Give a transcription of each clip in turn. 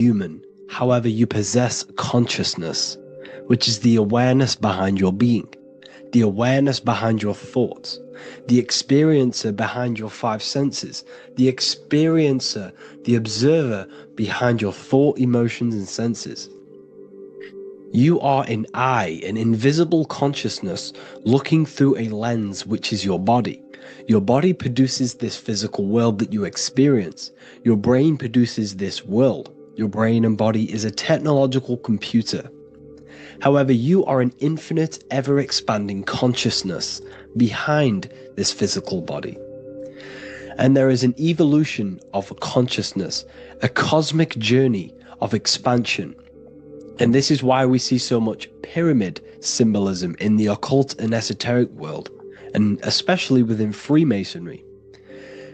human. However, you possess consciousness, which is the awareness behind your being, the awareness behind your thoughts, the experiencer behind your five senses, the experiencer, the observer behind your thought, emotions, and senses. You are an eye, an invisible consciousness looking through a lens, which is your body. Your body produces this physical world that you experience. Your brain produces this world. Your brain and body is a technological computer. However, you are an infinite, ever-expanding consciousness behind this physical body. And there is an evolution of consciousness, a cosmic journey of expansion. And this is why we see so much pyramid symbolism in the occult and esoteric world, and especially within Freemasonry.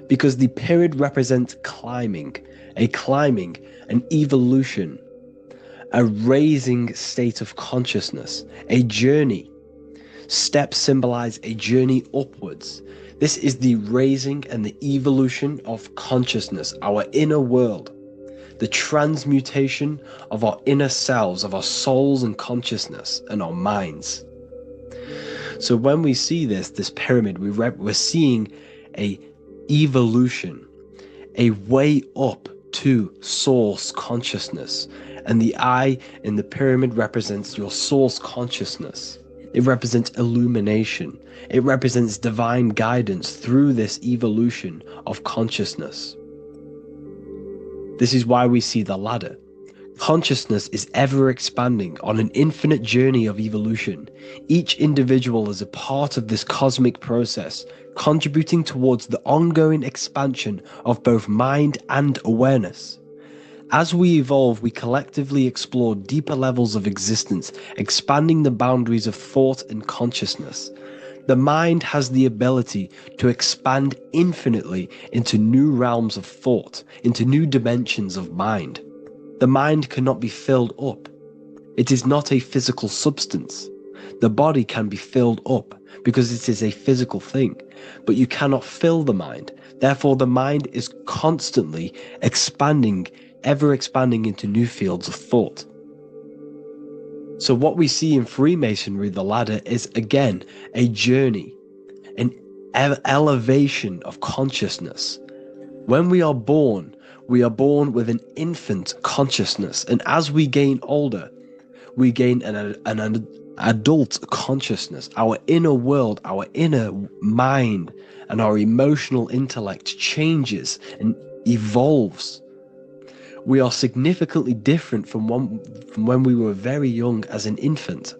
Because the pyramid represents climbing, an evolution, a raising state of consciousness, a journey. Steps symbolize a journey upwards. This is the raising and the evolution of consciousness, our inner world. The transmutation of our inner selves, of our souls and consciousness and our minds. So when we see this pyramid, we're seeing a evolution, a way up to source consciousness. And the eye in the pyramid represents your source consciousness. It represents illumination. It represents divine guidance through this evolution of consciousness. This is why we see the ladder. Consciousness is ever expanding on an infinite journey of evolution. Each individual is a part of this cosmic process, contributing towards the ongoing expansion of both mind and awareness. As we evolve, we collectively explore deeper levels of existence, expanding the boundaries of thought and consciousness. The mind has the ability to expand infinitely into new realms of thought, into new dimensions of mind. The mind cannot be filled up. It is not a physical substance. The body can be filled up because it is a physical thing, but you cannot fill the mind. Therefore, the mind is constantly expanding, ever expanding into new fields of thought. So what we see in Freemasonry, the ladder, is again a journey, an elevation of consciousness. When we are born with an infant consciousness, and as we gain older, we gain an adult consciousness. Our inner world, our inner mind, and our emotional intellect changes and evolves. We are significantly different from when we were very young as an infant.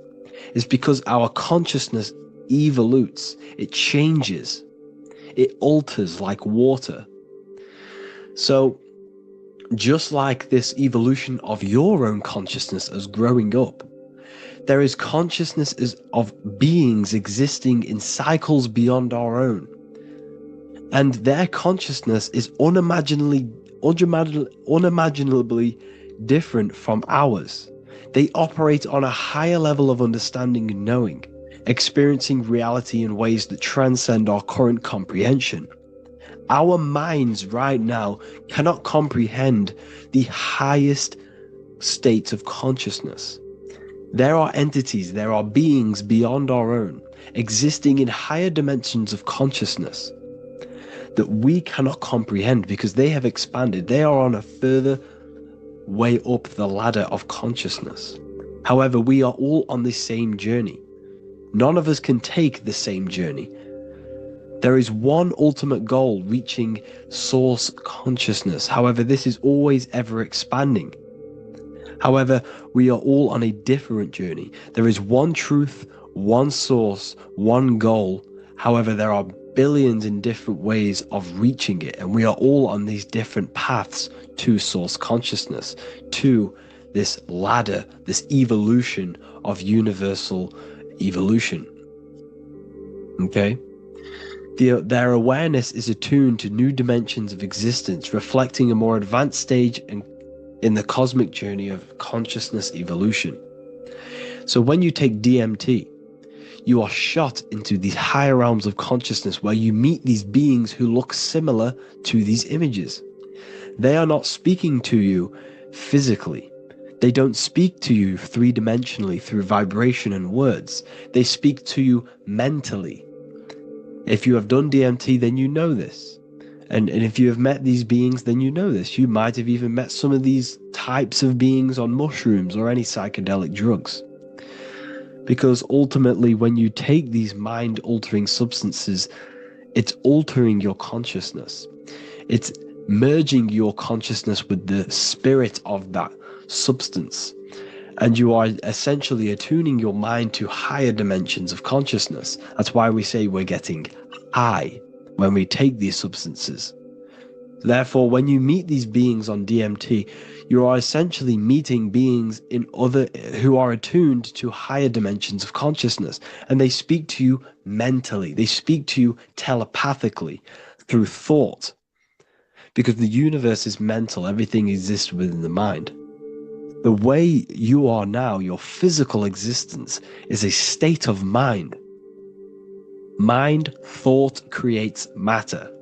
It's because our consciousness evolutes, it changes, it alters like water. So just like this evolution of your own consciousness as growing up, there is consciousness of beings existing in cycles beyond our own. And their consciousness is unimaginably different from ours. They operate on a higher level of understanding and knowing, experiencing reality in ways that transcend our current comprehension. Our minds right now cannot comprehend the highest states of consciousness. There are entities, there are beings beyond our own, existing in higher dimensions of consciousness that we cannot comprehend because they have expanded. They are on a further way up the ladder of consciousness. However, we are all on the same journey. None of us can take the same journey. There is one ultimate goal, reaching source consciousness. However, this is always ever expanding. However, we are all on a different journey. There is one truth, one source, one goal. However, there are billions in different ways of reaching it, and we are all on these different paths to source consciousness, to this ladder, this evolution of universal evolution. Okay? Their awareness is attuned to new dimensions of existence, reflecting a more advanced stage in the cosmic journey of consciousness evolution. So when you take DMT, you are shot into these higher realms of consciousness where you meet these beings who look similar to these images. They are not speaking to you physically. They don't speak to you three-dimensionally through vibration and words. They speak to you mentally. If you have done DMT, then you know this. And if you have met these beings, then you know this. You might have even met some of these types of beings on mushrooms or any psychedelic drugs. Because ultimately, when you take these mind-altering substances, it's altering your consciousness. It's merging your consciousness with the spirit of that substance. And you are essentially attuning your mind to higher dimensions of consciousness. That's why we say we're getting high when we take these substances. Therefore, when you meet these beings on DMT, you are essentially meeting beings who are attuned to higher dimensions of consciousness, and they speak to you mentally. They speak to you telepathically through thought, because the universe is mental. Everything exists within the mind. The way you are now, your physical existence, is a state of mind. Mind, thought creates matter.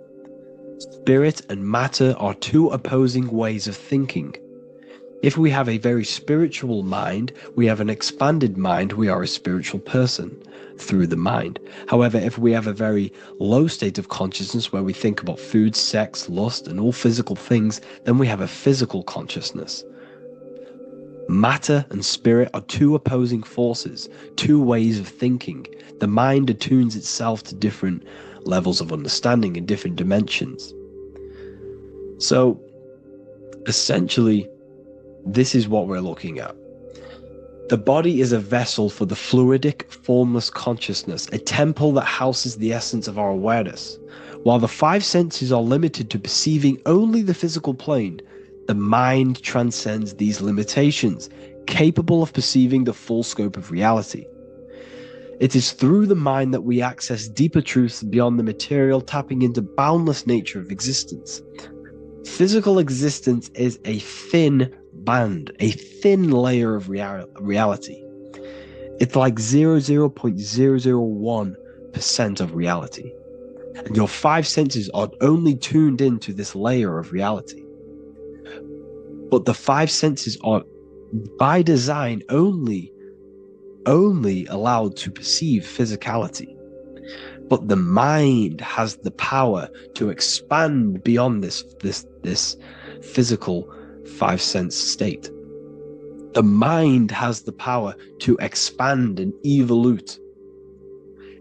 Spirit and matter are two opposing ways of thinking. If we have a very spiritual mind, we have an expanded mind, we are a spiritual person through the mind. However, if we have a very low state of consciousness where we think about food, sex, lust, and all physical things, then we have a physical consciousness. Matter and spirit are two opposing forces, two ways of thinking. The mind attunes itself to different levels of understanding in different dimensions. So, essentially, this is what we're looking at. The body is a vessel for the fluidic, formless consciousness, a temple that houses the essence of our awareness. While the five senses are limited to perceiving only the physical plane, the mind transcends these limitations, capable of perceiving the full scope of reality. It is through the mind that we access deeper truths beyond the material, tapping into boundless nature of existence. Physical existence is a thin band, a thin layer of reality. It's like 0.001% of reality. And your five senses are only tuned into this layer of reality. But the five senses are, by design, only allowed to perceive physicality. But the mind has the power to expand beyond this physical five sense state. The mind has the power to expand and evolute.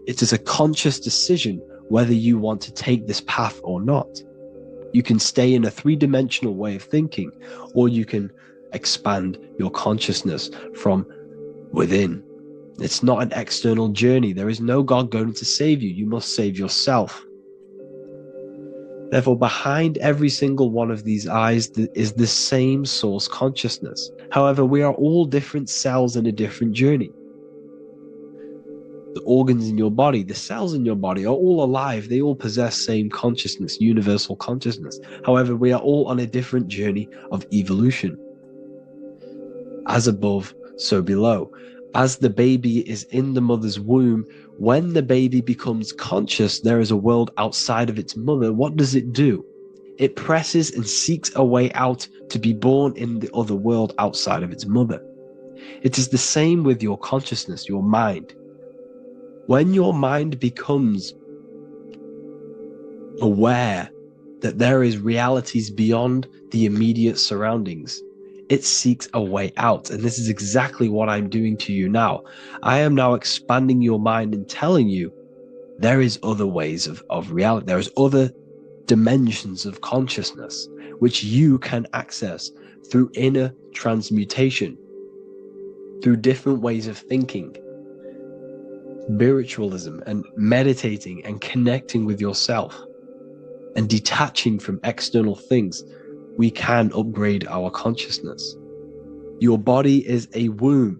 It is a conscious decision whether you want to take this path or not. You can stay in a three-dimensional way of thinking, or you can expand your consciousness from within. It's not an external journey. There is no God going to save you. You must save yourself. Therefore, behind every single one of these eyes is the same source consciousness. However, we are all different cells in a different journey. The organs in your body, the cells in your body are all alive. They all possess same consciousness, universal consciousness. However, we are all on a different journey of evolution. As above, so below. As the baby is in the mother's womb, when the baby becomes conscious, there is a world outside of its mother. What does it do? It presses and seeks a way out to be born in the other world outside of its mother. It is the same with your consciousness, your mind. When your mind becomes aware that there is realities beyond the immediate surroundings, it seeks a way out. And this is exactly what I'm doing to you now. I am now expanding your mind and telling you there is other ways of reality. There is other dimensions of consciousness which you can access through inner transmutation, through different ways of thinking, spiritualism, and meditating and connecting with yourself and detaching from external things. We can upgrade our consciousness. Your body is a womb.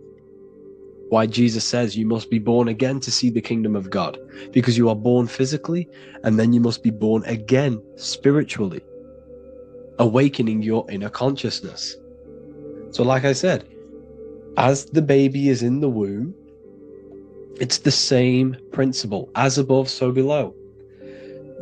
Why Jesus says you must be born again to see the kingdom of God, because you are born physically and then you must be born again spiritually, awakening your inner consciousness. So like I said, as the baby is in the womb, it's the same principle. As above, so below.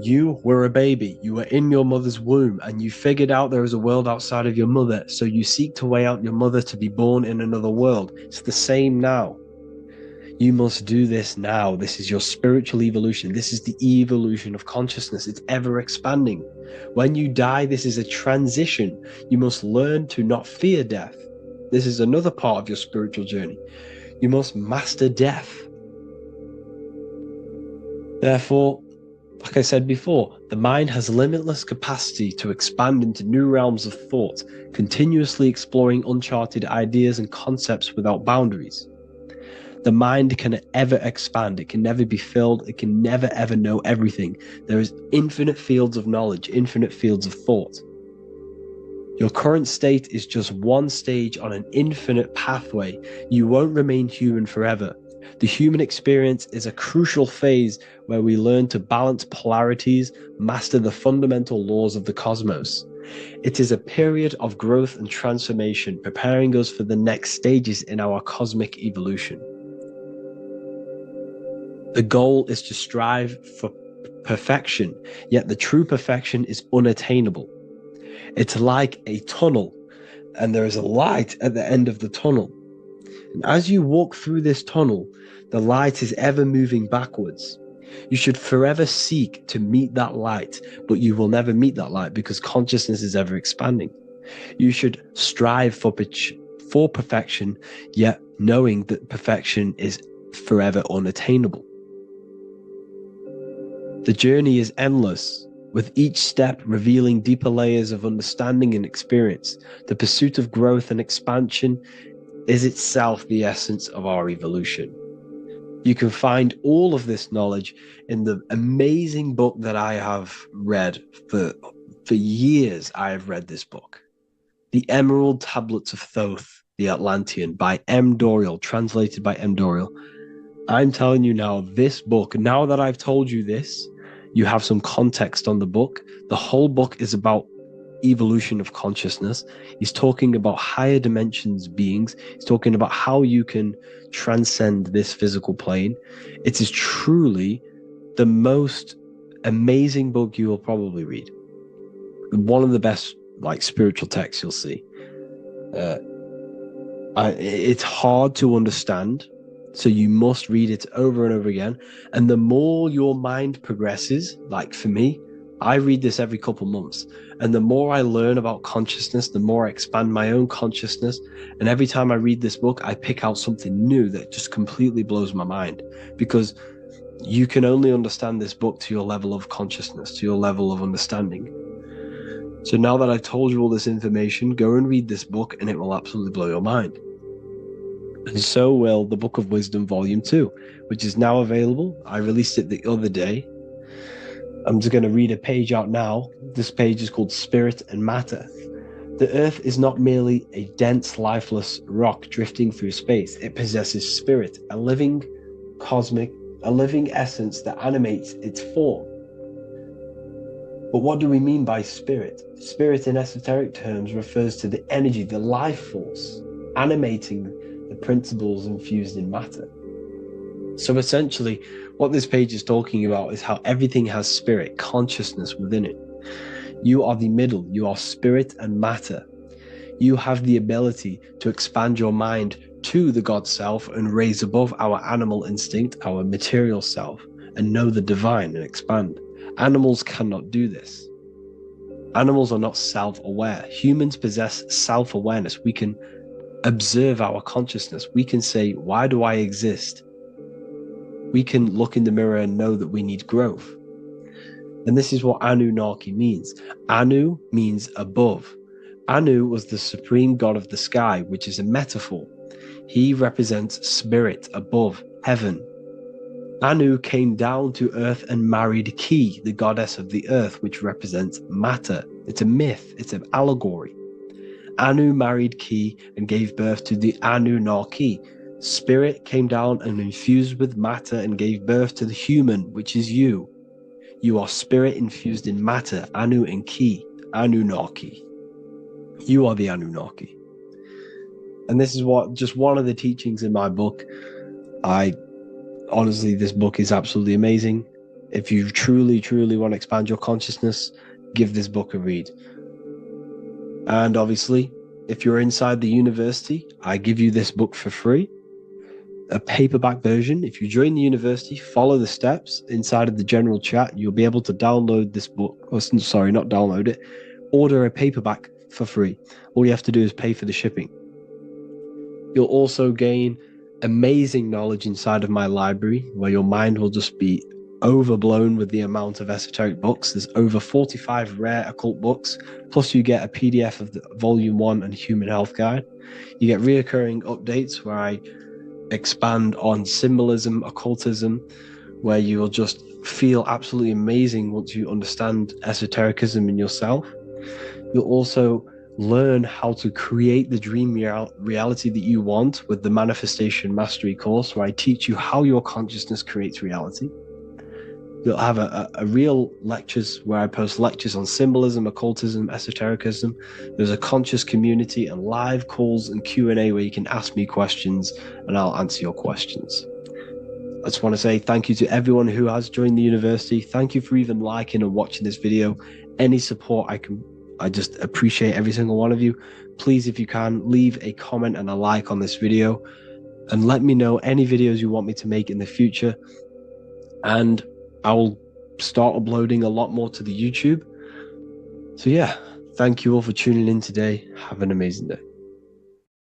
You were a baby. You were in your mother's womb and you figured out there is a world outside of your mother. So you seek to weigh out your mother to be born in another world. It's the same now. You must do this now. This is your spiritual evolution. This is the evolution of consciousness. It's ever expanding. When you die, this is a transition. You must learn to not fear death. This is another part of your spiritual journey. You must master death. Therefore, like I said before, the mind has limitless capacity to expand into new realms of thought, continuously exploring uncharted ideas and concepts without boundaries. The mind can ever expand. It can never be filled. It can never ever know everything. There is infinite fields of knowledge, infinite fields of thought. Your current state is just one stage on an infinite pathway. You won't remain human forever. The human experience is a crucial phase where we learn to balance polarities, master the fundamental laws of the cosmos. It is a period of growth and transformation, preparing us for the next stages in our cosmic evolution. The goal is to strive for perfection, yet the true perfection is unattainable. It's like a tunnel, and there is a light at the end of the tunnel. And as you walk through this tunnel, the light is ever moving backwards. You should forever seek to meet that light, but you will never meet that light because consciousness is ever expanding. You should strive for perfection, yet knowing that perfection is forever unattainable. The journey is endless, with each step revealing deeper layers of understanding and experience. The pursuit of growth and expansion is itself the essence of our evolution. You can find all of this knowledge in the amazing book that I have read for years. I have read this book, The Emerald Tablets of Thoth, the Atlantean, by M. Dorial, translated by M. Dorial. I'm telling you now, this book, now that I've told you this, you have some context on the book. The whole book is about evolution of consciousness. He's talking about higher dimensions beings. He's talking about how you can transcend this physical plane. It is truly the most amazing book you will probably read. One of the best spiritual texts you'll see. It's hard to understand, so you must read it over and over again. And the more your mind progresses, like for me, I read this every couple months. And the more I learn about consciousness, the more I expand my own consciousness. And every time I read this book, I pick out something new that just completely blows my mind, because you can only understand this book to your level of consciousness, to your level of understanding. So now that I've told you all this information, go and read this book and it will absolutely blow your mind. And so will the Book of Wisdom Volume 2, which is now available. I released it the other day. I'm just going to read a page out now. This page is called Spirit and Matter. The Earth is not merely a dense, lifeless rock drifting through space. It possesses spirit, a living essence that animates its form. But what do we mean by spirit? Spirit in esoteric terms refers to the energy, the life force, animating the principles infused in matter. So essentially, what this page is talking about is how everything has spirit, consciousness within it. You are the middle, you are spirit and matter. You have the ability to expand your mind to the God self and raise above our animal instinct, our material self, and know the divine and expand. Animals cannot do this. Animals are not self-aware. Humans possess self-awareness. We can observe our consciousness. We can say, why do I exist? We can look in the mirror and know that we need growth. And this is what Anunnaki means. Anu means above. Anu was the supreme god of the sky, which is a metaphor. He represents spirit above, heaven. Anu came down to earth and married Ki, the goddess of the earth, which represents matter. It's a myth, it's an allegory. Anu married Ki and gave birth to the Anunnaki. Spirit came down and infused with matter and gave birth to the human, which is you. You are spirit infused in matter, Anu and Ki, Anunnaki. You are the Anunnaki. And this is just one of the teachings in my book. Honestly, this book is absolutely amazing. If you truly, truly want to expand your consciousness, give this book a read. And obviously, if you're inside the university, I give you this book for free, a paperback version. If you join the university, follow the steps inside of the general chat, you'll be able to download this book, or sorry, not download it, order a paperback for free. All you have to do is pay for the shipping. You'll also gain amazing knowledge inside of my library, where your mind will just be overblown with the amount of esoteric books. There's over 45 rare occult books, plus you get a PDF of the Volume 1 and Human Health Guide. You get reoccurring updates where I expand on symbolism, occultism, where you will just feel absolutely amazing once you understand esotericism in yourself. You'll also learn how to create the dream reality that you want with the Manifestation Mastery course, where I teach you how your consciousness creates reality. You'll have a real lectures where I post lectures on symbolism, occultism, esotericism. There's a conscious community and live calls and Q&A where you can ask me questions and I'll answer your questions. I just want to say thank you to everyone who has joined the university. Thank you for even liking and watching this video. Any support I just appreciate every single one of you. Please, if you can, leave a comment and a like on this video and let me know any videos you want me to make in the future. And I will start uploading a lot more to the YouTube. So yeah, thank you all for tuning in today. Have an amazing day.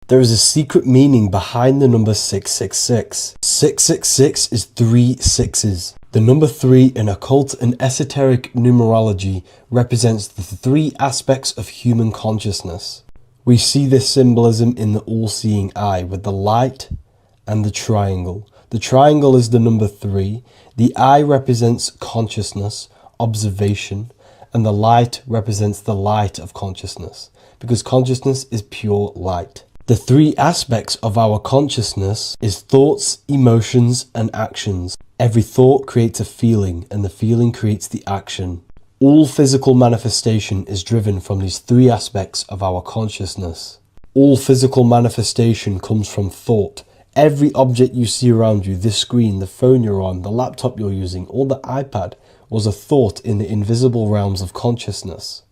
There is a secret meaning behind the number 666. 666 is 3 sixes. The number 3 in occult and esoteric numerology represents the 3 aspects of human consciousness. We see this symbolism in the all-seeing eye with the light and the triangle. The triangle is the number 3. The eye represents consciousness, observation, and the light represents the light of consciousness, because consciousness is pure light. The 3 aspects of our consciousness is thoughts, emotions, and actions. Every thought creates a feeling, and the feeling creates the action. All physical manifestation is driven from these 3 aspects of our consciousness. All physical manifestation comes from thought. Every object you see around you, this screen, the phone you're on, the laptop you're using, or the iPad, was a thought in the invisible realms of consciousness.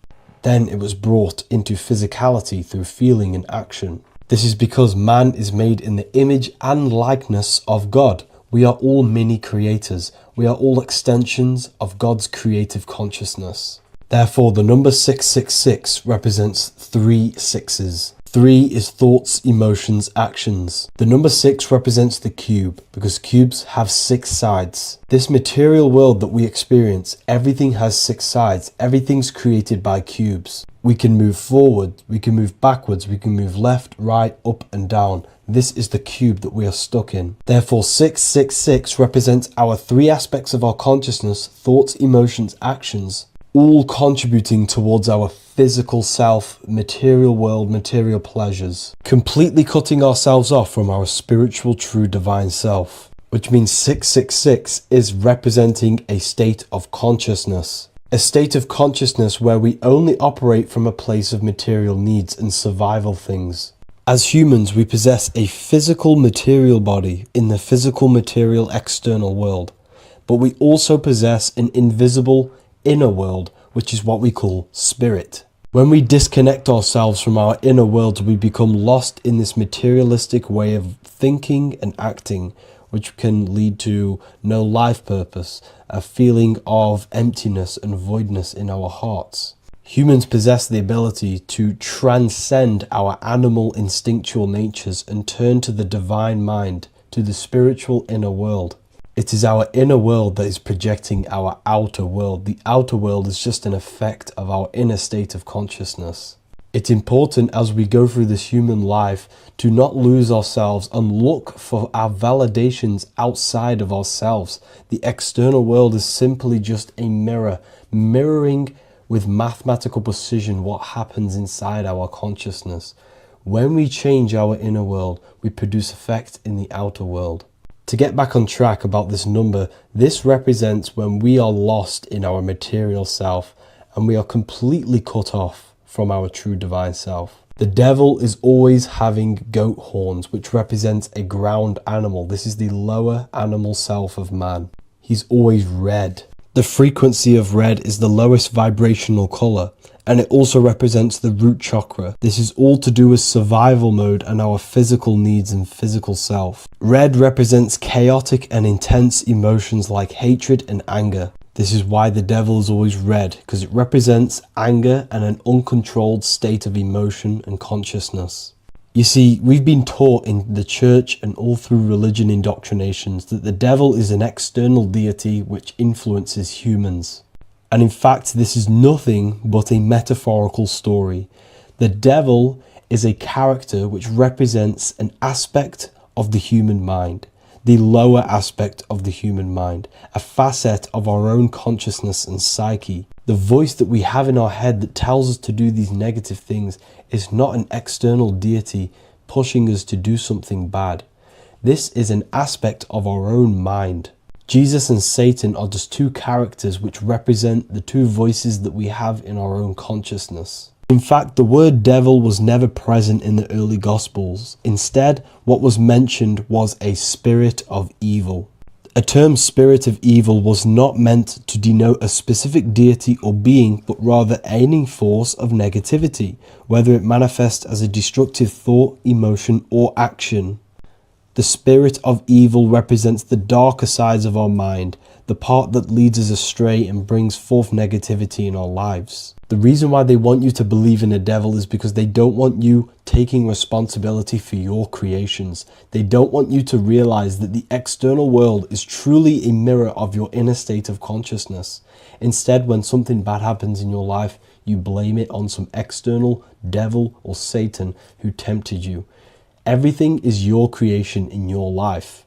Then it was brought into physicality through feeling and action. This is because man is made in the image and likeness of God. We are all mini creators. We are all extensions of God's creative consciousness. Therefore, the number 666 represents 3 sixes. 3 is thoughts, emotions, actions. The number 6 represents the cube, because cubes have 6 sides. This material world that we experience, everything has 6 sides. Everything's created by cubes. We can move forward, we can move backwards, we can move left, right, up and down. This is the cube that we are stuck in. Therefore, 666 represents our 3 aspects of our consciousness, thoughts, emotions, actions, all contributing towards our physical self, material world, material pleasures, completely cutting ourselves off from our spiritual, true, divine self, which means 666 is representing a state of consciousness. A state of consciousness where we only operate from a place of material needs and survival things. As humans, we possess a physical material body in the physical material external world, but we also possess an invisible inner world, which is what we call spirit. When we disconnect ourselves from our inner worlds, we become lost in this materialistic way of thinking and acting, which can lead to no life purpose, a feeling of emptiness and voidness in our hearts. Humans possess the ability to transcend our animal instinctual natures and turn to the divine mind, to the spiritual inner world. It is our inner world that is projecting our outer world. The outer world is just an effect of our inner state of consciousness. It's important as we go through this human life to not lose ourselves and look for our validations outside of ourselves. The external world is simply just a mirror, mirroring with mathematical precision what happens inside our consciousness. When we change our inner world, we produce effect in the outer world. To get back on track about this number, this represents when we are lost in our material self and we are completely cut off from our true divine self. The devil is always having goat horns, which represents a ground animal. This is the lower animal self of man. He's always red. The frequency of red is the lowest vibrational color, and it also represents the root chakra. This is all to do with survival mode and our physical needs and physical self. Red represents chaotic and intense emotions like hatred and anger. This is why the devil is always red, because it represents anger and an uncontrolled state of emotion and consciousness. You see, we've been taught in the church and all through religion indoctrinations that the devil is an external deity which influences humans. And in fact, this is nothing but a metaphorical story. The devil is a character which represents an aspect of the human mind, the lower aspect of the human mind, a facet of our own consciousness and psyche. The voice that we have in our head that tells us to do these negative things is not an external deity pushing us to do something bad. This is an aspect of our own mind. Jesus and Satan are just two characters which represent the two voices that we have in our own consciousness. In fact, the word devil was never present in the early Gospels. Instead, what was mentioned was a spirit of evil. A term spirit of evil was not meant to denote a specific deity or being, but rather any force of negativity, whether it manifests as a destructive thought, emotion, or action. The spirit of evil represents the darker sides of our mind, the part that leads us astray and brings forth negativity in our lives. The reason why they want you to believe in a devil is because they don't want you taking responsibility for your creations. They don't want you to realize that the external world is truly a mirror of your inner state of consciousness. Instead, when something bad happens in your life, you blame it on some external devil or Satan who tempted you. Everything is your creation in your life.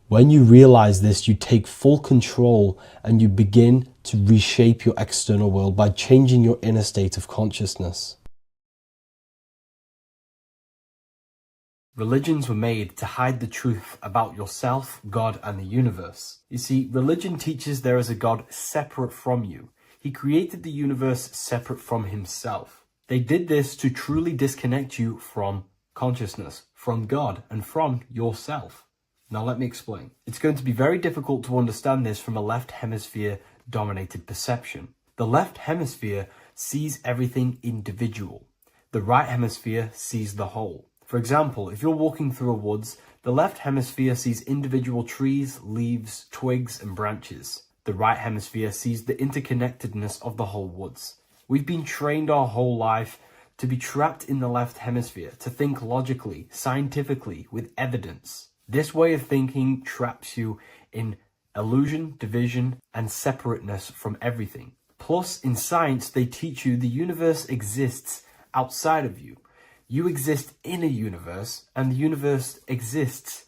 When you realize this, you take full control and you begin to reshape your external world by changing your inner state of consciousness. Religions were made to hide the truth about yourself, God, and the universe. You see, religion teaches there is a God separate from you. He created the universe separate from himself. They did this to truly disconnect you from consciousness, from God, and from yourself. Now let me explain. It's going to be very difficult to understand this from a left hemisphere dominated perception. The left hemisphere sees everything individual. The right hemisphere sees the whole. For example, if you're walking through a woods, the left hemisphere sees individual trees, leaves, twigs, and branches. The right hemisphere sees the interconnectedness of the whole woods. We've been trained our whole life to be trapped in the left hemisphere, to think logically, scientifically, with evidence. This way of thinking traps you in illusion, division, and separateness from everything. Plus, in science, they teach you the universe exists outside of you. You exist in a universe, and the universe exists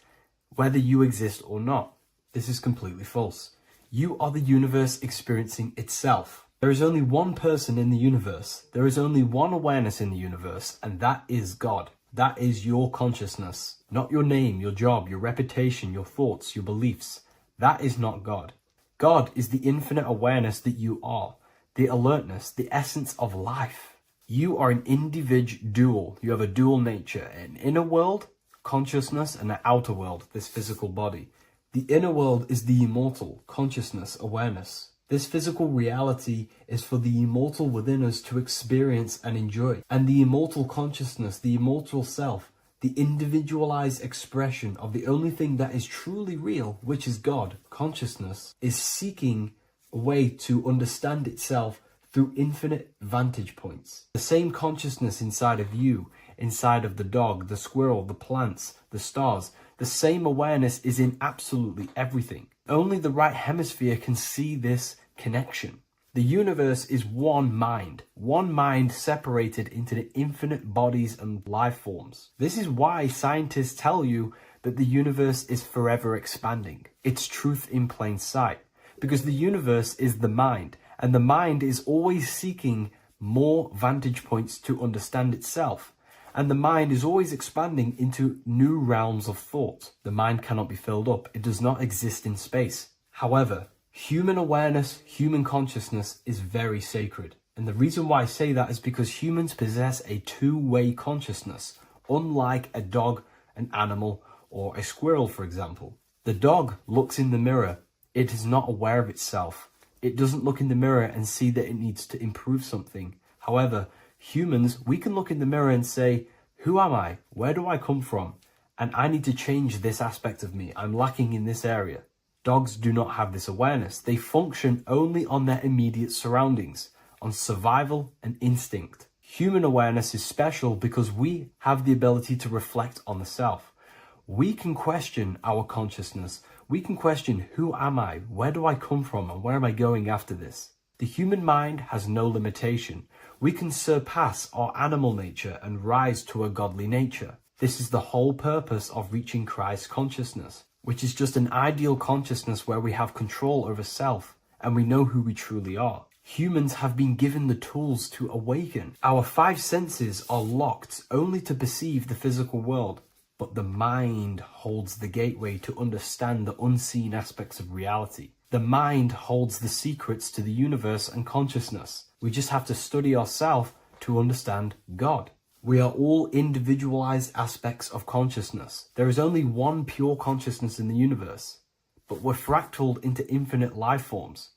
whether you exist or not. This is completely false. You are the universe experiencing itself. There is only one person in the universe. There is only one awareness in the universe, and that is God. That is your consciousness, not your name, your job, your reputation, your thoughts, your beliefs. That is not God. God is the infinite awareness that you are, the alertness, the essence of life. You are an individual. You have a dual nature, an inner world, consciousness, and an outer world, this physical body. The inner world is the immortal, consciousness, awareness. This physical reality is for the immortal within us to experience and enjoy. And the immortal consciousness, the immortal self, the individualized expression of the only thing that is truly real, which is God, consciousness, is seeking a way to understand itself through infinite vantage points. The same consciousness inside of you, inside of the dog, the squirrel, the plants, the stars, the same awareness is in absolutely everything. Only the right hemisphere can see this connection. The universe is one mind separated into the infinite bodies and life forms. This is why scientists tell you that the universe is forever expanding. It's truth in plain sight, because the universe is the mind, and the mind is always seeking more vantage points to understand itself. And the mind is always expanding into new realms of thought. The mind cannot be filled up. It does not exist in space. However, human awareness, human consciousness is very sacred. And the reason why I say that is because humans possess a two-way consciousness, unlike a dog, an animal, or a squirrel, for example. The dog looks in the mirror. It is not aware of itself. It doesn't look in the mirror and see that it needs to improve something. However, humans, we can look in the mirror and say, who am I? Where do I come from? And I need to change this aspect of me. I'm lacking in this area. Dogs do not have this awareness. They function only on their immediate surroundings, on survival and instinct. Human awareness is special because we have the ability to reflect on the self. We can question our consciousness. We can question, who am I? Where do I come from? And where am I going after this? The human mind has no limitation. We can surpass our animal nature and rise to a godly nature. This is the whole purpose of reaching Christ consciousness, which is just an ideal consciousness where we have control over self and we know who we truly are. Humans have been given the tools to awaken. Our five senses are locked only to perceive the physical world, but the mind holds the gateway to understand the unseen aspects of reality. The mind holds the secrets to the universe and consciousness. We just have to study ourselves to understand God. We are all individualized aspects of consciousness. There is only one pure consciousness in the universe, but we're fractaled into infinite life forms,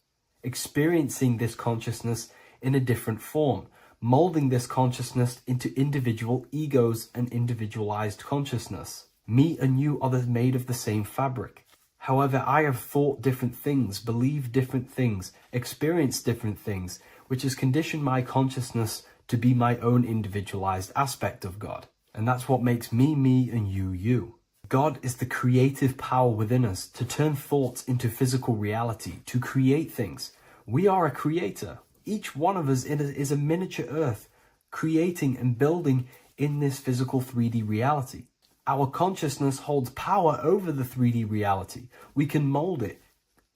experiencing this consciousness in a different form, molding this consciousness into individual egos and individualized consciousness. Me and you are made of the same fabric. However, I have thought different things, believed different things, experienced different things, which has conditioned my consciousness to be my own individualized aspect of God. And that's what makes me, me, and you, you. God is the creative power within us to turn thoughts into physical reality, to create things. We are a creator. Each one of us is a miniature earth, creating and building in this physical 3D reality. Our consciousness holds power over the 3D reality. We can mold it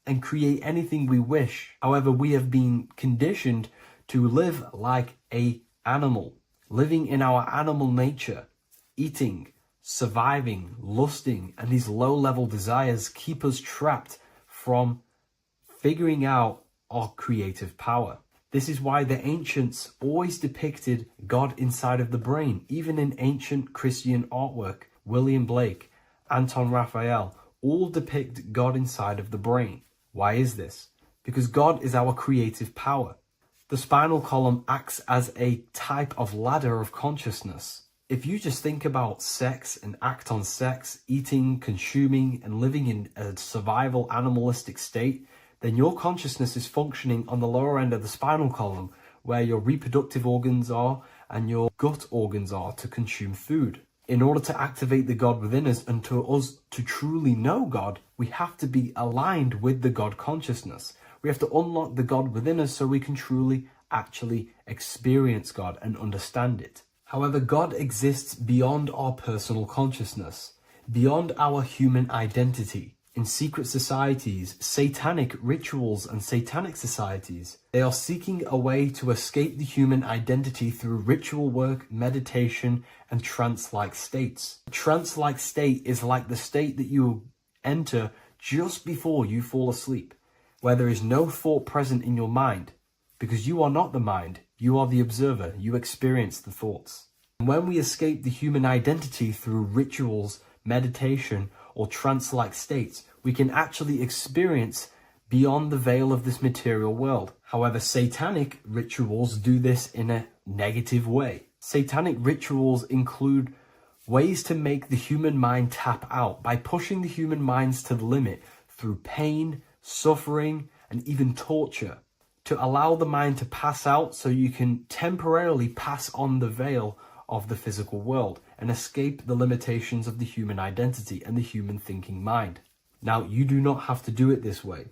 and create anything we wish. However, we have been conditioned to live like an animal, living in our animal nature, eating, surviving, lusting, and these low-level desires keep us trapped from figuring out our creative power. This is why the ancients always depicted God inside of the brain. Even in ancient Christian artwork, William Blake, Anton Raphael, all depict God inside of the brain. Why is this? Because God is our creative power. The spinal column acts as a type of ladder of consciousness. If you just think about sex and act on sex, eating, consuming, and living in a survival animalistic state, then your consciousness is functioning on the lower end of the spinal column, where your reproductive organs are and your gut organs are to consume food. In order to activate the God within us and to us to truly know God, we have to be aligned with the God consciousness. We have to unlock the God within us so we can truly actually experience God and understand it. However, God exists beyond our personal consciousness, beyond our human identity. In secret societies, satanic rituals and satanic societies, they are seeking a way to escape the human identity through ritual work, meditation, and trance-like states. A trance-like state is like the state that you enter just before you fall asleep, where there is no thought present in your mind, because you are not the mind, you are the observer, you experience the thoughts. And when we escape the human identity through rituals, meditation, or trance-like states, we can actually experience beyond the veil of this material world. However, satanic rituals do this in a negative way. Satanic rituals include ways to make the human mind tap out by pushing the human minds to the limit through pain, suffering, and even torture, to allow the mind to pass out so you can temporarily pass on the veil of the physical world and escape the limitations of the human identity and the human thinking mind. Now, you do not have to do it this way.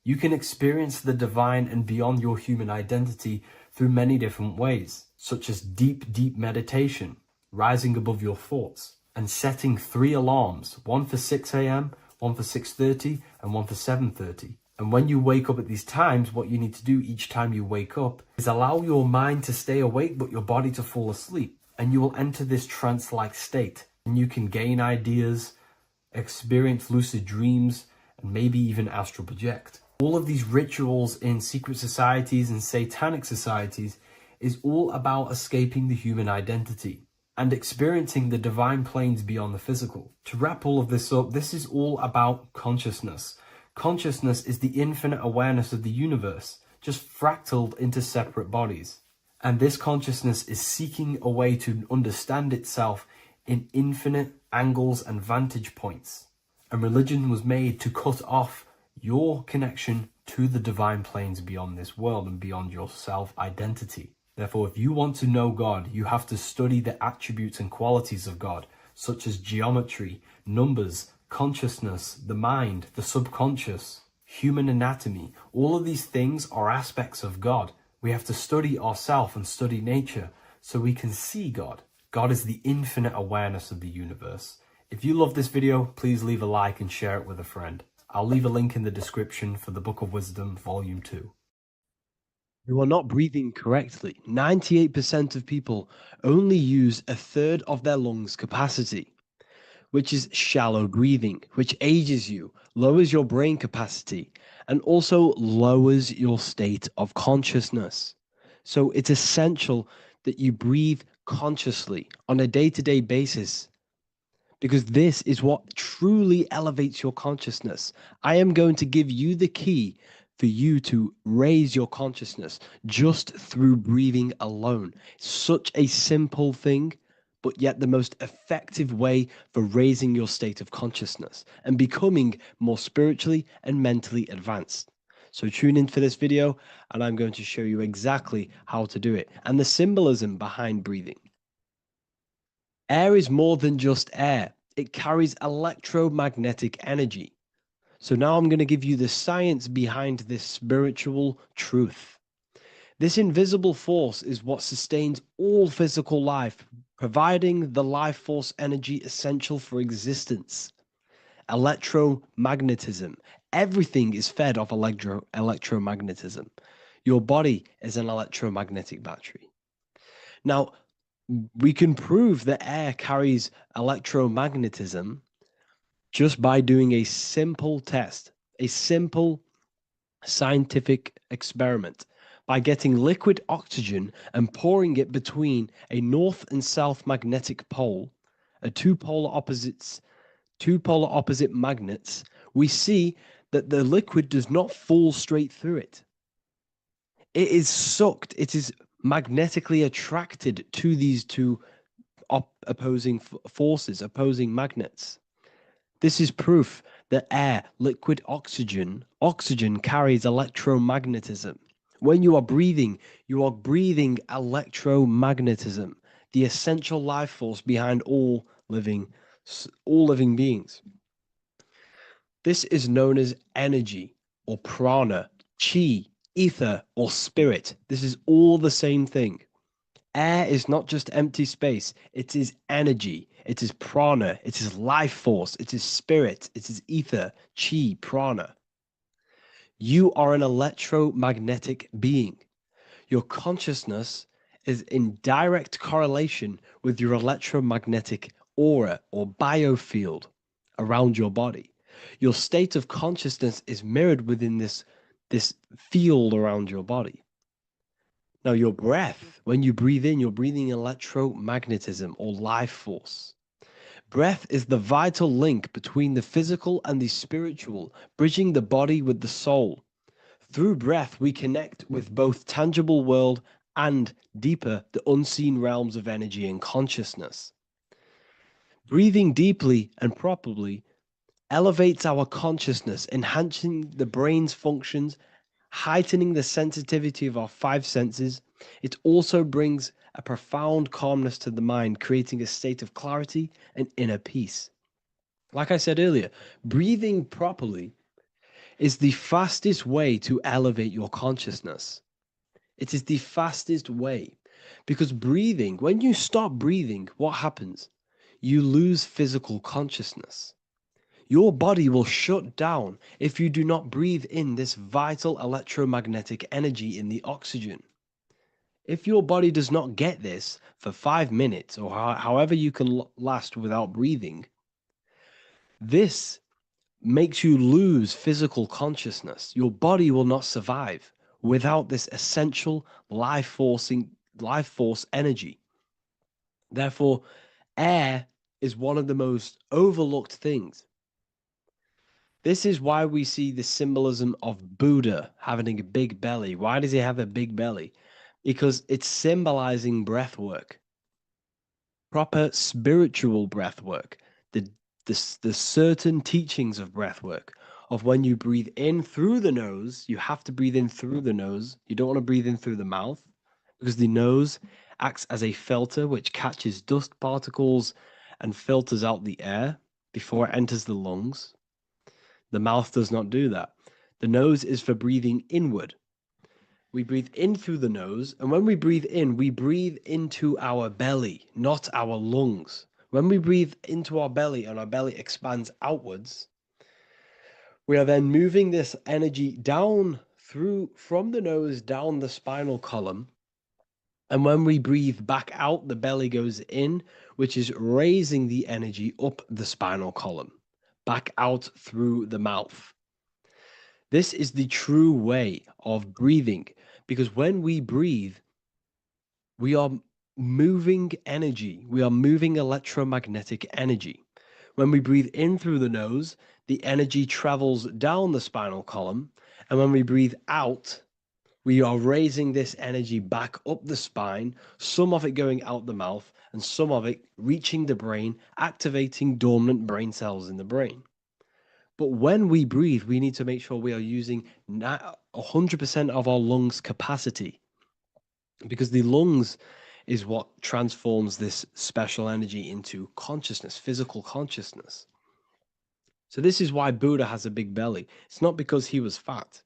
You can experience the divine and beyond your human identity through many different ways, such as deep, deep meditation, rising above your thoughts, and setting 3 alarms, one for 6 a.m., one for 6:30, and one for 7:30. And when you wake up at these times, what you need to do each time you wake up is allow your mind to stay awake but your body to fall asleep. And you will enter this trance-like state. And you can gain ideas, experience lucid dreams, and maybe even astral project. All of these rituals in secret societies and satanic societies is all about escaping the human identity and experiencing the divine planes beyond the physical. To wrap all of this up, this is all about consciousness. Consciousness is the infinite awareness of the universe, just fractaled into separate bodies. And this consciousness is seeking a way to understand itself in infinite angles and vantage points. And religion was made to cut off your connection to the divine planes beyond this world and beyond your self-identity. Therefore, if you want to know God, you have to study the attributes and qualities of God, such as geometry, numbers, consciousness, the mind, the subconscious, human anatomy. All of these things are aspects of God. We have to study ourselves and study nature so we can see God. God is the infinite awareness of the universe. If you love this video, please leave a like and share it with a friend. I'll leave a link in the description for the Book of Wisdom, Volume 2. You are not breathing correctly. 98% of people only use a third of their lungs capacity, which is shallow breathing, which ages you, lowers your brain capacity, and also lowers your state of consciousness. So it's essential that you breathe consciously on a day-to-day basis, because this is what truly elevates your consciousness. I am going to give you the key for you to raise your consciousness just through breathing alone. Such a simple thing, but yet the most effective way for raising your state of consciousness and becoming more spiritually and mentally advanced. So tune in for this video, and I'm going to show you exactly how to do it and the symbolism behind breathing. Air is more than just air. It carries electromagnetic energy. So now I'm going to give you the science behind this spiritual truth. This invisible force is what sustains all physical life, providing the life force energy essential for existence. Electromagnetism. Everything is fed off electromagnetism. Your body is an electromagnetic battery. Now, we can prove that air carries electromagnetism just by doing a simple test, a simple scientific experiment, by getting liquid oxygen and pouring it between a north and south magnetic pole, two polar opposite magnets. We see that the liquid does not fall straight through it. It is sucked, it is magnetically attracted to these two opposing forces, opposing magnets. This is proof that air, liquid oxygen carries electromagnetism. When you are breathing electromagnetism, the essential life force behind all living beings. This is known as energy or prana, chi, ether, or spirit. This is all the same thing. Air is not just empty space, it is energy, it is prana, it is life force, it is spirit, it is ether, chi, prana. You are an electromagnetic being. Your consciousness is in direct correlation with your electromagnetic aura or biofield around your body. Your state of consciousness is mirrored within this field around your body. Now, your breath, when you breathe in, you're breathing electromagnetism or life force. Breath is the vital link between the physical and the spiritual, bridging the body with the soul. Through breath, we connect with both tangible world and deeper, the unseen realms of energy and consciousness. Breathing deeply and properly elevates our consciousness, enhancing the brain's functions, heightening the sensitivity of our five senses. It also brings a profound calmness to the mind, creating a state of clarity and inner peace. Like I said earlier, breathing properly is the fastest way to elevate your consciousness. It is the fastest way, because breathing, when you stop breathing, what happens? You lose physical consciousness. Your body will shut down if you do not breathe in this vital electromagnetic energy in the oxygen. If your body does not get this for 5 minutes or however you can last without breathing, this makes you lose physical consciousness. Your body will not survive without this essential life force energy. Therefore, air is one of the most overlooked things. This is why we see the symbolism of Buddha having a big belly. Why does he have a big belly? Because it's symbolizing breath work, proper spiritual breath work, the, the certain teachings of breath work, of when you breathe in through the nose, you have to breathe in through the nose. You don't want to breathe in through the mouth because the nose acts as a filter which catches dust particles and filters out the air before it enters the lungs. The mouth does not do that. The nose is for breathing inward. We breathe in through the nose, and when we breathe in, we breathe into our belly, not our lungs. When we breathe into our belly and our belly expands outwards, we are then moving this energy down through from the nose down the spinal column. And when we breathe back out, the belly goes in, which is raising the energy up the spinal column, back out through the mouth. This is the true way of breathing, because when we breathe, we are moving energy. We are moving electromagnetic energy. When we breathe in through the nose, the energy travels down the spinal column. And when we breathe out, we are raising this energy back up the spine, some of it going out the mouth, and some of it reaching the brain, activating dormant brain cells in the brain. But when we breathe, we need to make sure we are using 100% of our lungs' capacity, because the lungs is what transforms this special energy into consciousness, physical consciousness. So this is why Buddha has a big belly. It's not because he was fat.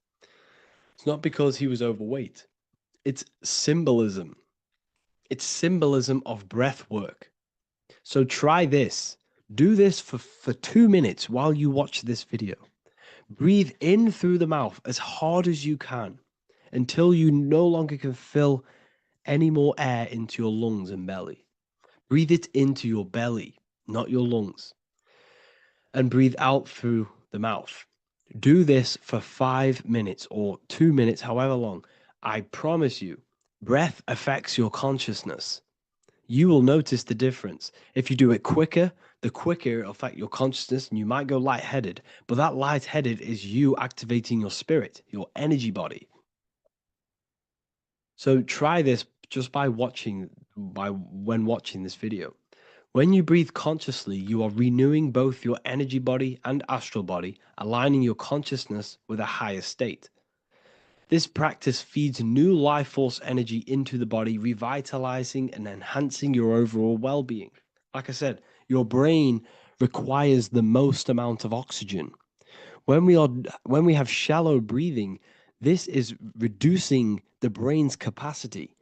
It's not because he was overweight. It's symbolism. It's symbolism of breath work. So try this. Do this for 2 minutes while you watch this video. Breathe in through the mouth as hard as you can until you no longer can fill any more air into your lungs and belly. Breathe it into your belly, not your lungs. And breathe out through the mouth. Do this for 5 minutes or 2 minutes, however long. I promise you, breath affects your consciousness. You will notice the difference. If you do it quicker, the quicker it'll affect your consciousness and you might go lightheaded. But that lightheaded is you activating your spirit, your energy body. So try this just by when watching this video. When you breathe consciously, you are renewing both your energy body and astral body, aligning your consciousness with a higher state. This practice feeds new life force energy into the body, revitalizing and enhancing your overall well-being. Like I said, your brain requires the most amount of oxygen. When we have shallow breathing, this is reducing the brain's capacity.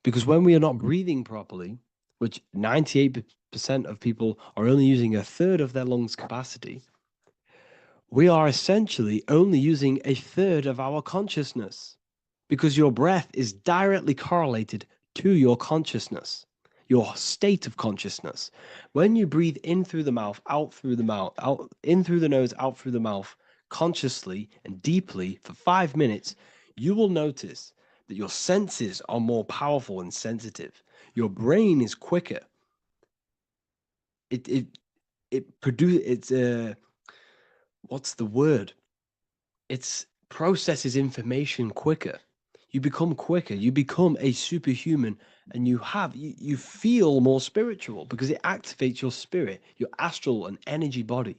Because when we are not breathing properly, which 98% of people are only using a third of their lungs capacity, we are essentially only using a third of our consciousness, because your breath is directly correlated to your consciousness, your state of consciousness. When you breathe in through the mouth, out through the mouth, out in through the nose, out through the mouth, consciously and deeply for 5 minutes, you will notice that your senses are more powerful and sensitive. Your brain is quicker. What's the word? It processes information quicker. You become quicker. You become a superhuman, and you feel more spiritual because it activates your spirit, your astral and energy body.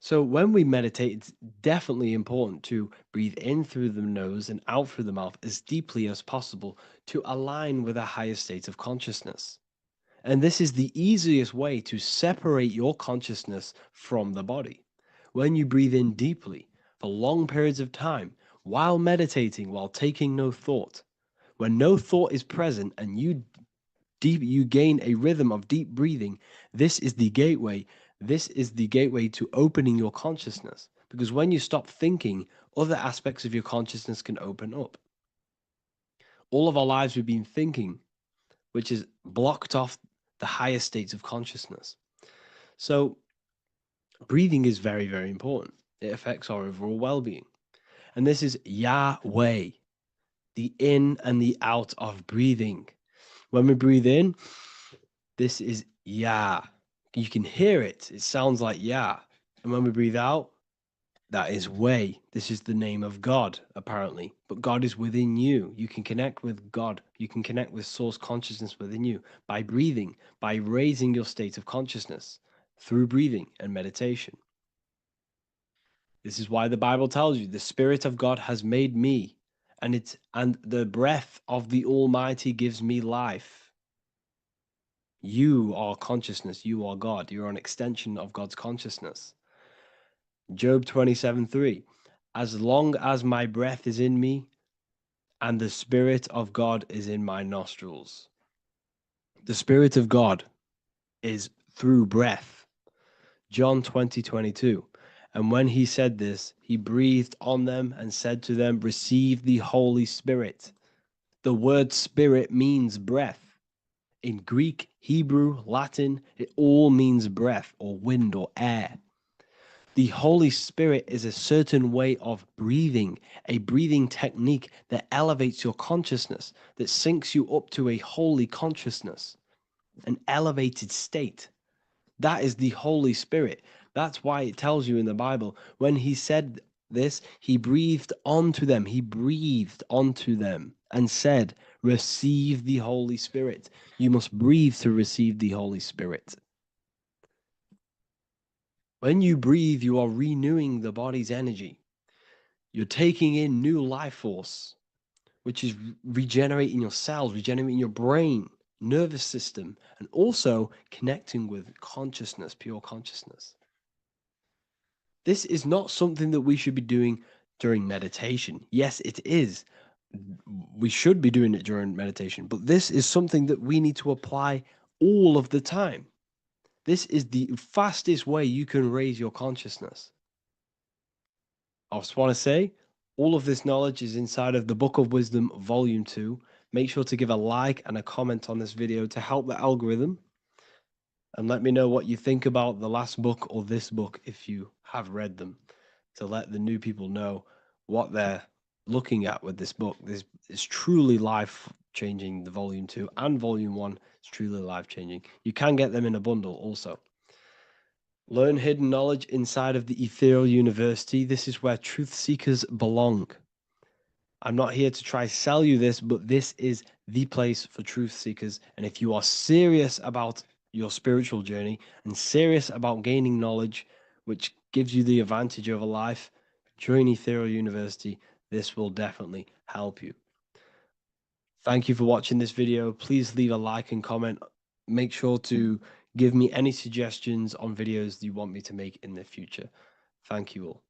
So when we meditate, it's definitely important to breathe in through the nose and out through the mouth as deeply as possible to align with a higher state of consciousness. And this is the easiest way to separate your consciousness from the body. When you breathe in deeply for long periods of time, while meditating, while taking no thought, when no thought is present and you gain a rhythm of deep breathing, this is the gateway. This is the gateway to opening your consciousness. Because when you stop thinking, other aspects of your consciousness can open up. All of our lives we've been thinking, which is blocked off the higher states of consciousness. So breathing is very, very important. It affects our overall well-being. And this is Yahweh, the in and the out of breathing. When we breathe in, this is Yah. You can hear it. It sounds like Yah. And when we breathe out, that is way. This is the name of God, apparently. But God is within you. You can connect with God. You can connect with source consciousness within you by breathing, by raising your state of consciousness through breathing and meditation. This is why the Bible tells you the Spirit of God has made me, and the breath of the Almighty gives me life. You are consciousness. You are God. You're an extension of God's consciousness. Job 27:3. As long as my breath is in me and the Spirit of God is in my nostrils. The Spirit of God is through breath. John 20:22. And when he said this, he breathed on them and said to them, receive the Holy Spirit. The word spirit means breath. In Greek, Hebrew, Latin, it all means breath or wind or air. The Holy Spirit is a certain way of breathing, a breathing technique that elevates your consciousness, that syncs you up to a holy consciousness, an elevated state. That is the Holy Spirit. That's why it tells you in the Bible, when he said this, he breathed onto them. He breathed onto them and said, receive the Holy Spirit. You must breathe to receive the Holy Spirit. When you breathe, you are renewing the body's energy. You're taking in new life force, which is regenerating your cells, regenerating your brain, nervous system, and also connecting with consciousness, pure consciousness. This is not something that we should be doing during meditation. Yes, it is. We should be doing it during meditation, but this is something that we need to apply all of the time. This is the fastest way you can raise your consciousness. I just want to say, all of this knowledge is inside of the Book of Wisdom, Volume 2. Make sure to give a like and a comment on this video to help the algorithm. And let me know what you think about the last book or this book if you have read them, to let the new people know what they're looking at with this book. This is truly life-changing, the Volume 2 and Volume 1 is truly life-changing. You can get them in a bundle also. Learn hidden knowledge inside of the Ethereal University. This is where truth seekers belong. I'm not here to try sell you this, but this is the place for truth seekers. And if you are serious about your spiritual journey and serious about gaining knowledge, which gives you the advantage over life, join Ethereal University. This will definitely help you. Thank you for watching this video. Please leave a like and comment. Make sure to give me any suggestions on videos you want me to make in the future. Thank you all.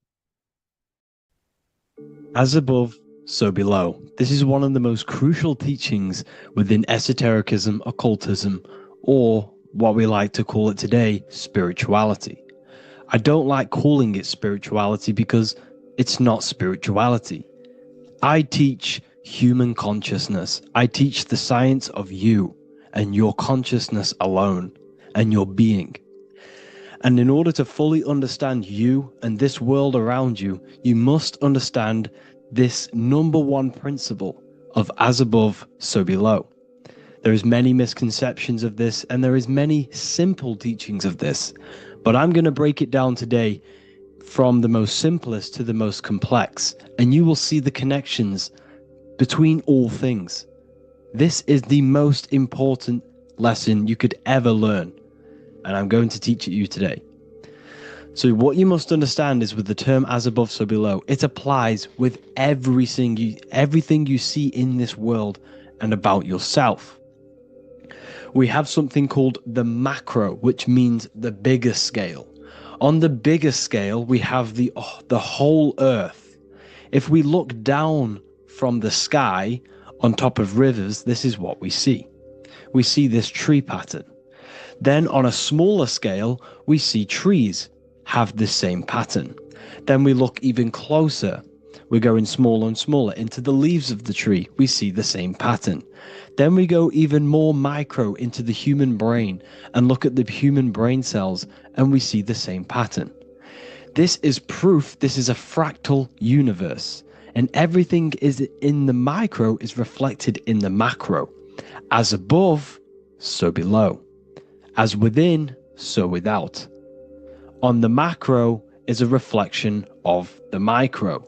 As above, so below. This is one of the most crucial teachings within esotericism, occultism, or what we like to call it today, spirituality. I don't like calling it spirituality because it's not spirituality. I teach human consciousness. I teach the science of you and your consciousness alone and your being. And in order to fully understand you and this world around you, you must understand this number one principle of as above, so below. There is many misconceptions of this, and there is many simple teachings of this, but I'm going to break it down today from the most simplest to the most complex, and you will see the connections between all things. This is the most important lesson you could ever learn, and I'm going to teach it you today. So what you must understand is with the term as above, so below, it applies with everything you see in this world and about yourself. We have something called the macro, which means the bigger scale. On the bigger scale, we have the whole earth. If we look down from the sky on top of rivers, this is what we see. We see this tree pattern. Then on a smaller scale, we see trees have the same pattern. Then we look even closer. We're going smaller and smaller into the leaves of the tree. We see the same pattern. Then we go even more micro into the human brain and look at the human brain cells, and we see the same pattern. This is proof this is a fractal universe, and everything is in the micro is reflected in the macro. As above, so below. As within, so without. on the macro is a reflection of the micro.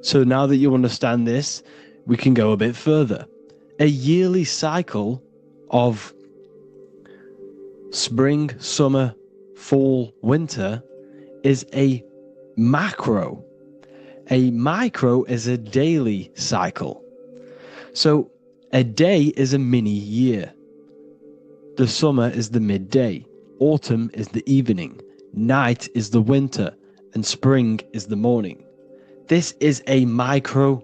So now that you understand this, we can go a bit further. A yearly cycle of spring, summer, fall, winter is a macro. A micro is a daily cycle. So a day is a mini year. The summer is the midday. Autumn is the evening. Night is the winter. And spring is the morning. This is a macro,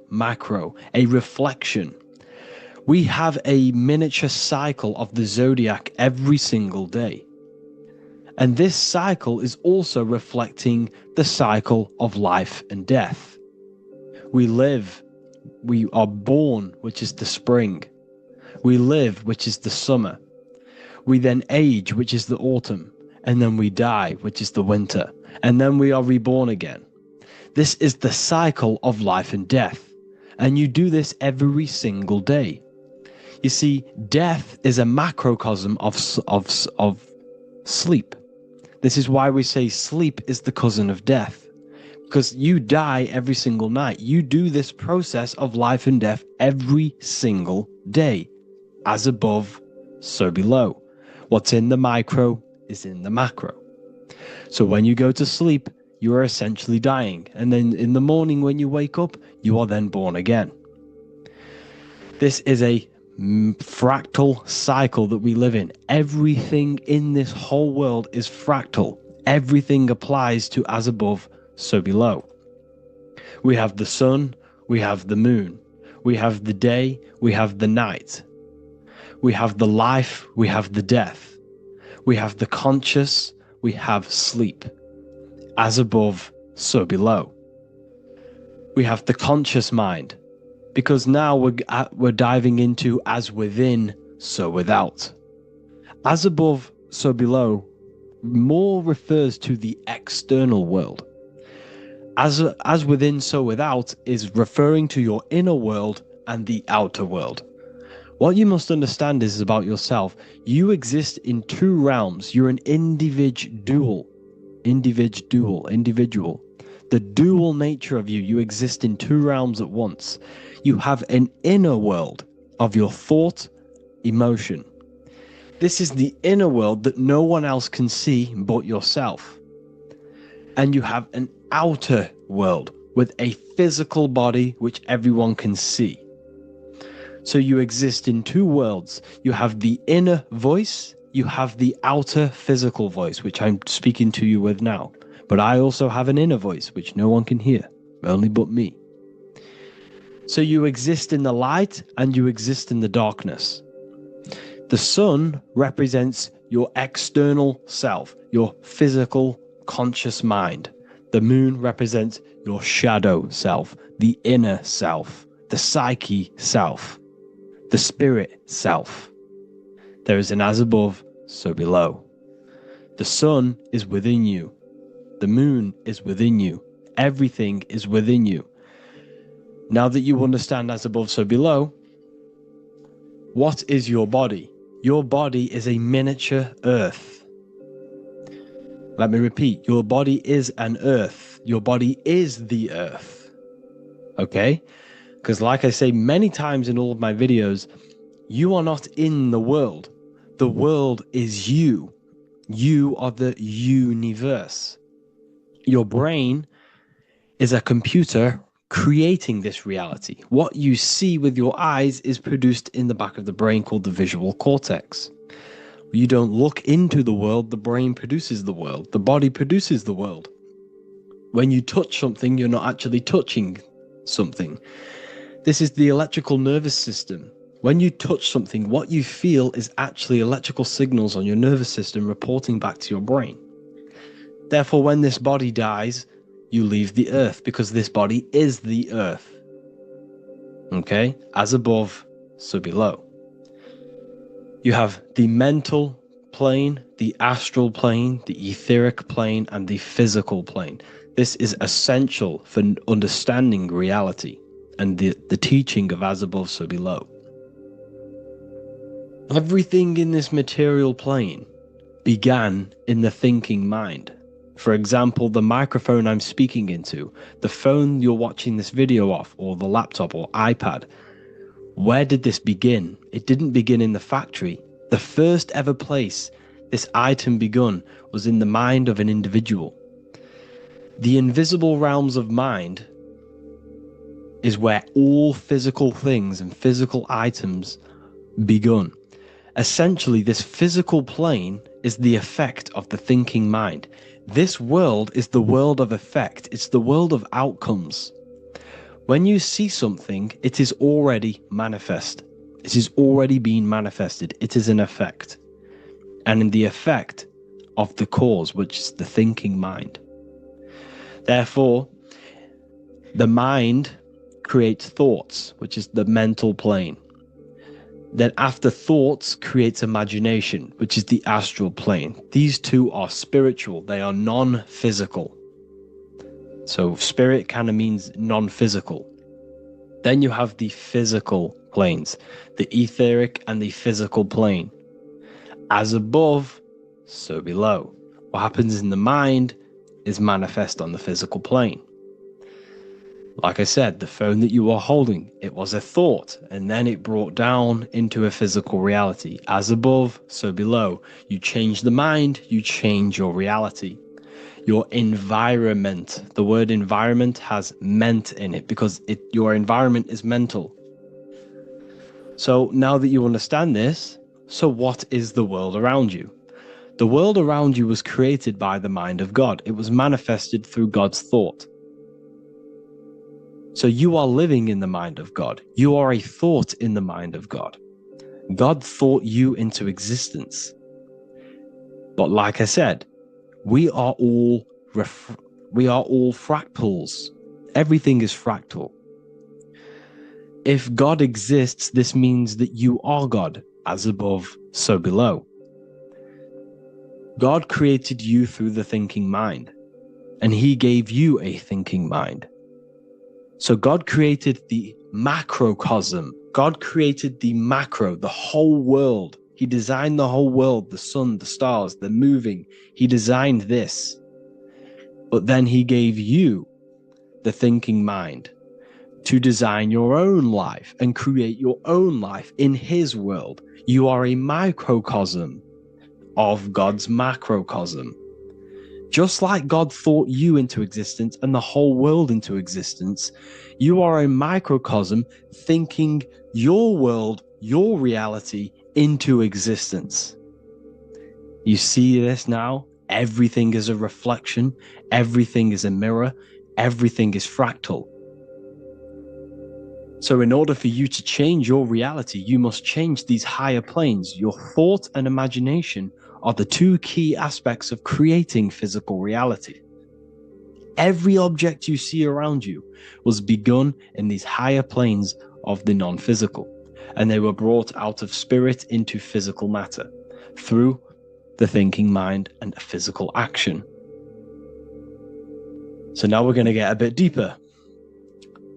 a reflection. We have a miniature cycle of the zodiac every single day. And this cycle is also reflecting the cycle of life and death. We live, we are born, which is the spring. We live, which is the summer. We then age, which is the autumn. And then we die, which is the winter. And then we are reborn again. This is the cycle of life and death. And you do this every single day. You see, death is a macrocosm of sleep. This is why we say sleep is the cousin of death. Because you die every single night. You do this process of life and death every single day. As above, so below. What's in the micro is in the macro. So when you go to sleep, you are essentially dying. And then in the morning when you wake up, you are then born again. This is a fractal cycle that we live in. Everything in this whole world is fractal. Everything applies to as above, so below. We have the sun, we have the moon, we have the day, we have the night. We have the life, we have the death. We have the conscious, we have sleep. As above, so below. We have the conscious mind, because now we're diving into as within, so without. As above, so below more refers to the external world. As within, so without is referring to your inner world and the outer world. What you must understand is about yourself. You exist in two realms. You're an individual. The dual nature of you. You exist in two realms at once. You have an inner world of your thought, emotion. This is the inner world that no one else can see but yourself. And you have an outer world with a physical body which everyone can see. So you exist in two worlds. You have the inner voice, you have the outer physical voice, which I'm speaking to you with now. But I also have an inner voice, which no one can hear, only but me. So you exist in the light and you exist in the darkness. The sun represents your external self, your physical, conscious mind. The moon represents your shadow self, the inner self, the psyche self, the spirit self. There is an as above, so below. The sun is within you. The moon is within you. Everything is within you. Now that you understand as above, so below, what is your body? Your body is a miniature earth. Let me repeat, your body is an earth. Your body is the earth. Okay? Because like I say many times in all of my videos, you are not in the world. The world is you. You are the universe. Your brain is a computer creating this reality. What you see with your eyes is produced in the back of the brain called the visual cortex. You don't look into the world, the brain produces the world. The body produces the world. When you touch something, you're not actually touching something. This is the electrical nervous system. When you touch something, what you feel is actually electrical signals on your nervous system reporting back to your brain. Therefore, when this body dies, you leave the earth because this body is the earth. Okay? As above, so below. You have the mental plane, the astral plane, the etheric plane, and the physical plane. This is essential for understanding reality and the teaching of as above, so below. Everything in this material plane began in the thinking mind. For example, the microphone I'm speaking into, the phone you're watching this video off, or the laptop or iPad. Where did this begin? It didn't begin in the factory. The first ever place this item begun was in the mind of an individual. The invisible realms of mind is where all physical things and physical items begun. Essentially, this physical plane is the effect of the thinking mind. This world is the world of effect. It's the world of outcomes. When you see something, it is already manifest. It is already being manifested. It is an effect. And in the effect of the cause, which is the thinking mind. Therefore, the mind creates thoughts, which is the mental plane. Then after thoughts creates imagination, which is the astral plane. These two are spiritual. They are non-physical. So spirit kind of means non-physical. Then you have the physical planes, the etheric and the physical plane. As above, so below. What happens in the mind is manifest on the physical plane. Like I said, the phone that you are holding, it was a thought, and then it brought down into a physical reality. As above, so below. You change the mind, you change your reality. Your environment, the word environment has ment in it because your environment is mental. So now that you understand this, so what is the world around you? The world around you was created by the mind of God. It was manifested through God's thought. So you are living in the mind of God. You are a thought in the mind of God. God thought you into existence. But like I said, we are all fractals. Everything is fractal. If God exists, this means that you are God. As above, so below. God created you through the thinking mind, and he gave you a thinking mind. So God created the macrocosm. God created the macro, the whole world. He designed the whole world, the sun, the stars, the moving. He designed this. But then he gave you the thinking mind to design your own life and create your own life in his world. You are a microcosm of God's macrocosm. Just like God thought you into existence and the whole world into existence, you are a microcosm thinking your world, your reality into existence. You see this now? Everything is a reflection. Everything is a mirror. Everything is fractal. So in order for you to change your reality, you must change these higher planes. Your thought and imagination are the two key aspects of creating physical reality. Every object you see around you was begun in these higher planes of the non-physical, and they were brought out of spirit into physical matter through the thinking mind and physical action. So now we're going to get a bit deeper.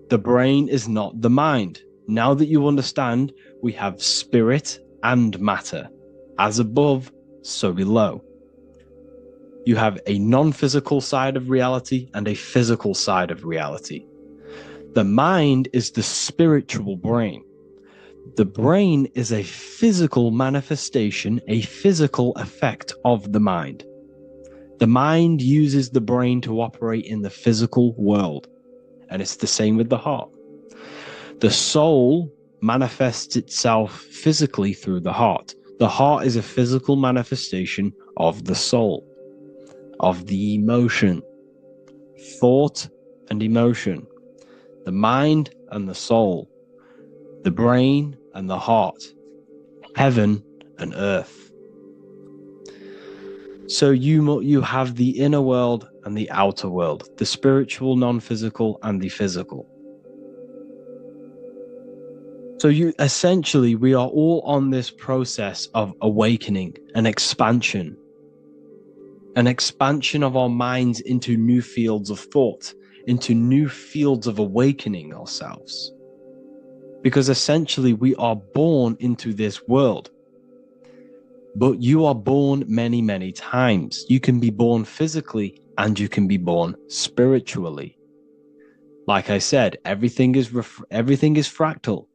The brain is not the mind. Now that you understand, we have spirit and matter. As above, so below. You have a non-physical side of reality and a physical side of reality. The mind is the spiritual brain. The brain is a physical manifestation, a physical effect of the mind. The mind uses the brain to operate in the physical world. And it's the same with the heart. The soul manifests itself physically through the heart. The heart is a physical manifestation of the soul, of the emotion, thought and emotion, the mind and the soul, the brain and the heart, heaven and earth. So you have the inner world and the outer world, the spiritual, non-physical, and the physical. So we are all on this process of awakening, an expansion of our minds into new fields of thought, into new fields of awakening ourselves. Because essentially we are born into this world. But you are born many, many times. You can be born physically and you can be born spiritually. Like I said, everything is fractal.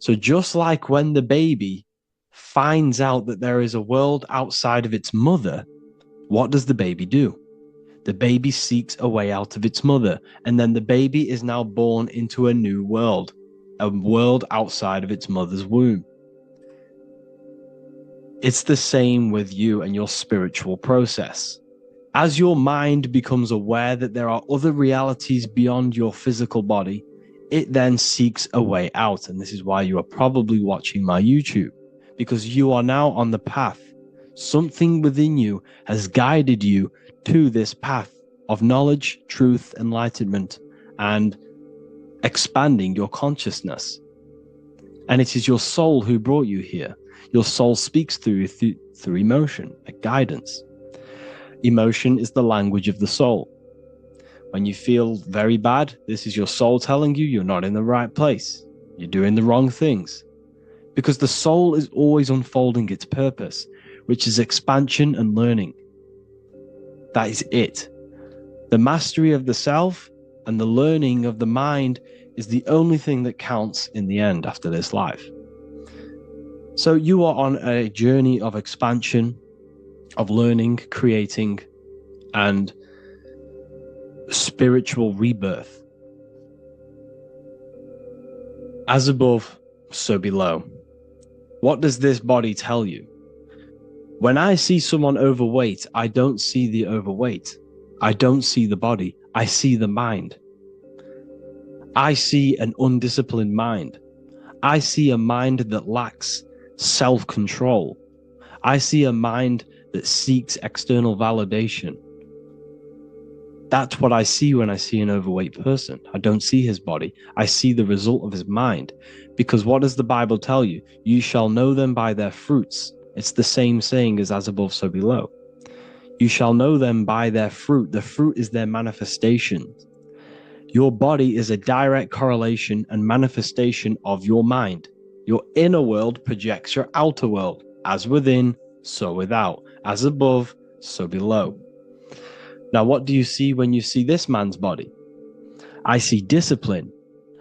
So just like when the baby finds out that there is a world outside of its mother, what does the baby do? The baby seeks a way out of its mother, and then the baby is now born into a new world, a world outside of its mother's womb. It's the same with you and your spiritual process. As your mind becomes aware that there are other realities beyond your physical body, it then seeks a way out. And this is why you are probably watching my YouTube, because you are now on the path. Something within you has guided you to this path of knowledge, truth, enlightenment, and expanding your consciousness. And it is your soul who brought you here. Your soul speaks through emotion, like guidance. Emotion is the language of the soul. When you feel very bad, this is your soul telling you you're not in the right place. You're doing the wrong things. Because the soul is always unfolding its purpose, which is expansion and learning. That is it. The mastery of the self and the learning of the mind is the only thing that counts in the end after this life. So you are on a journey of expansion, of learning, creating, and spiritual rebirth. As above, so below. What does this body tell you? When I see someone overweight, I don't see the overweight. I don't see the body. I see the mind. I see an undisciplined mind. I see a mind that lacks self-control. I see a mind that seeks external validation. That's what I see when I see an overweight person. I don't see his body. I see the result of his mind. Because what does the Bible tell you? You shall know them by their fruits. It's the same saying as above, so below. You shall know them by their fruit. The fruit is their manifestation. Your body is a direct correlation and manifestation of your mind. Your inner world projects your outer world. As within, so without. As above, so below. Now, what do you see when you see this man's body? I see discipline.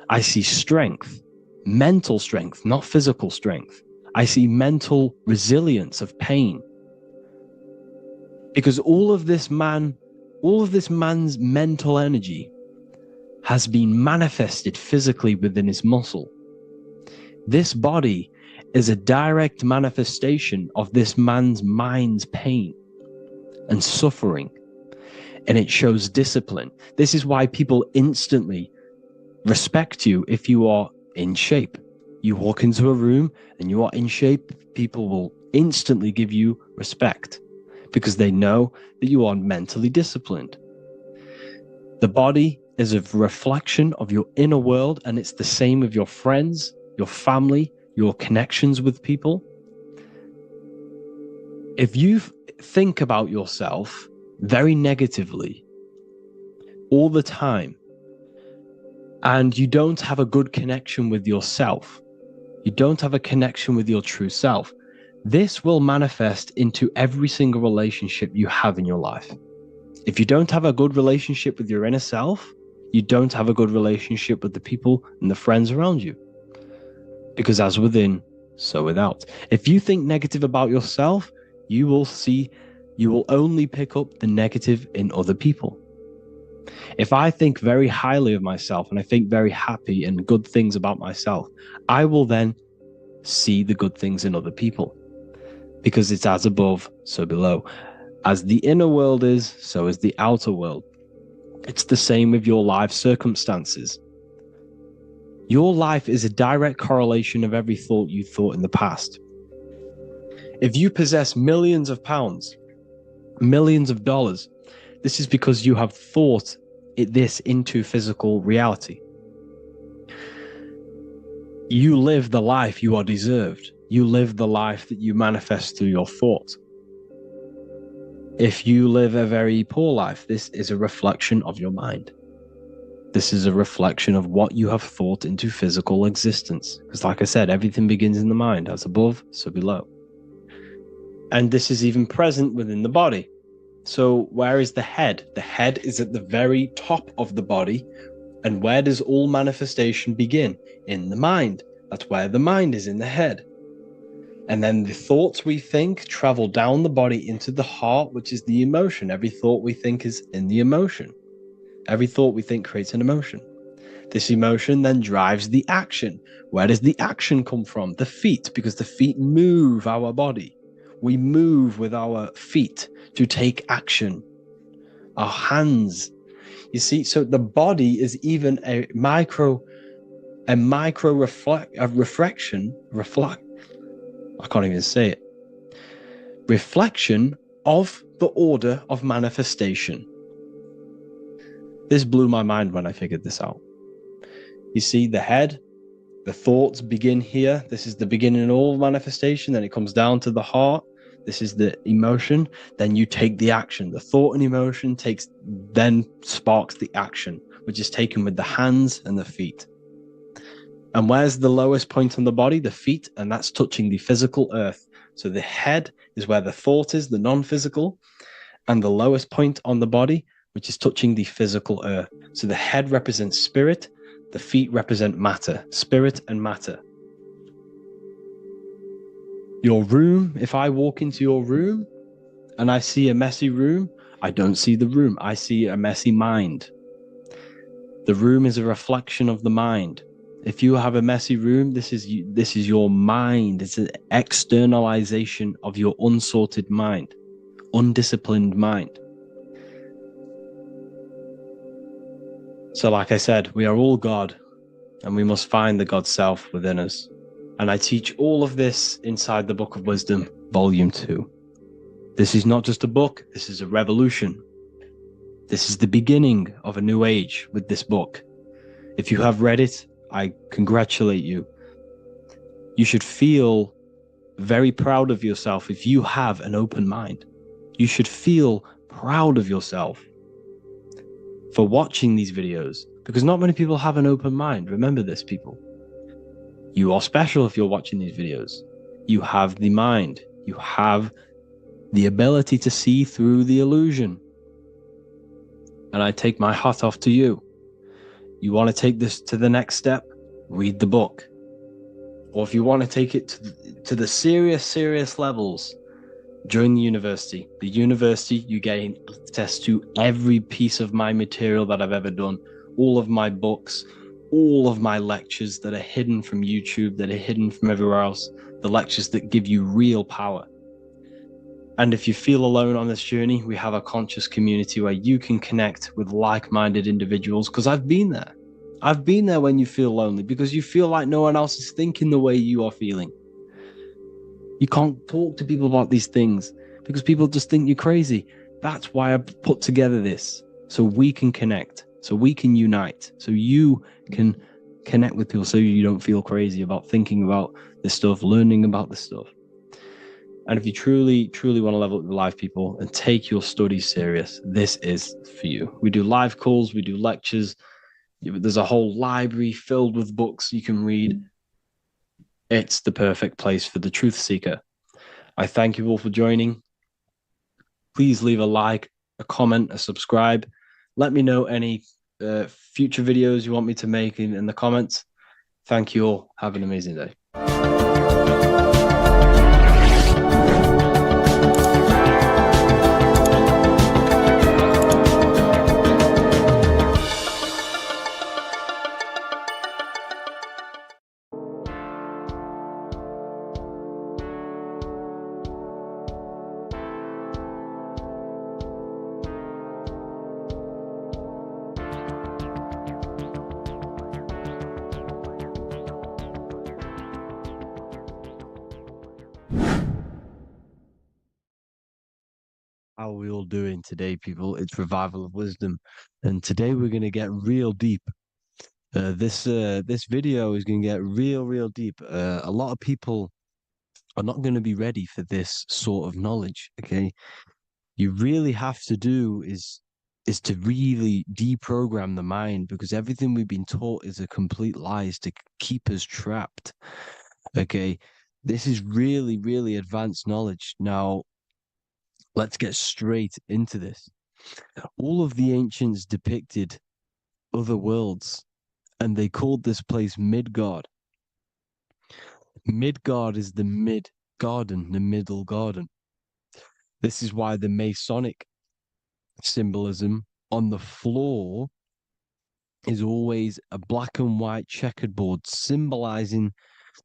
I see strength. Mental strength, not physical strength. I see mental resilience of pain. Because all of this man's mental energy has been manifested physically within his muscle. This body is a direct manifestation of this man's mind's pain and suffering, and it shows discipline. This is why people instantly respect you if you are in shape. You walk into a room and you are in shape, people will instantly give you respect because they know that you are mentally disciplined. The body is a reflection of your inner world, and it's the same with your friends, your family, your connections with people. If you think about yourself very negatively all the time, and you don't have a good connection with yourself, you don't have a connection with your true self, this will manifest into every single relationship you have in your life. If you don't have a good relationship with your inner self, you don't have a good relationship with the people and the friends around you. Because as within, so without. If you think negative about yourself, you will only pick up the negative in other people. If I think very highly of myself and I think very happy and good things about myself, I will then see the good things in other people. Because it's as above, so below. As the inner world is, so is the outer world. It's the same with your life circumstances. Your life is a direct correlation of every thought you thought in the past. If you possess millions of pounds, millions of dollars, this is because you have thought this into physical reality. You live the life you are deserved. You live the life that you manifest through your thought. If you live a very poor life, this is a reflection of your mind. This is a reflection of what you have thought into physical existence. Because like I said, everything begins in the mind. As above, so below. And this is even present within the body. So where is the head? The head is at the very top of the body. And where does all manifestation begin? In the mind. That's where the mind is, in the head. And then the thoughts we think travel down the body into the heart, which is the emotion. Every thought we think is in the emotion. Every thought we think creates an emotion. This emotion then drives the action. Where does the action come from? The feet, because the feet move our body. We move with our feet to take action. Our hands. You see, so the body is even a micro reflection. I can't even say it. Reflection of the order of manifestation. This blew my mind when I figured this out. You see, the head, the thoughts begin here. This is the beginning of all manifestation. Then it comes down to the heart. This is the emotion. Then you take the action. The thought and emotion then sparks the action, which is taken with the hands and the feet. And where's the lowest point on the body? The feet, and that's touching the physical earth. So the head is where the thought is, the non-physical, and the lowest point on the body, which is touching the physical earth. So the head represents spirit, the feet represent matter, spirit and matter. Your room, if I walk into your room and I see a messy room, I don't see the room, I see a messy mind. The room is a reflection of the mind. If you have a messy room, this is your mind. It's an externalization of your unsorted mind, undisciplined mind. So like I said, we are all God, and we must find the God self within us. And I teach all of this inside the Book of Wisdom, Volume 2. This is not just a book, this is a revolution. This is the beginning of a new age with this book. If you have read it, I congratulate you. You should feel very proud of yourself if you have an open mind. You should feel proud of yourself for watching these videos, because not many people have an open mind. Remember this, people. You are special if you're watching these videos. You have the mind. You have the ability to see through the illusion. And I take my hat off to you. You want to take this to the next step? Read the book. Or if you want to take it to the serious levels, join the university. The university, you gain access to every piece of my material that I've ever done, all of my books, all of my lectures that are hidden from YouTube, that are hidden from everywhere else, the lectures that give you real power. And if you feel alone on this journey, we have a conscious community where you can connect with like-minded individuals, because I've been there. I've been there when you feel lonely, because you feel like no one else is thinking the way you are feeling. You can't talk to people about these things because people just think you're crazy. That's why I put together this, so we can connect, so we can unite, so you can connect with people, so you don't feel crazy about thinking about this stuff, learning about this stuff. And if you truly want to level up your life, people, and take your studies serious, this is for you. We do live calls, we do lectures. There's a whole library filled with books you can read. It's the perfect place for the truth seeker. I thank you all for joining. Please leave a like, a comment, a subscribe. Let me know any future videos you want me to make in the comments. Thank you all. Have an amazing day. How are we all doing today, people? It's Revival of Wisdom, and today we're going to get real deep. This video is going to get real deep. A lot of people are not going to be ready for this sort of knowledge. Okay, you really have to do is to really deprogram the mind, because everything we've been taught is a complete lies to keep us trapped. Okay, this is really advanced knowledge. Now, let's get straight into this. All of the ancients depicted other worlds, and they called this place Midgard. Midgard is the mid garden, the middle garden. This is why the Masonic symbolism on the floor is always a black and white checkered board symbolizing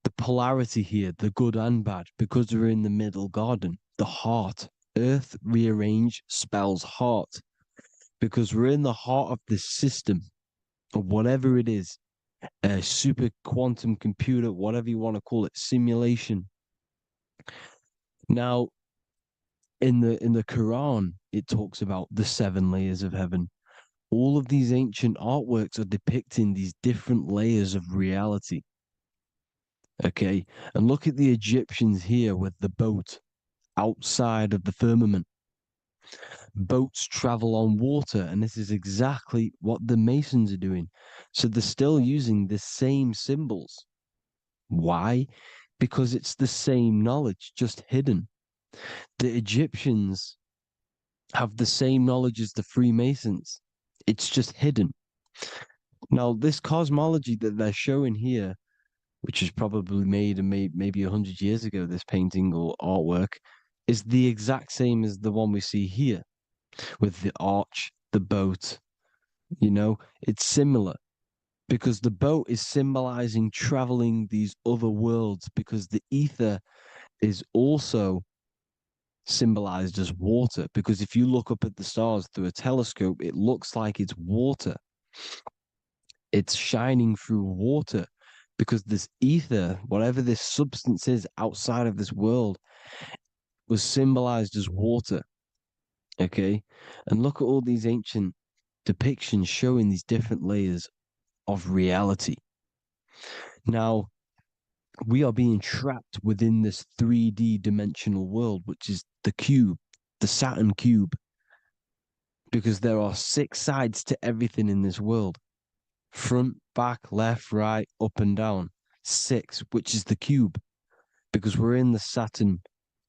the polarity here, the good and bad, because we're in the middle garden, the heart. Earth rearranged spells heart because we're in the heart of this system of whatever it is, a super quantum computer, whatever you want to call it, simulation. Now, in the Quran, it talks about the 7 layers of heaven. All of these ancient artworks are depicting these different layers of reality. Okay, and look at the Egyptians here with the boat outside of the firmament. Boats travel on water, and this is exactly what the Masons are doing. So they're still using the same symbols. Why? Because it's the same knowledge, just hidden. The Egyptians have the same knowledge as the Freemasons. It's just hidden. Now, this cosmology that they're showing here, which is probably made maybe 100 years ago, this painting or artwork, is the exact same as the one we see here with the arch, the boat. It's similar because the boat is symbolizing traveling these other worlds because the ether is also symbolized as water. Because if you look up at the stars through a telescope, it looks like it's water. It's shining through water because this ether, whatever this substance is outside of this world, was symbolized as water. Okay. And look at all these ancient depictions showing these different layers of reality. Now, we are being trapped within this 3D dimensional world, which is the cube, the Saturn cube, because there are 6 sides to everything in this world: front, back, left, right, up, and down. 6, which is the cube, because we're in the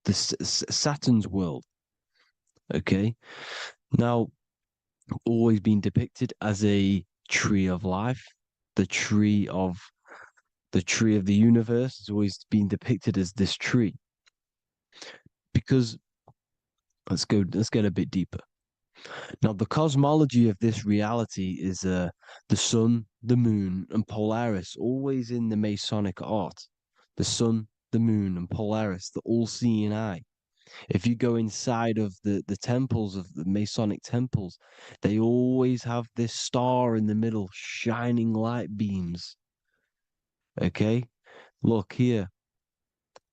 Saturn's world. Okay. Now, always been depicted as a tree of life, the tree of the universe has always been depicted as this tree. Because let's get a bit deeper. Now, the cosmology of this reality is the sun, the moon, and Polaris, always in the Masonic art. The sun, the moon, and Polaris, the all-seeing eye. If you go inside of the temples of the Masonic temples, they always have this star in the middle, shining light beams. Okay? Look here.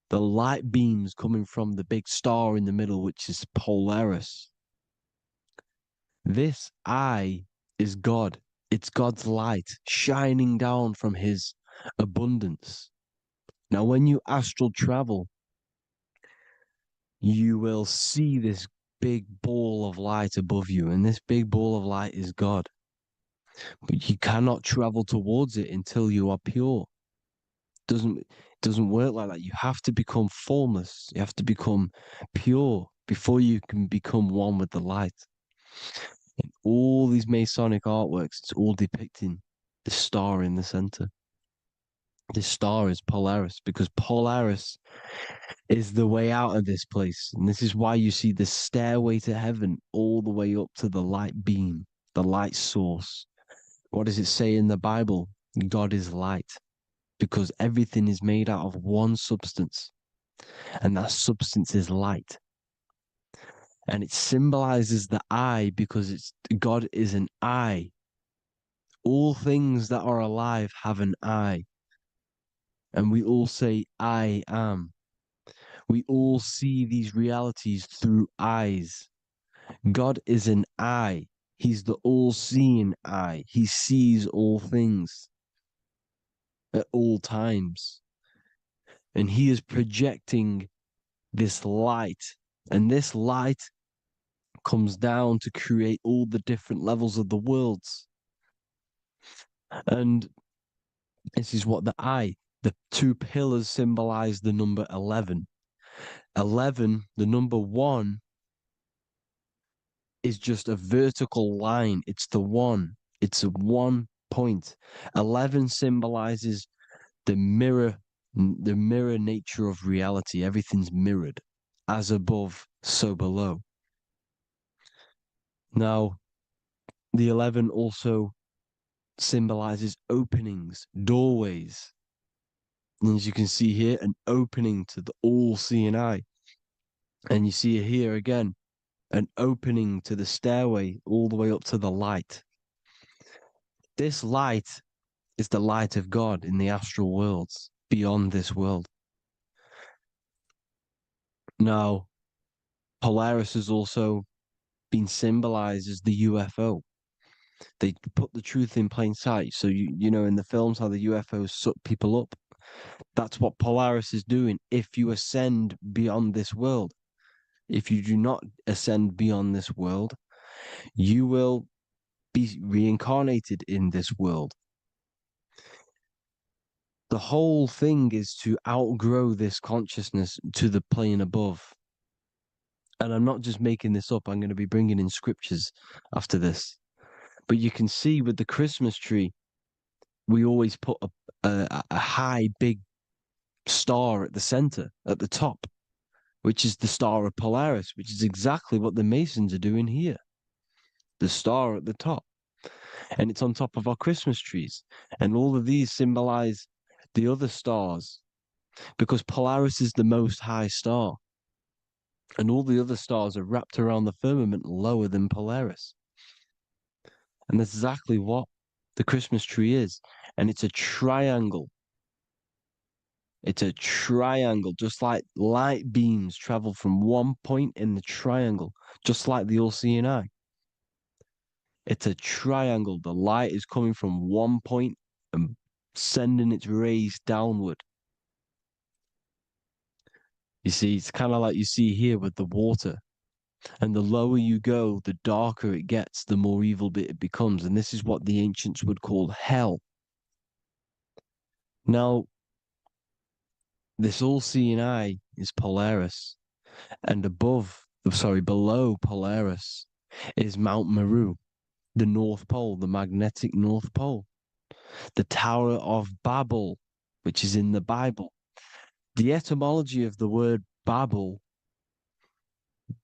The light beams coming from the big star in the middle, which is Polaris. This eye is God. It's God's light shining down from his abundance. Now, when you astral travel, you will see this big ball of light above you, and this big ball of light is God. But you cannot travel towards it until you are pure. Doesn't work like that. You have to become formless. You have to become pure before you can become one with the light. In all these Masonic artworks, it's all depicting the star in the center. This star is Polaris because Polaris is the way out of this place. And this is why you see the stairway to heaven all the way up to the light beam, the light source. What does it say in the Bible? God is light because everything is made out of one substance, and that substance is light. And it symbolizes the eye because God is an eye. All things that are alive have an eye. And we all say, I am. We all see these realities through eyes. God is an eye. He's the all-seeing eye. He sees all things at all times. And he is projecting this light. And this light comes down to create all the different levels of the worlds. And this is what the 2 pillars symbolize the number 11. 11, the number 1, is just a vertical line. It's the one. It's a one point. 11 symbolizes the mirror nature of reality. Everything's mirrored, as above, so below. Now, the 11 also symbolizes openings, doorways. And as you can see here, an opening to the all-seeing eye. And you see here again, an opening to the stairway all the way up to the light. This light is the light of God in the astral worlds, beyond this world. Now, Polaris has also been symbolized as the UFO. They put the truth in plain sight. So you know in the films how the UFOs suck people up. That's what Polaris is doing. If you ascend beyond this world, if you do not ascend beyond this world, you will be reincarnated in this world. The whole thing is to outgrow this consciousness to the plane above. And I'm not just making this up. I'm going to be bringing in scriptures after this. But you can see with the Christmas tree, we always put a high, big star at the center, at the top, which is the star of Polaris, which is exactly what the Masons are doing here. The star at the top. And it's on top of our Christmas trees. And all of these symbolize the other stars because Polaris is the most high star. And all the other stars are wrapped around the firmament lower than Polaris. And that's exactly what the Christmas tree is. And it's a triangle. It's a triangle, just like light beams travel from one point in the triangle, just like the all-seeing eye. It's a triangle. The light is coming from one point and sending its rays downward. You see, it's kind of like you see here with the water. And the lower you go, the darker it gets, the more evil it becomes. And this is what the ancients would call hell. Now, this all-seeing eye is Polaris. And below Polaris is Mount Meru, the North Pole, the magnetic North Pole. The Tower of Babel, which is in the Bible. The etymology of the word Babel,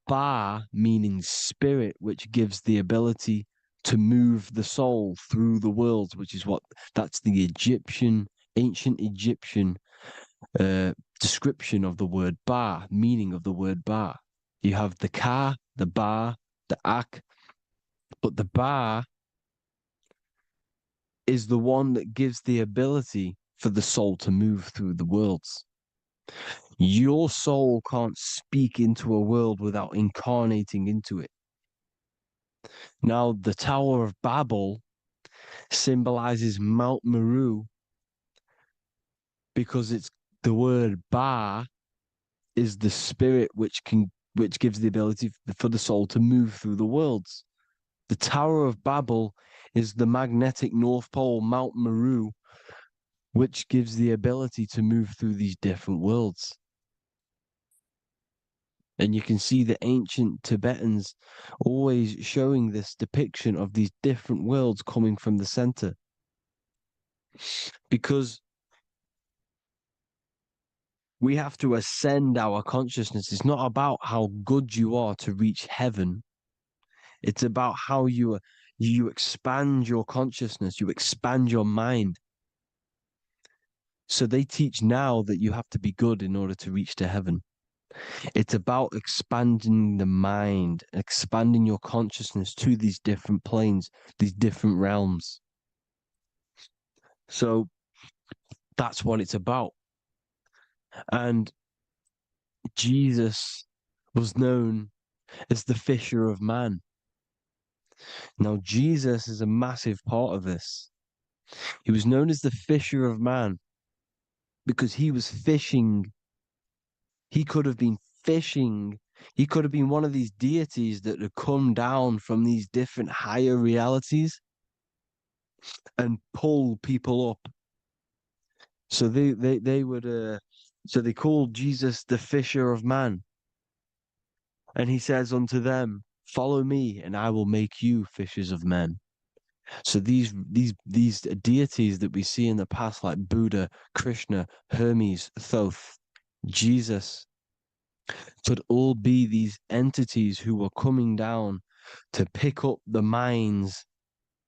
Ba meaning spirit, which gives the ability to move the soul through the worlds, which is that's the ancient Egyptian description of the word Ba, meaning of the word Ba. You have the Ka, the Ba, the Ak, but the Ba is the one that gives the ability for the soul to move through the worlds. Your soul can't speak into a world without incarnating into it. Now, the Tower of Babel symbolizes Mount Meru because it's the word Ba is the spirit which gives the ability for the soul to move through the worlds. The Tower of Babel is the magnetic North Pole, Mount Meru, which gives the ability to move through these different worlds. And you can see the ancient Tibetans always showing this depiction of these different worlds coming from the center. Because we have to ascend our consciousness. It's not about how good you are to reach heaven. It's about how you expand your consciousness, you expand your mind. So they teach now that you have to be good in order to reach to heaven. It's about expanding the mind, expanding your consciousness to these different planes, these different realms. So that's what it's about. And Jesus was known as the fisher of man. Now, Jesus is a massive part of this. He was known as the fisher of man because he was fishing. He could have been fishing. He could have been one of these deities that had come down from these different higher realities and pull people up. So they would so they called Jesus the fisher of man. And he says unto them, Follow me, and I will make you fishers of men. So these deities that we see in the past, like Buddha, Krishna, Hermes, Thoth, Jesus, could all be these entities who were coming down to pick up the minds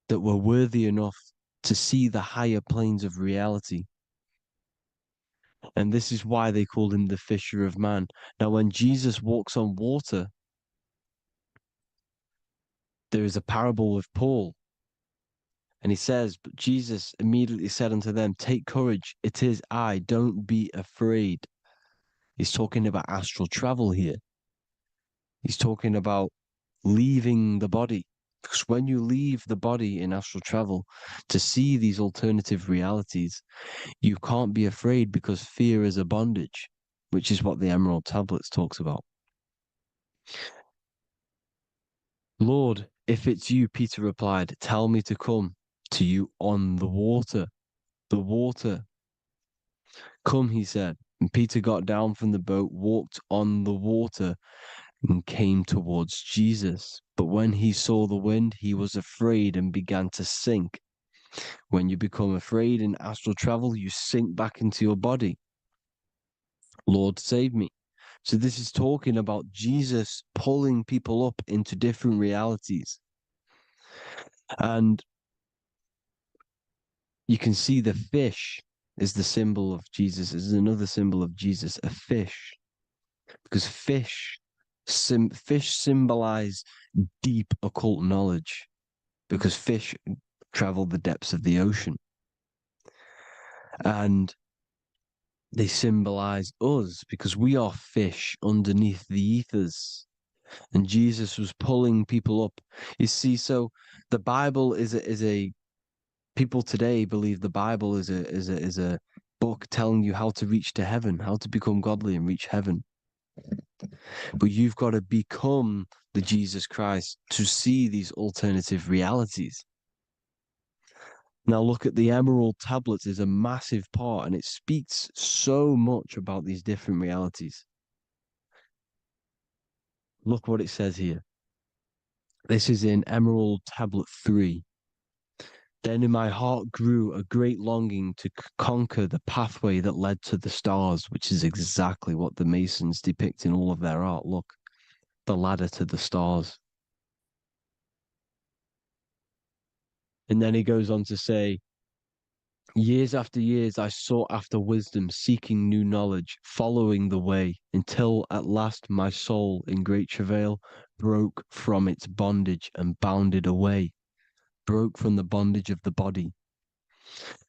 that were worthy enough to see the higher planes of reality. And this is why they called him the fisher of man. Now, when Jesus walks on water, there is a parable with Paul. And he says, but Jesus immediately said unto them, take courage, it is I, don't be afraid. He's talking about astral travel here. He's talking about leaving the body. Because when you leave the body in astral travel to see these alternative realities, you can't be afraid because fear is a bondage, which is what the Emerald Tablets talks about. Lord, if it's you, Peter replied, tell me to come to you on the water. The water. Come, he said. And Peter got down from the boat, walked on the water, and came towards Jesus. But when he saw the wind, he was afraid and began to sink. When you become afraid in astral travel, you sink back into your body. Lord, save me. So this is talking about Jesus pulling people up into different realities. And you can see the fish is the symbol of Jesus, is another symbol of Jesus, a fish. Because fish symbolize deep occult knowledge, because fish travel the depths of the ocean. And they symbolize us because we are fish underneath the ethers. And Jesus was pulling people up. You see, so the Bible is a people today believe the Bible is a book telling you how to reach to heaven, how to become godly and reach heaven. But you've got to become the Jesus Christ to see these alternative realities. Now look at the Emerald Tablets is a massive part, and it speaks so much about these different realities. Look what it says here. This is in Emerald Tablet 3. Then in my heart grew a great longing to conquer the pathway that led to the stars, which is exactly what the Masons depict in all of their art. Look, the ladder to the stars. And then he goes on to say, years after years, I sought after wisdom, seeking new knowledge, following the way, until at last my soul, in great travail, broke from its bondage and bounded away, broke from the bondage of the body.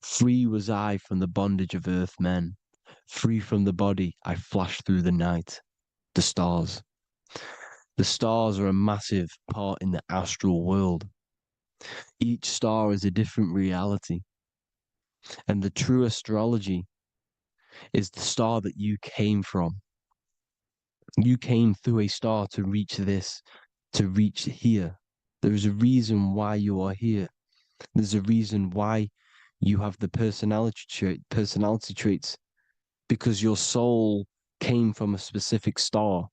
Free was I from the bondage of earth men. Free from the body, I flashed through the night. The stars. The stars are a massive part in the astral world. Each star is a different reality. And the true astrology is the star that you came from. You came through a star to reach this, to reach here. There is a reason why you are here. There's a reason why you have the personality traits, because your soul came from a specific star.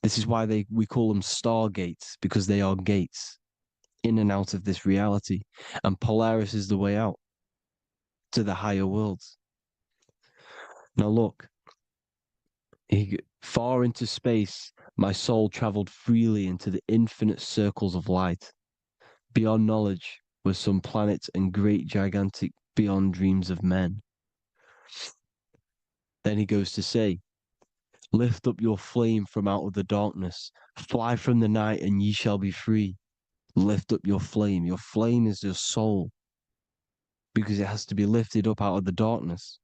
This is why we call them stargates, because they are gates in and out of this reality. And Polaris is the way out to the higher worlds. Now look, far into space, my soul traveled freely into the infinite circles of light. Beyond knowledge were some planets and great gigantic beyond dreams of men. Then he goes to say, lift up your flame from out of the darkness, fly from the night and ye shall be free. Lift up your flame. Your flame is your soul, because it has to be lifted up out of the darkness.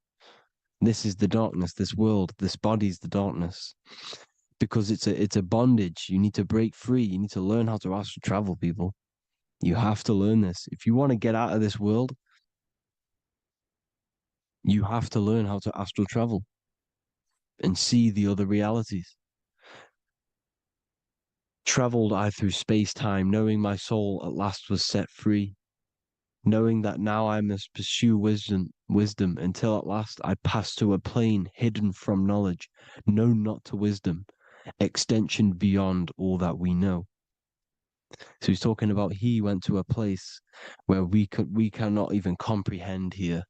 This is the darkness, this world, this body is the darkness. Because it's a bondage. You need to break free. You need to learn how to astral travel, people. You have to learn this. If you want to get out of this world, you have to learn how to astral travel and see the other realities. Traveled I through space-time, knowing my soul at last was set free, knowing that now I must pursue wisdom until at last I pass to a plane hidden from knowledge, known not to wisdom, extension beyond all that we know. So he's talking about he went to a place where we cannot even comprehend here,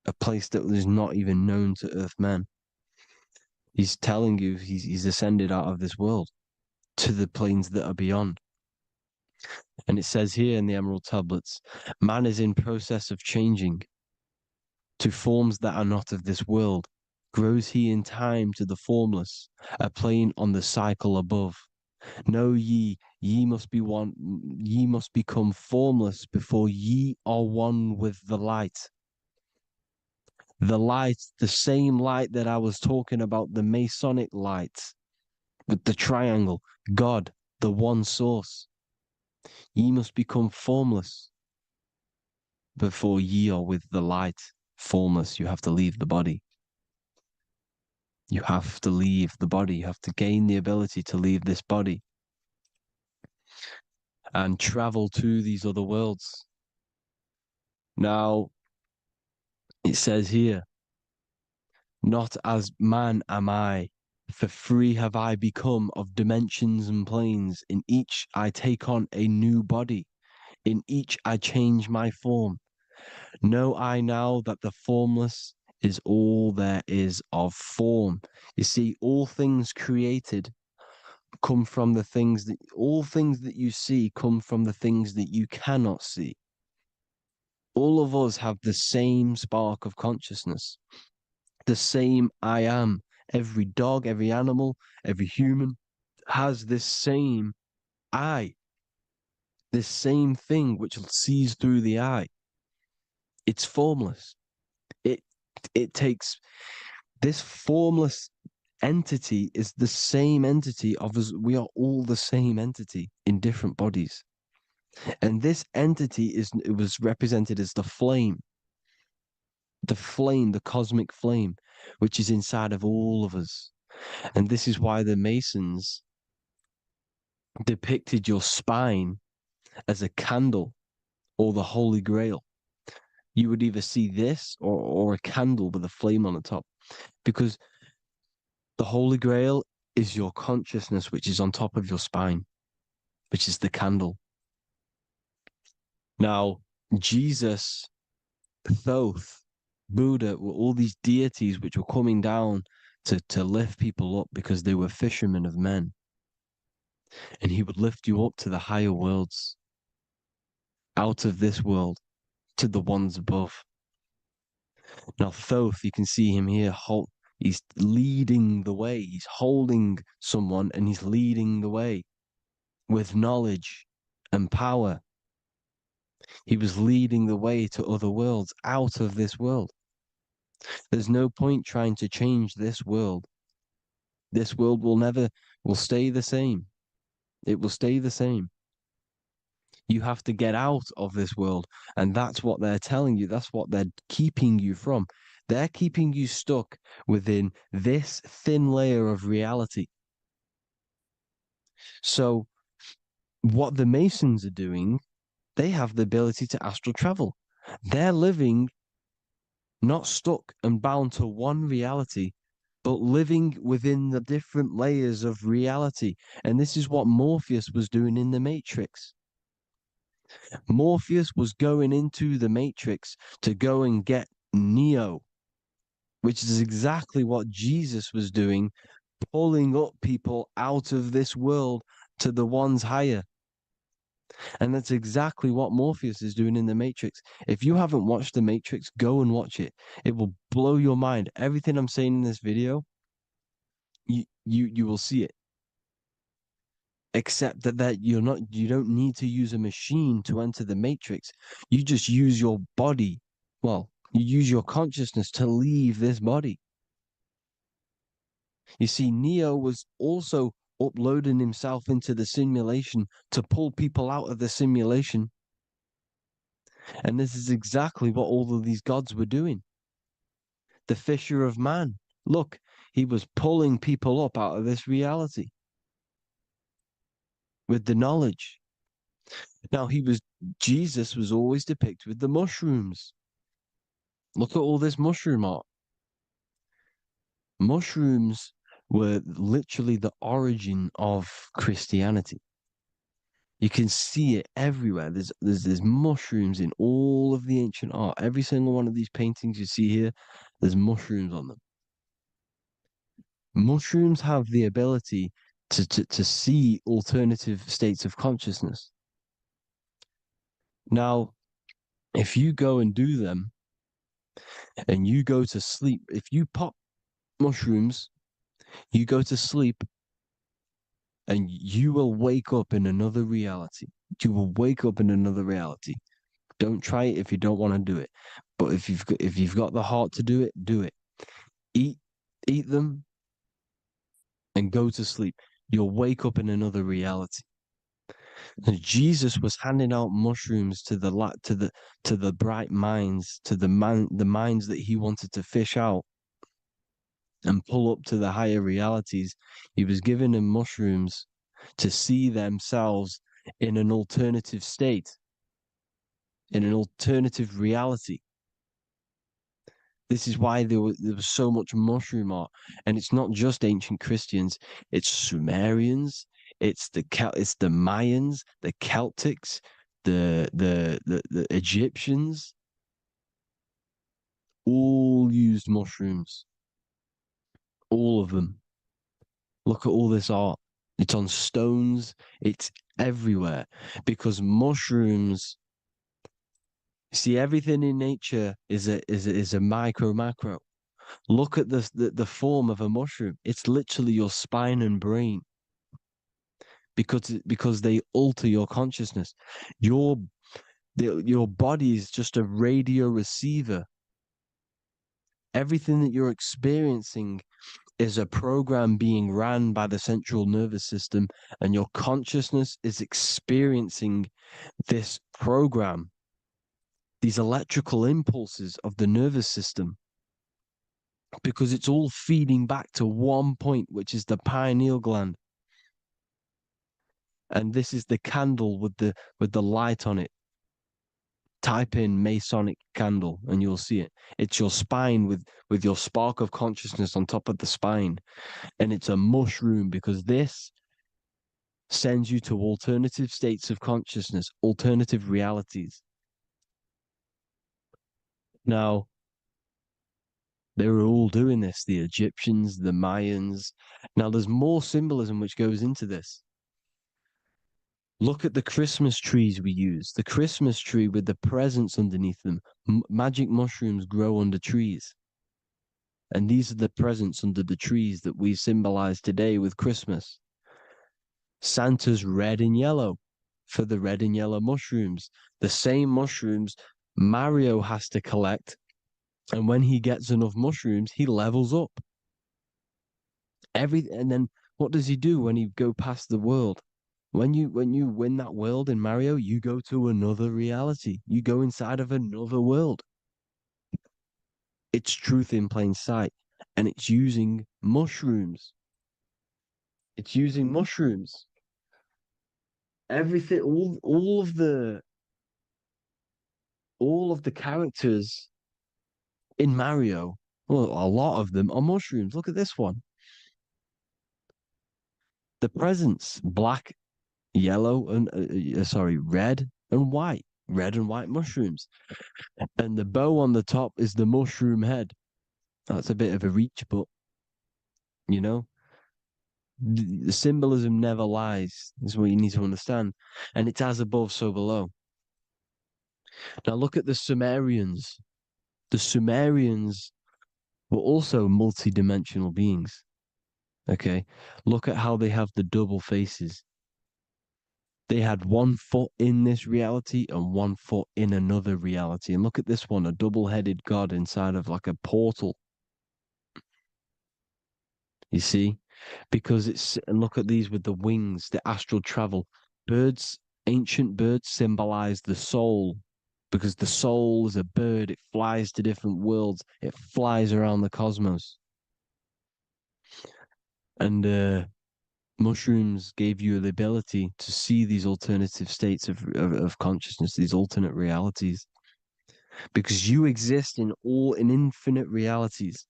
a place that is not even known to earth men. He's telling you he's ascended out of this world to the planes that are beyond. And it says here in the Emerald Tablets, man is in process of changing to forms that are not of this world. Grows he in time to the formless, a plane on the cycle above. Know ye must be one, ye must become formless before ye are one with the light. The light, the same light that I was talking about, the Masonic light with the triangle, God, the one source. Ye must become formless before ye are with the light. Formless, you have to leave the body. You have to leave the body. You have to gain the ability to leave this body and travel to these other worlds. Now, it says here, not as man am I, for free have I become of dimensions and planes. In each I take on a new body. In each I change my form. Know I now that the formless is all there is of form. You see, all things created come from the things that, all things that you see come from the things that you cannot see. All of us have the same spark of consciousness, the same I am. Every dog, every animal, every human has this same I, this same thing which sees through the eye. It's formless. It it takes this formless entity is the same entity of us. We are all the same entity in different bodies. And this entity it was represented as the flame, the cosmic flame, which is inside of all of us. And this is why the Masons depicted your spine as a candle or the Holy Grail. You would either see this or a candle with a flame on the top, because the Holy Grail is your consciousness, which is on top of your spine, which is the candle. Now, Jesus, Thoth, Buddha were all these deities which were coming down to lift people up because they were fishermen of men. And he would lift you up to the higher worlds, out of this world, to the ones above. Now, Thoth, you can see him here, he's leading the way. He's holding someone and he's leading the way with knowledge and power. He was leading the way to other worlds, out of this world. There's no point trying to change this world. This world will stay the same. It will stay the same. You have to get out of this world. And that's what they're telling you. That's what they're keeping you from. They're keeping you stuck within this thin layer of reality. So what the Masons are doing, they have the ability to astral travel. They're living not stuck and bound to one reality, but living within the different layers of reality. And this is what Morpheus was doing in the Matrix. Morpheus was going into the Matrix to go and get Neo, which is exactly what Jesus was doing, pulling up people out of this world to the ones higher. And that's exactly what Morpheus is doing in the Matrix. If you haven't watched the Matrix, go and watch it. It will blow your mind. Everything I'm saying in this video, you will see it. Except that you don't need to use a machine to enter the Matrix. You just use your body. Well, you use your consciousness to leave this body. You see, Neo was also uploading himself into the simulation to pull people out of the simulation. And this is exactly what all of these gods were doing. The fisher of man. Look, he was pulling people up out of this reality with the knowledge. Now, Jesus was always depicted with the mushrooms. Look at all this mushroom art. Mushrooms were literally the origin of Christianity. You can see it everywhere. There's mushrooms in all of the ancient art. Every single one of these paintings you see here, there's mushrooms on them. Mushrooms have the ability to see alternative states of consciousness. Now, if you go and do them and you go to sleep, if you pop mushrooms, you go to sleep and you will wake up in another reality. You will wake up in another reality. Don't try it if you don't want to do it. But if you've got the heart to do it, do it. Eat them and go to sleep. You'll wake up in another reality. And Jesus was handing out mushrooms to the bright minds, to the minds that he wanted to fish out and pull up to the higher realities. He was giving them mushrooms to see themselves in an alternative state, in an alternative reality. This is why there was so much mushroom art, and it's not just ancient Christians. It's Sumerians, it's the Mayans, the Celtics, the Egyptians, all used mushrooms. All of them. Look at all this art. It's on stones. It's everywhere because mushrooms. See, everything in nature is a micro macro. Look at the form of a mushroom. It's literally your spine and brain because they alter your consciousness. Your body is just a radio receiver. Everything that you're experiencing is a program being ran by the central nervous system, and your consciousness is experiencing this program, these electrical impulses of the nervous system, because it's all feeding back to one point, which is the pineal gland. And this is the candle with the light on it. Type in Masonic candle and you'll see it. It's your spine with your spark of consciousness on top of the spine. And it's a mushroom because this sends you to alternative states of consciousness, alternative realities. Now, they were all doing this, the Egyptians, the Mayans. Now, there's more symbolism which goes into this. Look at the Christmas trees we use. The Christmas tree with the presents underneath them. Magic mushrooms grow under trees. And these are the presents under the trees that we symbolize today with Christmas. Santa's red and yellow for the red and yellow mushrooms. The same mushrooms Mario has to collect. And when he gets enough mushrooms, he levels up. And then what does he do when he go past the world? When you win that world in Mario, you go to another reality. You go inside of another world. It's truth in plain sight. And it's using mushrooms. It's using mushrooms. Everything, all of the characters in Mario, well, a lot of them are mushrooms. Look at this one. The presents, black, yellow, and red and white. Red and white mushrooms. And the bow on the top is the mushroom head. That's a bit of a reach, but you know, the symbolism never lies. This is what you need to understand. And it's as above, so below. Now look at the Sumerians. The Sumerians were also multi-dimensional beings. Okay, look at how they have the double faces. They had one foot in this reality and one foot in another reality. And look at this one, a double-headed god inside of like a portal. You see? Because and look at these with the wings, the astral travel. Birds, ancient birds symbolize the soul because the soul is a bird. It flies to different worlds. It flies around the cosmos. And mushrooms gave you the ability to see these alternative states of consciousness, these alternate realities, because you exist in infinite realities.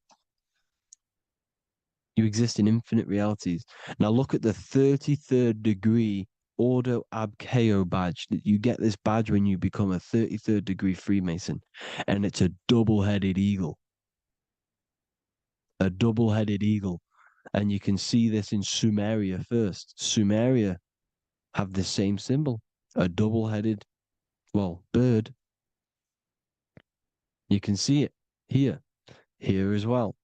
You exist in infinite realities. Now look at the 33rd degree Ordo Ab Chao badge. You get this badge when you become a 33rd degree Freemason, and it's a double-headed eagle. A double-headed eagle. And you can see this in Sumeria first. Sumeria have the same symbol, a double-headed, well, bird. You can see it here as well.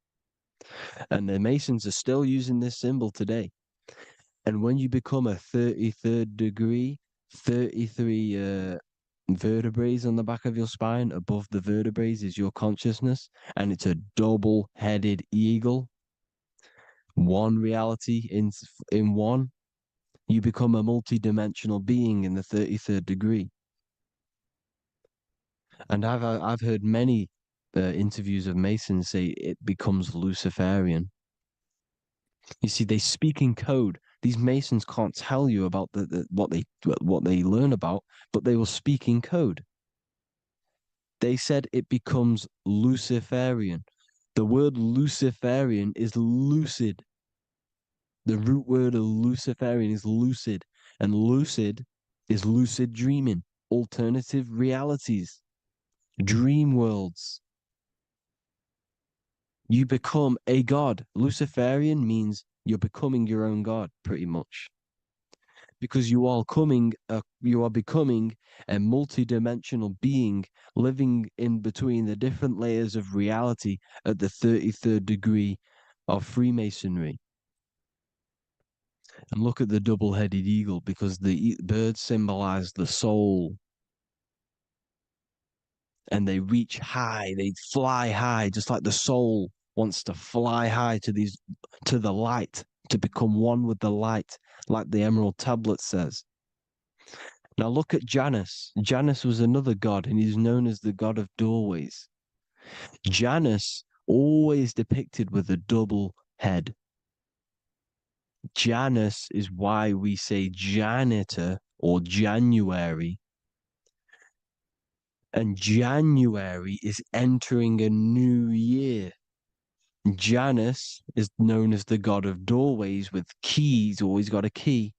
And the Masons are still using this symbol today. And when you become a 33rd degree, 33 vertebrae on the back of your spine, above the vertebrae is your consciousness, and it's a double-headed eagle. One reality in one. You become a multi-dimensional being in the 33rd degree. And I've heard many interviews of Masons say it becomes Luciferian. You see, they speak in code. These Masons can't tell you about what they learn about, but they will speak in code. They said it becomes Luciferian. The word Luciferian is lucid. The root word of Luciferian is lucid, and lucid is lucid dreaming, alternative realities, dream worlds. You become a god. Luciferian means you're becoming your own god, pretty much. Because you are becoming a multi-dimensional being living in between the different layers of reality at the 33rd degree of Freemasonry. And look at the double-headed eagle, because the birds symbolize the soul. And they reach high, they fly high, just like the soul wants to fly high to the light, to become one with the light, like the Emerald Tablet says. Now look at Janus. Janus was another god, and he's known as the god of doorways. Janus always depicted with a double head. Janus is why we say janitor or January. And January is entering a new year. Janus is known as the god of doorways with keys, always got a key,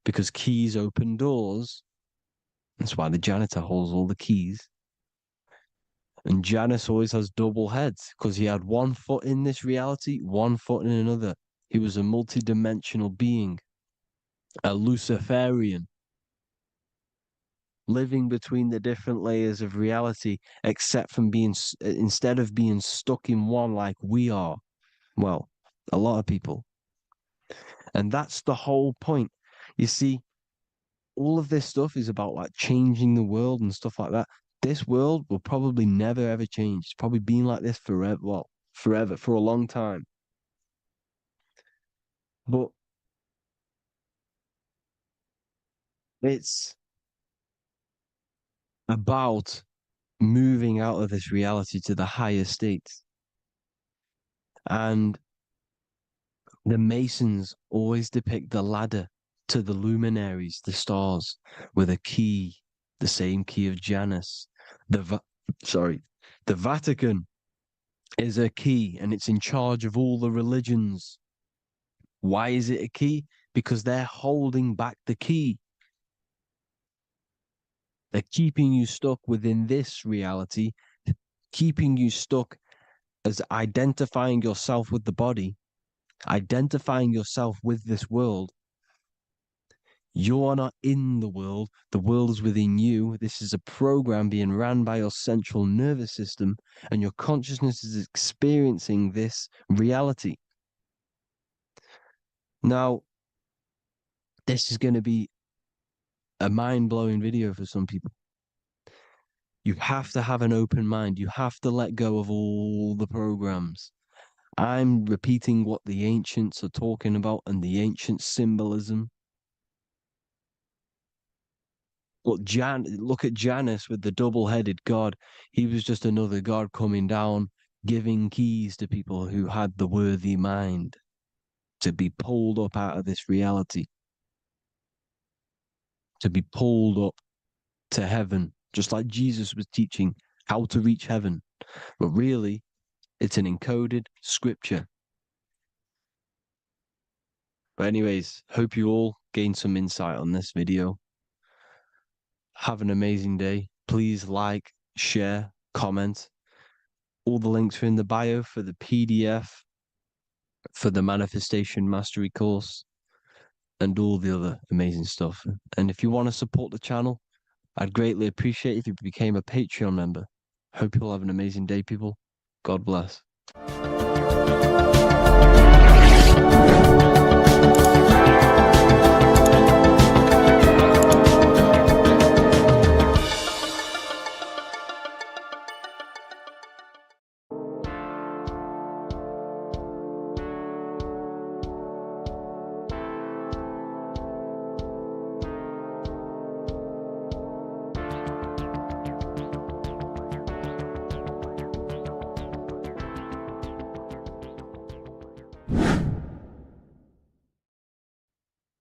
because keys open doors. That's why the janitor holds all the keys. And Janus always has double heads, because he had one foot in this reality, one foot in another. He was a multi-dimensional being, a Luciferian, living between the different layers of reality, instead of being stuck in one like we are. Well, a lot of people. And that's the whole point. You see, all of this stuff is about like changing the world and stuff like that. This world will probably never ever change. It's probably been like this forever. Well, forever, for a long time. But it's about moving out of this reality to the higher states. And the Masons always depict the ladder to the luminaries, the stars, with a key, the same key of Janus. The Vatican is a key, and it's in charge of all the religions. Why is it a key? Because they're holding back the key. They're keeping you stuck within this reality, keeping you stuck as identifying yourself with the body, identifying yourself with this world. You are not in the world is within you. This is a program being ran by your central nervous system, and your consciousness is experiencing this reality. Now, this is going to be a mind-blowing video for some people. You have to have an open mind. You have to let go of all the programs. I'm repeating what the ancients are talking about and the ancient symbolism. Look at Janus with the double-headed god. He was just another god coming down, giving keys to people who had the worthy mind to be pulled up out of this reality, to be pulled up to heaven, just like Jesus was teaching how to reach heaven. But really, it's an encoded scripture. But anyways, hope you all gained some insight on this video. Have an amazing day. Please like, share, comment. All the links are in the bio for the PDF, for the Manifestation Mastery course, and all the other amazing stuff. And if you want to support the channel, I'd greatly appreciate if you became a Patreon member. Hope you'll have an amazing day, people. God bless.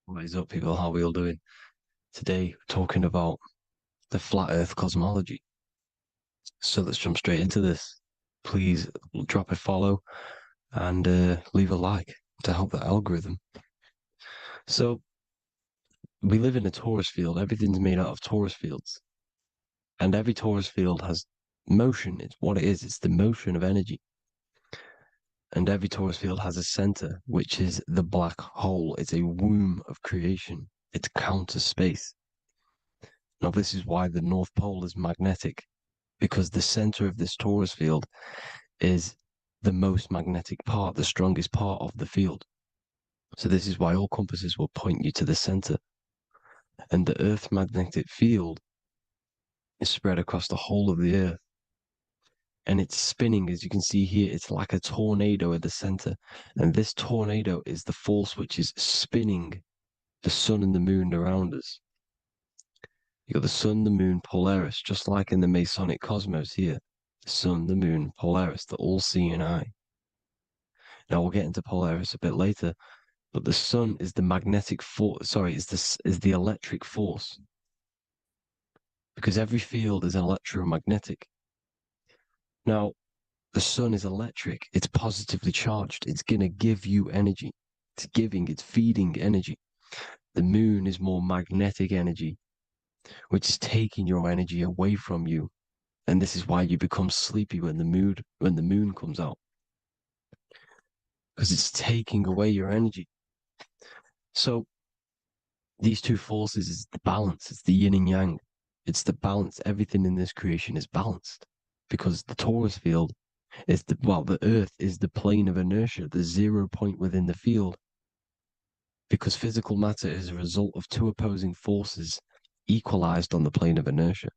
What is up, people? How are we all doing? Today, we're talking about the flat earth cosmology. So let's jump straight into this. Please drop a follow and leave a like to help the algorithm. So we live in a torus field. Everything's made out of torus fields. And every torus field has motion. It's what it is. It's the motion of energy. And every torus field has a center, which is the black hole. It's a womb of creation. It's counter space. Now, this is why the North Pole is magnetic, because the center of this torus field is the most magnetic part, the strongest part of the field. So this is why all compasses will point you to the center. And the Earth's magnetic field is spread across the whole of the Earth. And it's spinning, as you can see here, it's like a tornado at the center. And this tornado is the force which is spinning the sun and the moon around us. You got the sun, the moon, Polaris, just like in the Masonic cosmos here. The sun, the moon, Polaris, the all-seeing eye. Now we'll get into Polaris a bit later, but the sun is the magnetic force. Sorry, is the electric force, because every field is electromagnetic. Now, the sun is electric. It's positively charged. It's gonna give you energy. It's feeding energy. The moon is more magnetic energy, which is taking your energy away from you. And this is why you become sleepy when the moon comes out, because it's taking away your energy. So these two forces is the balance. It's the yin and yang. It's the balance. Everything in this creation is balanced, because the torus field is the Earth is the plane of inertia, the 0 point within the field, because physical matter is a result of two opposing forces equalized on the plane of inertia.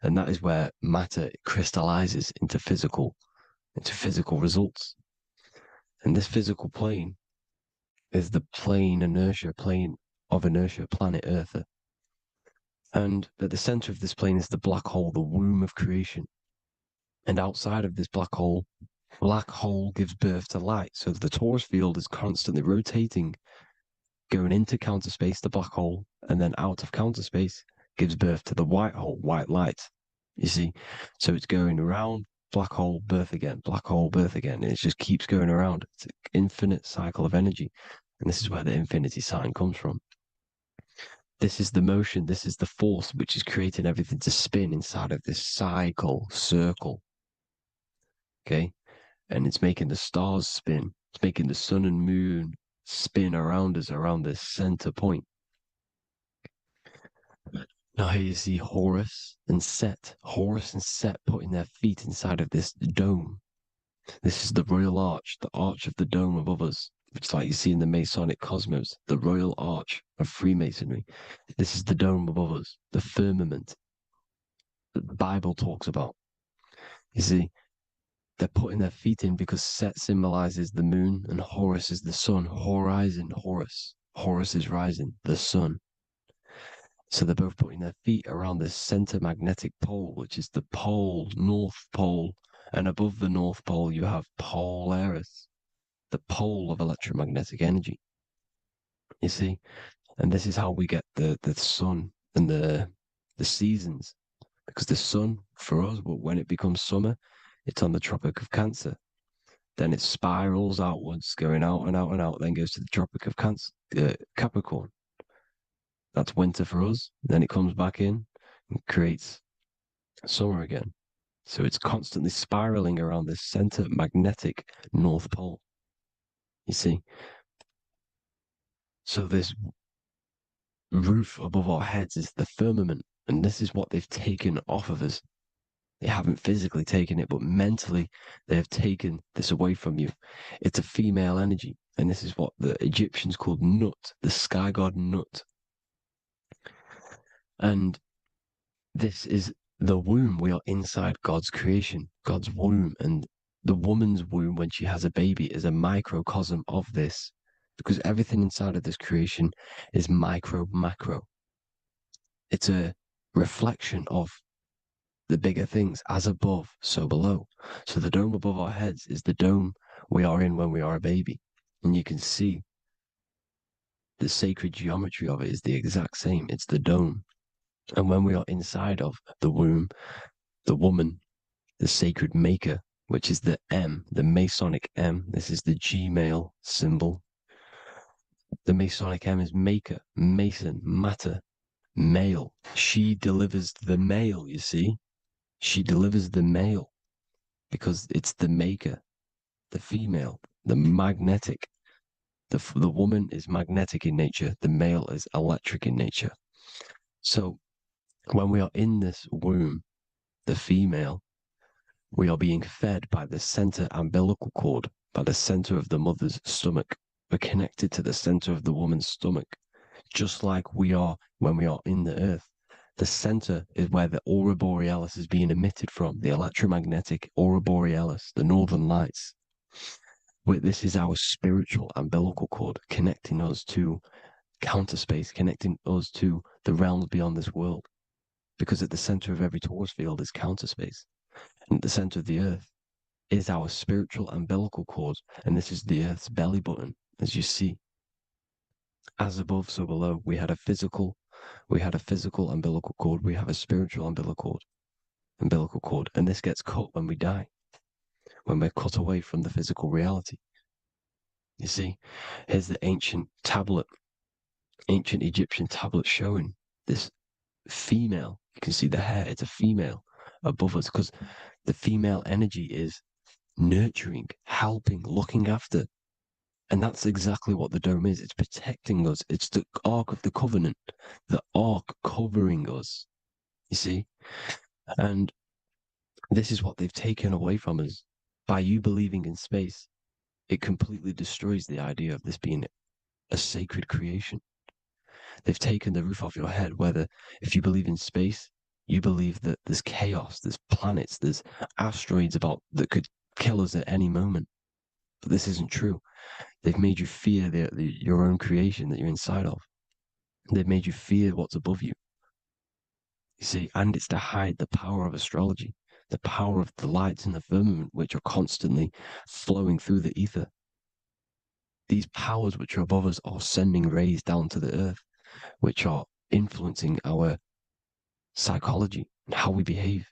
And that is where matter crystallizes into physical results. And this physical plane is the plane of inertia, planet Earth. And at the center of this plane is the black hole, the womb of creation. And outside of this black hole gives birth to light. So the torus field is constantly rotating, going into counter space, the black hole, and then out of counter space gives birth to the white hole, white light. You see? So it's going around, black hole, birth again, black hole, birth again. And it just keeps going around. It's an infinite cycle of energy. And this is where the infinity sign comes from. This is the motion, this is the force which is creating everything to spin inside of this circle. Okay? And it's making the stars spin. It's making the sun and moon spin around us, around this center point. Now here you see Horus and Set putting their feet inside of this dome. This is the royal arch, the arch of the dome above us, which like you see in the Masonic cosmos, the royal arch of Freemasonry. This is the dome above us, the firmament that the Bible talks about. You see, they're putting their feet in because Set symbolizes the moon and Horus is the sun. Horizon, Horus. Horus is rising, the sun. So they're both putting their feet around this center magnetic pole, which is the pole, North Pole. And above the North Pole, you have Polaris, the pole of electromagnetic energy. You see? And this is how we get the sun and the seasons. Because the sun, for us, when it becomes summer, it's on the Tropic of Cancer. then it spirals outwards, going out and out and out, then goes to the Tropic of Capricorn. That's winter for us. Then it comes back in and creates summer again. So it's constantly spiraling around this center magnetic North Pole. You see? So this roof above our heads is the firmament, and this is what they've taken off of us. They haven't physically taken it, but mentally they have taken this away from you. It's a female energy, and this is what the Egyptians called Nut, the sky god Nut. And this is the womb. We are inside God's creation, God's womb, and the woman's womb when she has a baby is a microcosm of this, because everything inside of this creation is micro, macro. It's a reflection of the bigger things, as above, so below. So the dome above our heads is the dome we are in when we are a baby. And you can see the sacred geometry of it is the exact same. It's the dome. And when we are inside of the womb, the woman, the sacred maker, which is the M, the Masonic M, this is the G male symbol. The Masonic M is maker, mason, matter, male. She delivers the male, you see. She delivers the male because it's the maker, the female, the magnetic. The woman is magnetic in nature, the male is electric in nature. So when we are in this womb, the female, we are being fed by the center umbilical cord, by the center of the mother's stomach. We're connected to the center of the woman's stomach, just like we are when we are in the earth. The center is where the aurora borealis is being emitted from, the electromagnetic aurora borealis, the northern lights. This is our spiritual umbilical cord connecting us to counter space, connecting us to the realms beyond this world. Because at the center of every Taurus field is counter space. And at the center of the earth is our spiritual umbilical cord. And this is the earth's belly button, as you see. As above, so below. We had a physical umbilical cord. We have a spiritual umbilical cord. And this gets cut when we die, when we're cut away from the physical reality. You see, here's the ancient Egyptian tablet showing this female. You can see the hair, it's a female above us because the female energy is nurturing, helping, looking after. And that's exactly what the dome is. It's protecting us. It's the Ark of the Covenant, the Ark covering us. You see? And this is what they've taken away from us. By you believing in space, it completely destroys the idea of this being a sacred creation. They've taken the roof off your head, whether if you believe in space, you believe that there's chaos, there's planets, there's asteroids about that could kill us at any moment. But this isn't true. They've made you fear your own creation that you're inside of. They've made you fear what's above you. You see, and it's to hide the power of astrology, the power of the lights in the firmament, which are constantly flowing through the ether. These powers which are above us are sending rays down to the earth, which are influencing our psychology and how we behave.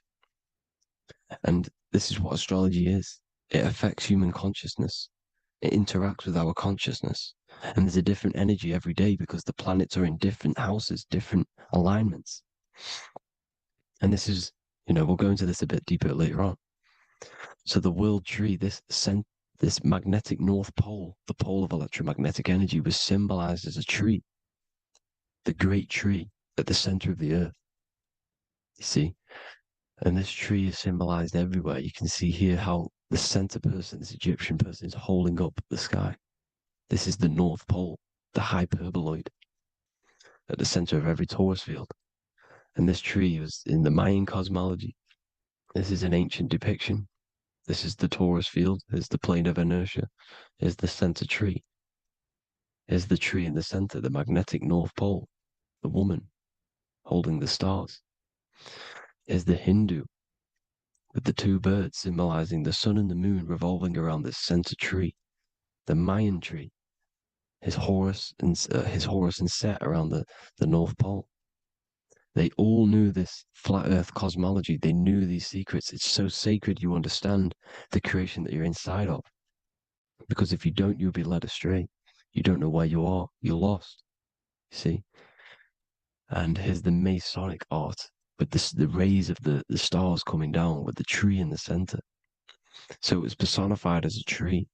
And this is what astrology is. It affects human consciousness. It interacts with our consciousness. And there's a different energy every day because the planets are in different houses, different alignments. And this is, we'll go into this a bit deeper later on. So the world tree, this magnetic North Pole, the pole of electromagnetic energy, was symbolized as a tree, the great tree at the center of the earth. You see? And this tree is symbolized everywhere. You can see here how the center person, this Egyptian person, is holding up the sky. This is the North Pole, the hyperboloid, at the center of every Taurus field. And this tree was in the Mayan cosmology. This is an ancient depiction. This is the Taurus field. There's the plane of inertia. Here's the center tree. Here's the tree in the center, the magnetic North Pole, the woman holding the stars. Here's the Hindu with the two birds symbolizing the sun and the moon revolving around this center tree. The Mayan tree, his Horus and Set around the North Pole. They all knew this flat earth cosmology. They knew these secrets. It's so sacred you understand the creation that you're inside of. Because if you don't, you'll be led astray. You don't know where you are. You're lost. See? And here's the Masonic art with the rays of the stars coming down with the tree in the center. So it was personified as a tree.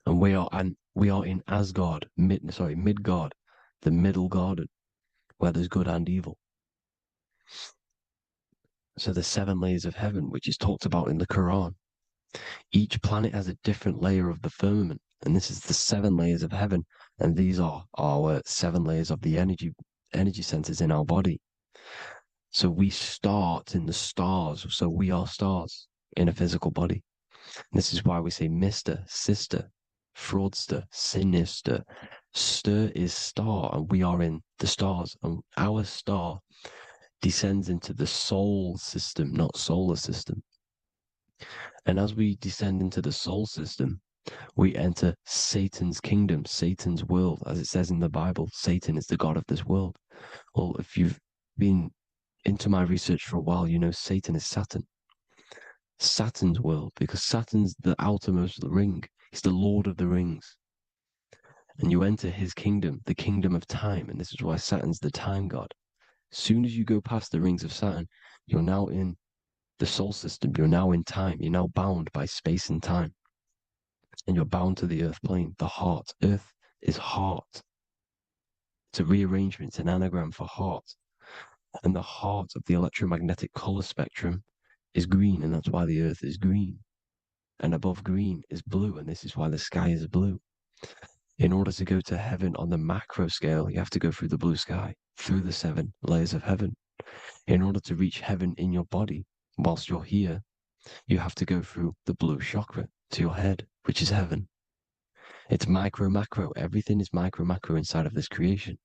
And we are in Asgard, Midgard, the middle garden, where there's good and evil. So the 7 layers of heaven, which is talked about in the Quran. Each planet has a different layer of the firmament, and this is the 7 layers of heaven, and these are our 7 layers of the energy centers in our body. So we start in the stars, so we are stars in a physical body. And this is why we say Mr., sister, fraudster, sinister. Stir is star, and we are in the stars, and our star descends into the soul system, not solar system. And as we descend into the soul system, we enter Satan's kingdom, Satan's world. As it says in the Bible, Satan is the God of this world. Well, if you've been into my research for a while, you know Satan is Saturn. Saturn's world, because Saturn's the outermost ring. He's the Lord of the Rings. And you enter his kingdom, the kingdom of time. And this is why Saturn's the time god. As soon as you go past the rings of Saturn, you're now in the soul system. You're now in time. You're now bound by space and time. And you're bound to the earth plane, the heart. Earth is heart. It's a rearrangement, it's an anagram for heart. And the heart of the electromagnetic color spectrum is green, and that's why the earth is green. And above green is blue, and this is why the sky is blue. In order to go to heaven on the macro scale, you have to go through the blue sky, through the 7 layers of heaven. In order to reach heaven in your body, whilst you're here, you have to go through the blue chakra to your head, which is heaven. It's micro, macro. Everything is micro, macro inside of this creation.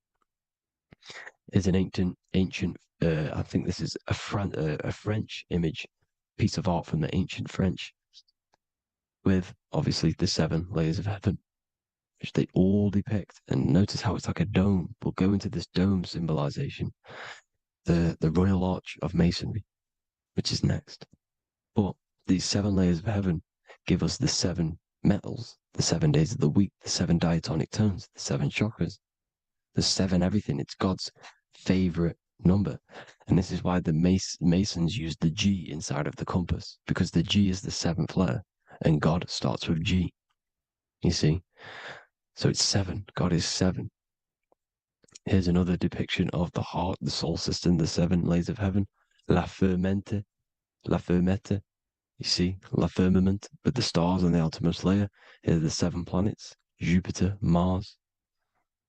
It's an ancient. I think this is a French image, piece of art from the ancient French, with obviously the 7 layers of heaven, which they all depict. And notice how it's like a dome. We'll go into this dome symbolization, the Royal Arch of Masonry, which is next. But these 7 layers of heaven give us the 7 metals, the 7 days of the week, the 7 diatonic tones, the 7 chakras, the 7 everything. It's God's favorite number. And this is why the Masons use the G inside of the compass, because the G is the 7th letter, and God starts with G. You see? So it's 7. God is 7. Here's another depiction of the heart, the soul system, the 7 layers of heaven. La fermente, la fermette. You see, la firmament, with the stars on the outermost layer. Here are the 7 planets: Jupiter, Mars,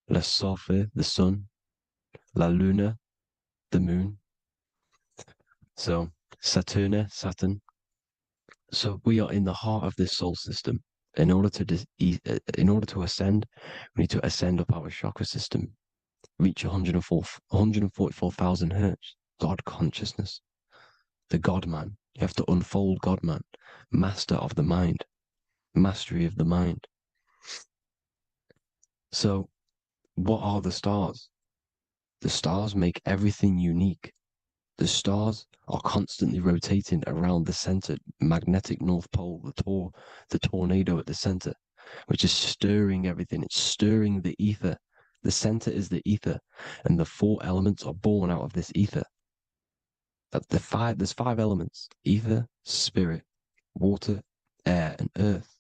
la Sophie, the sun, la luna, the moon. So Saturn. So we are in the heart of this soul system. In order to ascend, we need to ascend up our chakra system, reach 144,000 hertz, God consciousness, the God man. You have to unfold God man, master of the mind, mastery of the mind. So what are the stars? The stars make everything unique. The stars are constantly rotating around the center, magnetic North Pole, the tornado at the center, which is stirring everything. It's stirring the ether. The center is the ether, and the 4 elements are born out of this ether. There's 5 elements: ether, spirit, water, air, and earth.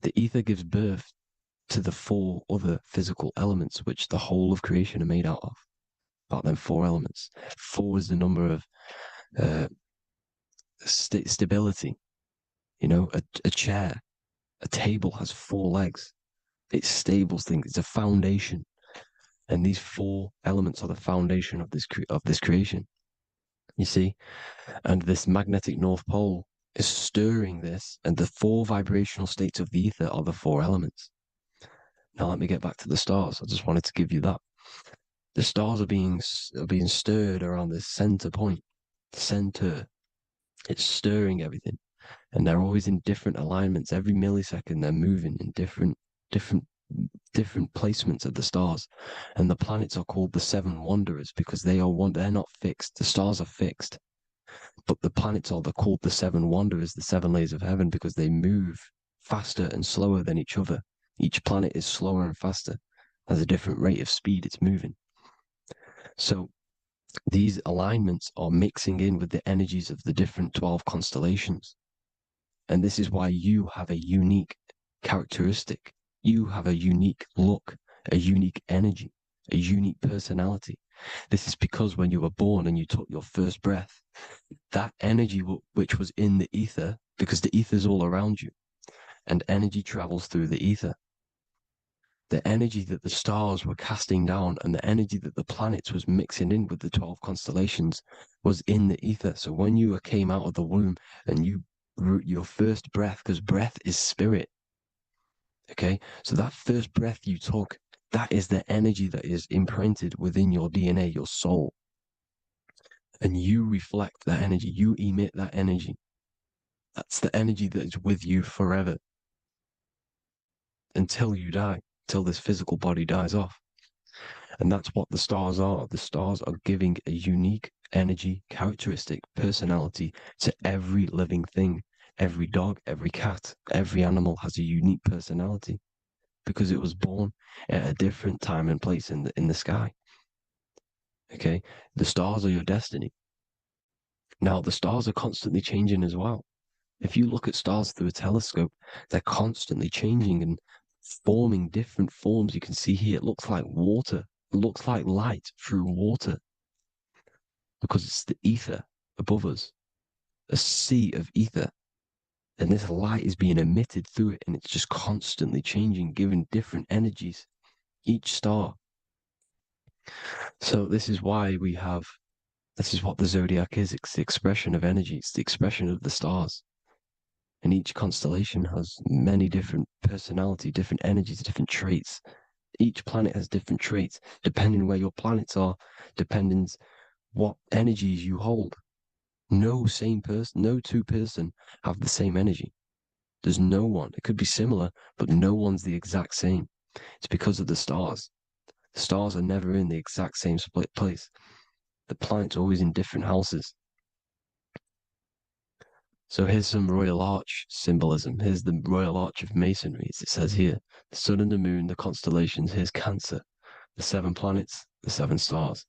The ether gives birth to the 4 other physical elements, which the whole of creation are made out of. About them 4 elements. 4 is the number of stability. You know, a chair, a table has 4 legs. It stables things. It's a foundation, and these 4 elements are the foundation of this creation. You see, and this magnetic North Pole is stirring this, and the 4 vibrational states of the ether are the 4 elements. Now let me get back to the stars. I just wanted to give you that. The stars are being stirred around this center point, center. It's stirring everything, and they're always in different alignments. Every millisecond, they're moving in different placements of the stars. And the planets are called the 7 wanderers because they're not fixed. The stars are fixed, but the planets are called the 7 wanderers, the 7 layers of heaven, because they move faster and slower than each other. Each planet is slower and faster, has a different rate of speed it's moving. So these alignments are mixing in with the energies of the different 12 constellations. And this is why you have a unique characteristic. You have a unique look, a unique energy, a unique personality. This is because when you were born and you took your first breath, that energy which was in the ether, because the ether is all around you, and energy travels through the ether. The energy that the stars were casting down and the energy that the planets was mixing in with the 12 constellations was in the ether. So when you came out of the womb and you your first breath, because breath is spirit, okay? So that first breath you took, that is the energy that is imprinted within your DNA, your soul. And you reflect that energy, you emit that energy. That's the energy that is with you forever until you die, till this physical body dies off. And that's what the stars are. The stars are giving a unique energy, characteristic, personality to every living thing. Every dog, every cat, every animal has a unique personality because it was born at a different time and place in the sky. Okay, the stars are your destiny. Now, the stars are constantly changing as well. If you look at stars through a telescope, they're constantly changing and forming different forms. You can see here, it looks like water. It looks like light through water because it's the ether above us, a sea of ether. And this light is being emitted through it, and it's just constantly changing, giving different energies, each star. So this is why this is what the zodiac is. It's the expression of energy. It's the expression of the stars. And each constellation has many different personality, different energies, different traits. Each planet has different traits, depending where your planets are, depending what energies you hold. No same person, no two person have the same energy. There's no one. It could be similar, but no one's the exact same. It's because of the stars. The stars are never in the exact same split place. The planet's always in different houses. So here's some Royal Arch symbolism. Here's the Royal Arch of Masonry, as it says here. The sun and the moon, the constellations. Here's Cancer, the 7 planets, the 7 stars.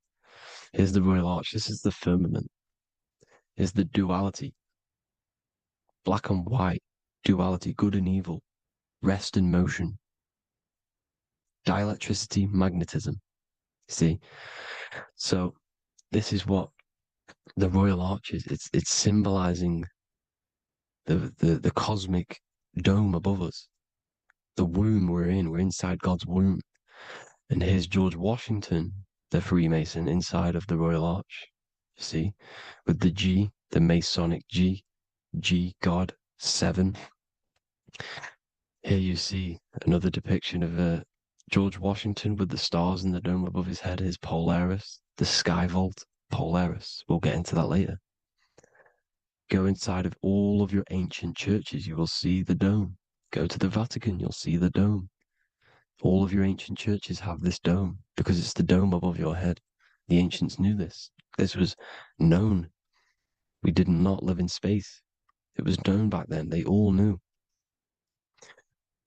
Here's the Royal Arch. This is the firmament. Here's the duality. Black and white, duality, good and evil, rest and motion, dielectricity, magnetism. See? So this is what the Royal Arch is. It's symbolizing the cosmic dome above us. The womb we're in. We're inside God's womb. And here's George Washington, the Freemason, inside of the Royal Arch. You see? With the G, the Masonic G, God, 7. Here you see another depiction of George Washington with the stars in the dome above his head, his Polaris, the sky vault, Polaris. We'll get into that later. Go inside of all of your ancient churches, you will see the dome. Go to the Vatican, you'll see the dome. All of your ancient churches have this dome because it's the dome above your head. The ancients knew this. This was known. We did not live in space. It was known back then. They all knew.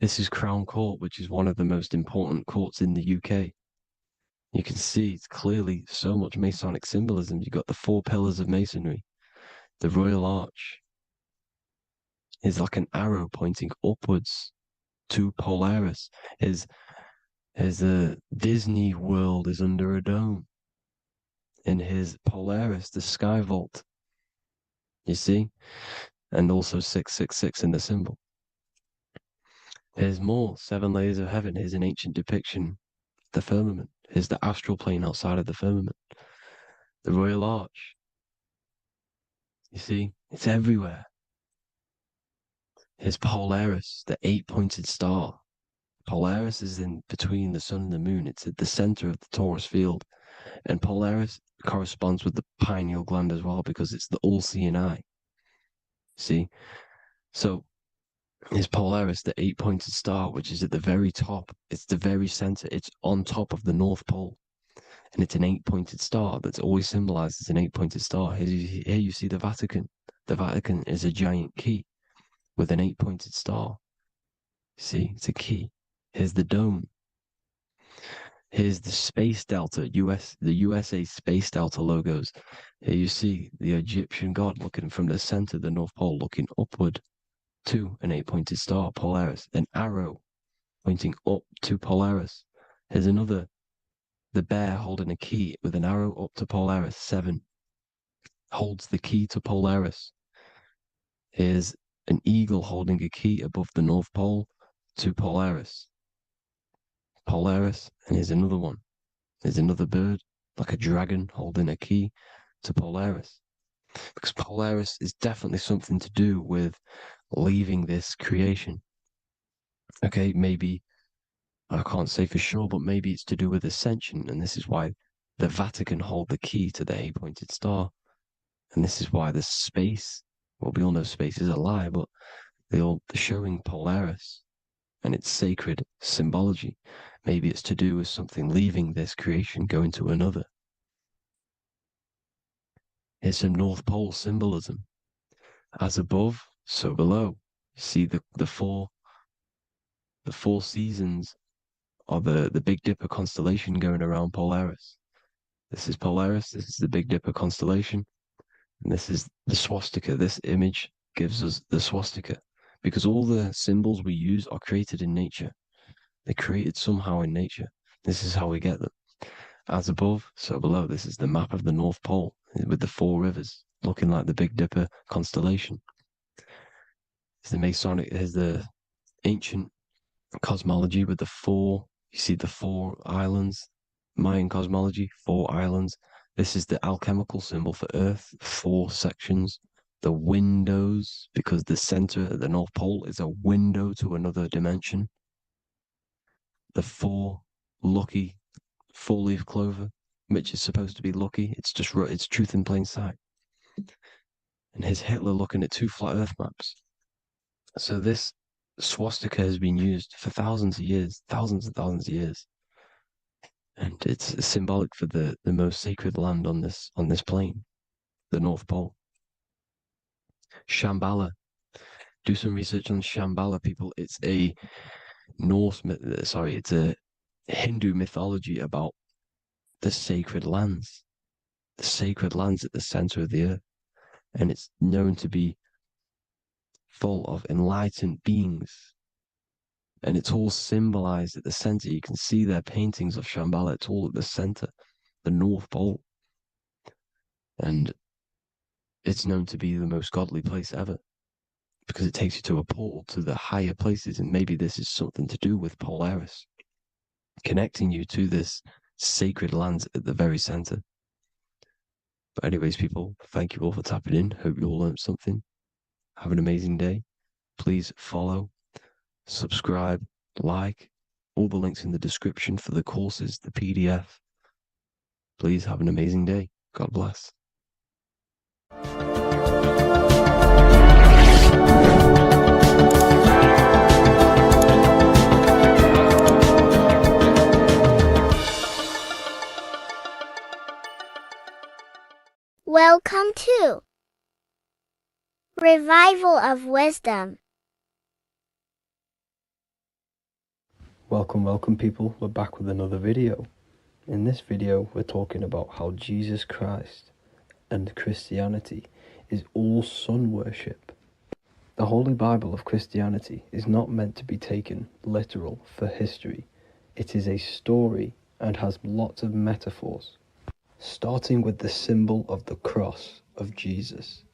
This is Crown Court, which is one of the most important courts in the UK. You can see it's clearly so much Masonic symbolism. You've got the 4 pillars of Masonry. The Royal Arch is like an arrow pointing upwards to Polaris. As the Disney World is under a dome. In his Polaris, the sky vault. You see? And also 666 in the symbol. Here's more 7 layers of heaven. Here's an ancient depiction. The firmament. Here's the astral plane outside of the firmament. The Royal Arch. You see? It's everywhere. Here's Polaris, the 8-pointed star. Polaris is in between the sun and the moon. It's at the center of the Taurus field. And Polaris corresponds with the pineal gland as well because it's the all-seeing eye. See? So is Polaris, the 8-pointed star, which is at the very top. It's the very center. It's on top of the North Pole. And it's an 8-pointed star that's always symbolized as an 8-pointed star. Here you see the Vatican. The Vatican is a giant key with an 8-pointed star. See, it's a key. Here's the dome. Here's the space delta, the USA space delta logos. Here you see the Egyptian god looking from the center of the North Pole, looking upward to an 8-pointed star, Polaris, an arrow pointing up to Polaris. Here's another, the bear holding a key with an arrow up to Polaris, 7, holds the key to Polaris. Here's an eagle holding a key above the North Pole to Polaris. Polaris, and here's another one. There's another bird, like a dragon, holding a key to Polaris. Because Polaris is definitely something to do with leaving this creation. Okay, maybe, I can't say for sure, but maybe it's to do with ascension, and this is why the Vatican hold the key to the 8-pointed star. And this is why the space, well, we all know space is a lie, but they're showing Polaris and its sacred symbology. Maybe it's to do with something leaving this creation, going to another. Here's some North Pole symbolism. As above, so below. See the four seasons of the Big Dipper constellation going around Polaris. This is Polaris, this is the Big Dipper constellation, and this is the swastika. This image gives us the swastika, because all the symbols we use are created in nature. They're created somehow in nature. This is how we get them. As above, so below. This is the map of the North Pole with the 4 rivers looking like the Big Dipper constellation. It's the Masonic, here's the ancient cosmology with the 4, you see the 4 islands, Mayan cosmology, 4 islands. This is the alchemical symbol for Earth, 4 sections. The windows, because the center of the North Pole is a window to another dimension. The 4 lucky 4-leaf clover, which is supposed to be lucky. It's just, it's truth in plain sight. And here's Hitler looking at 2 flat Earth maps. So this swastika has been used for thousands of years, thousands and thousands of years. And it's symbolic for the most sacred land on this plane, the North Pole. Shambhala. Do some research on Shambhala, people. It's a it's a Hindu mythology about the sacred lands at the center of the earth. And it's known to be full of enlightened beings. And it's all symbolized at the center. You can see their paintings of Shambhala. It's all at the center, the North Pole. And it's known to be the most godly place ever, because it takes you to a portal to the higher places. And maybe this is something to do with Polaris, connecting you to this sacred land at the very center. But anyways, people, thank you all for tapping in. Hope you all learned something. Have an amazing day. Please follow, subscribe, like, all the links in the description for the courses, the PDF. Please have an amazing day. God bless. Welcome to Revival of Wisdom. Welcome people, we're back with another video. In this video we're talking about how Jesus Christ and Christianity is all sun worship. The Holy Bible of Christianity is not meant to be taken literal for history. It is a story and has lots of metaphors. Starting with the symbol of the cross of Jesus.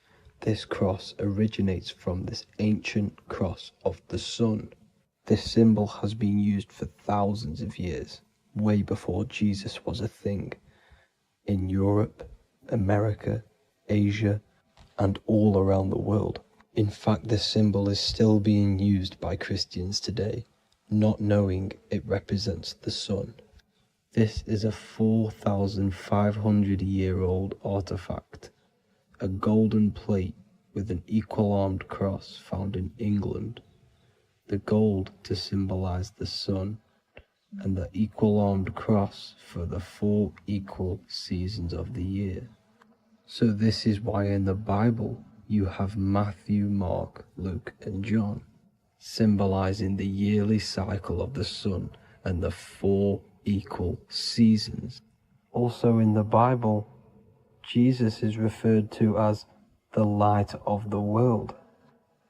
This cross originates from this ancient cross of the sun. This symbol has been used for thousands of years, way before Jesus was a thing, in Europe, America, Asia, and all around the world. In fact, this symbol is still being used by Christians today, not knowing it represents the sun. This is a 4,500-year-old artifact, a golden plate with an equal-armed cross found in England. The gold to symbolize the sun, and the equal-armed cross for the 4 equal seasons of the year. So this is why in the Bible you have Matthew, Mark, Luke, and John. symbolizing the yearly cycle of the sun and the 4 equal seasons. Also in the Bible, Jesus is referred to as the light of the world.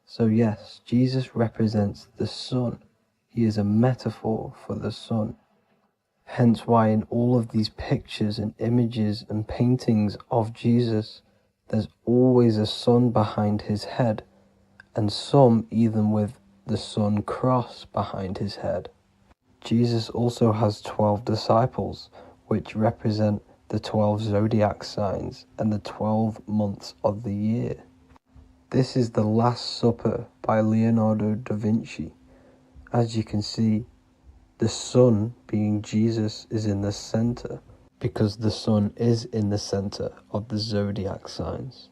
So yes, Jesus represents the sun. He is a metaphor for the sun. Hence why in all of these pictures and images and paintings of Jesus, there's always a sun behind his head, and some even with the sun cross behind his head. Jesus also has 12 disciples, which represent the 12 zodiac signs and the 12 months of the year. This is the Last Supper by Leonardo da Vinci. As you can see, the sun, being Jesus, is in the center, because the sun is in the center of the zodiac signs.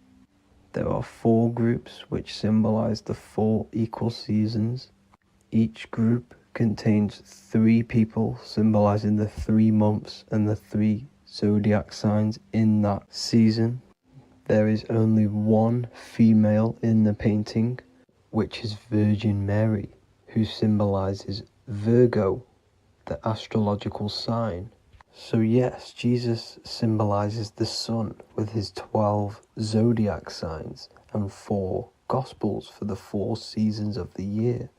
There are 4 groups which symbolize the 4 equal seasons. Each group contains 3 people symbolizing the 3 months and the 3 zodiac signs in that season. There is only 1 female in the painting, which is Virgin Mary, who symbolizes Virgo, the astrological sign. So yes, Jesus symbolizes the sun with his 12 zodiac signs and 4 gospels for the 4 seasons of the year.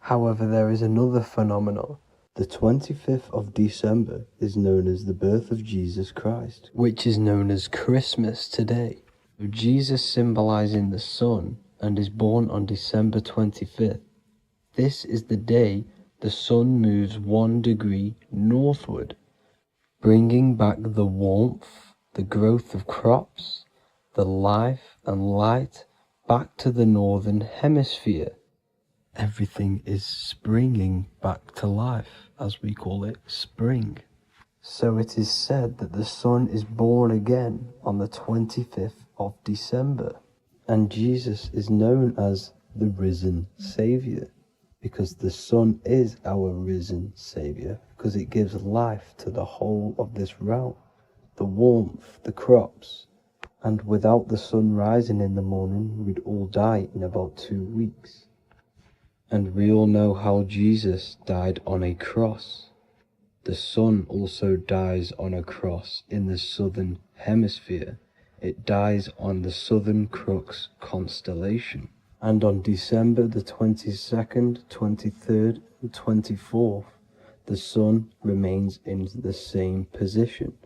However, there is another phenomenon. The 25th of December is known as the birth of Jesus Christ, which is known as Christmas today. Jesus symbolizing the sun and is born on December 25th. This is the day the sun moves 1 degree northward, bringing back the warmth, the growth of crops, the life and light back to the northern hemisphere. Everything is springing back to life, as we call it, spring. So it is said that the sun is born again on the 25th of December, and Jesus is known as the risen Saviour, because the sun is our risen Saviour, because it gives life to the whole of this realm, the warmth, the crops, and without the sun rising in the morning, we'd all die in about 2 weeks. And we all know how Jesus died on a cross. The sun also dies on a cross in the southern hemisphere. It dies on the Southern Crux constellation. And on December the 22nd, 23rd, and 24th, the sun remains in the same position.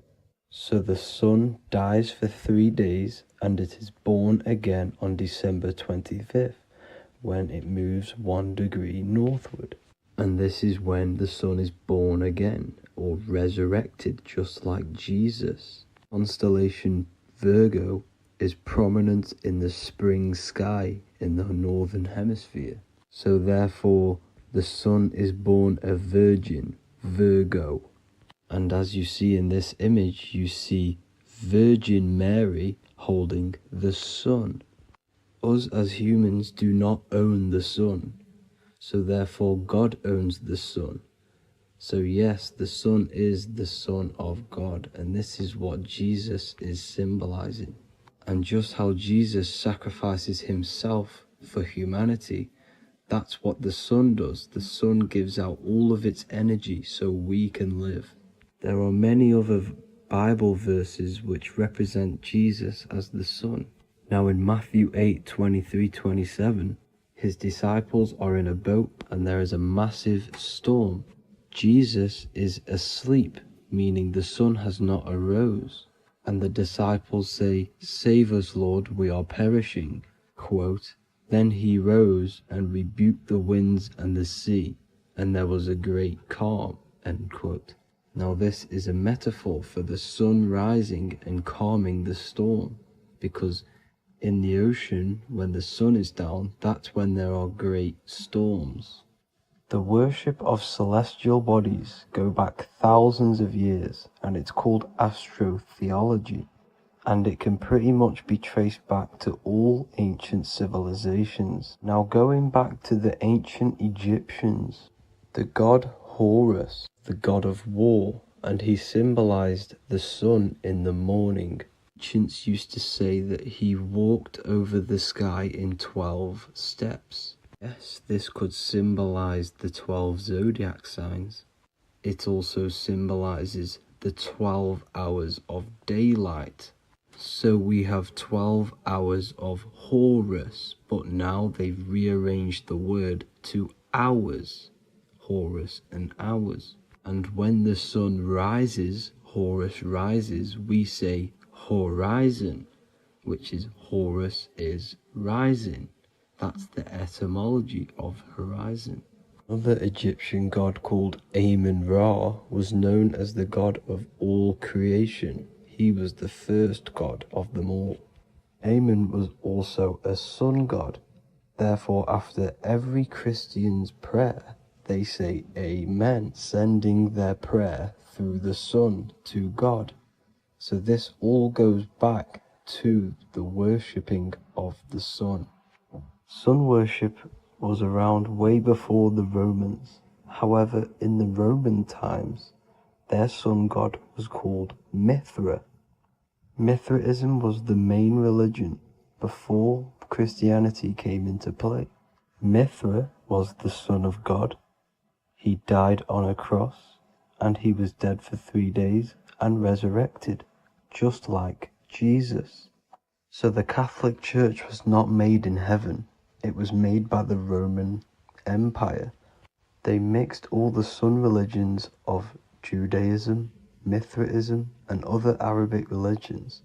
So the sun dies for 3 days, and it is born again on December 25th, when it moves 1 degree northward. And this is when the sun is born again, or resurrected, just like Jesus. Constellation Virgo is prominent in the spring sky in the northern hemisphere. So therefore, the sun is born a virgin, Virgo. And as you see in this image, you see Virgin Mary holding the sun. Us as humans do not own the sun, so therefore God owns the sun. So yes, the sun is the Son of God, and this is what Jesus is symbolizing. And just how Jesus sacrifices himself for humanity, that's what the sun does. The sun gives out all of its energy so we can live. There are many other Bible verses which represent Jesus as the sun. Now in Matthew 8:23-27, his disciples are in a boat and there is a massive storm. Jesus is asleep, meaning the sun has not arose. And the disciples say, "Save us, Lord, we are perishing." Quote, "Then he rose and rebuked the winds and the sea, and there was a great calm." End quote. Now this is a metaphor for the sun rising and calming the storm, because in the ocean, when the sun is down, that's when there are great storms. The worship of celestial bodies go back thousands of years, and it's called astrotheology, and it can pretty much be traced back to all ancient civilizations. Now going back to the ancient Egyptians, the god Horus, the god of war, and he symbolized the sun in the morning. Ancients used to say that he walked over the sky in 12 steps. Yes, this could symbolize the 12 zodiac signs. It also symbolizes the 12 hours of daylight. So we have 12 hours of Horus, but now they've rearranged the word to hours. Horus and hours. And when the sun rises, Horus rises, we say horizon, which is Horus is rising. That's the etymology of horizon. Another Egyptian god called Amun-Ra was known as the god of all creation. He was the first god of them all. Amun was also a sun god. Therefore, after every Christian's prayer, they say Amen, sending their prayer through the sun to God. So this all goes back to the worshipping of the sun. Sun worship was around way before the Romans. However, in the Roman times, their sun god was called Mithra. Mithraism was the main religion before Christianity came into play. Mithra was the son of God. He died on a cross, and he was dead for 3 days and resurrected, just like Jesus. So the Catholic Church was not made in heaven. It was made by the Roman Empire. They mixed all the sun religions of Judaism, Mithraism, and other Arabic religions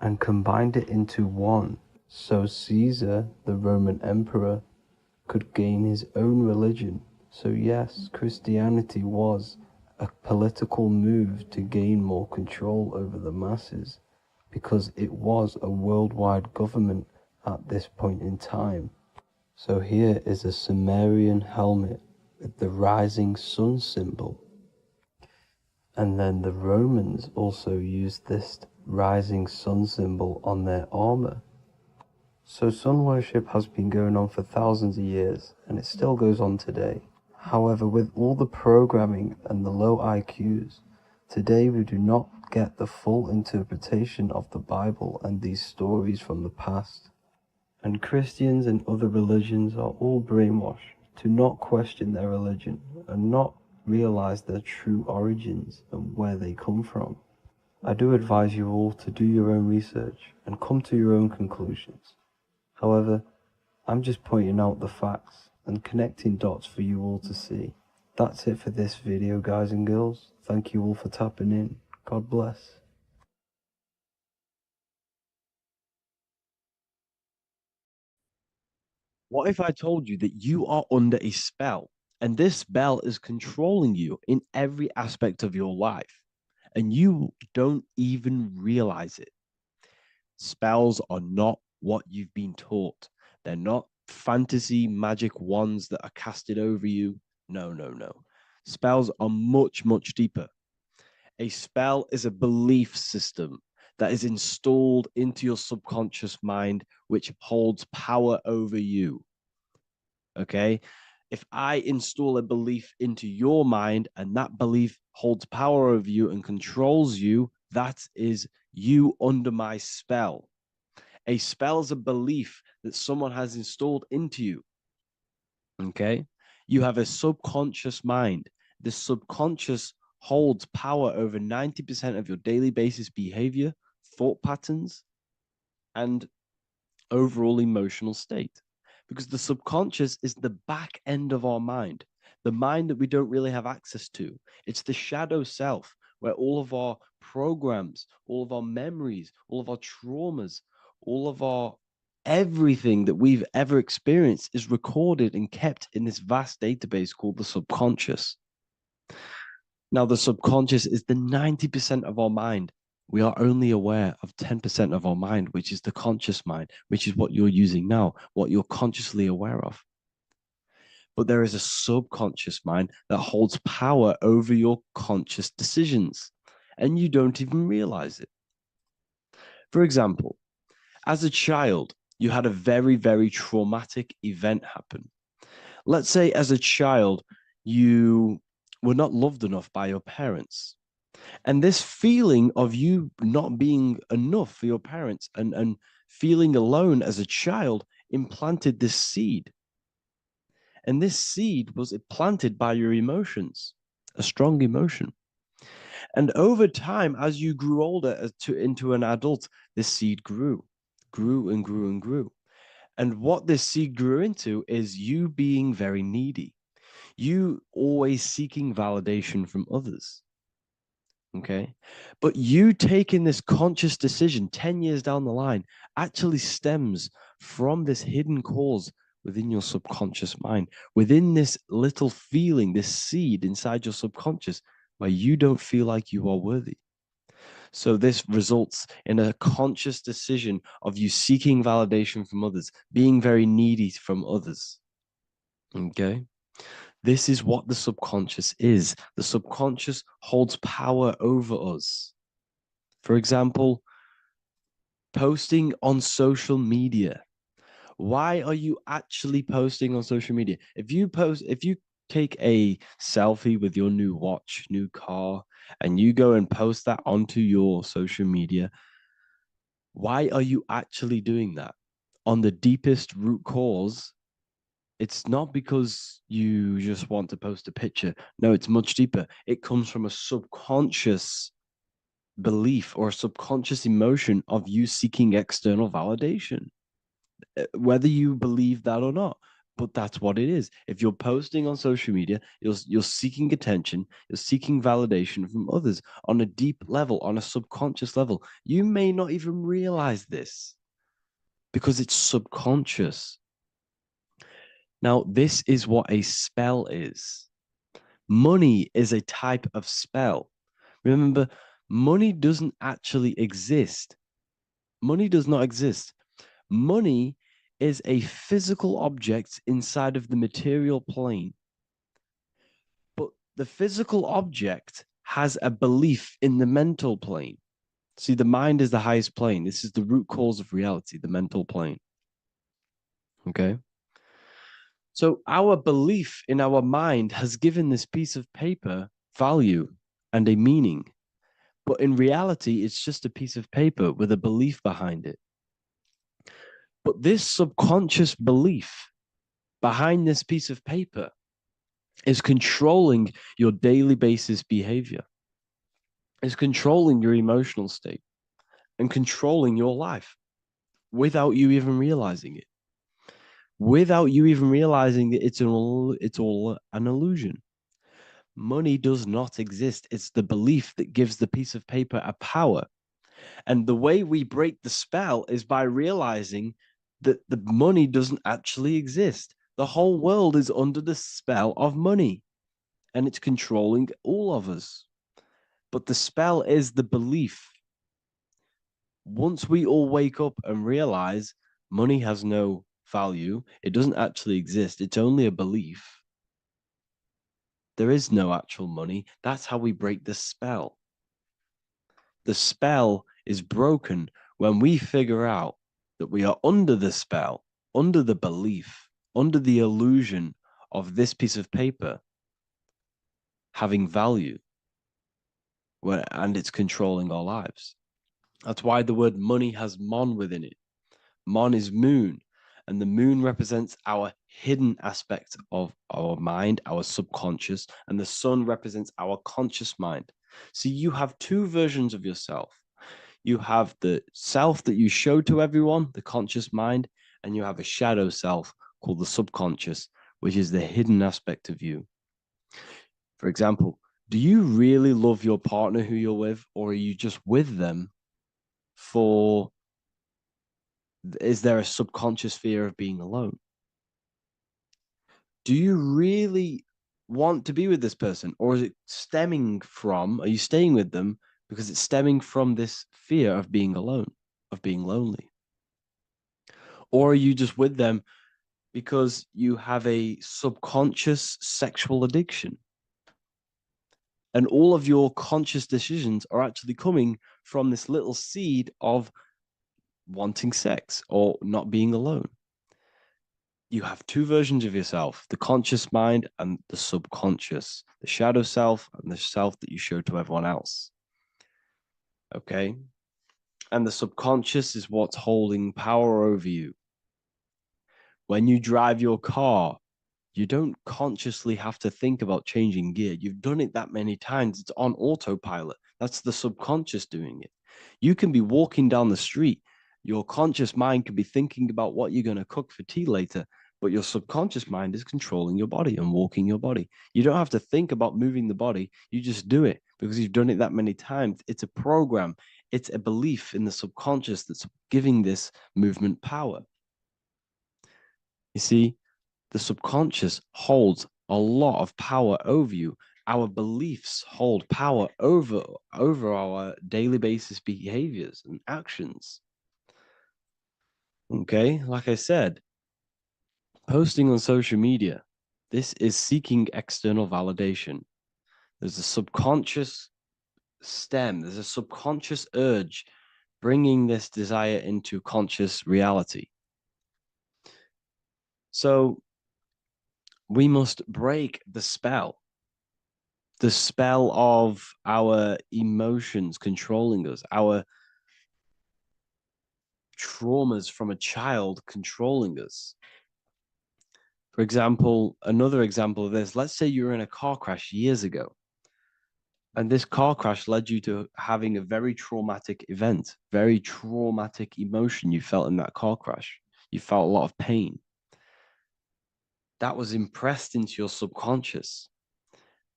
and combined it into one, so Caesar, the Roman emperor, could gain his own religion. So yes, Christianity was a political move to gain more control over the masses, because it was a worldwide government at this point in time. So here is a Sumerian helmet with the rising sun symbol. And then the Romans also used this rising sun symbol on their armor. So sun worship has been going on for thousands of years, and it still goes on today. However, with all the programming and the low IQs, today we do not get the full interpretation of the Bible and these stories from the past. And Christians and other religions are all brainwashed to not question their religion and not realize their true origins and where they come from. I do advise you all to do your own research and come to your own conclusions. However, I'm just pointing out the facts and connecting dots for you all to see. That's it for this video, guys and girls. Thank you all for tapping in. God bless. What if I told you that you are under a spell and this spell is controlling you in every aspect of your life and you don't even realize it? Spells are not what you've been taught. They're not fantasy magic wands that are casted over you. No, no, no. Spells are much, much deeper. A spell is a belief system that is installed into your subconscious mind, which holds power over you. Okay. If I install a belief into your mind and that belief holds power over you and controls you, that is you under my spell. A spell is a belief that someone has installed into you. Okay. You have a subconscious mind. The subconscious holds power over 90% of your daily basis behavior, thought patterns, and overall emotional state. Because the subconscious is the back end of our mind, the mind that we don't really have access to. It's the shadow self where all of our programs, all of our memories, all of our traumas, all of our everything that we've ever experienced is recorded and kept in this vast database called the subconscious. Now, the subconscious is the 90% of our mind. We are only aware of 10% of our mind, which is the conscious mind, which is what you're using now, what you're consciously aware of. But there is a subconscious mind that holds power over your conscious decisions, and you don't even realize it. For example, as a child, you had a very, very traumatic event happen. Let's say as a child, you were not loved enough by your parents. And this feeling of you not being enough for your parents and feeling alone as a child implanted this seed. And this seed was planted by your emotions, a strong emotion. And over time, as you grew older into an adult, this seed grew and grew and grew. And what this seed grew into is you being very needy, you always seeking validation from others. Okay. But you taking this conscious decision 10 years down the line actually stems from this hidden cause within your subconscious mind, within this little feeling, this seed inside your subconscious where you don't feel like you are worthy. So this results in a conscious decision of you seeking validation from others, being very needy from others. Okay. This is what the subconscious is. The subconscious holds power over us. For example, posting on social media. Why are you actually posting on social media? If you take a selfie with your new watch, new car, and you go and post that onto your social media, why are you actually doing that? On the deepest root cause, it's not because you just want to post a picture. No, it's much deeper. It comes from a subconscious belief or a subconscious emotion of you seeking external validation, whether you believe that or not. But that's what it is. If you're posting on social media, you're seeking attention, you're seeking validation from others on a deep level, on a subconscious level. You may not even realize this because it's subconscious. Now, this is what a spell is. Money is a type of spell. Remember, money doesn't actually exist. Money does not exist. Money is a physical object inside of the material plane. But the physical object has a belief in the mental plane. See, the mind is the highest plane. This is the root cause of reality, the mental plane. Okay? So our belief in our mind has given this piece of paper value and a meaning. But in reality, it's just a piece of paper with a belief behind it. But this subconscious belief behind this piece of paper is controlling your daily basis behavior, is controlling your emotional state and controlling your life without you even realizing it. Without you even realizing that it's all an illusion. Money does not exist. It's the belief that gives the piece of paper a power. And the way we break the spell is by realizing that the money doesn't actually exist. The whole world is under the spell of money and it's controlling all of us. But the spell is the belief. Once we all wake up and realize money has no value, it doesn't actually exist, it's only a belief. There is no actual money. That's how we break the spell. The spell is broken when we figure out that we are under the spell, under the belief, under the illusion of this piece of paper having value, and it's controlling our lives. That's why the word money has mon within it. Mon is moon, and the moon represents our hidden aspect of our mind, our subconscious, and the sun represents our conscious mind. So you have two versions of yourself. You have the self that you show to everyone, the conscious mind, and you have a shadow self called the subconscious, which is the hidden aspect of you. For example, do you really love your partner who you're with, or are you just with them for, is there a subconscious fear of being alone? Do you really want to be with this person, or is it stemming from, are you staying with them because it's stemming from this fear of being alone, of being lonely? Or are you just with them because you have a subconscious sexual addiction? And all of your conscious decisions are actually coming from this little seed of wanting sex or not being alone. You have two versions of yourself, the conscious mind and the subconscious, the shadow self and the self that you show to everyone else. Okay? And the subconscious is what's holding power over you. When you drive your car, You don't consciously have to think about changing gear. You've done it that many times. It's on autopilot. That's the subconscious doing it. You can be walking down the street. Your conscious mind can be thinking about what you're going to cook for tea later, but your subconscious mind is controlling your body and walking your body. You don't have to think about moving the body. You just do it because you've done it that many times. It's a program. It's a belief in the subconscious that's giving this movement power. You see, the subconscious holds a lot of power over you. Our beliefs hold power over our daily basis behaviors and actions. Okay, like I said, posting on social media, this is seeking external validation. There's a subconscious there's a subconscious urge bringing this desire into conscious reality. So we must break the spell of our emotions controlling us, our traumas from a child controlling us. For example, another example of this, let's say you were in a car crash years ago, and this car crash led you to having a very traumatic event, very traumatic emotion you felt in that car crash. You felt a lot of pain. That was impressed into your subconscious.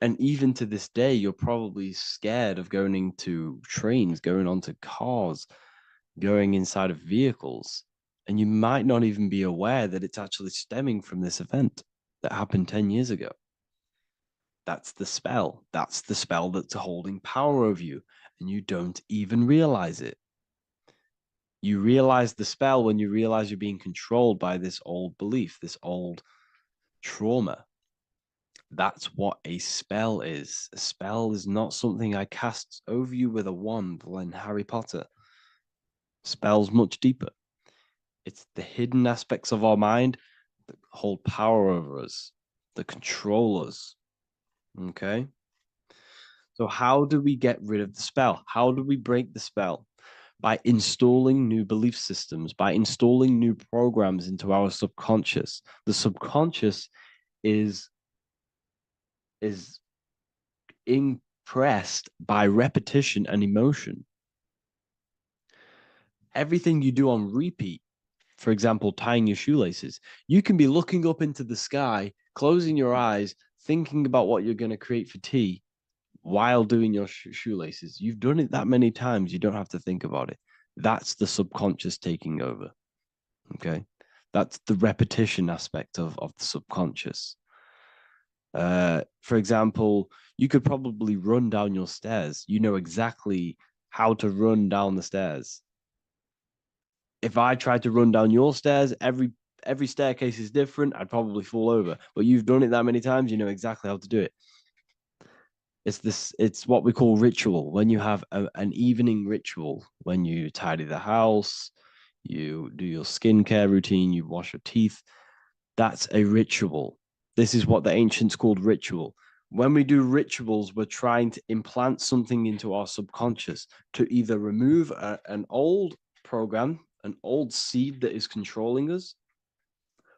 And even to this day, you're probably scared of going into trains, going onto cars, going inside of vehicles. And you might not even be aware that it's actually stemming from this event that happened 10 years ago. That's the spell. That's the spell that's holding power over you. And you don't even realize it. You realize the spell when you realize you're being controlled by this old belief, this old trauma. That's what a spell is. A spell is not something I cast over you with a wand like Harry Potter. Spell's much deeper. It's the hidden aspects of our mind that hold power over us, that control us. Okay? So how do we get rid of the spell? How do we break the spell? By installing new belief systems, by installing new programs into our subconscious. The subconscious is impressed by repetition and emotion. Everything you do on repeat, for example, tying your shoelaces, you can be looking up into the sky, closing your eyes, thinking about what you're going to create for tea while doing your shoelaces. You've done it that many times, you don't have to think about it. That's the subconscious taking over. Okay. That's the repetition aspect of the subconscious. For example, you could probably run down your stairs. You know exactly how to run down the stairs. If I tried to run down your stairs, every staircase is different. I'd probably fall over. But you've done it that many times, you know exactly how to do it. It's what we call ritual. When you have an evening ritual, when you tidy the house, you do your skincare routine, you wash your teeth, that's a ritual. This is what the ancients called ritual. When we do rituals, we're trying to implant something into our subconscious to either remove an old program, an old seed that is controlling us,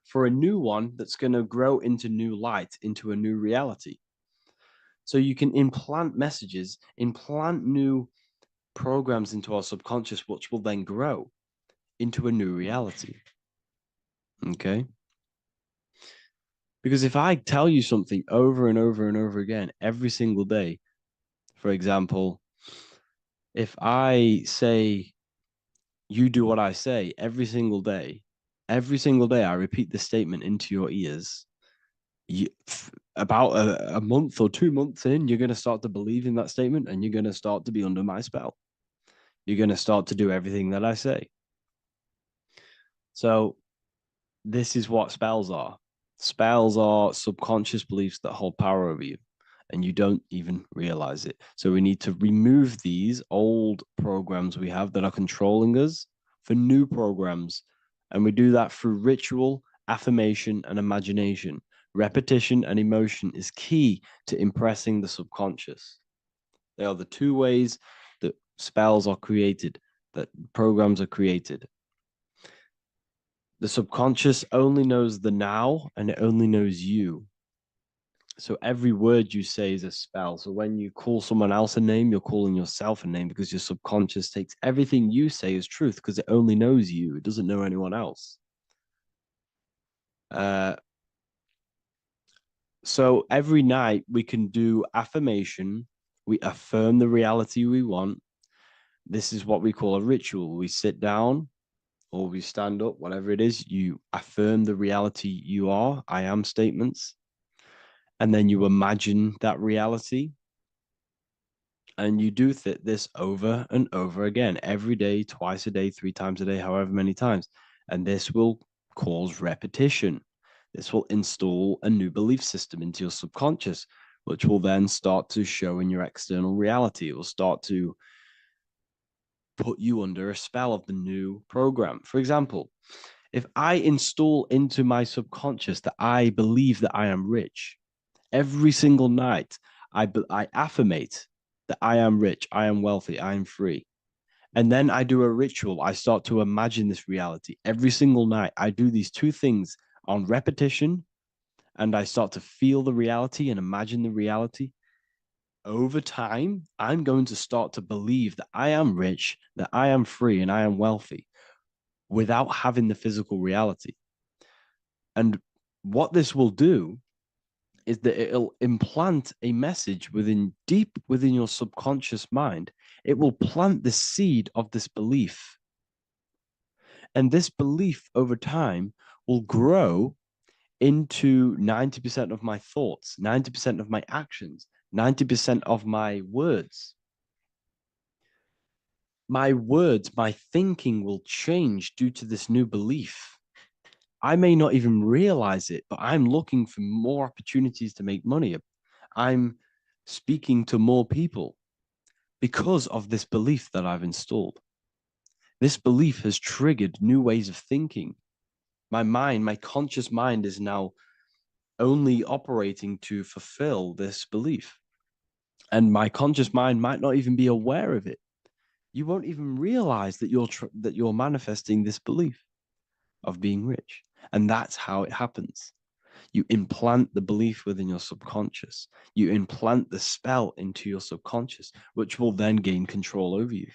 for a new one that's going to grow into new light, into a new reality. So you can implant messages, implant new programs into our subconscious, which will then grow into a new reality. Okay? Because if I tell you something over and over and over again every single day, for example, if I say, you do what I say every single day I repeat this statement into your ears, about a month or 2 months in, you're going to start to believe in that statement and you're going to start to be under my spell. You're going to start to do everything that I say. So this is what spells are. Spells are subconscious beliefs that hold power over you and you don't even realize it. So we need to remove these old programs we have that are controlling us for new programs. And we do that through ritual, affirmation, and imagination. Repetition and emotion is key to impressing the subconscious. They are the two ways that spells are created, that programs are created. The subconscious only knows the now and it only knows you. So every word you say is a spell. So when you call someone else a name, you're calling yourself a name because your subconscious takes everything you say as truth because it only knows you. It doesn't know anyone else. So every night we can do affirmation. We affirm the reality we want. This is what we call a ritual. We sit down or we stand up, whatever it is, you affirm the reality you are, I am statements, and then you imagine that reality. And you do this over and over again, every day, twice a day, 3 times a day, however many times. And this will cause repetition. This will install a new belief system into your subconscious, which will then start to show in your external reality. It will start to put you under a spell of the new program. For example, if I install into my subconscious that I believe that I am rich, every single night I affirmate that I am rich, I am wealthy, I am free. And then I do a ritual. I start to imagine this reality. Every single night, I do these two things on repetition, and I start to feel the reality and imagine the reality. Over time, I'm going to start to believe that I am rich, that I am free, and I am wealthy without having the physical reality. And what this will do is that it'll implant a message deep within your subconscious mind. It will plant the seed of this belief. And this belief over time will grow into 90% of my thoughts, 90% of my actions, 90% of my words. My words, my thinking will change due to this new belief. I may not even realize it, but I'm looking for more opportunities to make money. I'm speaking to more people because of this belief that I've installed. This belief has triggered new ways of thinking. My mind, my conscious mind is now only operating to fulfill this belief. And my conscious mind might not even be aware of it. You won't even realize that you're manifesting this belief of being rich. And that's how it happens. You implant the belief within your subconscious. You implant the spell into your subconscious, which will then gain control over you.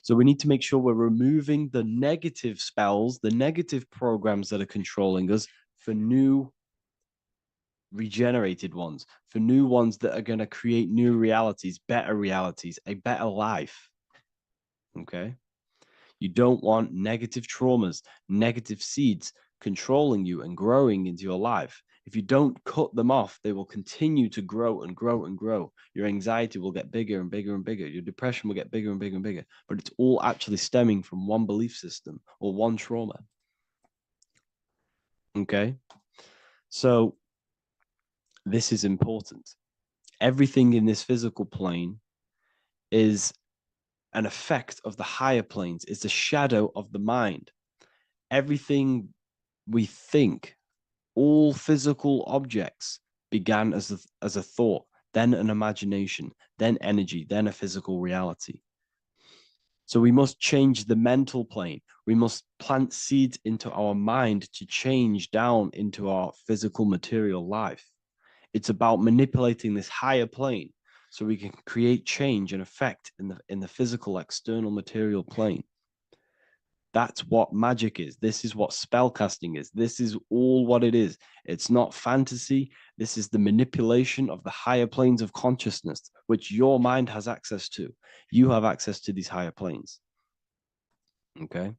So we need to make sure we're removing the negative spells, the negative programs that are controlling us for new regenerated ones, for new ones that are going to create new realities, a better life. Okay. You don't want negative traumas, negative seeds controlling you and growing into your life. If you don't cut them off, they will continue to grow and grow and grow. Your anxiety will get bigger and bigger and bigger. Your depression will get bigger and bigger and bigger. But it's all actually stemming from one belief system or one trauma. Okay. So this is important. Everything in this physical plane is an effect of the higher planes. It's a shadow of the mind. Everything we think, all physical objects began as a thought, then an imagination, then energy, then a physical reality. So we must change the mental plane. We must plant seeds into our mind to change down into our physical material life. It's about manipulating this higher plane so we can create change and effect in the physical external material plane. That's what magic is. This is what spellcasting is. This is all what it is. It's not fantasy. This is the manipulation of the higher planes of consciousness, which your mind has access to. You have access to these higher planes. Okay.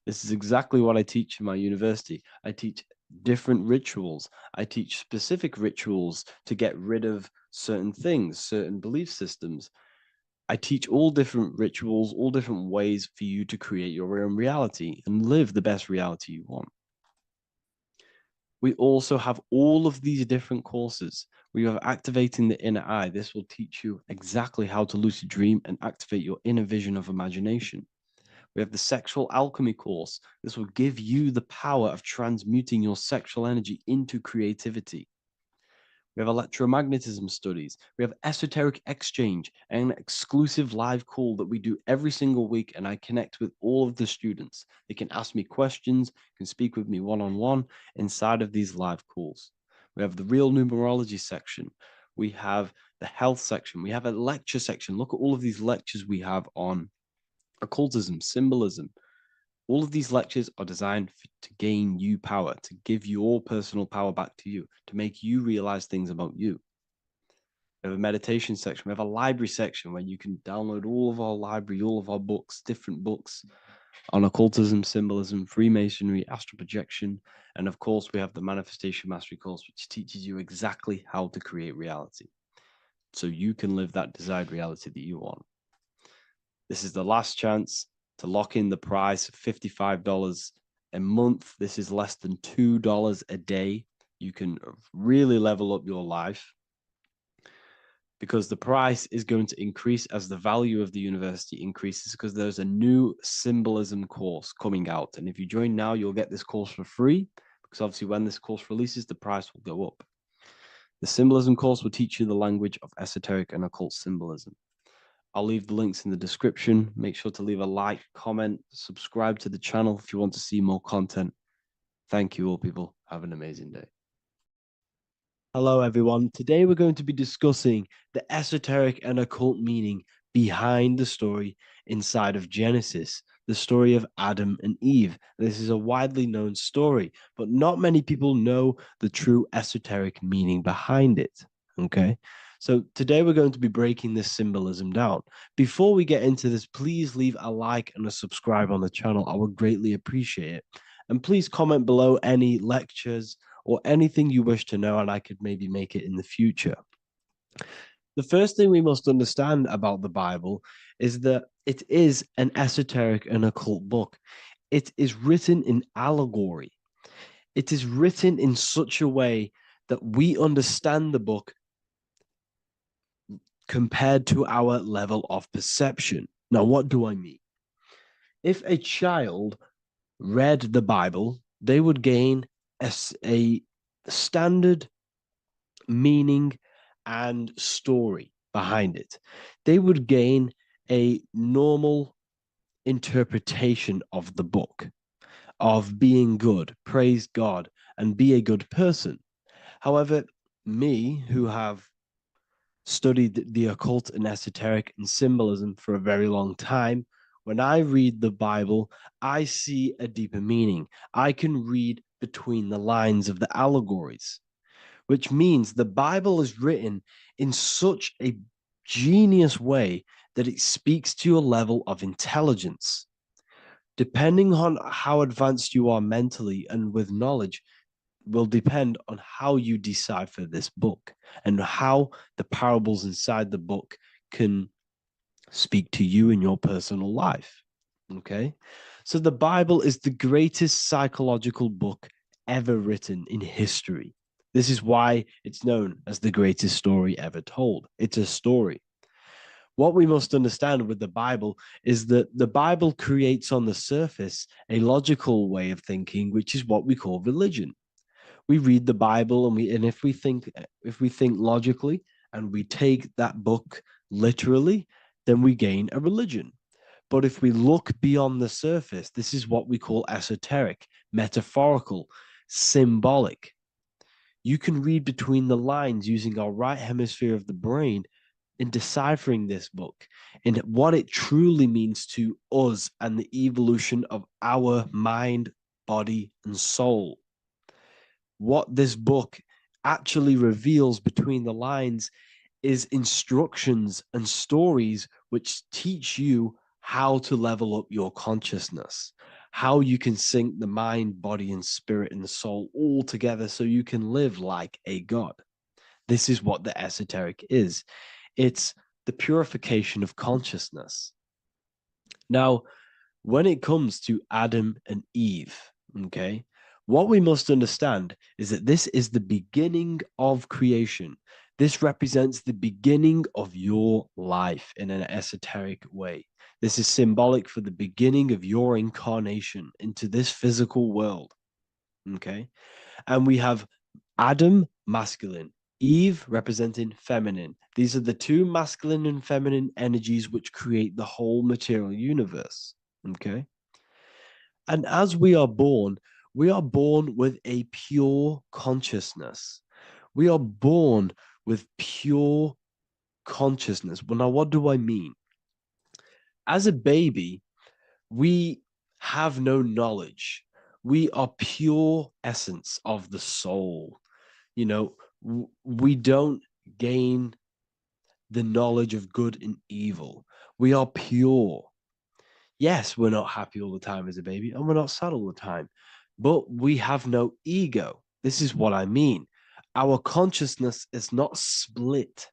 This is exactly what I teach in my university. I teach different rituals. I teach specific rituals to get rid of certain things, certain belief systems. I teach all different rituals, all different ways for you to create your own reality and live the best reality you want. We also have all of these different courses. We have activating the inner eye. This will teach you exactly how to lucid dream and activate your inner vision of imagination. We have the sexual alchemy course. This will give you the power of transmuting your sexual energy into creativity. We have electromagnetism studies. We have esoteric exchange, an exclusive live call that we do every single week. And I connect with all of the students. They can ask me questions, can speak with me one-on-one inside of these live calls. We have the real numerology section. We have the health section. We have a lecture section. Look at all of these lectures we have on occultism, symbolism. All of these lectures are designed to gain you power, to give your personal power back to you, to make you realize things about you. We have a meditation section. We have a library section where you can download all of our library, all of our books, different books on occultism, symbolism, Freemasonry, astral projection. And of course, we have the Manifestation Mastery course, which teaches you exactly how to create reality so you can live that desired reality that you want. This is the last chance to lock in the price of $55 a month. This is less than $2 a day. You can really level up your life because the price is going to increase as the value of the university increases, because there's a new symbolism course coming out. And if you join now, you'll get this course for free, because obviously when this course releases, the price will go up. The symbolism course will teach you the language of esoteric and occult symbolism. I'll leave the links in the description. Make sure to leave a like, comment, subscribe to the channel if you want to see more content. Thank you all, people. Have an amazing day. Hello, everyone. Today we're going to be discussing the esoteric and occult meaning behind the story inside of Genesis, the story of Adam and Eve. This is a widely known story, but not many people know the true esoteric meaning behind it. Okay. So today we're going to be breaking this symbolism down. Before we get into this, please leave a like and a subscribe on the channel. I would greatly appreciate it. And please comment below any lectures or anything you wish to know, and I could maybe make it in the future. The first thing we must understand about the Bible is that it is an esoteric and occult book. It is written in allegory. It is written in such a way that we understand the book compared to our level of perception. Now, what do I mean? If a child read the Bible, they would gain a standard meaning and story behind it. They would gain a normal interpretation of the book, of being good, praise God, and be a good person. However, me, who have studied the occult and esoteric and symbolism for a very long time, when I read the Bible, I see a deeper meaning. I can read between the lines of the allegories, which means the Bible is written in such a genius way that it speaks to your level of intelligence. Depending on how advanced you are mentally and with knowledge, will depend on how you decipher this book and how the parables inside the book can speak to you in your personal life. Okay. So the Bible is the greatest psychological book ever written in history. This is why it's known as the greatest story ever told. It's a story. What we must understand with the Bible is that the Bible creates on the surface a logical way of thinking, which is what we call religion. We read the Bible and if we think logically and we take that book literally, then we gain a religion. But if we look beyond the surface, this is what we call esoteric, metaphorical, symbolic. You can read between the lines using our right hemisphere of the brain in deciphering this book and what it truly means to us and the evolution of our mind, body, and soul. What this book actually reveals between the lines is instructions and stories which teach you how to level up your consciousness, how you can sync the mind, body, and spirit and the soul all together so you can live like a god. This is what the esoteric is. It's the purification of consciousness. Now, when it comes to Adam and Eve, okay, what we must understand is that this is the beginning of creation. This represents the beginning of your life in an esoteric way. This is symbolic for the beginning of your incarnation into this physical world. Okay. And we have Adam, masculine, Eve representing feminine. These are the two masculine and feminine energies which create the whole material universe. Okay. And as we are born with a pure consciousness. We are born with pure consciousness. Well, now, what do I mean? As a baby, we have no knowledge. We are pure essence of the soul. You know, we don't gain the knowledge of good and evil. We are pure. Yes, we're not happy all the time as a baby, and we're not sad all the time, but we have no ego. This is what I mean. Our consciousness is not split.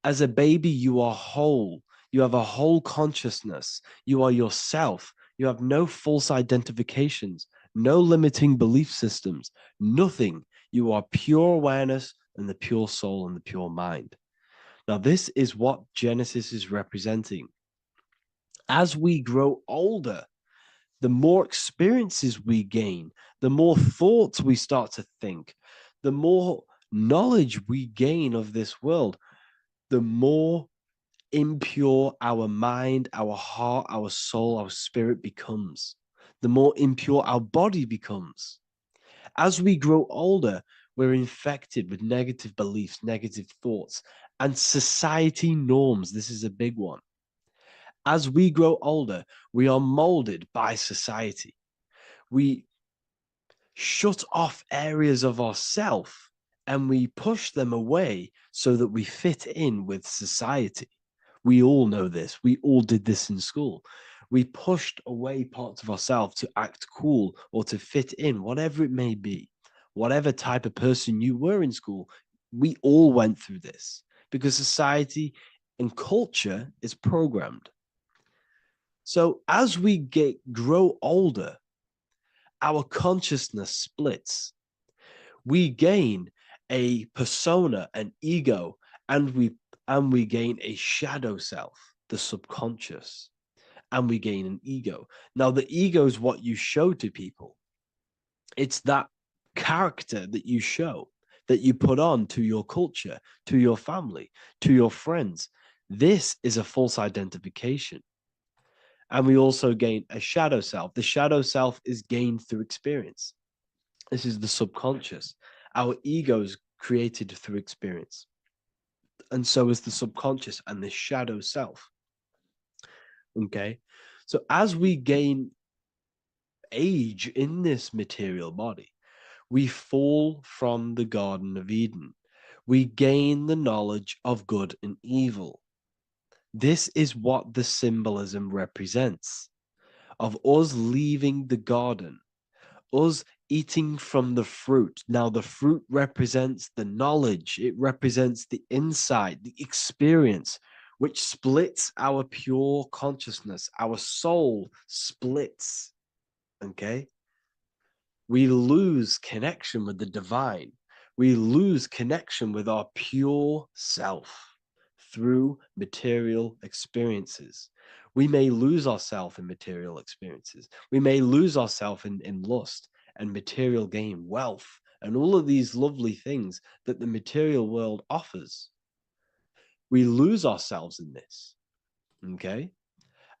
As a baby, you are whole. You have a whole consciousness. You are yourself. You have no false identifications, no limiting belief systems, nothing. You are pure awareness and the pure soul and the pure mind. Now, this is what Genesis is representing. As we grow older, the more experiences we gain, the more thoughts we start to think, the more knowledge we gain of this world, the more impure our mind, our heart, our soul, our spirit becomes, the more impure our body becomes. As we grow older, we're infected with negative beliefs, negative thoughts, and society norms. This is a big one. As we grow older, we are molded by society. We shut off areas of ourself and we push them away so that we fit in with society. We all know this. We all did this in school. We pushed away parts of ourselves to act cool or to fit in, whatever it may be. Whatever type of person you were in school, we all went through this because society and culture is programmed. So as we grow older, our consciousness splits. We gain a persona, an ego, and we gain a shadow self, the subconscious, and we gain an ego. Now, the ego is what you show to people. It's that character that you show, that you put on to your culture, to your family, to your friends. This is a false identification. And we also gain a shadow self. The shadow self is gained through experience. This is the subconscious. Our ego is created through experience. And so is the subconscious and the shadow self. Okay. So as we gain age in this material body, we fall from the Garden of Eden. We gain the knowledge of good and evil. This is what the symbolism represents of us leaving the garden, us eating from the fruit. Now, the fruit represents the knowledge, it represents the insight, the experience, which splits our pure consciousness. Our soul splits. Okay? We lose connection with the divine. We lose connection with our pure self through material experiences. We may lose ourselves in material experiences. We may lose ourselves in lust and material gain, wealth, and all of these lovely things that the material world offers. We lose ourselves in this. Okay?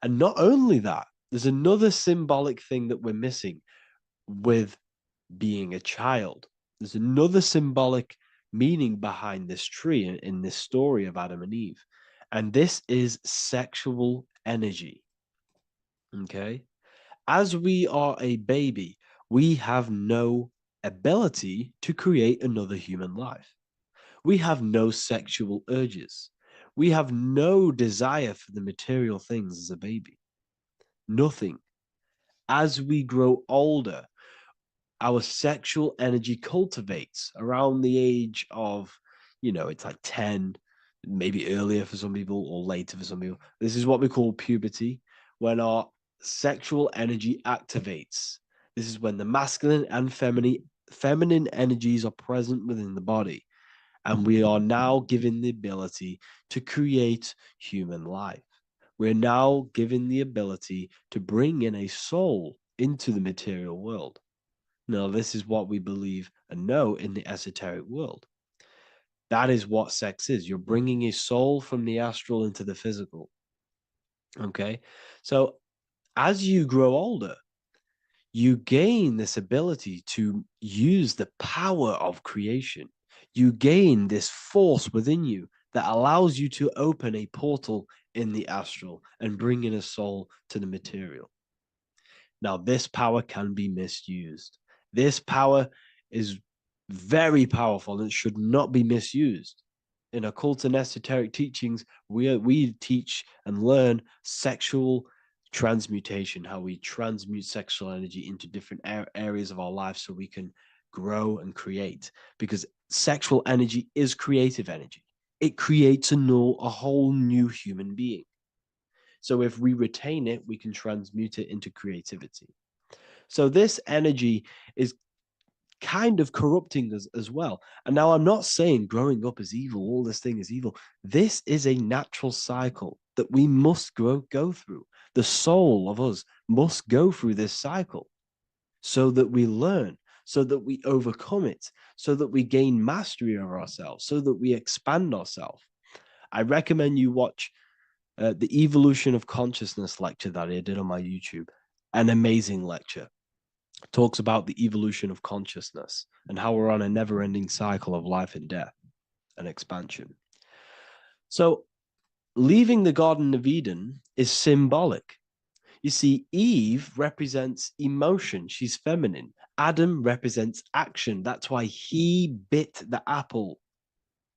And not only that, there's another symbolic thing that we're missing with being a child. There's another symbolic meaning behind this tree in this story of Adam and Eve. And this is sexual energy. Okay. As we are a baby, we have no ability to create another human life. We have no sexual urges. We have no desire for the material things as a baby. Nothing. As we grow older, our sexual energy cultivates around the age of, it's like 10, maybe earlier for some people or later for some people. This is what we call puberty, when our sexual energy activates. This is when the masculine and feminine energies are present within the body. And we are now given the ability to create human life. We're now given the ability to bring in a soul into the material world. Now, this is what we believe and know in the esoteric world. That is what sex is. You're bringing a soul from the astral into the physical. Okay. So as you grow older, you gain this ability to use the power of creation. You gain this force within you that allows you to open a portal in the astral and bring in a soul to the material. Now, this power can be misused. This power is very powerful and should not be misused. In occult and esoteric teachings, we teach and learn sexual transmutation, how we transmute sexual energy into different areas of our life so we can grow and create. Because sexual energy is creative energy. It creates a whole new human being. So if we retain it, we can transmute it into creativity. So this energy is kind of corrupting us as well. And now I'm not saying growing up is evil, all this thing is evil. This is a natural cycle that we must go through. The soul of us must go through this cycle so that we learn, so that we overcome it, so that we gain mastery over ourselves, so that we expand ourselves. I recommend you watch the Evolution of Consciousness lecture that I did on my YouTube. An amazing lecture. Talks about the evolution of consciousness and how we're on a never-ending cycle of life and death and expansion. So leaving the Garden of Eden is symbolic. You see, Eve represents emotion. She's feminine. Adam represents action. That's why he bit the apple.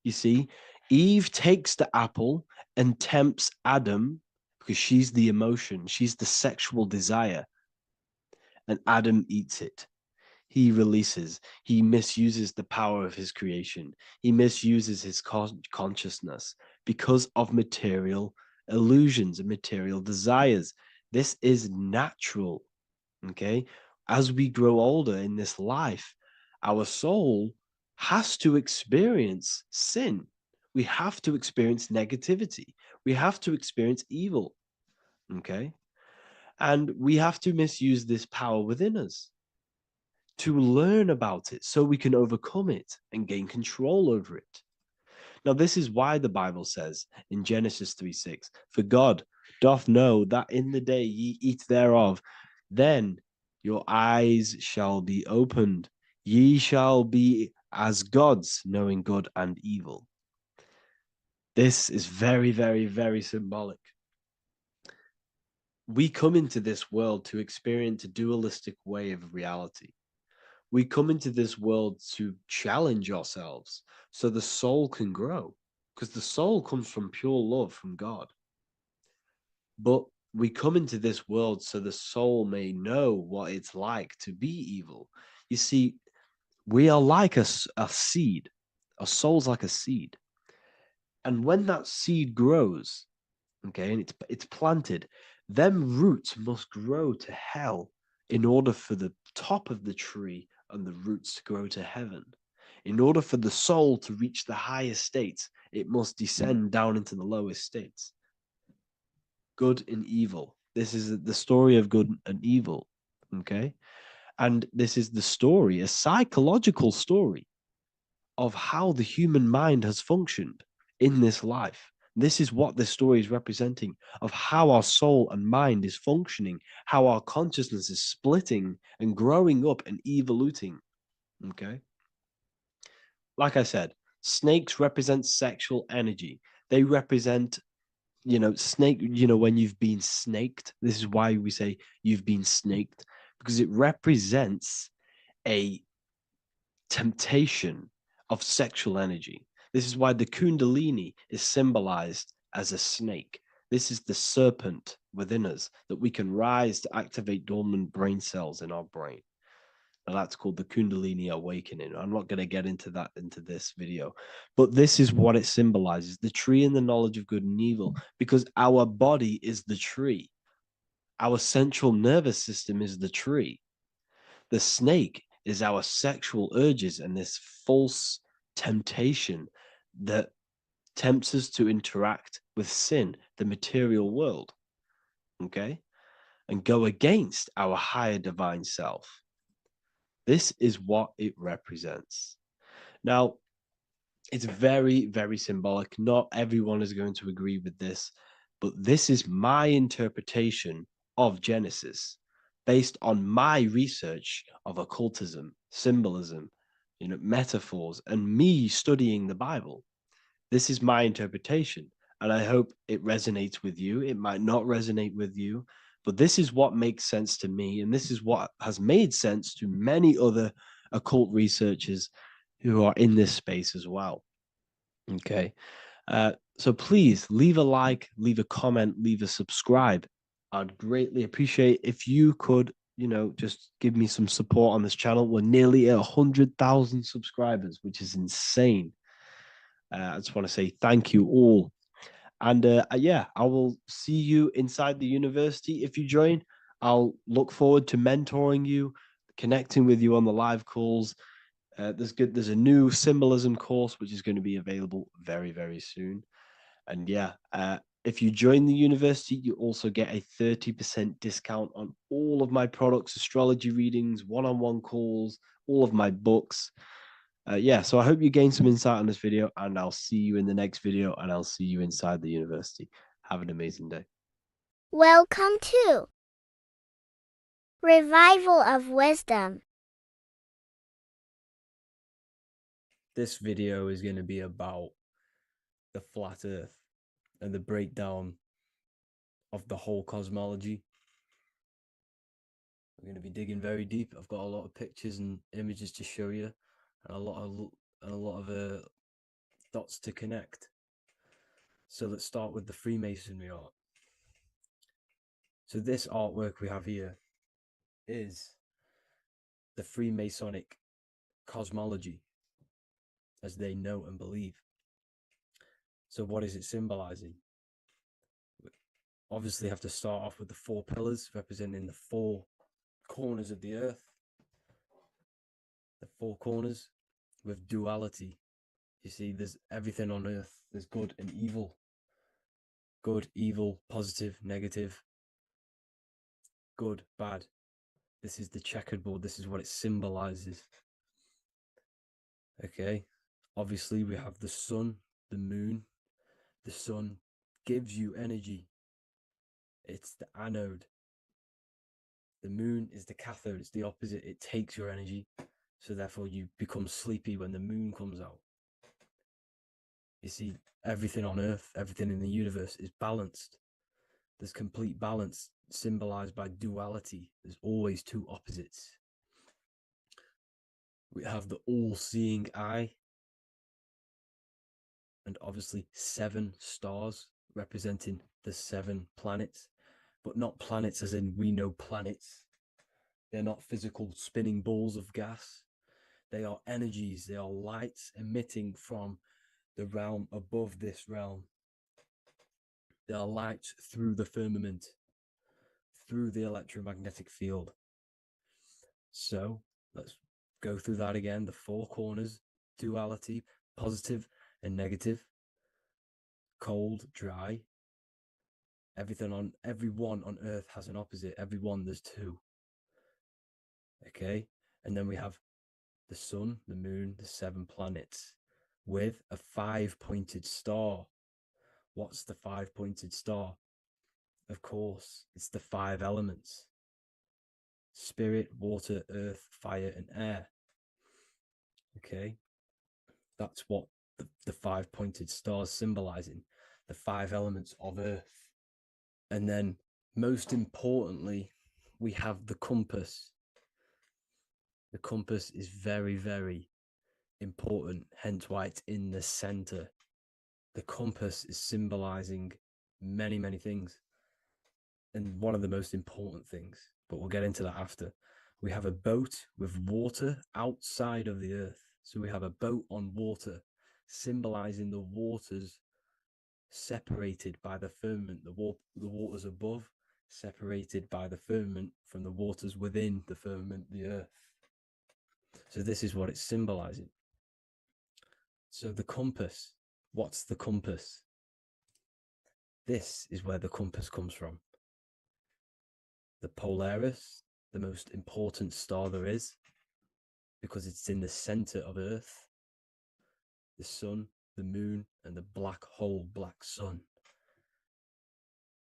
You see, Eve takes the apple and tempts Adam because she's the emotion. She's the sexual desire. And Adam eats it. He releases, he misuses the power of his creation. He misuses his consciousness because of material illusions and material desires. This is natural, okay? As we grow older in this life, our soul has to experience sin. We have to experience negativity. We have to experience evil, okay? And we have to misuse this power within us to learn about it so we can overcome it and gain control over it. Now, this is why the Bible says in Genesis 3:6, for God doth know that in the day ye eat thereof, then your eyes shall be opened. Ye shall be as gods, knowing good and evil. This is very, very, very symbolic. We come into this world to experience a dualistic way of reality. We come into this world to challenge ourselves so the soul can grow, because the soul comes from pure love from God. But we come into this world so the soul may know what it's like to be evil. You see, we are like a seed. Our soul's like a seed. And when that seed grows, okay, and it's planted, them roots must grow to hell in order for the top of the tree and the roots to grow to heaven. In order for the soul to reach the highest states, it must descend down into the lowest states. Good and evil. This is the story of good and evil, okay? And this is the story, a psychological story of how the human mind has functioned in this life. This is what this story is representing of how our soul and mind is functioning, how our consciousness is splitting and growing up and evoluting. Okay. Like I said, snakes represent sexual energy. They represent, snake, when you've been snaked. This is why we say you've been snaked, because it represents a temptation of sexual energy. This is why the Kundalini is symbolized as a snake. This is the serpent within us that we can rise to activate dormant brain cells in our brain. Now that's called the Kundalini awakening. I'm not going to get into that into this video, but this is what it symbolizes, the tree and the knowledge of good and evil, because our body is the tree. Our central nervous system is the tree. The snake is our sexual urges and this false temptation that tempts us to interact with sin, the material world, okay, and go against our higher divine self. This is what it represents. Now, It's very, very symbolic. Not everyone is going to agree with this, but this is my interpretation of Genesis based on my research of occultism, symbolism, metaphors, and me studying the Bible. This is my interpretation, and I hope it resonates with you. It might not resonate with you, but this is what makes sense to me, and this is what has made sense to many other occult researchers who are in this space as well. Okay. So please leave a like, leave a comment, leave a subscribe. I'd greatly appreciate if you could, just give me some support on this channel. We're nearly at 100,000 subscribers, which is insane. I just want to say thank you all. And yeah, I will see you inside the university if you join. I'll look forward to mentoring you, connecting with you on the live calls. There's a new symbolism course which is going to be available very, very soon. And yeah, if you join the university, you also get a 30% discount on all of my products, astrology readings, one-on-one calls, all of my books. Yeah, so I hope you gain some insight on this video, and I'll see you in the next video, and I'll see you inside the university. Have an amazing day. Welcome to Revival of Wisdom. This video is going to be about the flat earth and the breakdown of the whole cosmology. We're going to be digging very deep. I've got a lot of pictures and images to show you, and a lot of dots to connect. So let's start with the Freemasonry art. So this artwork we have here is the Freemasonic cosmology as they know and believe. So what is it symbolizing? We obviously have to start off with the 4 pillars representing the 4 corners of the earth. The 4 corners with duality. You see, there's everything on earth. There's good and evil. Good, evil, positive, negative. Good, bad. This is the checkered board. This is what it symbolizes. Okay. Obviously, we have the sun, the moon. The sun gives you energy. It's the anode. The moon is the cathode. It's the opposite. It takes your energy. So therefore, you become sleepy when the moon comes out. You see, everything on Earth, everything in the universe is balanced. There's complete balance symbolized by duality. There's always 2 opposites. We have the all-seeing eye, and obviously 7 stars representing the 7 planets, but not planets as in we know planets. They're not physical spinning balls of gas. They are energies. They are lights emitting from the realm above this realm. They are lights through the firmament, through the electromagnetic field. So let's go through that again. The 4 corners, duality, positive and negative, cold, dry. Everyone on Earth has an opposite. Everyone, there's 2. Okay, and then we have the sun, the moon, the 7 planets with a 5-pointed star. What's the 5-pointed star? Of course, it's the 5 elements: spirit, water, earth, fire, and air. Okay, that's what the 5-pointed star is symbolizing, the 5 elements of Earth. And then, most importantly, we have the compass. The compass is very, very important, hence why it's in the center. The compass is symbolizing many, many things. And one of the most important things, but we'll get into that after. We have a boat with water outside of the earth. So we have a boat on water, symbolizing the waters separated by the firmament, the waters above, separated by the firmament from the waters within the firmament, the earth. So this is what it's symbolizing. So the compass, what's the compass? This is where the compass comes from. The Polaris, the most important star there is, because it's in the center of Earth. the sun, the moon, and the black hole, black sun.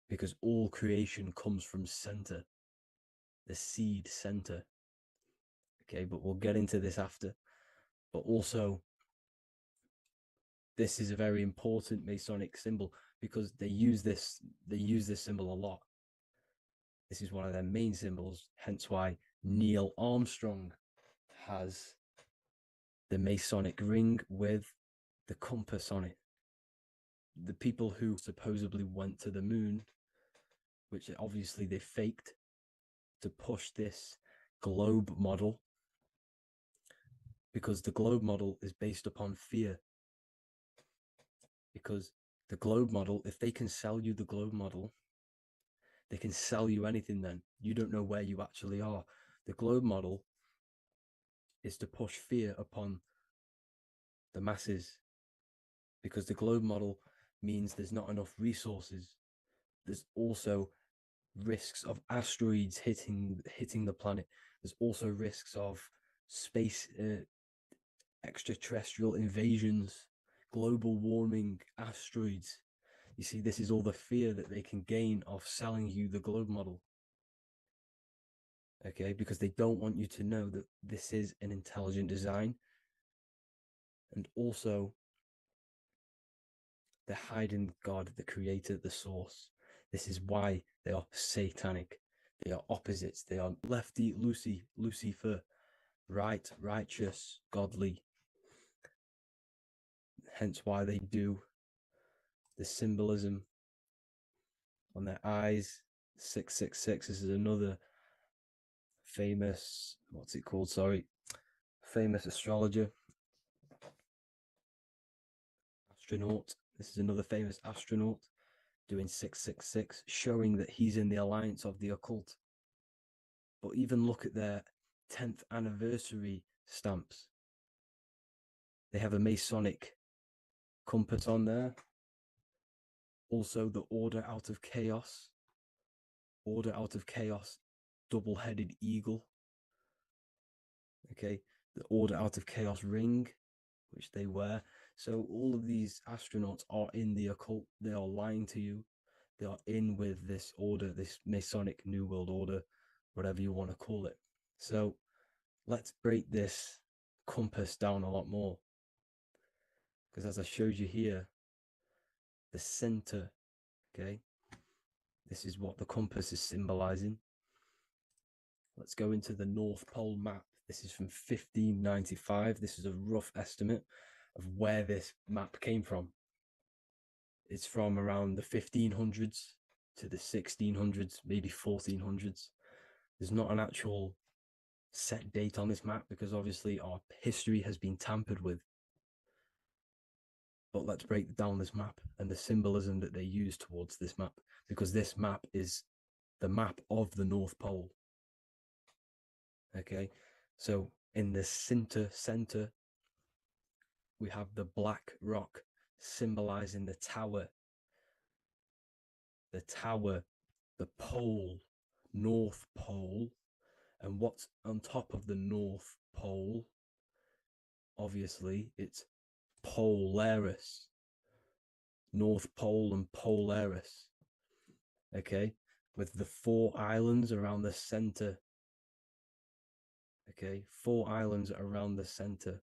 Because all creation comes from center, the seed center. Okay, but we'll get into this after. But also, this is a very important Masonic symbol because they use this symbol a lot. This is one of their main symbols, hence why Neil Armstrong has the Masonic ring with the compass on it. The people who supposedly went to the moon, which obviously they faked to push this globe model, because the globe model is based upon fear. Because the globe model, if they can sell you the globe model, they can sell you anything then. You don't know where you actually are. The globe model is to push fear upon the masses, because the globe model means there's not enough resources. There's also risks of asteroids hitting the planet. There's also risks of space extraterrestrial invasions, global warming, asteroids. You see, this is all the fear that they can gain off selling you the globe model. Okay, because they don't want you to know that this is an intelligent design. And also, they're hiding God, the creator, the source. This is why they are satanic. They are opposites. They are lefty, Lucifer, right, righteous, godly. Hence why they do the symbolism on their eyes. 666. This is another famous, famous astrologer. Astronaut. This is another famous astronaut doing 666, showing that he's in the alliance of the occult. But even look at their 10th anniversary stamps. They have a Masonic compass on there. Also, the Order Out of Chaos. Order Out of Chaos, double-headed eagle. Okay, the Order Out of Chaos ring, which they wear. So all of these astronauts are in the occult. They are lying to you. They are in with this order, this Masonic New World Order, whatever you want to call it. So let's break this compass down a lot more. Because as I showed you here, the center, okay, this is what the compass is symbolizing. Let's go into the North Pole map. This is from 1595. This is a rough estimate of where this map came from. It's from around the 1500s to the 1600s, maybe 1400s. There's not an actual set date on this map because obviously our history has been tampered with. But let's break down this map and the symbolism that they use towards this map, because this map is the map of the North Pole. Okay, so in the center, we have the black rock symbolizing the tower, the pole, North Pole. And what's on top of the North Pole? Obviously, it's Polaris. North Pole and Polaris. Okay, with the 4 islands around the center. Okay, 4 islands around the center.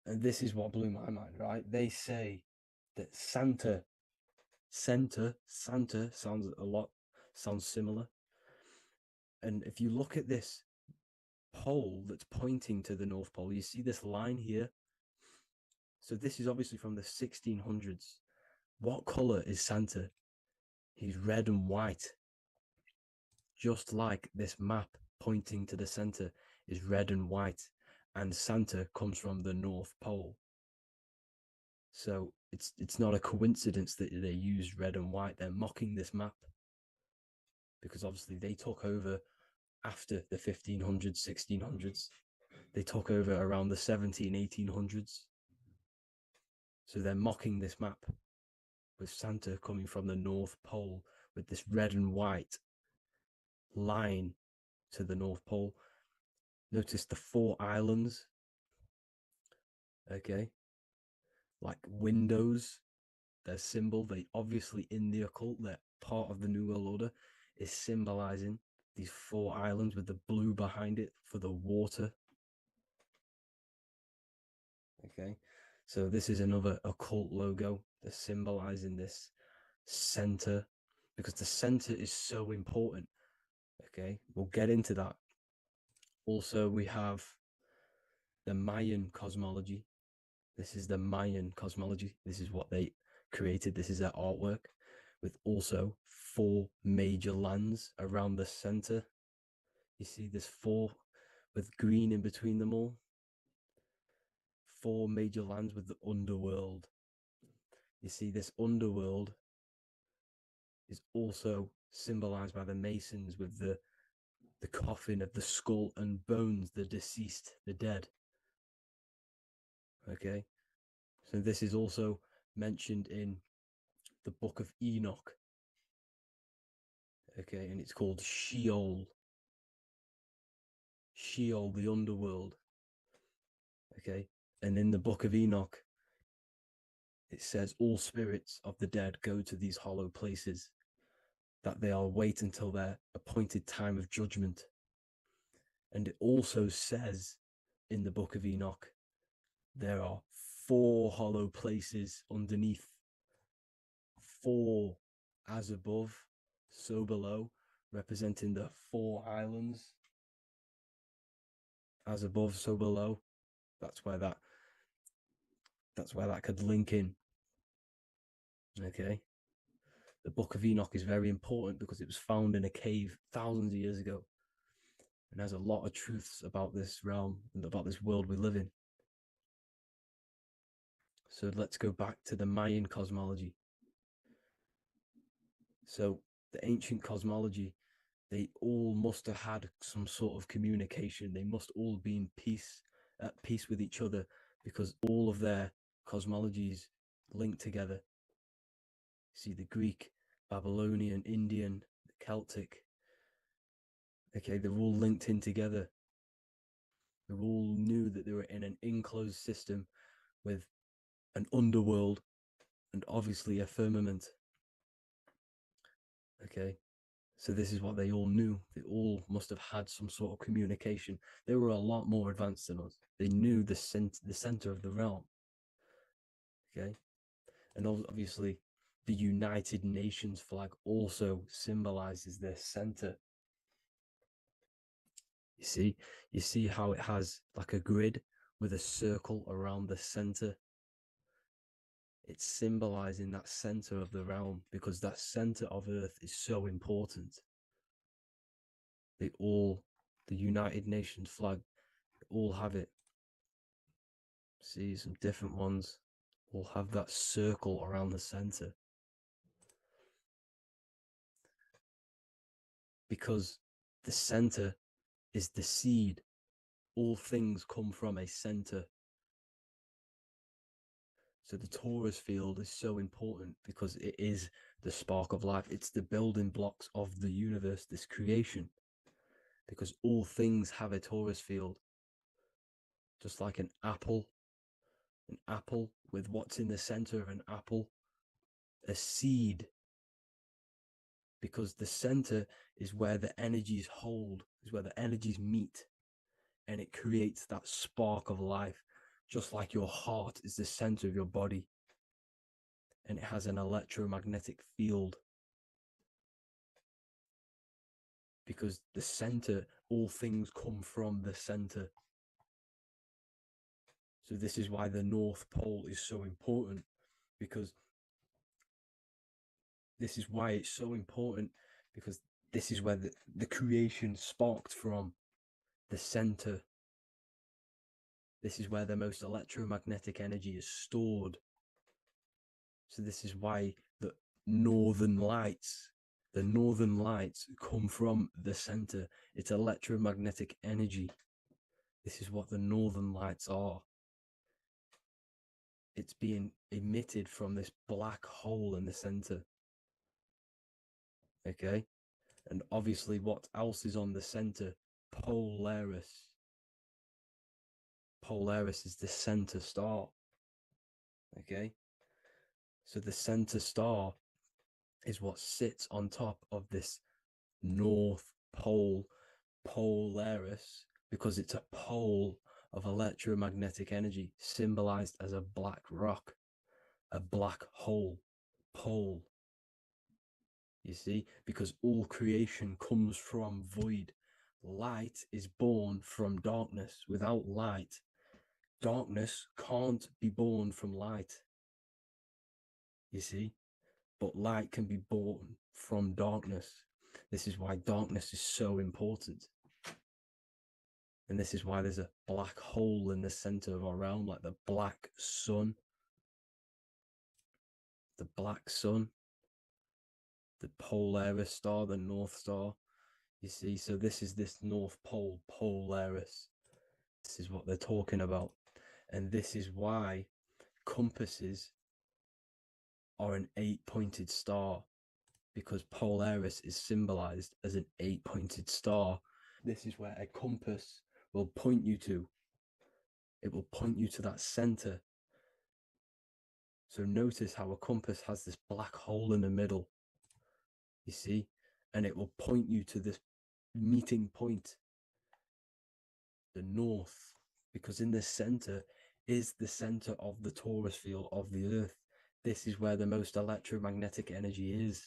And this is what blew my mind, right? They say that Santa sounds similar. And if you look at this pole that's pointing to the North Pole, you see this line here. So this is obviously from the 1600s. What color is Santa? He's red and white. Just like this map pointing to the center is red and white, and Santa comes from the North Pole. So it's not a coincidence that they use red and white. They're mocking this map because obviously they took over after the 1500s, 1600s. They took over around the 1800s. So they're mocking this map with Santa coming from the North Pole with this red and white line to the North Pole. Notice the 4 islands. Okay, like windows, their symbol, they obviously in the occult, they're part of the New World Order, is symbolizing these 4 islands with the blue behind it for the water. Okay, so this is another occult logo. They're symbolizing this center because the center is so important. Okay, we'll get into that. Also, we have the Mayan cosmology. This is the Mayan cosmology. This is what they created. This is their artwork, with also 4 major lands around the center. You see this 4 with green in between them all. 4 major lands with the underworld. You see this underworld is also symbolized by the Masons with the coffin of the skull and bones, the deceased, the dead. Okay, so this is also mentioned in the book of Enoch. Okay, and it's called Sheol. Sheol, the underworld. Okay, and in the book of Enoch, it says all spirits of the dead go to these hollow places, that they are wait until their appointed time of judgment. And it also says in the book of Enoch, there are 4 hollow places underneath. 4 as above, so below, representing the 4 islands. As above, so below. That's where that could link in. Okay. The book of Enoch is very important because it was found in a cave thousands of years ago and has a lot of truths about this realm and about this world we live in. So let's go back to the Mayan cosmology. So the ancient cosmology, they all must have had some sort of communication. They must all be in at peace with each other, because all of their cosmologies link together. See, the Greek, Babylonian, Indian, the Celtic. Okay, they're all linked in together. They all knew that they were in an enclosed system with an underworld and obviously a firmament. Okay, so this is what they all knew. They all must have had some sort of communication. They were a lot more advanced than us. They knew the center of the realm. Okay, and obviously the United Nations flag also symbolizes their center. You see how it has like a grid with a circle around the center. It's symbolizing that center of the realm, because that center of Earth is so important. The United Nations flag, all have it. See, some different ones will have that circle around the center, because the center is the seed. All things come from a center. So the torus field is so important because it is the spark of life. It's the building blocks of the universe, this creation, because all things have a torus field. Just like an apple with what's in the center of an apple, a seed, because the center is where the energies hold, is where the energies meet, and it creates that spark of life. Just like your heart is the center of your body, and it has an electromagnetic field, because the center, all things come from the center. So this is why the North Pole is so important, because this is why it's so important, because this is where the creation sparked from, the center. This is where the most electromagnetic energy is stored. So this is why the northern lights come from the center. It's electromagnetic energy. This is what the northern lights are. It's being emitted from this black hole in the center. Okay, and obviously what else is on the center? Polaris. Polaris is the center star. Okay, so the center star is what sits on top of this North Pole, Polaris, because it's a pole of electromagnetic energy symbolized as a black rock, a black hole, pole. You see, because all creation comes from void. Light is born from darkness. Without light, darkness can't be born from light. You see, but light can be born from darkness. This is why darkness is so important. And this is why there's a black hole in the center of our realm, like the black sun. The black sun, the Polaris star, the North Star. You see, so this is this North Pole, Polaris. This is what they're talking about. And this is why compasses are an 8-pointed star, because Polaris is symbolized as an 8-pointed star. This is where a compass will point you to. It will point you to that center. So notice how a compass has this black hole in the middle, you see, and it will point you to this meeting point, the north, because in the center is the center of the torus field of the earth. This is where the most electromagnetic energy is.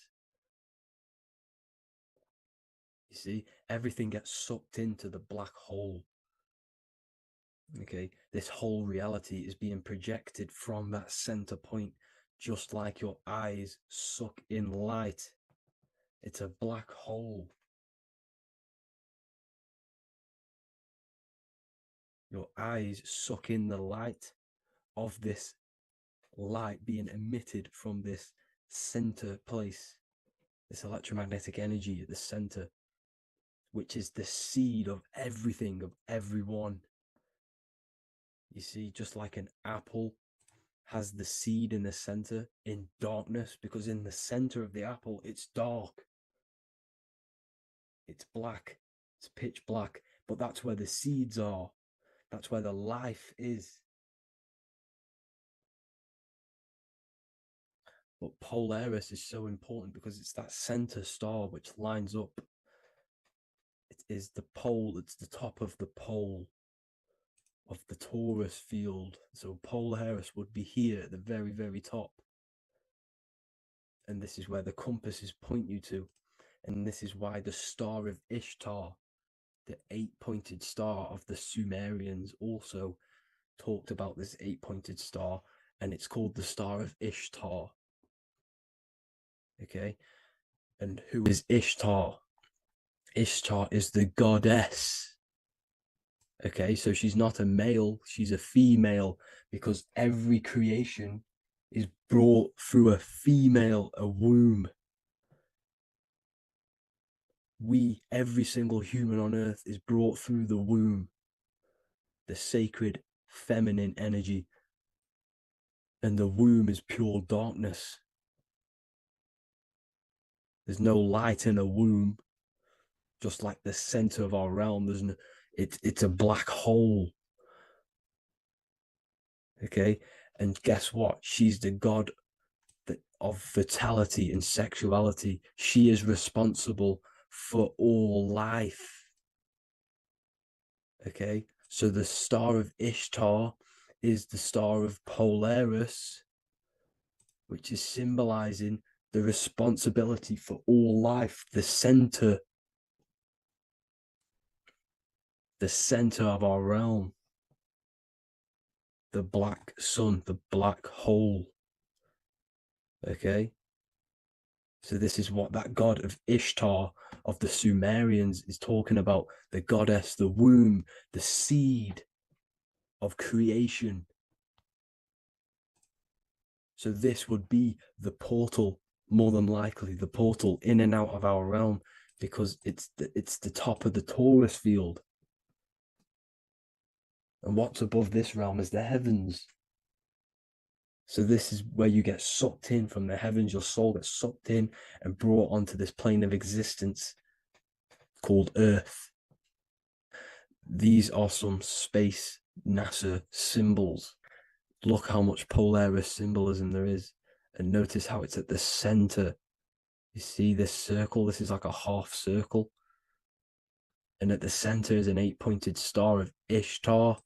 You see, everything gets sucked into the black hole. Okay, this whole reality is being projected from that center point, just like your eyes suck in light. It's a black hole. Your eyes suck in the light of this light being emitted from this center place, this electromagnetic energy at the center, which is the seed of everything, of everyone. You see, just like an apple has the seed in the center in darkness, because in the center of the apple, it's dark. It's black. It's pitch black. But that's where the seeds are. That's where the life is. But Polaris is so important because it's that center star which lines up. It is the pole, it's the top of the pole of the torus field. So Polaris would be here at the very, very top. And this is where the compasses point you to. And this is why the star of Ishtar, the 8-pointed star of the Sumerians, also talked about this 8-pointed star, and it's called the star of Ishtar. Okay, and who is Ishtar? Ishtar is the goddess. Okay, so she's not a male, she's a female, because every creation is brought through a female, a womb. Every single human on earth is brought through the womb, the sacred feminine energy. And the womb is pure darkness. There's no light in a womb, just like the center of our realm. It's a black hole. Okay, and guess what? She's the god of fertility and sexuality. She is responsible for all life. Okay, so the star of Ishtar is the star of Polaris, which is symbolizing the responsibility for all life, the center of our realm, the black sun, the black hole. Okay, so this is what that god of Ishtar of the Sumerians is talking about, the goddess, the womb, the seed of creation. So this would be the portal, more than likely the portal in and out of our realm, because it's the top of the torus field. And what's above this realm is the heavens. So this is where you get sucked in from the heavens. Your soul gets sucked in and brought onto this plane of existence called Earth. These are some space NASA symbols. Look how much Polaris symbolism there is, and notice how it's at the center. You see this circle? This is like a half circle, and at the center is an 8-pointed star of Ishtar.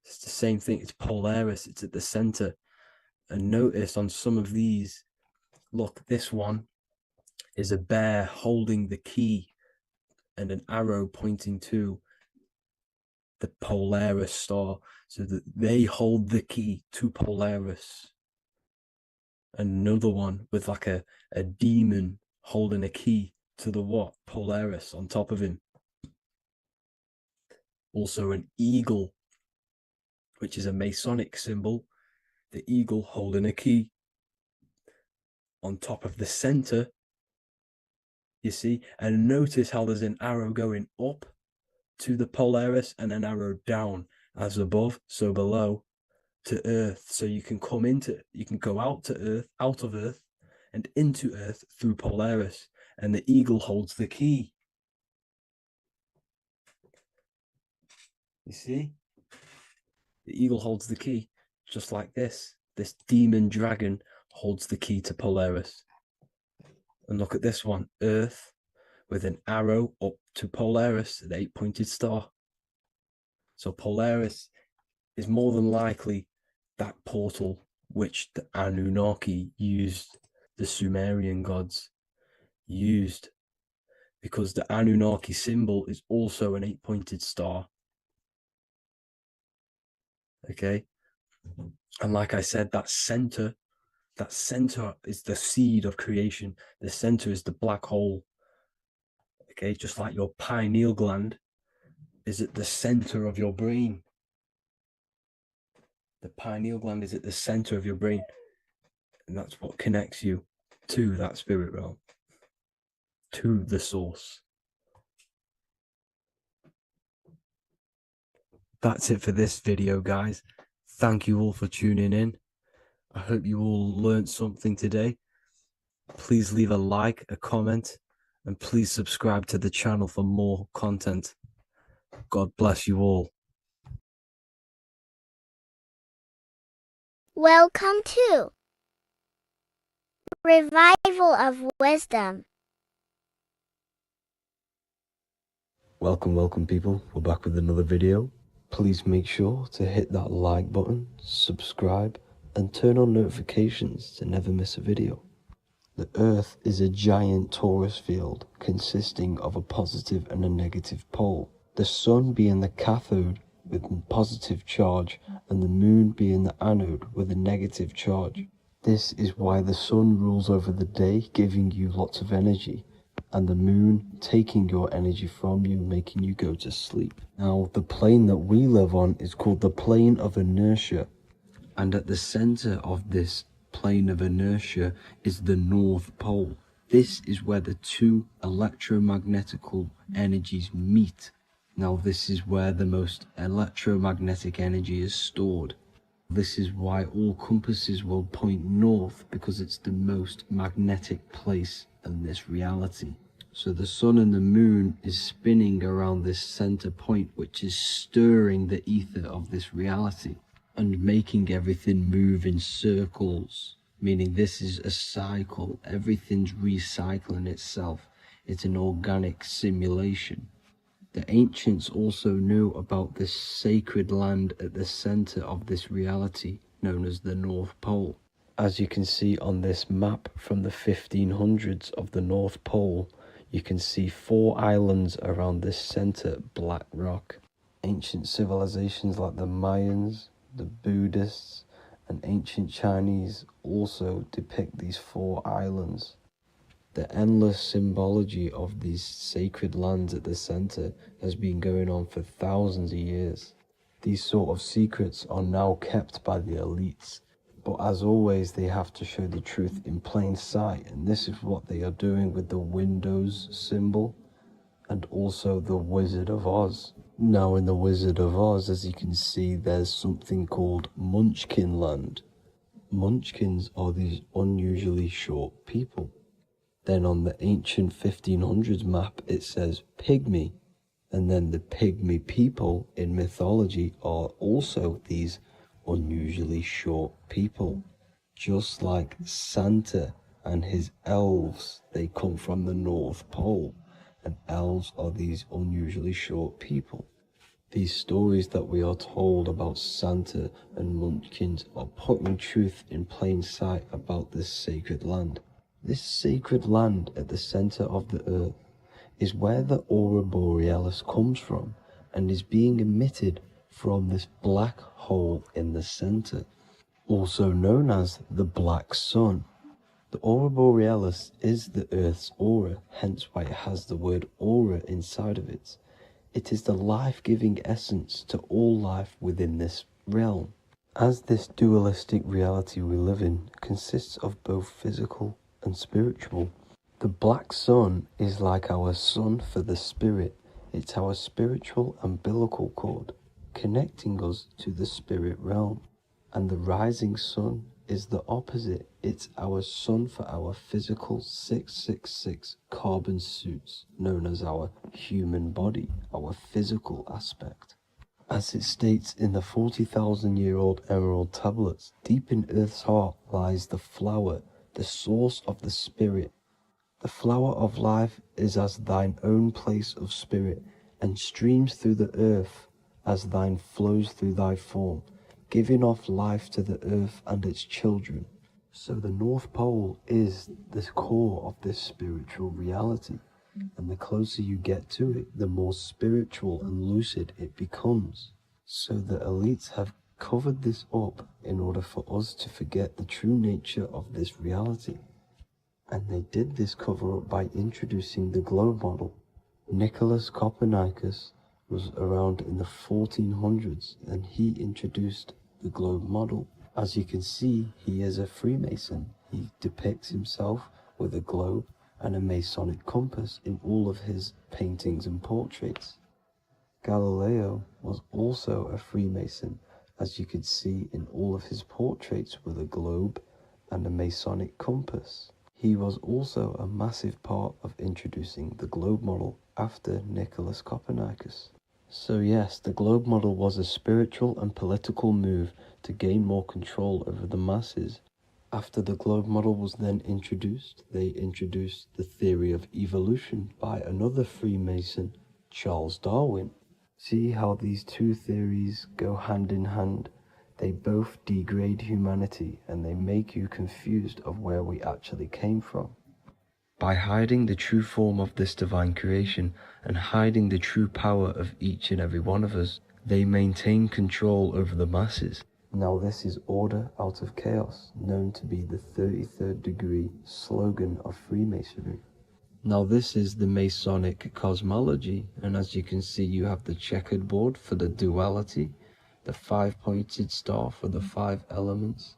It's the same thing. It's Polaris. It's at the center. And notice on some of these, look, this one is a bear holding the key and an arrow pointing to the Polaris star, so that they hold the key to Polaris. Another one with like a demon holding a key to the what? Polaris on top of him. Also an eagle, which is a Masonic symbol. The eagle holding a key on top of the center. You see, and notice how there's an arrow going up to the Polaris and an arrow down, as above, so below, to Earth. So you can go out to Earth, out of Earth, and into Earth through Polaris. And the eagle holds the key. You see? The eagle holds the key, just like this. This demon dragon holds the key to Polaris. And look at this one, Earth, with an arrow up to Polaris, an 8-pointed star. So Polaris is more than likely that portal which the Anunnaki used, the Sumerian gods used, because the Anunnaki symbol is also an 8-pointed star. Okay? And like I said, that center is the seed of creation. The center is the black hole. Okay, just like your pineal gland is at the center of your brain. The pineal gland is at the center of your brain, and that's what connects you to that spirit realm, to the source. That's it for this video, guys. Thank you all for tuning in. I hope you all learned something today. Please leave a like, a comment, and please subscribe to the channel for more content. God bless you all. Welcome to Revival of Wisdom. Welcome people. We're back with another video. Please make sure to hit that like button, subscribe, and turn on notifications to never miss a video. The Earth is a giant torus field consisting of a positive and a negative pole. The Sun being the cathode with a positive charge and the Moon being the anode with a negative charge. This is why the Sun rules over the day, giving you lots of energy, and the Moon taking your energy from you, making you go to sleep. Now, the plane that we live on is called the plane of inertia, and at the center of this plane of inertia is the North Pole. This is where the two electromagnetical energies meet. Now, this is where the most electromagnetic energy is stored. This is why all compasses will point north, because it's the most magnetic place in this reality. So the Sun and the Moon is spinning around this center point, which is stirring the ether of this reality and making everything move in circles, meaning this is a cycle. Everything's recycling itself. It's an organic simulation. The ancients also knew about this sacred land at the center of this reality, known as the North Pole. As you can see on this map from the 1500s of the North Pole, you can see 4 islands around this center black rock. Ancient civilizations like the Mayans, the Buddhists, and ancient Chinese also depict these 4 islands. The endless symbology of these sacred lands at the center has been going on for thousands of years. These sort of secrets are now kept by the elites, but as always they have to show the truth in plain sight, and this is what they are doing with the Windows symbol and also the Wizard of Oz. Now in the Wizard of Oz, as you can see, there's something called Munchkin Land. Munchkins are these unusually short people. Then on the ancient 1500s map, it says pygmy, And then the pygmy people in mythology are also these unusually short people. Just like Santa and his elves, they come from the North Pole, and elves are these unusually short people. These stories that we are told about Santa and Munchkins are putting truth in plain sight about this sacred land. This sacred land at the center of the earth is where the aurora borealis comes from and is being emitted from this black hole in the center, also known as the black sun. The aurora borealis is the Earth's aura, hence why it has the word aura inside of it. It is the life-giving essence to all life within this realm. As this dualistic reality we live in consists of both physical and spiritual, the black sun is like our sun for the spirit. It's our spiritual umbilical cord, connecting us to the spirit realm. And the rising sun is the opposite. It's our sun for our physical 666 carbon suits, known as our human body, our physical aspect. As it states in the 40,000-year-old emerald tablets, deep in Earth's heart lies the flower, the source of the spirit. The flower of life is as thine own place of spirit, and streams through the earth as thine flows through thy form, giving off life to the earth and its children. So the North Pole is the core of this spiritual reality, and the closer you get to it, the more spiritual and lucid it becomes. So the elites have covered this up in order for us to forget the true nature of this reality. And they did this cover-up by introducing the globe model. Nicholas Copernicus was around in the 1400s, and he introduced the globe model. As you can see, he is a Freemason. He depicts himself with a globe and a Masonic compass in all of his paintings and portraits. Galileo was also a Freemason, as you could see in all of his portraits with a globe and a Masonic compass. He was also a massive part of introducing the globe model after Nicholas Copernicus. So yes, the globe model was a spiritual and political move to gain more control over the masses. After the globe model was then introduced, they introduced the theory of evolution by another Freemason, Charles Darwin. See how these two theories go hand in hand? They both degrade humanity, and they make you confused of where we actually came from. By hiding the true form of this divine creation and hiding the true power of each and every one of us, they maintain control over the masses. Now this is order out of chaos, known to be the 33rd degree slogan of Freemasonry. Now this is the Masonic cosmology, and as you can see, you have the checkered board for the duality, the 5-pointed star for the 5 elements,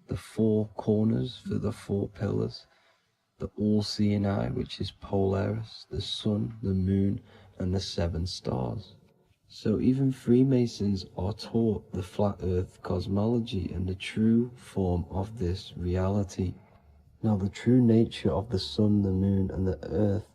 the 4 corners for the 4 pillars, the all-seeing eye, which is Polaris, the sun, the moon, and the 7 stars. So even Freemasons are taught the flat earth cosmology and the true form of this reality. Now the true nature of the sun, the moon, and the earth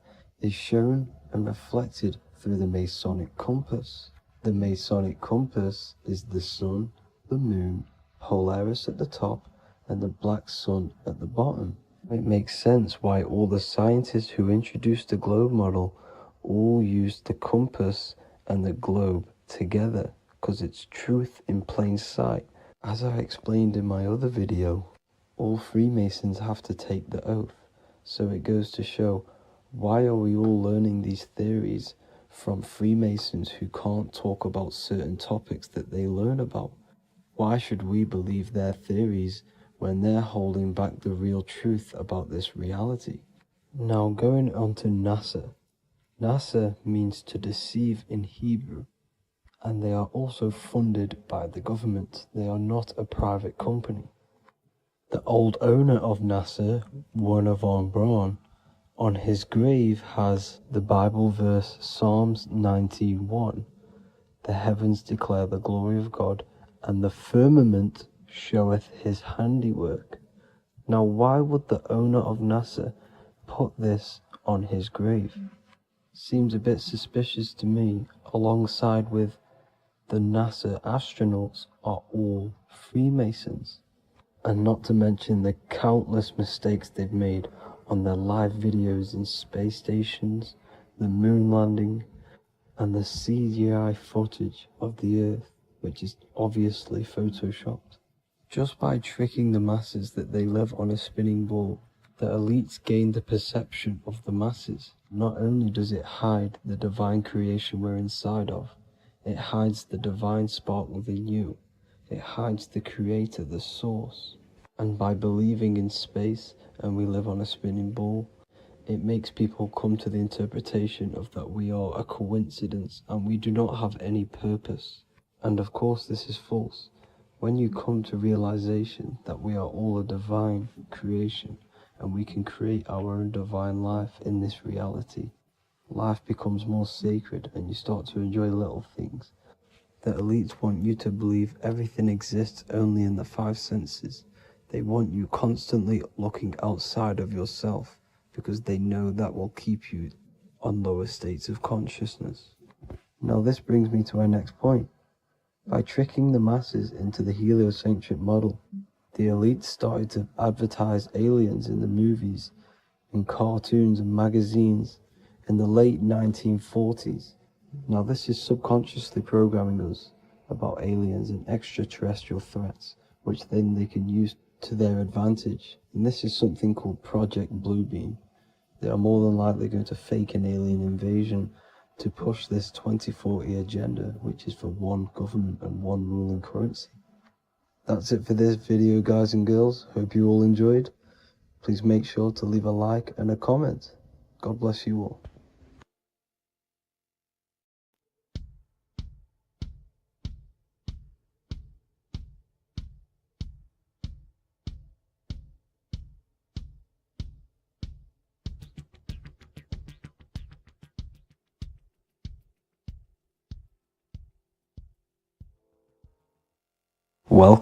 is shown and reflected through the Masonic compass. The Masonic compass is the sun, the moon, Polaris at the top, and the black sun at the bottom. It makes sense why all the scientists who introduced the globe model all used the compass and the globe together, because it's truth in plain sight. As I explained in my other video, all Freemasons have to take the oath, so it goes to show, why are we all learning these theories from Freemasons who can't talk about certain topics that they learn about? Why should we believe their theories when they're holding back the real truth about this reality? Now going on to NASA. NASA means to deceive in Hebrew, and they are also funded by the government. They are not a private company. The old owner of NASA, Werner von Braun, on his grave has the Bible verse Psalms 91. The heavens declare the glory of God, and the firmament showeth his handiwork. Now why would the owner of NASA put this on his grave? seems a bit suspicious to me, alongside with the NASA astronauts are all Freemasons. And not to mention the countless mistakes they've made on their live videos in space stations, the moon landing, and the CGI footage of the Earth, which is obviously photoshopped. Just by tricking the masses that they live on a spinning ball, the elites gain the perception of the masses. Not only does it hide the divine creation we're inside of, it hides the divine spark within you. It hides the creator, the source. And by believing in space and we live on a spinning ball, it makes people come to the interpretation of that we are a coincidence and we do not have any purpose. And of course this is false. When you come to realization that we are all a divine creation and we can create our own divine life in this reality, life becomes more sacred and you start to enjoy little things. The elites want you to believe everything exists only in the five senses. They want you constantly looking outside of yourself because they know that will keep you on lower states of consciousness. Now this brings me to our next point. By tricking the masses into the heliocentric model, the elites started to advertise aliens in the movies, in cartoons and magazines in the late 1940s. Now this is subconsciously programming us about aliens and extraterrestrial threats, which then they can use to their advantage. And this is something called Project Bluebeam. They are more than likely going to fake an alien invasion to push this 2040 agenda, which is for one government and one ruling currency. That's it for this video, guys and girls. Hope you all enjoyed. Please make sure to leave a like and a comment. God bless you all.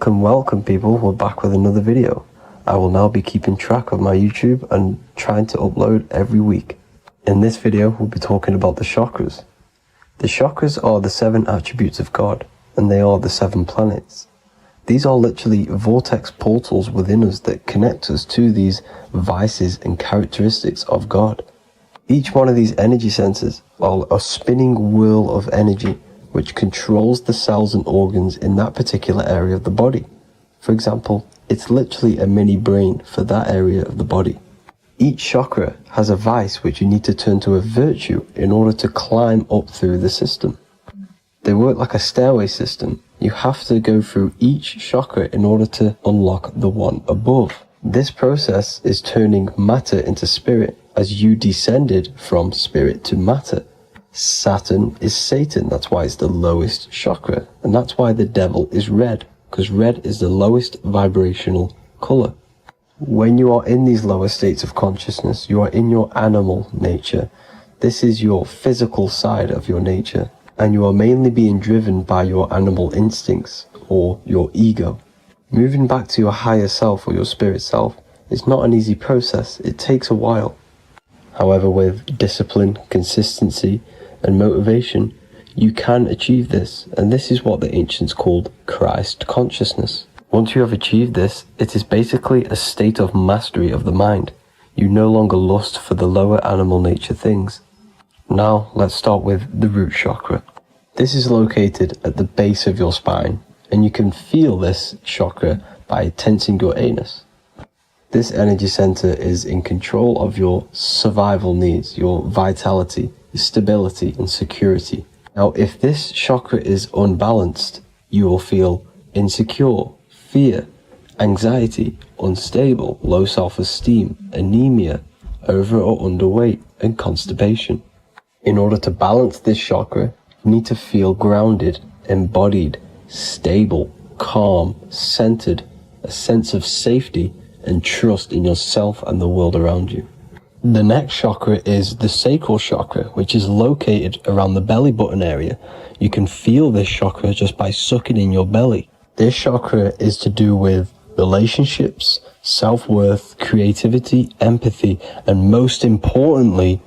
Welcome people, we're back with another video. I will now be keeping track of my YouTube and trying to upload every week. In this video, we'll be talking about the chakras. The chakras are the 7 attributes of God, and they are the 7 planets. These are literally vortex portals within us that connect us to these vices and characteristics of God. Each one of these energy centers are a spinning whirl of energy which controls the cells and organs in that particular area of the body. For example, it's literally a mini brain for that area of the body. Each chakra has a vice which you need to turn to a virtue in order to climb up through the system. They work like a stairway system. You have to go through each chakra in order to unlock the one above. This process is turning matter into spirit as you descended from spirit to matter. Saturn is Satan, that's why it's the lowest chakra, and that's why the devil is red, because red is the lowest vibrational color. When you are in these lower states of consciousness, you are in your animal nature. This is your physical side of your nature, and you are mainly being driven by your animal instincts, or your ego. Moving back to your higher self or your spirit self is not an easy process, it takes a while. However, with discipline, consistency, and motivation, you can achieve this, and this is what the ancients called Christ consciousness. Once you have achieved this, it is basically a state of mastery of the mind. You no longer lust for the lower animal nature things. Now, let's start with the root chakra. This is located at the base of your spine, and you can feel this chakra by tensing your anus. This energy center is in control of your survival needs, your vitality, stability and security. Now, if this chakra is unbalanced, you will feel insecure, fear, anxiety, unstable, low self-esteem, anemia, over or underweight, and constipation. In order to balance this chakra, you need to feel grounded, embodied, stable, calm, centered, a sense of safety and trust in yourself and the world around you. The next chakra is the sacral chakra, which is located around the belly button area. You can feel this chakra just by sucking in your belly. This chakra is to do with relationships, self-worth, creativity, empathy, and most importantly,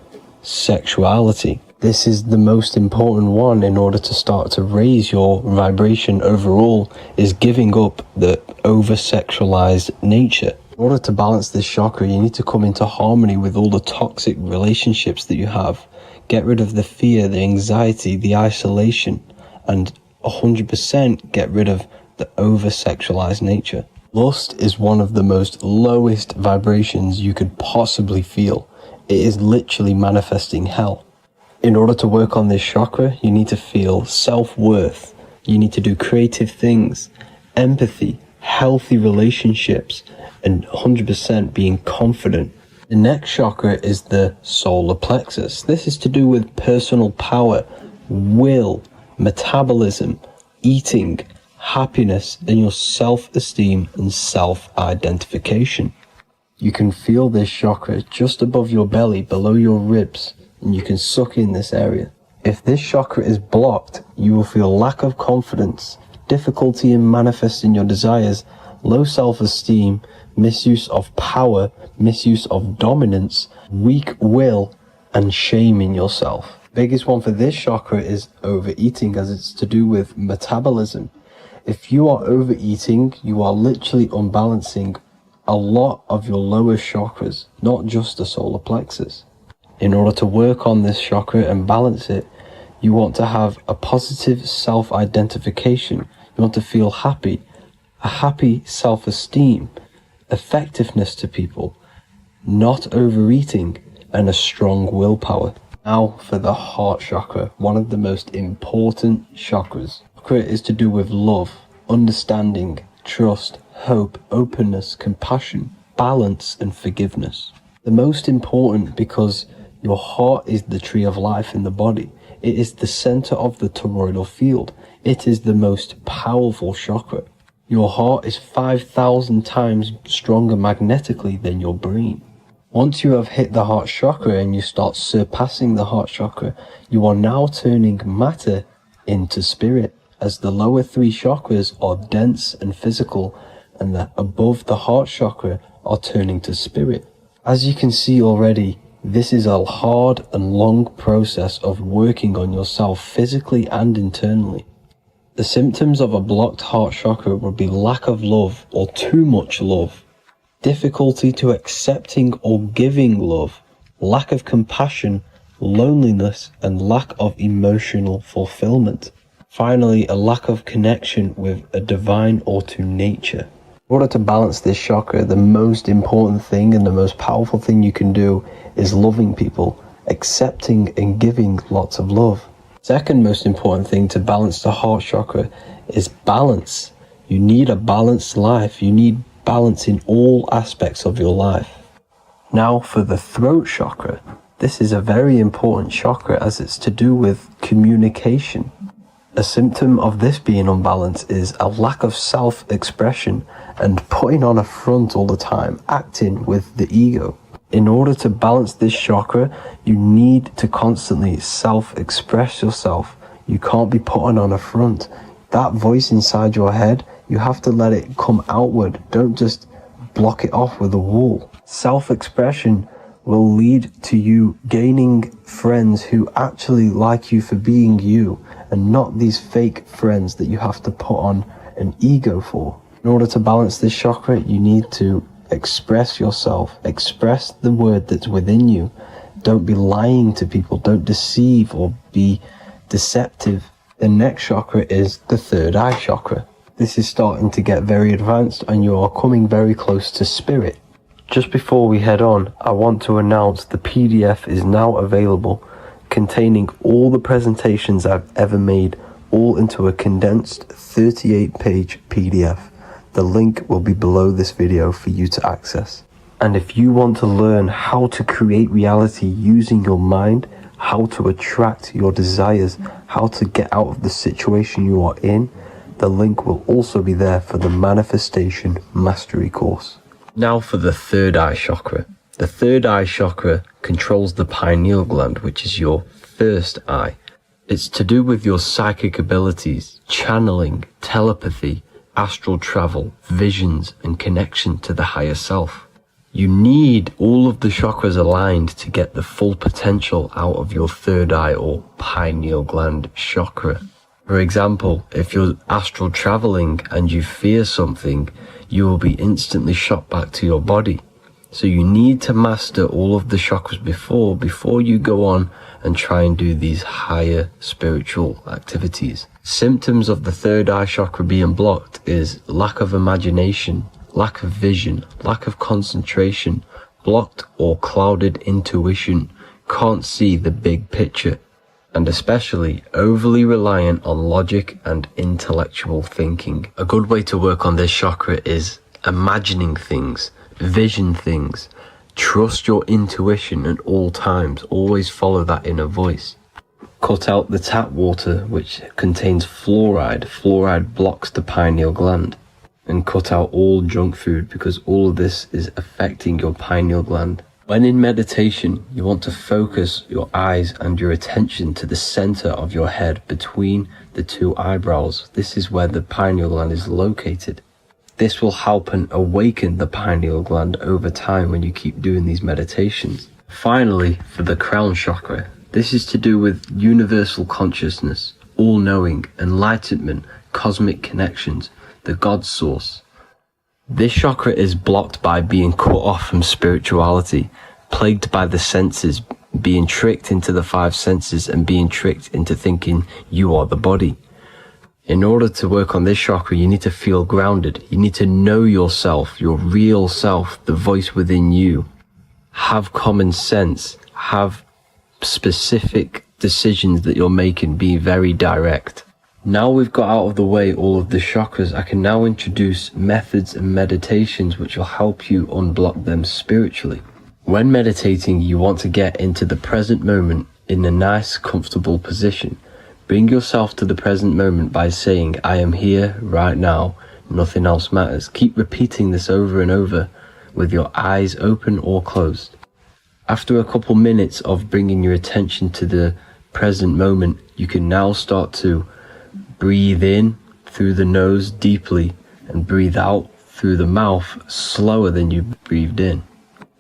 sexuality. This is the most important one in order to start to raise your vibration overall, is giving up the over-sexualized nature. In order to balance this chakra, you need to come into harmony with all the toxic relationships that you have. Get rid of the fear, the anxiety, the isolation, and 100% get rid of the over-sexualized nature. Lust is one of the most lowest vibrations you could possibly feel. It is literally manifesting hell. In order to work on this chakra, you need to feel self-worth. You need to do creative things, empathy, healthy relationships, and 100% being confident. The next chakra is the solar plexus. This is to do with personal power, will, metabolism, eating, happiness, and your self-esteem and self-identification. You can feel this chakra just above your belly, below your ribs, and you can suck in this area. If this chakra is blocked, you will feel lack of confidence, difficulty in manifesting your desires, low self-esteem, misuse of power, misuse of dominance, weak will, and shame in yourself. Biggest one for this chakra is overeating, as it's to do with metabolism. If you are overeating, you are literally unbalancing a lot of your lower chakras, not just the solar plexus. In order to work on this chakra and balance it, you want to have a positive self-identification. You want to feel happy, a happy self-esteem, effectiveness to people, not overeating, and a strong willpower. Now for the heart chakra, one of the most important chakras. Chakra is to do with love, understanding, trust, hope, openness, compassion, balance, and forgiveness. The most important because your heart is the tree of life in the body. It is the center of the toroidal field. It is the most powerful chakra. Your heart is 5,000 times stronger magnetically than your brain. Once you have hit the heart chakra and you start surpassing the heart chakra, you are now turning matter into spirit, as the lower three chakras are dense and physical, and the above the heart chakra are turning to spirit. As you can see already, this is a hard and long process of working on yourself physically and internally. The symptoms of a blocked heart chakra would be lack of love or too much love, difficulty to accepting or giving love, lack of compassion, loneliness, and lack of emotional fulfillment. Finally, a lack of connection with a divine or to nature. In order to balance this chakra, the most important thing and the most powerful thing you can do is loving people, accepting and giving lots of love. Second most important thing to balance the heart chakra is balance. You need a balanced life. You need balance in all aspects of your life. Now for the throat chakra. This is a very important chakra as it's to do with communication. A symptom of this being unbalanced is a lack of self-expression and putting on a front all the time, acting with the ego. In order to balance this chakra, you need to constantly self-express yourself. You can't be putting on a front. That voice inside your head, you have to let it come outward. Don't just block it off with a wall. Self-expression will lead to you gaining friends who actually like you for being you, and not these fake friends that you have to put on an ego for. In order to balance this chakra, you need to express yourself, express the word that's within you. Don't be lying to people, don't deceive or be deceptive. The next chakra is the third eye chakra. This is starting to get very advanced and you are coming very close to spirit. Just before we head on, I want to announce the PDF is now available, containing all the presentations I've ever made, all into a condensed 38-page PDF. The link will be below this video for you to access. And if you want to learn how to create reality using your mind, how to attract your desires, how to get out of the situation you are in, the link will also be there for the Manifestation Mastery course. Now for the third eye chakra. The third eye chakra controls the pineal gland, which is your first eye. It's to do with your psychic abilities, channeling, telepathy, astral travel, visions, and connection to the higher self. You need all of the chakras aligned to get the full potential out of your third eye or pineal gland chakra. For example, if you're astral traveling and you fear something, you will be instantly shot back to your body. So you need to master all of the chakras before you go on and try and do these higher spiritual activities. Symptoms of the third eye chakra being blocked is lack of imagination, lack of vision, lack of concentration, blocked or clouded intuition, can't see the big picture, and especially overly reliant on logic and intellectual thinking. A good way to work on this chakra is imagining things, vision things. Trust your intuition at all times. Always follow that inner voice. Cut out the tap water which contains fluoride. Fluoride blocks the pineal gland. And cut out all junk food because all of this is affecting your pineal gland. When in meditation, you want to focus your eyes and your attention to the center of your head between the two eyebrows. This is where the pineal gland is located. This will help and awaken the pineal gland over time when you keep doing these meditations. Finally, for the crown chakra, this is to do with universal consciousness, all-knowing, enlightenment, cosmic connections, the God source. This chakra is blocked by being cut off from spirituality, plagued by the senses, being tricked into the five senses and being tricked into thinking you are the body. In order to work on this chakra, you need to feel grounded. You need to know yourself, your real self, the voice within you. Have common sense. Have specific decisions that you're making. Be very direct. Now we've got out of the way all of the chakras, I can now introduce methods and meditations which will help you unblock them spiritually. When meditating, you want to get into the present moment in a nice, comfortable position. Bring yourself to the present moment by saying, I am here right now, nothing else matters. Keep repeating this over and over with your eyes open or closed. After a couple minutes of bringing your attention to the present moment, you can now start to breathe in through the nose deeply and breathe out through the mouth slower than you breathed in.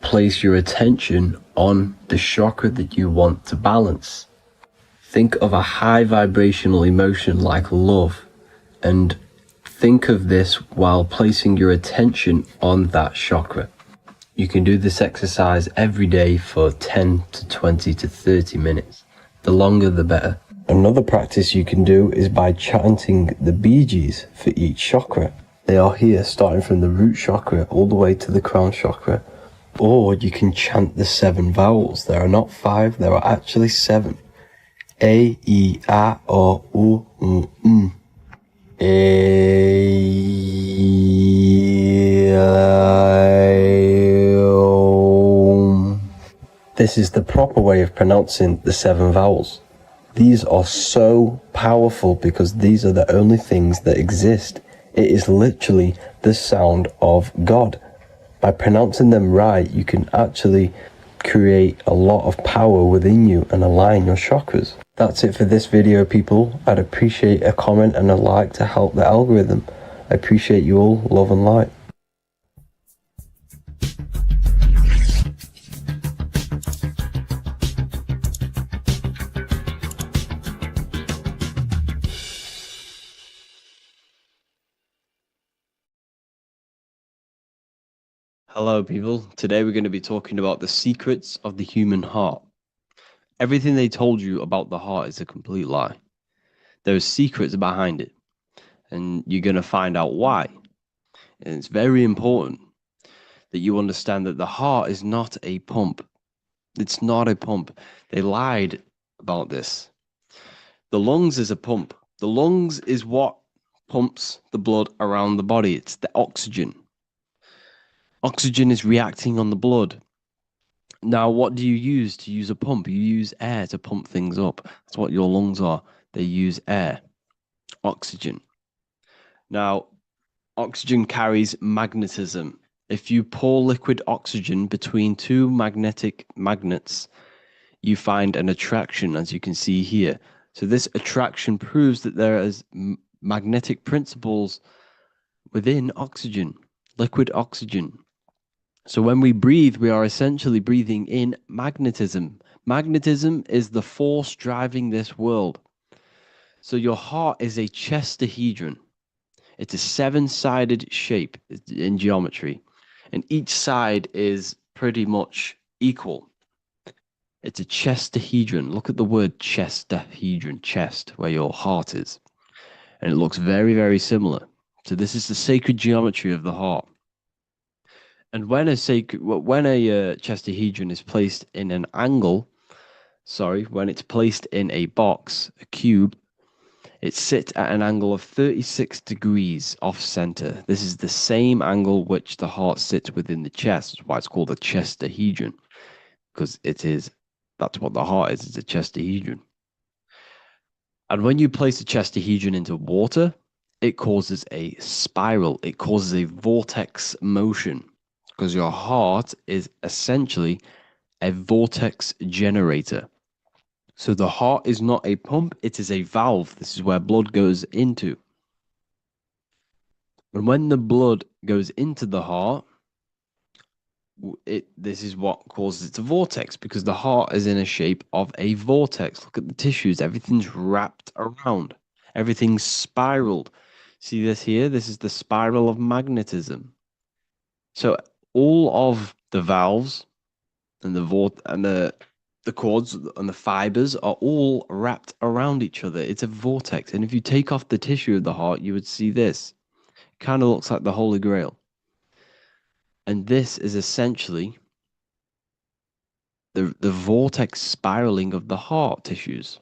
Place your attention on the chakra that you want to balance. Think of a high vibrational emotion like love, and think of this while placing your attention on that chakra. You can do this exercise every day for 10 to 20 to 30 minutes. The longer the better. Another practice you can do is by chanting the Bijis for each chakra. They are here starting from the root chakra all the way to the crown chakra. Or you can chant the 7 vowels. There are not 5, there are actually 7. A, I, A, O, U, M. A, I, O. This is the proper way of pronouncing the 7 vowels. These are so powerful because these are the only things that exist. It is literally the sound of God. By pronouncing them right, you can actually create a lot of power within you and align your chakras. That's it for this video, people. I'd appreciate a comment and a like to help the algorithm. I appreciate you all. Love and light. Hello, people. Today we're going to be talking about the secrets of the human heart. Everything they told you about the heart is a complete lie. There are secrets behind it, and you're going to find out why. And it's very important that you understand that the heart is not a pump. It's not a pump. They lied about this. The lungs is a pump. The lungs is what pumps the blood around the body. It's the oxygen. Oxygen is reacting on the blood. Now, what do you use to use a pump? You use air to pump things up. That's what your lungs are. They use air, oxygen. Now, oxygen carries magnetism. If you pour liquid oxygen between two magnetic magnets, you find an attraction, as you can see here. So this attraction proves that there is magnetic principles within oxygen, liquid oxygen. So when we breathe, we are essentially breathing in magnetism. Magnetism is the force driving this world. So your heart is a chestahedron. It's a seven-sided shape in geometry, and each side is pretty much equal. It's a chestahedron. Look at the word chestahedron, chest, where your heart is. And it looks very, very similar. So this is the sacred geometry of the heart. And when a chestahedron is placed in an angle, when it's placed in a box, a cube, it sits at an angle of 36 degrees off center. This is the same angle which the heart sits within the chest. That's why it's called a chestahedron, because that's what the heart is. It's a chestahedron. And when you place a chestahedron into water, it causes a spiral. It causes a vortex motion, because your heart is essentially a vortex generator. So the heart is not a pump, it is a valve. This is where blood goes into. And when the blood goes into the heart, this is what causes it to vortex, because the heart is in a shape of a vortex. Look at the tissues, everything's wrapped around, everything's spiraled. See this here? This is the spiral of magnetism. So all of the valves and the cords and the fibers are all wrapped around each other. It's a vortex. And if you take off the tissue of the heart, you would see this. It kind of looks like the Holy Grail. And this is essentially the vortex spiraling of the heart tissues.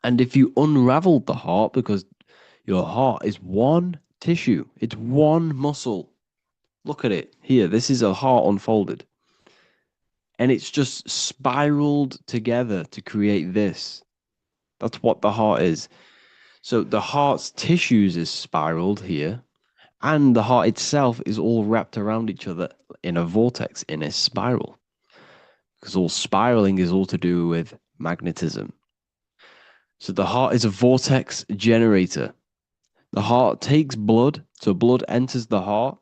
And if you unraveled the heart, because your heart is one tissue, it's one muscle. Look at it here. This is a heart unfolded. And it's just spiraled together to create this. That's what the heart is. So the heart's tissues is spiraled here, and the heart itself is all wrapped around each other in a vortex, in a spiral. Because all spiraling is all to do with magnetism. So the heart is a vortex generator. The heart takes blood, so blood enters the heart.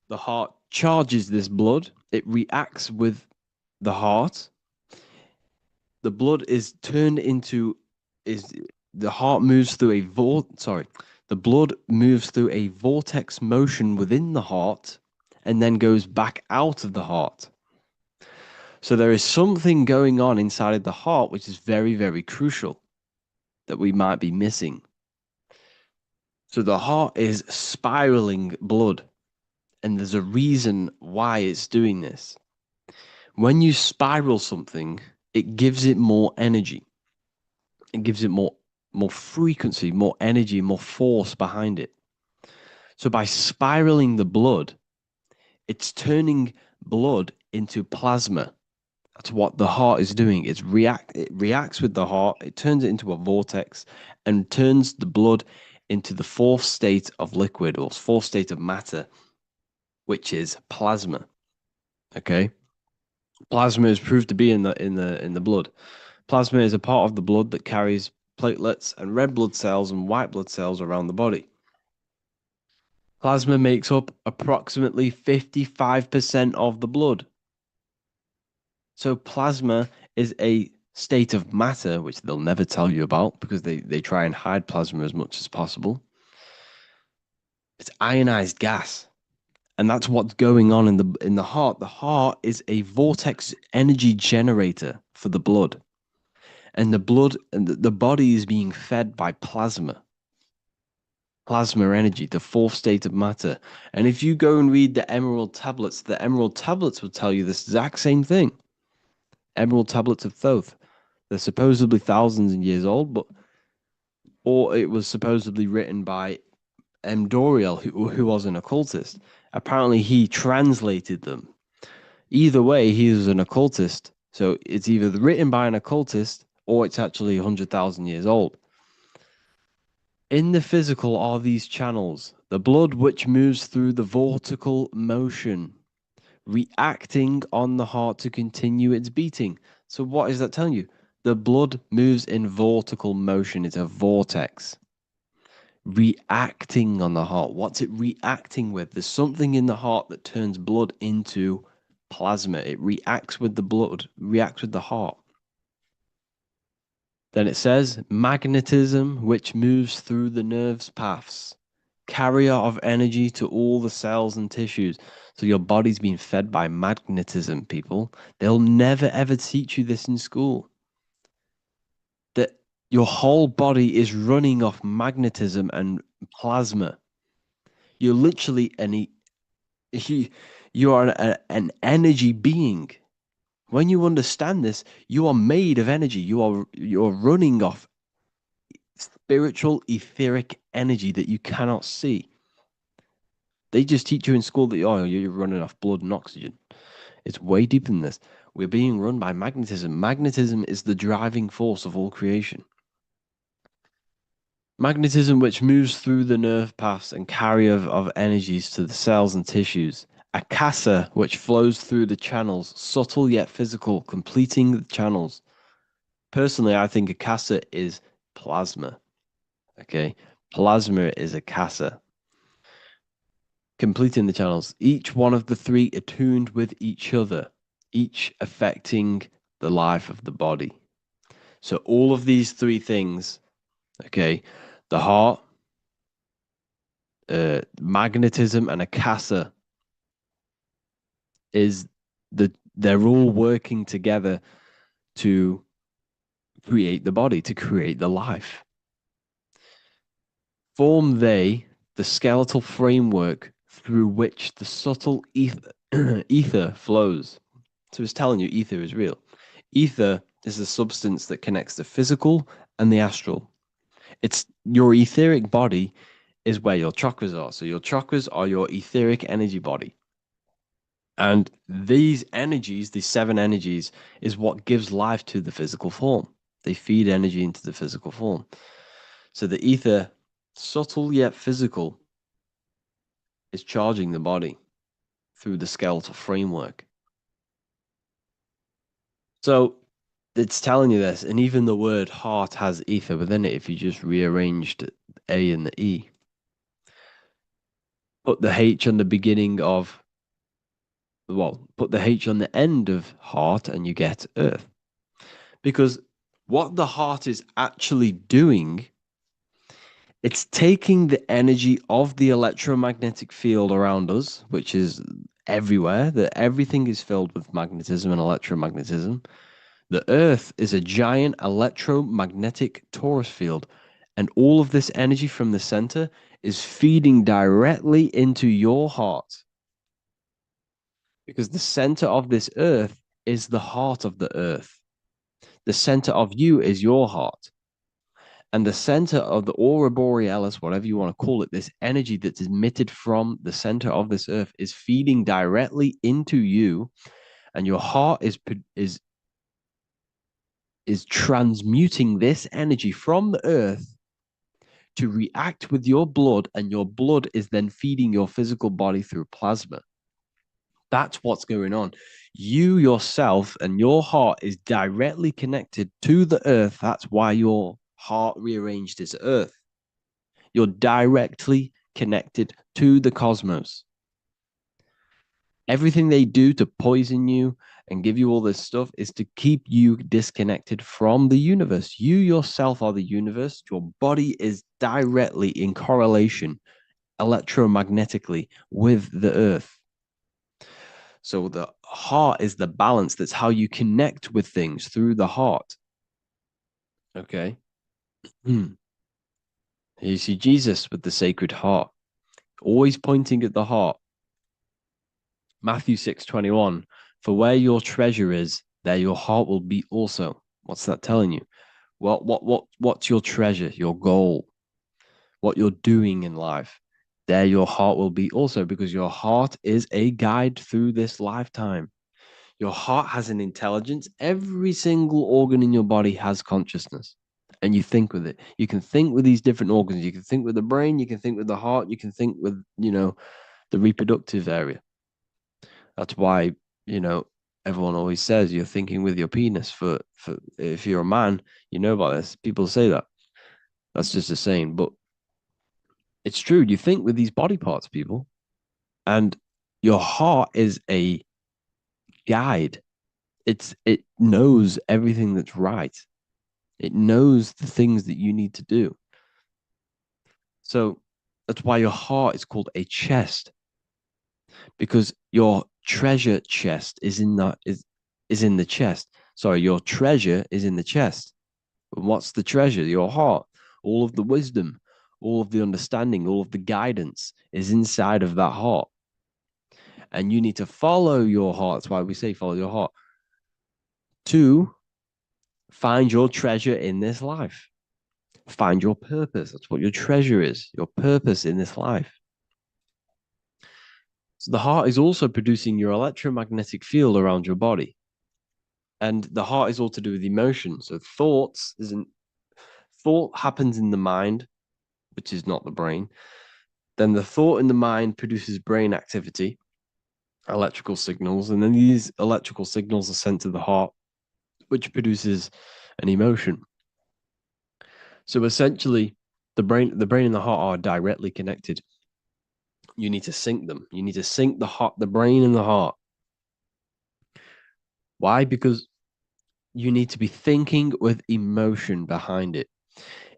The heart charges this blood. It reacts with the heart. The blood is turned into the heart moves through the blood moves through a vortex motion within the heart and then goes back out of the heart. So there is something going on inside of the heart which is very, very crucial that we might be missing. So the heart is spiraling blood, and there's a reason why it's doing this. When you spiral something, it gives it more energy. It gives it more frequency, more energy, more force behind it. So by spiraling the blood, it's turning blood into plasma. That's what the heart is doing. It reacts with the heart, it turns it into a vortex and turns the blood into the fourth state of liquid, or fourth state of matter, which is plasma. Okay? Plasma is proved to be in the blood. Plasma is a part of the blood that carries platelets and red blood cells and white blood cells around the body. Plasma makes up approximately 55% of the blood. So plasma is a state of matter, which they'll never tell you about because they try and hide plasma as much as possible. It's ionized gas. And that's what's going on in the heart. The heart is a vortex energy generator for the blood. And the blood and the body is being fed by plasma. Plasma energy, the fourth state of matter. And if you go and read the Emerald Tablets will tell you this exact same thing. Emerald Tablets of Thoth. They're supposedly thousands of years old, or it was supposedly written by Doriel, who was an occultist. Apparently, he translated them. Either way, he was an occultist. So it's either written by an occultist or it's actually 100,000 years old. In the physical are these channels, the blood which moves through the vortical motion, reacting on the heart to continue its beating. So what is that telling you? The blood moves in vortical motion. It's a vortex. reacting on the heart. What's it reacting with? There's something in the heart that turns blood into plasma. It reacts with the blood, reacts with the heart. Then it says magnetism, which moves through the nerves paths, carrier of energy to all the cells and tissues. So your body's being fed by magnetism, people. They'll never ever teach you this in school. That your whole body is running off magnetism and plasma. You're literally you are an energy being. When you understand this, you are made of energy. You're running off spiritual, etheric energy that you cannot see. They just teach you in school that you're running off blood and oxygen. It's way deeper than this. We're being run by magnetism. Magnetism is the driving force of all creation. Magnetism, which moves through the nerve paths and carrier of energies to the cells and tissues. Akasa, which flows through the channels, subtle yet physical, completing the channels. Personally, I think Akasa is plasma. Okay, plasma is Akasa. Completing the channels. Each one of the three attuned with each other, each affecting the life of the body. So all of these three things, okay, the heart, magnetism, and Akasa they're all working together to create the body, to create the life. Form they the skeletal framework through which the subtle ether flows. So it's telling you ether is real. Ether is the substance that connects the physical and the astral. It's your etheric body is where your chakras are. So your chakras are your etheric energy body. And these energies, these 7 energies, is what gives life to the physical form. They feed energy into the physical form. So the ether, subtle yet physical, is charging the body through the skeletal framework. So it's telling you this, and even the word heart has ether within it if you just rearranged A and the E. Put the H on the beginning of, put the H on the end of heart and you get earth. Because what the heart is actually doing, it's taking the energy of the electromagnetic field around us, which is everywhere, that everything is filled with magnetism and electromagnetism. The earth is a giant electromagnetic torus field, and all of this energy from the center is feeding directly into your heart. Because the center of this earth is the heart of the earth. The center of you is your heart. And the center of the aurora borealis, whatever you want to call it, this energy that's emitted from the center of this earth is feeding directly into you, and your heart is transmuting this energy from the earth to react with your blood, and your blood is then feeding your physical body through plasma. That's what's going on. You yourself and your heart is directly connected to the earth. That's why your heart rearranged is earth. You're directly connected to the cosmos. Everything they do to poison you and give you all this stuff is to keep you disconnected from the universe. You yourself are the universe. Your body is directly in correlation electromagnetically with the earth. So the heart is the balance. That's how you connect with things, through the heart. Okay. You see Jesus with the Sacred Heart, always pointing at the heart. Matthew 6:21, for where your treasure is, there your heart will be also. What's that telling you? What's your treasure, your goal, what you're doing in life? There your heart will be also, because your heart is a guide through this lifetime. Your heart has an intelligence. Every single organ in your body has consciousness, and you think with it. You can think with these different organs. You can think with the brain. You can think with the heart. You can think with, the reproductive area. That's why, everyone always says you're thinking with your penis. For if you're a man, you know about this. People say that. That's just a saying. But It's true. You think with these body parts, people, and your heart is a guide. It knows everything that's right. It knows the things that you need to do. So that's why your heart is called a chest, because your treasure chest is in the chest. Sorry, your treasure is in the chest. And what's the treasure? Your heart. All of the wisdom, all of the understanding, all of the guidance is inside of that heart. And you need to follow your heart. That's why we say follow your heart to find your treasure in this life. Find your purpose. That's what your treasure is, your purpose in this life. So the heart is also producing your electromagnetic field around your body. And the heart is all to do with emotion. So thought happens in the mind, which is not the brain. Then the thought in the mind produces brain activity, electrical signals, and then these electrical signals are sent to the heart, which produces an emotion. So essentially, the brain and the heart are directly connected. You need to sync them. You need to sync the brain and the heart. Why? Because you need to be thinking with emotion behind it.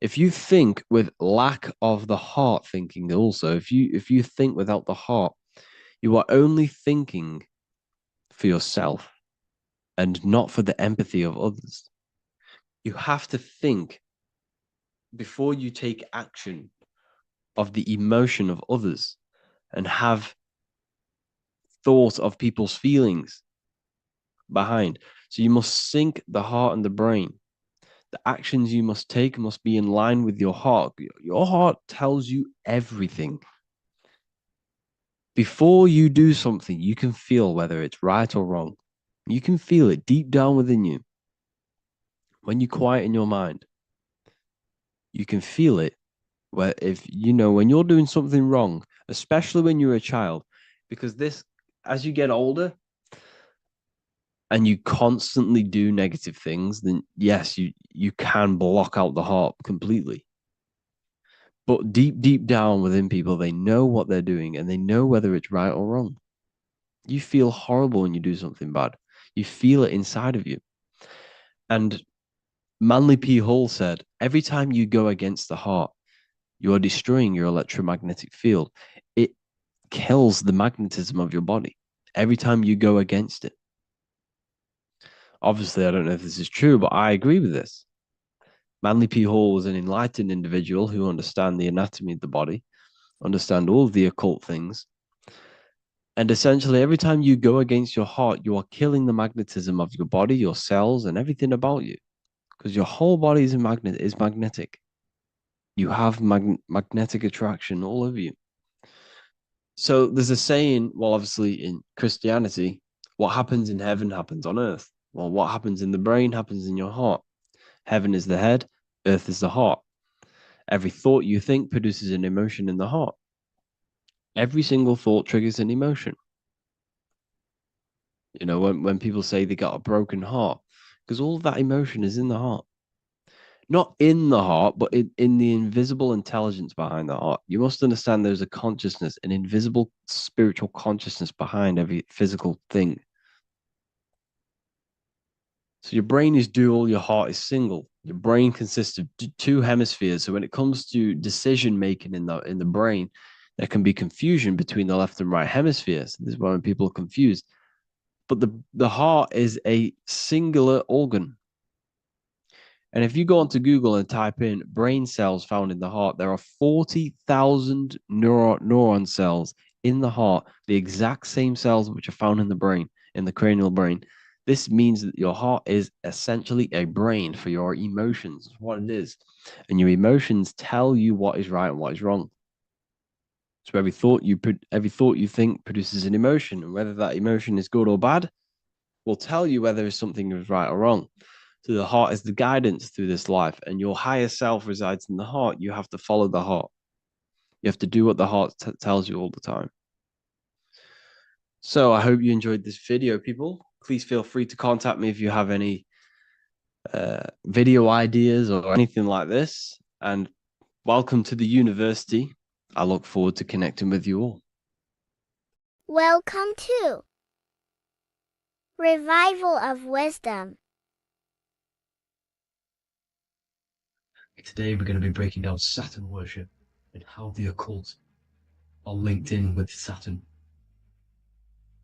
If you think with lack of the heart thinking, also, if you think without the heart, you are only thinking for yourself and not for the empathy of others. You have to think before you take action of the emotion of others and have thought of people's feelings behind. So you must sync the heart and the brain. The actions you must take must be in line with your heart. Your heart tells you everything. Before you do something, you can feel whether it's right or wrong. You can feel it deep down within you. When you quiet in your mind, you can feel it. Where if you know when you're doing something wrong, especially when you're a child, because this, as you get older and you constantly do negative things, then yes, you can block out the heart completely. But deep down within people, they know what they're doing and they know whether it's right or wrong. You feel horrible when you do something bad. You feel it inside of you. And Manly P. Hall said, every time you go against the heart, you are destroying your electromagnetic field. It kills the magnetism of your body every time you go against it. Obviously, I don't know if this is true, but I agree with this. Manly P. Hall was an enlightened individual who understand the anatomy of the body, understand all of the occult things. And essentially, every time you go against your heart, you are killing the magnetism of your body, your cells, and everything about you. Because your whole body is magnetic. You have magnetic attraction all over you. So there's a saying, well, obviously in Christianity, what happens in heaven happens on earth. Well, what happens in the brain happens in your heart. Heaven is the head, earth is the heart. Every thought you think produces an emotion in the heart. Every single thought triggers an emotion. You know, when people say they got a broken heart, because all of that emotion is in the heart. Not in the heart, but in the invisible intelligence behind the heart. You must understand there's a consciousness, an invisible spiritual consciousness behind every physical thing. So your brain is dual, your heart is single. Your brain consists of two hemispheres. So when it comes to decision making in the brain, there can be confusion between the left and right hemispheres. This is why when people are confused. But the heart is a singular organ. And if you go onto Google and type in brain cells found in the heart, there are 40,000 neuron cells in the heart, the exact same cells which are found in the brain, in the cranial brain. This means that your heart is essentially a brain for your emotions. That's what it is. And your emotions tell you what is right and what is wrong. So every thought you think produces an emotion, and whether that emotion is good or bad will tell you whether something is right or wrong. So the heart is the guidance through this life, and your higher self resides in the heart. You have to follow the heart. You have to do what the heart tells you all the time. So I hope you enjoyed this video, people. Please feel free to contact me if you have any video ideas or anything like this. And welcome to the university. I look forward to connecting with you all. Welcome to Revival of Wisdom. Today we're going to be breaking down Saturn worship and how the occult are linked in with Saturn.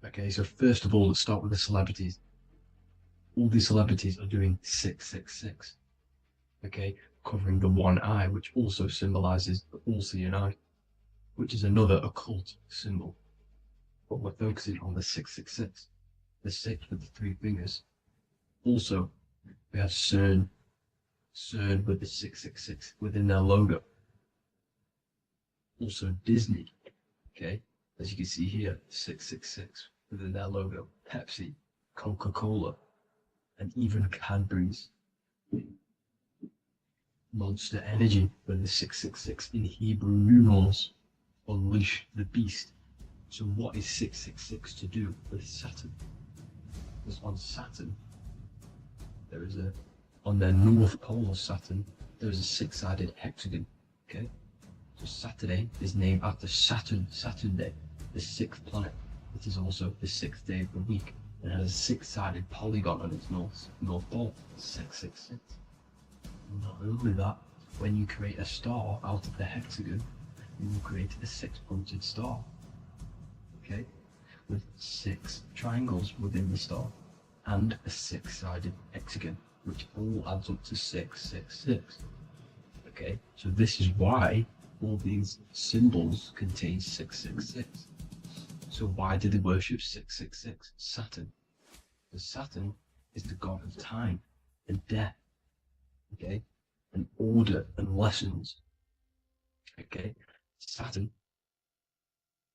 Okay, so first of all, let's start with the celebrities. All these celebrities are doing 666. Okay, covering the one eye, which also symbolizes the all-seeing eye, which is another occult symbol. But we're focusing on the 666, the 6 with the 3 fingers. Also, we have CERN with the 666 within their logo. Also Disney, okay, as you can see here, 666 within their logo. Pepsi, Coca-Cola, and even Cadbury's. Monster Energy with the 666 in Hebrew numerals. Unleash the beast. So what is 666 to do with Saturn? Because on Saturn, on the north pole of Saturn, there is a 6-sided hexagon. Okay, so Saturday is named after Saturn Day, the 6th planet. It is also the 6th day of the week and has a 6-sided polygon on its north pole. 666. Not only that, when you create a star out of the hexagon, you will create a 6-pointed star. Okay, with 6 triangles within the star and a 6-sided hexagon, which all adds up to 666. Okay, so this is why all these symbols contain 666. So why do they worship 666? Saturn. Because Saturn is the god of time and death. Okay, and order and lessons. Okay, Saturn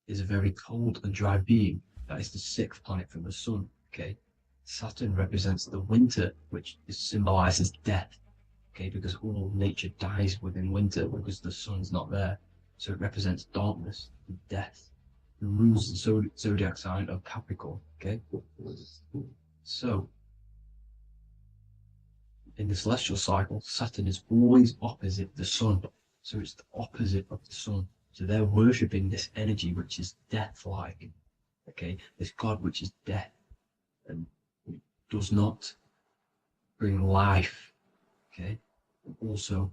is a very cold and dry being. That is the 6th planet from the sun. Okay, Saturn represents the winter, which symbolizes death. Okay, because all nature dies within winter because the sun's not there. So it represents darkness and death. It rules the zodiac sign of Capricorn. Okay, so in the celestial cycle, Saturn is always opposite the sun. So it's the opposite of the sun. So they're worshipping this energy which is death-like. Okay, this god which is death and does not bring life. Okay, and also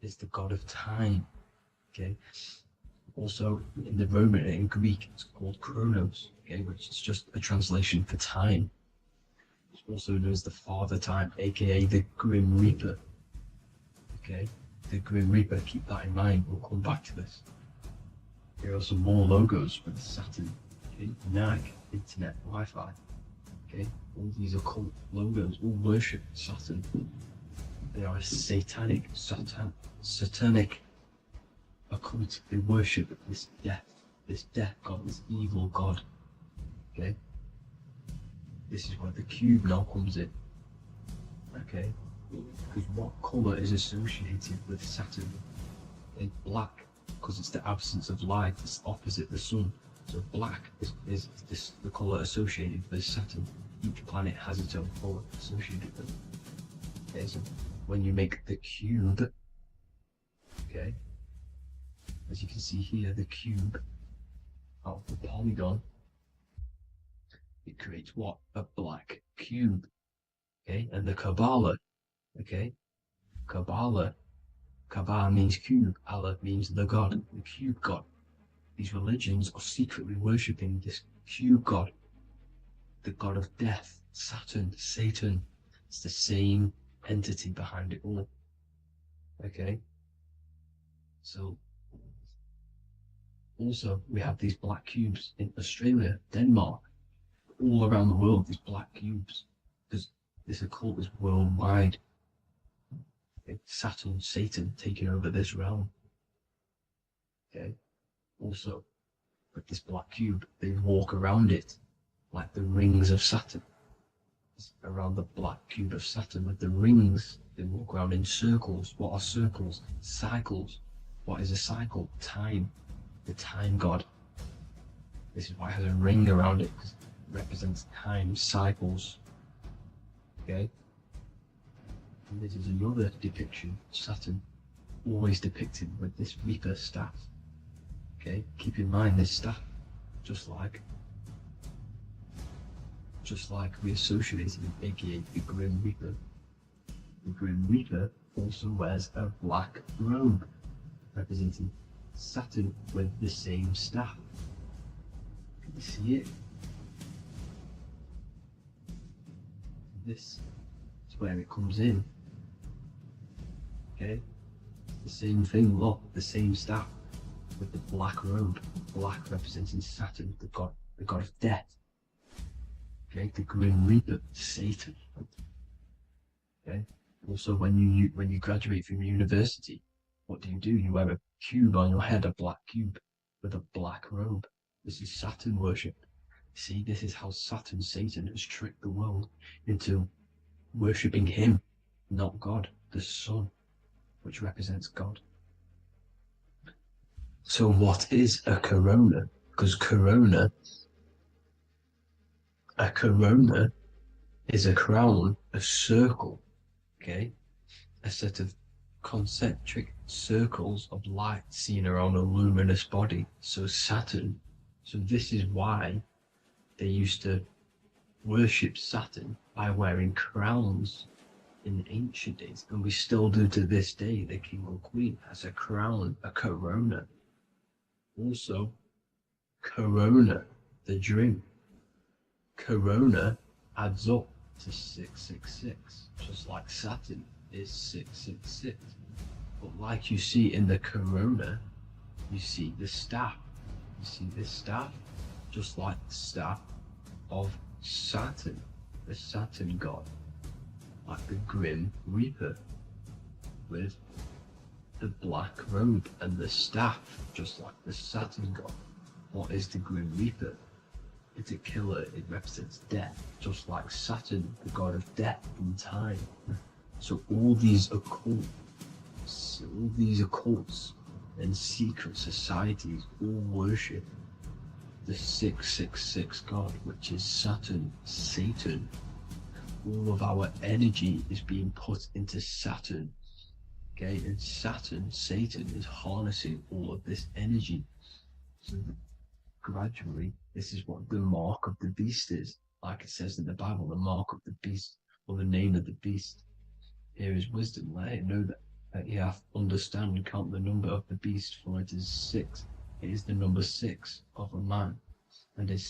is the god of time. Okay, also in the Roman and in Greek it's called Chronos. Okay, which is just a translation for time. It's also known as the Father Time, aka the Grim Reaper. Okay, the Grim Reaper. Keep that in mind. We'll come back to this. Here are some more logos for the Saturn. Okay, NAG, Internet, Wi-Fi. Okay, all these occult logos all worship Saturn. They are a satanic occult. They worship this death god, this evil god. Okay, this is where the cube now comes in. Okay, because what colour is associated with Saturn? It's black, because it's the absence of light. It's opposite the sun. So black is the colour associated with Saturn. Each planet has its own colour associated with it. Okay, so when you make the cube, okay, as you can see here, the cube out of the polygon, it creates what? A black cube. Okay, and the Kabbalah, okay, Kabbalah means cube, Allah means the god, the cube god. These religions are secretly worshipping this cube god, the god of death, Saturn, Satan. It's the same entity behind it all. Okay, so also we have these black cubes in Australia, Denmark, all around the world, these black cubes, because this occult is worldwide. It's Saturn, Satan taking over this realm. Okay, also with this black cube, they walk around it like the rings of Saturn. It's around the black cube of Saturn with the rings, they walk around in circles. What are circles? Cycles. What is a cycle? Time. The time god. This is why it has a ring around it, because it represents time, cycles. Okay, and this is another depiction of Saturn, always depicted with this Reaper staff. Okay, keep in mind this staff, just like we associated with aka the Grim Reaper. The Grim Reaper also wears a black robe, representing Saturn with the same staff. Can you see it? This is where it comes in. Okay? The same thing, look, the same staff with the black robe. Black representing Saturn, the god of death. Okay, the Grim Reaper, Satan. Okay. Also, when you graduate from university, what do? You wear a cube on your head, a black cube with a black robe. This is Saturn worship. See, this is how Satan has tricked the world into worshipping him, not God, the sun, which represents God. So what is a corona? Because a corona is a crown, a circle, okay? A set of concentric circles of light seen around a luminous body. So Saturn. So this is why they used to worship Saturn by wearing crowns in ancient days. And we still do to this day. The king or queen has a crown, a corona. Also, corona, the drink. Corona adds up to 666, just like Saturn is 666. But like you see in the corona, you see the staff. You see this staff, just like the staff of Saturn, the Saturn god, like the Grim Reaper, with the black robe and the staff, just like the Saturn god. What is the Grim Reaper? It's a killer, it represents death, just like Saturn, the god of death and time. So all these occults and secret societies all worship the 666 god, which is Saturn, Satan. All of our energy is being put into Saturn. Okay, and Saturn, Satan, is harnessing all of this energy. So gradually, this is what the mark of the beast is. Like it says in the Bible, the mark of the beast, or the name of the beast. Here is wisdom. Let it know that you have to understand and count the number of the beast, for it is 6. It is the number 6 of a man, and is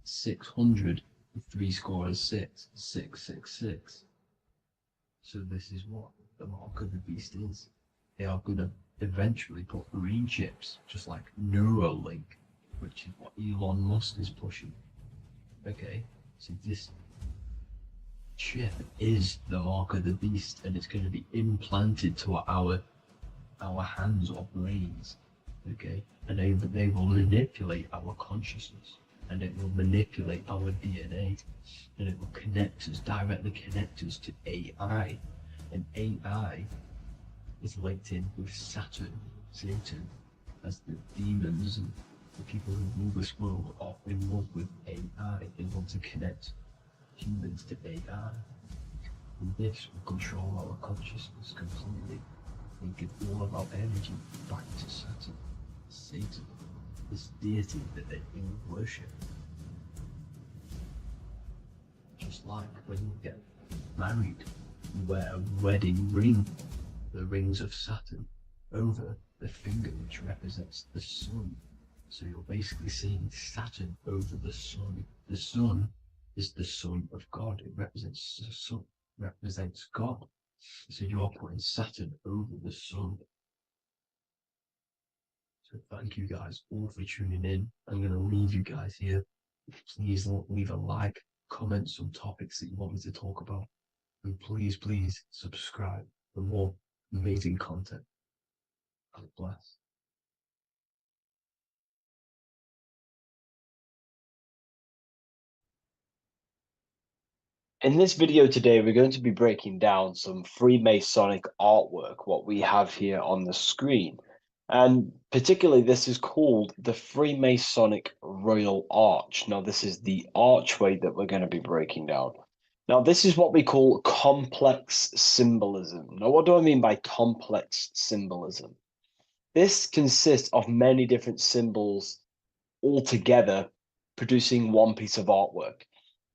600, 6, 666. So this is what the mark of the beast is. They are going to eventually put green chips, just like Neuralink, which is what Elon Musk is pushing. Okay, so this chip is the mark of the beast, and it's going to be implanted to our hands or brains. Okay, and they will manipulate our consciousness, and it will manipulate our DNA, and it will directly connect us to AI, and AI is linked in with Saturn, Satan, as the demons and the people who rule this world are in love with AI. They want to connect humans to AI. And this will control our consciousness completely and give all of our energy back to Saturn, Satan, this deity that they all worship. Just like when you get married, you wear a wedding ring, the rings of Saturn, over the finger, which represents the sun. So you're basically seeing Saturn over the sun. The sun is the son of God. It represents the sun, represents God. So you are putting Saturn over the sun. So thank you guys all for tuning in. I'm going to leave you guys here. Please leave a like, comment some topics that you want me to talk about. And please subscribe for more amazing content. God bless. In this video today, we're going to be breaking down some Freemasonic artwork, what we have here on the screen. And particularly, this is called the Freemasonic Royal Arch. Now, this is the archway that we're going to be breaking down. Now, this is what we call complex symbolism. Now, what do I mean by complex symbolism? This consists of many different symbols all together producing one piece of artwork.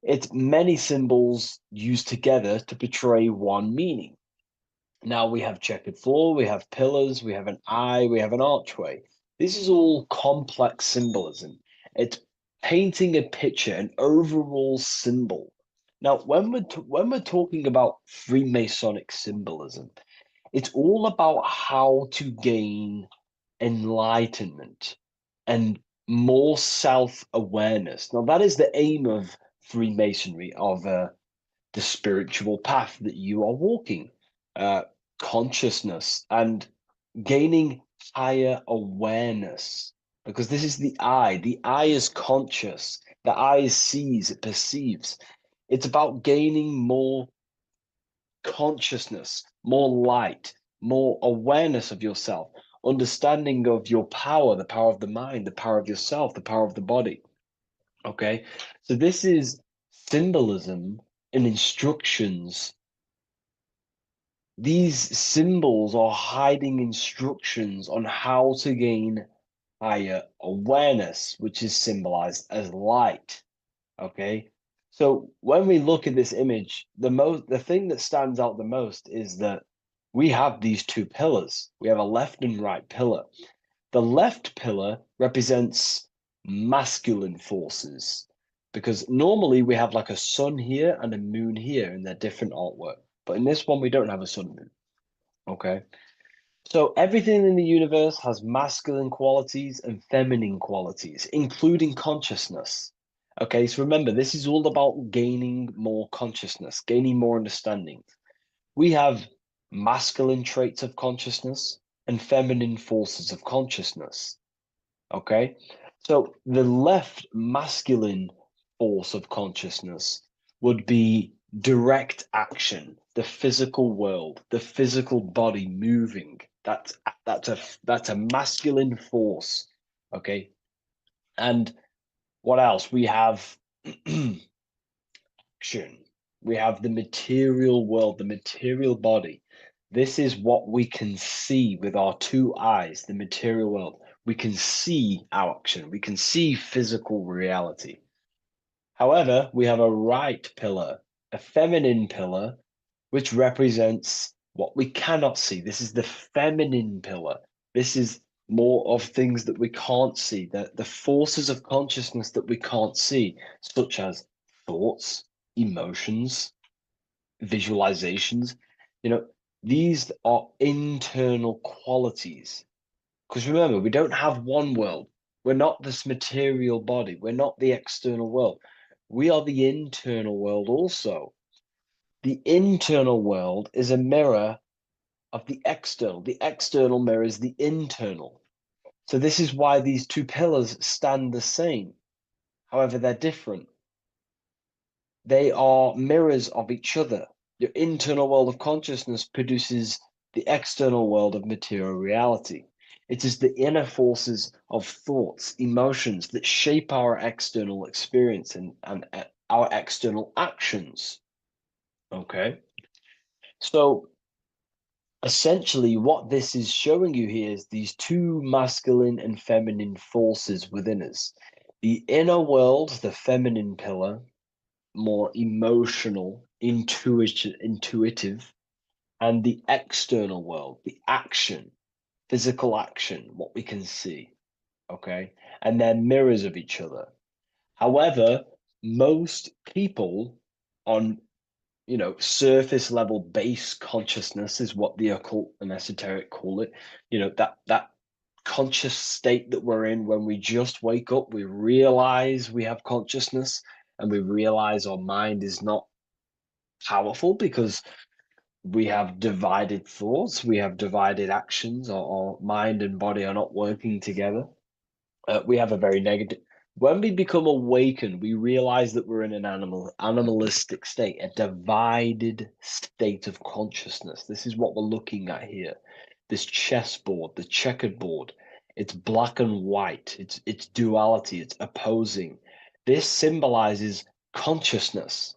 It's many symbols used together to portray one meaning. Now we have checkered floor, we have pillars, we have an eye, we have an archway. This is all complex symbolism. It's painting a picture, an overall symbol. Now, when we're talking about Freemasonic symbolism, it's all about how to gain enlightenment and more self-awareness. Now, that is the aim of Freemasonry, of the spiritual path that you are walking, uh, consciousness, and gaining higher awareness. Because this is the eye. The eye is conscious. The eye sees, it perceives. It's about gaining more consciousness, more light, more awareness of yourself, understanding of your power, the power of the mind, the power of yourself, the power of the body. Okay, so this is symbolism and instructions. These symbols are hiding instructions on how to gain higher awareness, which is symbolized as light. Okay, so when we look at this image, the thing that stands out the most is that we have these two pillars. We have a left and right pillar. The left pillar represents masculine forces because normally we have like a sun here and a moon here in their different artwork. But in this one, we don't have a sun and moon. Okay. So everything in the universe has masculine qualities and feminine qualities, including consciousness. Okay, so remember, this is all about gaining more consciousness, gaining more understanding. We have masculine traits of consciousness and feminine forces of consciousness. Okay, so the left masculine force of consciousness would be direct action, the physical world, the physical body moving. That's a masculine force. Okay, and what else? We have action. We have the material world, the material body. This is what we can see with our two eyes, the material world. We can see our action. We can see physical reality. However, we have a right pillar, a feminine pillar, which represents what we cannot see. This is the feminine pillar. This is more of things that we can't see, the forces of consciousness that we can't see, such as thoughts, emotions, visualizations. You know, these are internal qualities. Because remember, we don't have one world. We're not this material body. We're not the external world. We are the internal world also. The internal world is a mirror of the external. The external mirrors the internal. So this is why these two pillars stand the same. However, they're different. They are mirrors of each other. Your internal world of consciousness produces the external world of material reality. It is the inner forces of thoughts, emotions that shape our external experience and our external actions. Okay. So essentially, what this is showing you here is these two masculine and feminine forces within us. The inner world, the feminine pillar, more emotional, intuitive, and the external world, the action, physical action, what we can see. Okay. And they're mirrors of each other. However, most people on surface level base consciousness is what the occult and esoteric call it. That conscious state that we're in when we just wake up, we realize we have consciousness and we realize our mind is not powerful because we have divided thoughts, we have divided actions, our mind and body are not working together. We have a very negative. When we become awakened, we realize that we're in an animalistic state, a divided state of consciousness. This is what we're looking at here. This chessboard, the checkered board. It's black and white. It's duality. It's opposing. This symbolizes consciousness.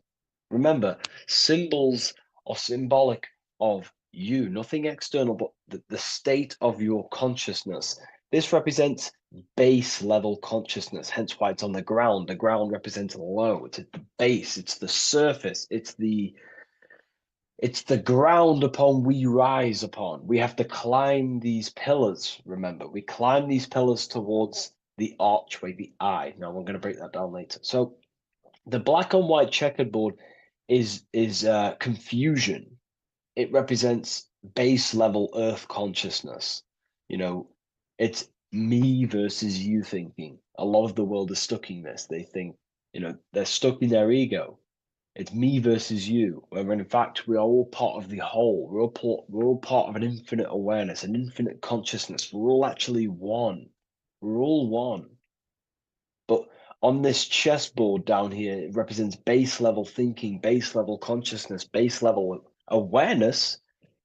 Remember, symbols are symbolic of you, nothing external, but the state of your consciousness. This represents base level consciousness, hence why it's on the ground. The ground represents low, it's at the base, it's the surface, it's the ground upon we rise upon. We have to climb these pillars, remember. We climb these pillars towards the archway, the eye. Now we're going to break that down later. So the black and white checkerboard is confusion. It represents base level earth consciousness. You know, it's me versus you thinking. A lot of the world is stuck in this. They think, they're stuck in their ego. It's me versus you, when in fact we are all part of the whole. We're all part of an infinite awareness, an infinite consciousness. We're all actually one. We're all one. But on this chessboard down here, it represents base level thinking, base level consciousness, base level awareness.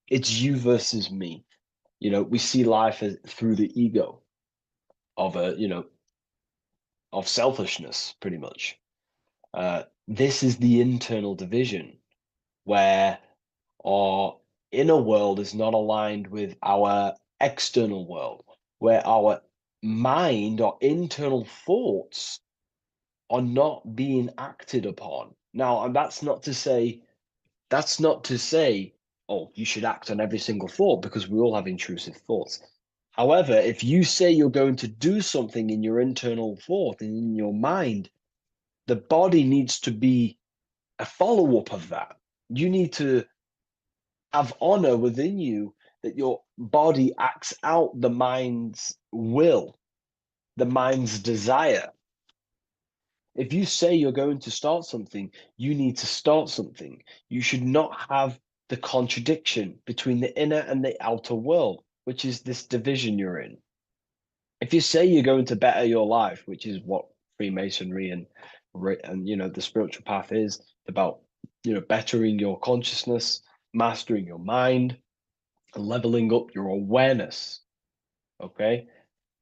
It's you versus me. We see life through the ego of of selfishness, pretty much. This is the internal division where our inner world is not aligned with our external world, where our mind, our internal thoughts are not being acted upon. Now, and that's not to say, oh, you should act on every single thought, because we all have intrusive thoughts. However, if you say you're going to do something in your internal thought and in your mind, the body needs to be a follow-up of that. You need to have honor within you that your body acts out the mind's will, the mind's desire. If you say you're going to start something, you need to start something. You should not have the contradiction between the inner and the outer world, which is this division you're in. If you say you're going to better your life, which is what Freemasonry and the spiritual path is about, bettering your consciousness, mastering your mind, leveling up your awareness. Okay,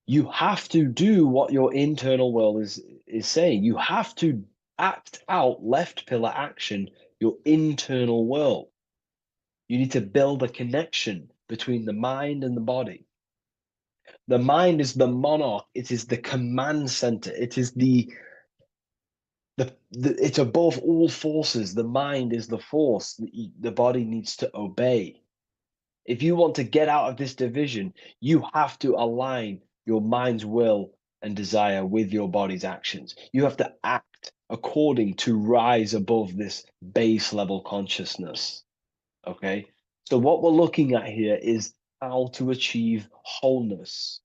you have to do what your internal world is saying. You have to act out left pillar action, your internal world. You need to build a connection between the mind and the body. The mind is the monarch. It is the command center. It is it's above all forces. The mind is the force the body needs to obey. If you want to get out of this division, you have to align your mind's will and desire with your body's actions. You have to act according to rise above this base level consciousness. Okay? So, what we're looking at here is how to achieve wholeness,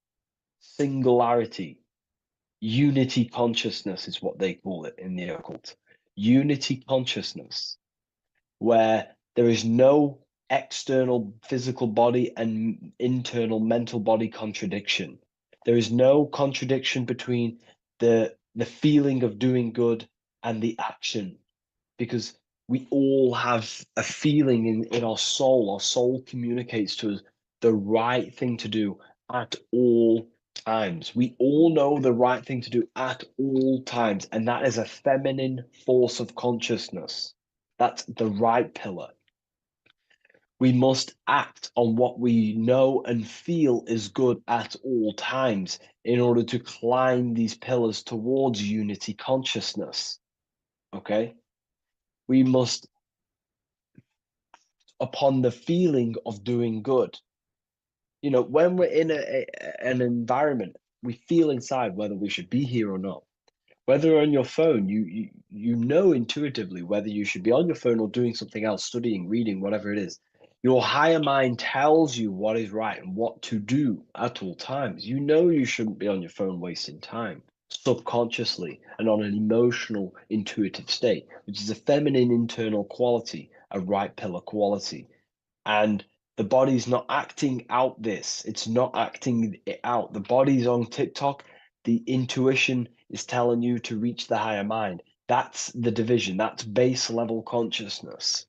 singularity, unity consciousness is what they call it in the occult. Unity consciousness, where there is no external physical body and internal mental body contradiction. There is no contradiction between the feeling of doing good and the action, because we all have a feeling in our soul. Our soul communicates to us the right thing to do at all times. We all know the right thing to do at all times, and that is a feminine force of consciousness. That's the right pillar. We must act on what we know and feel is good at all times in order to climb these pillars towards unity consciousness. Okay? We must, upon the feeling of doing good. When we're in an environment, we feel inside whether we should be here or not. Whether on your phone, you know intuitively whether you should be on your phone or doing something else, studying, reading, whatever it is. Your higher mind tells you what is right and what to do at all times. You know you shouldn't be on your phone wasting time subconsciously and on an emotional, intuitive state, which is a feminine internal quality, a right pillar quality. And the body's not acting out this. It's not acting it out. The body's on TikTok. The intuition is telling you to reach the higher mind. That's the division. That's base level consciousness.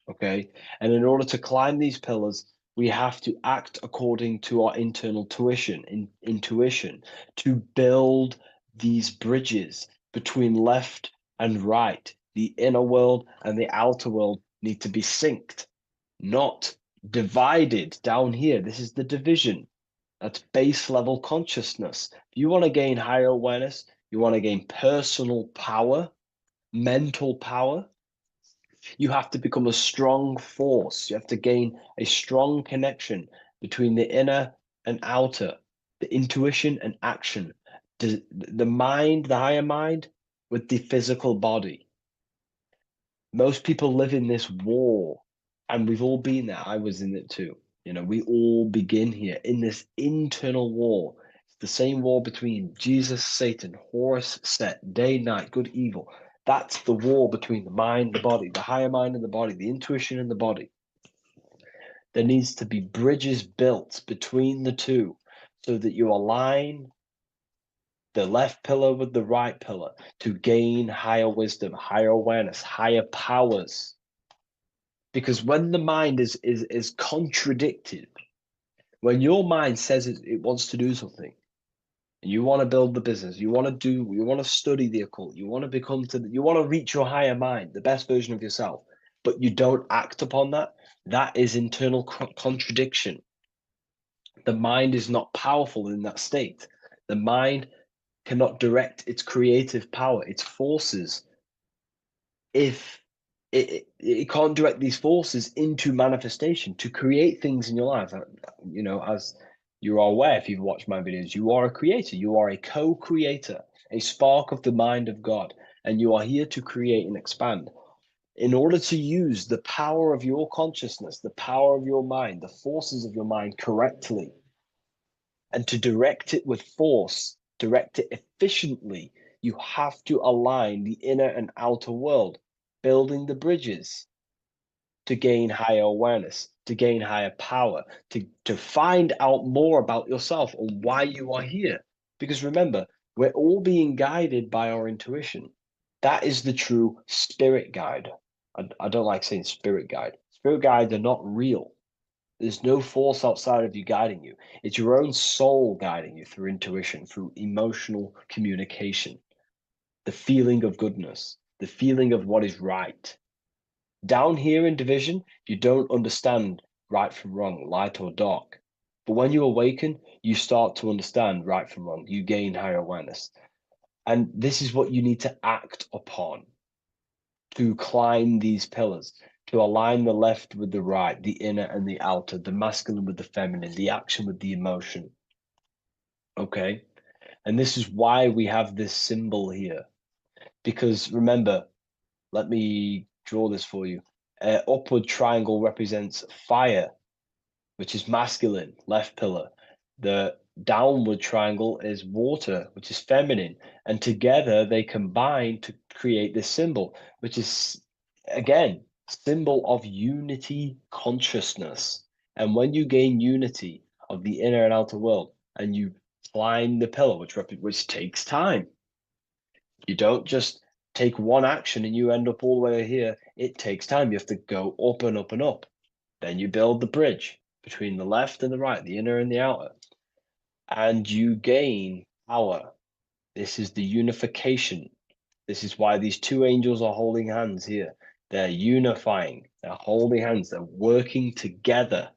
Okay. And in order to climb these pillars, we have to act according to our internal intuition to build these bridges between left and right. The inner world and the outer world need to be synced, not divided down here. This is the division. That's base level consciousness. If you want to gain higher awareness, you want to gain personal power, mental power, you have to become a strong force. You have to gain a strong connection between the inner and outer, the intuition and action, the mind, the higher mind, with the physical body. Most people live in this war, and we've all been there. I was in it too. You know, we all begin here in this internal war. It's the same war between Jesus, Satan, Horus, Set, day, night, good, evil. That's the war between the mind, the body, the higher mind and the body, the intuition and the body. There needs to be bridges built between the two so that you align the left pillar with the right pillar to gain higher wisdom, higher awareness, higher powers. Because when the mind is contradicted, when your mind says it wants to do something, and you want to build the business, you want to study the occult, you want to reach your higher mind, the best version of yourself, but you don't act upon that, that is internal contradiction. The mind is not powerful in that state. The mind cannot direct its creative power, its forces, if it can't direct these forces into manifestation to create things in your life. You know, as you are aware, if you've watched my videos, you are a creator, you are a co-creator, a spark of the mind of God, and you are here to create and expand. In order to use the power of your consciousness, the power of your mind, the forces of your mind correctly, and to direct it with force, direct it efficiently, you have to align the inner and outer world, building the bridges to gain higher awareness, to gain higher power, to find out more about yourself and why you are here. Because remember, we're all being guided by our intuition. That is the true spirit guide. I don't like saying spirit guide. Spirit guides are not real. There's no force outside of you guiding you. It's your own soul guiding you through intuition, through emotional communication, the feeling of goodness, the feeling of what is right. Down here in division, you don't understand right from wrong, light or dark. But when you awaken, you start to understand right from wrong. You gain higher awareness. And this is what you need to act upon to climb these pillars, to align the left with the right, the inner and the outer, the masculine with the feminine, the action with the emotion. Okay? And this is why we have this symbol here. Because remember, let me draw this for you. Upward triangle represents fire, which is masculine, left pillar. The downward triangle is water, which is feminine. And together they combine to create this symbol, which is, again, symbol of unity consciousness. And when you gain unity of the inner and outer world, and you climb the pillar, which takes time, you don't just take one action and you end up all the way here. It takes time. You have to go up and up and up. Then you build the bridge between the left and the right, the inner and the outer, and you gain power. This is the unification. This is why these two angels are holding hands here. They're unifying, they're holding hands, they're working together.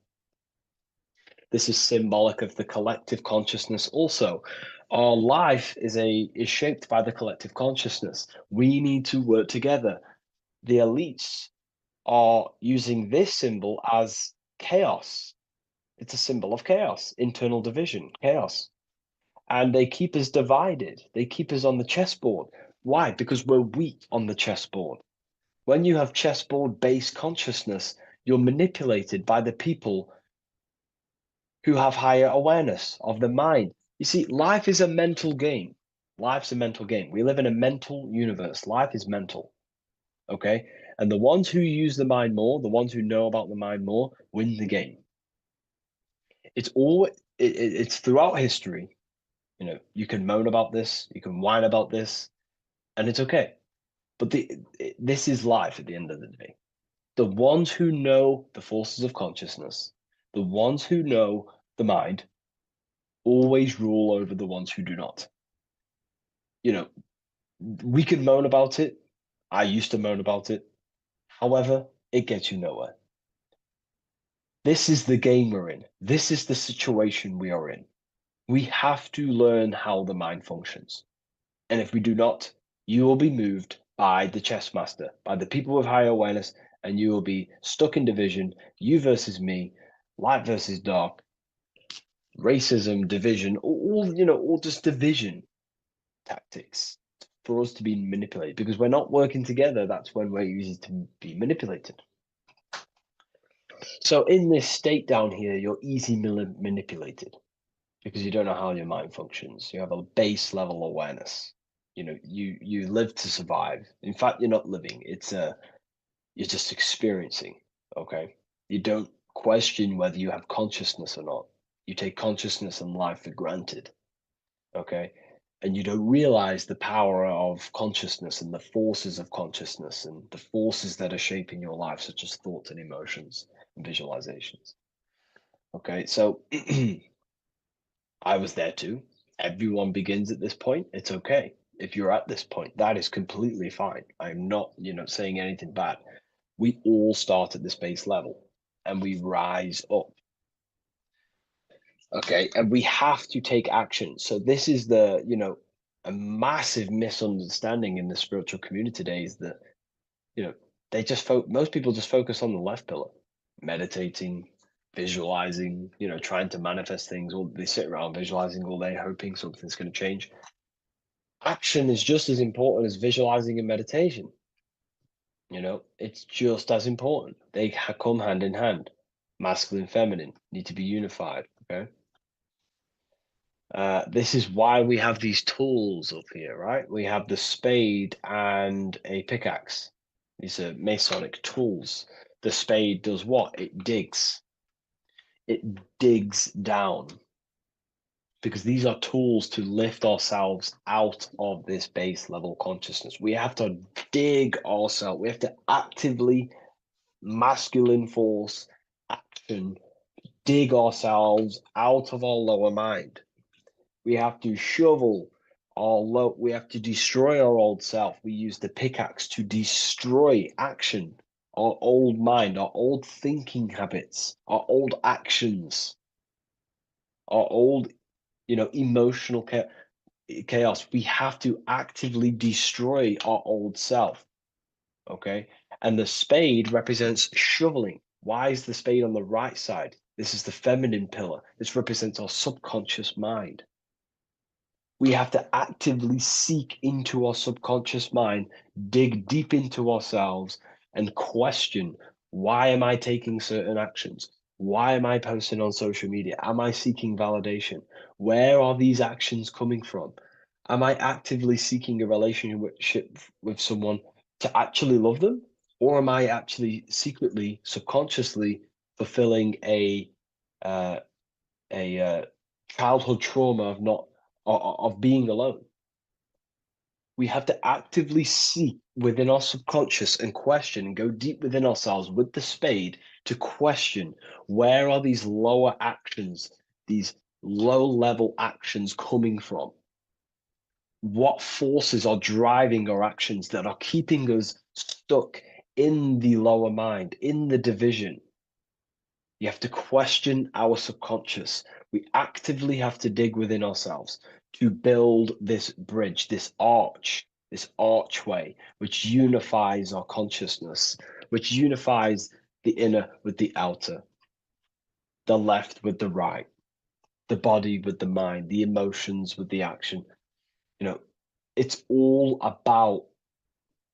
This is symbolic of the collective consciousness also. Our life is shaped by the collective consciousness. We need to work together. The elites are using this symbol as chaos. It's a symbol of chaos, internal division, chaos. And they keep us divided. They keep us on the chessboard. Why? Because we're weak on the chessboard. When you have chessboard-based consciousness, you're manipulated by the people who have higher awareness of the mind. You see, life is a mental game. Life's a mental game. We live in a mental universe. Life is mental. Okay? And the ones who use the mind more, the ones who know about the mind more, win the game. It's throughout history. You know, you can moan about this, you can whine about this, and it's okay. But this is life at the end of the day. The ones who know the forces of consciousness, the ones who know the mind, always rule over the ones who do not. You know, we can moan about it. I used to moan about it. However, it gets you nowhere. This is the game we're in. This is the situation we are in. We have to learn how the mind functions. And if we do not, you will be moved by the chess master, by the people with higher awareness, and you will be stuck in division, you versus me, light versus dark, racism, division, all just division tactics for us to be manipulated. Because we're not working together, that's when we're easy to be manipulated. So in this state down here, you're easy manipulated because you don't know how your mind functions. You have a base level awareness. You live to survive. In fact, you're not living. You're just experiencing. Okay. You don't question whether you have consciousness or not. You take consciousness and life for granted. Okay. And you don't realize the power of consciousness and the forces of consciousness and the forces that are shaping your life, such as thoughts and emotions and visualizations. Okay. So I was there too. Everyone begins at this point. It's okay. If you're at this point, that is completely fine. I'm not, saying anything bad. We all start at this base level and we rise up. Okay. And we have to take action. So this is a massive misunderstanding in the spiritual community today is that, they just most people just focus on the left pillar, meditating, visualizing, trying to manifest things, or they sit around visualizing all day, hoping something's going to change. Action is just as important as visualizing and meditation. It's just as important. They come hand in hand. Masculine, feminine need to be unified. Okay. This is why we have these tools up here, right? We have the spade and a pickaxe. These are Masonic tools. The spade does what? It digs. It digs down. Because these are tools to lift ourselves out of this base level consciousness. We have to dig ourselves. We have to actively, masculine force, action, dig ourselves out of our lower mind. We have to shovel we have to destroy our old self. We use the pickaxe to destroy action, our old mind, our old thinking habits, our old actions, our old, emotional chaos. We have to actively destroy our old self. Okay. And the spade represents shoveling. Why is the spade on the right side? This is the feminine pillar. This represents our subconscious mind. We have to actively seek into our subconscious mind, dig deep into ourselves, and question, why am I taking certain actions? Why am I posting on social media? Am I seeking validation? Where are these actions coming from? Am I actively seeking a relationship with someone to actually love them? Or am I actually secretly, subconsciously fulfilling a childhood trauma of not of being alone? We have to actively seek within our subconscious and question and go deep within ourselves with the spade to question, where are these lower actions, these low level actions coming from? What forces are driving our actions that are keeping us stuck in the lower mind, in the division? You have to question our subconscious. We actively have to dig within ourselves to build this bridge, this archway, which unifies our consciousness, which unifies the inner with the outer, the left with the right, the body with the mind, the emotions with the action. It's all about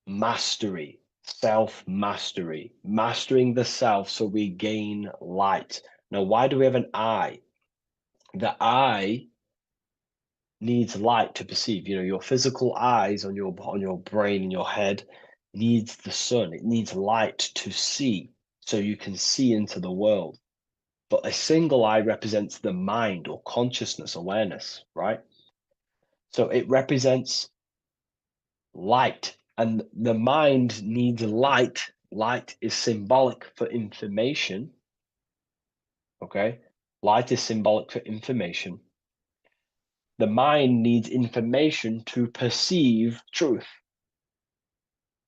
mastery, self-mastery, mastering the self so we gain light. Now, why do we have an eye? The eye needs light to perceive. Your physical eyes on your brain and your head needs the sun. It needs light to see so you can see into the world. But a single eye represents the mind or consciousness, awareness, right? So it represents light, and the mind needs light. Light is symbolic for information. Okay. Light is symbolic for information. The mind needs information to perceive truth.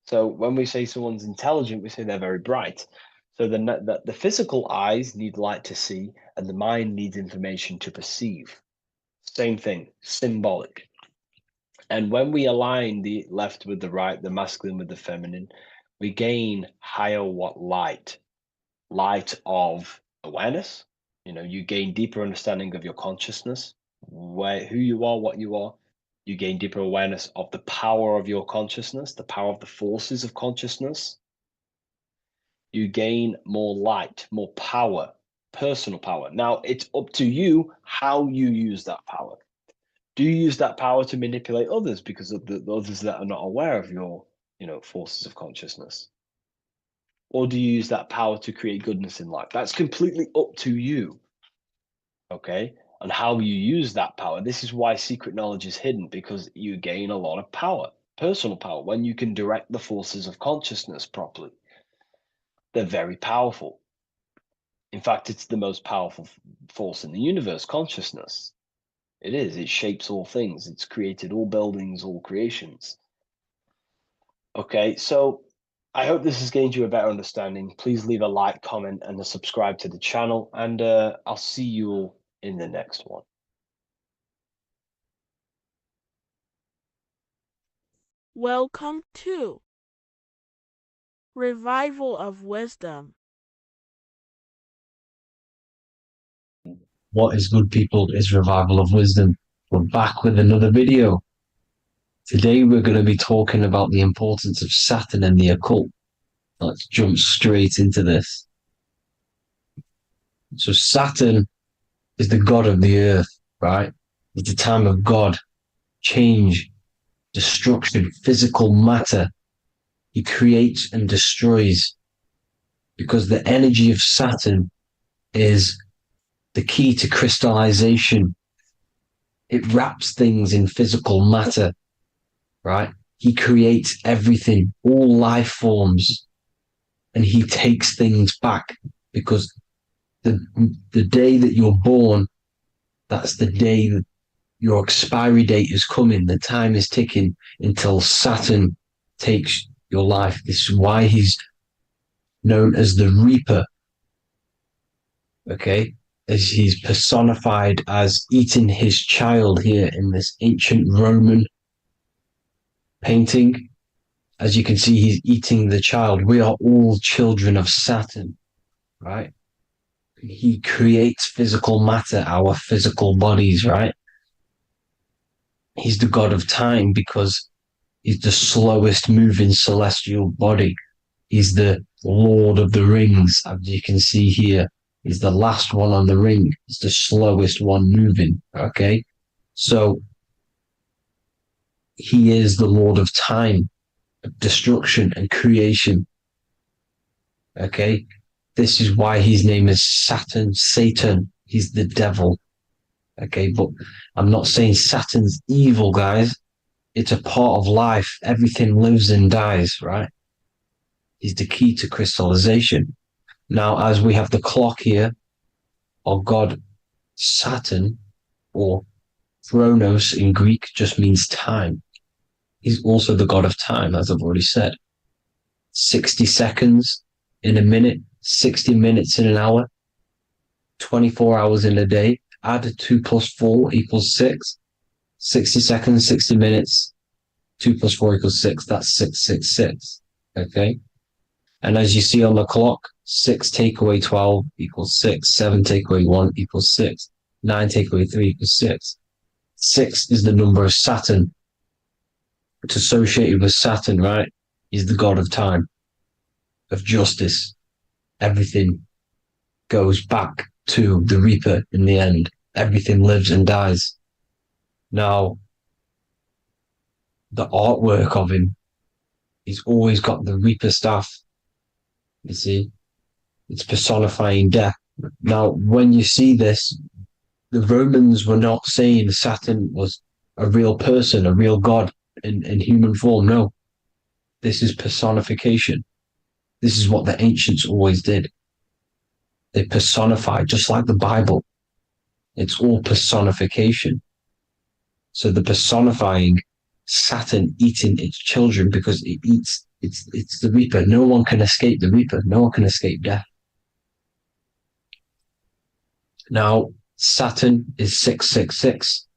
So when we say someone's intelligent, we say they're very bright. So the physical eyes need light to see, and the mind needs information to perceive. Same thing, symbolic. And when we align the left with the right, the masculine with the feminine, we gain higher light of awareness. You gain deeper understanding of your consciousness, who you are, what you are. You gain deeper awareness of the power of your consciousness, the power of the forces of consciousness. You gain more light, more power, personal power. Now, it's up to you how you use that power. Do you use that power to manipulate others because of the others that are not aware of your, forces of consciousness? Or do you use that power to create goodness in life? That's completely up to you. Okay? And how you use that power. This is why secret knowledge is hidden, because you gain a lot of power, personal power, when you can direct the forces of consciousness properly. They're very powerful. In fact, it's the most powerful force in the universe, consciousness. It is. It shapes all things. It's created all buildings, all creations. Okay, so I hope this has gained you a better understanding. Please leave a like, comment, and a subscribe to the channel, and I'll see you all in the next one. Welcome to Revival of Wisdom. What is good, people? Is Revival of Wisdom. We're back with another video. Today we're going to be talking about the importance of Saturn and the occult. Let's jump straight into this. So Saturn is the god of the earth, right? It's the time of God, change, destruction, physical matter. He creates and destroys, because the energy of Saturn is the key to crystallization. It wraps things in physical matter, right? He creates everything, all life forms, and he takes things back, because the day that you're born, that's the day that your expiry date is coming. The time is ticking until Saturn takes your life. This is why he's known as the Reaper. Okay? As he's personified as eating his child here in this ancient Roman painting. As you can see, he's eating the child. We are all children of Saturn, right? He creates physical matter, our physical bodies, right? He's the god of time because he's the slowest moving celestial body. He's the Lord of the Rings, as you can see here. He's the last one on the ring. He's the slowest one moving, okay? So he is the Lord of time, destruction and creation, okay? This is why his name is Saturn, Satan. He's the devil, okay? But I'm not saying Saturn's evil, guys. It's a part of life. Everything lives and dies, right? He's the key to crystallization. Now, as we have the clock here, our god Saturn, or Chronos in Greek, just means time. He's also the god of time, as I've already said. 60 seconds in a minute, 60 minutes in an hour, 24 hours in a day. Add 2 plus 4 equals 6. 60 seconds, 60 minutes, 2 plus 4 equals 6. That's 666. Okay? And as you see on the clock, 6 take away 12 equals 6. 7 take away 1 equals 6. 9 take away 3 equals 6. 6 is the number of Saturn. It's associated with Saturn, right? He's the god of time, of justice. Everything goes back to the Reaper in the end. Everything lives and dies. Now, the artwork of him, he's always got the Reaper staff. You see, it's personifying death. Now, when you see this, the Romans were not saying Saturn was a real person, a real god in human form. No, this is personification. This is what the ancients always did. They personified, just like the Bible. It's all personification. So the personifying Saturn eating its children because it eats It's the Reaper. No one can escape the Reaper. No one can escape death. Now, Saturn is 666,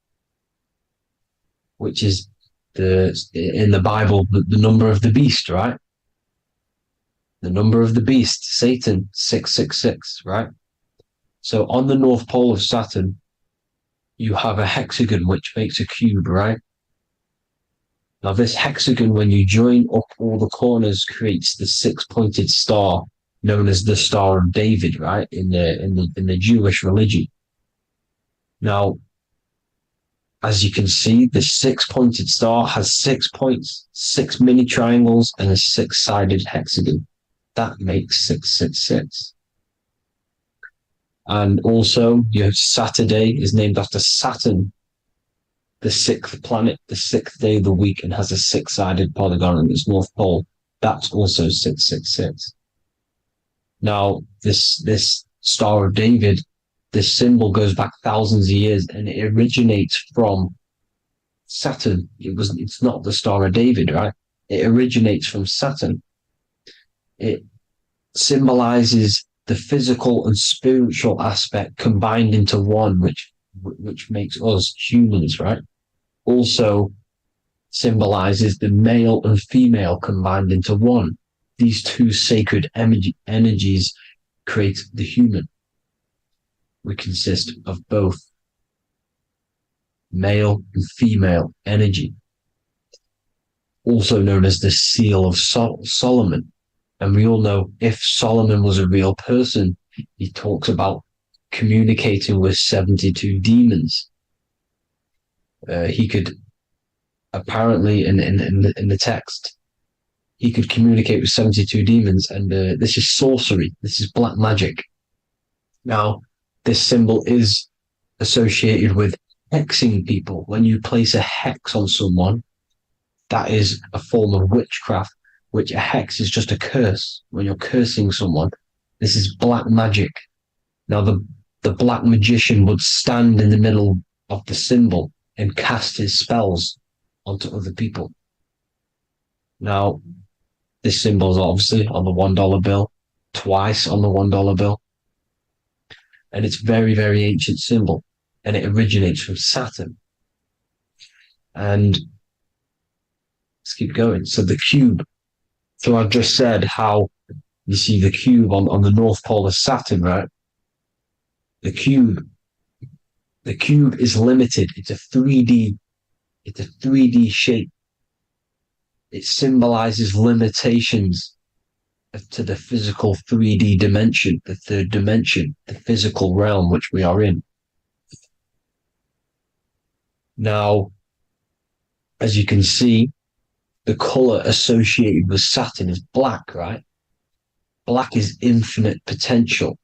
which is in the Bible the number of the beast, right? The number of the beast, Satan, 666, right? So on the North Pole of Saturn, you have a hexagon which makes a cube, right? Now this hexagon, when you join up all the corners, creates the six-pointed star known as the Star of David, right? In the Jewish religion. Now, as you can see, the six-pointed star has 6 points, 6 mini triangles, and a six-sided hexagon. That makes 666. And also, your Saturday is named after Saturn, the sixth planet, the sixth day of the week, and has a six-sided polygon in its north pole. That's also 666. Now, this Star of David, this symbol goes back thousands of years, and it originates from Saturn. It's not the Star of David, right? It originates from Saturn. It symbolizes the physical and spiritual aspect combined into one, which makes us humans, right? Also symbolizes the male and female combined into one. These two sacred energies create the human. We consist of both male and female energy, also known as the Seal of Solomon. And we all know if Solomon was a real person, he talks about communicating with 72 demons. He could apparently, in the text, he could communicate with 72 demons, and this is sorcery. This is black magic. Now, this symbol is associated with hexing people. When you place a hex on someone, that is a form of witchcraft, which a hex is just a curse. When you're cursing someone, this is black magic. Now, the black magician would stand in the middle of the symbol and cast his spells onto other people. Now, this symbol is obviously on the $1 bill, twice on the $1 bill. And it's very, very ancient symbol. And it originates from Saturn. And let's keep going. So the cube. So I've just said how you see the cube on the North Pole of Saturn, right? The cube is limited. It's a 3D shape. It symbolizes limitations to the physical 3D dimension, the third dimension, the physical realm which we are in. Now, as you can see, the color associated with Saturn is black, right? Black is infinite potential.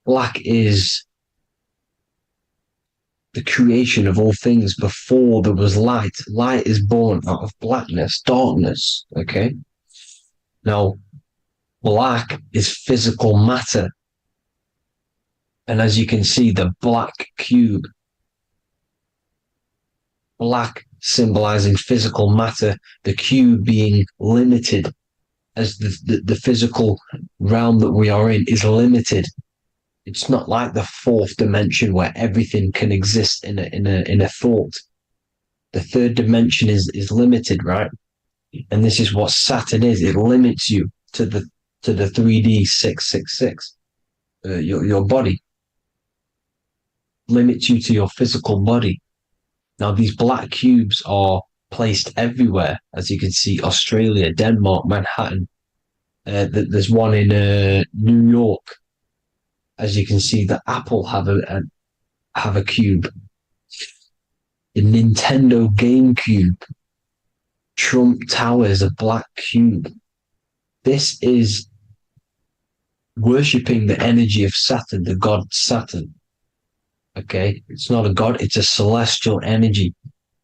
Black is the creation of all things before there was light. Light is born out of blackness, darkness, okay? Now, black is physical matter. And as you can see, the black cube, black symbolizing physical matter, the cube being limited, as the physical realm that we are in is limited. It's not like the fourth dimension where everything can exist in a thought. The third dimension is limited, right? And this is what Saturn is. It limits you to the 3D 666. Your body limits you to your physical body. Now, these black cubes are placed everywhere. As you can see, Australia, Denmark, Manhattan. There's one in New York. As you can see, the Apple have a cube. The Nintendo GameCube. Trump Tower is a black cube. This is worshipping the energy of Saturn, the god Saturn. Okay, it's not a god, it's a celestial energy.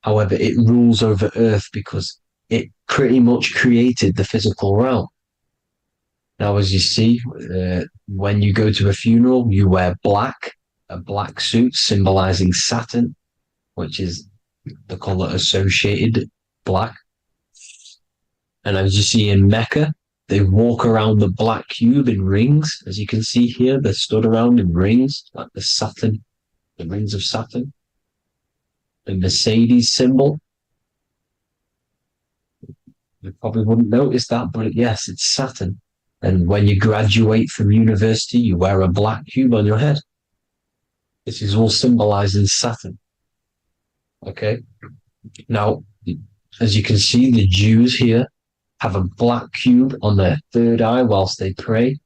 However, it rules over Earth because it pretty much created the physical realm. Now, as you see, when you go to a funeral, you wear black, a black suit symbolizing Saturn, which is the color associated, black. And as you see in Mecca, they walk around the black cube in rings. As you can see here, they're stood around in rings, like the rings of Saturn. The Mercedes symbol. You probably wouldn't notice that, but yes, it's Saturn. And when you graduate from university, you wear a black cube on your head. This is all symbolizing Saturn. Okay? Now, as you can see, the Jews here have a black cube on their third eye whilst they pray.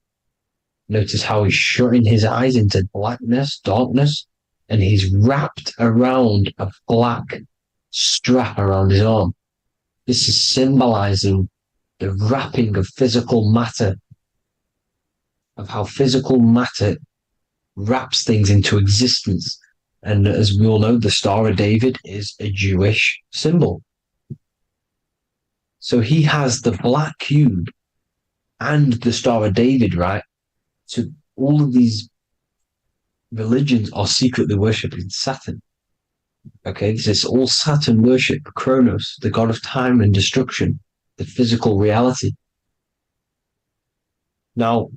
Notice how he's shutting his eyes into blackness, darkness, and he's wrapped around a black strap around his arm. This is symbolizing the wrapping of physical matter, of how physical matter wraps things into existence. And as we all know, the Star of David is a Jewish symbol. So he has the black cube and the Star of David, right? So all of these religions are secretly worshipping Saturn. Okay, this is all Saturn worship, Kronos, the god of time and destruction, the physical reality. Now,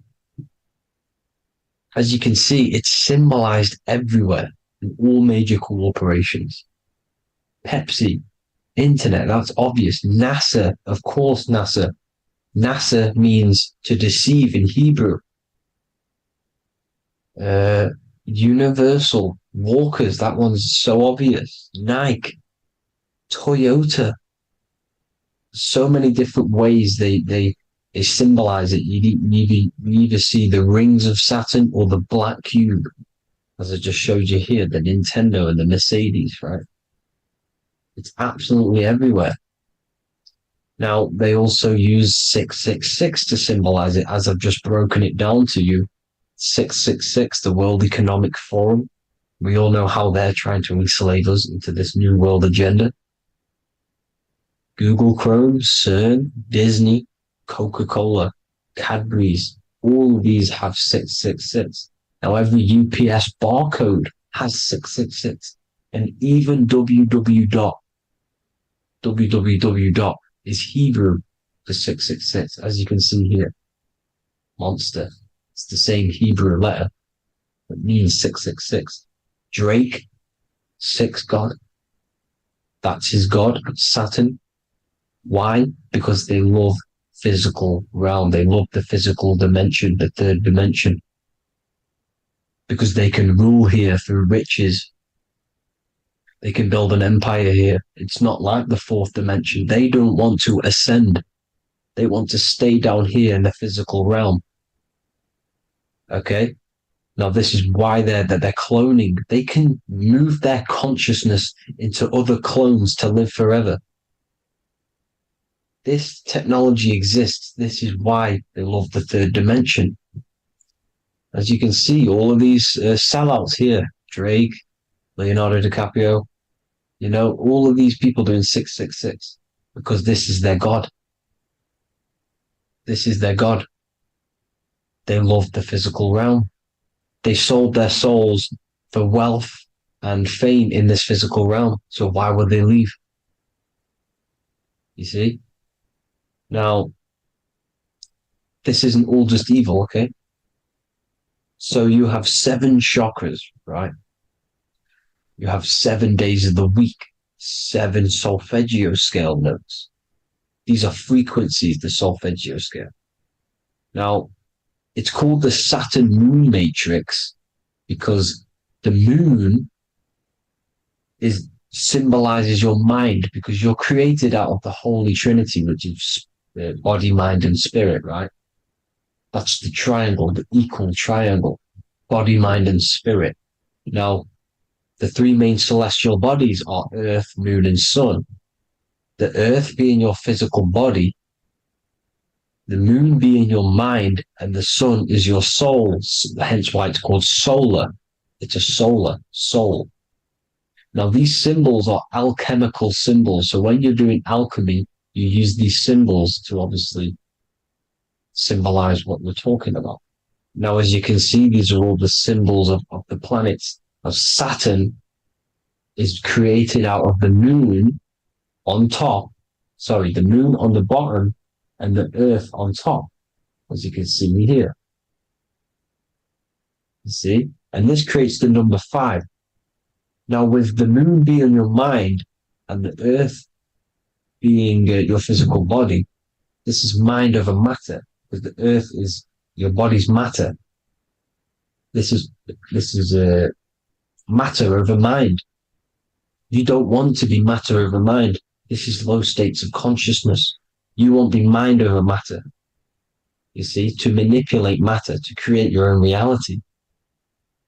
as you can see, it's symbolized everywhere in all major corporations. Pepsi, internet, that's obvious. NASA, of course, NASA. NASA means to deceive in Hebrew. Universal, Walkers, that one's so obvious. Nike, Toyota. So many different ways they symbolize it. You either see the rings of Saturn or the black cube, as I just showed you here, the Nintendo and the Mercedes, right? It's absolutely everywhere. Now, they also use 666 to symbolize it, as I've just broken it down to you. 666, the World Economic Forum. We all know how they're trying to enslave us into this new world agenda. Google Chrome, CERN, Disney, Coca-Cola, Cadbury's, all of these have 666. Now, every UPS barcode has 666. And even www. Is Hebrew for 666, as you can see here. Monster. It's the same Hebrew letter that means 666. Drake, 6 God. That's his God, Saturn. Why? Because they love physical realm. They love the physical dimension, the third dimension. Because they can rule here through riches. They can build an empire here. It's not like the fourth dimension. They don't want to ascend. They want to stay down here in the physical realm. Okay? Now, this is why they're cloning. They can move their consciousness into other clones to live forever. This technology exists. This is why they love the third dimension. As you can see, all of these sellouts here, Drake, Leonardo DiCaprio, you know, all of these people doing 666 because this is their God. This is their God. They love the physical realm. They sold their souls for wealth and fame in this physical realm. So why would they leave? You see? Now, this isn't all just evil, okay? So you have 7 chakras, right? You have 7 days of the week, 7 solfeggio scale notes. These are frequencies, the solfeggio scale. Now, it's called the Saturn moon matrix because the moon symbolizes your mind, because you're created out of the Holy Trinity, which is body, mind, and spirit, right? That's the triangle, the equal triangle, body, mind, and spirit. Now, the 3 main celestial bodies are Earth, Moon, and Sun. The Earth being your physical body, the Moon being your mind, and the Sun is your soul, hence why it's called solar. It's a solar soul. Now, these symbols are alchemical symbols. So when you're doing alchemy, you use these symbols to obviously symbolize what we're talking about. Now, as you can see, these are all the symbols of the planets. Now, Saturn is created out of the moon on top, the moon on the bottom, and the earth on top, as you can see here. You see? And this creates the number 5. Now, with the moon being your mind and the earth being your physical body, this is mind over matter, because the earth is your body's matter. This is a matter over mind. You don't want to be matter over mind. This is low states of consciousness. You won't be mind over matter. You see, to manipulate matter, to create your own reality.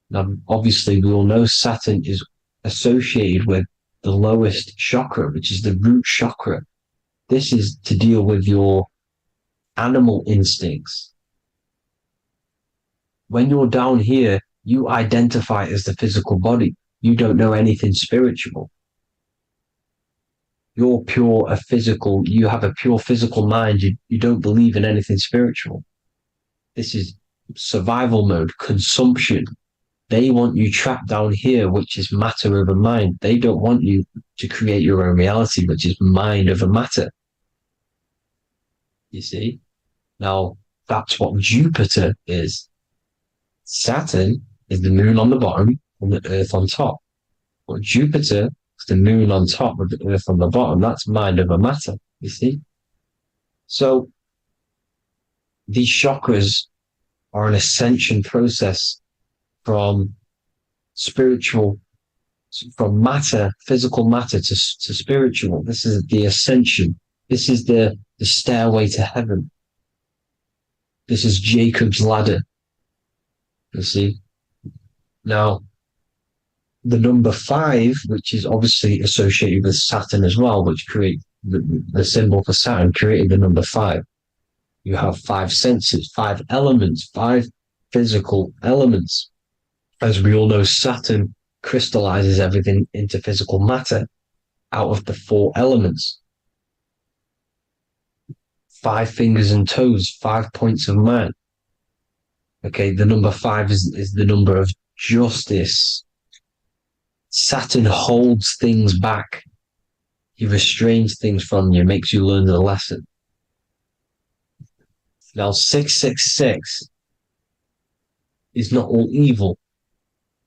Now, obviously, we all know Saturn is associated with the lowest chakra, which is the root chakra. This is to deal with your animal instincts. When you're down here, you identify as the physical body. You don't know anything spiritual. You're you have a pure physical mind. You don't believe in anything spiritual. This is survival mode, consumption. They want you trapped down here, which is matter over mind. They don't want you to create your own reality, which is mind over matter. You see? Now, that's what Jupiter is. Saturn is the moon on the bottom and the earth on top. But Jupiter is the moon on top with the earth on the bottom. That's mind over matter, you see? So, these chakras are an ascension process from matter, physical matter to spiritual. This is the ascension. This is the stairway to heaven. This is Jacob's ladder. You see? Now, the number 5, which is obviously associated with Saturn as well, which create the symbol for Saturn, created the number 5. You have 5 senses, 5 elements, 5 physical elements. As we all know, Saturn crystallizes everything into physical matter out of the 4 elements. 5 fingers and toes, 5 points of man. Okay, the number 5 is the number of justice. Saturn holds things back. He restrains things from you, makes you learn the lesson. Now, 666 is not all evil.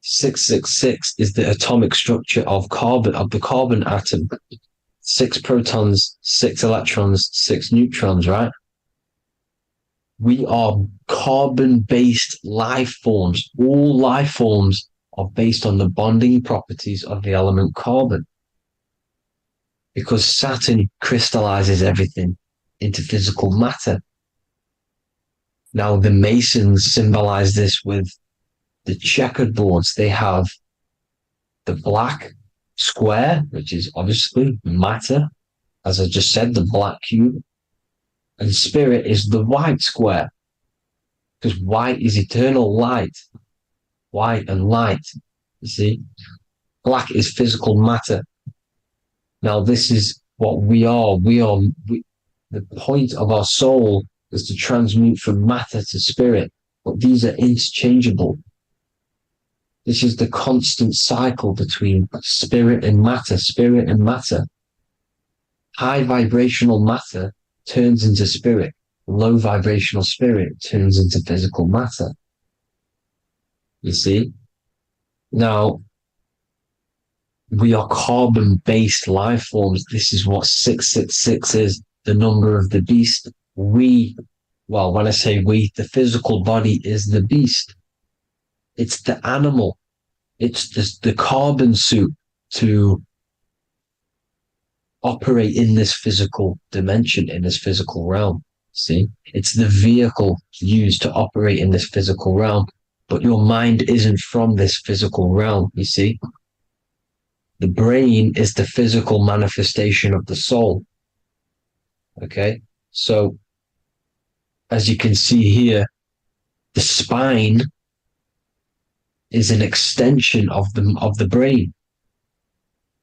666 is the atomic structure of the carbon atom. 6 protons, 6 electrons, 6 neutrons, right? We are carbon-based life forms. All life forms are based on the bonding properties of the element carbon. Because Saturn crystallizes everything into physical matter. Now, the Masons symbolize this with the checkered boards. They have the black square, which is obviously matter. As I just said, the black cube. And spirit is the white square. Because white is eternal light. White and light. You see? Black is physical matter. Now, this is what we are. The point of our soul is to transmute from matter to spirit. But these are interchangeable. This is the constant cycle between spirit and matter, spirit and matter. High vibrational matter turns into spirit. Low vibrational spirit turns into physical matter. You see? Now, we are carbon-based life forms. This is what 666 is, the number of the beast. When I say we, the physical body is the beast. It's the animal. It's the carbon suit to operate in this physical dimension, in this physical realm. See? It's the vehicle used to operate in this physical realm. But your mind isn't from this physical realm, you see? The brain is the physical manifestation of the soul. Okay? So, as you can see here, the spine is an extension of the brain.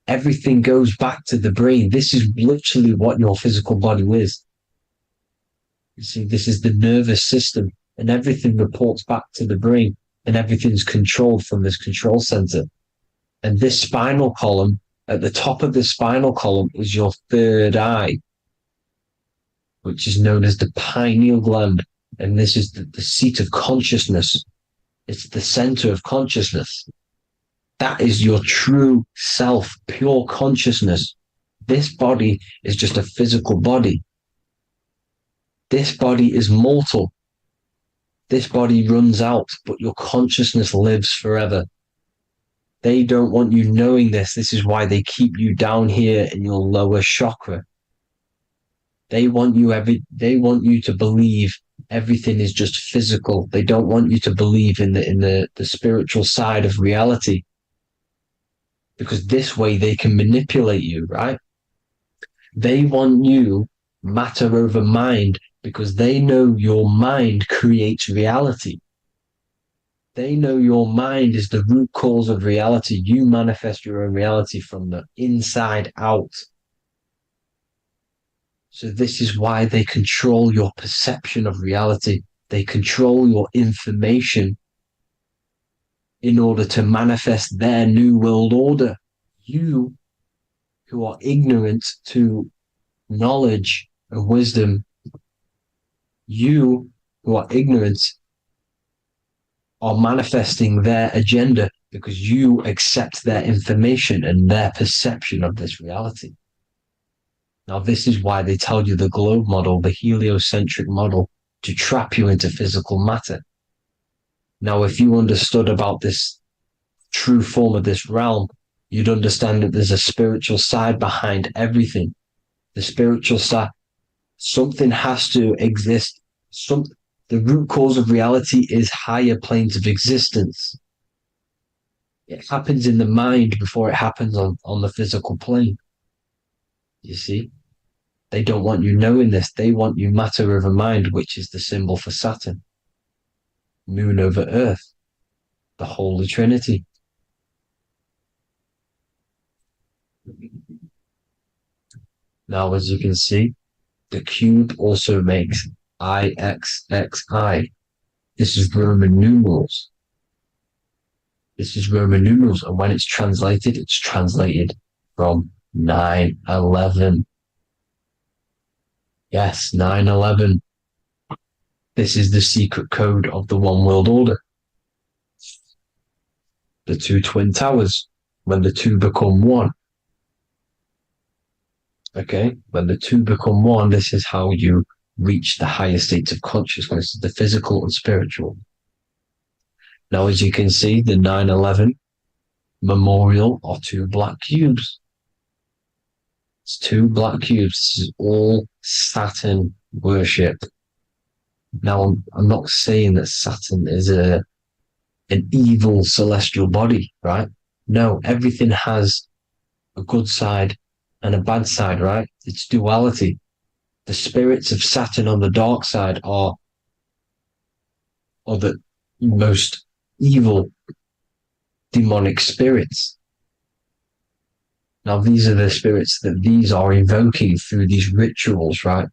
Everything goes back to the brain. This is literally what your physical body is. You see, this is the nervous system, and everything reports back to the brain, and everything's controlled from this control center. And this spinal column, at the top of the spinal column is your third eye. which is known as the pineal gland. And this is the seat of consciousness. It's the center of consciousness. That is your true self, pure consciousness. This body is just a physical body. This body is mortal. This body runs out, but your consciousness lives forever. They don't want you knowing this. This is why they keep you down here in your lower chakra. They want you to believe everything is just physical. They don't want you to believe in the spiritual side of reality. Because this way they can manipulate you, right? They want you matter over mind because they know your mind creates reality. They know your mind is the root cause of reality. You manifest your own reality from the inside out. So this is why they control your perception of reality. They control your information in order to manifest their new world order. You, who are ignorant to knowledge and wisdom, you who are ignorant are manifesting their agenda because you accept their information and their perception of this reality. Now, this is why they tell you the globe model, the heliocentric model, to trap you into physical matter. Now, if you understood about this true form of this realm, you'd understand that there's a spiritual side behind everything. The spiritual side, something has to exist. The root cause of reality is higher planes of existence. It happens in the mind before it happens on the physical plane. You see? They don't want you knowing this. They want you matter over mind, which is the symbol for Saturn. Moon over Earth. The Holy Trinity. Now, as you can see, the cube also makes IXXI. This is Roman numerals. This is Roman numerals, and when it's translated from 9/11. Yes, 9/11. This is the secret code of the One World Order. The two twin towers, when the two become one. Okay, when the two become one, this is how you reach the higher states of consciousness, the physical and spiritual. Now, as you can see, the 9/11 memorial are two black cubes. It's two black cubes. This is all Saturn worship. Now, I'm not saying that Saturn is an evil celestial body, right? No, everything has a good side and a bad side, right? It's duality. The spirits of Saturn on the dark side are the most evil demonic spirits. Now, these are the spirits that these are invoking through these rituals, right?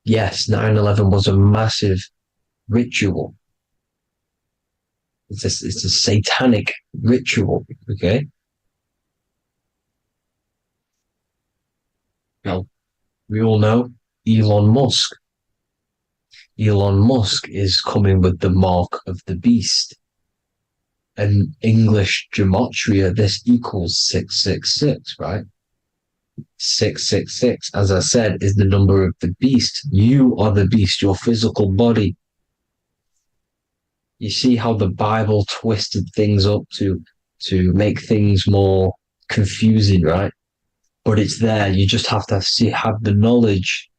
Yes, 9/11 was a massive ritual. It's a satanic ritual, okay? Now, we all know Elon Musk. Elon Musk is coming with the mark of the beast. And English gematria, this equals 666, right? 666, as I said, is the number of the beast. You are the beast, your physical body. You see how the Bible twisted things up to make things more confusing, right? But it's there. You just have to have the knowledge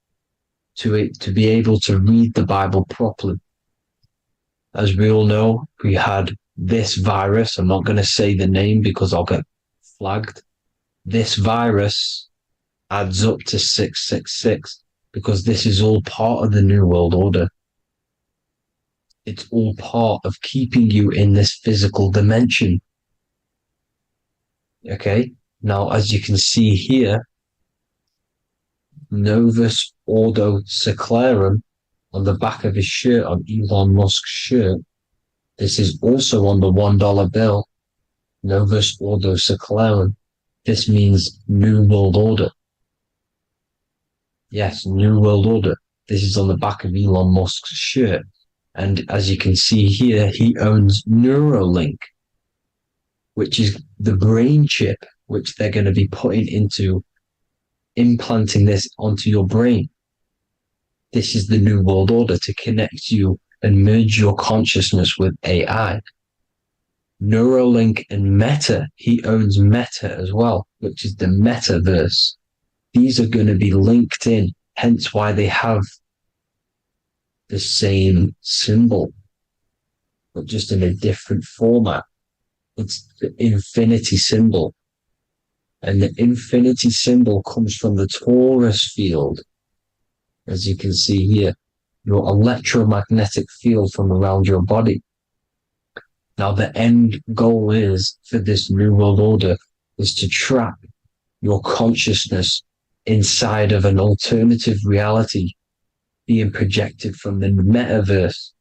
to be able to read the Bible properly. As we all know, we had this virus. I'm not going to say the name because I'll get flagged. This virus adds up to 666 because this is all part of the New World Order. It's all part of keeping you in this physical dimension. Okay? Now, as you can see here, Novus Ordo Seclorum on the back of his shirt, on Elon Musk's shirt, this is also on the $1 bill, Novus Ordo Seclorum. This means New World Order. Yes, New World Order. This is on the back of Elon Musk's shirt. And as you can see here, he owns Neuralink, which is the brain chip which they're going to be putting into implanting this onto your brain. This is the New World Order to connect you and merge your consciousness with AI. Neuralink and Meta, he owns Meta as well, which is the metaverse. These are going to be linked in, hence why they have the same symbol, but just in a different format. It's the infinity symbol. And the infinity symbol comes from the torus field, as you can see here, your electromagnetic field from around your body. Now, the end goal is for this New World Order is to trap your consciousness inside of an alternative reality being projected from the metaverse.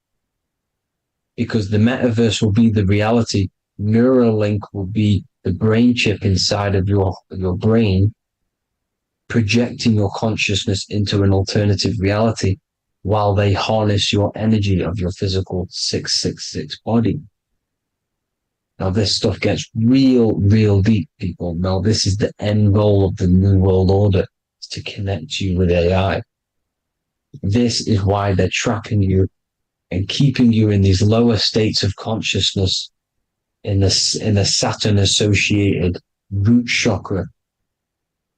Because the metaverse will be the reality, Neuralink will be the brain chip inside of your brain, projecting your consciousness into an alternative reality while they harness your energy of your physical 666 body. Now, this stuff gets real deep, people. Now, this is the end goal of the New World Order, is to connect you with AI. This is why they're trapping you and keeping you in these lower states of consciousness in the Saturn-associated root chakra,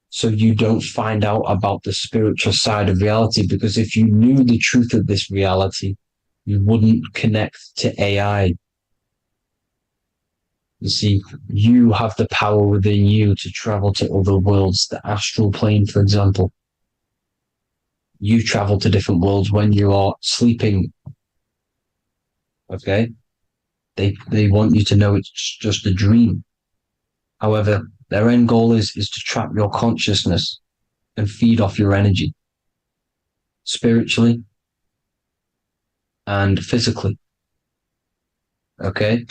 so you don't find out about the spiritual side of reality. Because if you knew the truth of this reality, you wouldn't connect to AI. You see, you have the power within you to travel to other worlds, the astral plane, for example. You travel to different worlds when you are sleeping. Okay? They want you to know it's just a dream. However, their end goal is to trap your consciousness and feed off your energy, spiritually and physically. Okay?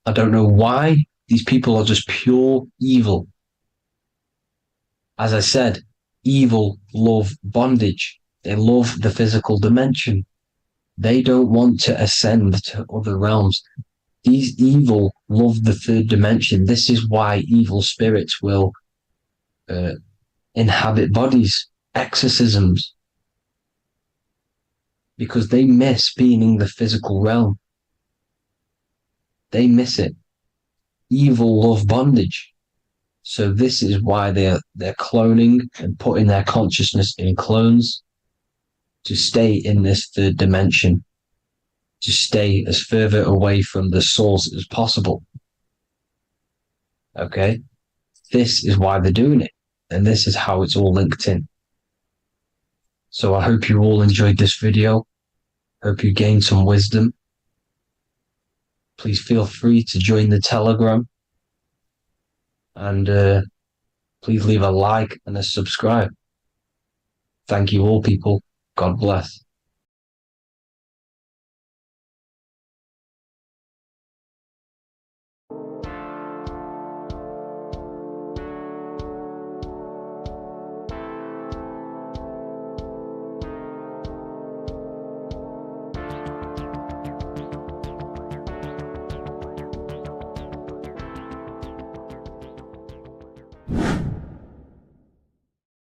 I don't know why these people are just pure evil. As I said, evil love bondage. They love the physical dimension. They don't want to ascend to other realms. These evil love the third dimension. This is why evil spirits will inhabit bodies, exorcisms, because they miss being in the physical realm. They miss it. Evil love bondage. So this is why they're cloning and putting their consciousness in clones to stay in this third dimension, to stay as further away from the source as possible. Okay? This is why they're doing it. And this is how it's all linked in. So I hope you all enjoyed this video. Hope you gained some wisdom. Please feel free to join the Telegram. And please leave a like and a subscribe. Thank you all, people. God bless.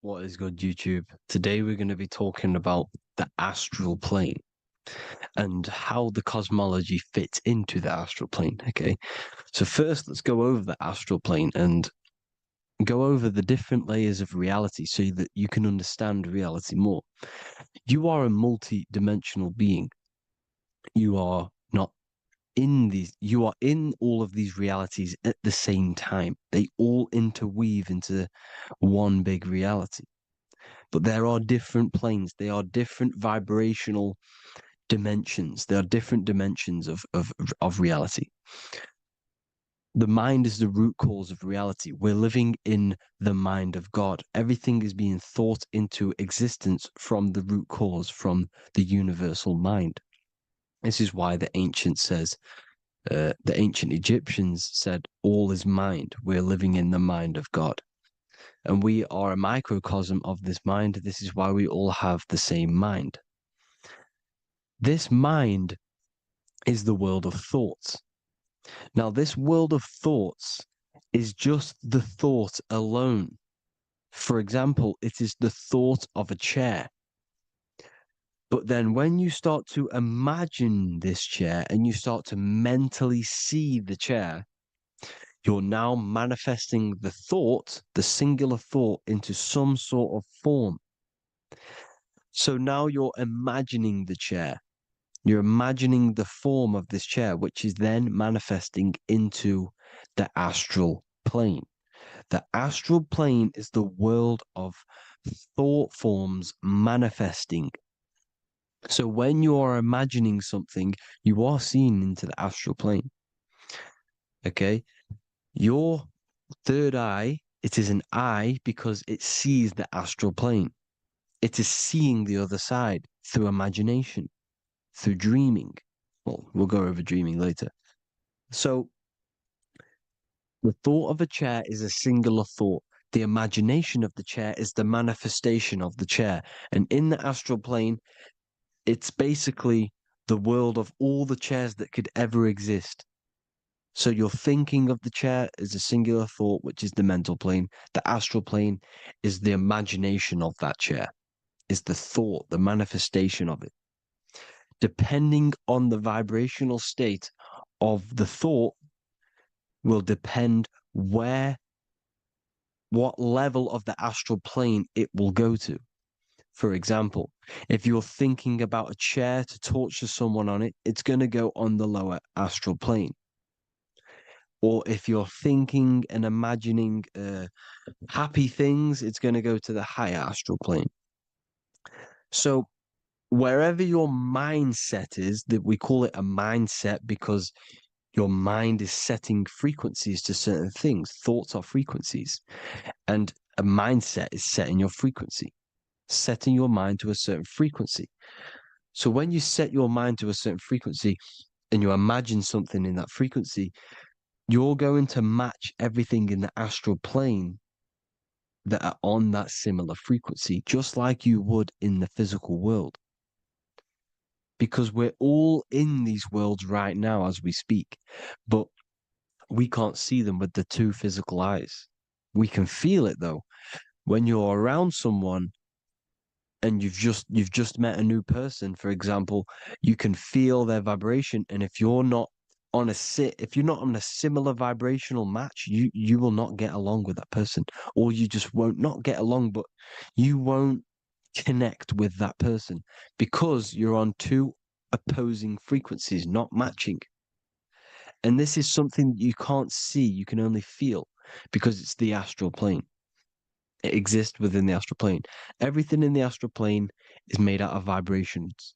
What is good, YouTube? Today we're going to be talking about the astral plane and how the cosmology fits into the astral plane. Okay, so first let's go over the astral plane and go over the different layers of reality so that you can understand reality more. You are a multi-dimensional being. You are not in these, you are in all of these realities at the same time. They all interweave into one big reality. But there are different planes. They are different vibrational dimensions. There are different dimensions of reality. The mind is the root cause of reality. We're living in the mind of God. Everything is being thought into existence from the root cause, from the universal mind. This is why the ancient Egyptians said, all is mind. We're living in the mind of God. And we are a microcosm of this mind. This is why we all have the same mind. This mind is the world of thoughts. Now, this world of thoughts is just the thought alone. For example, it is the thought of a chair. But then when you start to imagine this chair and you start to mentally see the chair, you're now manifesting the thought, the singular thought, into some sort of form. So now you're imagining the chair. You're imagining the form of this chair, which is then manifesting into the astral plane. The astral plane is the world of thought forms manifesting. So when you are imagining something, you are seeing into the astral plane. Okay? Your third eye, it is an eye because it sees the astral plane. It is seeing the other side through imagination, through dreaming. Well, we'll go over dreaming later. So the thought of a chair is a singular thought. The imagination of the chair is the manifestation of the chair. And in the astral plane, it's basically the world of all the chairs that could ever exist. So you're thinking of the chair as a singular thought, which is the mental plane. The astral plane is the imagination of that chair, is the thought, the manifestation of it. Depending on the vibrational state of the thought will depend what level of the astral plane it will go to. For example, if you're thinking about a chair to torture someone on it, it's going to go on the lower astral plane. Or if you're thinking and imagining happy things, it's going to go to the higher astral plane. So wherever your mindset is, that we call it a mindset because your mind is setting frequencies to certain things. Thoughts are frequencies. And a mindset is setting your frequency, setting your mind to a certain frequency. So when you set your mind to a certain frequency and you imagine something in that frequency, you're going to match everything in the astral plane that are on that similar frequency, just like you would in the physical world. Because we're all in these worlds right now as we speak, but we can't see them with the two physical eyes. We can feel it though. When you're around someone and you've just met a new person, for example, you can feel their vibration. And if you're not on a similar vibrational match, you will not get along with that person, or you just won't not get along, but you won't connect with that person because you're on two opposing frequencies, not matching. And this is something you can't see, you can only feel because it's the astral plane. It exists within the astral plane. Everything in the astral plane is made out of vibrations.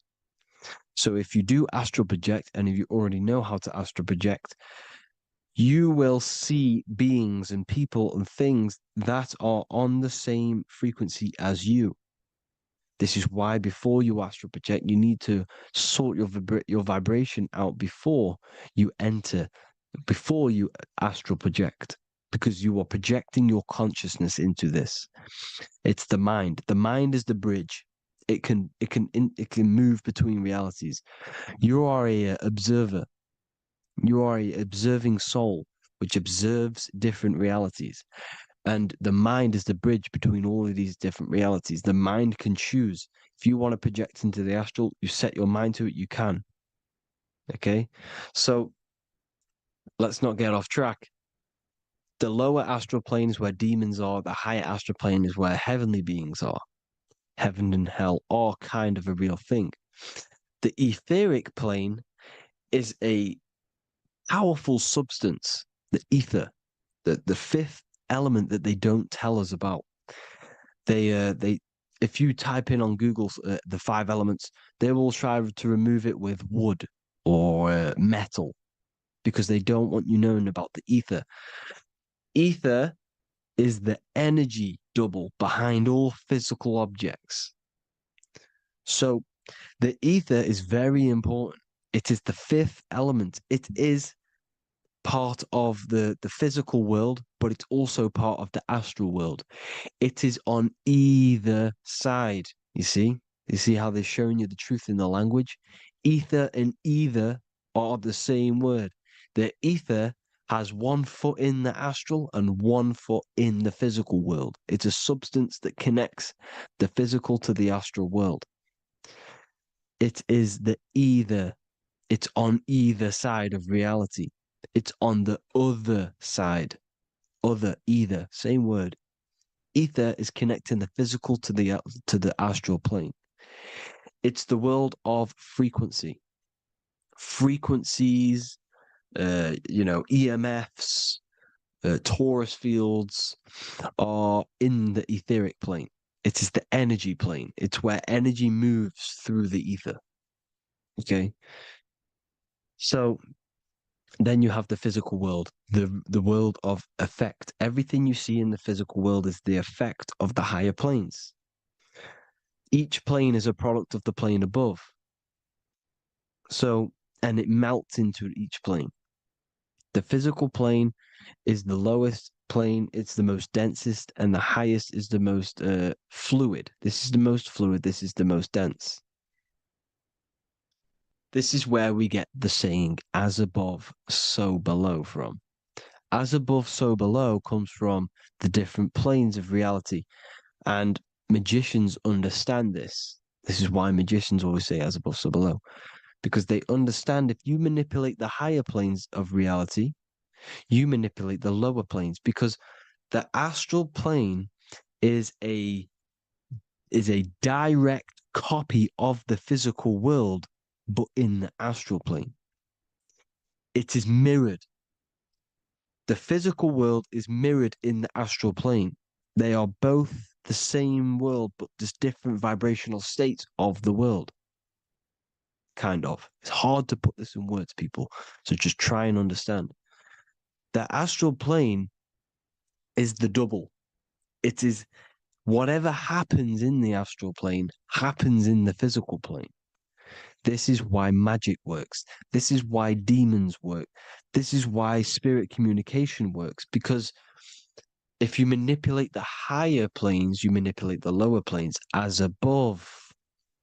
So if you do astral project, and if you already know how to astral project, you will see beings and people and things that are on the same frequency as you. This is why before you astral project, you need to sort your vibration out before you astral project, because you are projecting your consciousness into this. It's the mind. The mind is the bridge. It can move between realities. You are a observer. You are a observing soul which observes different realities. And the mind is the bridge between all of these different realities. The mind can choose. If you want to project into the astral, you set your mind to it, you can. Okay? So let's not get off track. The lower astral plane is where demons are. The higher astral plane is where heavenly beings are. Heaven and hell are kind of a real thing. The etheric plane is a powerful substance, the ether, the fifth element that they don't tell us about. If you type in on Google the 5 elements, they will try to remove it with wood or metal because they don't want you knowing about the ether. Ether is the energy double behind all physical objects. So the ether is very important. It is the 5th element. It is part of the physical world, but it's also part of the astral world. It is on either side. You see? You see how they're showing you the truth in the language? Ether and either are the same word. The ether has 1 foot in the astral and 1 foot in the physical world. It's a substance that connects the physical to the astral world. It is the either. It's on either side of reality. It's on the other side. Other, either, same word. Ether is connecting the physical to the astral plane. It's the world of frequency. Frequencies, EMFs, torus fields are in the etheric plane. It is the energy plane. It's where energy moves through the ether. Okay. So then you have the physical world, the world of effect. Everything you see in the physical world is the effect of the higher planes. Each plane is a product of the plane above. So, and it melts into each plane. The physical plane is the lowest plane, it's the most densest, and the highest is the most fluid. This is the most fluid, this is the most dense. This is where we get the saying, as above, so below from. As above, so below comes from the different planes of reality. And magicians understand this. This is why magicians always say as above, so below. Because they understand if you manipulate the higher planes of reality, you manipulate the lower planes. Because the astral plane is a direct copy of the physical world, but in the astral plane. It is mirrored. The physical world is mirrored in the astral plane. They are both the same world, but just different vibrational states of the world. Kind of. It's hard to put this in words, people. So just try and understand. The astral plane is the double. It is whatever happens in the astral plane happens in the physical plane. This is why magic works. This is why demons work. This is why spirit communication works. Because if you manipulate the higher planes, you manipulate the lower planes. As above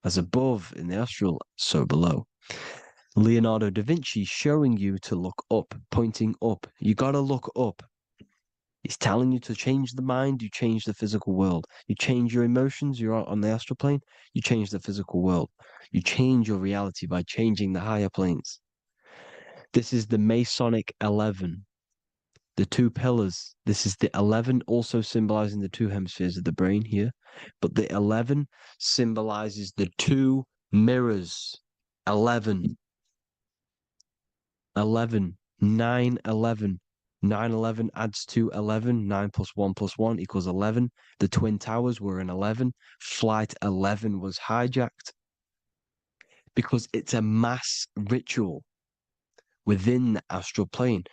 in the astral, so below. Leonardo da Vinci showing you to look up, pointing up. You got to look up. He's telling you to change the mind, you change the physical world. You change your emotions, you're on the astral plane, you change the physical world. You change your reality by changing the higher planes. This is the Masonic 11, the 2 pillars. This is the 11, also symbolizing the 2 hemispheres of the brain here. But the 11 symbolizes the 2 mirrors. 11, 11, 9, 11. 9, 11 adds to 11. 9 plus 1 plus 1 equals 11. The Twin Towers were in 11. Flight 11 was hijacked because it's a mass ritual within the astral plane.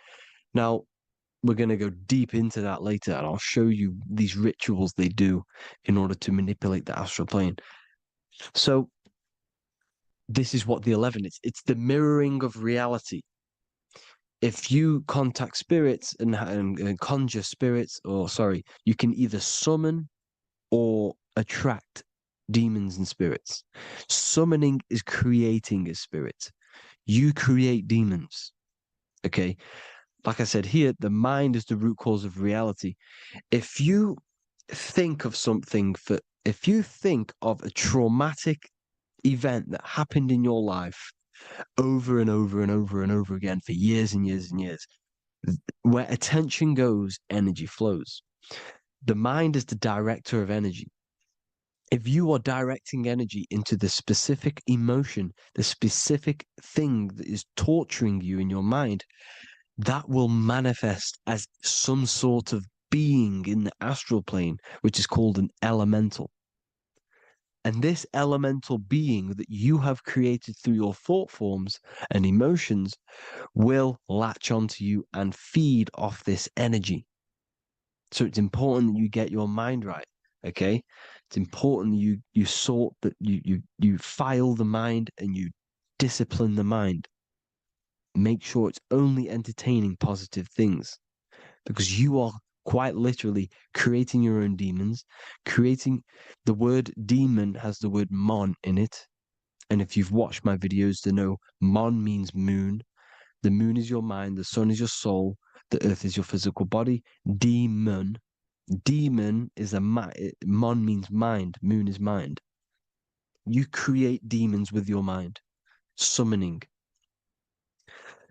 Now, we're going to go deep into that later, and I'll show you these rituals they do in order to manipulate the astral plane. So, this is what the 11 is. It's the mirroring of reality. If you contact spirits and conjure spirits, you can either summon or attract demons and spirits. Summoning is creating a spirit. You create demons. Okay? Like I said here, the mind is the root cause of reality. If you think of if you think of a traumatic event that happened in your life over and over and over and over again for years and years and years, where attention goes, energy flows. The mind is the director of energy. If you are directing energy into the specific emotion, the specific thing that is torturing you in your mind, that will manifest as some sort of being in the astral plane, which is called an elemental. And this elemental being that you have created through your thought forms and emotions will latch onto you and feed off this energy. So it's important that you get your mind right, okay? It's important that you sort that you file the mind and you discipline the mind. make sure it's only entertaining positive things, because you are quite literally creating your own demons. Creating the word demon has the word mon in it. And if you've watched my videos to know, mon means moon. The moon is your mind, the sun is your soul, the earth is your physical body. Demon is mon means mind, moon is mind. You create demons with your mind. Summoning.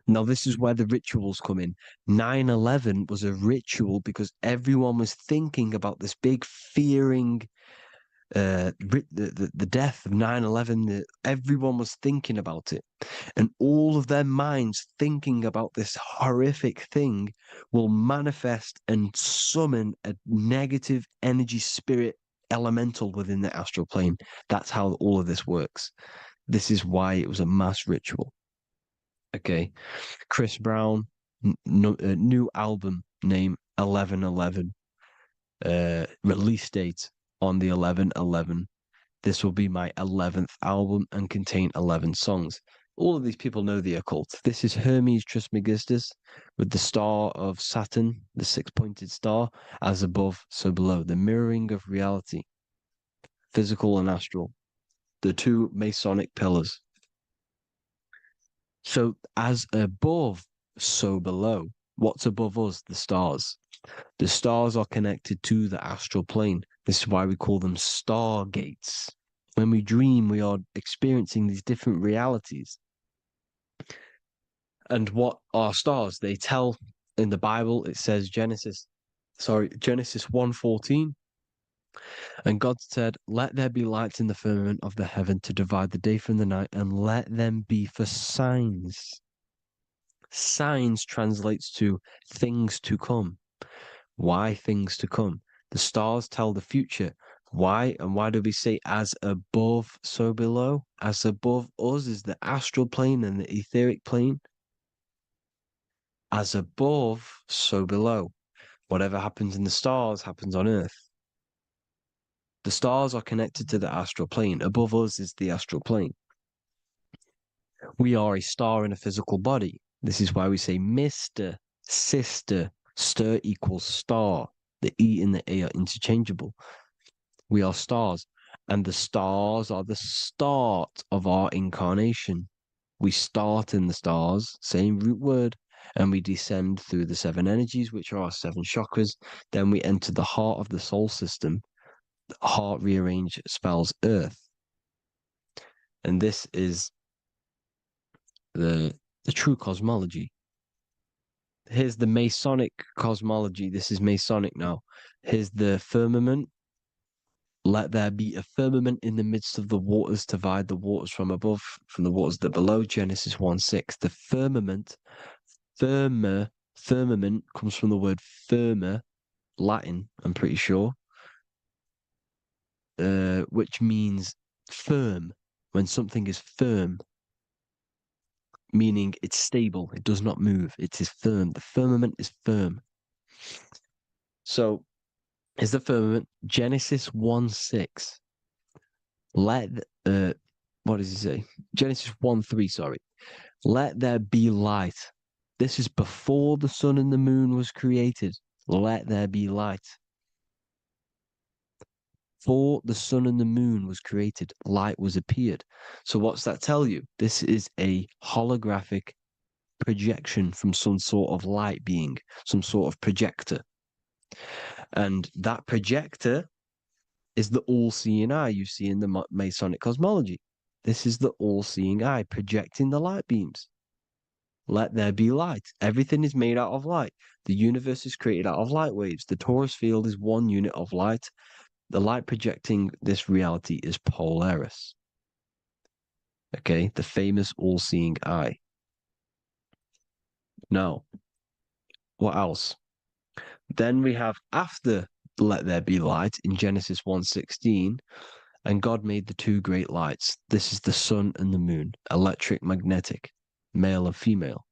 Now, this is where the rituals come in. 9/11 was a ritual because everyone was thinking about this big fearing, the death of 9/11. Everyone was thinking about it. And all of their minds thinking about this horrific thing will manifest and summon a negative energy spirit elemental within the astral plane. That's how all of this works. This is why it was a mass ritual. Okay. Chris Brown, new album name 11/11. Release date on the 11/11. This will be my 11th album and contain 11 songs. All of these people know the occult. This is Hermes Trismegistus with the star of Saturn, the six-pointed star, as above, so below. The mirroring of reality, physical and astral. The two Masonic pillars. So as above, so below. What's above us? The stars. The stars are connected to the astral plane. This is why we call them stargates. When we dream, we are experiencing these different realities. And what are stars? They tell in the Bible, it says Genesis 1:14. And God said, "Let there be lights in the firmament of the heaven to divide the day from the night, and let them be for signs." Signs translates to things to come. Why things to come? The stars tell the future. Why? And why do we say as above, so below? As above us is the astral plane and the etheric plane. As above, so below. Whatever happens in the stars happens on Earth. The stars are connected to the astral plane. Above us is the astral plane. We are a star in a physical body. This is why we say Mr., sister, stir equals star. The E and the A are interchangeable. We are stars, and the stars are the start of our incarnation. We start in the stars, same root word, and we descend through the seven energies, which are our seven chakras. Then we enter the heart of the soul system. The heart rearranged spells earth. And this is the true cosmology. Here's the Masonic cosmology. This is Masonic now. Here's the firmament. Let there be a firmament in the midst of the waters to divide the waters from above, from the waters that below. Genesis 1:6. The firmament, firmament comes from the word firma, Latin, I'm pretty sure, which means firm. When something is firm, meaning it's stable, it does not move, it is firm. The firmament is firm. So, is the firmament Genesis 1:6. What does he say? Genesis 1:3, sorry. Let there be light. This is before the sun and the moon was created. Let there be light. Before the sun and the moon was created, light was appeared. So what's that tell you? This is a holographic projection from some sort of light being, some sort of projector. And that projector is the all-seeing eye you see in the Masonic cosmology. This is the all-seeing eye projecting the light beams. Let there be light. Everything is made out of light. The universe is created out of light waves. The torus field is one unit of light. The light projecting this reality is Polaris. Okay, the famous all-seeing eye. Now, what else? Then we have after let there be light in Genesis 1:16, and God made the two great lights. This is the sun and the moon, electric, magnetic, male and female.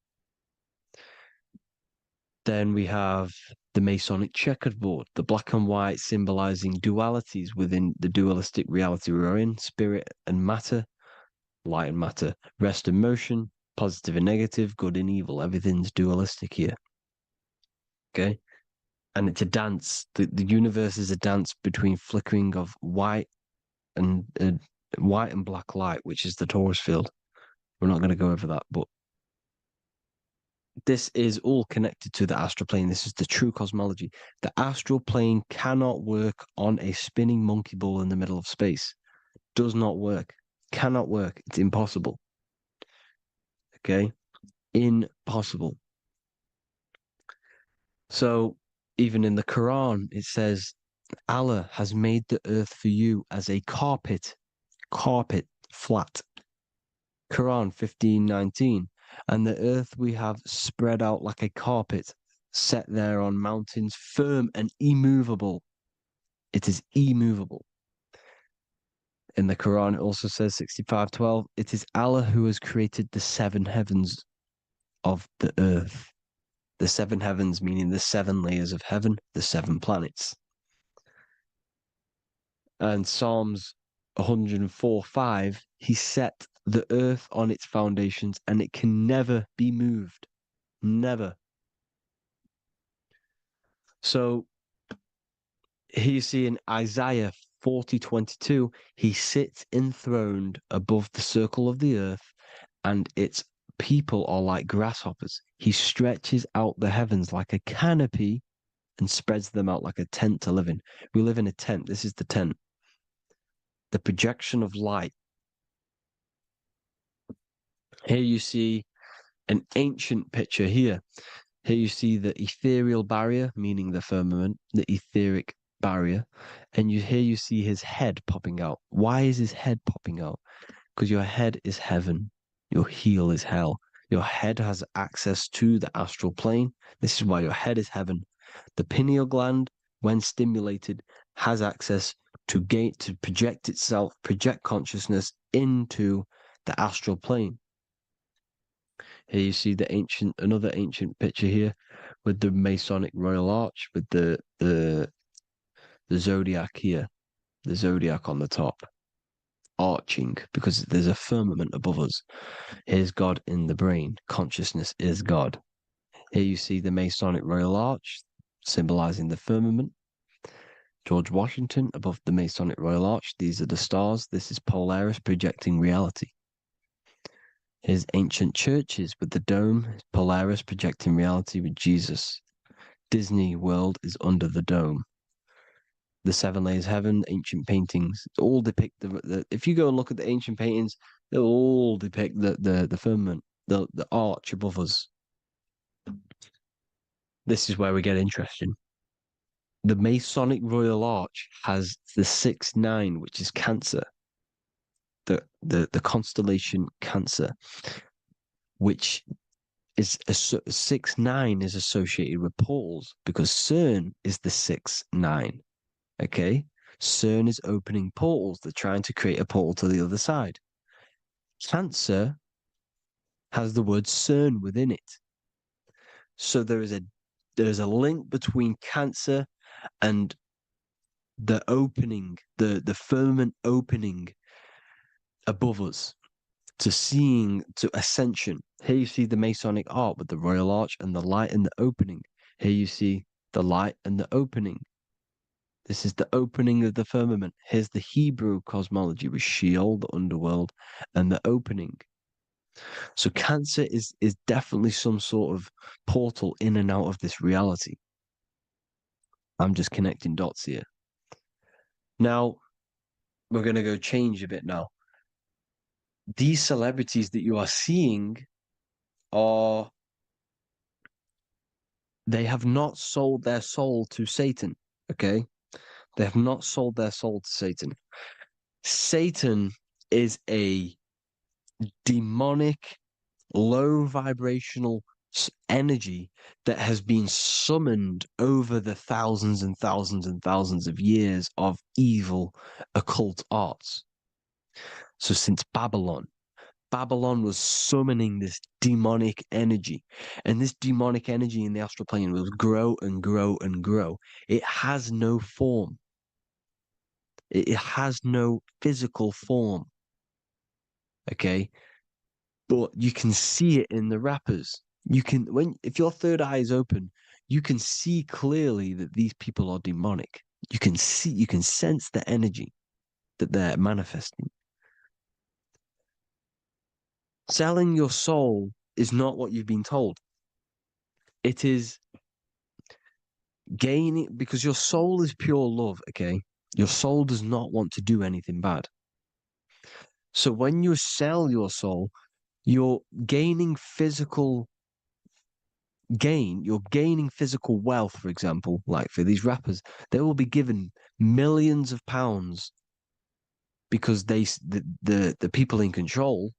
Then we have the Masonic checkerboard, the black and white symbolizing dualities within the dualistic reality we're in, spirit and matter, light and matter, rest and motion, positive and negative, good and evil. Everything's dualistic here. Okay? And it's a dance. The universe is a dance between flickering of white and black light, which is the torus field. We're not going to go over that, but this is all connected to the astral plane. This is the true cosmology. The astral plane cannot work on a spinning monkey ball in the middle of space. Does not work. Cannot work. It's impossible. Okay? Impossible. So even in the Quran, it says, Allah has made the earth for you as a carpet, flat. Quran 15:19. And the earth we have spread out like a carpet, set there on mountains, firm and immovable. It is immovable. In the Quran, it also says 65:12, it is Allah who has created the 7 heavens of the earth. The 7 heavens, meaning the 7 layers of heaven, the 7 planets. And Psalms 104:5, he set the earth on its foundations and it can never be moved. Never. So here you see in Isaiah 40:22, he sits enthroned above the circle of the earth and its people are like grasshoppers. He stretches out the heavens like a canopy and spreads them out like a tent to live in. We live in a tent. This is the tent. The projection of light. Here you see an ancient picture here. Here you see the ethereal barrier, meaning the firmament, the etheric barrier. And here you see his head popping out. Why is his head popping out? Because your head is heaven. Your heel is hell. Your head has access to the astral plane. This is why your head is heaven. The pineal gland, when stimulated, has access to project itself, project consciousness into the astral plane. Here you see another ancient picture here with the Masonic Royal Arch, with the zodiac here, the zodiac on the top, arching because there's a firmament above us. Here's God in the brain. Consciousness is God. Here you see the Masonic Royal Arch, symbolizing the firmament. George Washington above the Masonic Royal Arch. These are the stars. This is Polaris projecting reality. Here's ancient churches with the dome. Polaris projecting reality with Jesus. Disney World is under the dome. The 7 layers of heaven, ancient paintings, all depict if you go and look at the ancient paintings, they'll all depict the firmament, the arch above us. This is where we get interesting. The Masonic Royal Arch has the 6-9, which is Cancer. The constellation Cancer, which is 6-9 is associated with portals because CERN is the 6-9. Okay, CERN is opening portals. They're trying to create a portal to the other side. Cancer has the word CERN within it, so there is a link between Cancer and the opening, the firmament opening above us to ascension. Here you see the Masonic art with the Royal Arch and the light and the opening. Here you see the light and the opening. This is the opening of the firmament. Here's the Hebrew cosmology with Sheol, the underworld, and the opening. So Cancer is definitely some sort of portal in and out of this reality. I'm just connecting dots here. Now, we're going to go change a bit now. These celebrities that you are seeing they have not sold their soul to Satan, okay? They have not sold their soul to Satan. Satan is a demonic, low vibrational energy that has been summoned over the thousands and thousands and thousands of years of evil occult arts. So since Babylon was summoning this demonic energy, and this demonic energy in the astral plane will grow and grow and grow. It has no form. It has no physical form. Okay? but you can see it in the rappers. You can, if your third eye is open, you can see clearly that these people are demonic. You can sense the energy that they're manifesting. Selling your soul is not what you've been told. It is gaining, because your soul is pure love, okay? Your soul does not want to do anything bad. So when you sell your soul, you're gaining physical gain, you're gaining physical wealth, for example, like for these rappers, they will be given millions of pounds because the people in control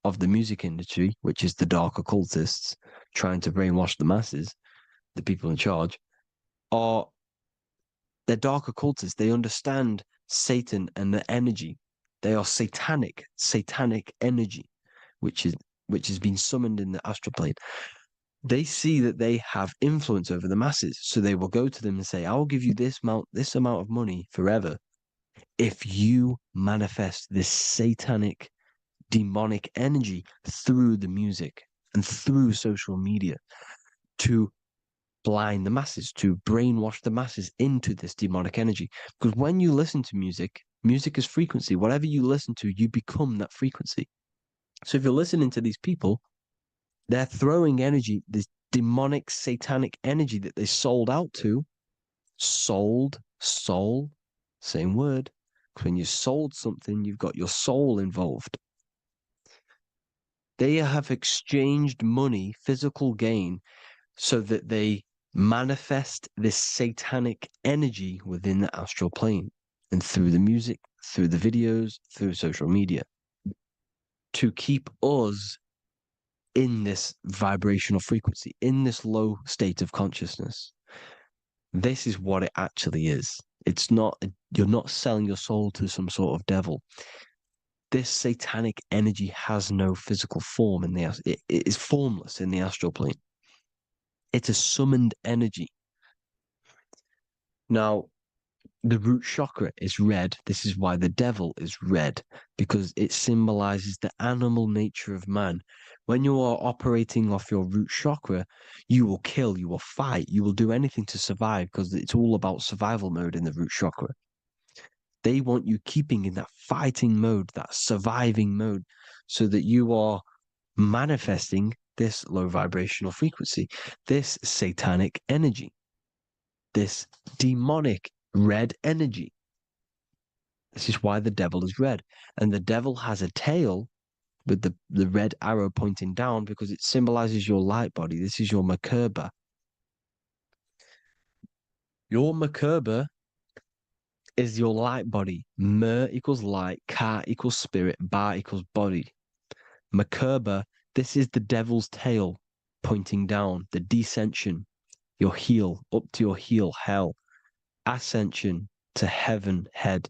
of the music industry, which is the dark occultists trying to brainwash the masses, the people in charge, they're dark occultists. They understand Satan and the energy. They are satanic energy, which has been summoned in the astral plane. They see that they have influence over the masses, so they will go to them and say, "I will give you this amount of money forever if you manifest this satanic, demonic energy through the music and through social media to blind the masses, to brainwash the masses into this demonic energy." Because when you listen to music, music is frequency. Whatever you listen to, you become that frequency. So if you're listening to these people, they're throwing energy, this demonic, satanic energy that they sold out to. Sold, soul, same word. When you sold something, you've got your soul involved. They have exchanged money, physical gain, so that they manifest this satanic energy within the astral plane and through the music, through the videos, through social media to keep us in this vibrational frequency, in this low state of consciousness. This is what it actually is. It's not, you're not selling your soul to some sort of devil. This satanic energy has no physical form it is formless in the astral plane. It's a summoned energy. Now, the root chakra is red. This is why the devil is red, because it symbolizes the animal nature of man. When you are operating off your root chakra, you will kill, you will fight, you will do anything to survive, because it's all about survival mode in the root chakra. They want you keeping in that fighting mode, that surviving mode, so that you are manifesting this low vibrational frequency, this satanic energy, this demonic red energy. This is why the devil is red. And the devil has a tail with the red arrow pointing down because it symbolizes your light body. This is your Merkaba. Your Merkaba is your light body. Mer equals light, Ka equals spirit, Ba equals body. Merkaba, this is the devil's tail pointing down, the descension, your heel, up to your heel, hell. Ascension to heaven, head.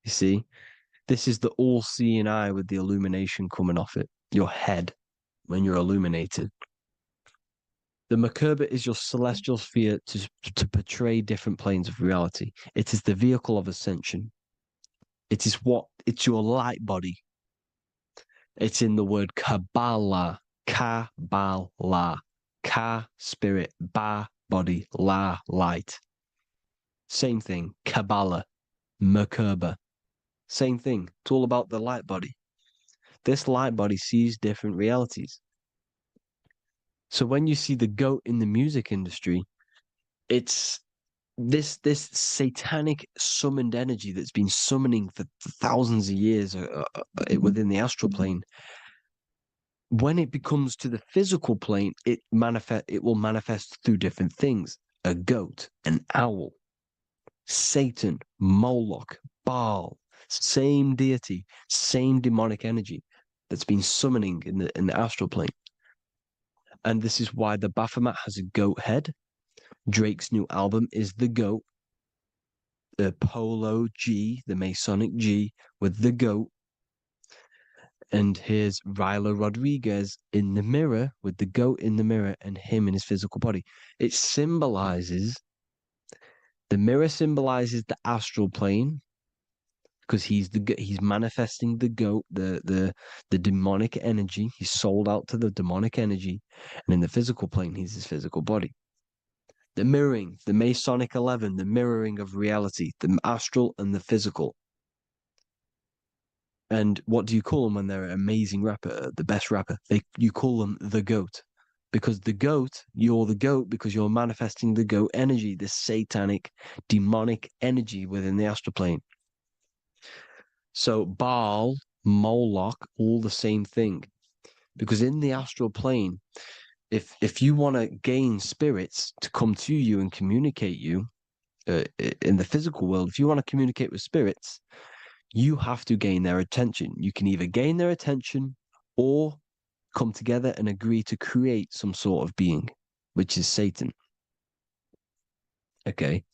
You see, this is the all-seeing eye with the illumination coming off it, your head, when you're illuminated. The Merkaba is your celestial sphere to portray different planes of reality. It is the vehicle of ascension. It's your light body. It's in the word Kabbalah, Kabbalah, Ka, spirit, Ba, body, La, light. Same thing, Kabbalah, Merkaba. Same thing. It's all about the light body. This light body sees different realities. So when you see the goat in the music industry, it's this satanic summoned energy that's been summoning for thousands of years within the astral plane. When it becomes to the physical plane, it will manifest through different things. A goat, an owl, Satan, Moloch, Baal, same deity, same demonic energy that's been summoning in the astral plane. And this is why the Baphomet has a goat head. Drake's new album is the goat. The Polo G, the Masonic G, with the goat. And here's Rylo Rodriguez in the mirror with the goat in the mirror and him in his physical body. It symbolizes, the mirror symbolizes the astral plane. because he's manifesting the goat, the demonic energy. He's sold out to the demonic energy, and in the physical plane, he's his physical body. The mirroring, the Masonic 11, the mirroring of reality, the astral and the physical. And what do you call them when they're an amazing rapper, the best rapper? You call them the goat. Because the goat, you're the goat because you're manifesting the goat energy, this satanic, demonic energy within the astral plane. So Baal, Moloch, all the same thing. Because in the astral plane, if you want to gain spirits to come to you and communicate you in the physical world, if you want to communicate with spirits, you have to gain their attention. You can either gain their attention or come together and agree to create some sort of being, which is Satan. Okay.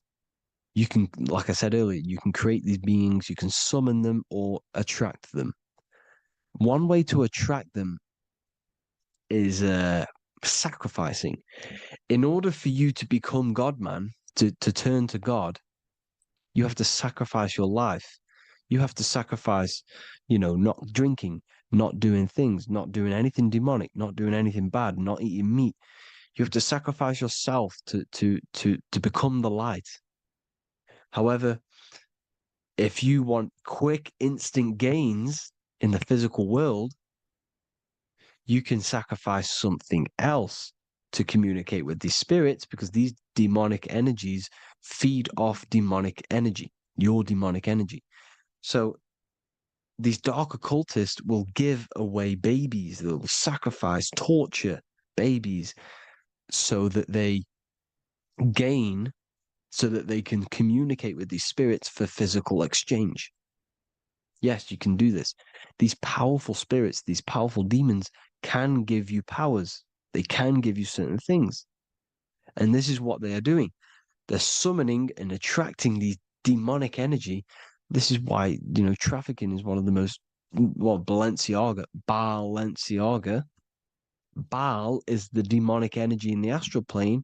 You can, like I said earlier, you can create these beings, you can summon them or attract them. One way to attract them is sacrificing. In order for you to become God, man, to turn to God, you have to sacrifice your life. You have to sacrifice, not drinking, not doing things, not doing anything demonic, not doing anything bad, not eating meat. You have to sacrifice yourself to become the light. However, if you want quick, instant gains in the physical world, you can sacrifice something else to communicate with these spirits, because these demonic energies feed off demonic energy, your demonic energy. So these dark occultists will give away babies, they will sacrifice, torture babies so that they gain, so that they can communicate with these spirits for physical exchange. Yes, you can do this. These powerful spirits, these powerful demons can give you powers. They can give you certain things. And this is what they are doing. They're summoning and attracting these demonic energy. This is why, trafficking is one of the most, Balenciaga. Baal is the demonic energy in the astral plane,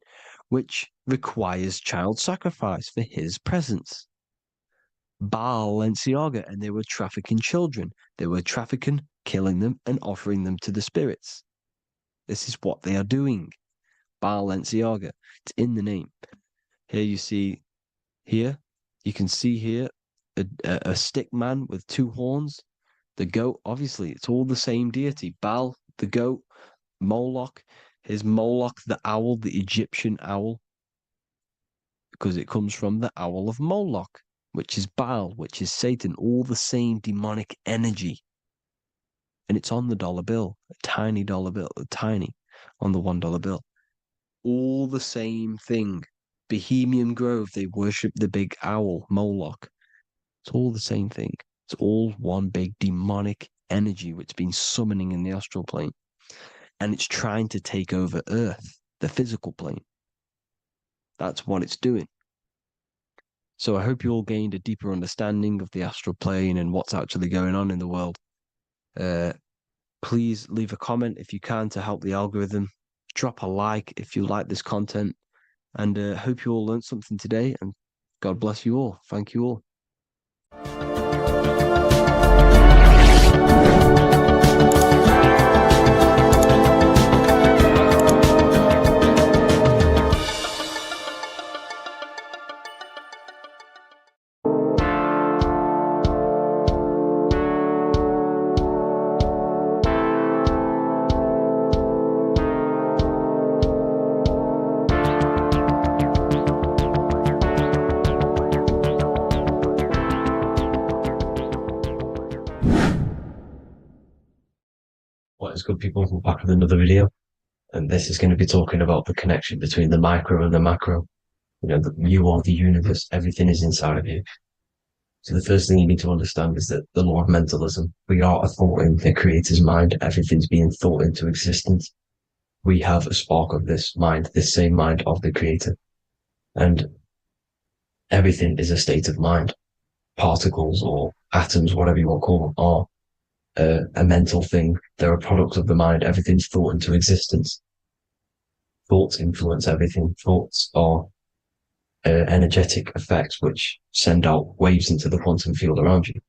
which requires child sacrifice for his presence. Balenciaga, and they were trafficking children. They were trafficking, killing them, and offering them to the spirits. This is what they are doing. Balenciaga. It's in the name. Here you see, you can see here a stick man with two horns. The goat, obviously, it's all the same deity. Baal, the goat. Moloch, the owl, the Egyptian owl, because it comes from the owl of Moloch, which is Baal, which is Satan, all the same demonic energy. And it's on the dollar bill, a tiny dollar bill, on the $1 bill. All the same thing. Bohemian Grove, they worship the big owl, Moloch. It's all the same thing. It's all one big demonic energy which has been summoning in the astral plane. And it's trying to take over Earth, the physical plane. That's what it's doing. So I hope you all gained a deeper understanding of the astral plane and what's actually going on in the world. Please leave a comment if you can to help the algorithm. Drop a like if you like this content. And hope you all learned something today. And God bless you all. Thank you all. What is good, people? We're back with another video, and this is going to be talking about the connection between the micro and the macro. You are the universe, everything is inside of you. So the first thing you need to understand is that the law of mentalism, we are a thought in the creator's mind, everything's being thought into existence. We have a spark of this mind, this same mind of the creator. And everything is a state of mind. Particles or atoms, whatever you want to call them, are a mental thing. They're a product of the mind. Everything's thought into existence. Thoughts influence everything. Thoughts are energetic effects which send out waves into the quantum field around you.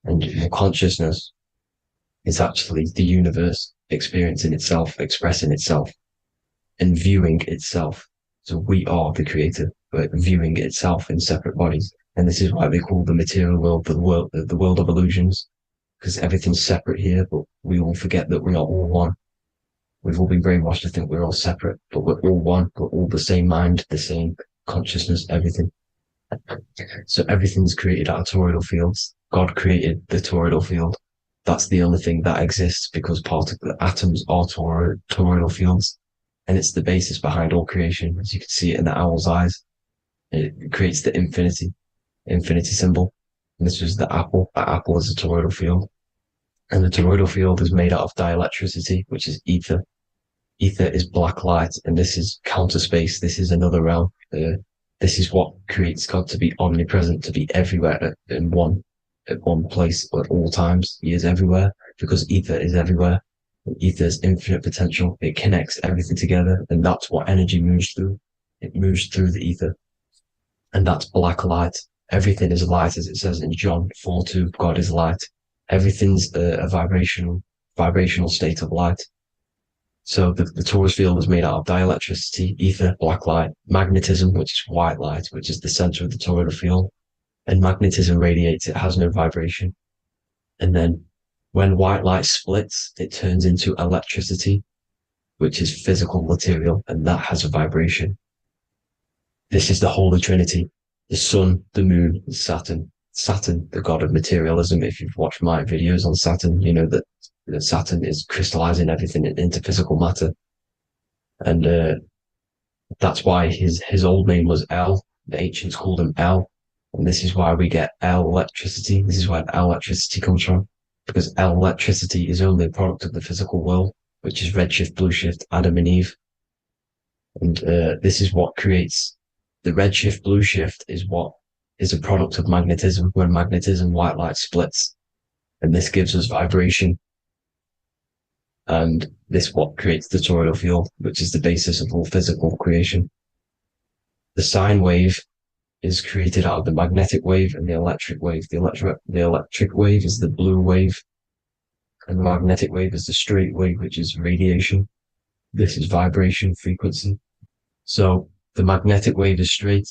And your consciousness is actually the universe experiencing itself, expressing itself, and viewing itself. So we are the creator, but viewing itself in separate bodies. And this is why they call the material world the world of illusions, because everything's separate here, but we all forget that we're not all one. We've all been brainwashed to think we're all separate, but we're all one. We're all the same mind, the same consciousness, everything. So everything's created out of toroidal fields. God created the toroidal field. That's the only thing that exists because particle atoms are toroidal fields. And it's the basis behind all creation, as you can see it in the owl's eyes. It creates the infinity symbol. And this was the apple. That apple is a toroidal field. And the toroidal field is made out of dielectricity, which is ether. Ether is black light, and this is counter space. This is another realm. This is what creates God to be omnipresent, to be everywhere at one place at all times. He is everywhere because ether is everywhere. Ether is infinite potential. It connects everything together, and that's what energy moves through. It moves through the ether, and that's black light. Everything is light, as it says in John 4:2. God is light. Everything's a vibrational state of light. So the torus field is made out of dielectricity, ether, black light, magnetism, which is white light, which is the center of the toroidal field. And magnetism radiates, it has no vibration. And then when white light splits, it turns into electricity, which is physical material, and that has a vibration. This is the Holy Trinity, the sun, the moon, and Saturn. Saturn, the god of materialism. If you've watched my videos on Saturn, you know that Saturn is crystallizing everything into physical matter. And that's why his old name was El. The ancients called him El. And this is why we get L electricity. This is where L electricity comes from. Because L electricity is only a product of the physical world, which is redshift, blueshift, Adam and Eve. And this is what creates the redshift, blueshift is what is a product of magnetism. When magnetism, white light splits. And this gives us vibration. And this what creates the toroidal field, which is the basis of all physical creation. The sine wave is created out of the magnetic wave and the electric wave. The electric wave is the blue wave, and the magnetic wave is the straight wave, which is radiation. This is vibration frequency. So the magnetic wave is straight,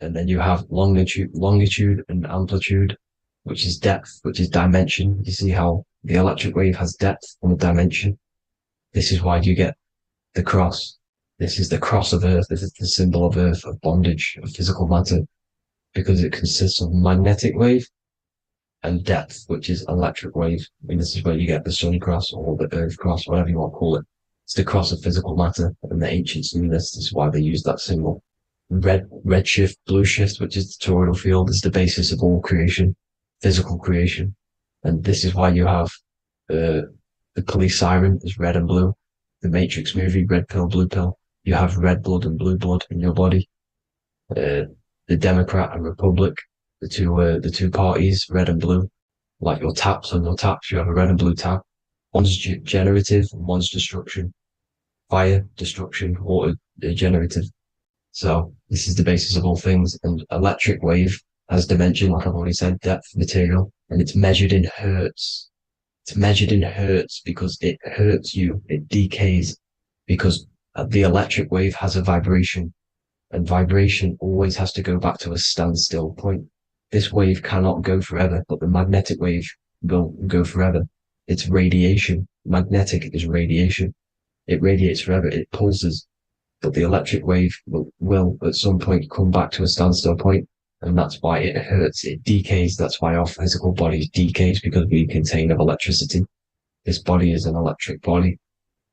and then you have longitude and amplitude, which is depth, which is dimension. You see how the electric wave has depth and dimension. This is why you get the cross. This is the cross of Earth. This is the symbol of Earth, of bondage, of physical matter, because it consists of magnetic wave and depth, which is electric wave. And this is where you get the sun cross or the earth cross, whatever you want to call it. It's the cross of physical matter, and the ancients knew this. This is why they used that symbol. Redshift, blueshift, which is the toroidal field, is the basis of all creation, physical creation. And this is why you have the police siren is red and blue. The Matrix movie, red pill, blue pill. You have red blood and blue blood in your body. The Democrat and Republic, the two parties, red and blue. Like your taps on your taps, you have a red and blue tap. One's generative and one's destruction. Fire, destruction, water, generative. So this is the basis of all things. And electric wave has dimension, like I've already said, depth, material, and it's measured in hertz. It's measured in hertz because it hurts you. It decays because the electric wave has a vibration, and vibration always has to go back to a standstill point. This wave cannot go forever, but the magnetic wave will go forever. It's radiation. Magnetic is radiation. It radiates forever. It pulses, but the electric wave will at some point come back to a standstill point. And that's why it hurts, it decays. That's why our physical body decays, because we contain of electricity. This body is an electric body,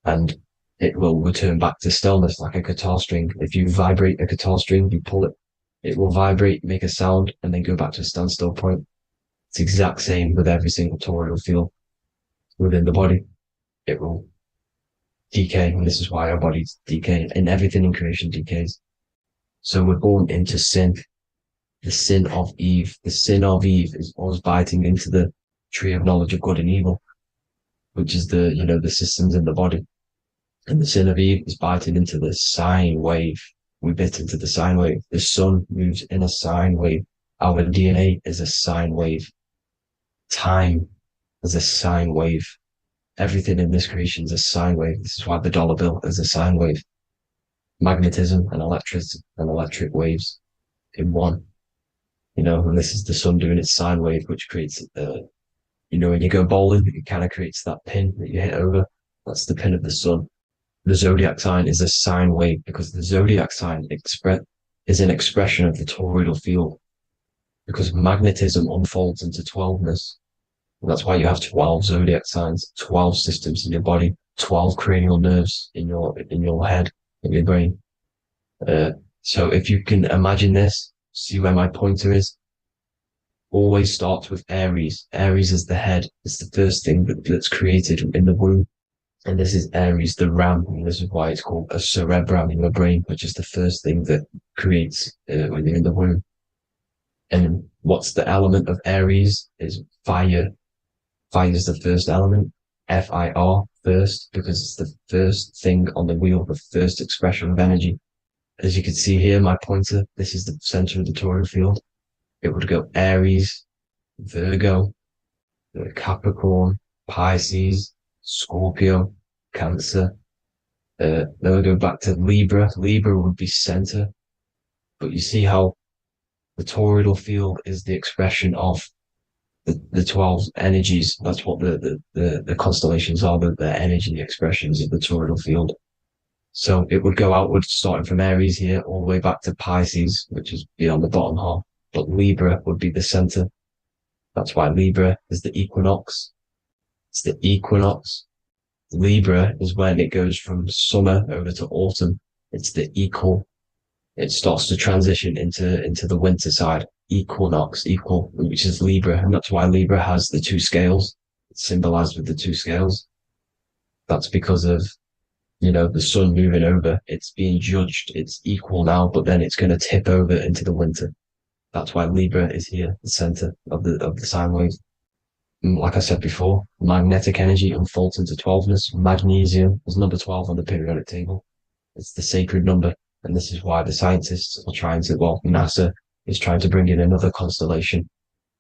and it will return back to stillness like a guitar string. If you vibrate a guitar string, you pull it, it will vibrate, make a sound, and then go back to a standstill point. It's the exact same with every single toroidal field within the body. It will decay, and this is why our bodies decay, and everything in creation decays. So we're born into sin. The sin of Eve. The sin of Eve is us biting into the tree of knowledge of good and evil, which is the systems in the body. And the sin of Eve is biting into the sine wave. We bit into the sine wave. The sun moves in a sine wave. Our DNA is a sine wave. time as a sine wave. Everything in this creation is a sine wave. This is why the dollar bill is a sine wave. Magnetism and electric waves in one. And this is the sun doing its sine wave, which creates, when you go bowling, it kind of creates that pin that you hit over. That's the pin of the sun. The zodiac sign is a sine wave because the zodiac sign is an expression of the toroidal field. Because magnetism unfolds into 12ness. And that's why you have 12 zodiac signs, 12 systems in your body, 12 cranial nerves in your head, in your brain. So if you can imagine this, see where my pointer is. Always starts with Aries. Aries is the head. It's the first thing that's created in the womb. And this is Aries, the ram. And this is why it's called a cerebrum in your brain, which is the first thing that creates when you're in the womb. And what's the element of Aries is fire. Fire is the first element. F-I-R, first, because it's the first thing on the wheel, the first expression of energy. As you can see here, my pointer, this is the center of the toroidal field. It would go Aries, Virgo, Capricorn, Pisces, Scorpio, Cancer. Then we go back to Libra. Libra would be center. But you see how the toroidal field is the expression of the 12 energies. That's what the constellations are, the energy expressions of the toroidal field. So it would go outward, starting from Aries here, all the way back to Pisces, which is beyond the bottom half. But Libra would be the center. That's why Libra is the equinox. It's the equinox. Libra is when it goes from summer over to autumn. It's the equal. It starts to transition into the winter side. Equinox, equal, which is Libra. And that's why Libra has the two scales. It's symbolized with the two scales. That's because of, the sun moving over. It's being judged. It's equal now, but then it's going to tip over into the winter. That's why Libra is here, the center of the sine wave. And like I said before, magnetic energy unfolds into 12ness. Magnesium is number 12 on the periodic table. It's the sacred number. And this is why the scientists are trying to, NASA is trying to bring in another constellation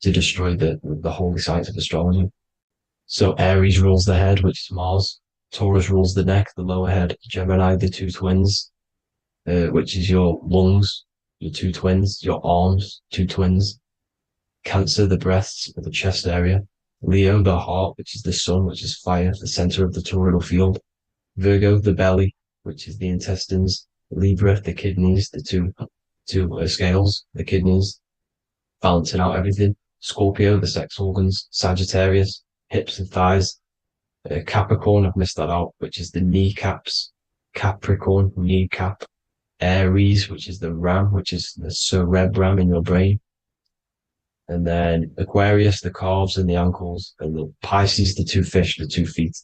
to destroy the holy science of astrology. So Aries rules the head, which is Mars. Taurus rules the neck, the lower head. Gemini, the two twins, which is your lungs, your two twins, your arms, two twins. Cancer, the breasts, or the chest area. Leo, the heart, which is the sun, which is fire, the center of the toroidal field. Virgo, the belly, which is the intestines. Libra, the kidneys, the two scales, the kidneys, balancing out everything. Scorpio, the sex organs. Sagittarius, hips and thighs. Capricorn, I've missed that out, which is the kneecaps. Capricorn, kneecap. Aries, which is the ram, which is the cerebrum in your brain. And then Aquarius, the calves and the ankles. And the Pisces, the two fish, the 2 feet.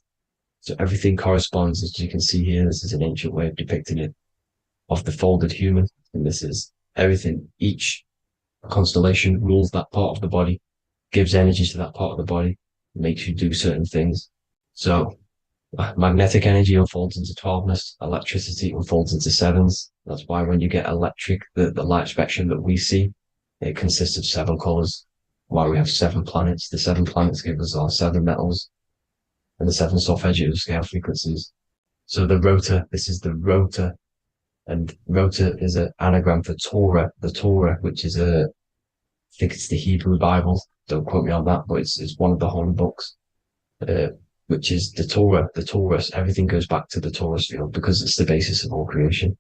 So everything corresponds, as you can see here. This is an ancient way of depicting it, of the folded human. And this is everything. Each constellation rules that part of the body, gives energy to that part of the body, makes you do certain things. So magnetic energy unfolds into 12ness, electricity unfolds into 7s. That's why when you get electric, the light spectrum that we see, it consists of 7 colors. Why we have 7 planets. The 7 planets give us our 7 metals and the 7 solfeggio scale frequencies. So the rotor, this is the rotor. And rotor is an anagram for Torah, the Torah, which is I think it's the Hebrew Bible. Don't quote me on that, but it's one of the holy books, which is the Torah, the Taurus. Everything goes back to the Taurus field because it's the basis of all creation.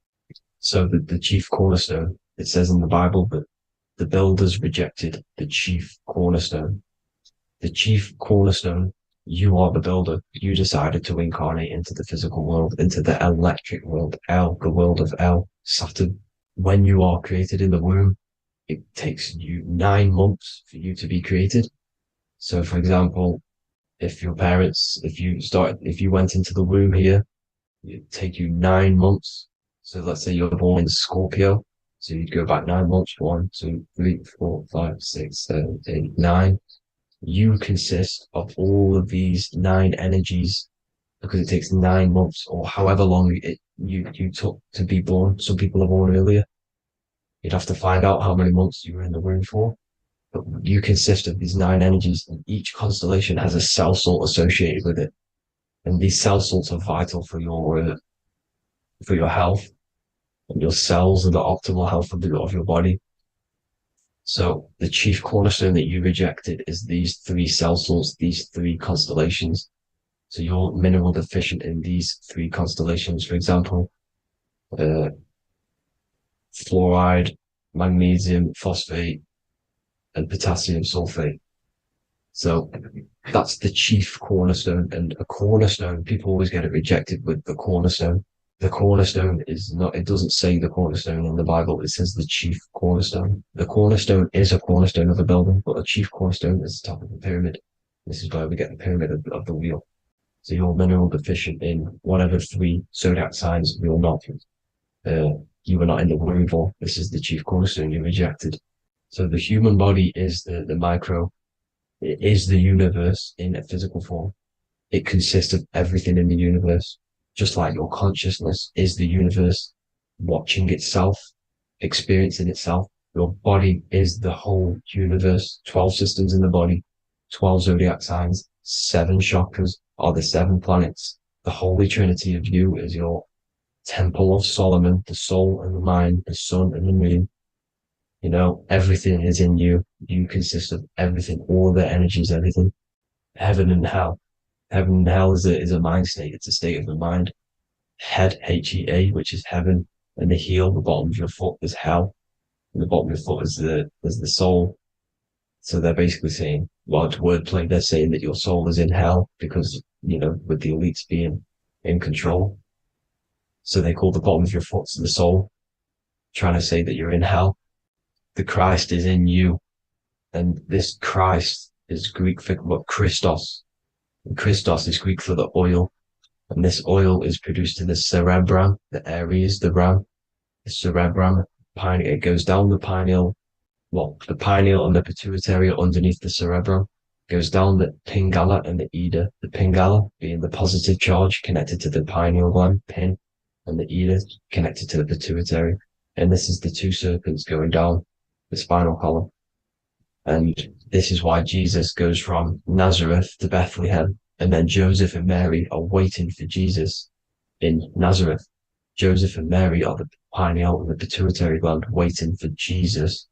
So the chief cornerstone, it says in the Bible that the builders rejected the chief cornerstone. The chief cornerstone, you are the builder. You decided to incarnate into the physical world, into the electric world, El, the world of El, Saturn. When you are created in the womb, it takes you 9 months for you to be created. So for example, if your parents, if you went into the womb here, it'd take you 9 months. So let's say you're born in Scorpio. So you'd go back 9 months, 1, 2, 3, 4, 5, 6, 7, 8, 9. You consist of all of these 9 energies because it takes 9 months or however long you took to be born. Some people are born earlier. You'd have to find out how many months you were in the womb for. But you consist of these 9 energies, and each constellation has a cell salt associated with it. And these cell salts are vital for your health, and your cells are the optimal health of your body. So the chief cornerstone that you rejected is these 3 cell salts, these 3 constellations. So you're mineral deficient in these 3 constellations. For example, fluoride, magnesium, phosphate, and potassium sulfate. So that's the chief cornerstone. And a cornerstone, people always get it rejected with the cornerstone. The cornerstone is not, it doesn't say the cornerstone in the Bible, it says the chief cornerstone. The cornerstone is a cornerstone of a building, but a chief cornerstone is the top of the pyramid. This is where we get the pyramid of the wheel. So you're mineral deficient in whatever 3 zodiac signs you're not. You were not in the womb for. This is the chief cornerstone you rejected. So the human body is the micro. It is the universe in a physical form. It consists of everything in the universe. Just like your consciousness is the universe watching itself, experiencing itself. Your body is the whole universe. 12 systems in the body, 12 zodiac signs, 7 chakras are the 7 planets. The Holy Trinity of you is your Temple of Solomon, the soul and the mind, the sun and the moon. You know, everything is in you. You consist of everything, all the energies, everything. Heaven and hell. Heaven and hell is a mind state. It's a state of the mind. Head, H-E-A, which is heaven, and the heel, the bottom of your foot, is hell. And the bottom of your foot is the soul. So they're basically saying, well, it's wordplay. They're saying that your soul is in hell because, you know, with the elites being in control. So they call the bottom of your foot the soul, trying to say that you're in hell. The Christ is in you. And this Christ is Greek for what? Christos. And Christos is Greek for the oil. And this oil is produced in the cerebrum, the Aries, the ram, the cerebrum, it goes down the pineal, well, the pineal and the pituitary are underneath the cerebrum, goes down the pingala and the ida, the pingala being the positive charge connected to the pineal gland, pin, and the ida connected to the pituitary. And this is the 2 serpents going down the spinal column. And this is why Jesus goes from Nazareth to Bethlehem, and then Joseph and Mary are waiting for Jesus in Nazareth. Joseph and Mary are the pineal and the pituitary gland waiting for Jesus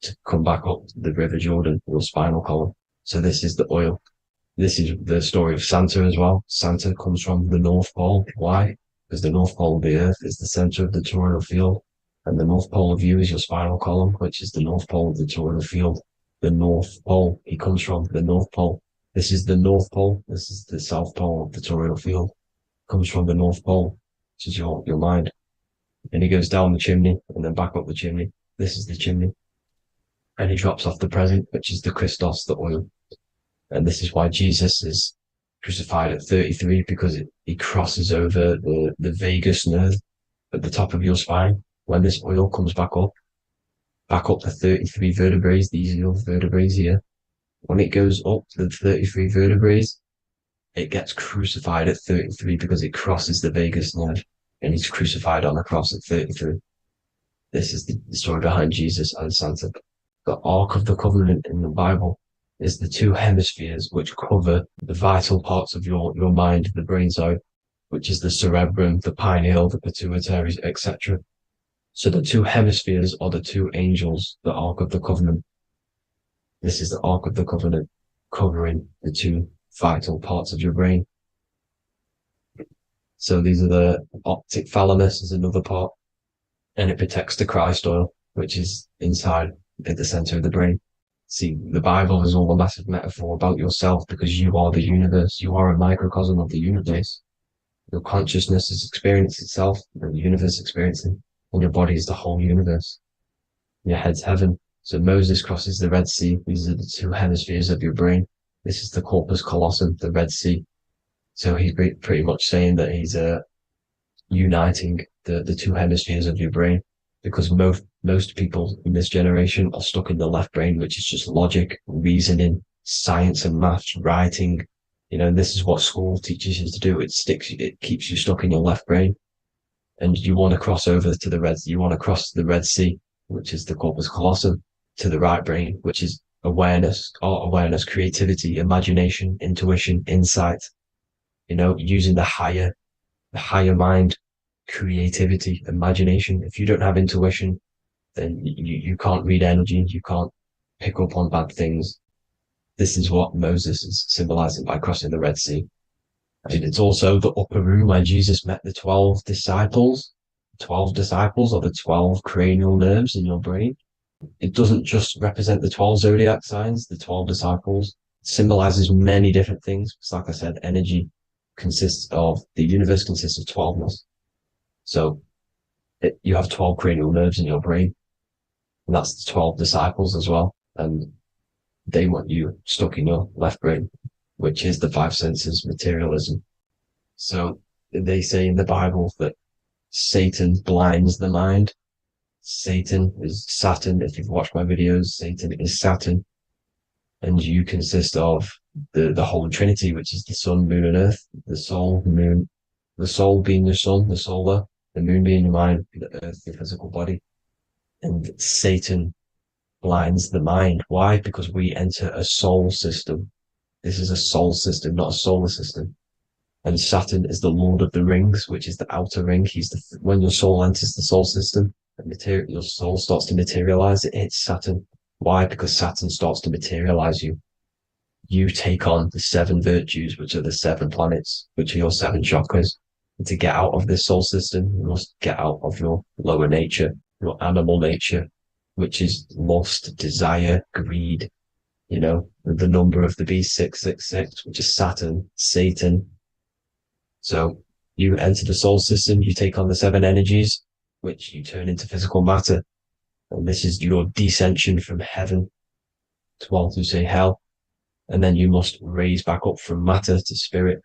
to come back up the River Jordan, your spinal column. So this is the oil. This is the story of Santa as well. Santa comes from the North Pole. Why? Because the North Pole of the Earth is the center of the toroidal field, and the North Pole of you is your spinal column, which is the North Pole of the toroidal field. The North Pole, he comes from the North Pole. This is the North Pole. This is the South Pole of the toroidal field. Comes from the North Pole, which is your mind. And he goes down the chimney and then back up the chimney. This is the chimney. And he drops off the present, which is the Christos, the oil. And this is why Jesus is crucified at 33, because he crosses over the vagus nerve at the top of your spine. When this oil comes back up the 33 vertebrae, these are your vertebrae here. When it goes up to the 33 vertebrae, it gets crucified at 33 because it crosses the vagus nerve, and he's crucified on a cross at 33. This is the story behind Jesus and Santa. The Ark of the Covenant in the Bible is the 2 hemispheres which cover the vital parts of your mind, the brain side, which is the cerebrum, the pineal, the pituitary, etc. So the 2 hemispheres are the 2 angels, the Ark of the Covenant. This is the Ark of the Covenant covering the 2 vital parts of your brain. So these are the optic thalamus is another part, and it protects the Christ oil, which is inside at the center of the brain. See, the Bible is all a massive metaphor about yourself because you are the universe. You are a microcosm of the universe. Your consciousness is experiencing itself, and the universe experiencing, and your body is the whole universe. Your head's heaven. So Moses crosses the Red Sea. These are the 2 hemispheres of your brain. This is the corpus callosum, the Red Sea. So he's pretty much saying that he's uniting the 2 hemispheres of your brain, because most people in this generation are stuck in the left brain, which is just logic, reasoning, science and maths, writing. You know, this is what school teaches you to do. It keeps you stuck in your left brain. And you want to cross over to you want to cross the Red Sea, which is the corpus callosum. to the right brain, which is awareness, or awareness, creativity, imagination, intuition, insight, using the higher mind, creativity, imagination. If you don't have intuition, then you can't read energy, you can't pick up on bad things. This is what Moses is symbolizing by crossing the Red Sea. And it's also the upper room where Jesus met the 12 disciples. 12 disciples are the 12 cranial nerves in your brain. It doesn't just represent the 12 zodiac signs, the 12 disciples. It symbolizes many different things. It's like I said, energy the universe consists of 12ness. So you have 12 cranial nerves in your brain, and that's the 12 disciples as well. And they want you stuck in your left brain, which is the five senses, materialism. So they say in the Bible that Satan blinds the mind. Satan is Saturn. If you've watched my videos, Satan is Saturn. And you consist of the Holy Trinity, which is the sun, moon, and earth, the soul, the moon, the soul being your sun, the solar, the moon being your mind, the earth, your physical body. And Satan blinds the mind. Why? Because we enter a soul system. This is a soul system, not a solar system. And Saturn is the Lord of the Rings, which is the outer ring. When your soul enters the soul system, your soul starts to materialize. It hits Saturn. Why? Because Saturn starts to materialize you. You take on the 7 virtues, which are the 7 planets, which are your 7 chakras. And to get out of this soul system, you must get out of your lower nature, your animal nature, which is lust, desire, greed. The number of the beast, 666, which is Saturn, Satan. So you enter the soul system, you take on the 7 energies, which you turn into physical matter. And this is your descension from heaven to say hell. And then you must raise back up from matter to spirit.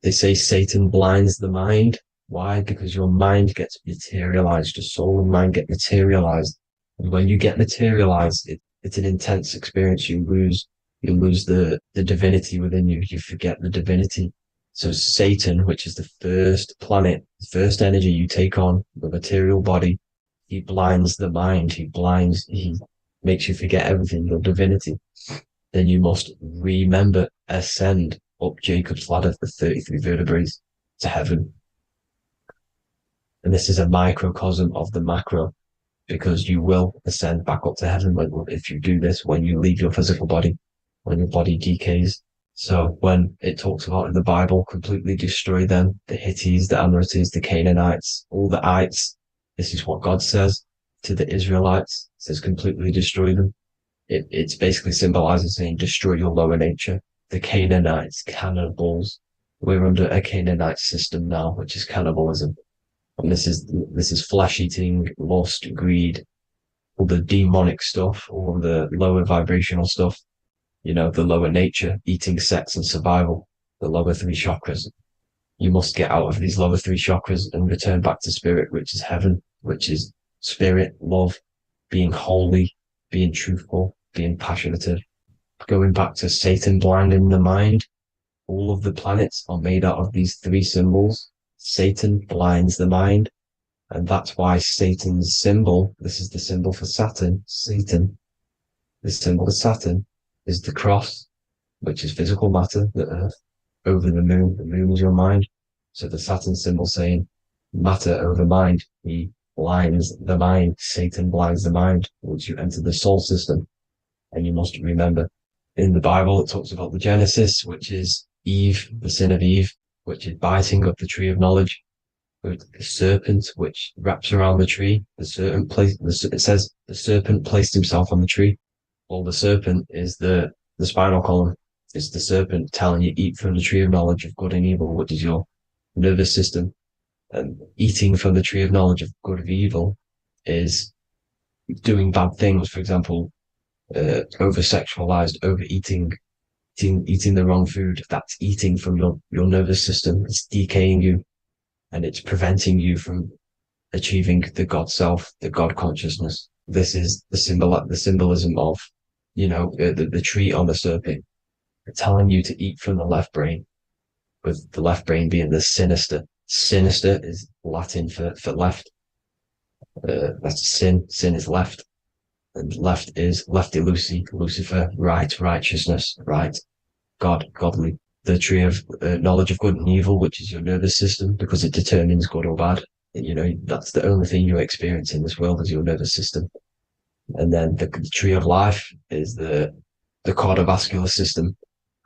They say Satan blinds the mind. Why? Because your mind gets materialized. Your soul and mind get materialized. And when you get materialized, it's an intense experience. You lose the divinity within you. You forget the divinity. So Satan, which is the first planet, the first energy you take on, the material body, he blinds the mind. He makes you forget everything, your divinity. Then you must remember, ascend up Jacob's ladder, the 33 vertebrae, to heaven. And this is a microcosm of the macro, because you will ascend back up to heaven if you do this, when you leave your physical body, when your body decays. So when it talks about in the Bible, completely destroy them, the Hittites, the Amorites, the Canaanites, all the ites, this is what God says to the Israelites. It says completely destroy them. It's basically symbolizing saying destroy your lower nature. The Canaanites, cannibals. We're under a Canaanite system now, which is cannibalism. And this is flesh eating, lust, greed, all the demonic stuff, all the lower vibrational stuff. The lower nature, eating, sex, and survival, the lower 3 chakras. You must get out of these lower 3 chakras and return back to spirit, which is heaven, which is spirit, love, being holy, being truthful, being passionate. Going back to Satan blinding the mind, all of the planets are made out of these 3 symbols. Satan blinds the mind, and that's why Satan's symbol, this is the symbol for Saturn, Satan, the symbol of Saturn is the cross, which is physical matter, the earth, over the moon. The moon is your mind. So the Saturn symbol saying matter over mind. He blinds the mind. Satan blinds the mind once you enter the soul system. And you must remember, in the Bible, it talks about the Genesis, which is Eve, the sin of Eve, which is biting of the tree of knowledge. The serpent, which wraps around the tree. It says the serpent placed himself on the tree. Well, the serpent is the spinal column. It's the serpent telling you eat from the tree of knowledge of good and evil, which is your nervous system. And eating from the tree of knowledge of good and evil is doing bad things. For example, over-sexualized, overeating, eating the wrong food. That's eating from your nervous system. It's decaying you, and it's preventing you from achieving the God self, the God consciousness. This is the symbolism of, the tree on the serpent, telling you to eat from the left brain, with the left brain being the sinister. Sinister is Latin for left. That's sin. Sin is left. and left is lefty Lucy, Lucifer, right, righteousness, right, God, godly. The tree of knowledge of good and evil, which is your nervous system, because it determines good or bad. You know, that's the only thing you experience in this world is your nervous system. And then the tree of life is the cardiovascular system,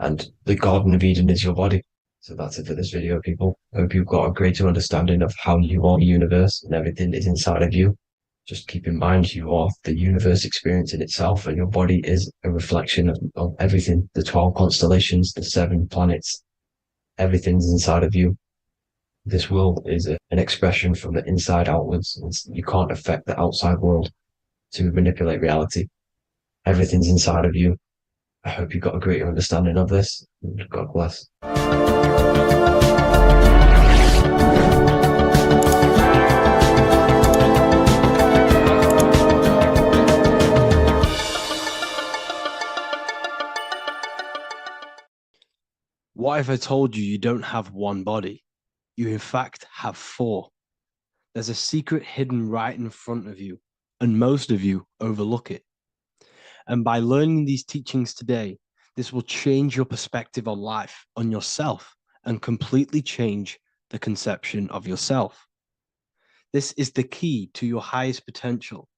and the Garden of Eden is your body. So that's it for this video, people. I hope you've got a greater understanding of how you are the universe and everything is inside of you. Just keep in mind you are the universe experience in itself, and your body is a reflection of everything. The 12 constellations, the 7 planets, everything's inside of you. This world is an expression from the inside outwards. You can't affect the outside world to manipulate reality. Everything's inside of you. I hope you got a greater understanding of this. God bless. What if I told you you don't have one body? You in fact have 4. There's a secret hidden right in front of you, and most of you overlook it. And by learning these teachings today, this will change your perspective on life, on yourself, and completely change the conception of yourself. This is the key to your highest potential.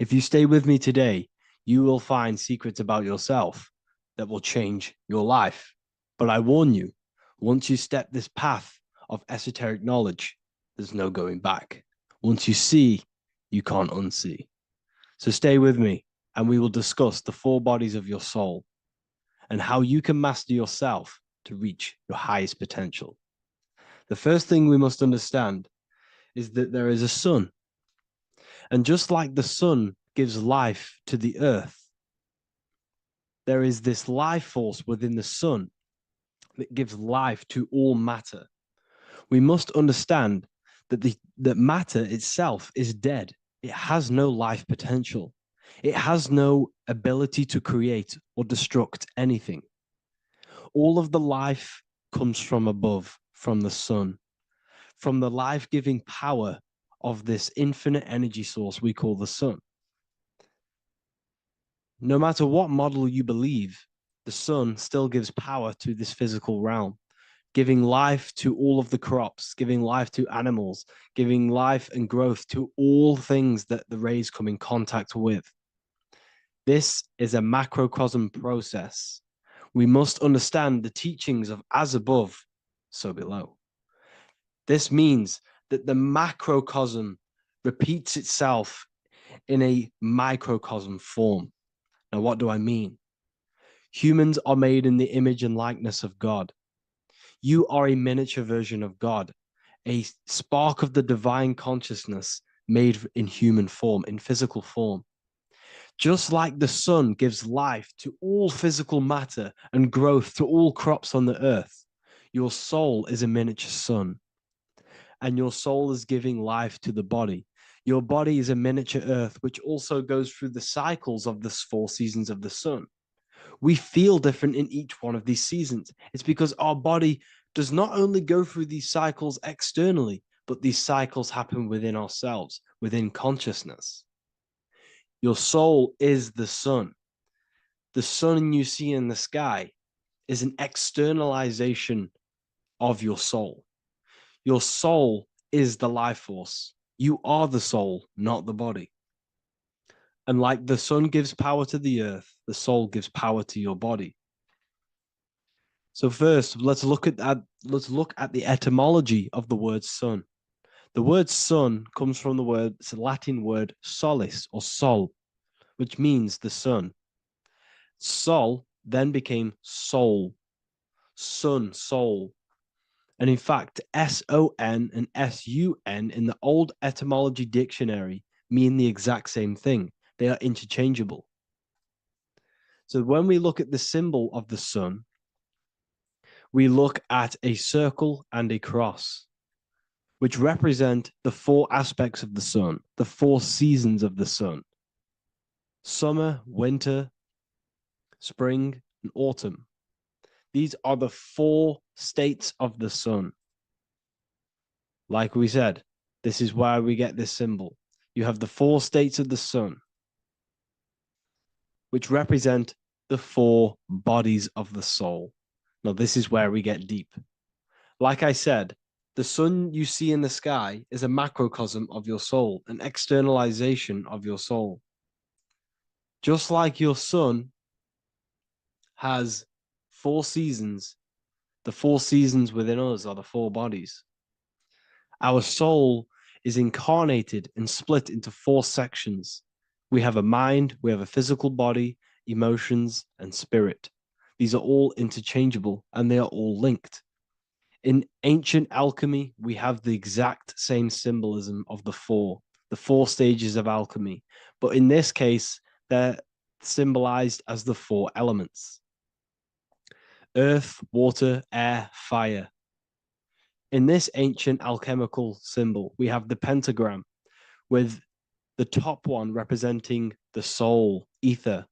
If you stay with me today, you will find secrets about yourself that will change your life. But I warn you, once you step this path of esoteric knowledge, there's no going back. Once you see, you can't unsee. So stay with me, and we will discuss the 4 bodies of your soul and how you can master yourself to reach your highest potential. The first thing we must understand is that there is a sun. And just like the sun gives life to the earth, there is this life force within the sun that gives life to all matter. We must understand that that matter itself is dead. It has no life potential. It has no ability to create or destruct anything. All of the life comes from above, from the sun, from the life-giving power of this infinite energy source we call the sun. No matter what model you believe, the sun still gives power to this physical realm, giving life to all of the crops, giving life to animals, giving life and growth to all things that the rays come in contact with. This is a macrocosm process. We must understand the teachings of as above, so below. This means that the macrocosm repeats itself in a microcosm form. Now, what do I mean? Humans are made in the image and likeness of God. You are a miniature version of God, a spark of the divine consciousness made in human form, in physical form. Just like the sun gives life to all physical matter and growth to all crops on the earth, your soul is a miniature sun. And your soul is giving life to the body. Your body is a miniature earth, which also goes through the cycles of the 4 seasons of the sun. We feel different in each one of these seasons. It's because our body does not only go through these cycles externally, but these cycles happen within ourselves, within consciousness. Your soul is the sun. The sun you see in the sky is an externalization of your soul. Your soul is the life force. You are the soul, not the body. And like the sun gives power to the earth, the soul gives power to your body. So first, let's look at the etymology of the word sun. The word sun comes from it's a Latin word solis or sol, which means the sun. Sol then became soul, sun, soul. And in fact, S-O-N and S-U-N in the old etymology dictionary mean the exact same thing. They are interchangeable. So when we look at the symbol of the sun, we look at a circle and a cross, which represent the 4 aspects of the sun, the 4 seasons of the sun: summer, winter, spring, and autumn. These are the 4 states of the sun. Like we said, this is why we get this symbol. You have the 4 states of the sun. which represent the 4 bodies of the soul. Now, this is where we get deep. Like I said, the sun you see in the sky is a macrocosm of your soul, an externalization of your soul. Just like your sun has 4 seasons, the 4 seasons within us are the 4 bodies. Our soul is incarnated and split into 4 sections. We have a mind, we have a physical body, emotions, and spirit. These are all interchangeable and they are all linked. In ancient alchemy, we have the exact same symbolism of the 4 stages of alchemy. But in this case, they're symbolized as the 4 elements: earth, water, air, fire. In this ancient alchemical symbol, we have the pentagram with the top one representing the soul, ether.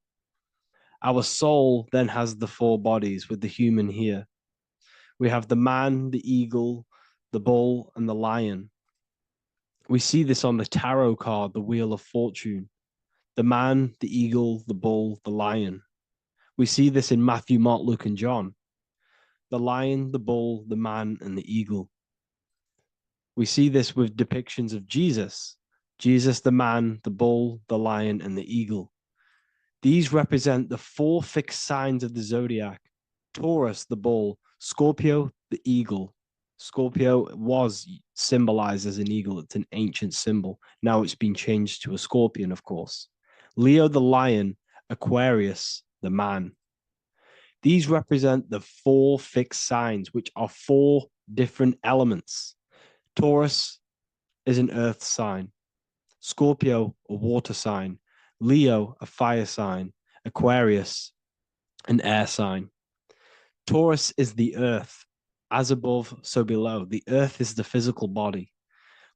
Our soul then has the 4 bodies with the human here. We have the man, the eagle, the bull, and the lion. We see this on the tarot card, the Wheel of Fortune. The man, the eagle, the bull, the lion. We see this in Matthew, Mark, Luke, and John. The lion, the bull, the man, and the eagle. We see this with depictions of Jesus. Jesus, the man, the bull, the lion, and the eagle. These represent the 4 fixed signs of the zodiac: Taurus, the bull; Scorpio, the eagle. Scorpio was symbolized as an eagle. It's an ancient symbol. Now it's been changed to a scorpion, of course. Leo, the lion; Aquarius, the man. These represent the 4 fixed signs, which are 4 different elements. Taurus is an earth sign. Scorpio, a water sign. Leo, a fire sign. Aquarius, an air sign. Taurus is the earth. As above, so below. The earth is the physical body.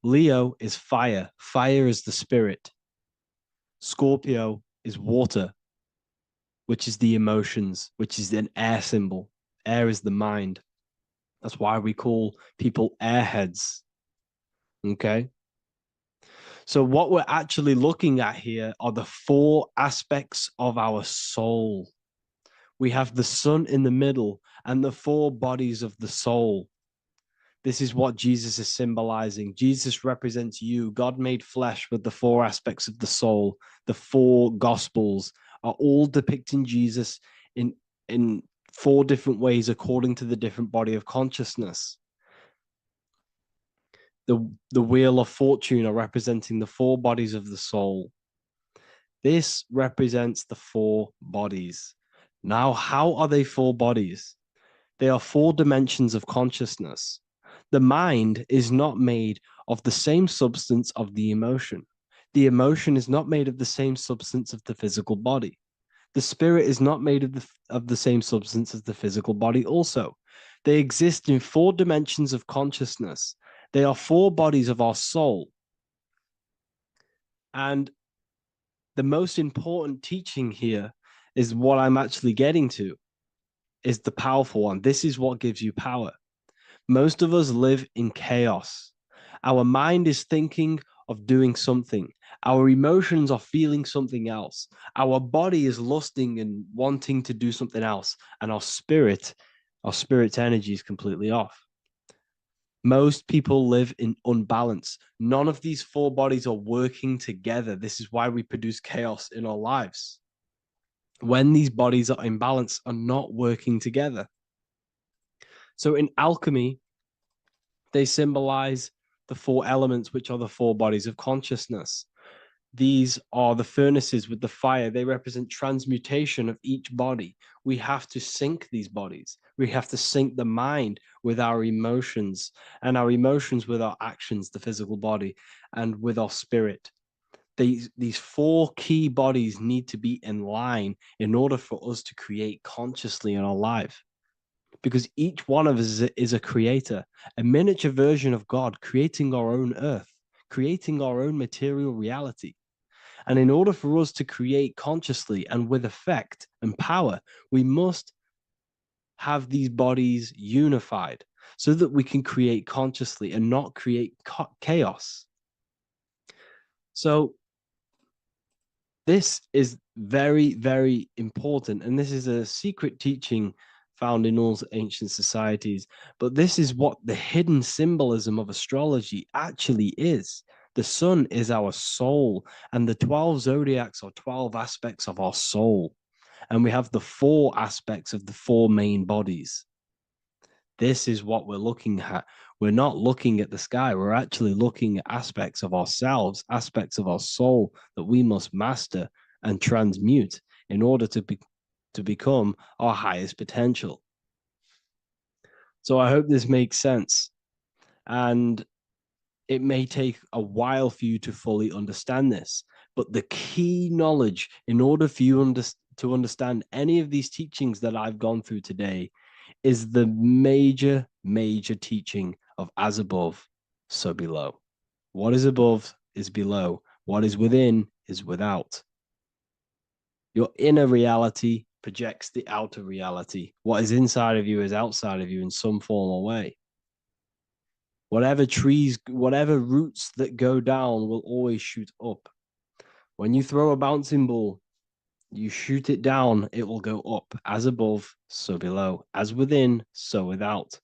Leo is fire. Fire is the spirit. Scorpio is water, which is the emotions, which is an air symbol. Air is the mind. That's why we call people airheads. Okay? So what we're actually looking at here are the 4 aspects of our soul. We have the sun in the middle and the 4 bodies of the soul. This is what Jesus is symbolizing. Jesus represents you. God made flesh with the 4 aspects of the soul. The 4 gospels are all depicting Jesus in 4 different ways according to the different body of consciousness. The Wheel of Fortune are representing the 4 bodies of the soul. This represents the 4 bodies. Now, how are they 4 bodies? They are 4 dimensions of consciousness. The mind is not made of the same substance of the emotion. The emotion is not made of the same substance of the physical body. The spirit is not made of the same substance as the physical body also. They exist in 4 dimensions of consciousness. They are 4 bodies of our soul. And the most important teaching here is what I'm actually getting to, is the powerful one. This is what gives you power. Most of us live in chaos. Our mind is thinking of doing something. Our emotions are feeling something else. Our body is lusting and wanting to do something else. And our spirit's energy is completely off. Most people live in unbalance. None of these 4 bodies are working together. This is why we produce chaos in our lives. When these bodies are in balance, are not working together. So in alchemy, they symbolize the 4 elements, which are the 4 bodies of consciousness. These are the furnaces with the fire. They represent transmutation of each body. We have to sync these bodies. We have to sync the mind with our emotions, and our emotions with our actions, the physical body, and with our spirit. These 4 key bodies need to be in line in order for us to create consciously in our life. Because each one of us is a creator, a miniature version of God, creating our own earth, creating our own material reality. And in order for us to create consciously and with effect and power, we must have these bodies unified so that we can create consciously and not create chaos. So This is very, very important. And this is a secret teaching found in all ancient societies. But this is what the hidden symbolism of astrology actually is. The sun is our soul, and the 12 zodiacs are 12 aspects of our soul. And we have the 4 aspects of the 4 main bodies. This is what we're looking at. We're not looking at the sky. We're actually looking at aspects of ourselves, aspects of our soul that we must master and transmute in order to become our highest potential. So I hope this makes sense. And it may take a while for you to fully understand this, but the key knowledge in order for you to understand any of these teachings that I've gone through today is the major, major teaching of as above, so below. What is above is below. What is within is without. Your inner reality projects the outer reality. What is inside of you is outside of you in some form or way. Whatever trees, whatever roots that go down will always shoot up. When you throw a bouncing ball, you shoot it down, it will go up. As above, so below. As within, so without.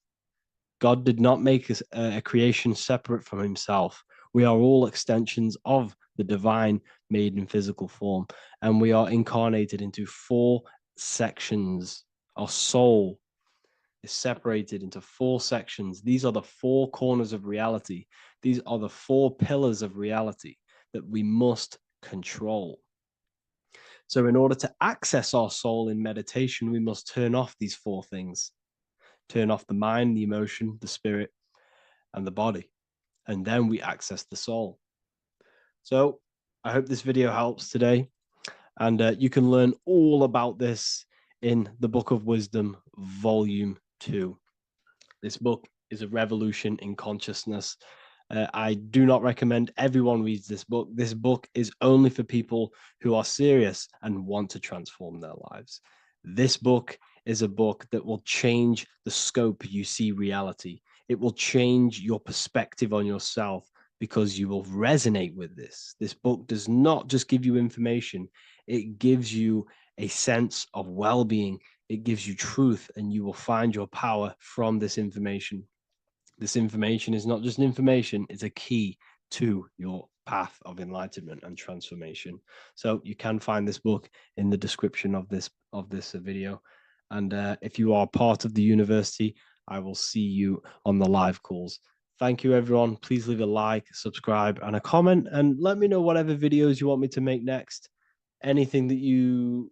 God did not make a creation separate from himself. We are all extensions of the divine made in physical form. And we are incarnated into 4 sections. Our soul is separated into 4 sections. These are the 4 corners of reality. These are the 4 pillars of reality that we must control. So in order to access our soul in meditation, we must turn off these 4 things. Turn off the mind, the emotion, the spirit, and the body. And then we access the soul. So I hope this video helps today. And you can learn all about this in the Book of Wisdom, Volume 2. This book is a revolution in consciousness. I do not recommend everyone reads this book. This book is only for people who are serious and want to transform their lives. This book is a book that will change the scope you see reality. It will change your perspective on yourself because you will resonate with this. This book does not just give you information. It gives you a sense of well-being. It gives you truth, and you will find your power from this information. This information is not just information, it's a key to your path of enlightenment and transformation. So you can find this book in the description of this video. And if you are part of the university, I will see you on the live calls. Thank you, everyone. Please leave a like, subscribe, and a comment, and let me know whatever videos you want me to make next. Anything that you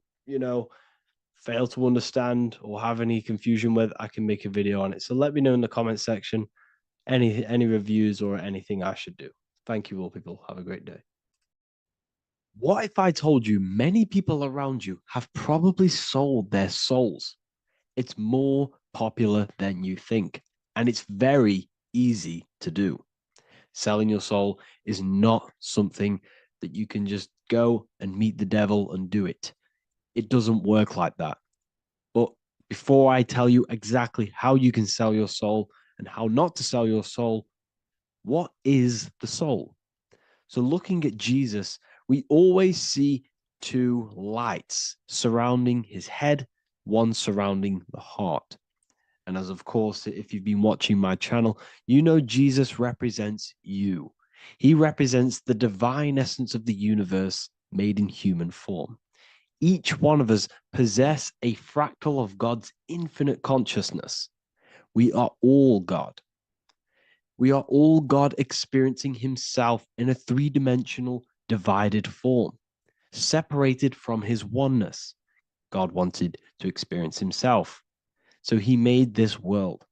fail to understand or have any confusion with, I can make a video on it. So let me know in the comment section any reviews or anything I should do. Thank you all, people. Have a great day. What if I told you many people around you have probably sold their souls? It's more popular than you think, and it's very easy to do. Selling your soul is not something that you can just go and meet the devil and do it. It doesn't work like that. But before I tell you exactly how you can sell your soul and how not to sell your soul, what is the soul? So looking at Jesus, we always see 2 lights surrounding his head, one surrounding the heart. And as of course, if you've been watching my channel, you know Jesus represents you. He represents the divine essence of the universe made in human form. Each one of us possess a fractal of God's infinite consciousness. We are all God. We are all God experiencing himself in a 3-dimensional divided form, separated from his oneness. God wanted to experience himself, so he made this world.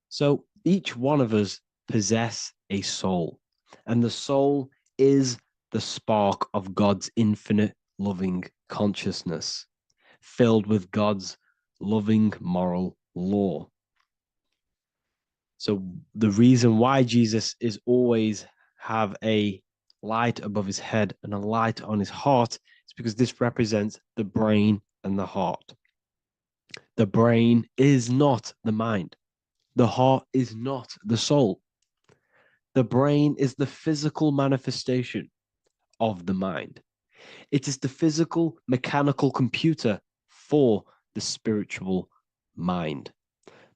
So each one of us possess a soul, and the soul is the spark of God's infinite loving consciousness, filled with God's loving moral law. So the reason why Jesus is always have a light above his head and a light on his heart is because this represents the brain and the heart. The brain is not the mind. The heart is not the soul. The brain is the physical manifestation of the mind. It is the physical, mechanical computer for the spiritual mind.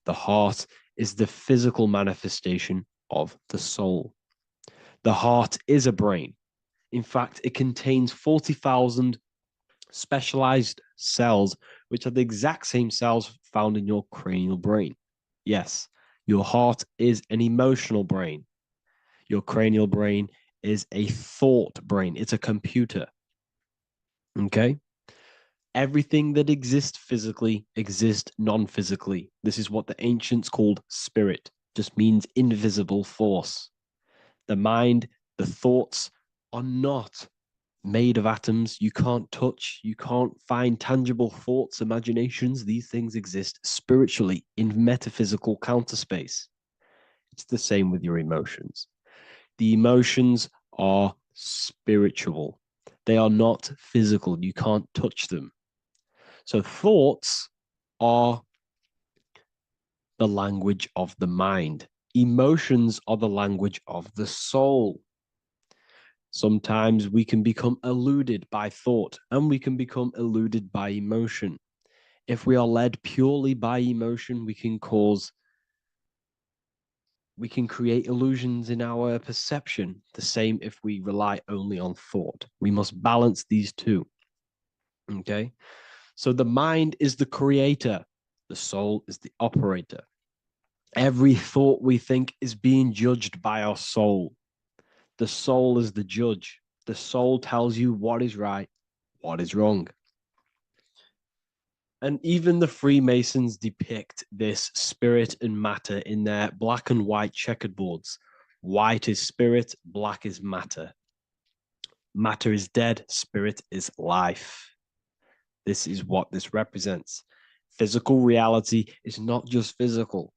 The heart is the physical manifestation of the soul. The heart is a brain. In fact, it contains 40,000 specialized cells, which are the exact same cells found in your cranial brain. Yes, your heart is an emotional brain. Your cranial brain is a thought brain. It's a computer. Okay? Everything that exists physically exists non-physically. This is what the ancients called spirit, just means invisible force. The mind, the thoughts are not made of atoms. You can't touch, you can't find tangible thoughts, imaginations. These things exist spiritually in metaphysical counter space. It's the same with your emotions. The emotions are spiritual. They are not physical. You can't touch them. So thoughts are the language of the mind. Emotions are the language of the soul. Sometimes we can become eluded by thought and we can become eluded by emotion. If we are led purely by emotion, we can create illusions in our perception. The same if we rely only on thought. We must balance these two. Okay? So the mind is the creator, the soul is the operator. Every thought we think is being judged by our soul. The soul is the judge. The soul tells you what is right, what is wrong. And even the Freemasons depict this spirit and matter in their black and white checkerboards. White is spirit, black is matter. Matter is dead, spirit is life. This is what this represents. Physical reality is not just physical.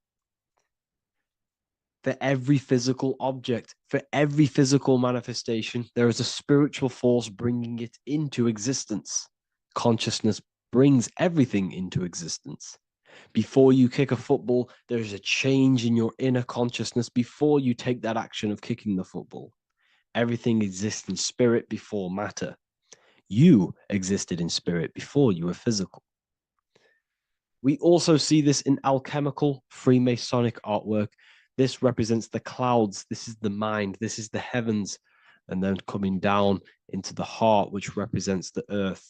For every physical object, for every physical manifestation, there is a spiritual force bringing it into existence. Consciousness brings everything into existence. Before you kick a football, there is a change in your inner consciousness before you take that action of kicking the football. Everything exists in spirit before matter. You existed in spirit before you were physical. We also see this in alchemical Freemasonic artwork. This represents the clouds. This is the mind. This is the heavens. And then coming down into the heart, which represents the earth.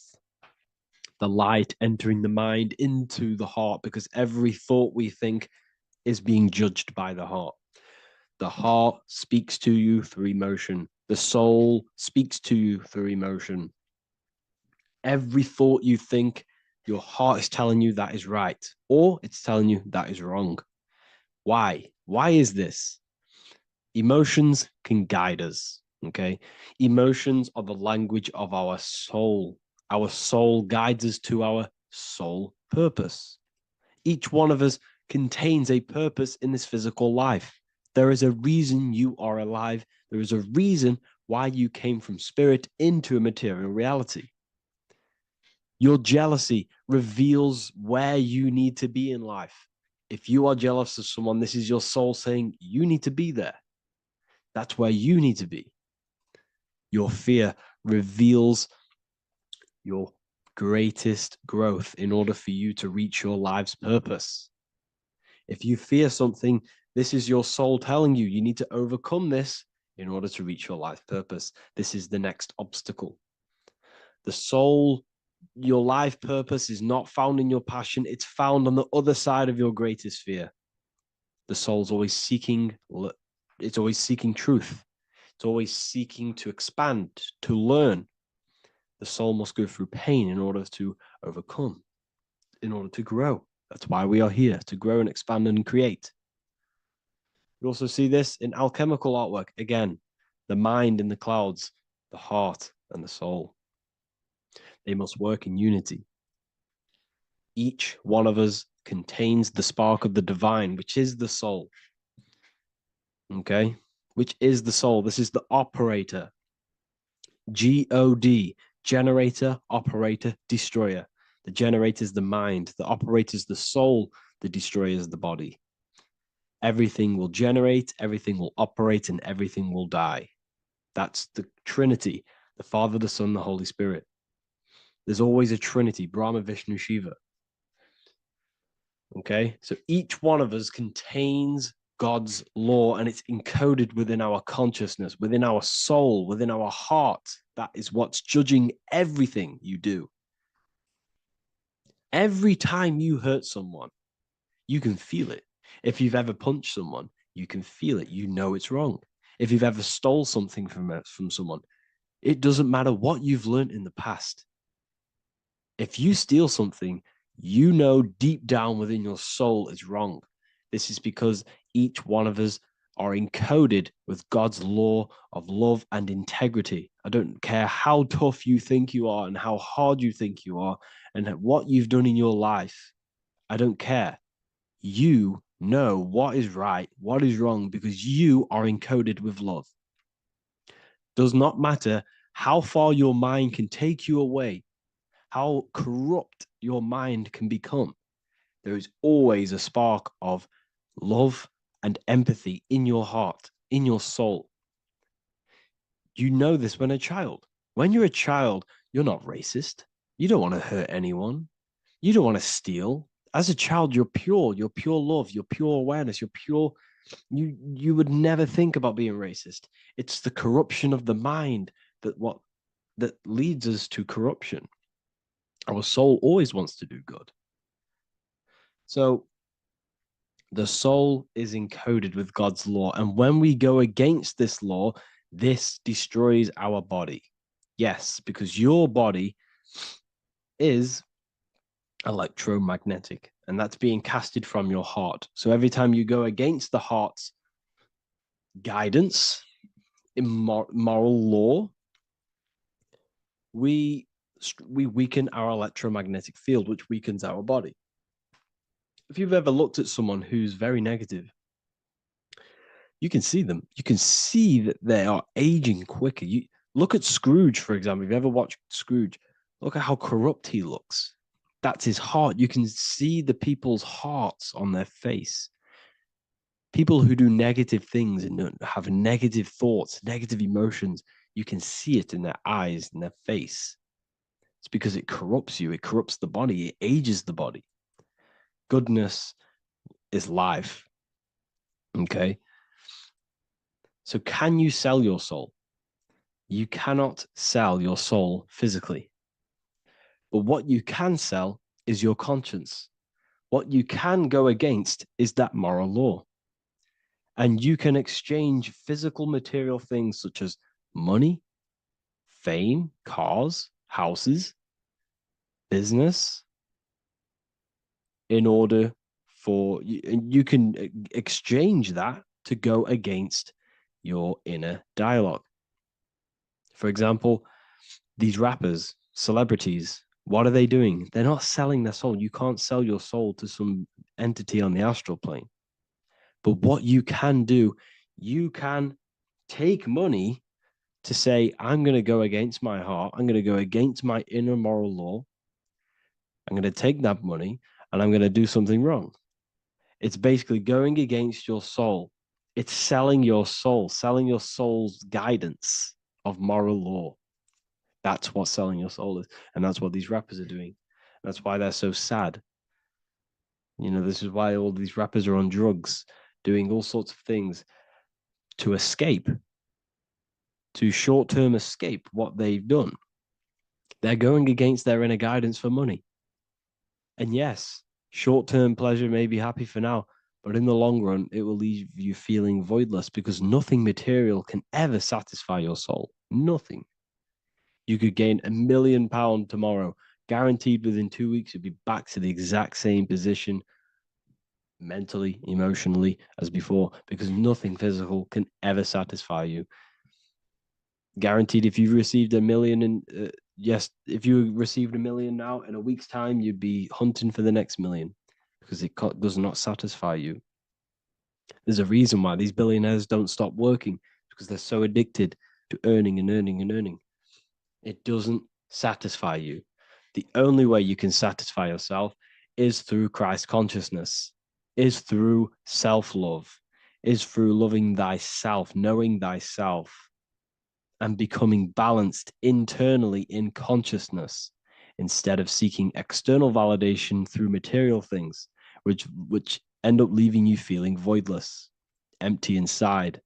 The light entering the mind into the heart, because every thought we think is being judged by the heart. The heart speaks to you through emotion. The soul speaks to you through emotion. Every thought you think, your heart is telling you that is right, or it's telling you that is wrong. Why? Why is this? Emotions can guide us, okay? Emotions are the language of our soul. Our soul guides us to our soul purpose. Each one of us contains a purpose in this physical life. There is a reason you are alive. There is a reason why you came from spirit into a material reality. Your jealousy reveals where you need to be in life. If you are jealous of someone, this is your soul saying you need to be there. That's where you need to be. Your fear reveals your greatest growth in order for you to reach your life's purpose. If you fear something, this is your soul telling you you need to overcome this in order to reach your life purpose. This is the next obstacle. The soul, your life purpose is not found in your passion. It's found on the other side of your greatest fear. The soul's always seeking, it's always seeking truth. It's always seeking to expand, to learn. The soul must go through pain in order to overcome, in order to grow. That's why we are here, to grow and expand and create. You also see this in alchemical artwork. Again, the mind in the clouds, the heart and the soul. They must work in unity. Each one of us contains the spark of the divine, which is the soul. Okay? Which is the soul. This is the operator. God, generator, operator, destroyer. The generator is the mind. The operator is the soul. The destroyer is the body. Everything will generate, everything will operate, and everything will die. That's the Trinity. The Father, the Son, the Holy Spirit. There's always a Trinity, Brahma, Vishnu, Shiva. Okay, so each one of us contains God's law, and it's encoded within our consciousness, within our soul, within our heart. That is what's judging everything you do. Every time you hurt someone, you can feel it. If you've ever punched someone, you can feel it. You know it's wrong. If you've ever stole something from someone, it doesn't matter what you've learned in the past. If you steal something, you know deep down within your soul it's wrong. This is because each one of us are encoded with God's law of love and integrity. I don't care how tough you think you are and how hard you think you are and what you've done in your life. I don't care. You know what is right, what is wrong, because you are encoded with love. Does not matter how far your mind can take you away, how corrupt your mind can become. There is always a spark of love and empathy in your heart, in your soul. You know this when a child. When you're a child, you're not racist. You don't want to hurt anyone. You don't want to steal. As a child, you're pure love, you're pure awareness, you're pure. You would never think about being racist. It's the corruption of the mind that leads us to corruption. Our soul always wants to do good. So the soul is encoded with God's law. And when we go against this law, this destroys our body. Yes, because your body is electromagnetic, and that's being casted from your heart. So every time you go against the heart's guidance in moral law, we weaken our electromagnetic field, which weakens our body. If you've ever looked at someone who's very negative, you can see them. You can see that they are aging quicker. You look at Scrooge, for example. If you ever watched Scrooge, look at how corrupt he looks. That's his heart. You can see the people's hearts on their face. People who do negative things and have negative thoughts, negative emotions, you can see it in their eyes, in their face. It's because it corrupts you. It corrupts the body. It ages the body. Goodness is life. Okay? So can you sell your soul? You cannot sell your soul physically. But what you can sell is your conscience. What you can go against is that moral law. And you can exchange physical material things such as money, fame, cars, houses, business, in order for you can exchange that to go against your inner dialogue. For example, these rappers, celebrities, what are they doing? They're not selling their soul. You can't sell your soul to some entity on the astral plane. But what you can do, you can take money to say, I'm going to go against my heart. I'm going to go against my inner moral law. I'm going to take that money and I'm going to do something wrong. It's basically going against your soul. It's selling your soul's guidance of moral law. That's what selling your soul is. And that's what these rappers are doing. That's why they're so sad. You know, this is why all these rappers are on drugs, doing all sorts of things to escape, to short-term escape what they've done. They're going against their inner guidance for money. And yes, short-term pleasure may be happy for now, but in the long run, it will leave you feeling voidless because nothing material can ever satisfy your soul. Nothing. You could gain £1 million tomorrow, guaranteed within 2 weeks, you'll be back to the exact same position mentally, emotionally as before, because nothing physical can ever satisfy you. Guaranteed, if you received $1 million yes, if you received $1 million now, in a week's time, you'd be hunting for the next million because it does not satisfy you. There's a reason why these billionaires don't stop working, because they're so addicted to earning and earning and earning. It doesn't satisfy you. The only way you can satisfy yourself is through Christ consciousness, is through self-love, is through loving thyself, knowing thyself. and becoming balanced internally in consciousness instead of seeking external validation through material things, which end up leaving you feeling voidless, empty inside,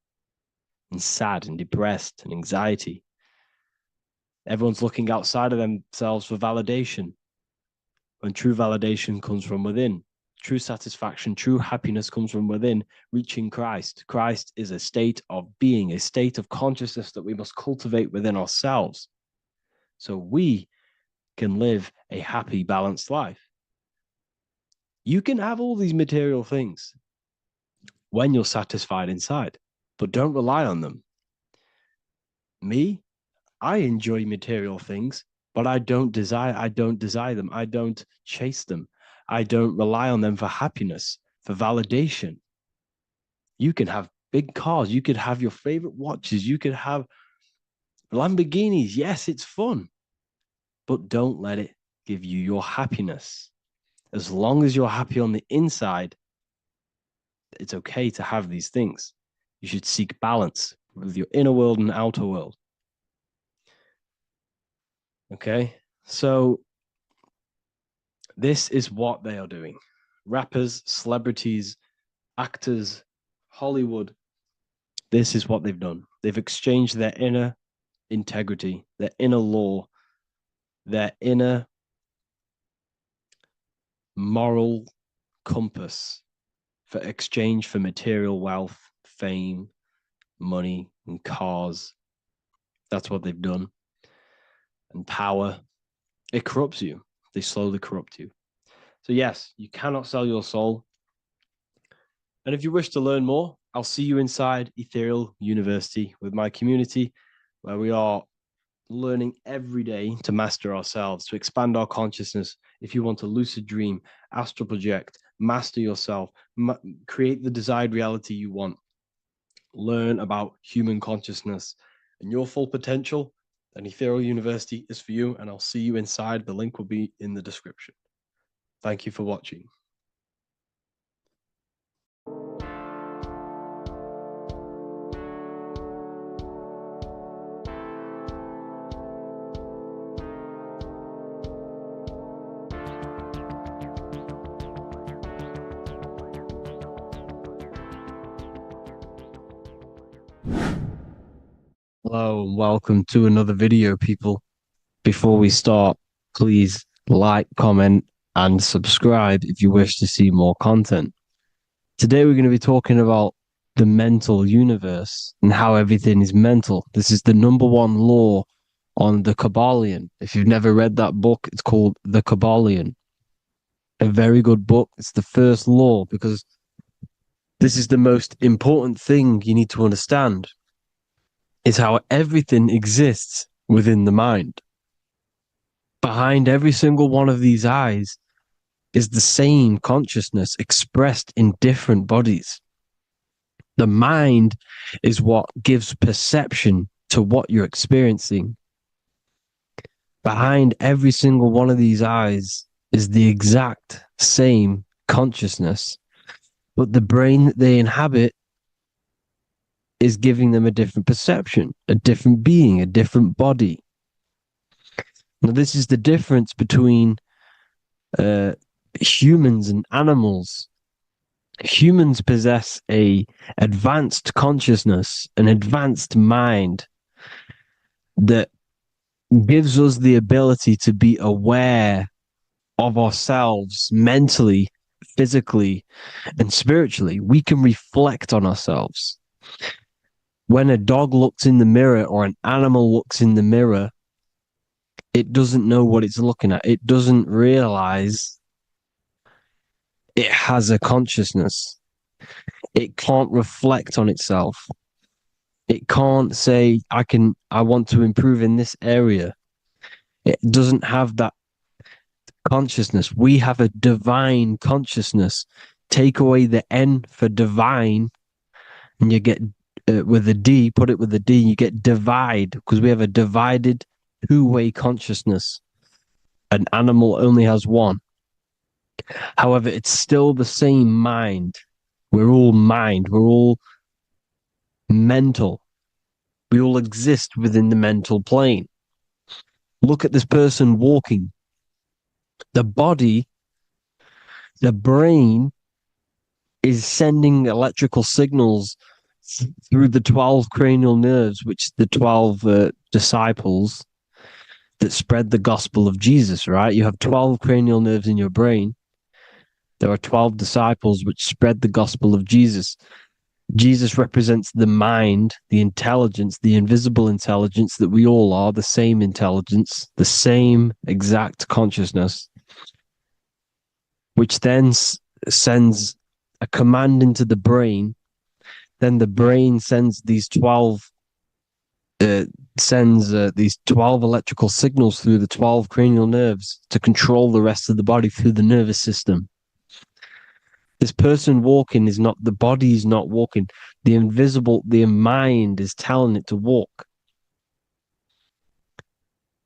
and sad and depressed and anxiety. Everyone's looking outside of themselves for validation, when true validation comes from within. True satisfaction, true happiness comes from within, reaching Christ. Christ is a state of being, a state of consciousness that we must cultivate within ourselves so we can live a happy, balanced life. You can have all these material things when you're satisfied inside, but don't rely on them. Me, I enjoy material things, but I don't desire them. I don't chase them. I don't rely on them for happiness, for validation. You can have big cars. You could have your favorite watches. You could have Lamborghinis. Yes, it's fun, but don't let it give you your happiness. As long as you're happy on the inside, it's okay to have these things. You should seek balance with your inner world and outer world. Okay, so this is what they are doing. Rappers, celebrities, actors, Hollywood, this is what they've done. They've exchanged their inner integrity, their inner law, their inner moral compass for exchange for material wealth, fame, money, and cars. That's what they've done. And power. It corrupts you. They slowly corrupt you. So yes, you cannot sell your soul. And if you wish to learn more, I'll see you inside Ethereal University with my community, where we are learning every day to master ourselves, to expand our consciousness. If you want to lucid dream, astral project, master yourself, create the desired reality you want, learn about human consciousness and your full potential, then Ethereal University is for you, and I'll see you inside. The link will be in the description. Thank you for watching. Hello and welcome to another video, people. Before we start, please like, comment, and subscribe if you wish to see more content. Today we're going to be talking about the mental universe and how everything is mental. This is the #1 law on the Kabbalion. If you've never read that book, it's called The Kabbalion. A very good book. It's the first law because this is the most important thing you need to understand, is how everything exists within the mind. Behind every single one of these eyes is the same consciousness expressed in different bodies. The mind is what gives perception to what you're experiencing. Behind every single one of these eyes is the exact same consciousness, but the brain that they inhabit is giving them a different perception, a different being, a different body. Now, this is the difference between humans and animals. Humans possess a advanced consciousness, an advanced mind that gives us the ability to be aware of ourselves mentally, physically, and spiritually. We can reflect on ourselves. When a dog looks in the mirror or an animal looks in the mirror, it doesn't know what it's looking at. It doesn't realize it has a consciousness. It can't reflect on itself. It can't say, I want to improve in this area. It doesn't have that consciousness. We have a divine consciousness. Take away the N for divine, and you get with a D, put it with a D, you get divide, because we have a divided two-way consciousness. An animal only has one. However, it's still the same mind. We're all mind. We're all mental. We all exist within the mental plane. Look at this person walking. The body, the brain is sending electrical signals through the 12 cranial nerves, which the 12 disciples that spread the gospel of Jesus, right? You have 12 cranial nerves in your brain. There are 12 disciples which spread the gospel of Jesus. Jesus represents the mind, the intelligence, the invisible intelligence that we all are, the same intelligence, the same exact consciousness, which then sends a command into the brain. Then the brain sends these 12 electrical signals through the 12 cranial nerves to control the rest of the body through the nervous system. This person walking is not, the body is not walking. The mind is telling it to walk.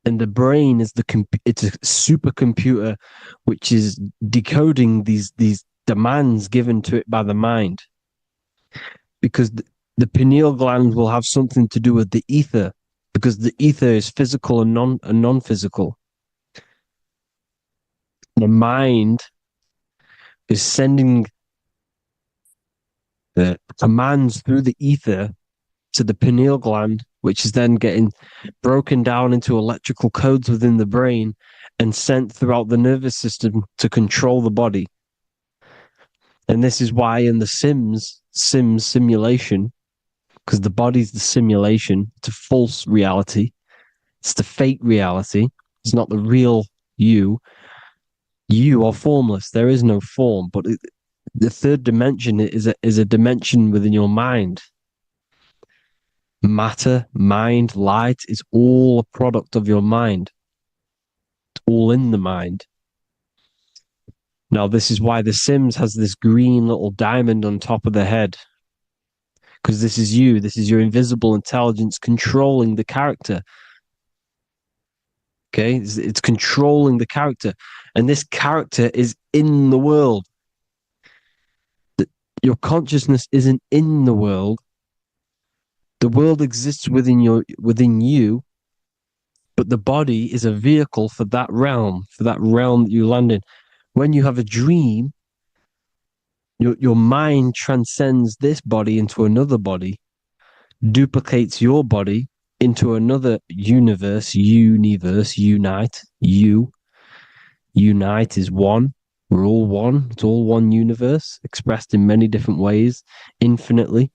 And the brain is it's a supercomputer which is decoding these demands given to it by the mind. Because the pineal gland will have something to do with the ether, because the ether is physical and non-physical. The mind is sending the commands through the ether to the pineal gland, which is then getting broken down into electrical codes within the brain and sent throughout the nervous system to control the body. And this is why in the Sims simulation, because the body's the simulation, it's a false reality. It's the fake reality. It's not the real you. You are formless. There is no form. But the third dimension is a dimension within your mind. Matter, mind, light is all a product of your mind. It's all in the mind. Now, this is why The Sims has this green little diamond on top of the head. Because this is you. This is your invisible intelligence controlling the character. Okay? It's controlling the character. And this character is in the world. Your consciousness isn't in the world. The world exists within you, but the body is a vehicle for that realm that you land in. When you have a dream, your mind transcends this body into another body, duplicates your body into another universe, unite. Unite is one. We're all one. It's all one universe, expressed in many different ways, infinitely.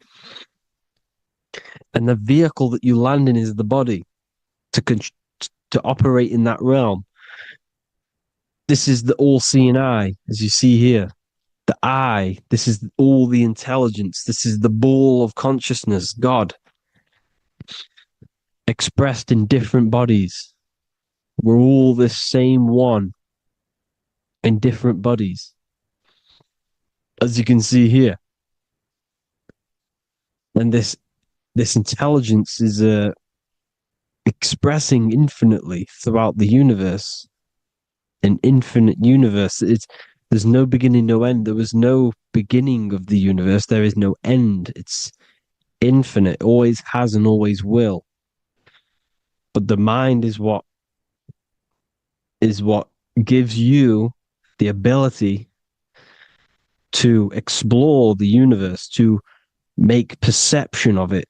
And the vehicle that you land in is the body to operate in that realm. This is the all-seeing eye, as you see here. The eye, this is all the intelligence. This is the ball of consciousness, God, expressed in different bodies. We're all this same one in different bodies, as you can see here. And this intelligence is expressing infinitely throughout the universe. An infinite universe. There's no beginning, no end. There was no beginning of the universe. There is no end. It's infinite. Always has and always will. But the mind is what gives you the ability to explore the universe, to make perception of it.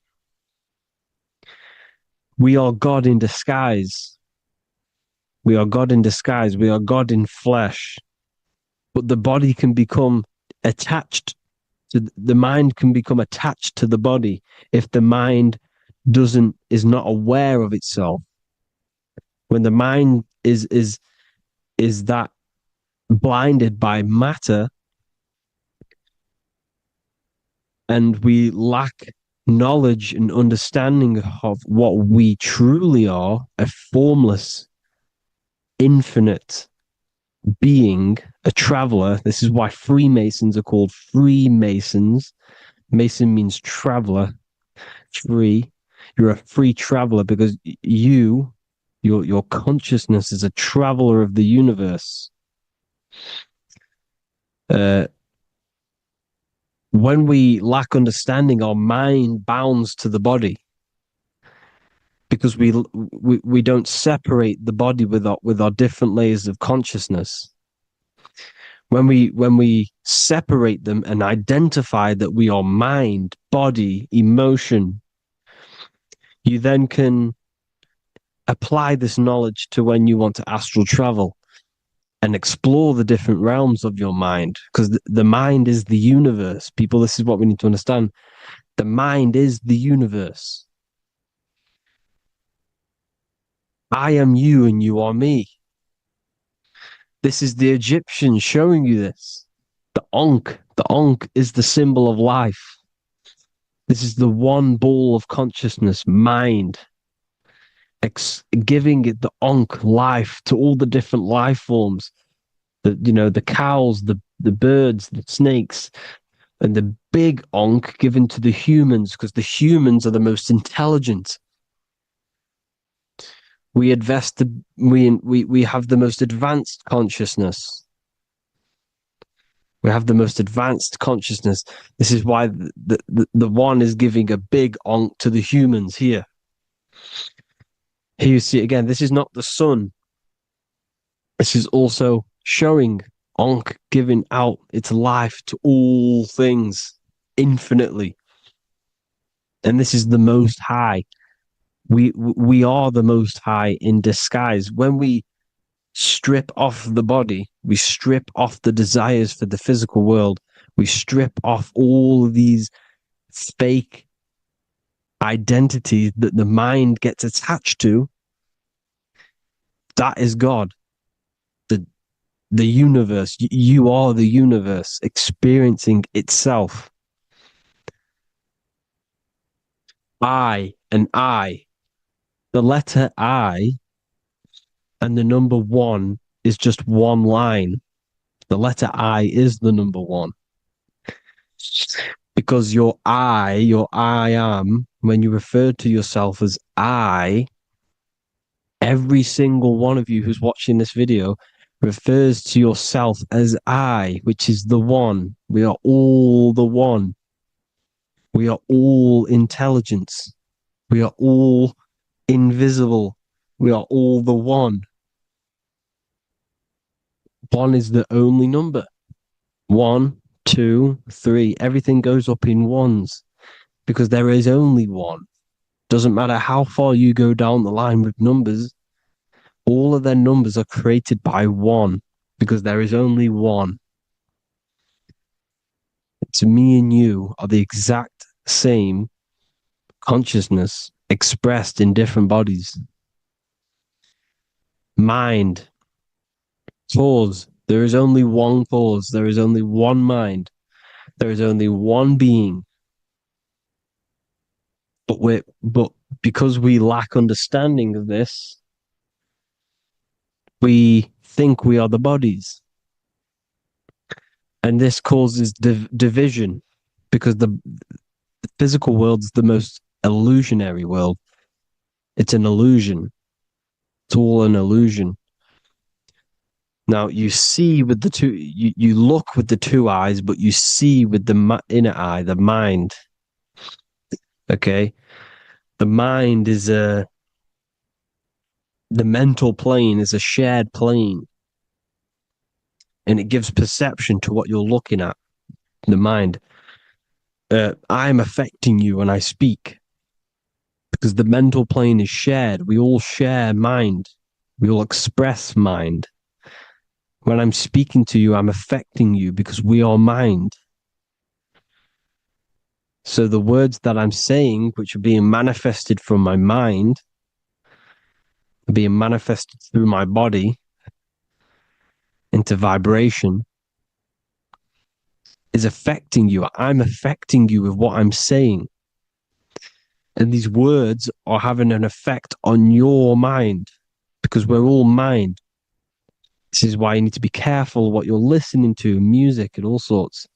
We are God in disguise. We are God in disguise. We are God in flesh. But the body can become attached to the mind, can become attached to the body if the mind is not aware of itself. When the mind is that blinded by matter, and we lack knowledge and understanding of what we truly are, a formless, infinite being, a traveler. This is why Freemasons are called Freemasons. Mason means traveler. Free. You're a free traveler because your consciousness is a traveler of the universe. When we lack understanding, our mind bounds to the body. because we don't separate the body with our different layers of consciousness. When we separate them and identify that we are mind, body, emotion, you then can apply this knowledge to when you want to astral travel and explore the different realms of your mind, because the mind is the universe. People, this is what we need to understand. The mind is the universe. I am you and you are me. This is the Egyptians showing you this. The Ankh is the symbol of life. This is the one ball of consciousness, mind, giving it the Ankh life to all the different life forms. The cows, the birds, the snakes, and the big Ankh given to the humans, because the humans are the most intelligent. We have the most advanced consciousness. We have the most advanced consciousness. This is why the one is giving a big Ankh to the humans here. Here you see again, this is not the sun. This is also showing Ankh giving out its life to all things infinitely. And this is the Most High. We are the Most High in disguise. When we strip off the body, we strip off the desires for the physical world, we strip off all of these fake identities that the mind gets attached to. That is God, the universe. You are the universe experiencing itself. I and I, the letter I and the number one is just one line. The letter I is the number one. Because your I am, when you refer to yourself as I, every single one of you who's watching this video refers to yourself as I, which is the one. We are all the one. We are all intelligence. We are all invisible. We are all the one. One is the only number. 1, 2, 3. Everything goes up in ones because there is only one. Doesn't matter how far you go down the line with numbers, all of their numbers are created by one because there is only one. To me and you are the exact same consciousness expressed in different bodies. Mind, cause. There is only one cause. There is only one mind. There is only one being. But because we lack understanding of this, we think we are the bodies. And this causes division because the physical world is the most illusionary world. It's an illusion. It's all an illusion. Now you see with the two, you look with the two eyes, but you see with the inner eye, the mind. Okay, the mind is the mental plane is a shared plane, and it gives perception to what you're looking at. The mind. I'm affecting you when I speak because the mental plane is shared. We all share mind. We all express mind. When I'm speaking to you, I'm affecting you because we are mind. So the words that I'm saying, which are being manifested from my mind, are being manifested through my body into vibration, is affecting you. I'm affecting you with what I'm saying. And these words are having an effect on your mind because we're all mind. This is why you need to be careful what you're listening to, music and all sorts.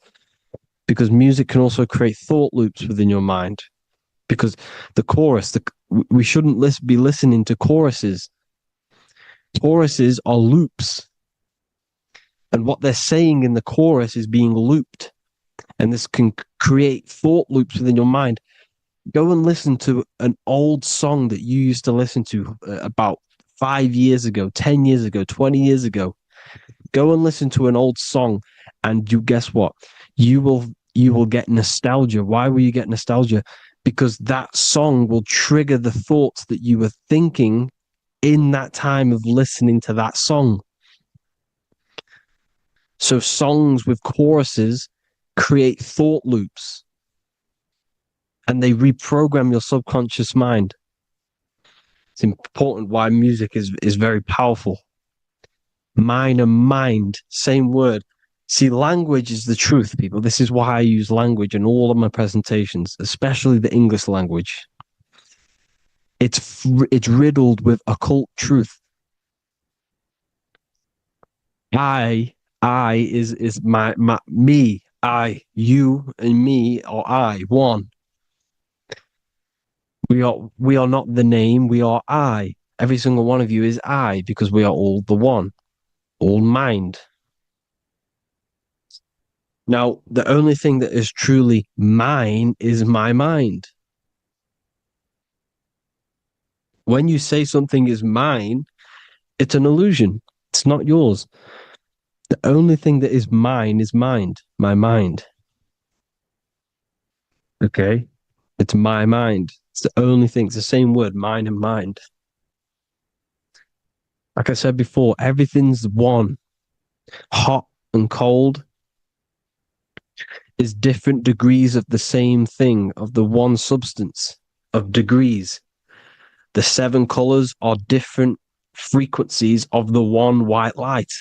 Because music can also create thought loops within your mind. Because the chorus, we shouldn't be listening to choruses. Choruses are loops. And what they're saying in the chorus is being looped. And this can create thought loops within your mind. Go and listen to an old song that you used to listen to about 5 years ago, 10 years ago, 20 years ago. Go and listen to an old song, and you guess what? You will get nostalgia. Why will you get nostalgia? Because that song will trigger the thoughts that you were thinking in that time of listening to that song. So songs with choruses create thought loops, and they reprogram your subconscious mind. It's important why music is very powerful. Mind and mind, same word. See, language is the truth, people. This is why I use language in all of my presentations, especially the English language. It's riddled with occult truth. I is my me, I, you, and me, or I, one. We are not the name, we are I. Every single one of you is I, because we are all the one, all mind. Now, the only thing that is truly mine is my mind. When you say something is mine, it's an illusion. It's not yours. The only thing that is mine is mind, my mind. Okay? It's my mind. It's the only thing. It's the same word, mind and mind. Like I said before, everything's one. Hot and cold is different degrees of the same thing, of the one substance, of degrees. The 7 colors are different frequencies of the one white light.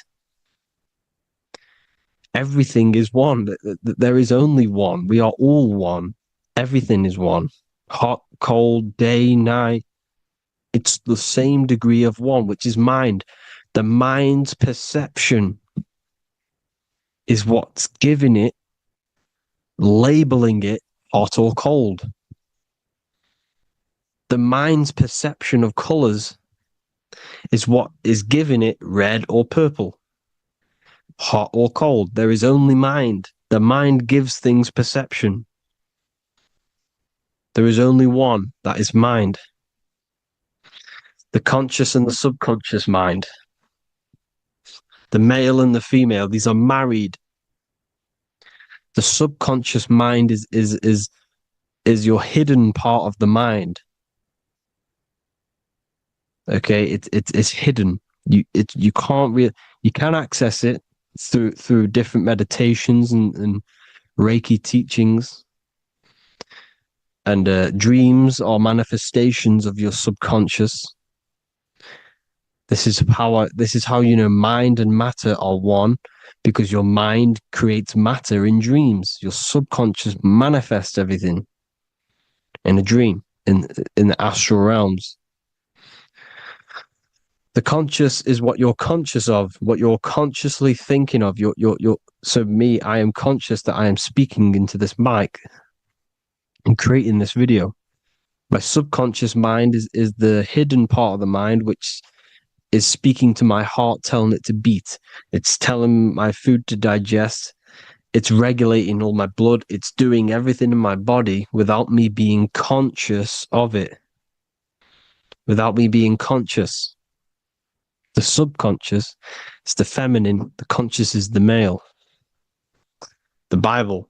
Everything is one. There is only one. We are all one. Everything is one. Hot, cold, day, night. It's the same degree of one, which is mind. The mind's perception is what's giving it, labeling it hot or cold. The mind's perception of colors is what is giving it red or purple, hot or cold. There is only mind. The mind gives things perception. There is only one, that is mind. The conscious and the subconscious mind. The male and the female, these are married. The subconscious mind is your hidden part of the mind. Okay, it's hidden. You can access it through different meditations and Reiki teachings, and dreams or manifestations of your subconscious. This is how you know mind and matter are one, because your mind creates matter in dreams. Your subconscious manifests everything in a dream, in the astral realms. The conscious is what you're conscious of, what you're consciously thinking of. So me, I am conscious that I am speaking into this mic and creating this video. My subconscious mind is the hidden part of the mind, which is speaking to my heart, telling it to beat. It's telling my food to digest. It's regulating all my blood. It's doing everything in my body without me being conscious of it. Without me being conscious. The subconscious is the feminine. The conscious is the male. The Bible,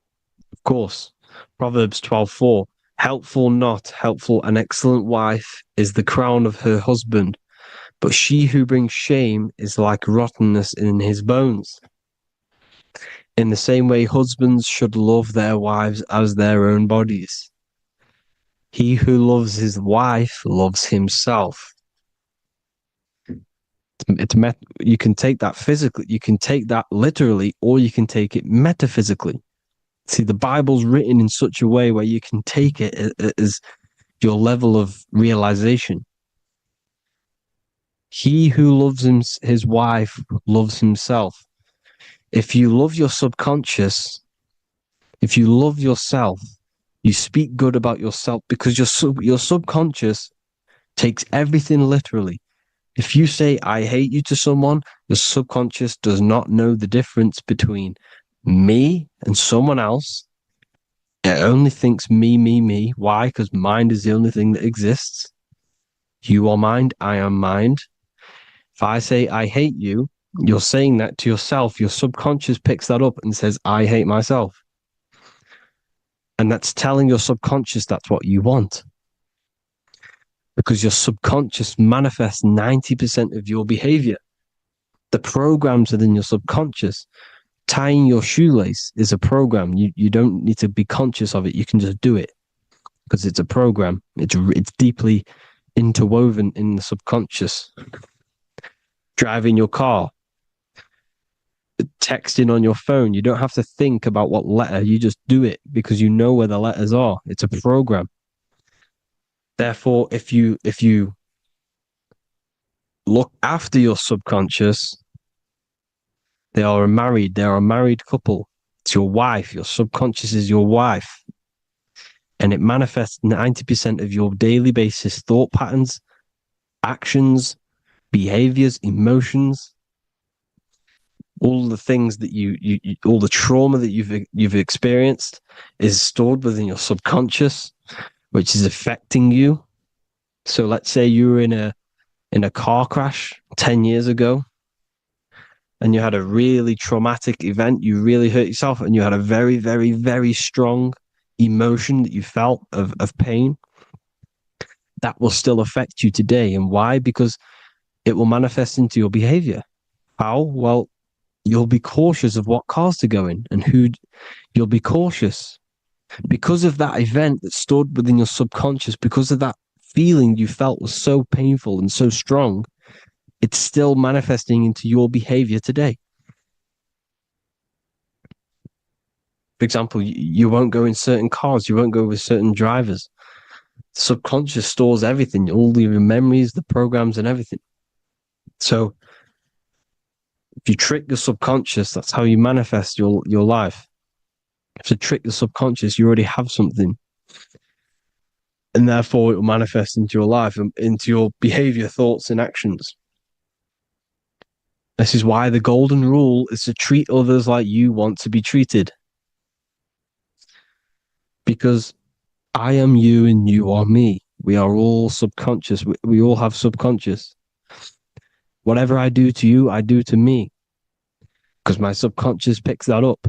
of course. Proverbs 12:4. Helpful, not helpful, an excellent wife is the crown of her husband, but she who brings shame is like rottenness in his bones. In the same way, husbands should love their wives as their own bodies. He who loves his wife loves himself. You can take that physically, you can take that literally, or you can take it metaphysically. See, the Bible's written in such a way where you can take it as your level of realization. He who loves his wife loves himself. If you love your subconscious, if you love yourself, you speak good about yourself, because your subconscious takes everything literally. If you say, I hate you to someone, your subconscious does not know the difference between me and someone else, It only thinks me, me, me. Why? Because mind is the only thing that exists. You are mind, I am mind. If I say I hate you, you're saying that to yourself. Your subconscious picks that up and says, I hate myself. And that's telling your subconscious that's what you want. Because your subconscious manifests 90% of your behavior. The programs within your subconscious. Tying your shoelace is a program. You don't need to be conscious of it. You can just do it because it's a program. It's deeply interwoven in the subconscious. Driving your car, texting on your phone. You don't have to think about what letter. You just do it because you know where the letters are. It's a program. Therefore, if you look after your subconscious, they are a married couple. It's your wife. Your subconscious is your wife. And it manifests 90% of your daily basis thought patterns, actions, behaviors, emotions, all the things that you all the trauma that you've experienced is stored within your subconscious, which is affecting you. So let's say you were in a car crash 10 years ago and you had a really traumatic event, you really hurt yourself, and you had a very, very, very strong emotion that you felt of pain. That will still affect you today. And why? Because it will manifest into your behavior. How? Well, you'll be cautious of what cars to go in and who. You'll be cautious because of that event that stored within your subconscious, because of that feeling you felt was so painful and so strong. It's still manifesting into your behavior today. For example, you won't go in certain cars, you won't go with certain drivers. The subconscious stores everything, all your memories, the programs, and everything. So if you trick the subconscious, that's how you manifest your life. If you trick the subconscious, you already have something. And therefore it will manifest into your life, into your behavior, thoughts, and actions. This is why the golden rule is to treat others like you want to be treated. Because I am you and you are me. We are all subconscious. We all have subconscious. Whatever I do to you, I do to me. Because my subconscious picks that up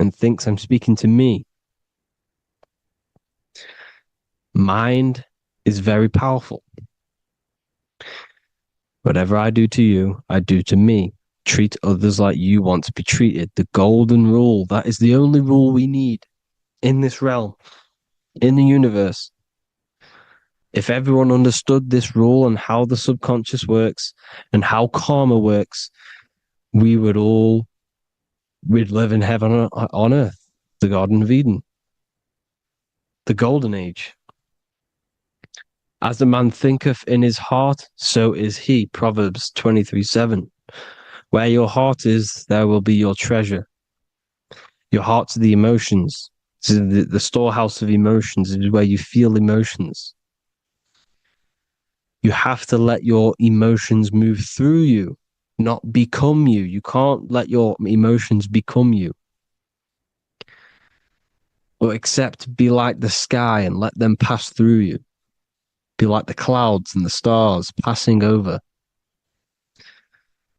and thinks I'm speaking to me. Mind is very powerful. Whatever I do to you, I do to me. Treat others like you want to be treated. The golden rule. That is the only rule we need in this realm, in the universe. If everyone understood this rule and how the subconscious works and how karma works, we'd live in heaven on earth, the Garden of Eden, the golden age. As a man thinketh in his heart, so is he. Proverbs 23:7. Where your heart is, there will be your treasure. Your heart's the emotions. The storehouse of emotions is where you feel emotions. You have to let your emotions move through you, not become you. You can't let your emotions become you. Or except be like the sky and let them pass through you. Be like the clouds and the stars passing over.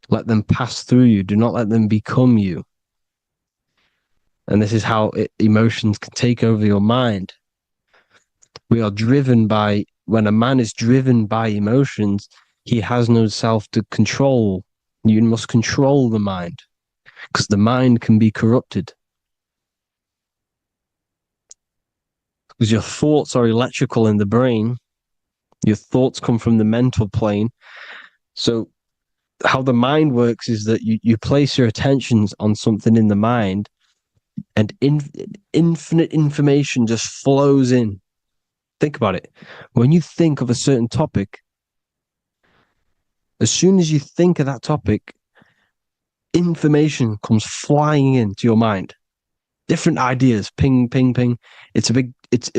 Let them pass through you. Do not let them become you. And this is how emotions can take over your mind. We are driven by, when a man is driven by emotions, he has no self to control. You must control the mind because the mind can be corrupted. Because your thoughts are electrical in the brain. Your thoughts come from the mental plane. So how the mind works is that you place your attentions on something in the mind and infinite information just flows in. Think about it. When you think of a certain topic, as soon as you think of that topic, information comes flying into your mind. Different ideas, ping, ping, ping. It's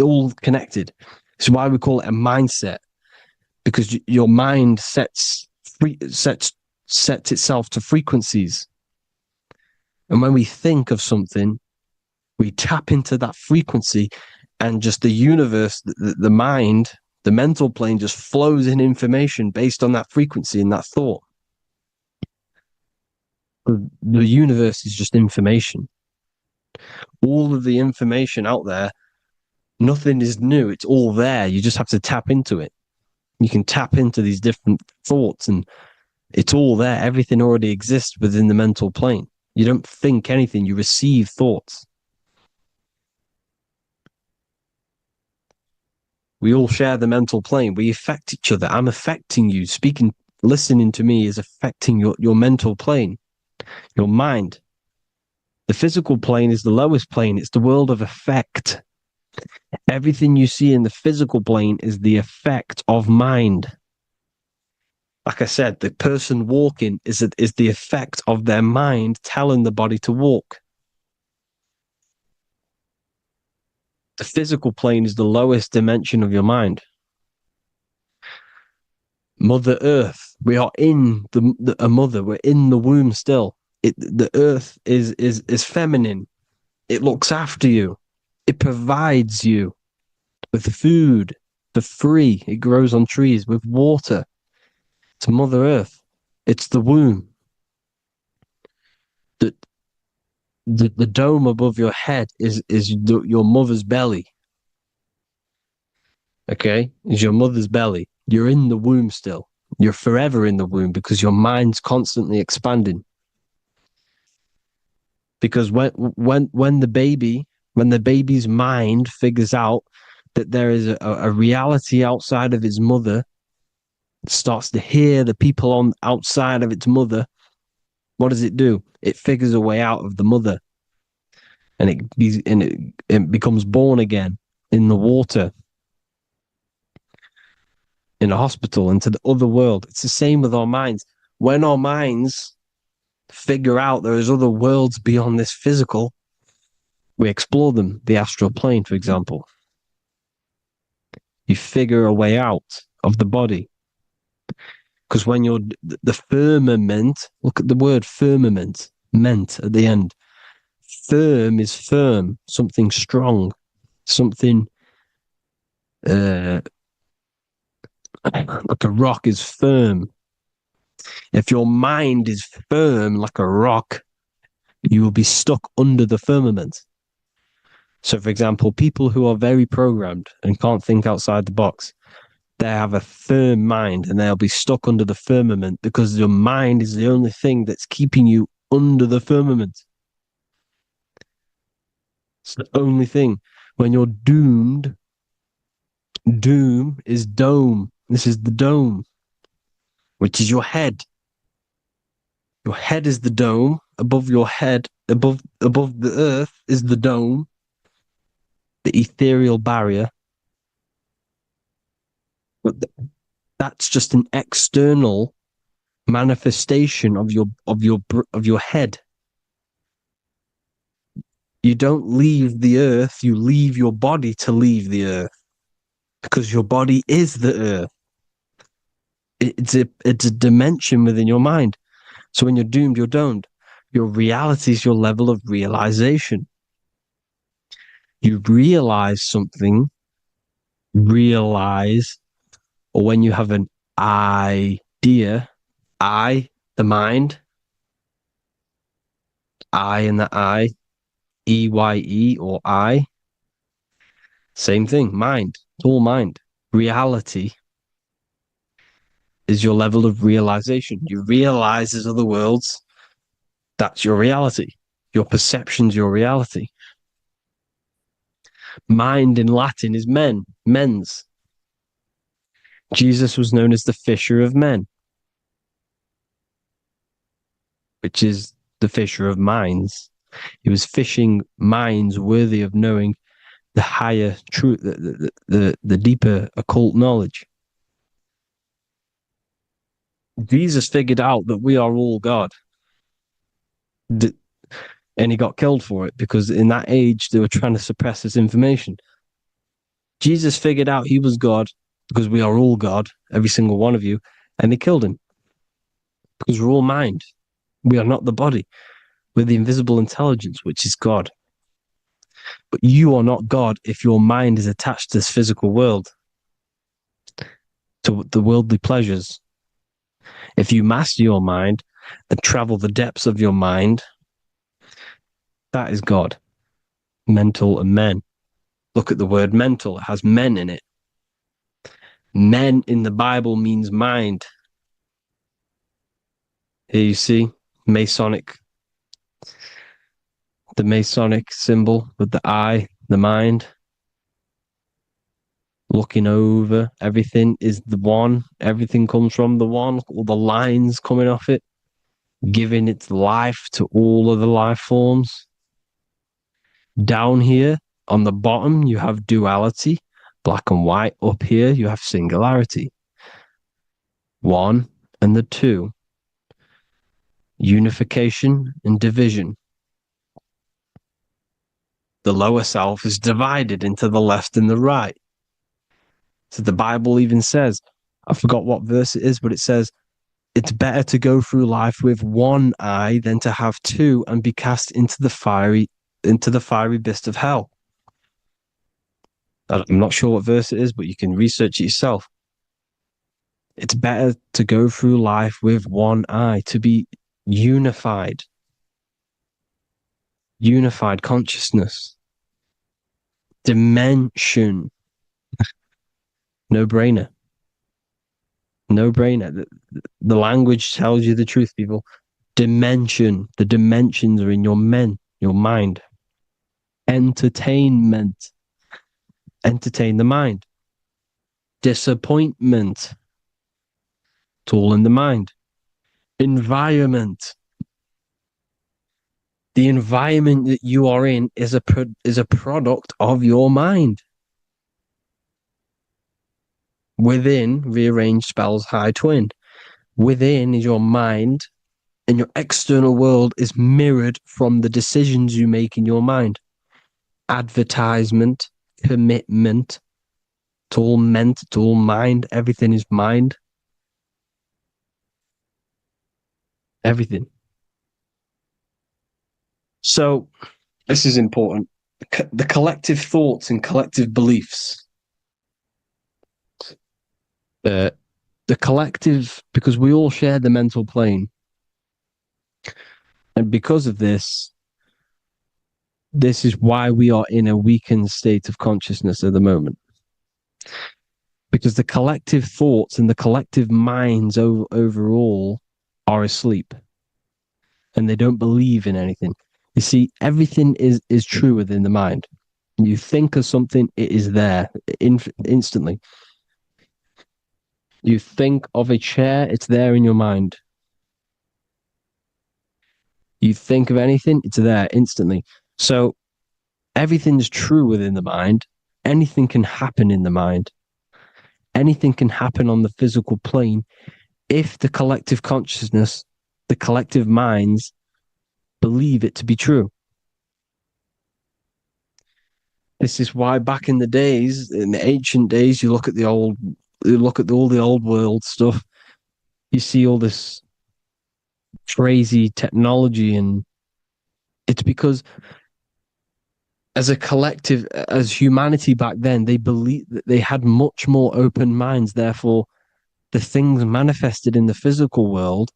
all connected. It's why we call it a mindset. Because your mind sets itself to frequencies. And when we think of something, We tap into that frequency, and just the universe, the mind, the mental plane just flows in information based on that frequency and that thought. The universe is just information. All of the information out there, nothing is new. It's all there. You just have to tap into it. You can tap into these different thoughts, and it's all there. Everything already exists within the mental plane. You don't think anything, you receive thoughts. We all share the mental plane. We affect each other. I'm affecting you. Speaking, listening to me is affecting your mental plane, your mind. The physical plane is the lowest plane. It's the world of effect. Everything you see in the physical plane is the effect of mind. Like I said, the person walking is the effect of their mind telling the body to walk. The physical plane is the lowest dimension of your mind. Mother Earth, we are in a mother. We're in the womb still. The Earth is feminine. It looks after you. It provides you with food for free. It grows on trees with water. It's Mother Earth. It's the womb. The dome above your head is your mother's belly. Okay? Is your mother's belly. You're in the womb still. You're forever in the womb because your mind's constantly expanding. Because when the baby's mind figures out that there is a reality outside of its mother, starts to hear the people on outside of its mother, what does it do? It figures a way out of the mother, and it becomes born again in the water, in a hospital, into the other world. It's the same with our minds. When our minds figure out there is other worlds beyond this physical, we explore them. The astral plane, for example. You figure a way out of the body. Because when you're the firmament, look at the word firmament, meant at the end. Firm is firm, something strong, something like a rock is firm. If your mind is firm like a rock, you will be stuck under the firmament. So, for example, people who are very programmed and can't think outside the box, they have a firm mind and they'll be stuck under the firmament because your mind is the only thing that's keeping you under the firmament. It's the only thing. When you're doomed, doom is dome. This is the dome, which is your head. Your head is the dome. Above your head, above the earth is the dome, the ethereal barrier. But that's just an external manifestation of your head. You don't leave the earth, you leave your body to leave the earth, because your body is the earth. It's a dimension within your mind. So when you're doomed, you're domed. Your reality is your level of realization. You realize something, or when you have an idea, the mind, in the EYE or I, same thing, mind, it's all mind. Reality is your level of realization. You realize there's other worlds. That's your reality. Your perception's your reality. Mind in Latin is mens. Jesus was known as the fisher of men, which is the fisher of minds. He was fishing minds worthy of knowing the higher truth, the deeper occult knowledge. Jesus figured out that we are all God. And he got killed for it because in that age they were trying to suppress this information. Jesus figured out he was God because we are all God, every single one of you, and they killed him because we're all mind. We are not the body. We're the invisible intelligence, which is God. But you are not God if your mind is attached to this physical world, to the worldly pleasures. If you master your mind and travel the depths of your mind, that is God. Mental and men. Look at the word mental. It has men in it. Men in the Bible means mind. Here you see Masonic, the Masonic symbol with the eye, the mind. Looking over, everything is the one. Everything comes from the one. All the lines coming off it, giving its life to all of the life forms. Down here on the bottom, you have duality, black and white. Up here, you have singularity. One and the two. Unification and division. The lower self is divided into the left and the right. So the Bible even says, I forgot what verse it is, but it says, it's better to go through life with one eye than to have two and be cast into the fiery abyss of hell. I'm not sure what verse it is, but you can research it yourself. It's better to go through life with one eye, to be unified. Unified consciousness. Dimension. No brainer. No brainer. The language tells you the truth, people. Dimension. The dimensions are in your mind. Entertainment. Entertain the mind. Disappointment. It's all in the mind. Environment. The environment that you are in is a product of your mind. Within, rearranged spells high twin. Within is your mind, and your external world is mirrored from the decisions you make in your mind. Advertisement, commitment, it's all meant, it's all mind. Everything is mind. Everything. So, this is important. The collective thoughts and collective beliefs. The collective, because we all share the mental plane. And because of this is why we are in a weakened state of consciousness at the moment. Because the collective thoughts and the collective minds overall are asleep. And they don't believe in anything. You see, everything is true within the mind. You think of something, it is there instantly. You think of a chair, it's there in your mind. You think of anything, it's there instantly. So everything's true within the mind. Anything can happen in the mind. Anything can happen on the physical plane if the collective consciousness, the collective minds, believe it to be true. This is why back in the days, in the ancient days, you look at all the old world stuff, you see all this crazy technology, and it's because as a collective, as humanity back then, they believed that they had much more open minds. Therefore, the things manifested in the physical world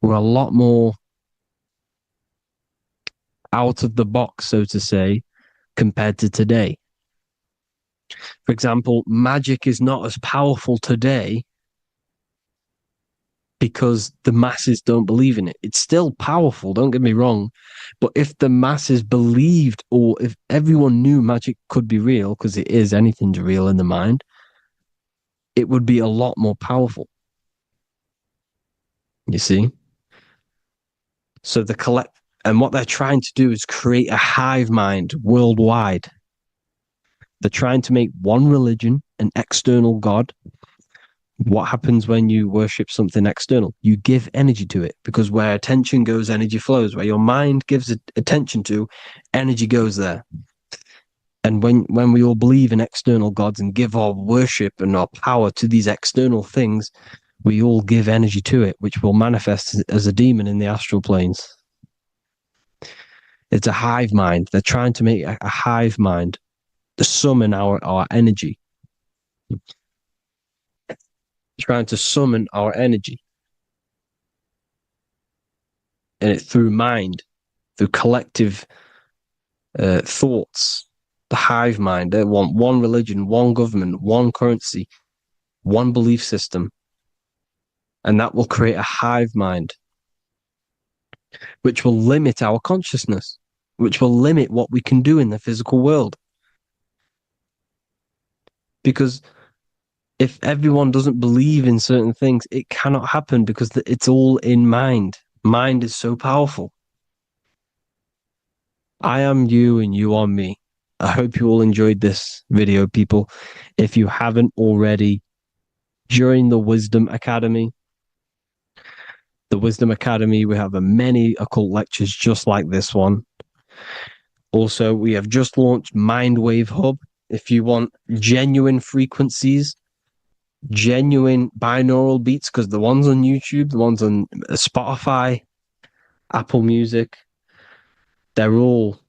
were a lot more out of the box, so to say, compared to today. For example, magic is not as powerful today because the masses don't believe in it. It's still powerful, don't get me wrong. But if the masses believed, or if everyone knew magic could be real, because it is, anything's real in the mind, it would be a lot more powerful. You see? So and what they're trying to do is create a hive mind worldwide. They're trying to make one religion, an external God. What happens when you worship something external? You give energy to it, because where attention goes, energy flows. Where your mind gives attention to, energy goes there. And when we all believe in external gods and give our worship and our power to these external things, we all give energy to it, which will manifest as a demon in the astral planes. It's a hive mind. They're trying to make a hive mind to summon our energy. Trying to summon our energy. And it's through mind, through collective thoughts. The hive mind. They want one religion, one government, one currency, one belief system. And that will create a hive mind, which will limit our consciousness, which will limit what we can do in the physical world. Because if everyone doesn't believe in certain things, it cannot happen because it's all in mind. Mind is so powerful. I am you and you are me. I hope you all enjoyed this video, people. If you haven't already, join the Wisdom Academy. The Wisdom Academy, we have many occult lectures just like this one. Also, we have just launched Mindwave Hub. If you want genuine frequencies, genuine binaural beats, because the ones on YouTube, the ones on Spotify, Apple Music, they're all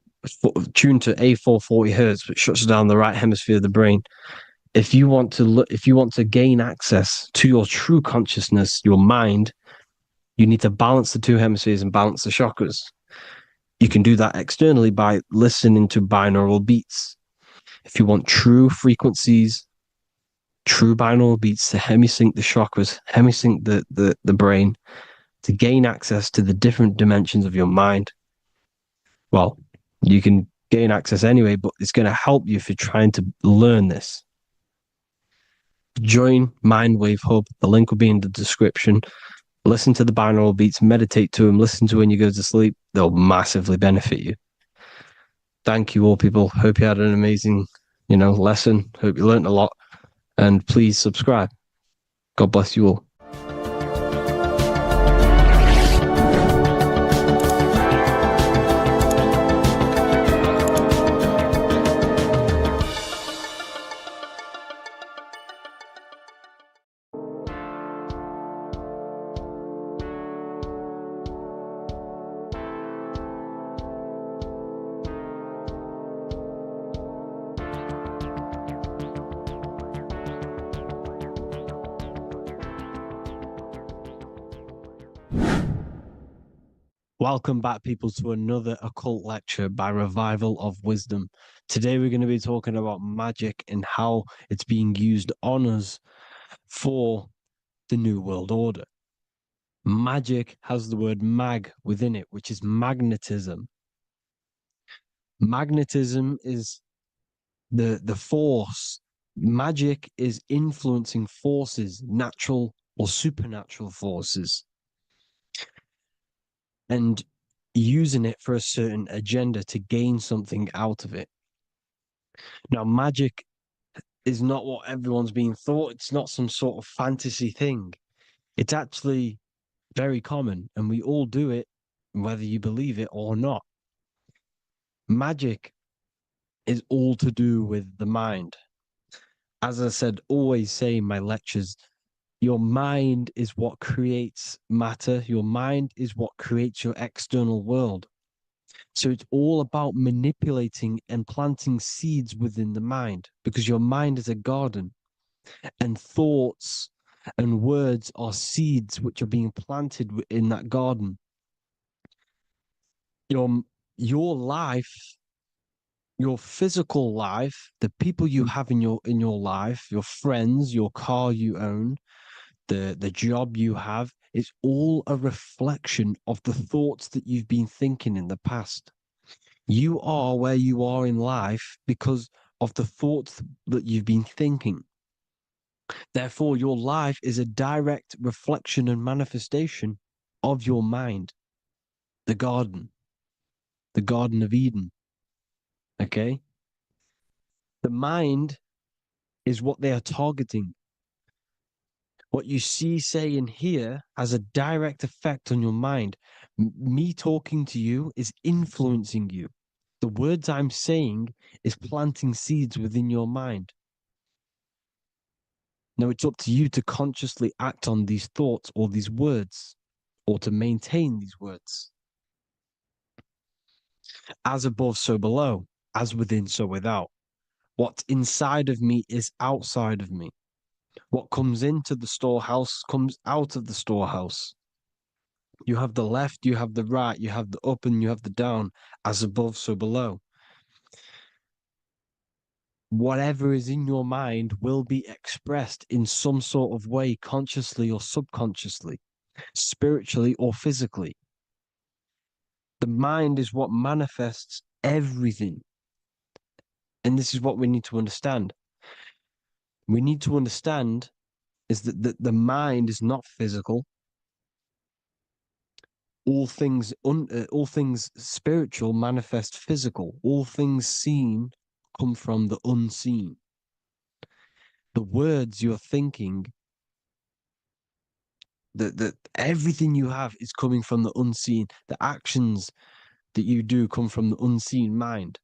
tuned to A440 hertz, which shuts down the right hemisphere of the brain. If you want to gain access to your true consciousness, your mind, you need to balance the two hemispheres and balance the chakras. You can do that externally by listening to binaural beats. If you want true frequencies, true binaural beats to hemisync the chakras, hemisync the brain, to gain access to the different dimensions of your mind, well, you can gain access anyway, but it's going to help you if you're trying to learn this. Join Mindwave Hub. The link will be in the description. Listen to the binaural beats, meditate to them, listen to when you go to sleep. They'll massively benefit you. Thank you all, people. Hope you had an amazing, lesson. Hope you learned a lot. And please subscribe. God bless you all. Welcome back, people, to another occult lecture by Revival of Wisdom. Today we're going to be talking about magic and how it's being used on us for the New World Order. Magic has the word mag within it, which is magnetism. Magnetism is the force. Magic is influencing forces, natural or supernatural forces, and using it for a certain agenda to gain something out of it. Now, magic is not what everyone's being thought. It's not some sort of fantasy thing. It's actually very common, and we all do it, whether you believe it or not. Magic is all to do with the mind. As I said, always say in my lectures, your mind is what creates matter. Your mind is what creates your external world. So it's all about manipulating and planting seeds within the mind, because your mind is a garden, and thoughts and words are seeds which are being planted in that garden. Your life, your physical life, the people you have in your life, your friends, your car you own, the job you have, is all a reflection of the thoughts that you've been thinking in the past. You are where you are in life because of the thoughts that you've been thinking. Therefore, your life is a direct reflection and manifestation of your mind, the Garden of Eden. Okay? The mind is what they are targeting. What you see, say, and hear has a direct effect on your mind. Me talking to you is influencing you. The words I'm saying is planting seeds within your mind. Now it's up to you to consciously act on these thoughts or these words, or to maintain these words. As above, so below. As within, so without. What's inside of me is outside of me. What comes into the storehouse comes out of the storehouse. You have the left, you have the right, you have the up, and you have the down. As above, so below. Whatever is in your mind will be expressed in some sort of way, consciously or subconsciously, spiritually or physically. The mind is what manifests everything. And this is what we need to understand. We need to understand is that the mind is not physical. All things spiritual manifest physical. All things seen come from the unseen. The words you're thinking, that everything you have is coming from the unseen. The actions that you do come from the unseen mind.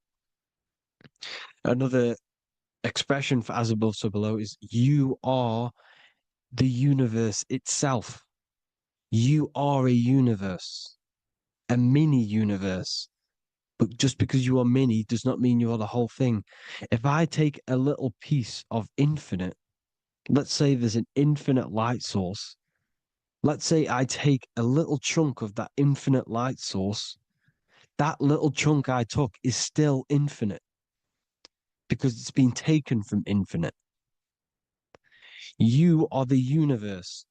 Another expression for as above, so below is you are the universe itself. You are a universe, a mini universe. But just because you are mini does not mean you are the whole thing. If I take a little piece of infinite, let's say there's an infinite light source. Let's say I take a little chunk of that infinite light source. That little chunk I took is still infinite because it's been taken from infinite. You are the universe.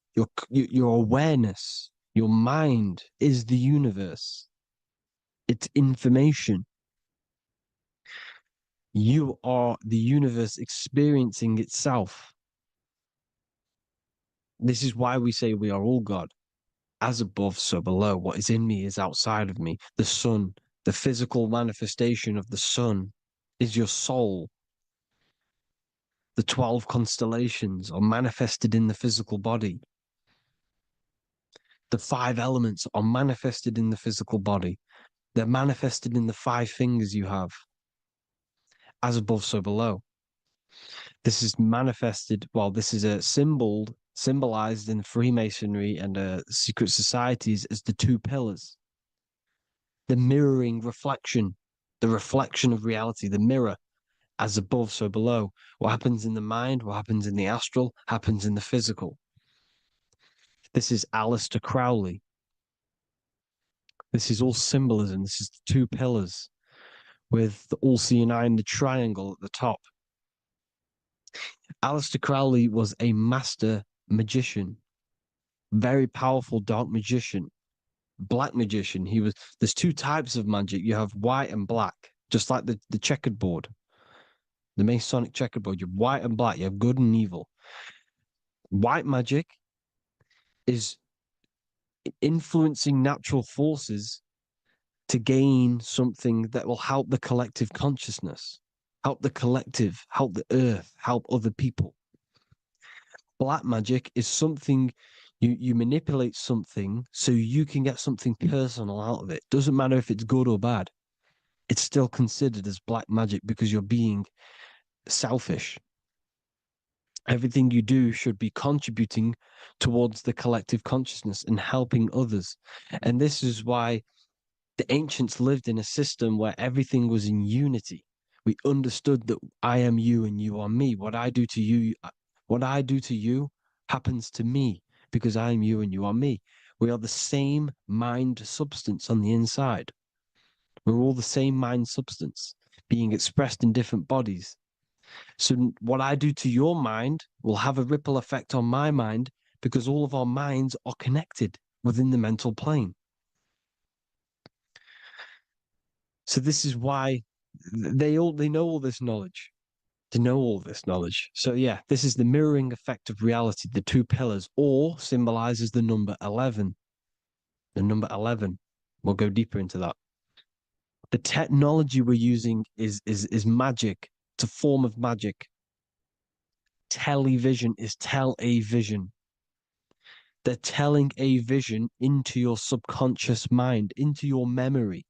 Your awareness, your mind is the universe. It's information. You are the universe experiencing itself. This is why we say we are all God. As above, so below. What is in me is outside of me. The sun, the physical manifestation of the sun is your soul. The 12 constellations are manifested in the physical body. The 5 elements are manifested in the physical body. They're manifested in the 5 fingers you have. As above, so below. This is manifested, well, this is a symbolized in Freemasonry and secret societies as the 2 pillars. The mirroring reflection, the reflection of reality, the mirror, as above, so below. What happens in the mind, what happens in the astral, happens in the physical. This is Aleister Crowley. This is all symbolism. This is the 2 pillars with the all-seeing eye and the triangle at the top. Aleister Crowley was a master magician, very powerful dark magician, black magician. There's 2 types of magic. You have white and black, just like the checkered board, the Masonic checkered board. You have white and black. You have good and evil. White magic is influencing natural forces to gain something that will help the collective consciousness, help the collective, help the earth, help other people. Black magic is something you manipulate something so you can get something personal out of it. Doesn't matter if it's good or bad. It's still considered as black magic because you're being selfish. Everything you do should be contributing towards the collective consciousness and helping others. And this is why the ancients lived in a system where everything was in unity. We understood that I am you and you are me. What I do to you happens to me because I am you and you are me. We are the same mind substance on the inside. We're all the same mind substance being expressed in different bodies. So what I do to your mind will have a ripple effect on my mind because all of our minds are connected within the mental plane. So this is why they know all this knowledge. To know all this knowledge. So yeah, this is the mirroring effect of reality, the 2 pillars, or symbolizes the number 11. The number 11. We'll go deeper into that. The technology we're using is magic. It's a form of magic. Television is tell a vision. They're telling a vision into your subconscious mind, into your memory.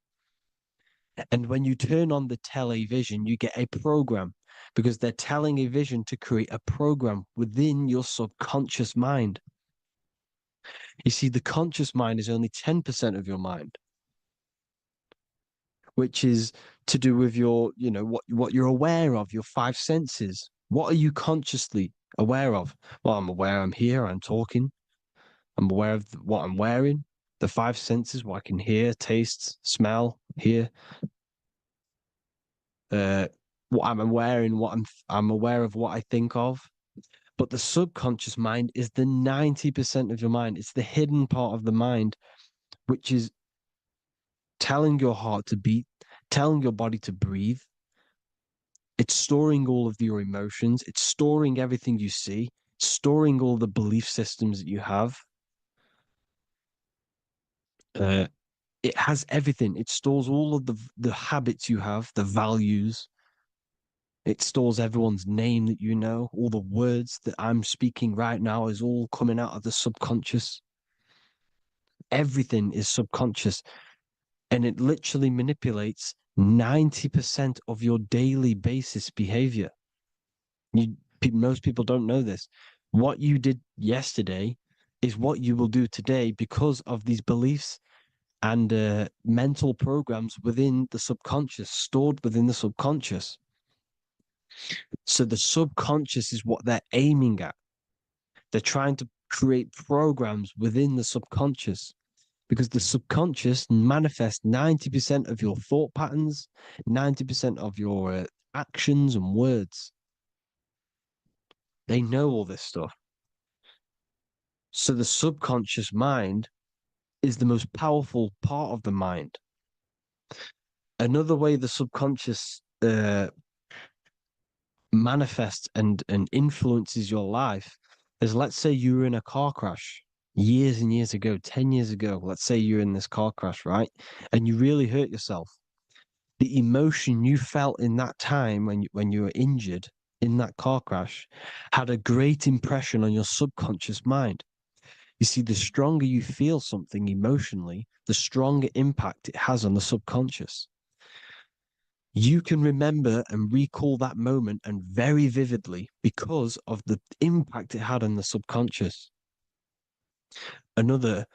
And when you turn on the television, you get a program because they're telling a vision to create a program within your subconscious mind. You see, the conscious mind is only 10% of your mind. which is to do with your, what you're aware of, your five senses. What are you consciously aware of? Well, I'm aware I'm here, I'm talking, I'm aware of what I'm wearing, the five senses, what I can hear, taste, smell, hear, what I'm wearing, I'm aware of what I think of. But the subconscious mind is the 90% of your mind. It's the hidden part of the mind, which is telling your heart to beat, telling your body to breathe. It's storing all of your emotions. It's storing everything you see, storing all the belief systems that you have. It has everything. It stores all of the habits you have, the values. It stores everyone's name that you know. All the words that I'm speaking right now is all coming out of the subconscious. Everything is subconscious, and it literally manipulates 90% of your daily basis behavior. Most people don't know this. What you did yesterday is what you will do today because of these beliefs and mental programs within the subconscious, stored within the subconscious. So the subconscious is what they're aiming at. They're trying to create programs within the subconscious because the subconscious manifests 90% of your thought patterns, 90% of your actions and words. They know all this stuff. So the subconscious mind is the most powerful part of the mind. Another way the subconscious manifests and influences your life is, let's say you were in a car crash years and years ago, 10 years ago. Let's say you're in this car crash, right? And you really hurt yourself. The emotion you felt in that time when you were injured in that car crash had a great impression on your subconscious mind. You see, the stronger you feel something emotionally, the stronger impact it has on the subconscious. You can remember and recall that moment and very vividly because of the impact it had on the subconscious. For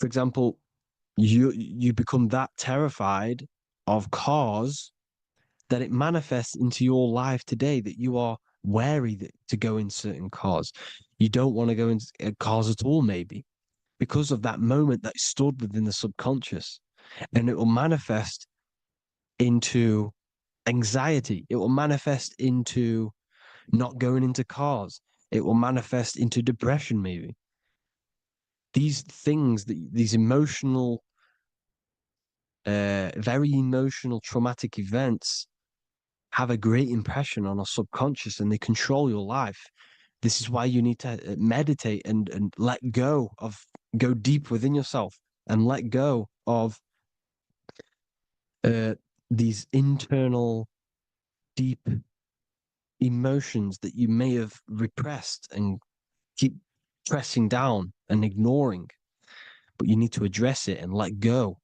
example, you become that terrified of cars that it manifests into your life today, that you are wary to go in certain cars. You don't want to go in cars at all, maybe, because of that moment that stood within the subconscious. And it will manifest into anxiety. It will manifest into not going into cars. It will manifest into depression, maybe. These things, these emotional, very emotional, traumatic events have a great impression on our subconscious and they control your life. This is why you need to meditate and let go deep within yourself and let go of these internal, deep emotions that you may have repressed and keep pressing down and ignoring. But you need to address it and let go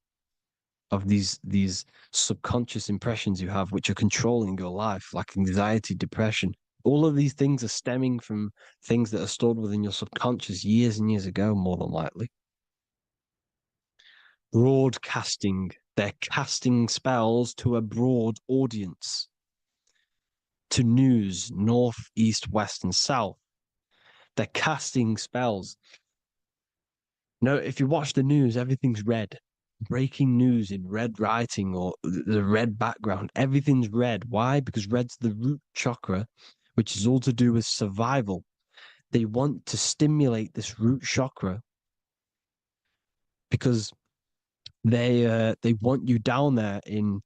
of these subconscious impressions you have, which are controlling your life, like anxiety, depression. All of these things are stemming from things that are stored within your subconscious years and years ago, more than likely. Broadcasting. They're casting spells to a broad audience, to news, north, east, west, and south. They're casting spells. No, if you watch the news, everything's red. Breaking news in red writing or the red background, everything's red. Why? Because red's the root chakra, which is all to do with survival. They want to stimulate this root chakra because they want you down there in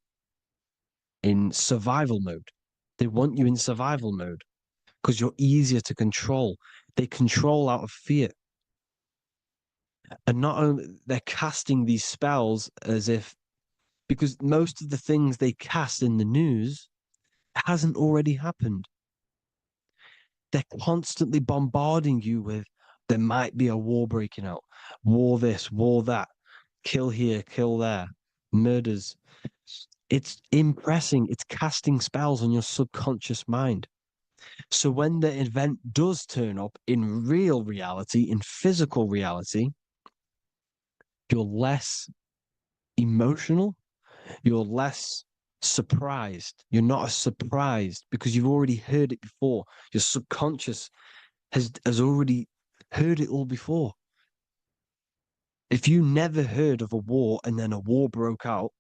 survival mode. They want you in survival mode because you're easier to control. They control out of fear. And not only they're casting these spells as if, because most of the things they cast in the news hasn't already happened. They're constantly bombarding you with, there might be a war breaking out, war this, war that, kill here, kill there, murders. It's impressing, it's casting spells on your subconscious mind. So when the event does turn up in real reality, in physical reality, you're less emotional, You're less surprised. You're not as surprised because you've already heard it before. Your subconscious has already heard it all before. If you never heard of a war and then a war broke out,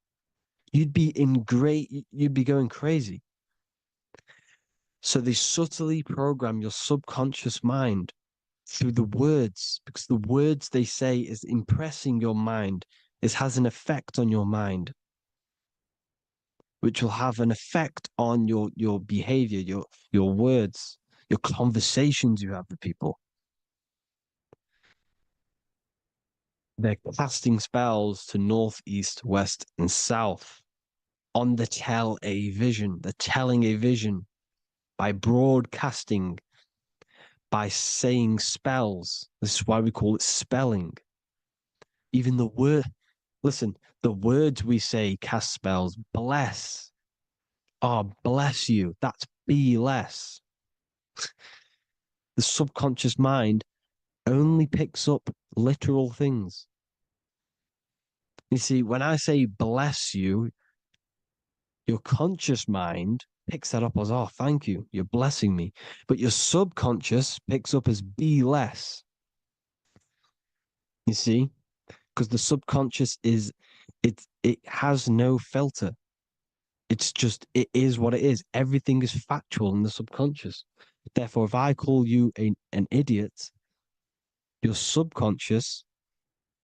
you'd be going crazy. So they subtly program your subconscious mind through the words, because the words they say is impressing your mind. It has an effect on your mind, which will have an effect on your behavior, your words, your conversations you have with people. They're casting spells to north, east, west, and south on the tell a vision. They're telling a vision by broadcasting, by saying spells. This is why we call it spelling. Even the word, listen, the words we say cast spells. Bless. Oh, bless you. That's be less. The subconscious mind only picks up literal things. You see, when I say bless you, your conscious mind picks that up as, oh, thank you, you're blessing me. But your subconscious picks up as be less. You see? Because the subconscious it has no filter. It's just, it is what it is. Everything is factual in the subconscious. Therefore, if I call you an idiot, your subconscious,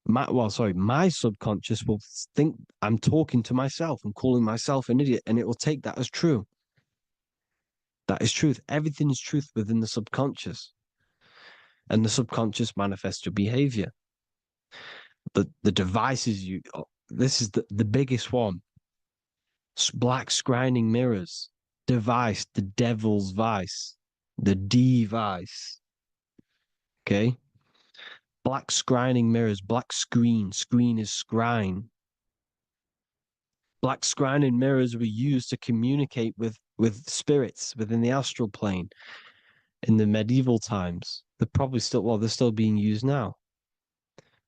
my subconscious will think I'm talking to myself and calling myself an idiot, and it will take that as true. That is truth. Everything is truth within the subconscious. And the subconscious manifests your behavior. The devices this is the biggest one. Black scrying mirrors, device, the devil's vice, the device. Okay? Black scrying mirrors, black screen is scrying. Black scrying mirrors were used to communicate with spirits within the astral plane in the medieval times. They're still being used now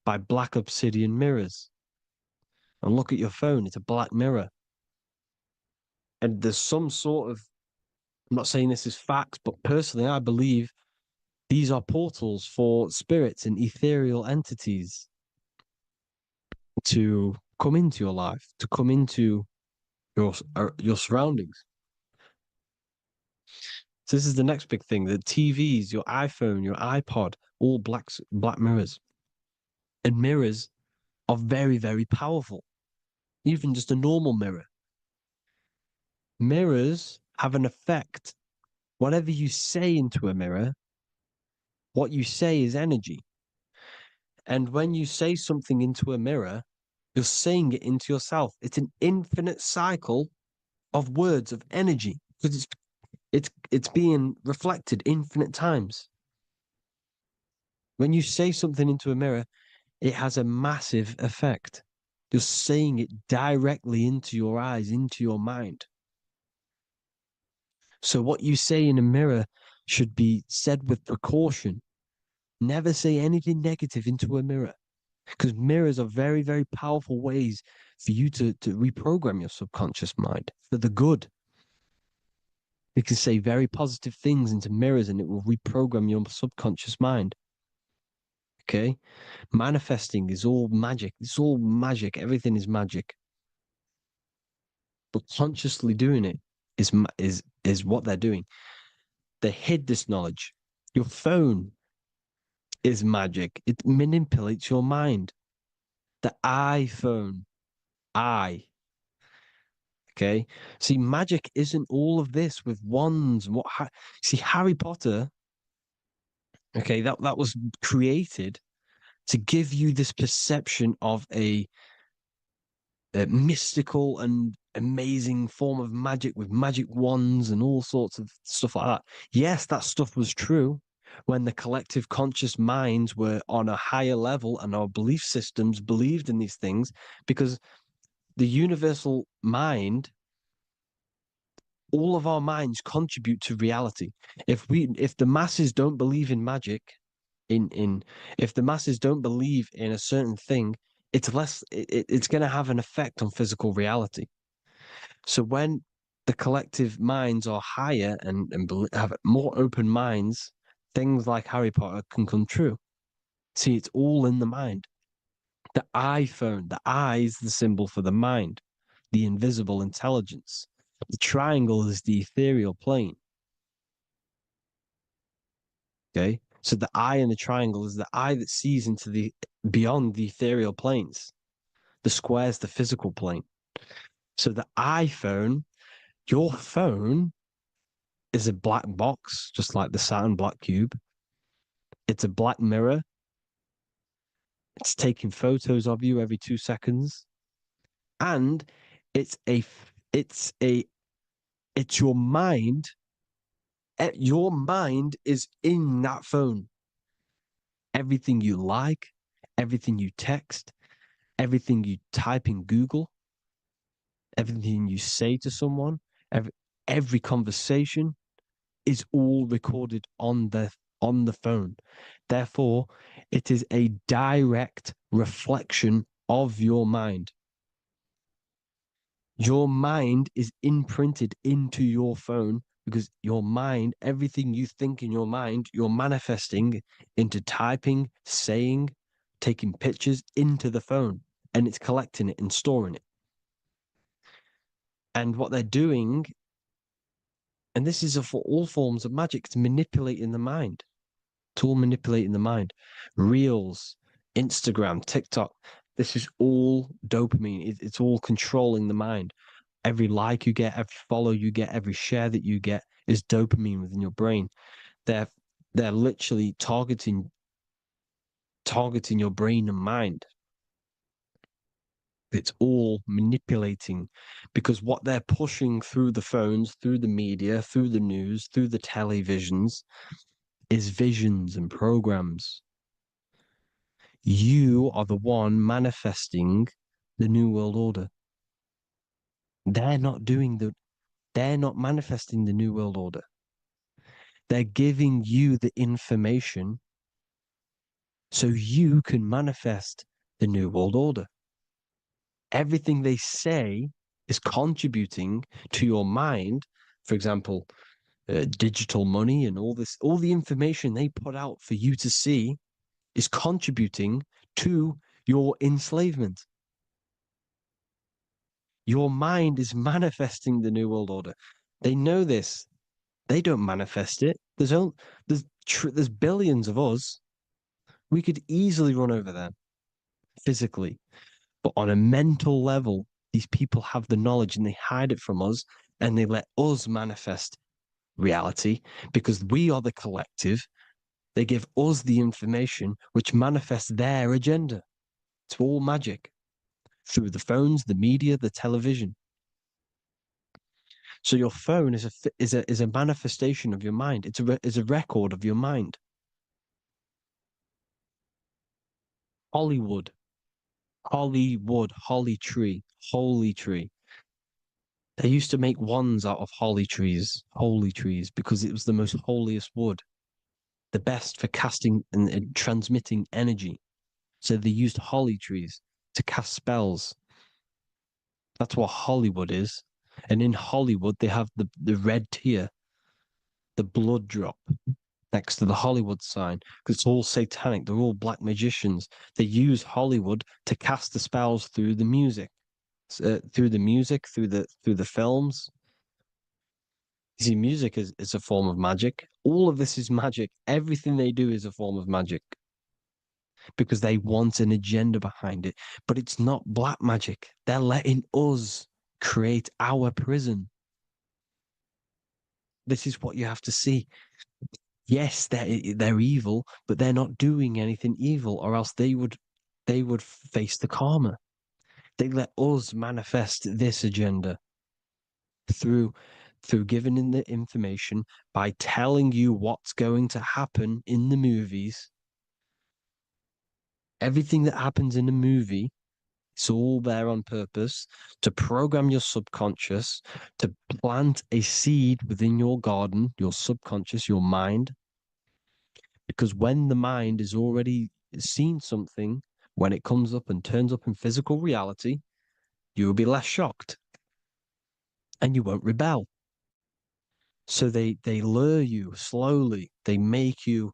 by black obsidian mirrors. And look at your phone, it's a black mirror. And there's some sort of, I'm not saying this is facts, but personally, I believe these are portals for spirits and ethereal entities to come into your life, to come into your surroundings. So this is the next big thing: the TVs, your iPhone, your iPod, all black mirrors. And mirrors are very, very powerful. Even just a normal mirror. Mirrors have an effect. Whatever you say into a mirror, what you say is energy. And when you say something into a mirror, you're saying it into yourself. It's an infinite cycle of words of energy because it's being reflected infinite times. When you say something into a mirror, it has a massive effect. You're saying it directly into your eyes, into your mind. So what you say in a mirror should be said with precaution. Never say anything negative into a mirror, because mirrors are very, very powerful ways for you to reprogram your subconscious mind for the good. You can say very positive things into mirrors and it will reprogram your subconscious mind. Okay? Manifesting is all magic. It's all magic. Everything is magic. But consciously doing it is what they're doing. They hid this knowledge. Your phone is magic. It manipulates your mind. The iPhone. Okay. See, magic isn't all of this with wands. See, Harry Potter, okay, that was created to give you this perception of a mystical and amazing form of magic with magic wands and all sorts of stuff like that. Yes, that stuff was true when the collective conscious minds were on a higher level and our belief systems believed in these things, because the universal mind, all of our minds contribute to reality. If the masses don't believe in magic, if the masses don't believe in a certain thing, it's going to have an effect on physical reality. So when the collective minds are higher and have more open minds, things like Harry Potter can come true. See, it's all in the mind. The iPhone, the eye is the symbol for the mind, the invisible intelligence. The triangle is the ethereal plane. Okay. So the eye in the triangle is the eye that sees into the beyond the ethereal planes. The square is the physical plane. So the iPhone, your phone is a black box, just like the Saturn black cube. It's a black mirror. It's taking photos of you every 2 seconds. And it's your mind. Your mind is in that phone. Everything you like, everything you text, everything you type in Google, everything you say to someone, every conversation is all recorded on the phone. Therefore, it is a direct reflection of your mind. Your mind is imprinted into your phone because your mind, everything you think in your mind, you're manifesting into typing, saying, taking pictures into the phone, and it's collecting it and storing it. And what they're doing, and this is for all forms of magic, it's manipulating the mind. It's all manipulating the mind. Reels, Instagram, TikTok, this is all dopamine. It's all controlling the mind. Every like you get, every follow you get, every share that you get is dopamine within your brain. They're literally targeting your brain and mind. It's all manipulating because what they're pushing through the phones, through the media, through the news, through the televisions is visions and programs. You are the one manifesting the New World Order. They're not manifesting the New World Order. They're giving you the information so you can manifest the New World Order. Everything they say is contributing to your mind. For example, digital money and all the information they put out for you to see is contributing to your enslavement. Your mind is manifesting the New World Order. They know this. They don't manifest it. There's billions of us. We could easily run over them physically. But on a mental level, these people have the knowledge and they hide it from us and they let us manifest reality because we are the collective. They give us the information which manifests their agenda. It's all magic through the phones, the media, the television. So your phone is a manifestation of your mind. It's a record of your mind. Hollywood, holly tree, holy tree. They used to make wands out of holy trees, because it was the most holiest wood, the best for casting and transmitting energy. So they used holly trees to cast spells. That's what Hollywood is. And in Hollywood, they have the red tear, the blood drop next to the Hollywood sign, because it's all satanic. They're all black magicians. They use Hollywood to cast the spells through the music, through the films. You see, music is a form of magic. All of this is magic. Everything they do is a form of magic because they want an agenda behind it. But it's not black magic. They're letting us create our prison. This is what you have to see. Yes, they're evil, but they're not doing anything evil, or else they would face the karma. They let us manifest this agenda through giving in the information, by telling you what's going to happen in the movies. Everything that happens in a movie, it's all there on purpose to program your subconscious, to plant a seed within your garden, your subconscious, your mind. Because when the mind has already seen something, when it comes up and turns up in physical reality, you will be less shocked and you won't rebel. So they lure you slowly. They make you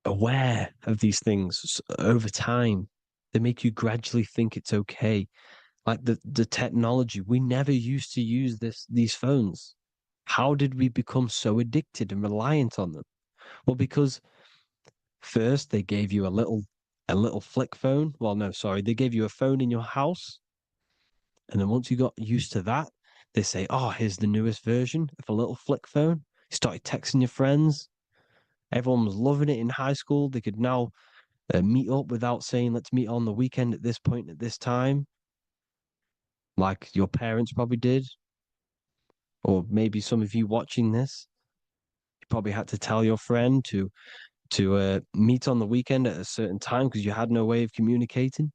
aware of these things over time. They make you gradually think it's okay. Like the technology, we never used to use these phones. How did we become so addicted and reliant on them? Well, because first they gave you a little flick phone. Well, no, sorry, they gave you a phone in your house, and then once you got used to that, they say, "Oh, here's the newest version of a little flick phone." You started texting your friends. Everyone was loving it in high school. They could now meet up without saying, "Let's meet on the weekend at this point at this time," like your parents probably did, or maybe some of you watching this. You probably had to tell your friend to meet on the weekend at a certain time because you had no way of communicating.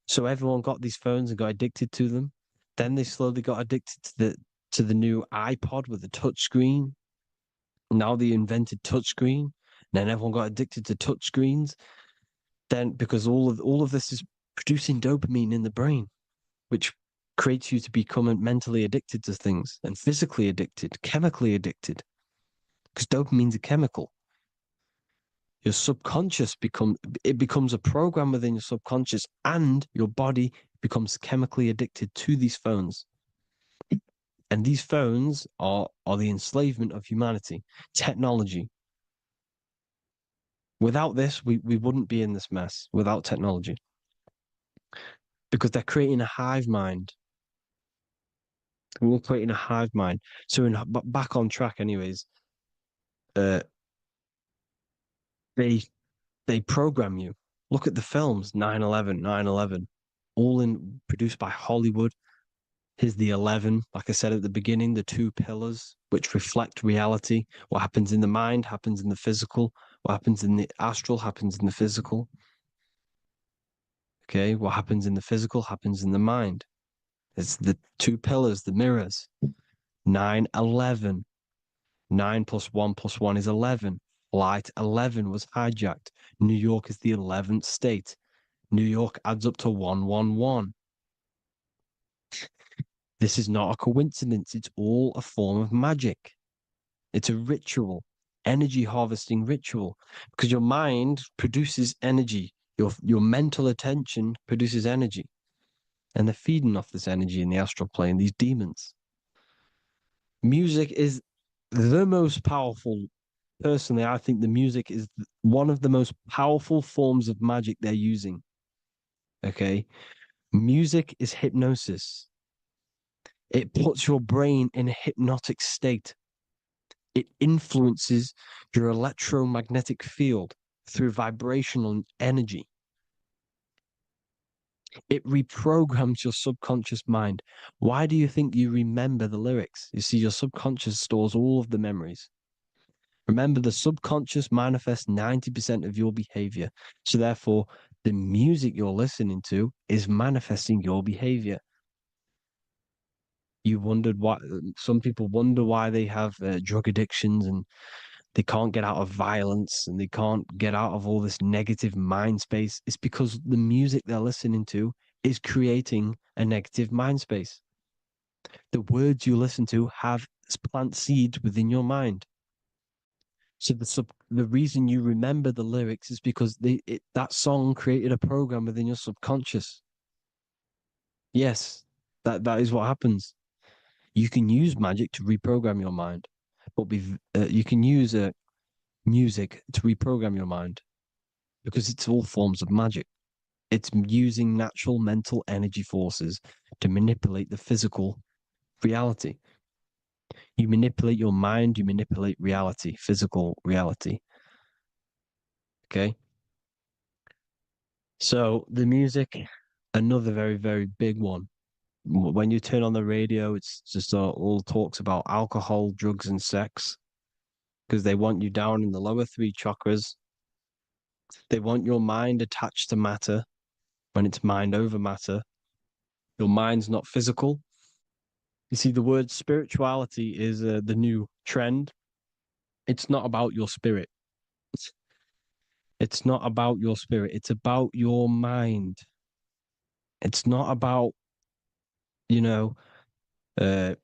So everyone got these phones and got addicted to them. Then they slowly got addicted to the new iPod with the touch screen. Now they invented touch screen. Then everyone got addicted to touch screens. Then because all of this is producing dopamine in the brain, which creates you to become mentally addicted to things and physically addicted, chemically addicted. Because dopamine's a chemical. Your subconscious becomes a program within your subconscious, and your body becomes chemically addicted to these phones. And these phones are the enslavement of humanity, technology. Without this, we wouldn't be in this mess without technology. Because they're creating a hive mind. We're creating a hive mind. So back on track anyways, uh, they program you. Look at the films, 9/11, 9/11, all produced by Hollywood. Here's the 11, like I said at the beginning, the two pillars which reflect reality. What happens in the mind happens in the physical. What happens in the astral happens in the physical. Okay, what happens in the physical happens in the mind. It's the two pillars, the mirrors. 9/11. 9 plus 1 is 11. Flight 11 was hijacked. New York is the 11th state. New York adds up to 111. This is not a coincidence. It's all a form of magic. It's a ritual, energy harvesting ritual, because your mind produces energy. Your mental attention produces energy. And they're feeding off this energy in the astral plane, these demons. Music is the most powerful. Personally, I think the music is one of the most powerful forms of magic they're using. Okay. Music is hypnosis. It puts your brain in a hypnotic state. It influences your electromagnetic field through vibrational energy. It reprograms your subconscious mind. Why do you think you remember the lyrics? You see, your subconscious stores all of the memories. Remember, the subconscious manifests 90% of your behavior. So therefore, the music you're listening to is manifesting your behavior. You wondered why some people wonder why they have drug addictions and they can't get out of violence and they can't get out of all this negative mind space. It's because the music they're listening to is creating a negative mind space. The words you listen to have plant seeds within your mind. So the reason you remember the lyrics is because that song created a program within your subconscious. Yes, that is what happens. You can use magic to reprogram your mind, but you can use music to reprogram your mind because it's all forms of magic. It's using natural mental energy forces to manipulate the physical reality. You manipulate your mind, you manipulate reality, physical reality. Okay. So the music, another very, very big one. When you turn on the radio, it's just all talks about alcohol, drugs, and sex because they want you down in the lower three chakras. They want your mind attached to matter when it's mind over matter. Your mind's not physical. You see, the word spirituality is the new trend. It's not about your spirit. It's not about your spirit. It's about your mind. It's not about, you know, uh,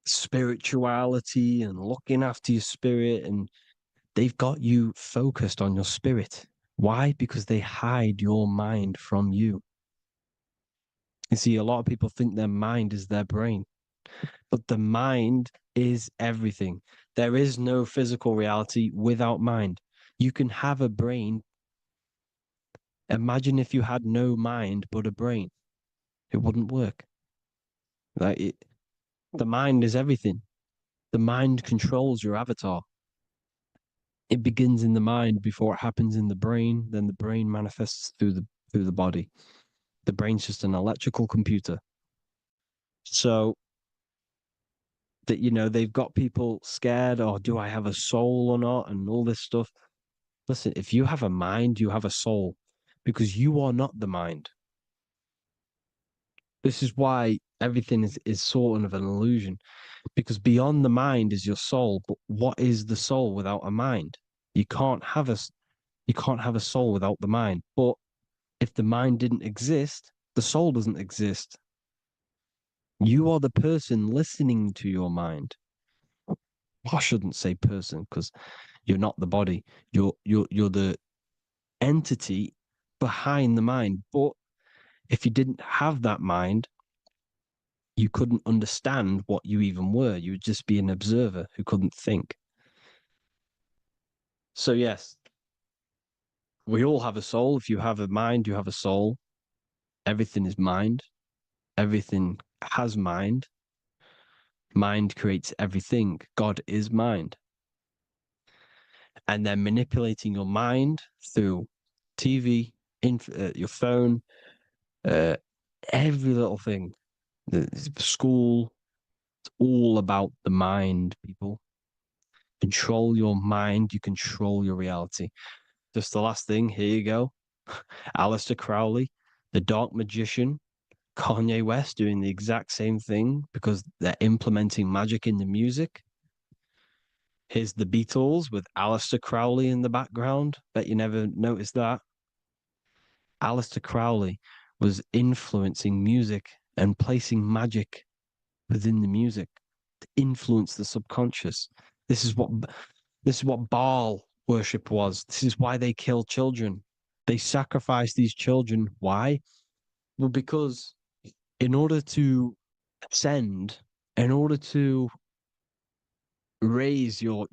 spirituality and looking after your spirit. And they've got you focused on your spirit. Why? Because they hide your mind from you. You see, a lot of people think their mind is their brain, but the mind is everything. There is no physical reality without mind. You can have a brain. Imagine if you had no mind but a brain. It wouldn't work. The mind is everything. The mind controls your avatar. It begins in the mind before it happens in the brain. Then the brain manifests through the body. The brain's just an electrical computer. So that, they've got people scared, or do I have a soul or not, and all this stuff. Listen, if you have a mind, you have a soul, because you are not the mind. This is why everything is sort of an illusion, because beyond the mind is your soul. But what is the soul without a mind? You can't have a soul without the mind. But if the mind didn't exist, the soul doesn't exist. You are the person listening to your mind. I shouldn't say person, because you're not the body. You're the entity behind the mind. But if you didn't have that mind, you couldn't understand what you even were. You would just be an observer who couldn't think. So yes, we all have a soul. If you have a mind, you have a soul. Everything is mind. Everything has mind. Mind creates everything. God is mind. And then manipulating your mind through TV, your phone, every little thing, the school, it's all about the mind, people. Control your mind, you control your reality. Just the last thing, here you go. Aleister Crowley, the dark magician, Kanye West doing the exact same thing because they're implementing magic in the music. Here's the Beatles with Aleister Crowley in the background. Bet you never noticed that. Aleister Crowley was influencing music and placing magic within the music to influence the subconscious. This is what Baal worship was. This is why they kill children. They sacrifice these children. Why? Well, because in order to ascend, in order to raise your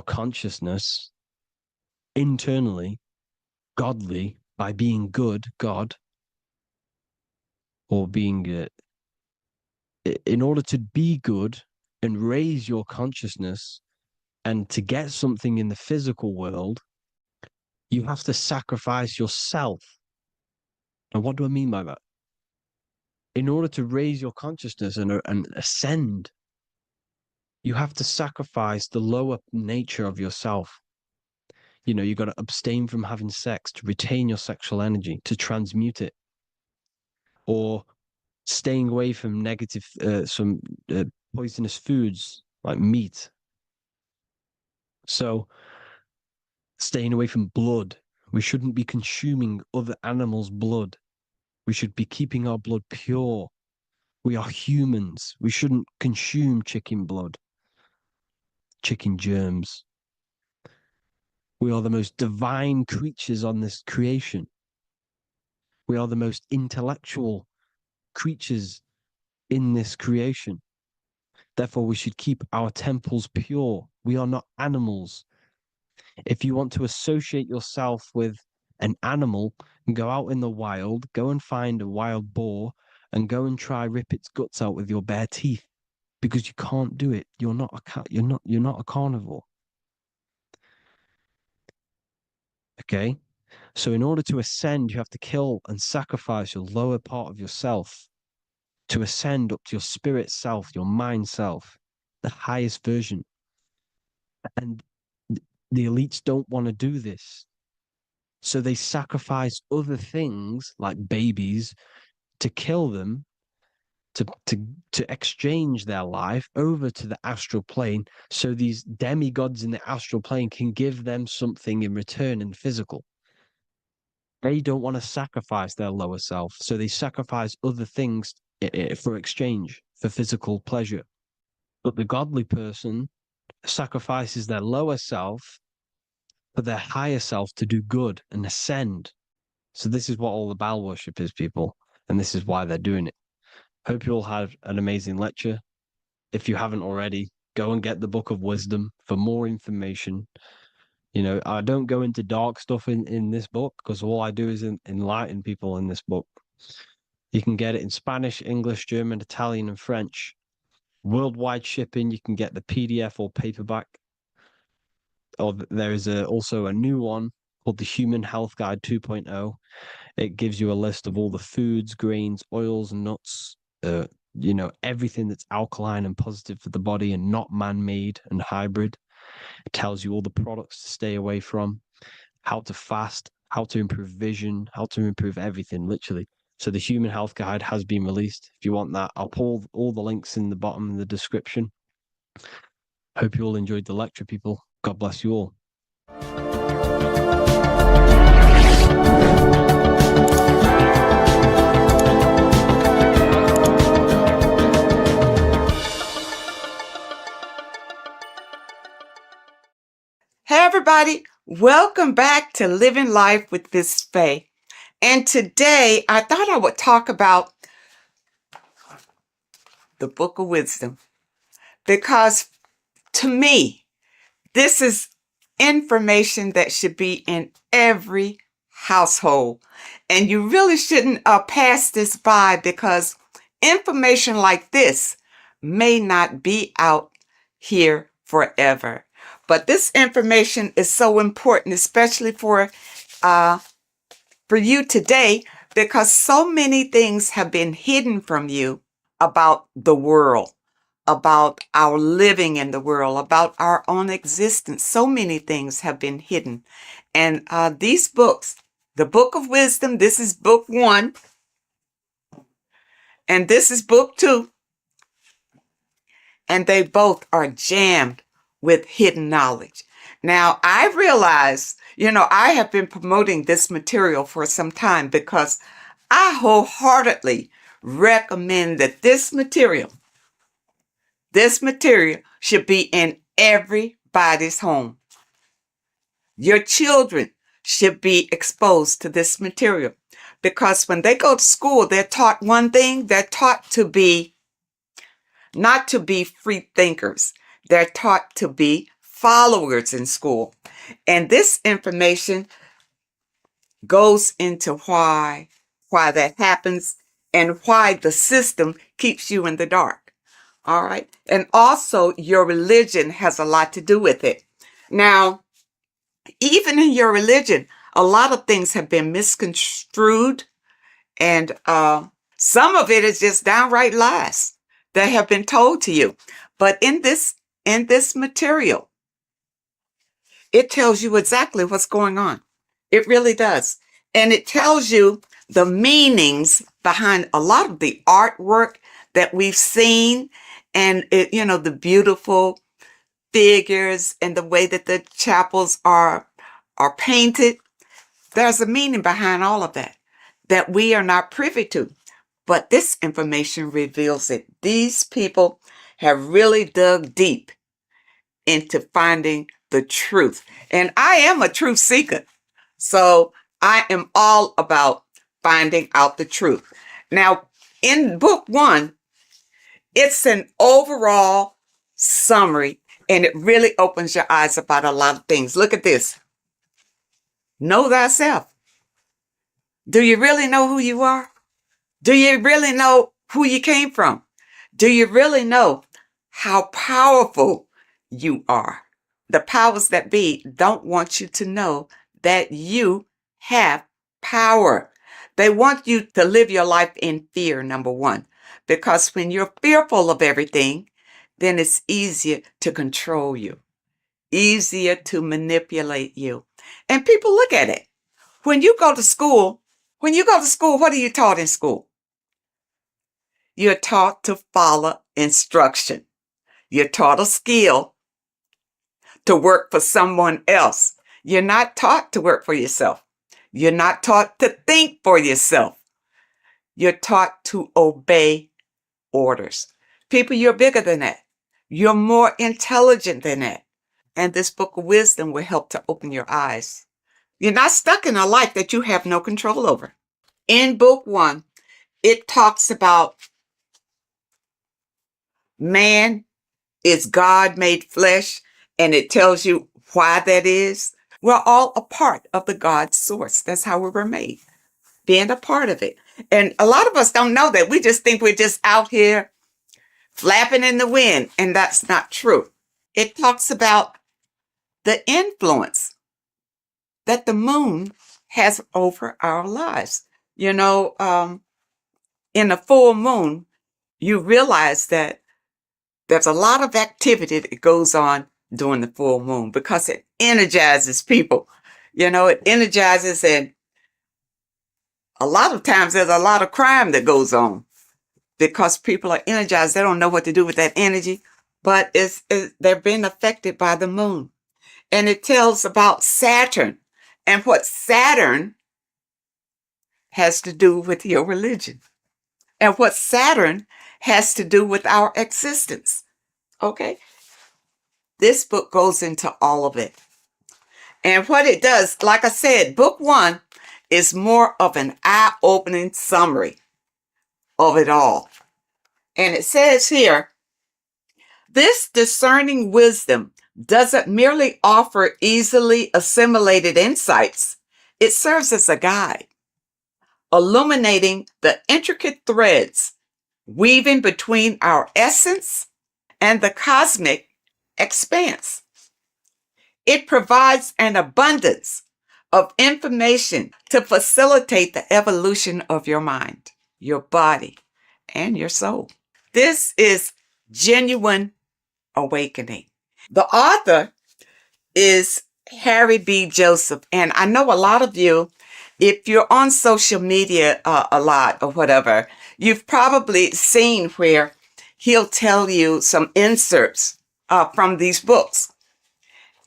consciousness internally, godly, by being good, God, or being in order to be good and raise your consciousness and to get something in the physical world, you have to sacrifice yourself. And what do I mean by that? In order to raise your consciousness and ascend, you have to sacrifice the lower nature of yourself. You got to abstain from having sex to retain your sexual energy, to transmute it, or staying away from some poisonous foods like meat. So, staying away from blood. We shouldn't be consuming other animals' blood. We should be keeping our blood pure. We are humans. We shouldn't consume chicken blood, chicken germs. We are the most divine creatures on this creation. We are the most intellectual creatures in this creation. Therefore, we should keep our temples pure. We are not animals. If you want to associate yourself with an animal, go out in the wild, go and find a wild boar and go and try rip its guts out with your bare teeth, because you can't do it. You're not a cat. You're not a carnivore. Okay? So in order to ascend, you have to kill and sacrifice your lower part of yourself to ascend up to your spirit self, your mind self, the highest version. And the elites don't want to do this. So they sacrifice other things like babies to kill them, to exchange their life over to the astral plane, so these demigods in the astral plane can give them something in return in physical. They don't want to sacrifice their lower self, so they sacrifice other things for exchange, for physical pleasure. But the godly person sacrifices their lower self for their higher self to do good and ascend. So this is what all the Baal worship is, people, and this is why they're doing it. Hope you all had an amazing lecture. If you haven't already, go and get the Book of Wisdom for more information. You know, I don't go into dark stuff in this book, because all I do is enlighten people in this book. You can get it in Spanish, English, German, Italian, and French. Worldwide shipping. You can get the PDF or paperback. Or there is also a new one called the Human Health Guide 2.0. It gives you a list of all the foods, grains, oils, nuts, you know, everything that's alkaline and positive for the body and not man-made and hybrid. It tells you all the products to stay away from, how to fast, how to improve vision, how to improve everything, literally. So the Human Health Guide has been released. If you want that, I'll pull all the links in the bottom of the description. Hope you all enjoyed the lecture, people. God bless you all. Hey everybody, welcome back to Living Life with Miss Faye. And today I thought I would talk about the Book of Wisdom, because to me, this is information that should be in every household. And you really shouldn't pass this by, because information like this may not be out here forever. But this information is so important, especially for you today, because so many things have been hidden from you about the world, about our living in the world, about our own existence. So many things have been hidden. And these books, the Book of Wisdom, this is book 1, and this is book 2. And they both are jammed with hidden knowledge. Now, I realize, I have been promoting this material for some time, because I wholeheartedly recommend that this material should be in everybody's home. Your children should be exposed to this material, because when they go to school, they're taught one thing. They're taught to be, not to be free thinkers. They're taught to be followers in school. And this information goes into why that happens, and why the system keeps you in the dark. All right. And also your religion has a lot to do with it. Now, even in your religion, a lot of things have been misconstrued, and some of it is just downright lies that have been told to you. But in this material, it tells you exactly what's going on. It really does. And it tells you the meanings behind a lot of the artwork that we've seen, and the beautiful figures and the way that the chapels are painted. There's a meaning behind all of that we are not privy to. But this information reveals it. These people have really dug deep into finding the truth. And I am a truth seeker. So I am all about finding out the truth. Now, in book 1, it's an overall summary, and it really opens your eyes about a lot of things. Look at this. Know thyself. Do you really know who you are? Do you really know who you came from? Do you really know how powerful you are? The powers that be don't want you to know that you have power. They want you to live your life in fear, number 1. Because when you're fearful of everything, then it's easier to control you, easier to manipulate you. And people look at it. When you go to school, what are you taught in school? you're taught to follow instruction. You're taught a skill to work for someone else. You're not taught to work for yourself. You're not taught to think for yourself. You're taught to obey orders. People, you're bigger than that. You're more intelligent than that. And this book of wisdom will help to open your eyes. You're not stuck in a life that you have no control over. In book 1, it talks about man is God made flesh, and it tells you why that is. We're all a part of the God source. That's how we were made, being a part of it. And a lot of us don't know that. We just think we're just out here flapping in the wind, and that's not true. It talks about the influence that the moon has over our lives. You know, in a full moon, you realize that there's a lot of activity that goes on during the full moon because it energizes people. You know, it energizes, and a lot of times there's a lot of crime that goes on because people are energized. They don't know what to do with that energy, but they're being affected by the moon. And it tells about Saturn and what Saturn has to do with your religion and what Saturn has to do with our existence. Okay? This book goes into all of it. And what it does, like I said, book 1 is more of an eye-opening summary of it all. And it says here, this discerning wisdom doesn't merely offer easily assimilated insights. It serves as a guide, illuminating the intricate threads weaving between our essence and the cosmic expanse. It provides an abundance of information to facilitate the evolution of your mind, your body, and your soul. This is genuine awakening. The author is Harry B. Joseph, and I know a lot of you, if you're on social media a lot or whatever, you've probably seen where he'll tell you some inserts from these books.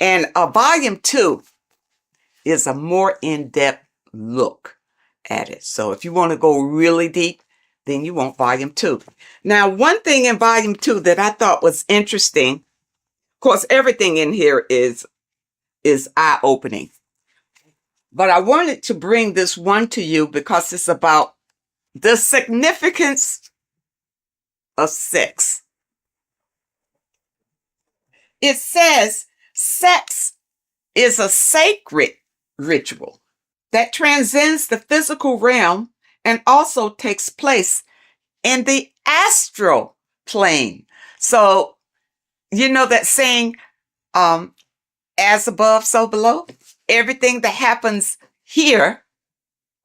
And volume 2 is a more in-depth look at it. So if you want to go really deep, then you want volume 2. Now, one thing in volume 2 that I thought was interesting, of course, everything in here is eye-opening. But I wanted to bring this one to you because it's about the significance of sex. It says sex is a sacred ritual that transcends the physical realm and also takes place in the astral plane. So, you know that saying, as above, so below? Everything that happens here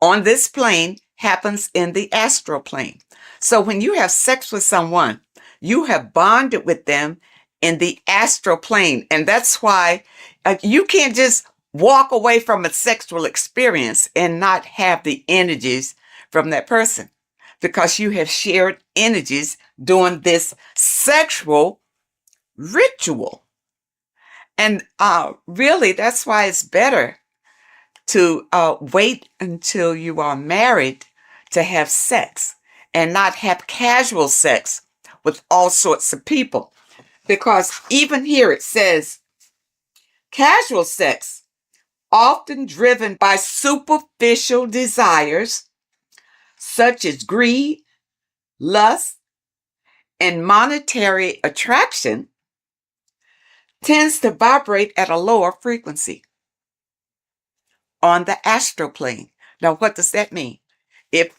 on this plane happens in the astral plane. So when you have sex with someone, you have bonded with them in the astral plane. And that's why you can't just walk away from a sexual experience and not have the energies from that person, because you have shared energies during this sexual ritual. And really, that's why it's better to wait until you are married to have sex and not have casual sex with all sorts of people. Because even here it says, casual sex, often driven by superficial desires such as greed, lust, and monetary attraction, tends to vibrate at a lower frequency on the astral plane. Now, what does that mean? If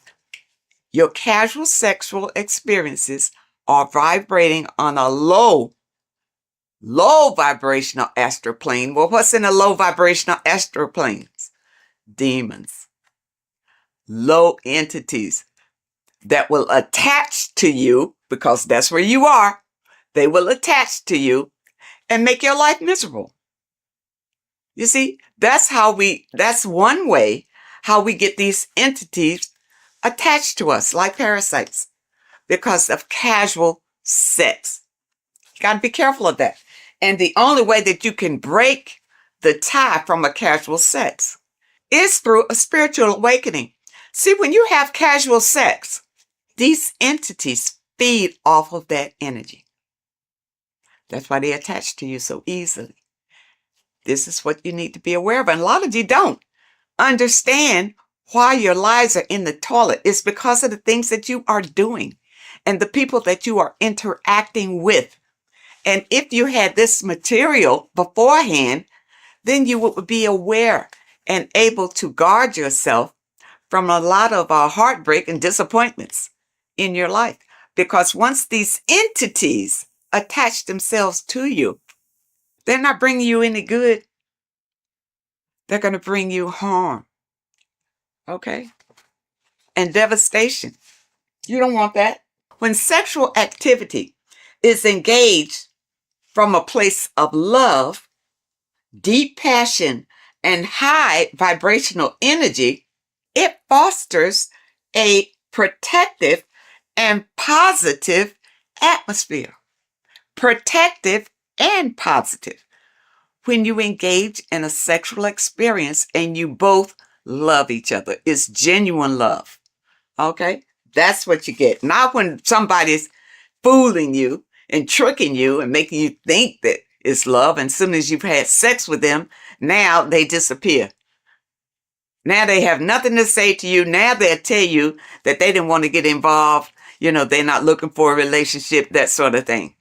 your casual sexual experiences are vibrating on a low vibrational astral plane, well, what's in a low vibrational astral planes? Demons, low entities that will attach to you, because that's where you are. They will attach to you and make your life miserable. You see, that's one way how we get these entities attached to us like parasites. because of casual sex. You got to be careful of that. And the only way that you can break the tie from a casual sex is through a spiritual awakening. See, when you have casual sex, these entities feed off of that energy. That's why they attach to you so easily. This is what you need to be aware of. And a lot of you don't understand why your lives are in the toilet. It's because of the things that you are doing and the people that you are interacting with. And if you had this material beforehand, then you would be aware and able to guard yourself from a lot of heartbreak and disappointments in your life. Because once these entities attach themselves to you, they're not bringing you any good. They're going to bring you harm. Okay? And devastation. You don't want that. When sexual activity is engaged from a place of love, deep passion, and high vibrational energy, it fosters a protective and positive atmosphere. Protective and positive. When you engage in a sexual experience and you both love each other, it's genuine love. Okay? That's what you get. Not when somebody's fooling you and tricking you and making you think that it's love. And as soon as you've had sex with them, now they disappear. Now they have nothing to say to you. Now they'll tell you that they didn't want to get involved. You know, they're not looking for a relationship, that sort of thing.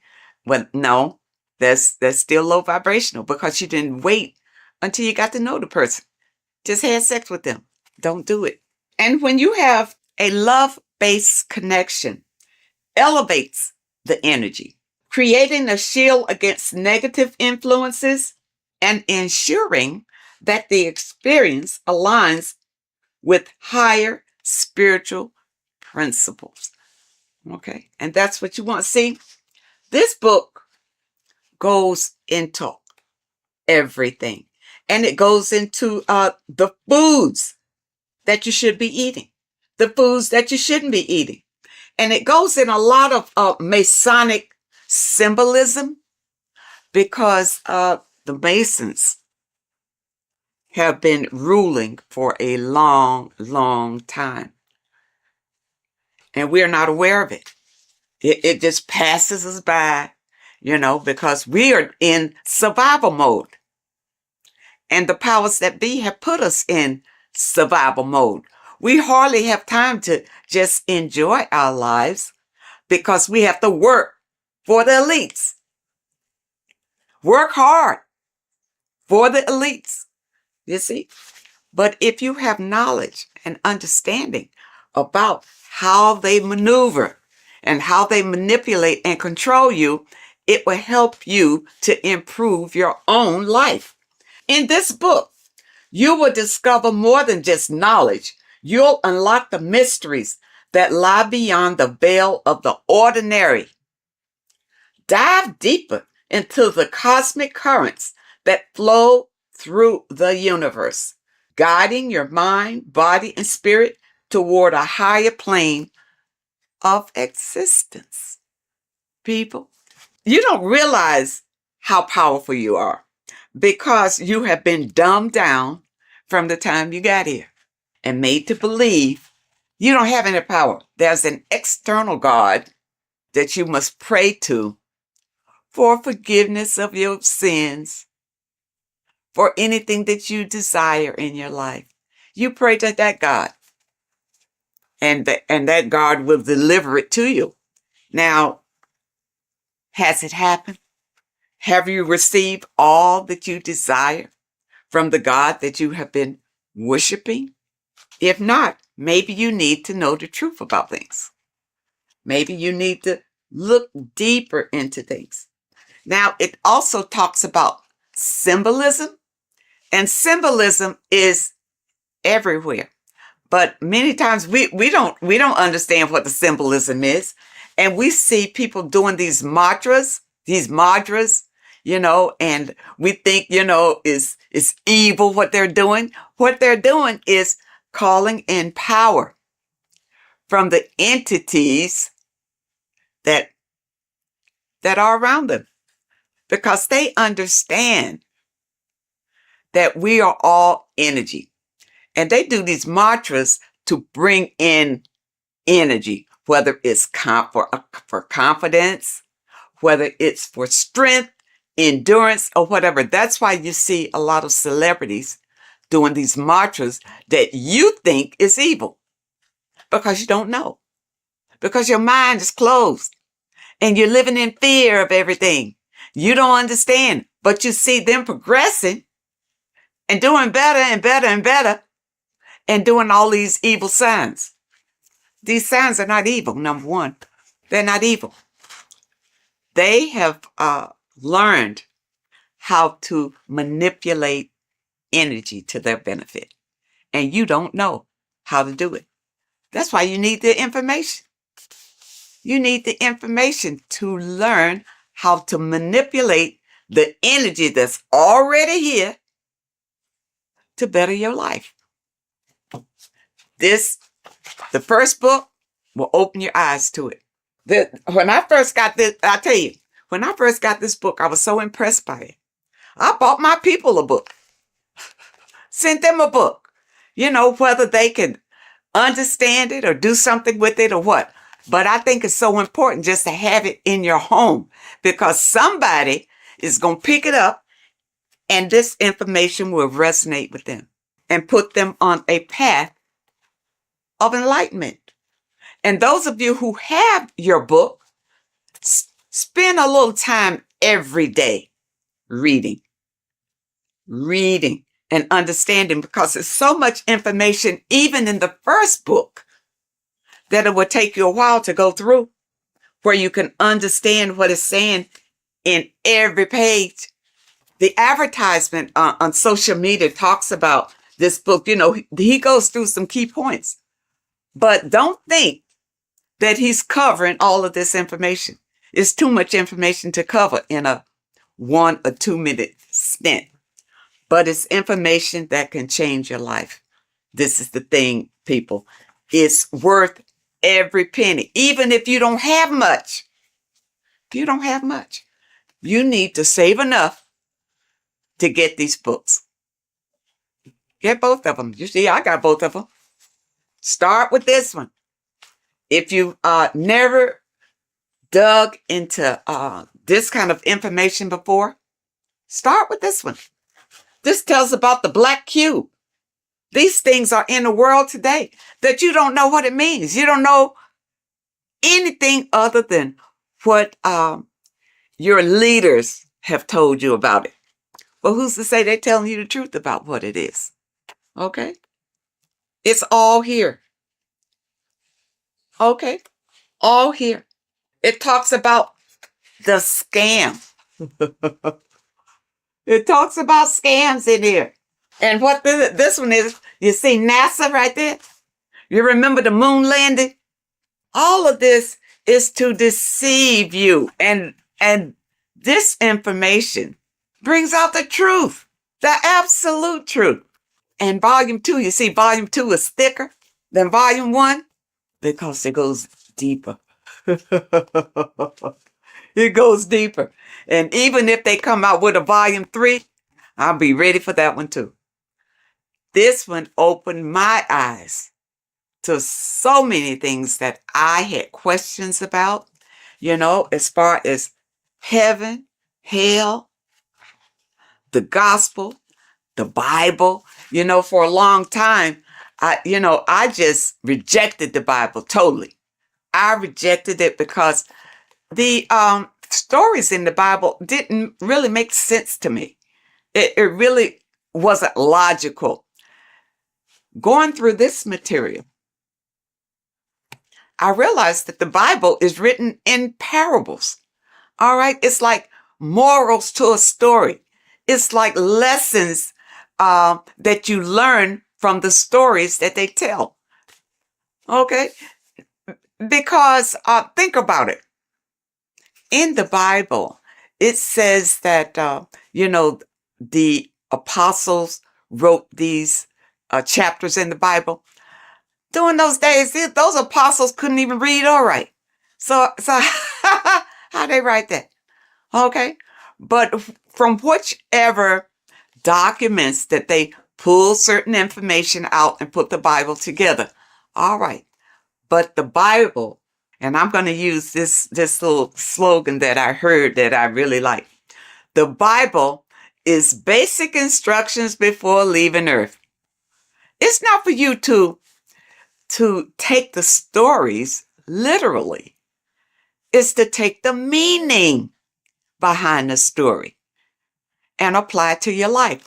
But no, that's still low vibrational because you didn't wait until you got to know the person. Just had sex with them. Don't do it. And when you have a love-based connection, elevates the energy, creating a shield against negative influences and ensuring that the experience aligns with higher spiritual principles. Okay, and that's what you want. See, this book goes into everything, and it goes into the foods that you should be eating, the foods that you shouldn't be eating, and it goes in a lot of Masonic symbolism because the Masons have been ruling for a long, long time. And we're not aware of it. It just passes us by, because we are in survival mode. And the powers that be have put us in survival mode. We hardly have time to just enjoy our lives because we have to work for the elites. Work hard for the elites, you see. But if you have knowledge and understanding about how they maneuver and how they manipulate and control you, it will help you to improve your own life. In this book, you will discover more than just knowledge. You'll unlock the mysteries that lie beyond the veil of the ordinary. Dive deeper into the cosmic currents that flow through the universe, guiding your mind, body, and spirit toward a higher plane of existence. People, you don't realize how powerful you are because you have been dumbed down from the time you got here and made to believe you don't have any power. There's an external God that you must pray to for forgiveness of your sins, for anything that you desire in your life. You pray to that God, and that God will deliver it to you. Now, has it happened? Have you received all that you desire from the God that you have been worshiping? If not, maybe you need to know the truth about things. Maybe you need to look deeper into things. Now, it also talks about symbolism, and symbolism is everywhere. But many times we don't understand what the symbolism is. And we see people doing these mantras, and we think, it's evil what they're doing. What they're doing is calling in power from the entities that are around them, because they understand that we are all energy. And they do these mantras to bring in energy, whether it's for confidence, whether it's for strength, endurance, or whatever. That's why you see a lot of celebrities doing these mantras that you think is evil, because you don't know, because your mind is closed and you're living in fear of everything. You don't understand, but you see them progressing and doing better and better and better and doing all these evil signs. These signs are not evil, number one. They're not evil. They have learned how to manipulate energy to their benefit. And you don't know how to do it. That's why you need the information. You need the information to learn how to manipulate the energy that's already here to better your life. The first book will open your eyes to it. When I first got this, I tell you, when I first got this book, I was so impressed by it. I bought my people a book, sent them a book, whether they can understand it or do something with it or what. But I think it's so important just to have it in your home, because somebody is going to pick it up and this information will resonate with them and put them on a path of enlightenment. And those of you who have your book, spend a little time every day reading and understanding, because there's so much information, even in the first book, that it will take you a while to go through, where you can understand what it's saying in every page. The advertisement on social media talks about this book. He goes through some key points, but don't think that he's covering all of this information. It's too much information to cover in a 1 or 2 minute stint, but it's information that can change your life. This is the thing, people. It's worth every penny, even if you don't have much. If you don't have much, you need to save enough to get these books. Get both of them. You see, I got both of them. Start with this one. If you never dug into this kind of information before, start with this one. This tells about the black cube. These things are in the world today that you don't know what it means. You don't know anything other than what your leaders have told you about it. Well, who's to say they're telling you the truth about what it is? Okay? It's all here. Okay? All here. It talks about the scam. It talks about scams in here. And what this one is, you see NASA right there? You remember the moon landing? All of this is to deceive you. And this information brings out the truth, the absolute truth. And volume 2, you see volume 2 is thicker than volume 1 because it goes deeper. It goes deeper. And even if they come out with a volume 3, I'll be ready for that one too. This one opened my eyes to so many things that I had questions about, as far as heaven, hell, the gospel, the Bible. For a long time, I just rejected the Bible totally. I rejected it because the stories in the Bible didn't really make sense to me. It really wasn't logical. Going through this material, I realized that the Bible is written in parables. All right. It's like morals to a story. It's like lessons that you learn from the stories that they tell. Okay. Because think about it. In the Bible, it says that, the apostles wrote these chapters in the Bible. During those days, those apostles couldn't even read or write. So How they write that? Okay. But from whichever documents that they pull certain information out and put the Bible together. All right. But the Bible, and I'm going to use this little slogan that I heard that I really like. The Bible is basic instructions before leaving earth. It's not for you to take the stories literally. It's to take the meaning behind the story and apply it to your life.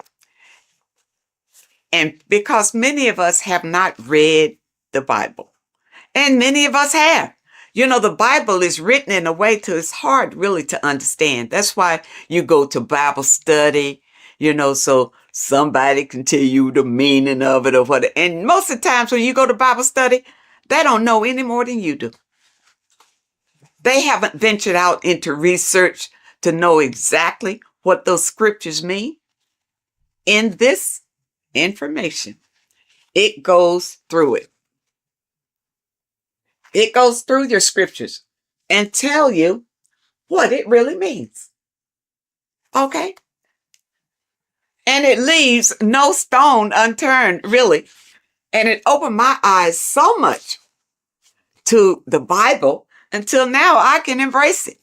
And because many of us have not read the Bible, and many of us have. You know, the Bible is written in a way to it's hard really to understand. That's why you go to Bible study, you know, so somebody can tell you the meaning of it or what. And most of the times when you go to Bible study, they don't know any more than you do. They haven't ventured out into research to know exactly what those scriptures mean. In this information, it goes through it. It goes through your scriptures and tell you what it really means. Okay? And it leaves no stone unturned, really. And it opened my eyes so much to the Bible until now I can embrace it.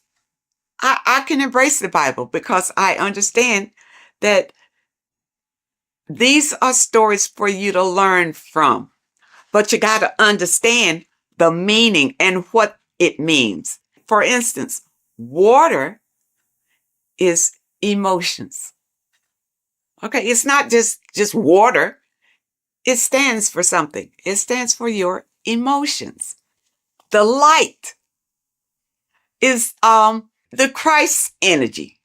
I can embrace the Bible because I understand that these are stories for you to learn from. But you got to understand the meaning and what it means. For instance, water is emotions. Okay, it's not just water. It stands for something. It stands for your emotions. The light is the Christ energy.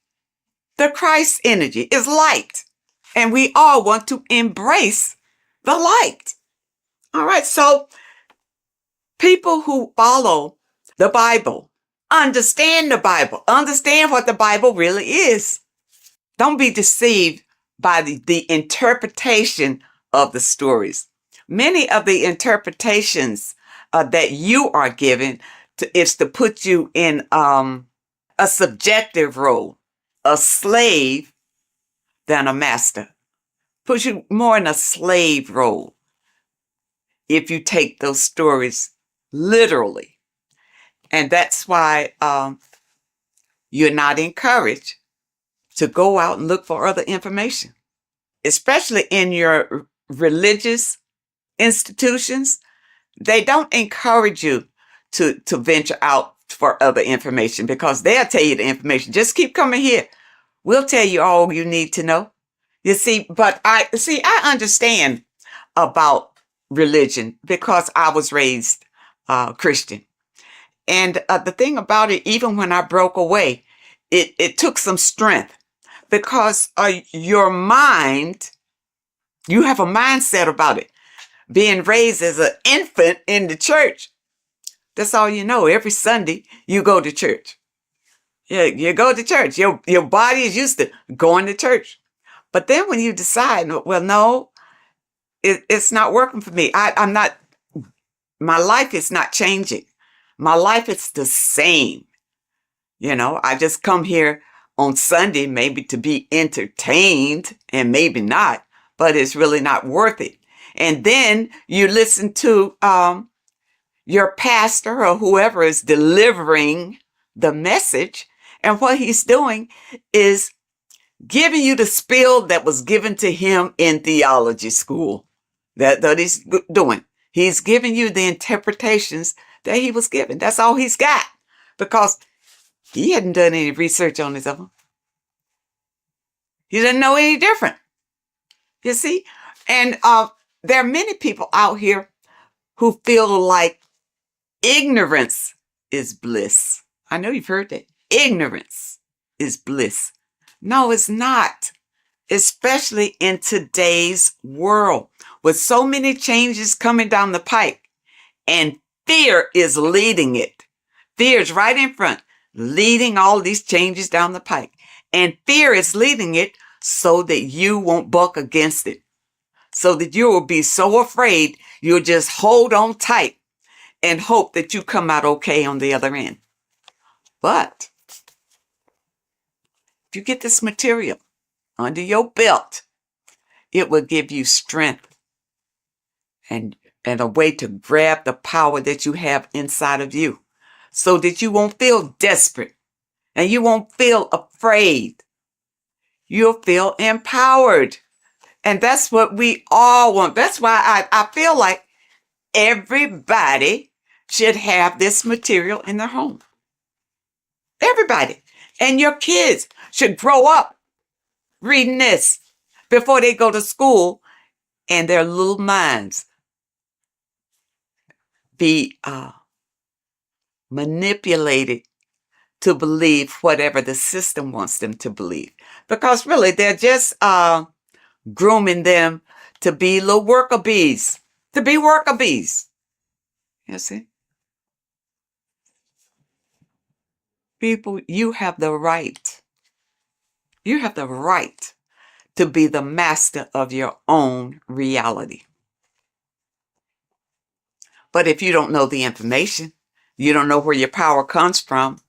The Christ energy is light. And we all want to embrace the light. All right, so people who follow the Bible, understand the Bible, understand what the Bible really is. Don't be deceived by the interpretation of the stories. Many of the interpretations that you are given is to put you in a subjective role, a slave than a master. Puts you more in a slave role if you take those stories literally. And that's why you're not encouraged to go out and look for other information, especially in your religious institutions. They don't encourage you to venture out for other information because they'll tell you the information. Just keep coming here. We'll tell you all you need to know. You see, but I understand about religion because I was raised Christian. And the thing about it, even when I broke away, it took some strength because your mind, you have a mindset about it. Being raised as an infant in the church, that's all you know. Every Sunday, you go to church. Yeah, you go to church. Your body is used to going to church. But then when you decide, well, no, it's not working for me. My life is not changing. My life is the same. You know, I just come here on Sunday maybe to be entertained and maybe not, but it's really not worth it. And then you listen to your pastor or whoever is delivering the message. And what he's doing is giving you the spiel that was given to him in theology school. That he's doing. He's giving you the interpretations that he was given. That's all he's got. Because he hadn't done any research on his own. He didn't know any different. You see? And there are many people out here who feel like ignorance is bliss. I know you've heard that. Ignorance is bliss. No, it's not. Especially in today's world with so many changes coming down the pike and fear is leading it. Fear is right in front, leading all these changes down the pike. And fear is leading it so that you won't buck against it. So that you will be so afraid you'll just hold on tight and hope that you come out okay on the other end. But if you get this material under your belt, it will give you strength and a way to grab the power that you have inside of you so that you won't feel desperate and you won't feel afraid. You'll feel empowered. And that's what we all want. That's why I feel like everybody should have this material in their home. Everybody. And your kids should grow up reading this before they go to school and their little minds be manipulated to believe whatever the system wants them to believe. Because really, they're just grooming them to be little worker bees, You see? People, you have the right. You have the right to be the master of your own reality. But if you don't know the information, you don't know where your power comes from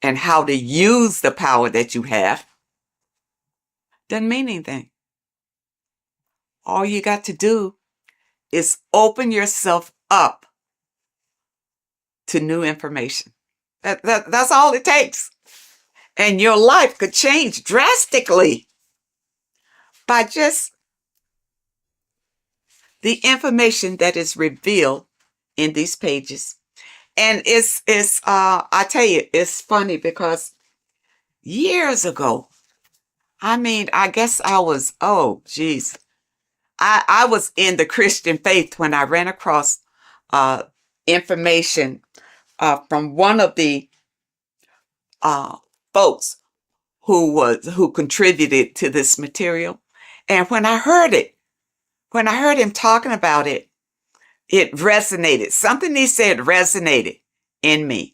and how to use the power that you have, doesn't mean anything. All you got to do is open yourself up to new information. That's all it takes. And your life could change drastically by just the information that is revealed in these pages. And it's I tell you, it's funny because years ago, I guess I was, I was in the Christian faith when I ran across information from one of the folks who contributed to this material. And when I heard him talking about it, it resonated. Something he said resonated in me.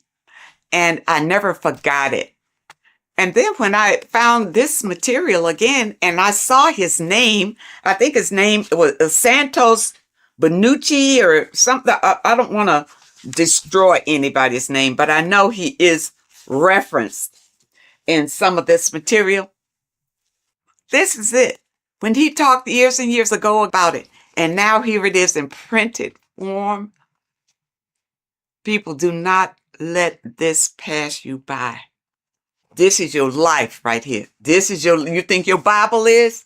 And I never forgot it. And then when I found this material again and I saw his name, I think his name was Santos Benucci or something. I don't want to destroy anybody's name, but I know he is referenced in some of this material. This is it. When he talked years and years ago about it, and now here it is in printed form. People, do not let this pass you by. This is your life right here. You think your Bible is?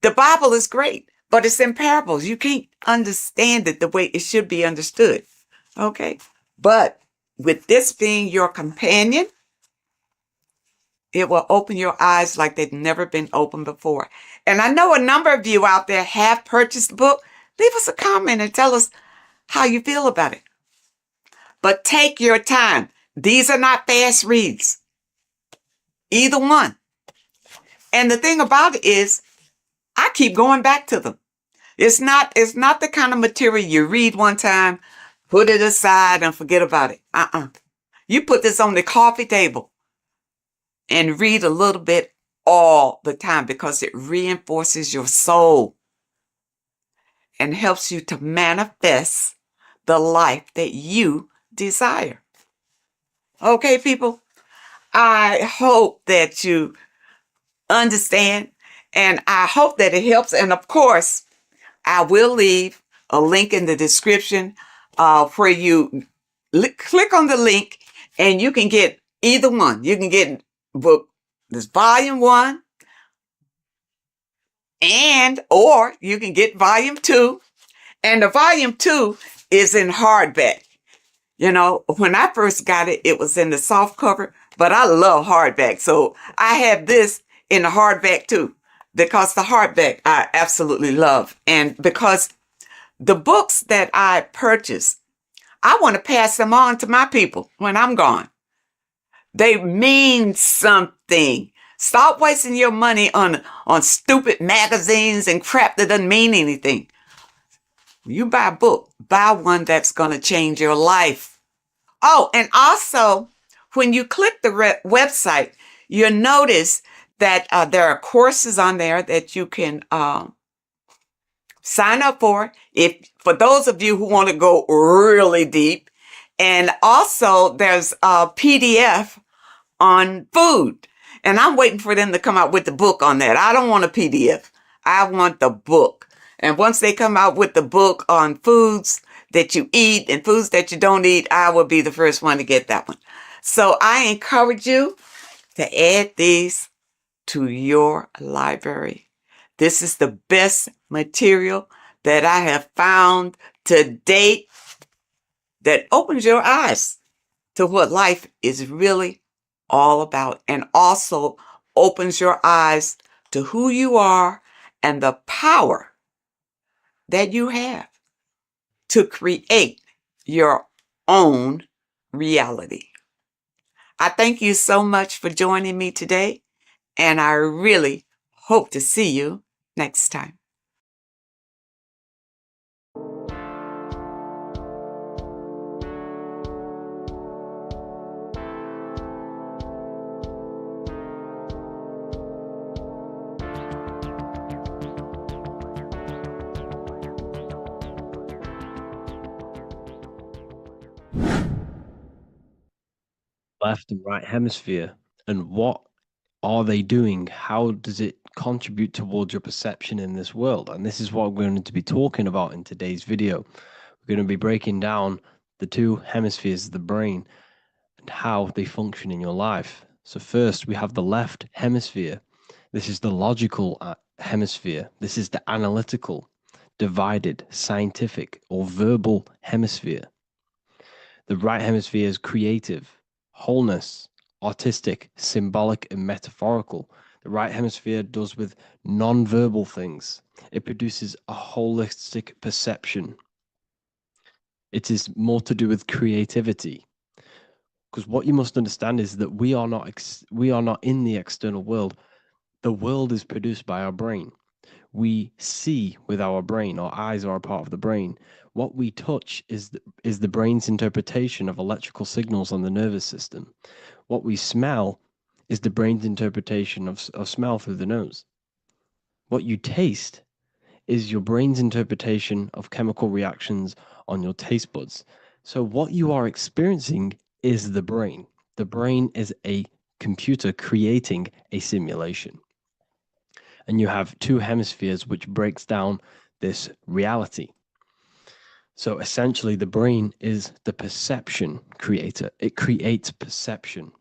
The Bible is great, but it's in parables. You can't understand it the way it should be understood. Okay? But with this being your companion, it will open your eyes like they've never been opened before. And I know a number of you out there have purchased the book. Leave us a comment and tell us how you feel about it. But take your time. These are not fast reads. Either one. And the thing about it is, I keep going back to them. It's not the kind of material you read one time, put it aside and forget about it. You put this on the coffee table and read a little bit all the time because it reinforces your soul and helps you to manifest the life that you desire. Okay, people, I hope that you understand and I hope that it helps. And of course, I will leave a link in the description where you click on the link and you can get either one. You can get book, this volume 1, or you can get volume 2. And the volume 2 is in hardback. You know, when I first got it, it was in the soft cover, but I love hardback. So I have this in the hardback too, because the hardback I absolutely love. And because the books that I purchase, I want to pass them on to my people when I'm gone. They mean something. Stop wasting your money on stupid magazines and crap that doesn't mean anything. You buy a book, buy one that's going to change your life. Oh, and also, when you click the website, you'll notice that there are courses on there that you can sign up for. For those of you who want to go really deep, And also there's a PDF on food. And I'm waiting for them to come out with the book on that. I don't want a PDF. I want the book. And once they come out with the book on foods that you eat and foods that you don't eat, I will be the first one to get that one. So I encourage you to add these to your library. This is the best material that I have found to date that opens your eyes to what life is really all about, and also opens your eyes to who you are and the power that you have to create your own reality. I thank you so much for joining me today, and I really hope to see you next time. Left and right hemisphere, and what are they doing? How does it contribute towards your perception in this world? And this is what we're going to be talking about in today's video. We're going to be breaking down the two hemispheres of the brain and how they function in your life. So first, we have the left hemisphere. This is the logical hemisphere. This is the analytical, divided, scientific, or verbal hemisphere. The right hemisphere is creative, wholeness, artistic, symbolic, and metaphorical. The right hemisphere does with non-verbal things. It produces a holistic perception. It is more to do with creativity. Because what you must understand is that we are not in the external world. The world is produced by our brain. We see with our brain. Our eyes are a part of the brain. What we touch is the brain's interpretation of electrical signals on the nervous system. What we smell is the brain's interpretation of smell through the nose. What you taste is your brain's interpretation of chemical reactions on your taste buds. So what you are experiencing is the brain. The brain is a computer creating a simulation. And you have two hemispheres which breaks down this reality. So essentially the brain is the perception creator. It creates perception.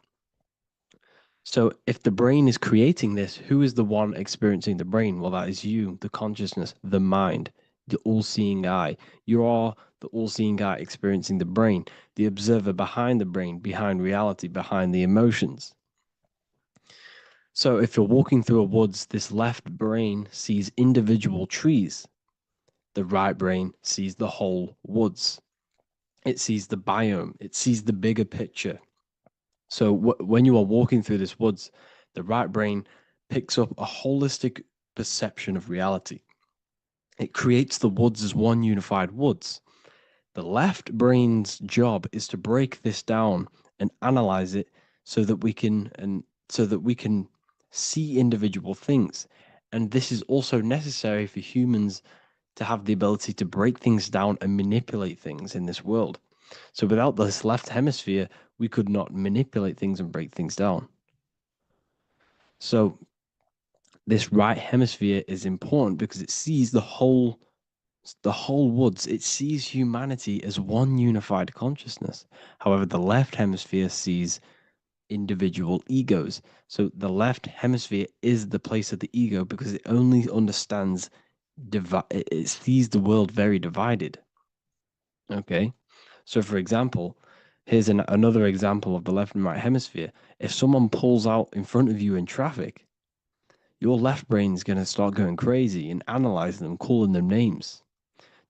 So if the brain is creating this, who is the one experiencing the brain? Well, that is you, the consciousness, the mind, the all-seeing eye. You are the all-seeing eye experiencing the brain, the observer behind the brain, behind reality, behind the emotions. So if you're walking through a woods, this left brain sees individual trees. The right brain sees the whole woods. It sees the biome. It sees the bigger picture. So when you are walking through this woods, the right brain picks up a holistic perception of reality. It creates the woods as one unified woods. The left brain's job is to break this down and analyze it so that we can see individual things. And this is also necessary for humans to have the ability to break things down and manipulate things in this world. So without this left hemisphere, we could not manipulate things and break things down. So this right hemisphere is important because it sees the whole woods. It sees humanity as one unified consciousness. However, the left hemisphere sees individual egos. So the left hemisphere is the place of the ego because it only understands it sees the world very divided. Okay, so for example, here's another example of the left and right hemisphere. If someone pulls out in front of you in traffic, your left brain is going to start going crazy and analyzing them, calling them names.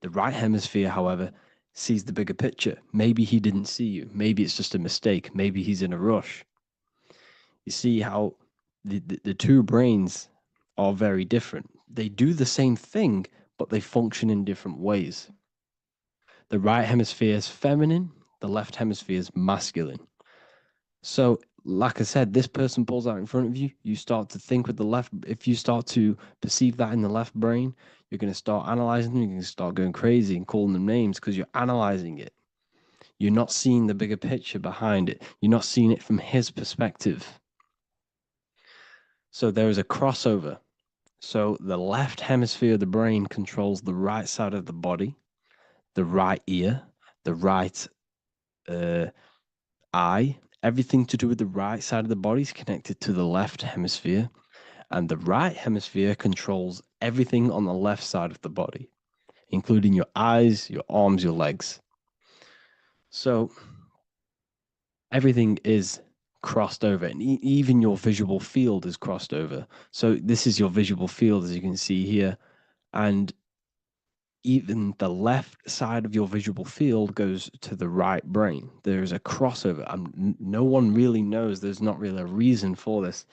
The right hemisphere, however, sees the bigger picture. Maybe he didn't see you. Maybe it's just a mistake. Maybe he's in a rush. You see how the two brains are very different. They do the same thing, but they function in different ways. The right hemisphere is feminine, the left hemisphere is masculine. So, like I said, this person pulls out in front of you, you start to think with the left. If you start to perceive that in the left brain, you're going to start analyzing them, you're going to start going crazy and calling them names because you're analyzing it. You're not seeing the bigger picture behind it. You're not seeing it from his perspective. So there is a crossover. So the left hemisphere of the brain controls the right side of the body, the right ear, the right eye. Everything to do with the right side of the body is connected to the left hemisphere, and the right hemisphere controls everything on the left side of the body, including your eyes, your arms, your legs. So everything is crossed over, and even your visual field is crossed over. So this is your visual field, as you can see here, and even the left side of your visual field goes to the right brain. There's a crossover. No one really knows. There's not really a reason for this.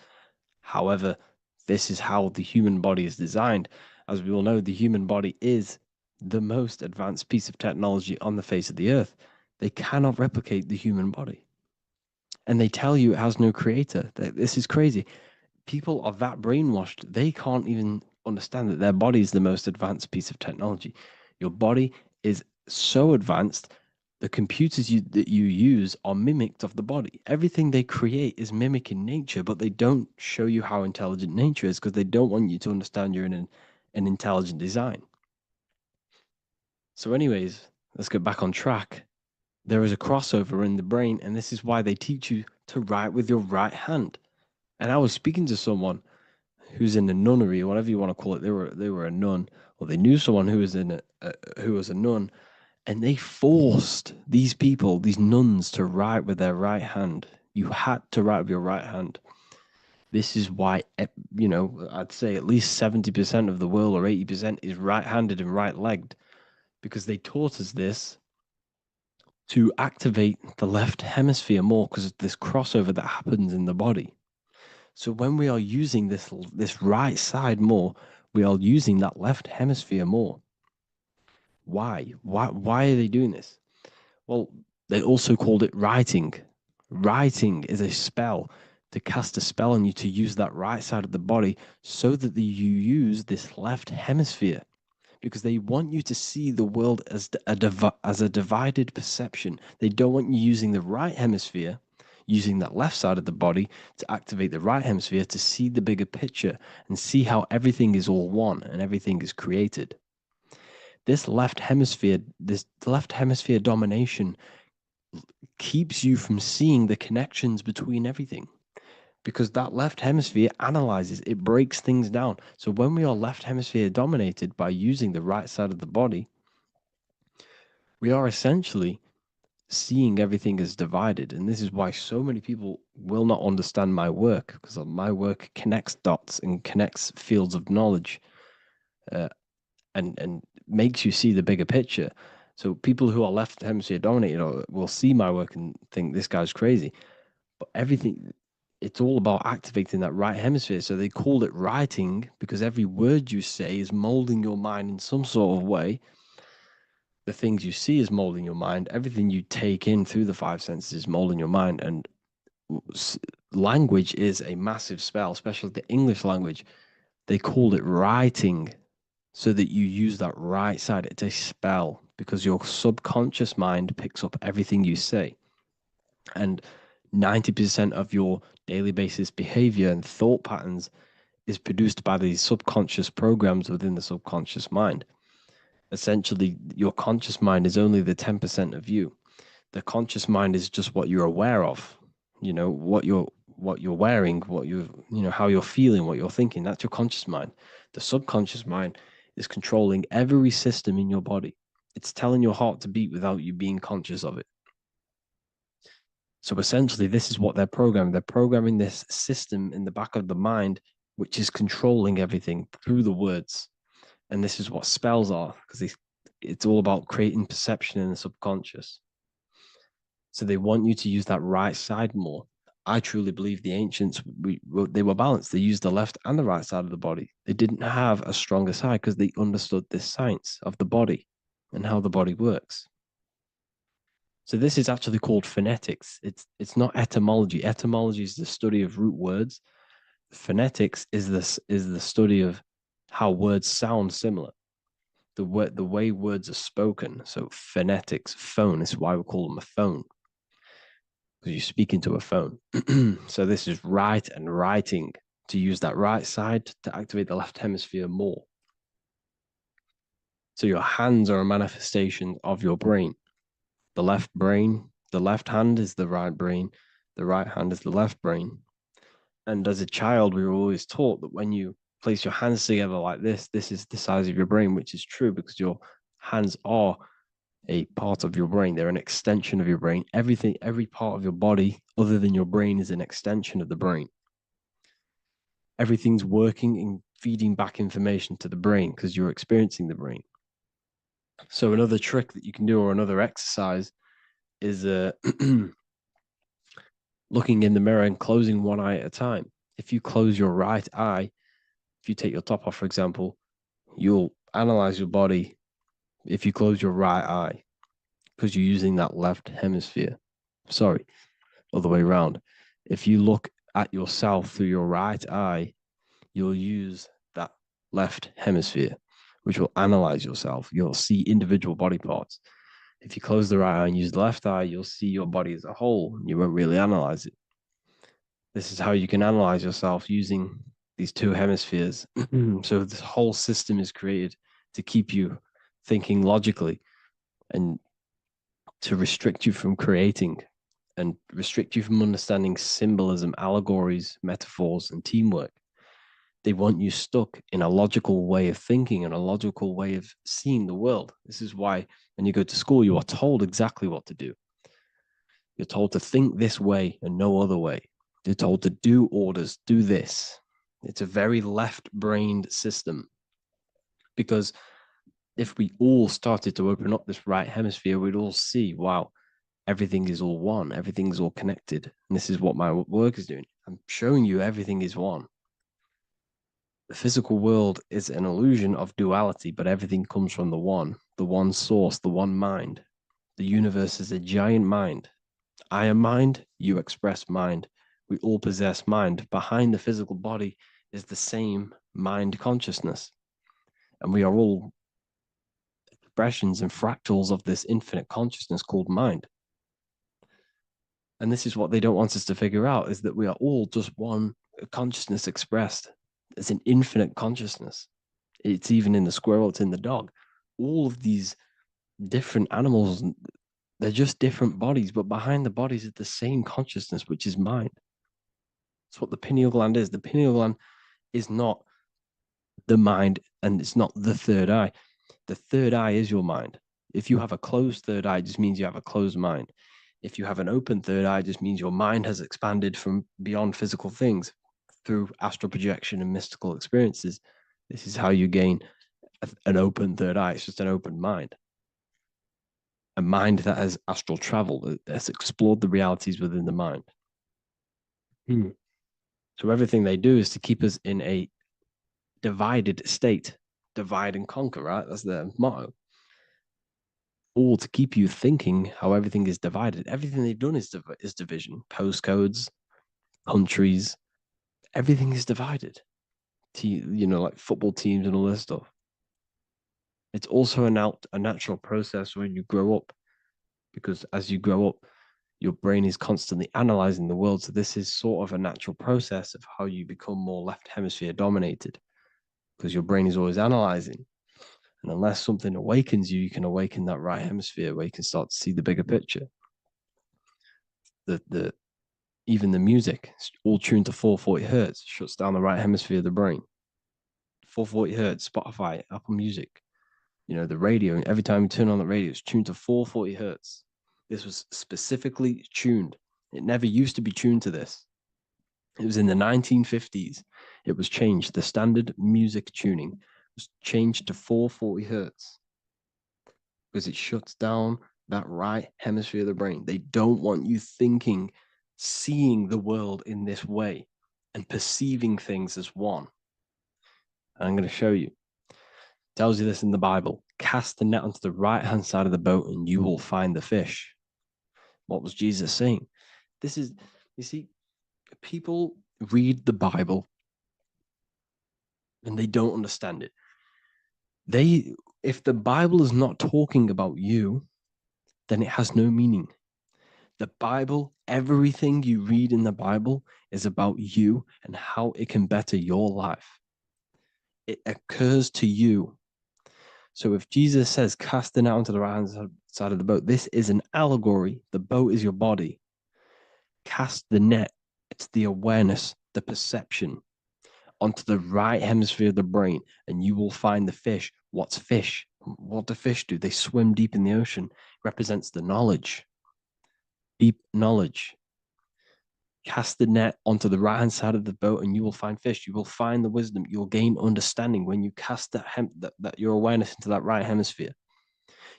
However, this is how the human body is designed. As we all know, the human body is the most advanced piece of technology on the face of the earth. They cannot replicate the human body. And they tell you it has no creator. This is crazy. People are that brainwashed, they can't even understand that their body is the most advanced piece of technology. Your body is so advanced, the computers that you use are mimicked of the body. Everything they create is mimicking nature, but they don't show you how intelligent nature is because they don't want you to understand you're in an intelligent design. So anyways, let's get back on track. There is a crossover in the brain, and this is why they teach you to write with your right hand. And I was speaking to someone who's in a nunnery, or whatever you want to call it. They were a nun, or they knew someone who was who was a nun, and they forced these people, these nuns, to write with their right hand. You had to write with your right hand. This is why, I'd say at least 70% of the world, or 80%, is right-handed and right-legged, because they taught us this to activate the left hemisphere more because of this crossover that happens in the body. So when we are using this right side more, we are using that left hemisphere more. Why? Why are they doing this? Well, they also called it writing. Writing is a spell, to cast a spell on you, to use that right side of the body so that you use this left hemisphere, because they want you to see the world as a divided perception. They don't want you using the right hemisphere, using that left side of the body to activate the right hemisphere to see the bigger picture and see how everything is all one and everything is created. This left hemisphere domination keeps you from seeing the connections between everything, because that left hemisphere analyzes, it breaks things down. So when we are left hemisphere dominated by using the right side of the body, we are essentially seeing everything as divided. And this is why so many people will not understand my work, because my work connects dots and connects fields of knowledge, and makes you see the bigger picture. So people who are left hemisphere dominated will see my work and think this guy's crazy. But it's all about activating that right hemisphere. So they called it writing because every word you say is molding your mind in some sort of way. The things you see is molding your mind. Everything you take in through the five senses is molding your mind. And language is a massive spell, especially the English language. They called it writing so that you use that right side. It's a spell because your subconscious mind picks up everything you say. And 90% of your daily basis behavior and thought patterns is produced by these subconscious programs within the subconscious mind. Essentially, your conscious mind is only the 10% of you. The conscious mind is just what you're aware of, what you're wearing, how you're feeling, what you're thinking. That's your conscious mind. The subconscious mind is controlling every system in your body. It's telling your heart to beat without you being conscious of it. So essentially, this is what they're programming. They're programming this system in the back of the mind, which is controlling everything through the words. And this is what spells are, because it's all about creating perception in the subconscious. So they want you to use that right side more. I truly believe the ancients, they were balanced. They used the left and the right side of the body. They didn't have a stronger side because they understood this science of the body and how the body works. So this is actually called phonetics. It's not etymology. Etymology is the study of root words. Phonetics is the study of how words sound similar. the way words are spoken. So phonetics, phone. This is why we call them a phone, because you speak into a phone. So this is write and writing, to use that right side to activate the left hemisphere more. So your hands are a manifestation of your brain. The left brain, the left hand is the right brain, the right hand is the left brain. And as a child, we were always taught that when you place your hands together like this is the size of your brain, which is true because your hands are a part of your brain. They're an extension of your brain. Everything, every part of your body other than your brain is an extension of the brain. Everything's working and feeding back information to the brain because you're experiencing the brain. So another trick that you can do, or another exercise, is looking in the mirror and closing one eye at a time. If you close your right eye, if you take your top off, for example, you'll analyze your body if you close your right eye because you're using that left hemisphere. Sorry, other way around. If you look at yourself through your right eye, you'll use that left hemisphere, which will analyze yourself. You'll see individual body parts. If you close the right eye and use the left eye, you'll see your body as a whole. You won't really analyze it. This is how you can analyze yourself using these two hemispheres. So this whole system is created to keep you thinking logically and to restrict you from creating and restrict you from understanding symbolism, allegories, metaphors, and teamwork. They want you stuck in a logical way of thinking and a logical way of seeing the world. This is why when you go to school, you are told exactly what to do. You're told to think this way and no other way. You're told to do orders, do this. It's a very left-brained system because if we all started to open up this right hemisphere, we'd all see, wow, everything is all one, everything's all connected. And this is what my work is doing. I'm showing you everything is one. The physical world is an illusion of duality, but everything comes from the one source, the one mind. The universe is a giant mind. I am mind, you express mind. We all possess mind. Behind the physical body is the same mind consciousness. And we are all expressions and fractals of this infinite consciousness called mind. And this is what they don't want us to figure out, is that we are all just one consciousness expressed. It's an infinite consciousness. It's even in the squirrel, it's in the dog. All of these different animals, they're just different bodies, but behind the bodies is the same consciousness, which is mind. That's what the pineal gland is. The pineal gland is not the mind, and it's not the third eye. The third eye is your mind. If you have a closed third eye, it just means you have a closed mind. If you have an open third eye, it just means your mind has expanded from beyond physical things through astral projection and mystical experiences. This is how you gain an open third eye. It's just an open mind. A mind that has astral traveled, that has explored the realities within the mind. So everything they do is to keep us in a divided state. Divide and conquer, right? That's their motto. All to keep you thinking how everything is divided. Everything they've done is division. Postcodes, countries, everything is divided. Like football teams and all this stuff. It's also a natural process when you grow up, because as you grow up, your brain is constantly analyzing the world. So this is sort of a natural process of how you become more left hemisphere dominated, because your brain is always analyzing. And unless something awakens you, you can awaken that right hemisphere where you can start to see the bigger picture. Even the music, it's all tuned to 440 hertz, shuts down the right hemisphere of the brain. 440 hertz, Spotify, Apple Music, the radio. Every time you turn on the radio, it's tuned to 440 hertz. This was specifically tuned. It never used to be tuned to this. It was in the 1950s. It was changed. The standard music tuning was changed to 440 hertz because it shuts down that right hemisphere of the brain. They don't want you thinking, seeing the world in this way and perceiving things as one. And I'm going to show you. It tells you this in the Bible. Cast the net onto the right-hand side of the boat and you will find the fish. What was Jesus saying? This is, you see, people read the Bible and they don't understand it. If the Bible is not talking about you, then it has no meaning. The Bible, everything you read in the Bible is about you and how it can better your life. It occurs to you. So if Jesus says, cast the net onto the right hand side of the boat, this is an allegory. The boat is your body. Cast the net. It's the awareness, the perception onto the right hemisphere of the brain, and you will find the fish. What's fish? What do fish do? They swim deep in the ocean. It represents the knowledge, deep knowledge. Cast the net onto the right hand side of the boat, and you will find fish. You will find the wisdom. You will gain understanding when you cast that your awareness into that right hemisphere.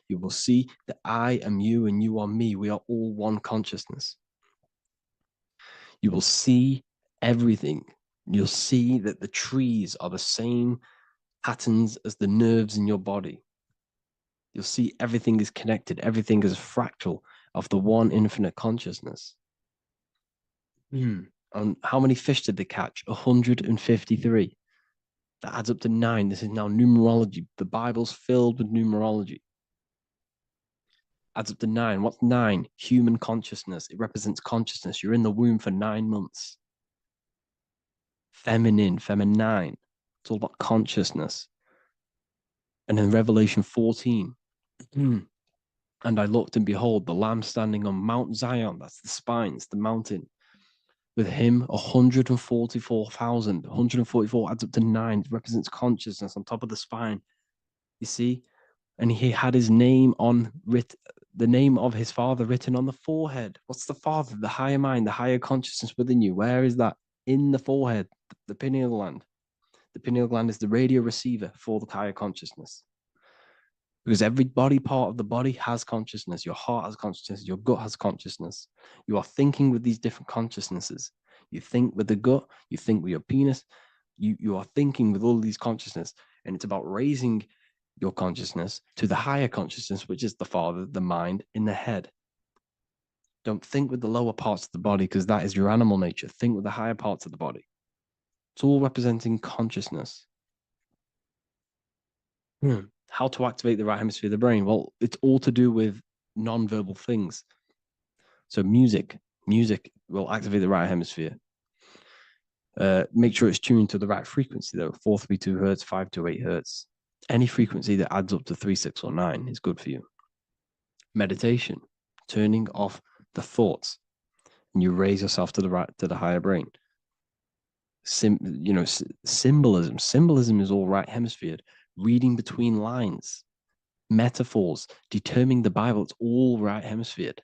You will see that I am you and you are me. We are all one consciousness. You will see everything. You'll see that the trees are the same patterns as the nerves in your body. You'll see everything is connected. Everything is a fractal of the one infinite consciousness. And how many fish did they catch? 153. That adds up to 9. This is now numerology. The Bible's filled with numerology. Adds up to 9. What's 9? Human consciousness. It represents consciousness. You're in the womb for 9 months. Feminine. It's all about consciousness. And then Revelation 14. And I looked, and behold, the Lamb standing on Mount Zion. That's the spines, the mountain. With him, 144,000. 144 adds up to 9. It represents consciousness on top of the spine. You see? And he had his name the name of his Father written on the forehead. What's the Father? The higher mind, the higher consciousness within you. Where is that? In the forehead, the pineal gland. The pineal gland is the radio receiver for the higher consciousness. Because every body part of the body has consciousness. Your heart has consciousness. Your gut has consciousness. You are thinking with these different consciousnesses. You think with the gut. You think with your penis. You are thinking with all these consciousness. And it's about raising your consciousness to the higher consciousness, which is the Father, the mind in the head. Don't think with the lower parts of the body, because that is your animal nature. Think with the higher parts of the body. It's all representing consciousness. How to activate the right hemisphere of the brain? Well, it's all to do with non-verbal things. So music will activate the right hemisphere. Make sure it's tuned to the right frequency though. 432 hertz, 528 hertz. Any frequency that adds up to 3, 6, or 9 is good for you. Meditation, turning off the thoughts, and you raise yourself to the higher brain. Symbolism. Symbolism is all right hemisphere. Reading between lines, metaphors, determining the Bible, it's all right hemisphere.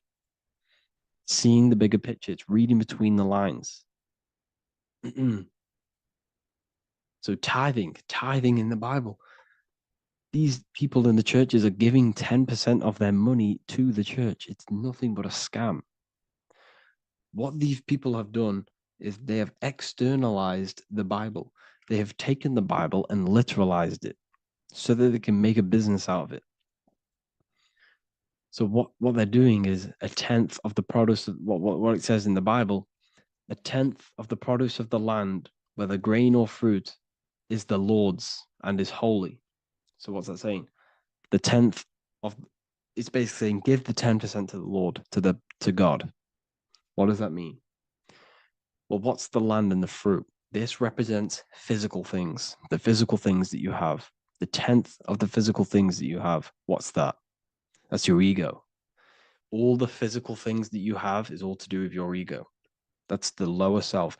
Seeing the bigger picture, it's reading between the lines. So tithing in the Bible. These people in the churches are giving 10% of their money to the church. It's nothing but a scam. What these people have done is they have externalized the Bible. They have taken the Bible and literalized it so that they can make a business out of it. So what they're doing is 1/10 of the produce of what it says in the Bible, 1/10 of the produce of the land, whether grain or fruit, is the Lord's and is holy. So what's that saying? The 10th of it's basically saying give the 10% to the Lord, to God. What does that mean? Well, what's the land and the fruit? This represents physical things, the physical things that you have. The 10th of the physical things that you have. What's that? That's your ego. All the physical things that you have is all to do with your ego. That's the lower self.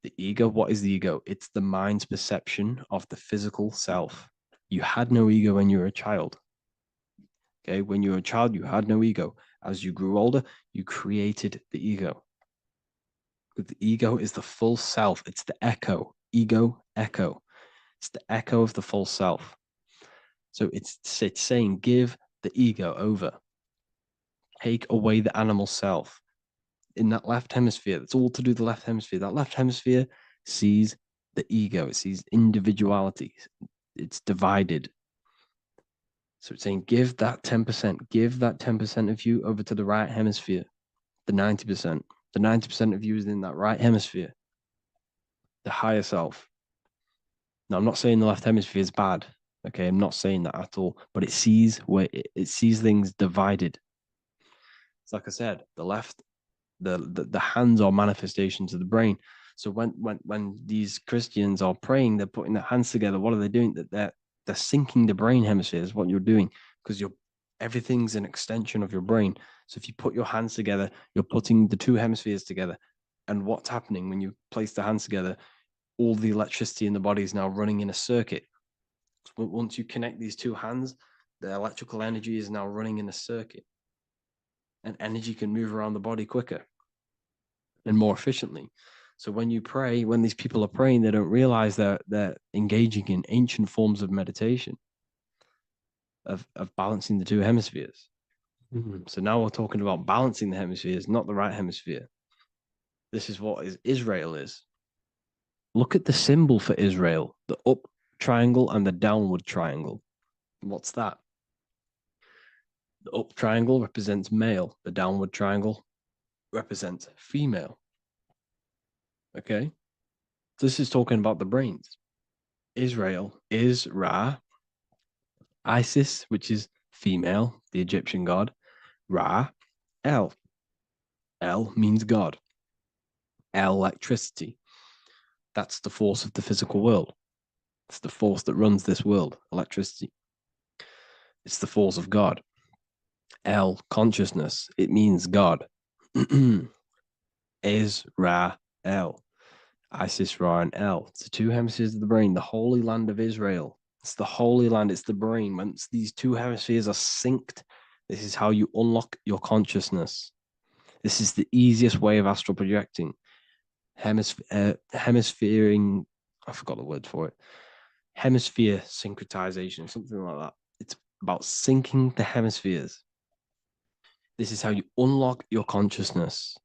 The ego, what is the ego? It's the mind's perception of the physical self. You had no ego when you were a child. Okay, when you were a child, you had no ego. As you grew older, you created the ego. But the ego is the full self. It's the echo. Ego, echo. It's the echo of the full self. So it's saying give the ego over. Take away the animal self. In that left hemisphere, that's all to do with the left hemisphere. That left hemisphere sees the ego. It sees individuality. It's divided. So it's saying give that 10%. Give that 10% of you over to the right hemisphere. The 90%. The 90% of you is in that right hemisphere. The higher self. Now, I'm not saying the left hemisphere is bad. Okay, I'm not saying that at all, but it sees it sees things divided. It's like I said, the left, the hands are manifestations of the brain. So when these Christians are praying, they're putting their hands together. What are they doing? That they're syncing the brain hemispheres. What you're doing, because everything's an extension of your brain. So if you put your hands together, you're putting the two hemispheres together. And what's happening when you place the hands together? All the electricity in the body is now running in a circuit. So once you connect these two hands, the electrical energy is now running in a circuit, and energy can move around the body quicker and more efficiently. So when you pray, when these people are praying, they don't realize that they're engaging in ancient forms of meditation, of balancing the two hemispheres. So now we're talking about balancing the hemispheres, not the right hemisphere. This is what Israel is. Look at the symbol for Israel, the up triangle and the downward triangle. What's that? The up triangle represents male. The downward triangle represents female. Okay? So this is talking about the brains. Israel is Ra, Isis, which is female, the Egyptian god. Ra, El. El means God. El, electricity. That's the force of the physical world. It's the force that runs this world, electricity. It's the force of God. El, consciousness. It means God. Is Ra, El. Isis, Ra, and El. It's the two hemispheres of the brain, the holy land of Israel. It's the holy land, it's the brain. Once these two hemispheres are synced, this is how you unlock your consciousness. This is the easiest way of astral projecting. Hemisphering, I forgot the word for it. Hemisphere syncretization, something like that. It's about syncing the hemispheres. This is how you unlock your consciousness.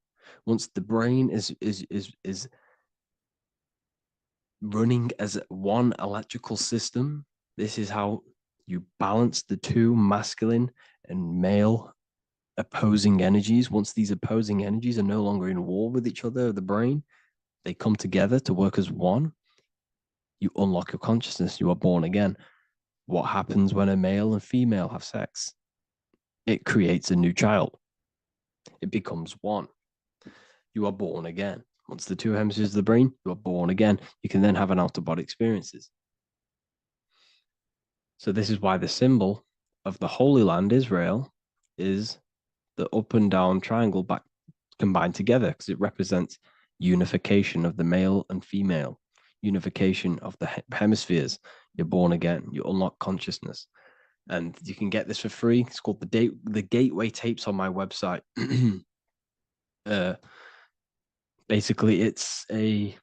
Once the brain is running as one electrical system, this is how you balance the two masculine and male opposing energies. Once these opposing energies are no longer in war with each other, the brain, they come together to work as one. You unlock your consciousness. You are born again. What happens when a male and female have sex? It creates a new child. It becomes one. You are born again. Once the two hemispheres of the brain, you are born again. You can then have an out-of-body experiences. So this is why the symbol of the Holy Land, Israel, is the up and down triangle back combined together, because it represents unification of the male and female, unification of the hemispheres. You're born again. You unlock consciousness. And you can get this for free. It's called the Gateway Tapes on my website. Basically, it's a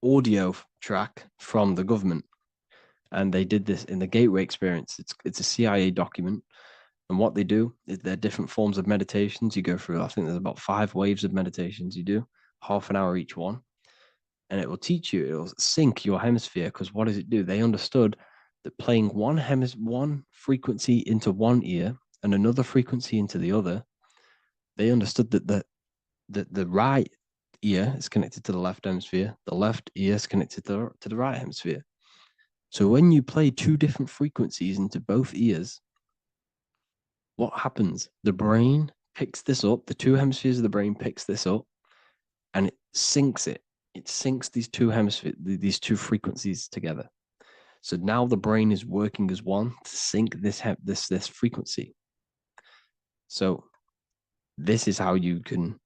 audio track from the government, and they did this in the Gateway Experience. It's a CIA document, and what they do is there are different forms of meditations you go through. I think there's about 5 waves of meditations you do, half an hour each one, and it will teach you. It will sync your hemisphere, because what does it do? They understood that playing one frequency into one ear and another frequency into the other, they understood that the right ear is connected to the left hemisphere, the left ear is connected to the right hemisphere. So when you play 2 different frequencies into both ears, what happens? The brain picks this up, the 2 hemispheres of the brain picks this up, and it syncs it. It syncs these 2 hemispheres, these 2 frequencies together. So now the brain is working as one to sync this frequency. So this is how you can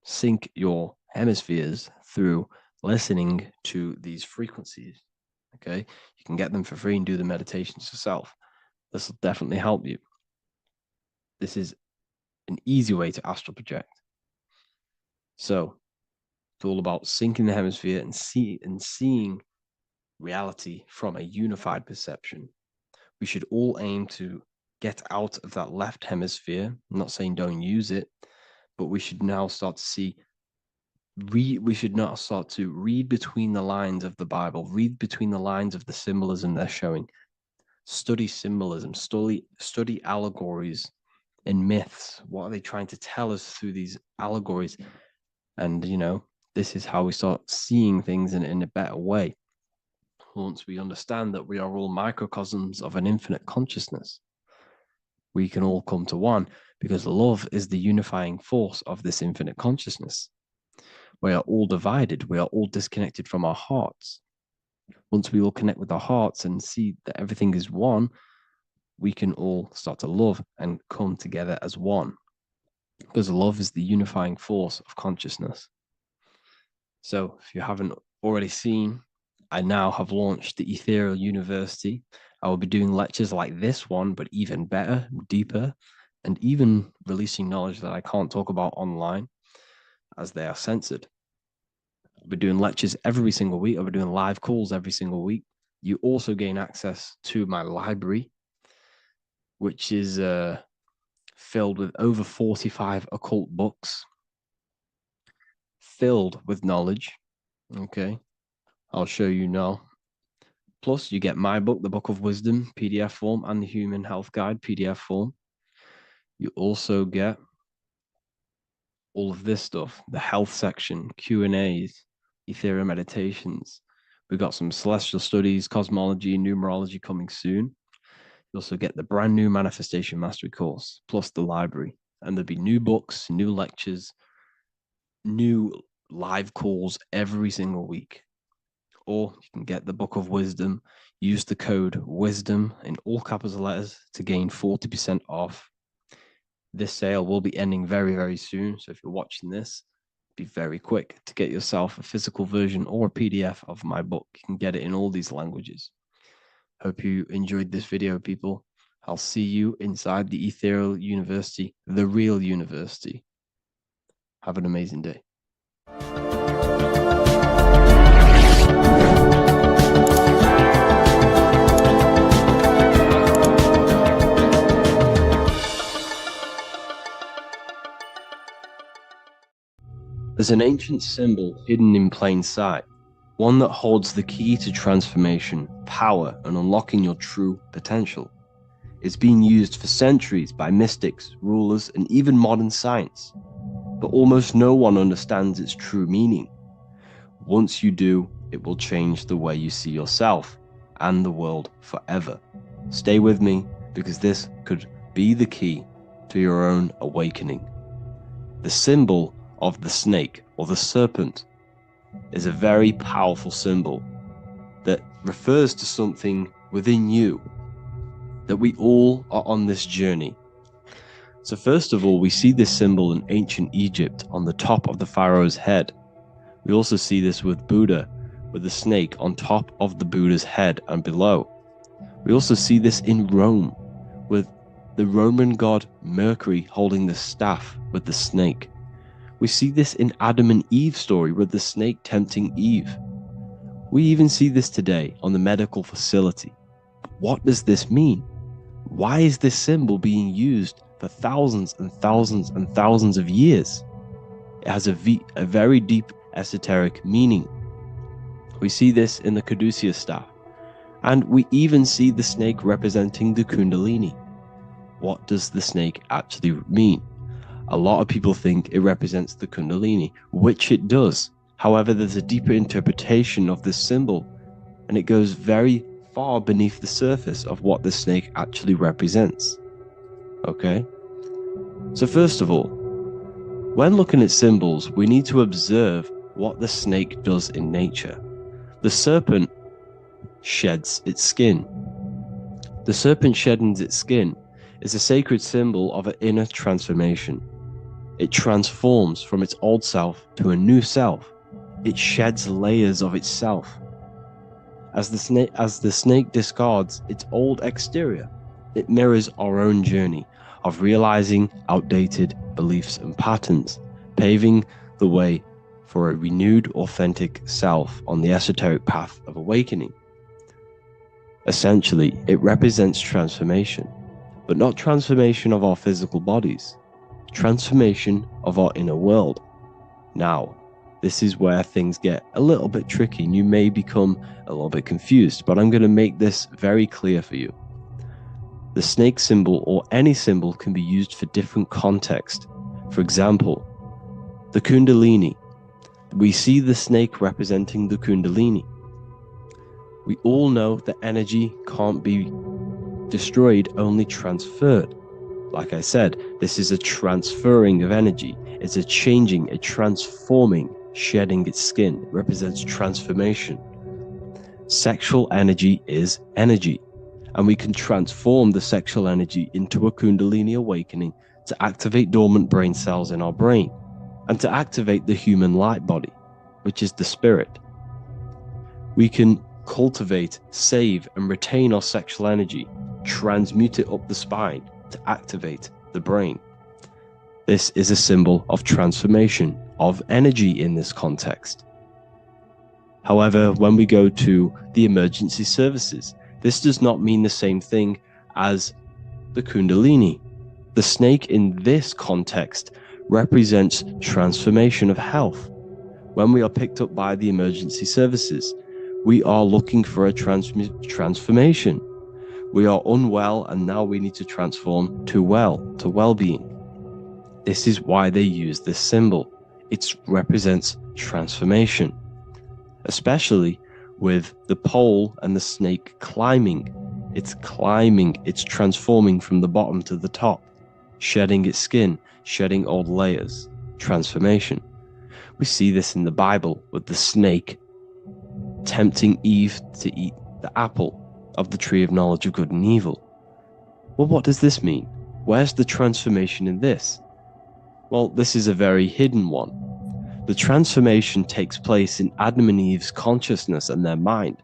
sync your hemispheres, through listening to these frequencies. Okay, you can get them for free and do the meditations yourself. This will definitely help you. This is an easy way to astral project. So it's all about syncing the hemisphere and seeing reality from a unified perception. We should all aim to get out of that left hemisphere. I'm not saying don't use it, but we should now start to see we should not start to read between the lines of the Bible, read between the lines of the symbolism they're showing, study symbolism, study allegories and myths. What are they trying to tell us through these allegories? And, this is how we start seeing things in a better way. once we understand that we are all microcosms of an infinite consciousness, we can all come to one, because love is the unifying force of this infinite consciousness. We are all divided. We are all disconnected from our hearts. Once we all connect with our hearts and see that everything is one, we can all start to love and come together as one, because love is the unifying force of consciousness. So if you haven't already seen, I now have launched the Ethereal University. I will be doing lectures like this one, but even better, deeper, and even releasing knowledge that I can't talk about online as they are censored. I'll be doing lectures every single week. I'll be doing live calls every single week. You also gain access to my library, which is filled with over 45 occult books, filled with knowledge. Okay, I'll show you now. Plus, you get my book, The Book of Wisdom, PDF form, and the Human Health Guide, PDF form. You also get all of this stuff, the health section, Q&As, Ethereum meditations. We've got some celestial studies, cosmology, numerology coming soon. You also get the brand new Manifestation Mastery course, plus the library. And there'll be new books, new lectures, new live calls every single week. Or you can get the Book of Wisdom, use the code WISDOM in all capital letters to gain 40% off. This sale will be ending very, very soon. So if you're watching this, be very quick to get yourself a physical version or a PDF of my book. You can get it in all these languages. Hope you enjoyed this video, people. I'll see you inside the Ethereal University, the real university. Have an amazing day. There's an ancient symbol hidden in plain sight, one that holds the key to transformation, power, and unlocking your true potential. It's been used for centuries by mystics, rulers, and even modern science, but almost no one understands its true meaning. Once you do, it will change the way you see yourself and the world forever. Stay with me, because this could be the key to your own awakening. The symbol of the snake, or the serpent, is a very powerful symbol that refers to something within you, that we all are on this journey. So first of all, we see this symbol in ancient Egypt on the top of the pharaoh's head. We also see this with Buddha, with the snake on top of the Buddha's head and below. We also see this in Rome, with the Roman god Mercury holding the staff with the snake. We see this in Adam and Eve's story with the snake tempting Eve. We even see this today on the medical facility. What does this mean? Why is this symbol being used for thousands and thousands and thousands of years? It has a very deep esoteric meaning. We see this in the Caduceus staff, and we even see the snake representing the Kundalini. What does the snake actually mean? A lot of people think it represents the Kundalini, which it does. However, there's a deeper interpretation of this symbol, and it goes very far beneath the surface of what the snake actually represents. Okay? So first of all, when looking at symbols, we need to observe what the snake does in nature. The serpent sheds its skin. The serpent shedding its skin is a sacred symbol of an inner transformation. It transforms from its old self to a new self. It sheds layers of itself. As the snake discards its old exterior, it mirrors our own journey of realizing outdated beliefs and patterns, paving the way for a renewed, authentic self on the esoteric path of awakening. Essentially, it represents transformation, but not transformation of our physical bodies, transformation of our inner world. Now, this is where things get a little bit tricky and you may become a little bit confused, but I'm going to make this very clear for you. The snake symbol, or any symbol, can be used for different context. For example, the Kundalini. We see the snake representing the Kundalini. We all know that energy can't be destroyed, only transferred. Like I said, this is a transferring of energy. It's a changing, a transforming, shedding its skin. It represents transformation. Sexual energy is energy, and we can transform the sexual energy into a Kundalini awakening to activate dormant brain cells in our brain and to activate the human light body, which is the spirit. We can cultivate, save, and retain our sexual energy, transmute it up the spine to activate the brain. This is a symbol of transformation, of energy in this context. However, when we go to the emergency services, this does not mean the same thing as the Kundalini. The snake in this context represents transformation of health. When we are picked up by the emergency services, we are looking for a transformation. We are unwell and now we need to transform to well-being. This is why they use this symbol. It represents transformation, especially with the pole and the snake climbing. It's climbing, it's transforming from the bottom to the top, shedding its skin, shedding old layers, transformation. We see this in the Bible with the snake tempting Eve to eat the apple of the tree of knowledge of good and evil. Well, what does this mean? Where's the transformation in this? Well, this is a very hidden one. The transformation takes place in Adam and Eve's consciousness and their mind.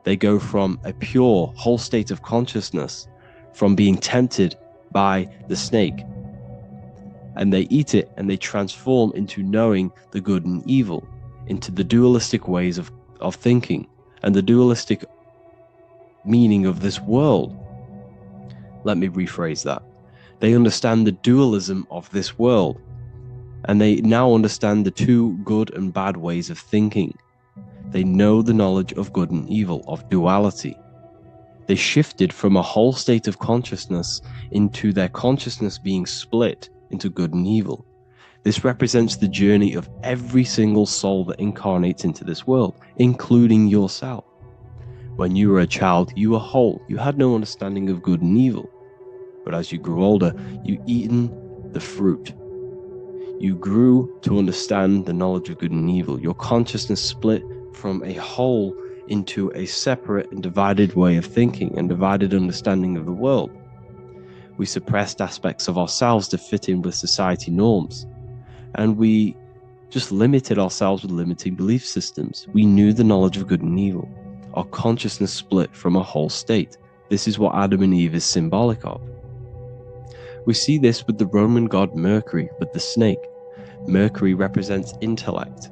They go from a pure, whole state of consciousness, from being tempted by the snake, and they eat it and they transform into knowing the good and evil, into the dualistic ways of thinking and the dualistic meaning of this world. Let me rephrase that. They understand the dualism of this world, and they now understand the two good and bad ways of thinking. They know the knowledge of good and evil, of duality. They shifted from a whole state of consciousness into their consciousness being split into good and evil. This represents the journey of every single soul that incarnates into this world, including yourself. When you were a child, you were whole. You had no understanding of good and evil. But as you grew older, you eaten the fruit. You grew to understand the knowledge of good and evil. Your consciousness split from a whole into a separate and divided way of thinking and divided understanding of the world. We suppressed aspects of ourselves to fit in with society norms. And we just limited ourselves with limiting belief systems. We knew the knowledge of good and evil. Our consciousness split from a whole state. This is what Adam and Eve is symbolic of. We see this with the Roman god Mercury, with the snake. Mercury represents intellect,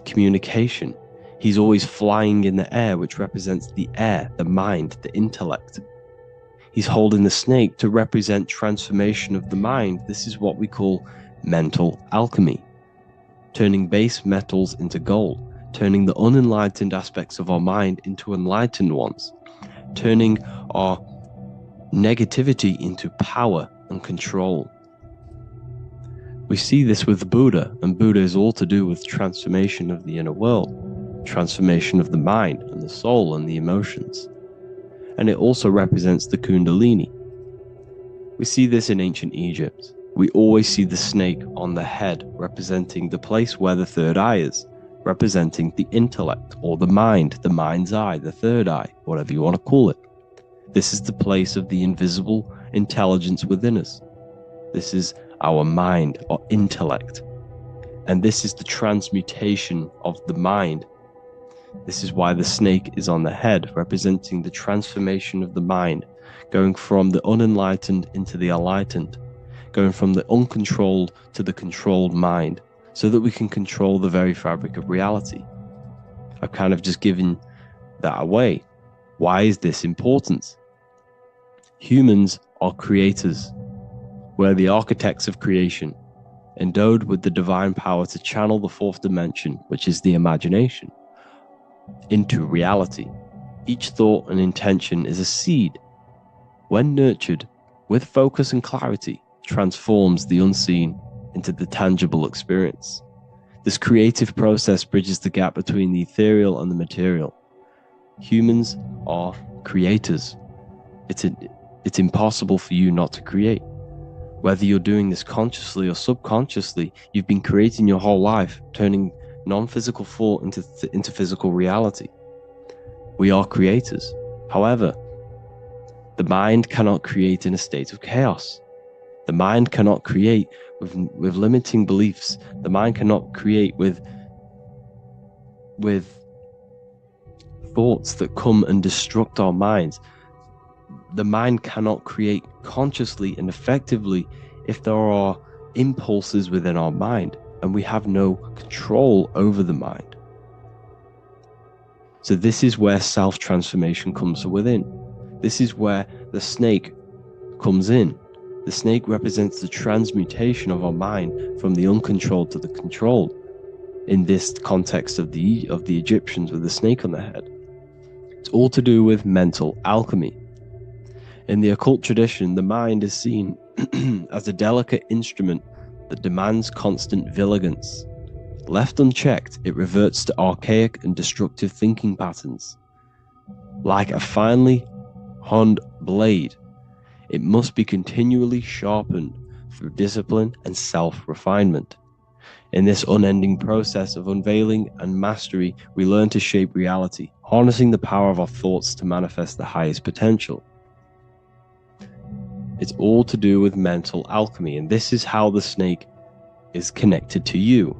communication. He's always flying in the air, which represents the air, the mind, the intellect. He's holding the snake to represent transformation of the mind. This is what we call mental alchemy, turning base metals into gold, turning the unenlightened aspects of our mind into enlightened ones, turning our negativity into power and control. We see this with Buddha, and Buddha is all to do with transformation of the inner world, transformation of the mind and the soul and the emotions. And it also represents the Kundalini. We see this in ancient Egypt. We always see the snake on the head, representing the place where the third eye is, representing the intellect or the mind's eye, the third eye, whatever you want to call it. This is the place of the invisible intelligence within us. This is our mind or intellect. And this is the transmutation of the mind. This is why the snake is on the head, representing the transformation of the mind, going from the unenlightened into the enlightened, going from the uncontrolled to the controlled mind, so that we can control the very fabric of reality. I've kind of just given that away. Why is this important? Humans are creators. We're the architects of creation, endowed with the divine power to channel the fourth dimension, which is the imagination, into reality. Each thought and intention is a seed. When nurtured with focus and clarity, transforms the unseen into the tangible experience. This creative process bridges the gap between the ethereal and the material. Humans are creators. It's impossible for you not to create. Whether you're doing this consciously or subconsciously, you've been creating your whole life, turning non-physical thought into physical reality. We are creators. However, the mind cannot create in a state of chaos. The mind cannot create with limiting beliefs. The mind cannot create with thoughts that come and destruct our minds. The mind cannot create consciously and effectively if there are impulses within our mind and we have no control over the mind. So this is where self-transformation comes from within. This is where the snake comes in. The snake represents the transmutation of our mind from the uncontrolled to the controlled. In this context of the Egyptians with the snake on their head. It's all to do with mental alchemy. In the occult tradition, the mind is seen as a delicate instrument that demands constant vigilance. Left unchecked, it reverts to archaic and destructive thinking patterns. Like a finely honed blade, it must be continually sharpened through discipline and self-refinement. In this unending process of unveiling and mastery, we learn to shape reality, harnessing the power of our thoughts to manifest the highest potential. It's all to do with mental alchemy, and this is how the snake is connected to you.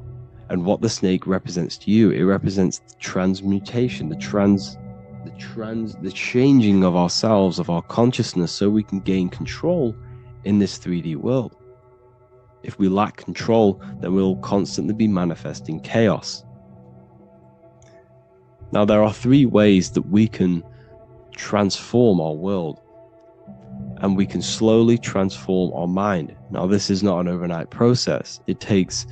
And what the snake represents to you, it represents the transmutation, the changing of ourselves, of our consciousness, so we can gain control in this 3D world. If we lack control, then we'll constantly be manifesting chaos. Now, there are 3 ways that we can transform our world, and we can slowly transform our mind. Now, this is not an overnight process. It takes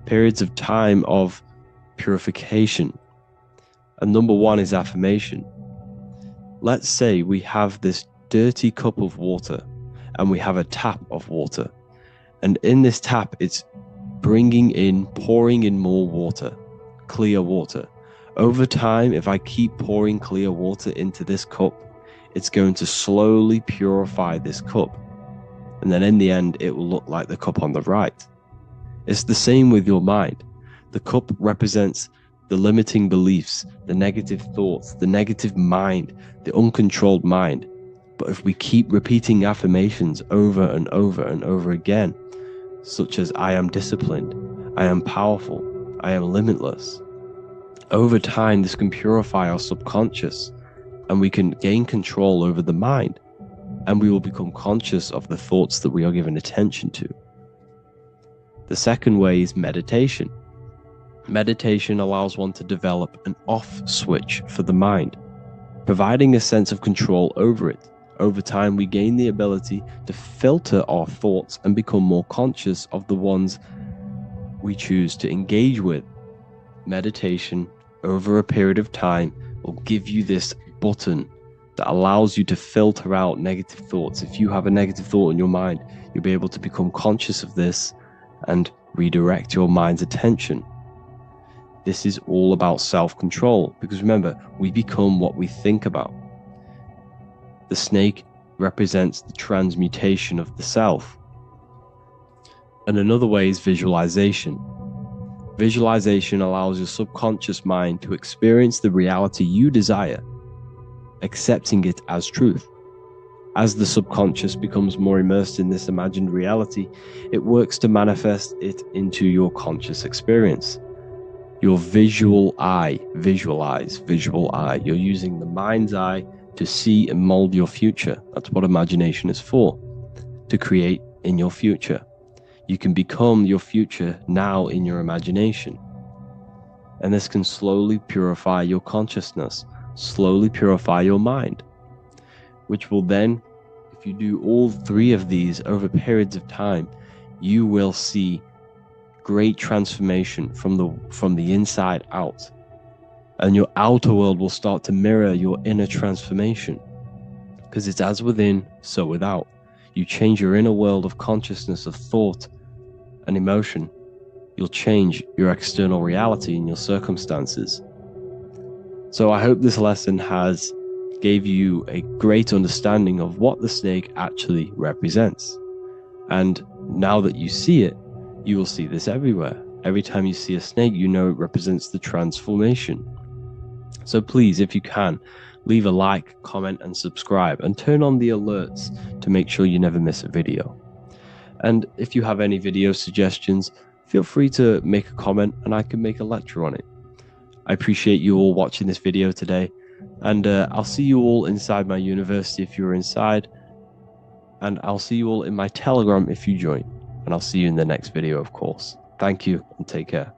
periods of time of purification. And number 1 is affirmation. Let's say we have this dirty cup of water, and we have a tap of water. And in this tap, it's pouring in more water, clear water. Over time, if I keep pouring clear water into this cup, it's going to slowly purify this cup. And then in the end, it will look like the cup on the right. It's the same with your mind. The cup represents the limiting beliefs, the negative thoughts, the negative mind, the uncontrolled mind. But if we keep repeating affirmations over and over and over again, such as I am disciplined, I am powerful, I am limitless. Over time, this can purify our subconscious and we can gain control over the mind, and we will become conscious of the thoughts that we are giving attention to. The second way is meditation. Meditation allows one to develop an off switch for the mind, providing a sense of control over it. Over time, we gain the ability to filter our thoughts and become more conscious of the ones we choose to engage with. Meditation, over a period of time, will give you this button that allows you to filter out negative thoughts. If you have a negative thought in your mind, you'll be able to become conscious of this and redirect your mind's attention. This is all about self-control, because remember, we become what we think about. The snake represents the transmutation of the self. And another way is visualization. Visualization allows your subconscious mind to experience the reality you desire, accepting it as truth. As the subconscious becomes more immersed in this imagined reality, it works to manifest it into your conscious experience. Your visual eye, visual eye. You're using the mind's eye to see and mold your future. That's what imagination is for, to create in your future. You can become your future now in your imagination. And this can slowly purify your consciousness, slowly purify your mind, which will then, if you do all 3 of these over periods of time, you will see great transformation from the inside out. And your outer world will start to mirror your inner transformation, because it's as within, so without. You change your inner world of consciousness, of thought and emotion, you'll change your external reality and your circumstances. So I hope this lesson has gave you a great understanding of what the snake actually represents. And now that you see it, you will see this everywhere. Every time you see a snake, you know it represents the transformation. So please, if you can, leave a like, comment, and subscribe, and turn on the alerts to make sure you never miss a video. And if you have any video suggestions, feel free to make a comment and I can make a lecture on it. I appreciate you all watching this video today, and I'll see you all inside my university if you're inside, and I'll see you all in my Telegram if you join, and I'll see you in the next video, of course. Thank you and take care.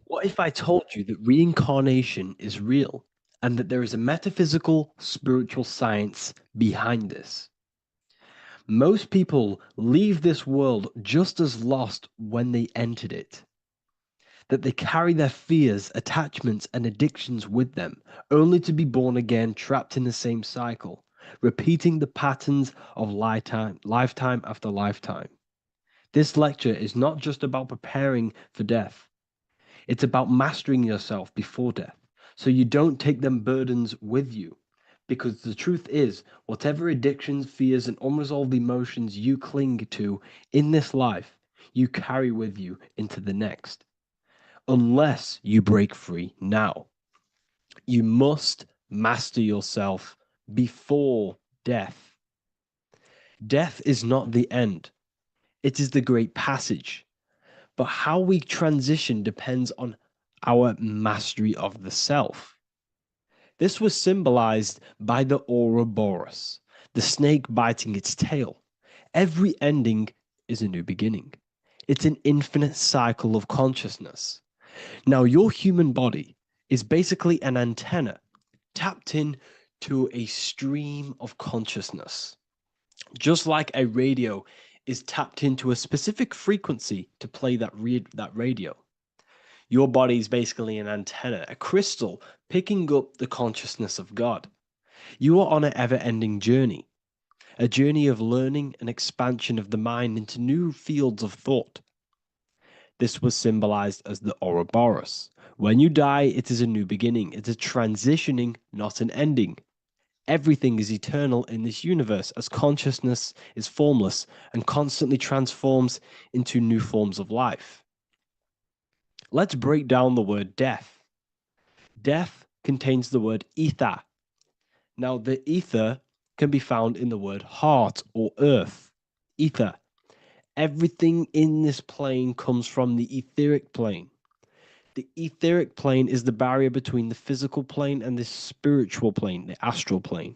What if I told you that reincarnation is real and that there is a metaphysical, spiritual science behind this? Most people leave this world just as lost when they entered it. That they carry their fears, attachments, and addictions with them, only to be born again, trapped in the same cycle, repeating the patterns of lifetime after lifetime. This lecture is not just about preparing for death. It's about mastering yourself before death, so you don't take them burdens with you. Because the truth is, whatever addictions, fears, and unresolved emotions you cling to in this life, you carry with you into the next. Unless you break free now. You must master yourself before death. Death is not the end. It is the great passage. But how we transition depends on our mastery of the self. This was symbolized by the Ouroboros, the snake biting its tail. Every ending is a new beginning. It's an infinite cycle of consciousness. Now, your human body is basically an antenna tapped in to a stream of consciousness. Just like a radio is tapped into a specific frequency to play that radio. Your body is basically an antenna, a crystal picking up the consciousness of God. You are on an ever-ending journey, a journey of learning and expansion of the mind into new fields of thought. This was symbolized as the Ouroboros. When you die, it is a new beginning. It's a transitioning, not an ending. Everything is eternal in this universe as consciousness is formless and constantly transforms into new forms of life. Let's break down the word death. Death contains the word ether. Now, the ether can be found in the word heart or earth. Ether. Everything in this plane comes from the etheric plane. The etheric plane is the barrier between the physical plane and the spiritual plane, the astral plane.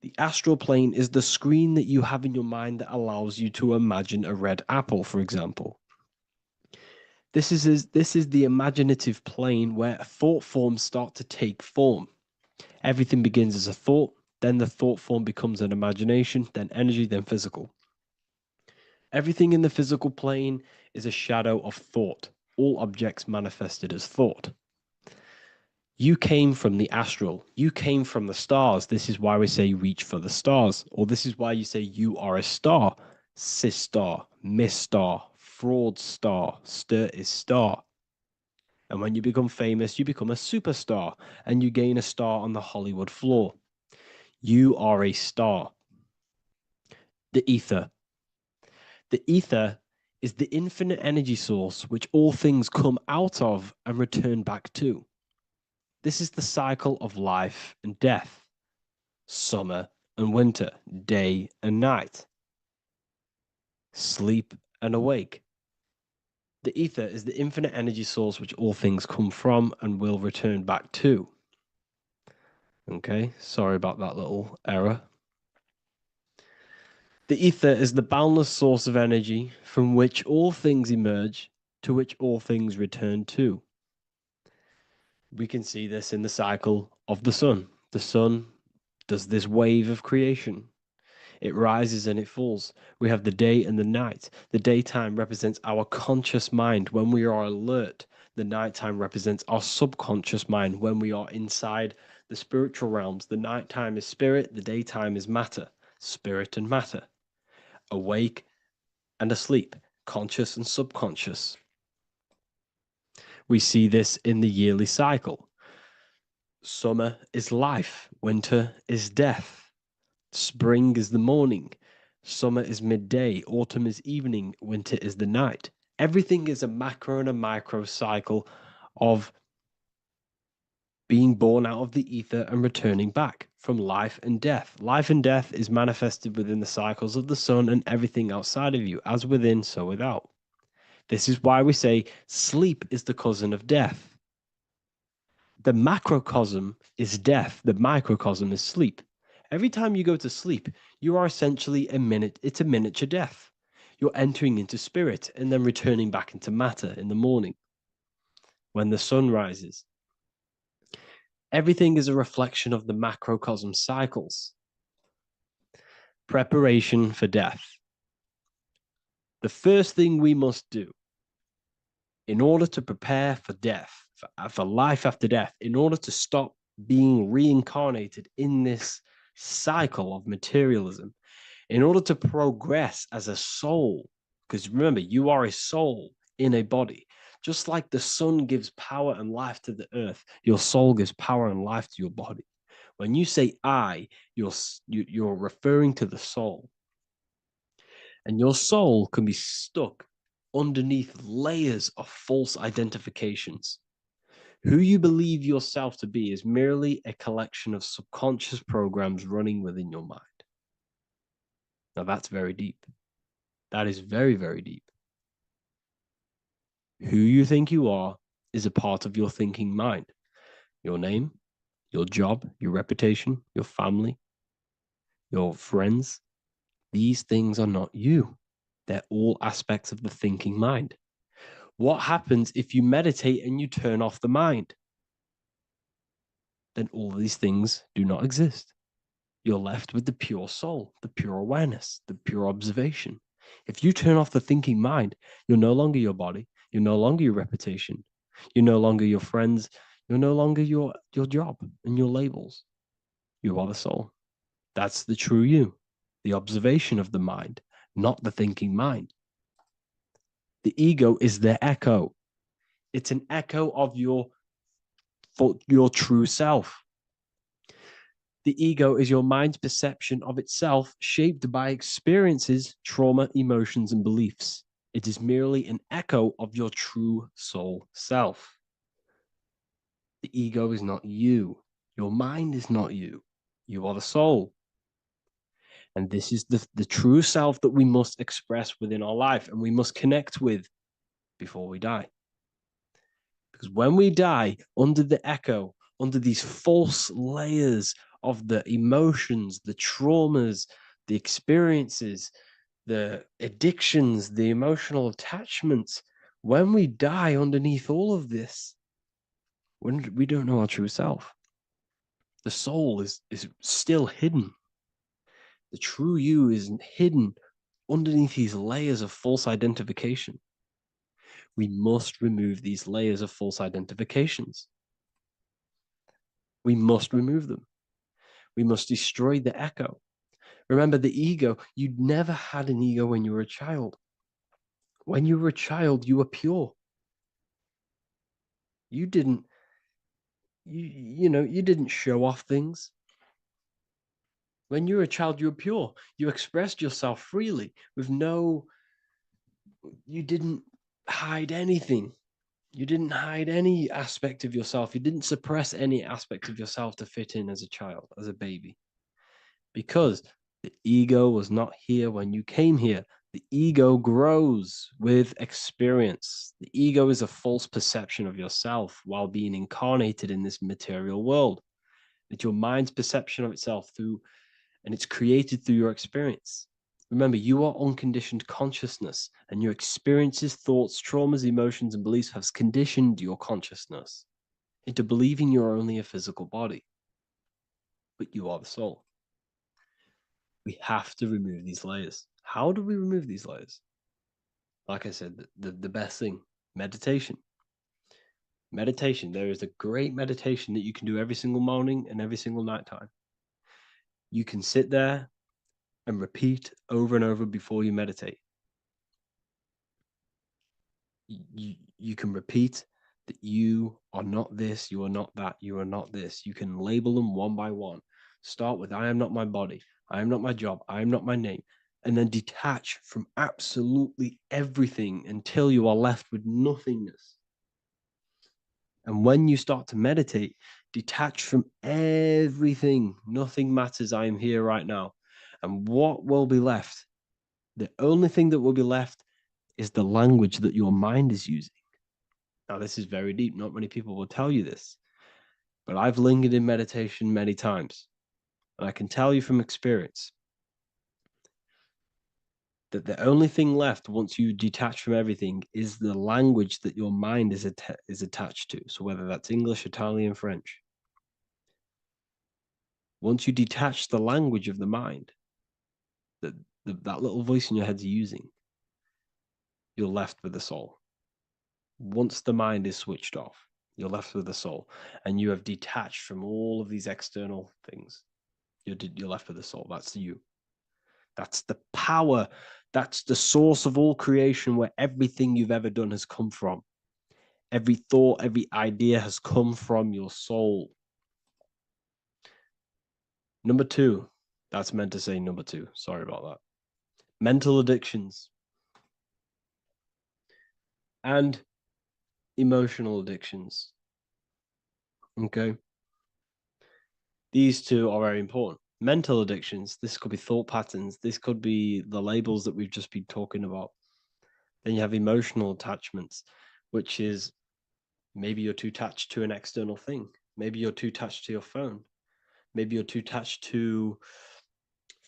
The astral plane is the screen that you have in your mind that allows you to imagine a red apple, for example. This is the imaginative plane where thought forms start to take form. Everything begins as a thought, then the thought form becomes an imagination, then energy, then physical. Everything in the physical plane is a shadow of thought. All objects manifested as thought. You came from the astral. You came from the stars. This is why we say reach for the stars. Or this is why you say you are a star. Cis star, miss star, fraud star, stir is star. And when you become famous, you become a superstar and you gain a star on the Hollywood floor. You are a star. The ether. The ether is the infinite energy source which all things come out of and return back to. This is the cycle of life and death, summer and winter, day and night, sleep and awake. The ether is the infinite energy source which all things come from and will return back to. Okay, sorry about that little error. The ether is the boundless source of energy from which all things emerge, to which all things return to. We can see this in the cycle of the sun. The sun does this wave of creation. It rises and it falls. We have the day and the night. The daytime represents our conscious mind when we are alert. The nighttime represents our subconscious mind when we are inside the spiritual realms. The nighttime is spirit, the daytime is matter, spirit and matter. Awake and asleep, conscious and subconscious. We see this in the yearly cycle. Summer is life, winter is death. Spring is the morning, summer is midday, autumn is evening, winter is the night. Everything is a macro and a micro cycle of being born out of the ether and returning back from life and death. Life and death is manifested within the cycles of the sun and everything outside of you, as within, so without. This is why we say sleep is the cousin of death. The macrocosm is death, the microcosm is sleep. Every time you go to sleep, you are essentially it's a miniature death. You're entering into spirit and then returning back into matter in the morning when the sun rises. Everything is a reflection of the macrocosm cycles. Preparation for death. The first thing we must do in order to prepare for death, for life after death, in order to stop being reincarnated in this cycle of materialism, in order to progress as a soul, because remember, you are a soul in a body. Just like the sun gives power and life to the earth, your soul gives power and life to your body. When you say I, you're referring to the soul. And your soul can be stuck underneath layers of false identifications. Who you believe yourself to be is merely a collection of subconscious programs running within your mind. Now that's very deep. That is very, very deep. Who you think you are is a part of your thinking mind. Your name, your job, your reputation, your family, your friends. These things are not you. They're all aspects of the thinking mind. What happens if you meditate and you turn off the mind? Then all these things do not exist. You're left with the pure soul, the pure awareness, the pure observation. If you turn off the thinking mind, you're no longer your body, you're no longer your reputation, you're no longer your friends, you're no longer your job and your labels. You are the soul. That's the true you, the observation of the mind, not the thinking mind. The ego is the echo. It's an echo of your true self. The ego is your mind's perception of itself shaped by experiences, trauma, emotions, and beliefs. It is merely an echo of your true soul self. The ego is not you. Your mind is not you. You are the soul. And this is the true self that we must express within our life and we must connect with before we die. Because when we die under the echo, under these false layers of the emotions, the traumas, the experiences, the addictions, the emotional attachments, when we die underneath all of this, when we don't know our true self, the soul is still hidden. The true you is hidden underneath these layers of false identification. We must remove these layers of false identifications. We must remove them. We must destroy the echo. Remember, the ego, you never had an ego when you were a child. When you were a child, you were pure. You didn't, you didn't show off things. When you were a child, you were pure. You expressed yourself freely with you didn't hide anything. You didn't hide any aspect of yourself. You didn't suppress any aspect of yourself to fit in as a child, as a baby. Because the ego was not here when you came here. The ego grows with experience. The ego is a false perception of yourself while being incarnated in this material world. It's your mind's perception of itself and it's created through your experience. Remember, you are unconditioned consciousness, and your experiences, thoughts, traumas, emotions, and beliefs have conditioned your consciousness into believing you're only a physical body, but you are the soul. We have to remove these layers. How do we remove these layers? Like I said, the best thing, meditation. Meditation. There is a great meditation that you can do every single morning and every single nighttime. You can sit there and repeat over and over before you meditate. You can repeat that you are not this, you are not that, you are not this. You can label them one by one. Start with, I am not my body, I am not my job, I am not my name, and then detach from absolutely everything until you are left with nothingness. And when you start to meditate, detach from everything. Nothing matters. I am here right now. And what will be left? The only thing that will be left is the language that your mind is using. Now, this is very deep. Not many people will tell you this, but I've lingered in meditation many times. And I can tell you from experience that the only thing left once you detach from everything is the language that your mind is attached to. So whether that's English, Italian, French. Once you detach the language of the mind that that little voice in your head's using, you're left with the soul. Once the mind is switched off, you're left with the soul, and you have detached from all of these external things. You're left with the soul. That's you. That's the power. That's the source of all creation, where everything you've ever done has come from. Every thought, every idea has come from your soul. Number two, that's meant to say number two. Sorry about that. Mental addictions and emotional addictions. Okay. These two are very important. Mental addictions, this could be thought patterns, this could be the labels that we've just been talking about. Then you have emotional attachments, which is maybe you're too attached to an external thing. Maybe you're too attached to your phone. Maybe you're too attached to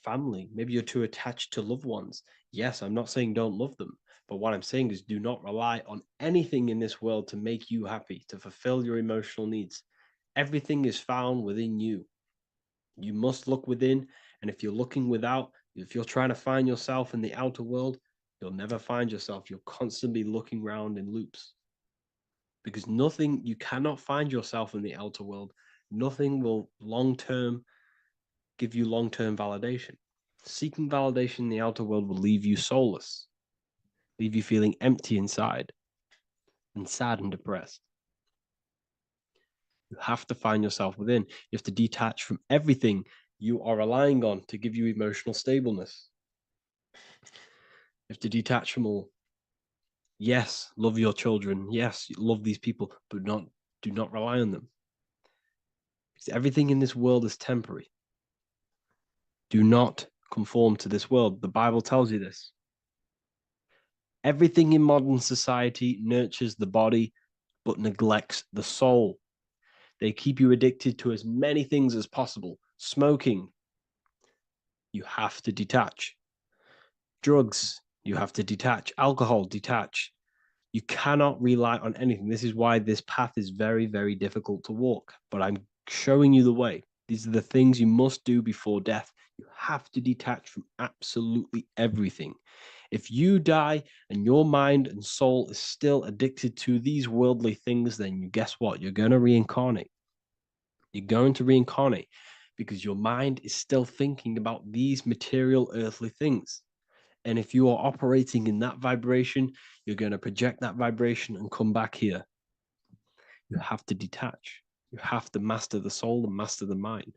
family. Maybe you're too attached to loved ones. Yes, I'm not saying don't love them, but what I'm saying is do not rely on anything in this world to make you happy, to fulfill your emotional needs. Everything is found within you. You must look within, and if you're looking without, if you're trying to find yourself in the outer world, you'll never find yourself. You'll constantly be looking around in loops. Because nothing, you cannot find yourself in the outer world. Nothing will give you long-term validation. Seeking validation in the outer world will leave you soulless, leave you feeling empty inside and sad and depressed. You have to find yourself within. You have to detach from everything you are relying on to give you emotional stableness. You have to detach from all. Yes, love your children. Yes, love these people, but do not rely on them. Because everything in this world is temporary. Do not conform to this world. The Bible tells you this. Everything in modern society nurtures the body, but neglects the soul. They keep you addicted to as many things as possible. Smoking, you have to detach. Drugs, you have to detach. Alcohol, detach. You cannot rely on anything. This is why this path is very, very difficult to walk. But I'm showing you the way. These are the things you must do before death. You have to detach from absolutely everything. If you die and your mind and soul is still addicted to these worldly things, then you guess what? You're going to reincarnate. You're going to reincarnate because your mind is still thinking about these material earthly things. And if you are operating in that vibration, you're going to project that vibration and come back here. You have to detach. You have to master the soul and master the mind.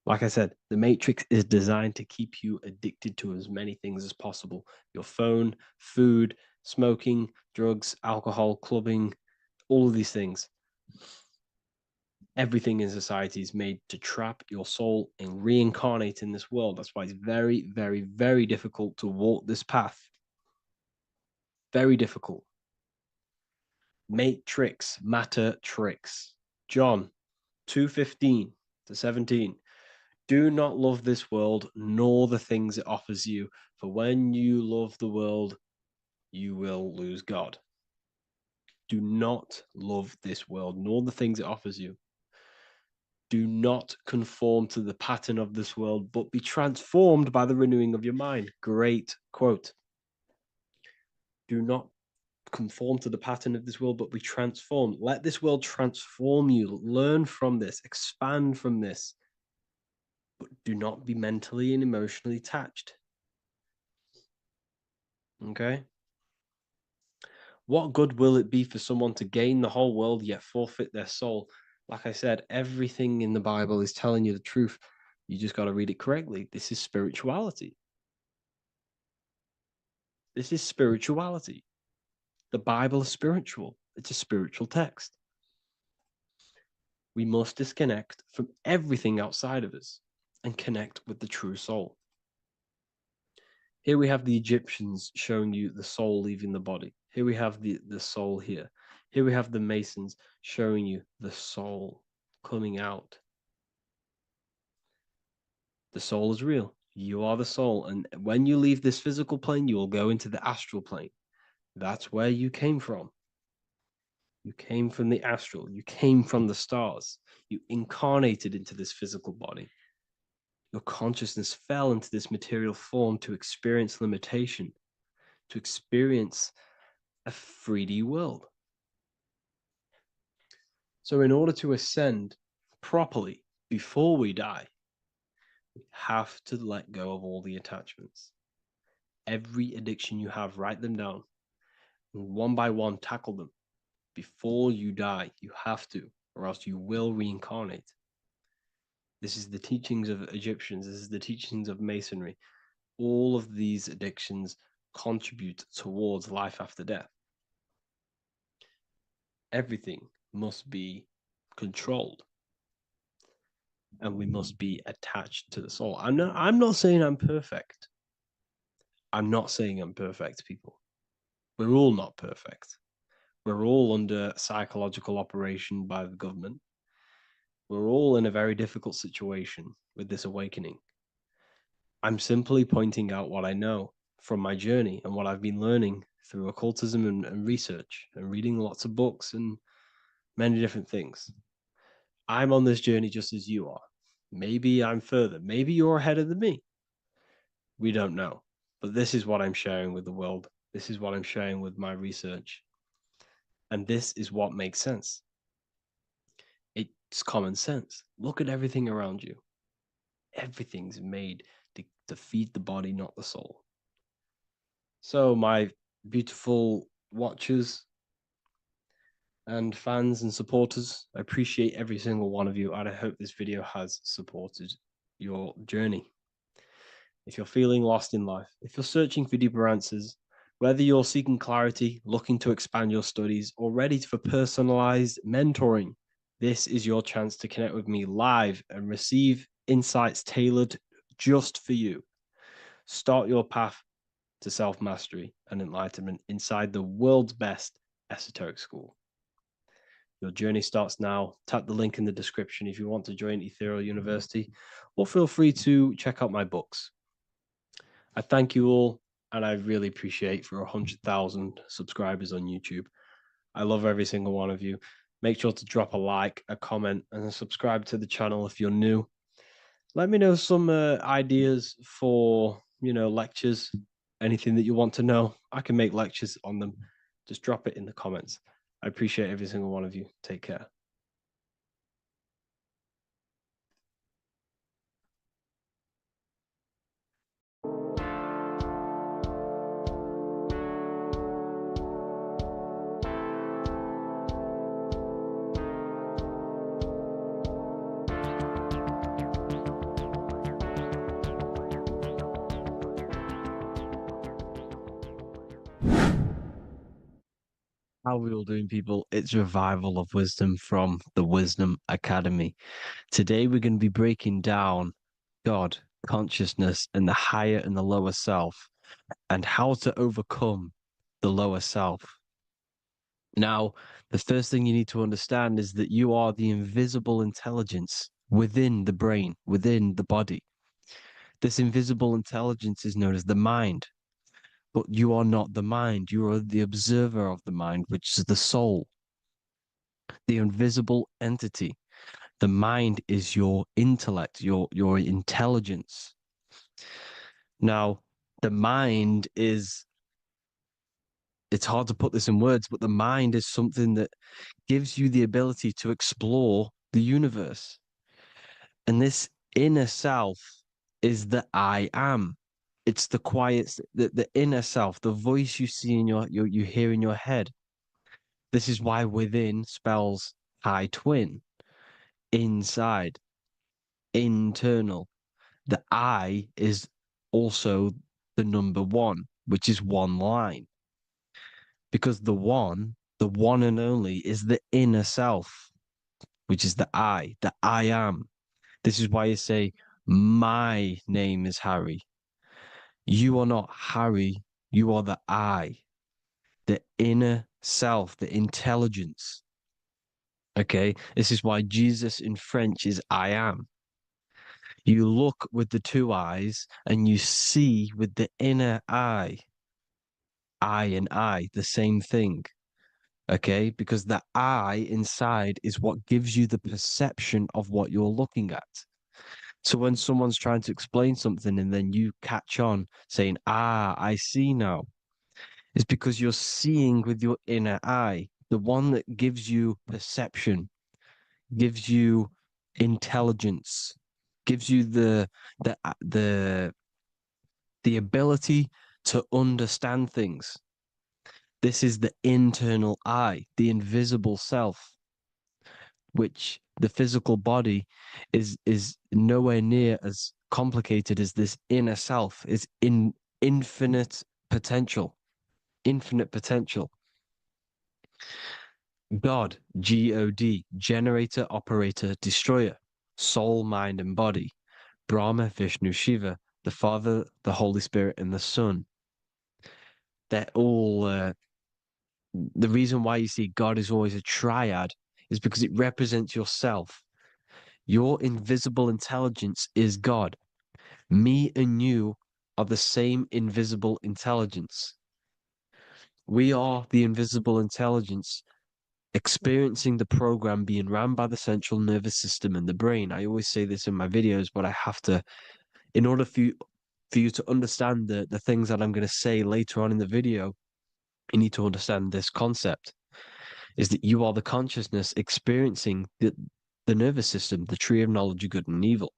Like I said, the matrix is designed to keep you addicted to as many things as possible. Your phone, food, smoking, drugs, alcohol, clubbing, all of these things. Everything in society is made to trap your soul and reincarnate in this world. That's why it's very, very, very difficult to walk this path. Very difficult. Matrix, matter tricks. John 2:15 to 17. Do not love this world, nor the things it offers you. For when you love the world, you will lose God. Do not love this world, nor the things it offers you. Do not conform to the pattern of this world, but be transformed by the renewing of your mind. Great quote. Do not conform to the pattern of this world, but be transformed. Let this world transform you. Learn from this, expand from this, but do not be mentally and emotionally attached. Okay? What good will it be for someone to gain the whole world yet forfeit their soul? Like I said, everything in the Bible is telling you the truth. You just got to read it correctly. This is spirituality. This is spirituality. The Bible is spiritual. It's a spiritual text. We must disconnect from everything outside of us and connect with the true soul. Here we have the Egyptians showing you the soul leaving the body. Here we have the soul here. Here we have the Masons showing you the soul coming out. The soul is real. You are the soul. And when you leave this physical plane, you will go into the astral plane. That's where you came from. You came from the astral. You came from the stars. You incarnated into this physical body. Your consciousness fell into this material form to experience limitation, to experience a 3D world. So in order to ascend properly before we die, we have to let go of all the attachments. Every addiction you have, write them down. And one by one, tackle them. Before you die, you have to, or else you will reincarnate. This is the teachings of Egyptians. This is the teachings of Masonry. All of these addictions contribute towards life after death. Everything must be controlled, and we must be attached to the soul. I'm not saying I'm perfect. I'm not saying I'm perfect, people. We're all not perfect. We're all under psychological operation by the government. We're all in a very difficult situation with this awakening. I'm simply pointing out what I know from my journey and what I've been learning through occultism and research and reading lots of books and many different things. I'm on this journey just as you are. Maybe I'm further. Maybe you're ahead of me. We don't know. But this is what I'm sharing with the world. This is what I'm sharing with my research. And this is what makes sense. It's common sense. Look at everything around you. Everything's made to feed the body, not the soul. So, my beautiful watchers and fans and supporters, I appreciate every single one of you, and I hope this video has supported your journey. If you're feeling lost in life, if you're searching for deeper answers, whether you're seeking clarity, looking to expand your studies, or ready for personalized mentoring, this is your chance to connect with me live and receive insights tailored just for you. Start your path to self-mastery and enlightenment inside the world's best esoteric school. Your journey starts now. Tap the link in the description if you want to join Ethereal University, or feel free to check out my books. I thank you all, and I really appreciate for 100,000 subscribers on YouTube. I love every single one of you. Make sure to drop a like, a comment, and subscribe to the channel if you're new. Let me know some ideas for, lectures, anything that you want to know. I can make lectures on them. Just drop it in the comments. I appreciate every single one of you. Take care. How are we all doing, people? It's Revival of Wisdom from the Wisdom Academy. Today we're going to be breaking down God, consciousness, and the higher and the lower self, and how to overcome the lower self. Now, the first thing you need to understand is that you are the invisible intelligence within the brain, within the body. This invisible intelligence is known as the mind. But you are not the mind. You are the observer of the mind, which is the soul, the invisible entity. The mind is your intellect, your intelligence. Now, the mind is, it's hard to put this in words, but the mind is something that gives you the ability to explore the universe. And this inner self is the I am. It's the quiet, the inner self, the voice you see in you hear in your head. This is why within spells high twin, inside, internal. The I is also the number one, which is one line. Because the one and only, is the inner self, which is the I am. This is why you say, my name is Harry. You are not Harry, you are the I, the inner self, the intelligence. Okay, this is why Jesus in French is I am. You look with the two eyes and you see with the inner eye. I and I, the same thing. Okay, because the I inside is what gives you the perception of what you're looking at. So when someone's trying to explain something and then you catch on saying, I see now, it's because you're seeing with your inner eye, the one that gives you perception, gives you intelligence, gives you the ability to understand things. This is the internal I, the invisible self, which the physical body is nowhere near as complicated as this inner self. Is in infinite potential, infinite potential. God, God, generator, operator, destroyer, soul, mind, and body, Brahma, Vishnu, Shiva, the Father, the Holy Spirit, and the Son. They're all the reason why you see God is always a triad is because it represents yourself. Your invisible intelligence is God. Me and you are the same invisible intelligence. We are the invisible intelligence experiencing the program being ran by the central nervous system and the brain. I always say this in my videos, but I have to, in order for you to understand the things that I'm going to say later on in the video, you need to understand this concept, is that you are the consciousness experiencing the nervous system, the tree of knowledge of good and evil,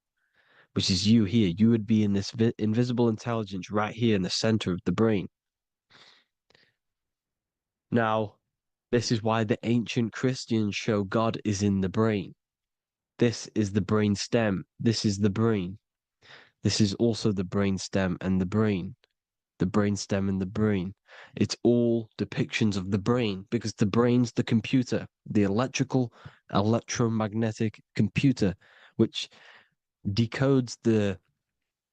which is you here. You would be in this invisible intelligence right here in the center of the brain. Now, this is why the ancient Christians show God is in the brain. This is the brain stem. This is the brain. This is also the brain stem and the brain. The brain stem and the brain. It's all depictions of the brain because the brain's the computer, the electromagnetic computer, which decodes the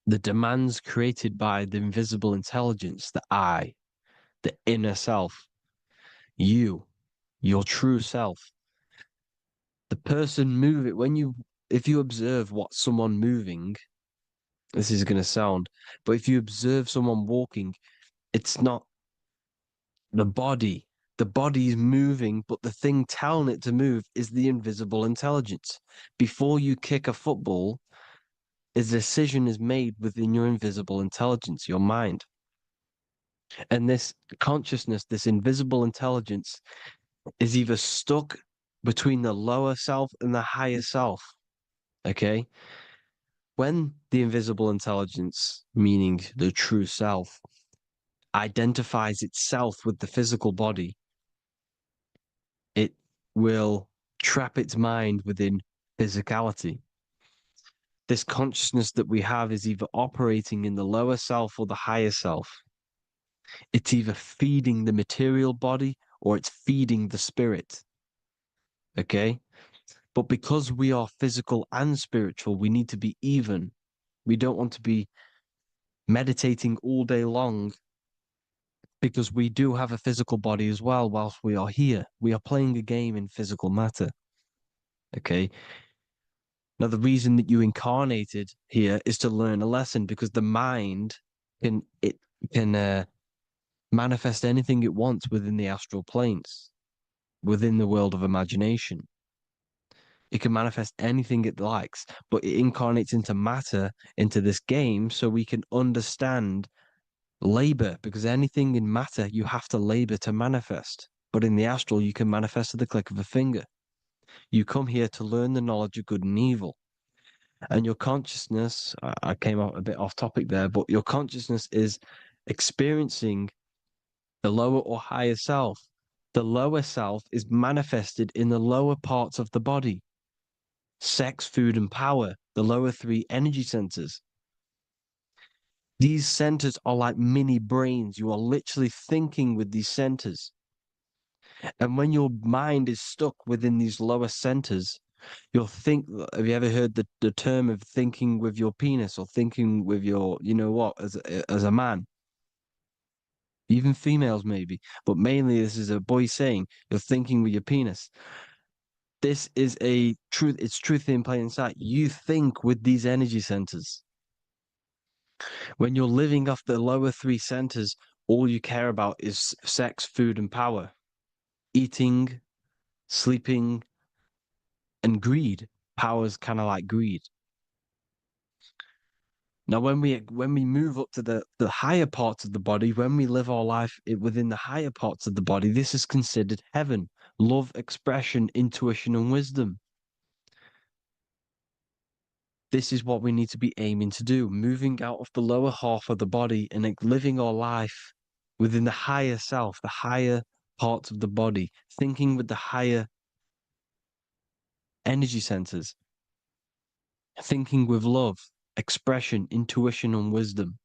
demands created by the invisible intelligence, the I, the inner self, you, your true self. The person moving, if you observe what someone moving, this is going to sound, but if you observe someone walking, it's not the body. The body is moving, but the thing telling it to move is the invisible intelligence. Before you kick a football, a decision is made within your invisible intelligence, your mind. And this consciousness, this invisible intelligence, is either stuck between the lower self and the higher self. Okay? When the invisible intelligence, meaning the true self, identifies itself with the physical body, it will trap its mind within physicality. This consciousness that we have is either operating in the lower self or the higher self. It's either feeding the material body or it's feeding the spirit. Okay? But because we are physical and spiritual, we need to be even. We don't want to be meditating all day long because we do have a physical body as well whilst we are here. We are playing a game in physical matter. Okay? Now, the reason that you incarnated here is to learn a lesson because the mind can manifest anything it wants within the astral planes, within the world of imagination. It can manifest anything it likes, but it incarnates into matter, into this game, so we can understand labor, because anything in matter, you have to labor to manifest. But in the astral, you can manifest at the click of a finger. You come here to learn the knowledge of good and evil. And your consciousness, I came out a bit off topic there, but your consciousness is experiencing the lower or higher self. The lower self is manifested in the lower parts of the body: sex, food, and power, the lower three energy centers. These centers are like mini brains. You are literally thinking with these centers. And when your mind is stuck within these lower centers, you'll think. Have you ever heard the term of thinking with your penis, or thinking with your, you know what, as a man? Even females maybe, but mainly this is a boy saying you're thinking with your penis. This is a truth. It's truth in plain sight. You think with these energy centers. When you're living off the lower three centers, all you care about is sex, food, and power, eating, sleeping, and greed. Power's kind of like greed. Now, when we move up to the higher parts of the body, when we live our life within the higher parts of the body, this is considered heaven: love, expression, intuition, and wisdom. This is what we need to be aiming to do, moving out of the lower half of the body and living our life within the higher self, the higher parts of the body, thinking with the higher energy centers, thinking with love, expression, intuition, and wisdom,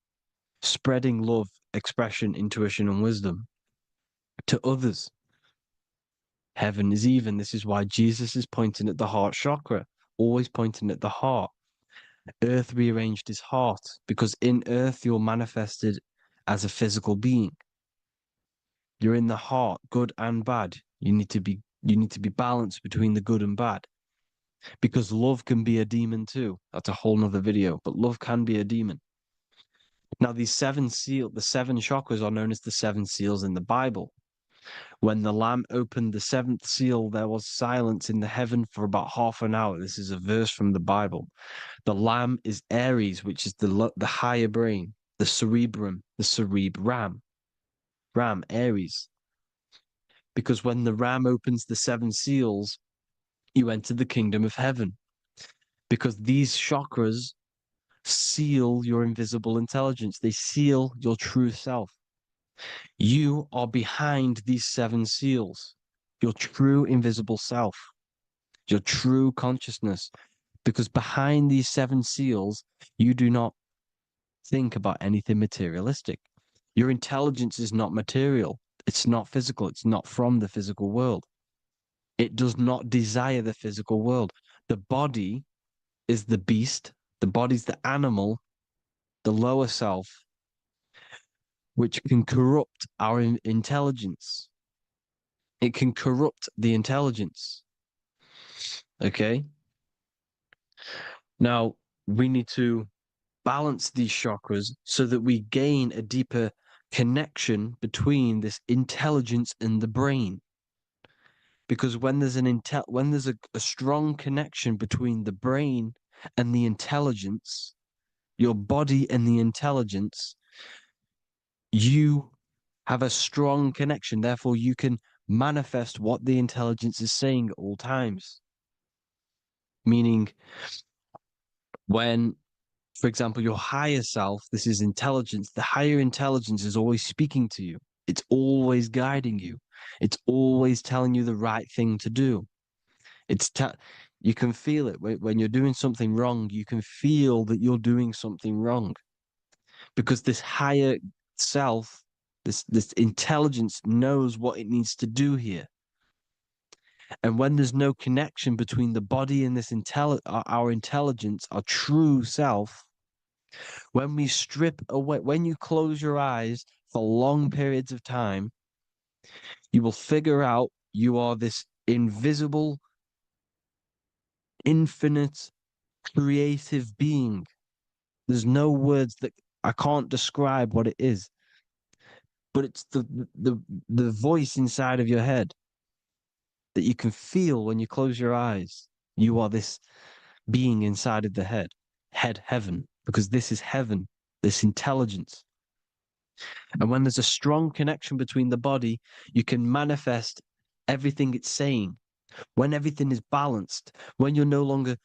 spreading love, expression, intuition, and wisdom to others. Heaven is even. This is why Jesus is pointing at the heart chakra, always pointing at the heart. Earth rearranged his heart, because in earth you're manifested as a physical being. You're in the heart, good and bad. You need to be balanced between the good and bad. Because love can be a demon too. That's a whole nother video, but love can be a demon. Now, the seven chakras are known as the seven seals in the Bible. When the Lamb opened the seventh seal, there was silence in the heaven for about half an hour. This is a verse from the Bible. The Lamb is Aries, which is the higher brain, the cerebrum, the cerebram. Ram, Aries. Because when the Ram opens the seven seals, you enter the kingdom of heaven. Because these chakras seal your invisible intelligence. They seal your true self. You are behind these seven seals, your true invisible self, your true consciousness. Because behind these seven seals, you do not think about anything materialistic. Your intelligence is not material. It's not physical. It's not from the physical world. It does not desire the physical world. The body is the beast. The body's the animal, the lower self, which can corrupt our intelligence. It can corrupt the intelligence. Okay? Now, we need to balance these chakras so that we gain a deeper connection between this intelligence and the brain. Because when there's a strong connection between the brain and the intelligence, your body and the intelligence, you have a strong connection. Therefore, you can manifest what the intelligence is saying at all times. Meaning, when, for example, your higher self, this is intelligence, the higher intelligence is always speaking to you. It's always guiding you. It's always telling you the right thing to do. You can feel it when you're doing something wrong. You can feel that you're doing something wrong, because this higher self, this intelligence knows what it needs to do here. And when there's no connection between the body and this our intelligence, our true self, when we strip away, when you close your eyes for long periods of time, you will figure out you are this invisible, infinite, creative being. There's no words that I can't describe what it is, but it's the voice inside of your head that you can feel when you close your eyes. You are this being inside of the heaven, because this is heaven, this intelligence. And when there's a strong connection between the body, you can manifest everything it's saying. When everything is balanced, when you're no longer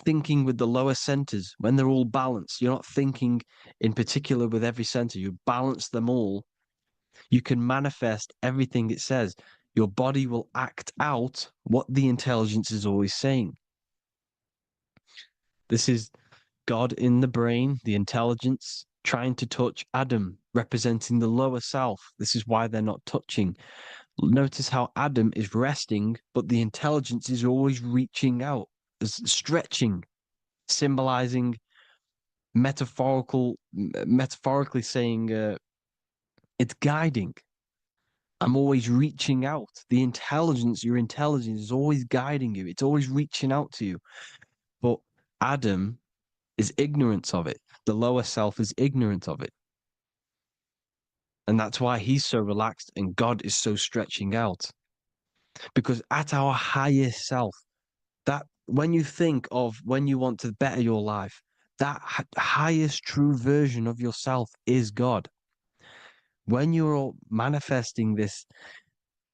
thinking with the lower centers, when they're all balanced, you're not thinking in particular with every center, you balance them all, you can manifest everything it says. Your body will act out what the intelligence is always saying. This is God in the brain, the intelligence, trying to touch Adam, representing the lower self. This is why they're not touching. Notice how Adam is resting, but the intelligence is always reaching out, stretching, symbolizing metaphorically saying it's guiding. I'm always reaching out. The intelligence, your intelligence is always guiding you. It's always reaching out to you. But Adam is ignorant of it. The lower self is ignorant of it. And that's why he's so relaxed and God is so stretching out. Because at our highest self, that when you think of when you want to better your life, that highest true version of yourself is God. When you're manifesting this,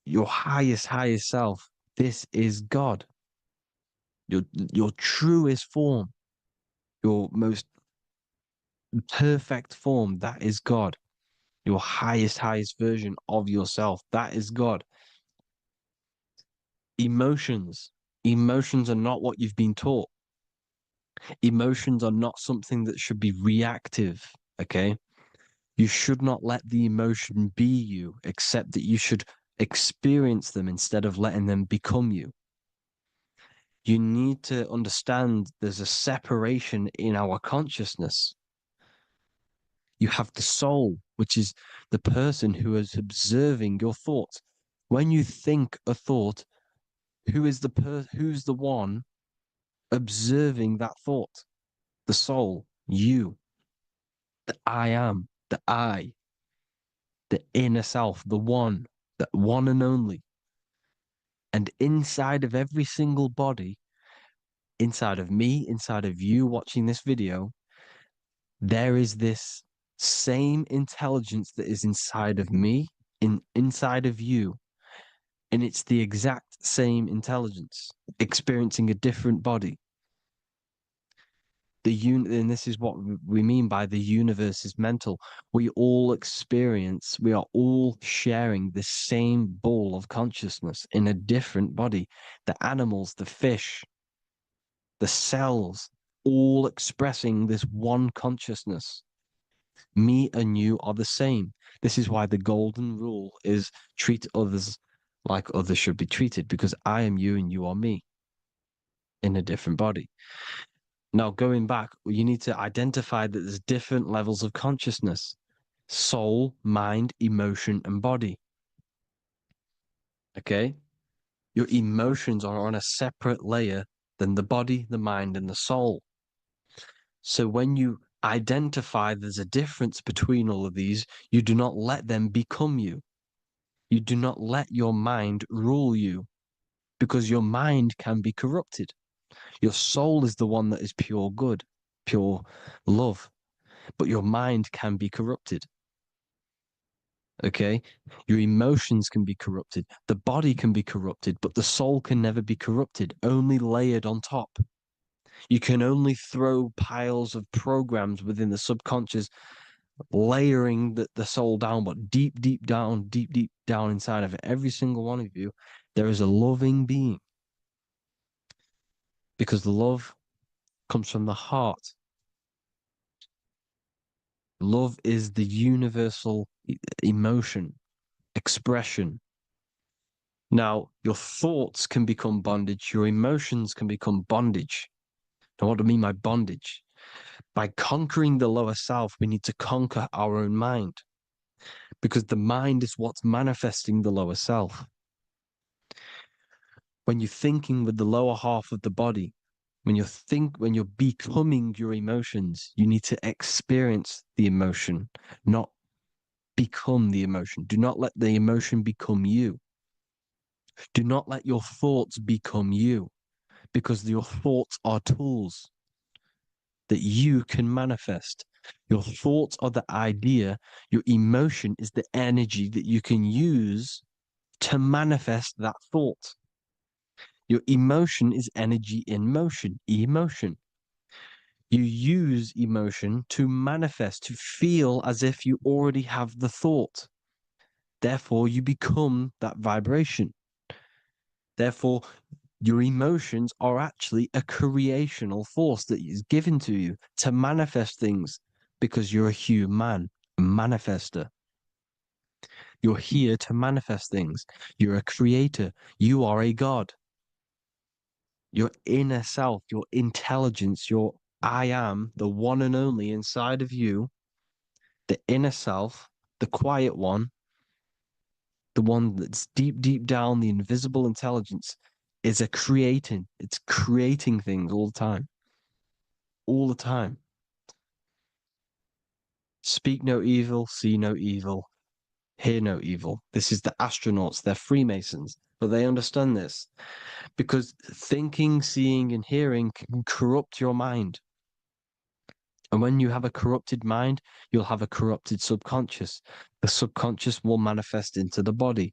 your highest self, this is God. Your truest form, your most perfect form, that is God. Your highest version of yourself, that is God. Emotions are not what you've been taught. Emotions are not something that should be reactive, okay? You should not let the emotion be you, except that you should experience them instead of letting them become you. You need to understand there's a separation in our consciousness. You have the soul, which is the person who is observing your thoughts. When you think a thought, who's the one observing that thought? The soul, you, the I am, the I, the inner self, the one and only. And inside of every single body, inside of me, inside of you watching this video, there is this same intelligence that is inside of me, inside of you. And it's the exact same intelligence, experiencing a different body. And this is what we mean by the universe is mental. We all are all sharing the same ball of consciousness in a different body. The animals, the fish, the cells, all expressing this one consciousness. Me and you are the same. This is why the golden rule is treat others like others should be treated, because I am you and you are me in a different body. Now, going back, you need to identify that there's different levels of consciousness: soul, mind, emotion, and body. Okay? Your emotions are on a separate layer than the body, the mind, and the soul. So when you identify there's a difference between all of these, you do not let them become you. You do not let your mind rule you, because your mind can be corrupted. Your soul is the one that is pure good, pure love, but your mind can be corrupted. Okay? Your emotions can be corrupted. The body can be corrupted, but the soul can never be corrupted, only layered on top. You can only throw piles of programs within the subconscious, layering the soul down, but deep down inside of every single one of you, there is a loving being. Because love comes from the heart. Love is the universal emotion, expression. Now, your thoughts can become bondage, your emotions can become bondage. Now, what do I mean by bondage? By conquering the lower self, we need to conquer our own mind, because the mind is what's manifesting the lower self. When you're thinking with the lower half of the body, when you're becoming your emotions, you need to experience the emotion, not become the emotion. Do not let the emotion become you. Do not let your thoughts become you, because your thoughts are tools that you can manifest. Your thoughts are the idea. Your emotion is the energy that you can use to manifest that thought. Your emotion is energy in motion, emotion. You use emotion to manifest, to feel as if you already have the thought. Therefore, you become that vibration. Therefore, your emotions are actually a creational force that is given to you to manifest things because you're a human, a manifester. You're here to manifest things. You're a creator. You are a god. Your inner self, your intelligence, your I am, the one and only inside of you, the inner self, the quiet one, the one that's deep, deep down, the invisible intelligence is it's creating things all the time. All the time. Speak no evil, see no evil, hear no evil. This is the astronauts, they're Freemasons, but they understand this because thinking, seeing, and hearing can corrupt your mind. And when you have a corrupted mind, you'll have a corrupted subconscious. The subconscious will manifest into the body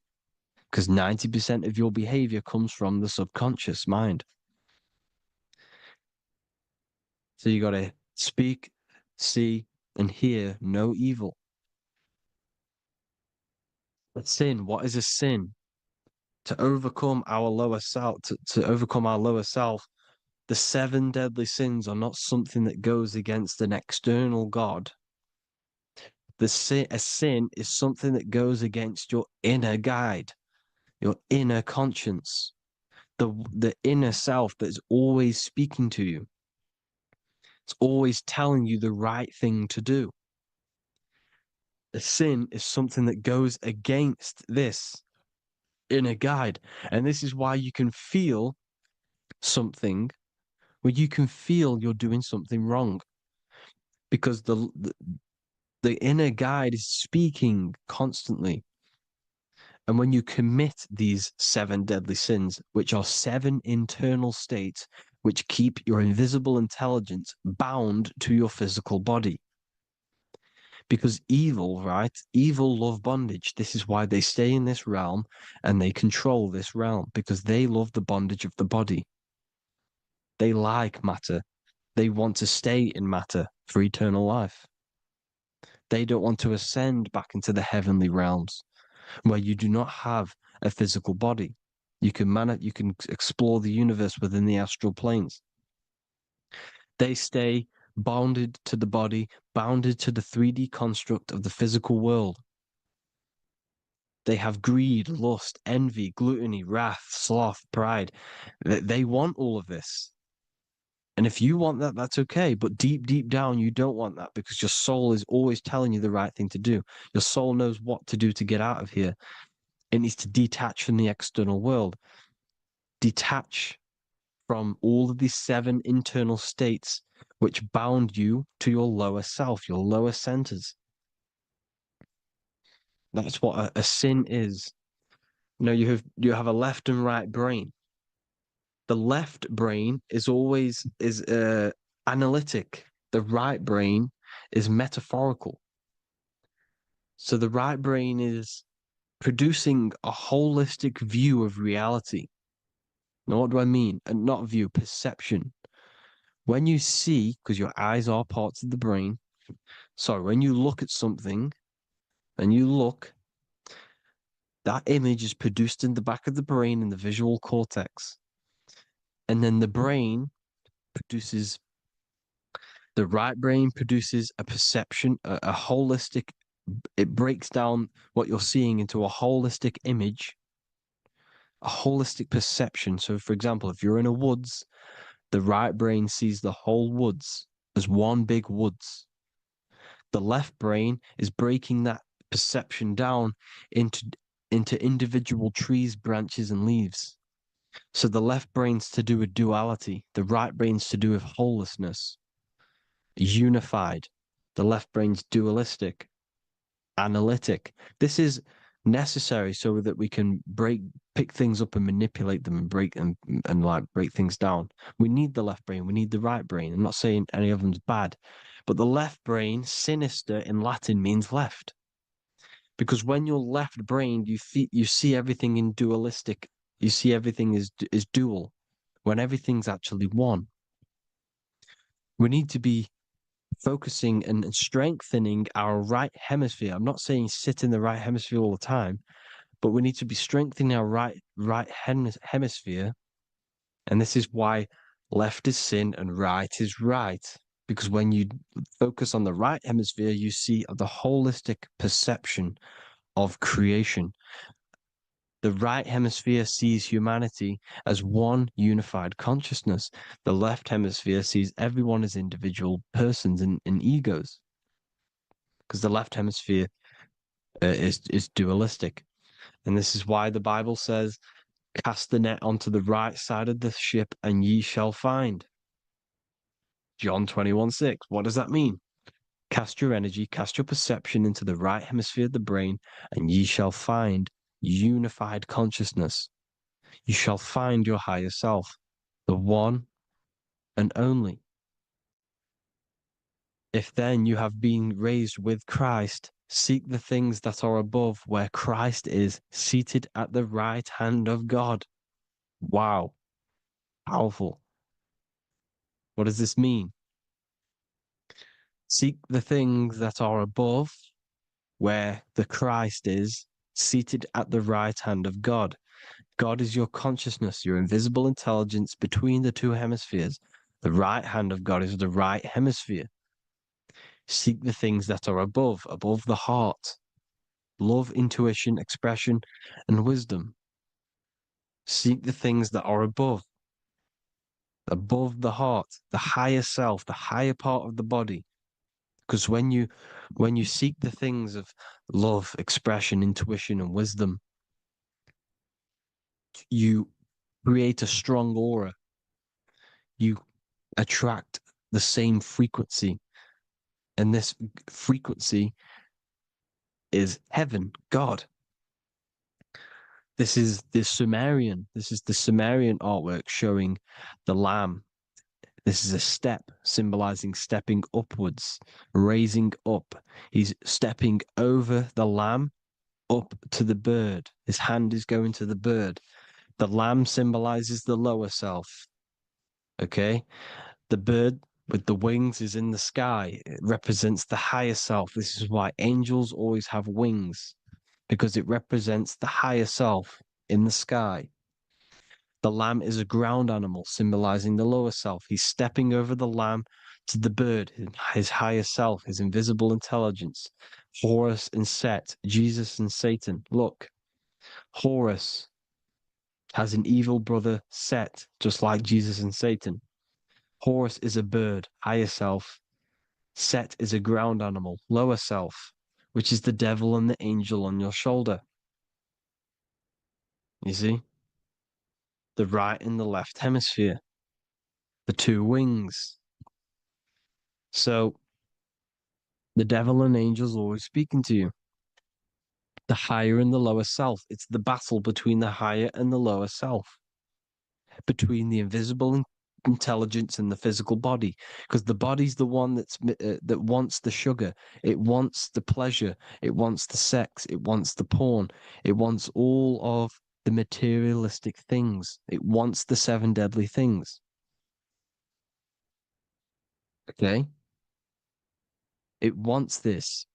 because 90% of your behavior comes from the subconscious mind. So you got to speak, see, and hear no evil. A sin, what is a sin? To overcome our lower self, to overcome our lower self, the 7 deadly sins are not something that goes against an external God. A sin is something that goes against your inner guide, your inner conscience, the inner self that is always speaking to you. It's always telling you the right thing to do. A sin is something that goes against this inner guide. And this is why you can feel something where you can feel you're doing something wrong. Because the inner guide is speaking constantly. And when you commit these 7 deadly sins, which are 7 internal states which keep your invisible intelligence bound to your physical body. Because evil, right? Evil love bondage. This is why they stay in this realm and they control this realm, because they love the bondage of the body. They like matter. They want to stay in matter for eternal life. They don't want to ascend back into the heavenly realms where you do not have a physical body. You can explore the universe within the astral planes. They stay bounded to the body, bounded to the 3D construct of the physical world. They have greed, lust, envy, gluttony, wrath, sloth, pride. They want all of this. And if you want that, that's okay. But deep, deep down, you don't want that because your soul is always telling you the right thing to do. Your soul knows what to do to get out of here. It needs to detach from the external world. Detach from all of these 7 internal states which bound you to your lower self, your lower centers. That's what a sin is. You know, you have a left and right brain. The left brain is always analytic. The right brain is metaphorical. So the right brain is producing a holistic view of reality. Now, what do I mean? And not view, perception. When you see, because your eyes are parts of the brain, so when you look at something and you look, that image is produced in the back of the brain in the visual cortex. And then the right brain produces a perception, a holistic, it breaks down what you're seeing into a holistic image, a holistic perception. So, for example, if you're in a woods, the right brain sees the whole woods as one big woods. The left brain is breaking that perception down into individual trees, branches, and leaves. So the left brain's to do with duality, the right brain's to do with wholeness, unified. The left brain's dualistic, analytic. This is necessary so that we can pick things up and manipulate them and break things down. We need the left brain. We need the right brain. I'm not saying any of them's bad, but the left brain, sinister in Latin, means left. Because when you're left-brained, you see everything in dualistic. You see everything is dual when everything's actually one. We need to be focusing and strengthening our right hemisphere. I'm not saying sit in the right hemisphere all the time, but we need to be strengthening our right hemisphere. And this is why left is sin and right is right. Because when you focus on the right hemisphere, you see the holistic perception of creation. The right hemisphere sees humanity as one unified consciousness. The left hemisphere sees everyone as individual persons and egos. Because the left hemisphere is dualistic. And this is why the Bible says, cast the net onto the right side of the ship and ye shall find. John 21:6. What does that mean? Cast your energy, cast your perception into the right hemisphere of the brain, and ye shall find unified consciousness. You shall find your higher self, the one and only. If then you have been raised with Christ, seek the things that are above, where Christ is seated at the right hand of God. Wow. Powerful. What does this mean? Seek the things that are above, where the Christ is seated at the right hand of God. God is your consciousness, your invisible intelligence between the two hemispheres. The right hand of God is the right hemisphere. Seek the things that are above the heart. Love, intuition, expression, and wisdom. Seek the things that are above the heart, the higher self, the higher part of the body. Because when you seek the things of love, expression, intuition, and wisdom, you create a strong aura. You attract the same frequency. And this frequency is heaven, God. This is the Sumerian artwork showing the lamb. This is a step symbolizing stepping upwards, raising up. He's stepping over the lamb up to the bird. His hand is going to the bird. The lamb symbolizes the lower self. Okay? The bird with the wings is in the sky. It represents the higher self. This is why angels always have wings, because it represents the higher self in the sky. The lamb is a ground animal, symbolizing the lower self. He's stepping over the lamb to the bird, his higher self, his invisible intelligence. Horus and Set, Jesus and Satan. Look, Horus has an evil brother, Set, just like Jesus and Satan. Horus is a bird, higher self. Set is a ground animal, lower self, which is the devil and the angel on your shoulder. You see? The right and the left hemisphere. The two wings. So, the devil and angels always speaking to you. The higher and the lower self. It's the battle between the higher and the lower self. Between the invisible intelligence and the physical body, because the body's the one that wants the sugar, it wants the pleasure, it wants the sex, it wants the porn, it wants all of the materialistic things, it wants the 7 deadly things. Okay, it wants this.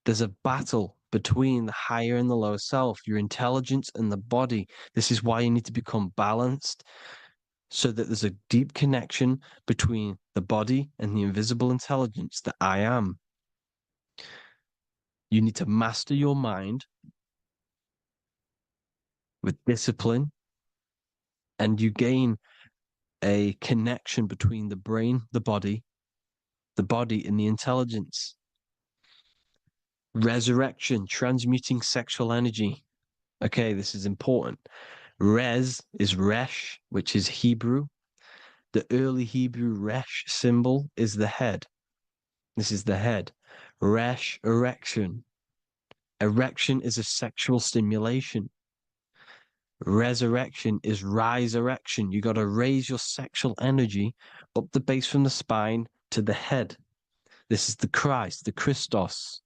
There's a battle between the higher and the lower self, your intelligence and the body. This is why you need to become balanced, so that there's a deep connection between the body and the invisible intelligence, that I am. You need to master your mind with discipline, and you gain a connection between the brain, the body and the intelligence. Resurrection, transmuting sexual energy. Okay, this is important. Res is Resh, which is Hebrew. The early Hebrew Resh symbol is the head. This is the head. Resh, erection. Erection is a sexual stimulation. Resurrection is rise erection. You got to raise your sexual energy up the base from the spine to the head. This is the Christ, the Christos.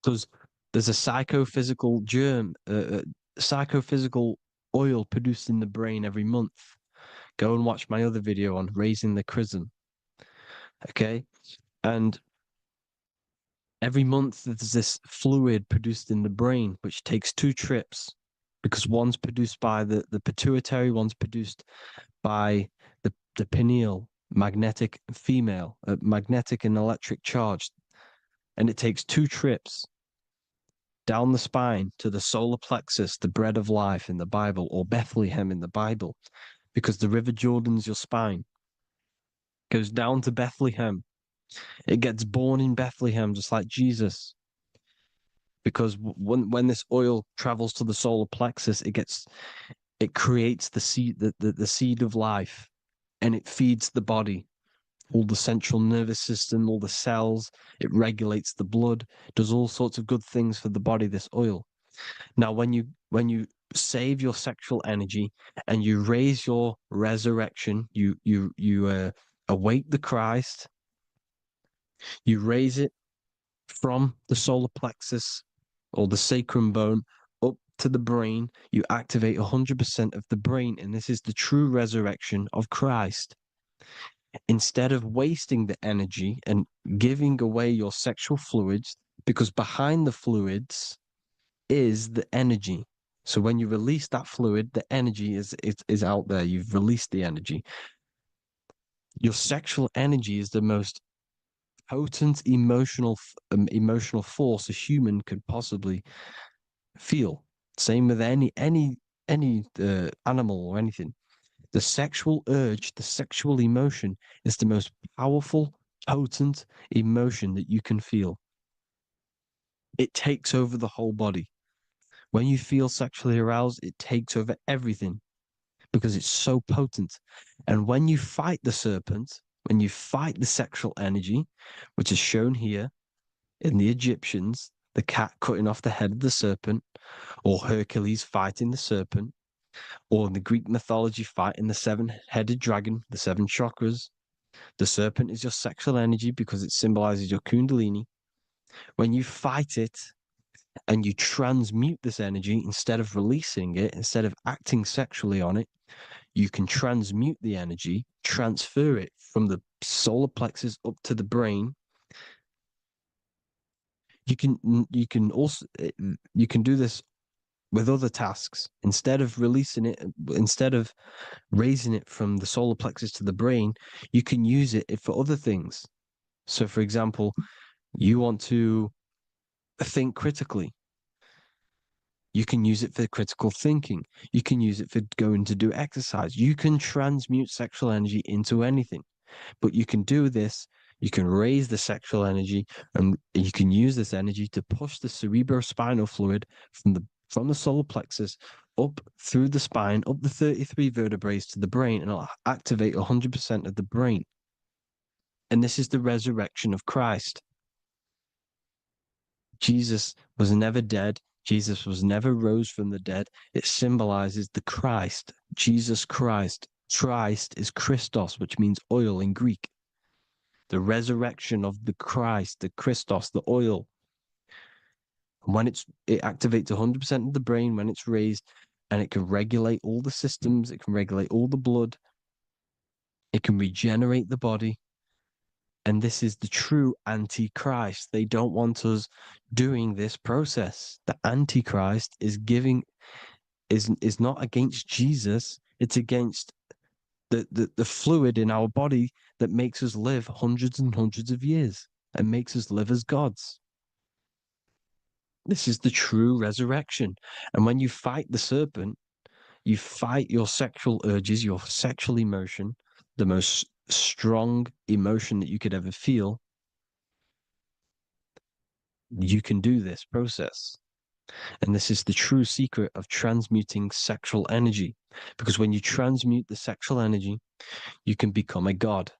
Because there's a psychophysical germ, psychophysical oil produced in the brain every month. Go and watch my other video on raising the chrism. Okay. And every month there's this fluid produced in the brain, which takes 2 trips because one's produced by the pituitary, one's produced by the pineal, magnetic female, magnetic and electric charge. And it takes 2 trips down the spine to the solar plexus, the bread of life in the Bible, or Bethlehem in the Bible, because the River Jordan's your spine. Goes down to Bethlehem. It gets born in Bethlehem, just like Jesus. Because when this oil travels to the solar plexus, it creates the seed, the seed of life, and it feeds the body, all the central nervous system, all the cells. It regulates the blood, does all sorts of good things for the body. This oil. Now, when you save your sexual energy and you raise your resurrection, you awake the Christ. You raise it from the solar plexus or the sacrum bone up to the brain. You activate 100% of the brain, and this is the true resurrection of Christ. Instead of wasting the energy and giving away your sexual fluids, because behind the fluids is the energy. So when you release that fluid, the energy is out there. You've released the energy. Your sexual energy is the most potent emotional force a human could possibly feel. Same with any animal or anything. The sexual urge, the sexual emotion is the most powerful, potent emotion that you can feel. It takes over the whole body. When you feel sexually aroused, it takes over everything because it's so potent. And when you fight the serpent, when you fight the sexual energy, which is shown here in the Egyptians, the cat cutting off the head of the serpent, or Hercules fighting the serpent, or in the Greek mythology fighting the 7-headed dragon, the 7 chakras. The serpent is your sexual energy because it symbolizes your kundalini. When you fight it and you transmute this energy, instead of releasing it, instead of acting sexually on it, you can transmute the energy, transfer it from the solar plexus up to the brain. You can also do this with other tasks. Instead of releasing it, instead of raising it from the solar plexus to the brain, you can use it for other things. So, for example, you want to think critically. You can use it for critical thinking. You can use it for going to do exercise. You can transmute sexual energy into anything. But you can do this. You can raise the sexual energy, and you can use this energy to push the cerebrospinal fluid from the solar plexus up through the spine, up the 33 vertebrae to the brain, and it'll activate 100% of the brain. And this is the resurrection of Christ. Jesus was never dead. Jesus was never rose from the dead. It symbolizes the Christ, Jesus Christ. Christ is Christos, which means oil in Greek. The resurrection of the Christ, the Christos, the oil. And when it activates 100% of the brain when it's raised, and it can regulate all the systems, it can regulate all the blood, it can regenerate the body. And this is the true Antichrist. They don't want us doing this process. The Antichrist is not against Jesus, it's against the fluid in our body that makes us live hundreds and hundreds of years and makes us live as gods. This is the true resurrection. And when you fight the serpent, you fight your sexual urges, your sexual emotion, the most strong emotion that you could ever feel. You can do this process. And this is the true secret of transmuting sexual energy. Because when you transmute the sexual energy, you can become a god.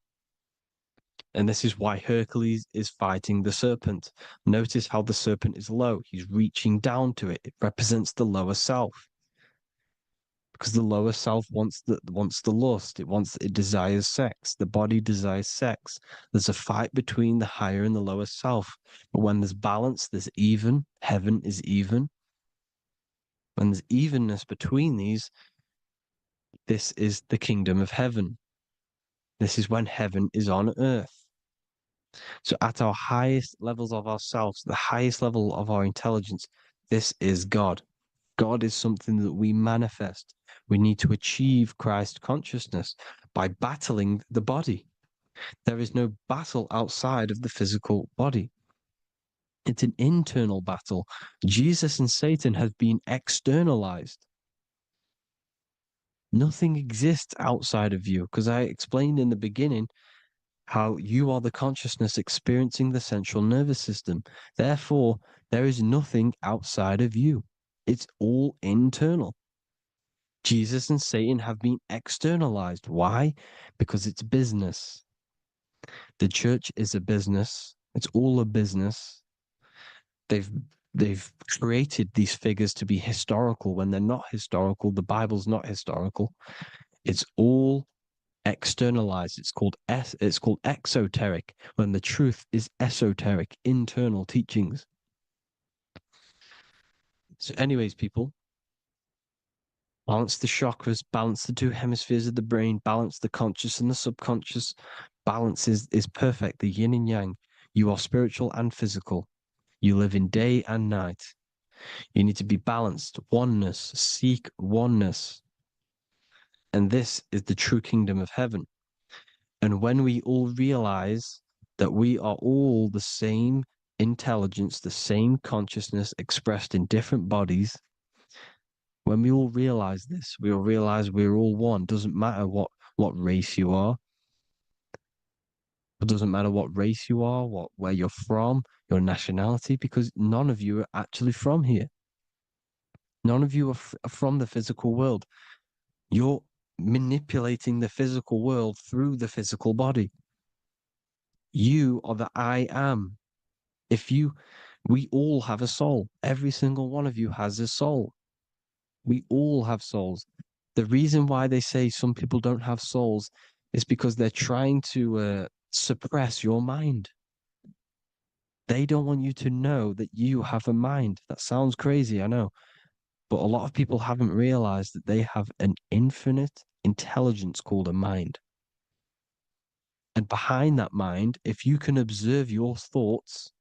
And this is why Hercules is fighting the serpent. Notice how the serpent is low. He's reaching down to it. It represents the lower self. Because the lower self wants the lust. It desires sex. The body desires sex. There's a fight between the higher and the lower self. But when there's balance, there's even. Heaven is even. When there's evenness between these, this is the kingdom of heaven. This is when heaven is on earth. So at our highest levels of ourselves, the highest level of our intelligence, this is God. God is something that we manifest. We need to achieve Christ consciousness by battling the body. There is no battle outside of the physical body. It's an internal battle. Jesus and Satan have been externalized. Nothing exists outside of you, because I explained in the beginning how you are the consciousness experiencing the central nervous system. Therefore, there is nothing outside of you. It's all internal. Jesus and Satan have been externalized. Why? Because it's business. The church is a business. It's all a business. They've created these figures to be historical when they're not historical. The Bible's not historical. It's all externalized. It's called exoteric, when the truth is esoteric, internal teachings. So anyways, people, balance the chakras, balance the two hemispheres of the brain, balance the conscious and the subconscious. Balance is perfect, the yin and yang. You are spiritual and physical. You live in day and night. You need to be balanced. Oneness. Seek oneness. And this is the true kingdom of heaven. And when we all realize that we are all the same intelligence, the same consciousness expressed in different bodies, when we all realize this, we all realize we're all one. Doesn't matter what race you are. It doesn't matter what race you are, where you're from, your nationality, because none of you are actually from here. None of you are from the physical world. You're manipulating the physical world through the physical body. You are the I am. We all have a soul. Every single one of you has a soul. We all have souls. The reason why they say some people don't have souls is because they're trying to suppress your mind. They don't want you to know that you have a mind. That sounds crazy, I know. But a lot of people haven't realized that they have an infinite intelligence called a mind. And behind that mind, if you can observe your thoughts,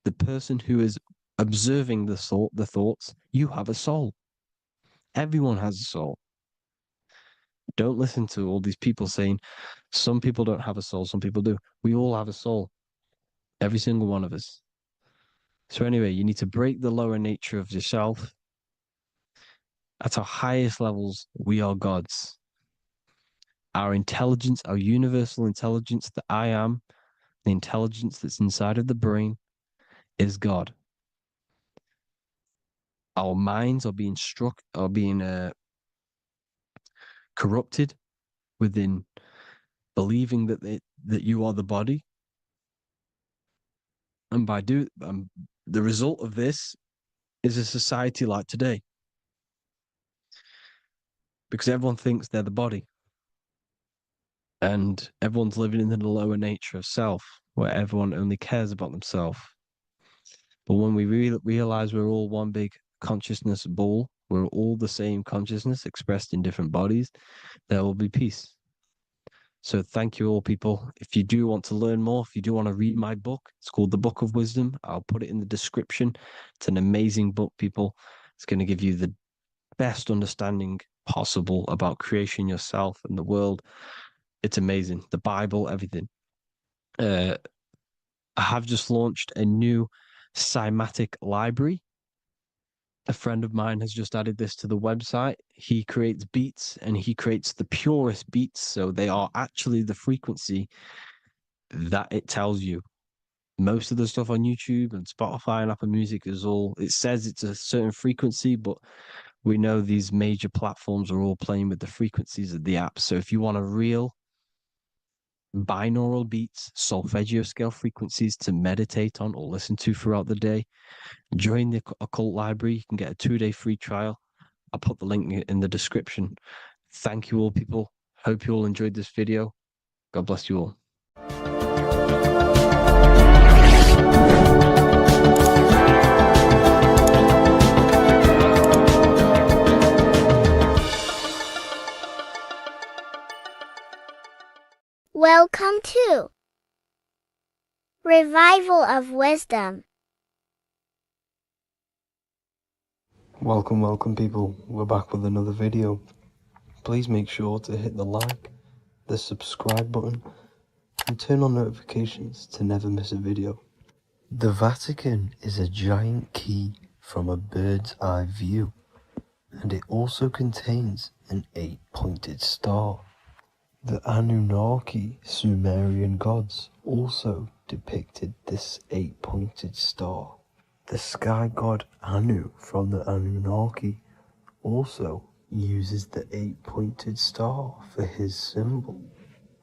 the person who is observing the thoughts, you have a soul. Everyone has a soul. Don't listen to all these people saying some people don't have a soul, some people do. We all have a soul. Every single one of us. So anyway, you need to break the lower nature of yourself. At our highest levels, we are gods. Our intelligence, our universal intelligence, the I am, the intelligence that's inside of the brain, is God. Our minds are being corrupted within believing that you are the body, and the result of this is a society like today, because everyone thinks they're the body, and everyone's living in the lower nature of self, where everyone only cares about themselves. But when we realize we're all one big consciousness ball, we're all the same consciousness expressed in different bodies, there will be peace. So thank you all, people. If you do want to learn more, if you do want to read my book, it's called The Book of Wisdom. I'll put it in the description. It's an amazing book, people. It's going to give you the best understanding possible about creation, yourself, and the world. It's amazing. The Bible, everything. I have just launched a new cymatic library. A friend of mine has just added this to the website. He creates beats, and he creates the purest beats. So they are actually the frequency that it tells you. Most of the stuff on YouTube and Spotify and Apple Music it says it's a certain frequency, but we know these major platforms are all playing with the frequencies of the app. So if you want a real binaural beats, solfeggio scale frequencies to meditate on or listen to throughout the day, join the Occult Library. You can get a 2-day free trial. I'll put the link in the description. Thank you all, people. Hope you all enjoyed this video. God bless you all. Revival of wisdom. Welcome people, we're back with another video. Please make sure to hit the like, the subscribe button, and turn on notifications to never miss a video. The Vatican is a giant key from a bird's eye view, and it also contains an 8-pointed star. The Anunnaki Sumerian gods also depicted this 8-pointed star. The sky god Anu from the Anunnaki also uses the 8-pointed star for his symbol.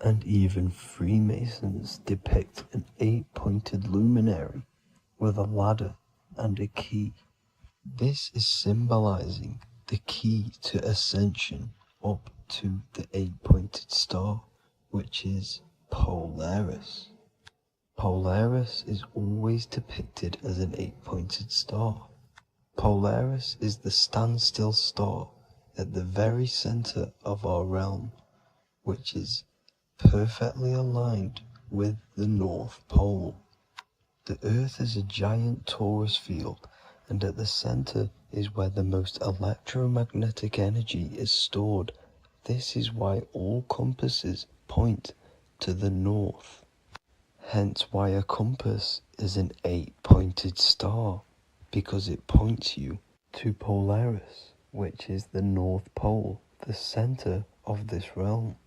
And even Freemasons depict an 8-pointed luminary with a ladder and a key. This is symbolizing the key to ascension up to the 8-pointed star, which is Polaris. Polaris is always depicted as an 8-pointed star. Polaris is the standstill star at the very center of our realm, which is perfectly aligned with the North Pole. The Earth is a giant torus field, and at the center is where the most electromagnetic energy is stored. This is why all compasses point to the north. Hence why a compass is an 8-pointed star, because it points you to Polaris, which is the North Pole, the center of this realm.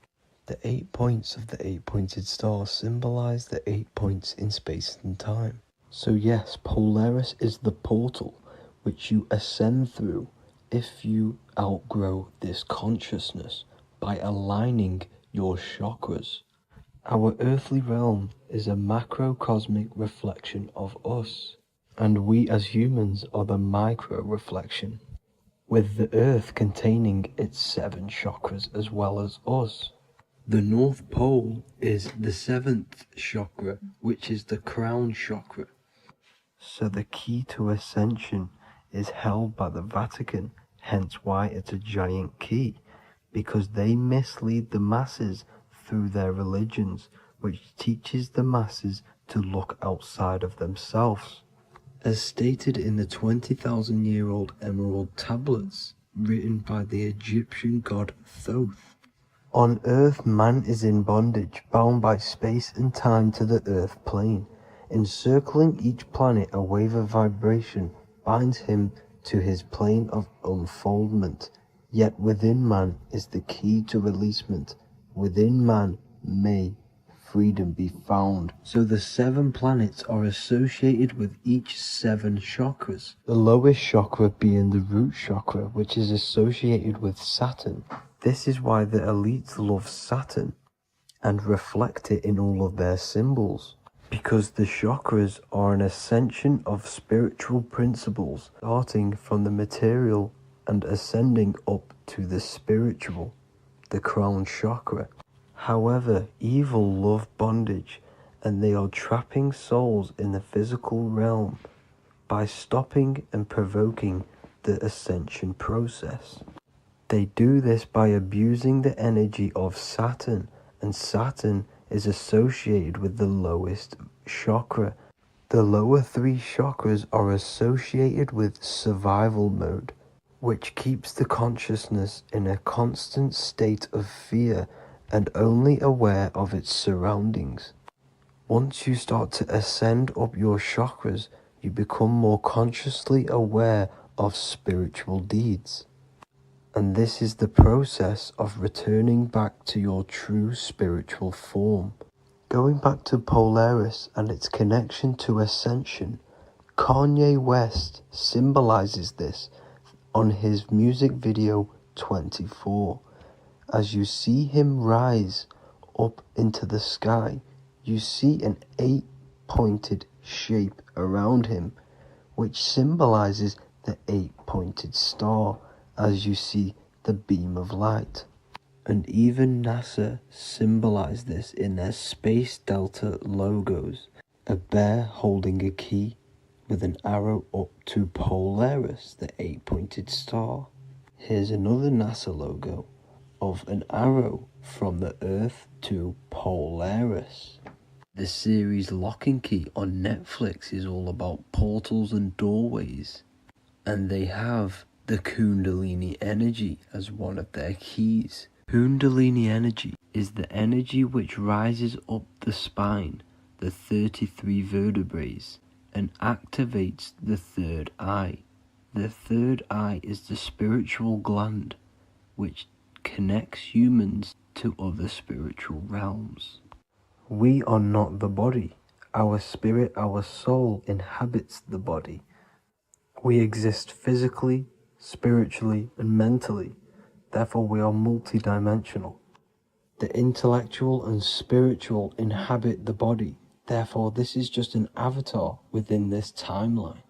The 8 points of the 8-pointed star symbolize the 8 points in space and time. So yes, Polaris is the portal which you ascend through if you outgrow this consciousness by aligning your chakras. Our earthly realm is a macrocosmic reflection of us, and we as humans are the micro reflection, with the earth containing its 7 chakras as well as us. The North Pole is the 7th chakra, which is the crown chakra. So the key to ascension is held by the Vatican, hence why it's a giant key, because they mislead the masses through their religions, which teaches the masses to look outside of themselves. As stated in the 20,000-year-old emerald tablets, written by the Egyptian god Thoth. On Earth, man is in bondage, bound by space and time to the Earth plane. Encircling each planet, a wave of vibration binds him to his plane of unfoldment. Yet within man is the key to releasement. Within man may freedom be found. So the 7 planets are associated with each 7 chakras. The lowest chakra being the root chakra, which is associated with Saturn. This is why the elites love Saturn and reflect it in all of their symbols. Because the chakras are an ascension of spiritual principles, starting from the material and ascending up to the spiritual, the crown chakra. However, evil love bondage, and they are trapping souls in the physical realm by stopping and provoking the ascension process. They do this by abusing the energy of Saturn, and Saturn is associated with the lowest chakra. The lower 3 chakras are associated with survival mode, which keeps the consciousness in a constant state of fear and only aware of its surroundings. Once you start to ascend up your chakras, you become more consciously aware of spiritual deeds. And this is the process of returning back to your true spiritual form. Going back to Polaris and its connection to ascension, Kanye West symbolizes this on his music video 24. As you see him rise up into the sky, you see an 8-pointed shape around him, which symbolizes the 8-pointed star, as you see the beam of light. And even NASA symbolize this in their Space Delta logos, a bear holding a key with an arrow up to Polaris, the 8-pointed star. Here's another NASA logo of an arrow from the Earth to Polaris. The series Lock and Key on Netflix is all about portals and doorways, and they have the Kundalini energy as one of their keys. Kundalini energy is the energy which rises up the spine, the 33 vertebrae, and activates the third eye. The third eye is the spiritual gland which connects humans to other spiritual realms. We are not the body. Our spirit, our soul inhabits the body. We exist physically, spiritually, and mentally. Therefore, we are multidimensional. The intellectual and spiritual inhabit the body. Therefore, this is just an avatar within this timeline.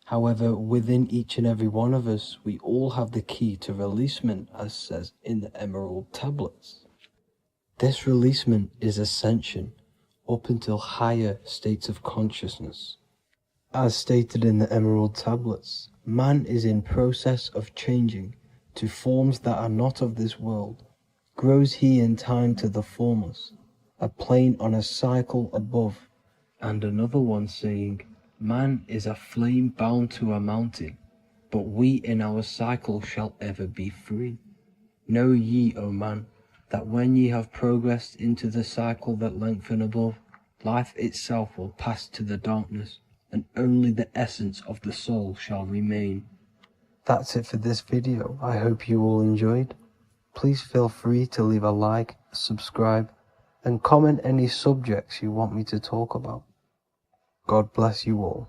However, within each and every one of us, we all have the key to releasement, as says in the Emerald Tablets. This releasement is ascension up until higher states of consciousness. As stated in the Emerald Tablets, man is in process of changing to forms that are not of this world. Grows he in time to the formless, a plane on a cycle above, and another one saying, man is a flame bound to a mountain, but we in our cycle shall ever be free. Know ye, O man, that when ye have progressed into the cycle that lengthen above, life itself will pass to the darkness, and only the essence of the soul shall remain. That's it for this video. I hope you all enjoyed. Please feel free to leave a like, subscribe, and comment any subjects you want me to talk about. God bless you all.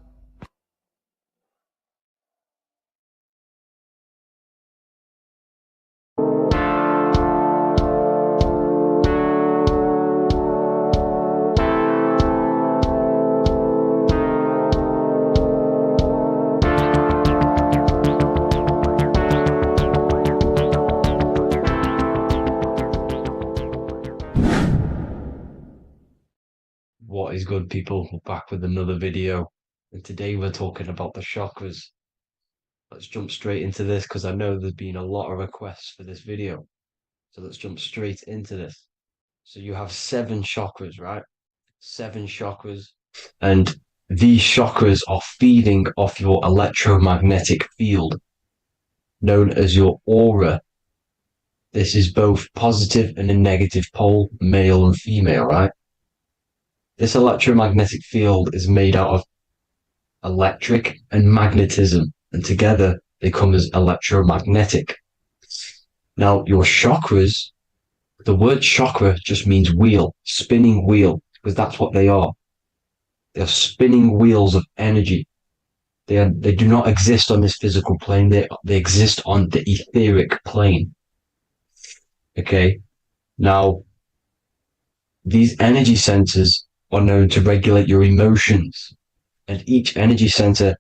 What is good, people? We're back with another video, and today we're talking about the chakras. Let's jump straight into this because I know there's been a lot of requests for this video. So let's jump straight into this. So you have 7 chakras, right? 7 chakras, and these chakras are feeding off your electromagnetic field, known as your aura. This is both positive and a negative pole, male and female, right? This electromagnetic field is made out of electric and magnetism, and together they come as electromagnetic. Now, your chakras, the word chakra just means wheel, spinning wheel, because that's what they are. They are spinning wheels of energy. They do not exist on this physical plane. They exist on the etheric plane. Okay. Now, these energy centers are known to regulate your emotions, and each energy center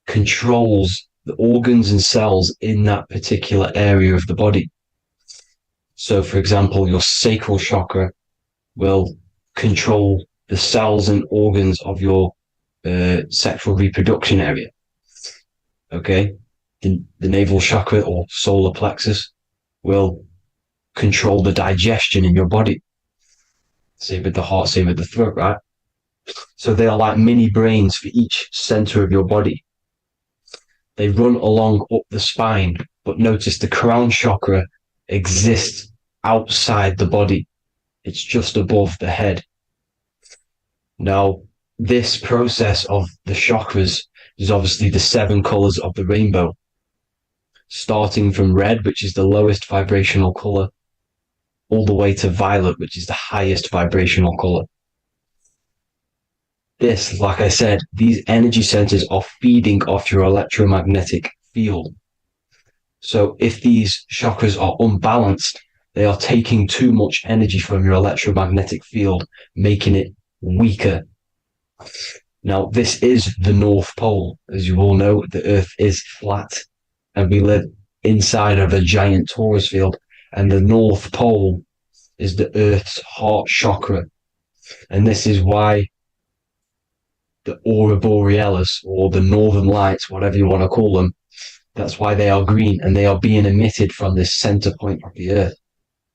controls the organs and cells in that particular area of the body. So, for example, your sacral chakra will control the cells and organs of your sexual reproduction area. Okay, the navel chakra or solar plexus will control the digestion in your body. Same with the heart, same with the throat, right? So they are like mini brains for each center of your body. They run along up the spine, but notice the crown chakra exists outside the body. It's just above the head. Now, this process of the chakras is obviously the 7 colors of the rainbow, starting from red, which is the lowest vibrational color, all the way to violet, which is the highest vibrational color. This, like I said, these energy centers are feeding off your electromagnetic field. So if these chakras are unbalanced, they are taking too much energy from your electromagnetic field, making it weaker. Now, this is the North Pole. As you all know, the Earth is flat, and we live inside of a giant torus field, and the North Pole is the Earth's heart chakra. And this is why the aurora borealis, or the northern lights, whatever you want to call them, that's why they are green, and they are being emitted from this center point of the Earth,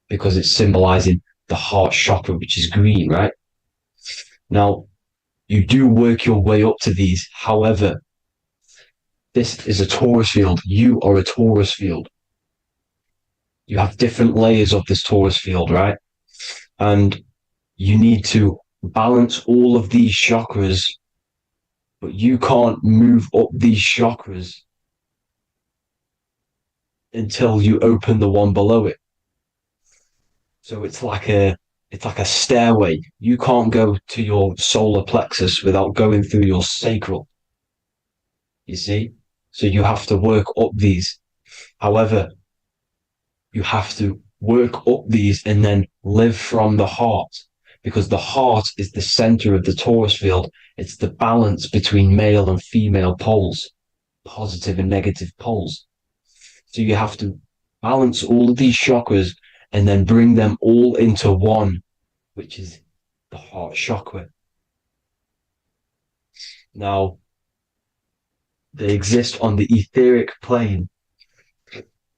because it's symbolizing the heart chakra, which is green, right? Now, you do work your way up to these. However, this is a torus field. You are a torus field. You have different layers of this torus field, right? And you need to balance all of these chakras, but you can't move up these chakras until you open the one below it. So it's like a stairway. You can't go to your solar plexus without going through your sacral. You see? So you have to work up these. However, you have to work up these and then live from the heart, because the heart is the center of the torus field. It's the balance between male and female poles, positive and negative poles. So you have to balance all of these chakras and then bring them all into one, which is the heart chakra. Now, they exist on the etheric plane.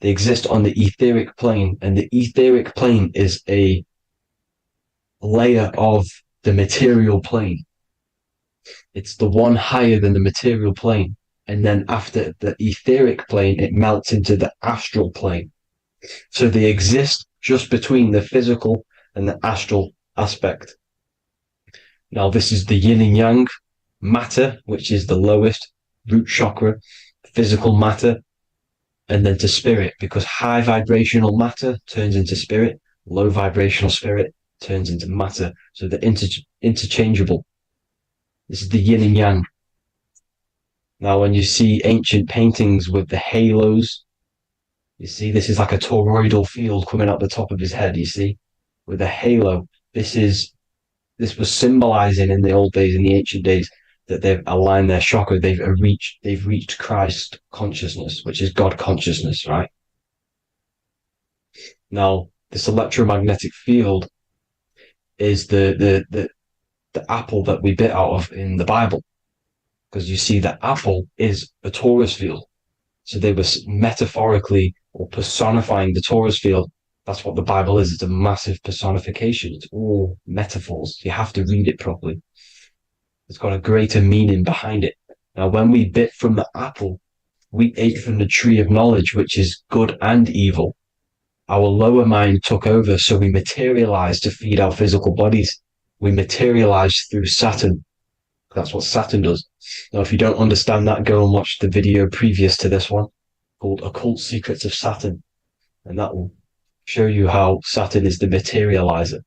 They exist on the etheric plane, and the etheric plane is a layer of the material plane. It's the one higher than the material plane. And then after the etheric plane, it melts into the astral plane. So they exist just between the physical and the astral aspect. Now, this is the yin and yang matter, which is the lowest root chakra, physical matter, and then to spirit, because high vibrational matter turns into spirit, low vibrational spirit turns into matter. So they're interchangeable. This is the yin and yang. Now, when you see ancient paintings with the halos, you see this is like a toroidal field coming out the top of his head, you see, with a halo. This was symbolizing in the old days, in the ancient days, that they've aligned their chakra, they've reached Christ consciousness, which is God consciousness, right? Now, this electromagnetic field is the apple that we bit out of in the Bible, because you see that apple is a torus field. So they were metaphorically or personifying the torus field. That's what the Bible is. It's a massive personification. It's all metaphors. You have to read it properly. It's got a greater meaning behind it. Now, when we bit from the apple, we ate from the tree of knowledge, which is good and evil. Our lower mind took over, so we materialized to feed our physical bodies. We materialized through Saturn. That's what Saturn does. Now, if you don't understand that, go and watch the video previous to this one called Occult Secrets of Saturn. And that will show you how Saturn is the materializer.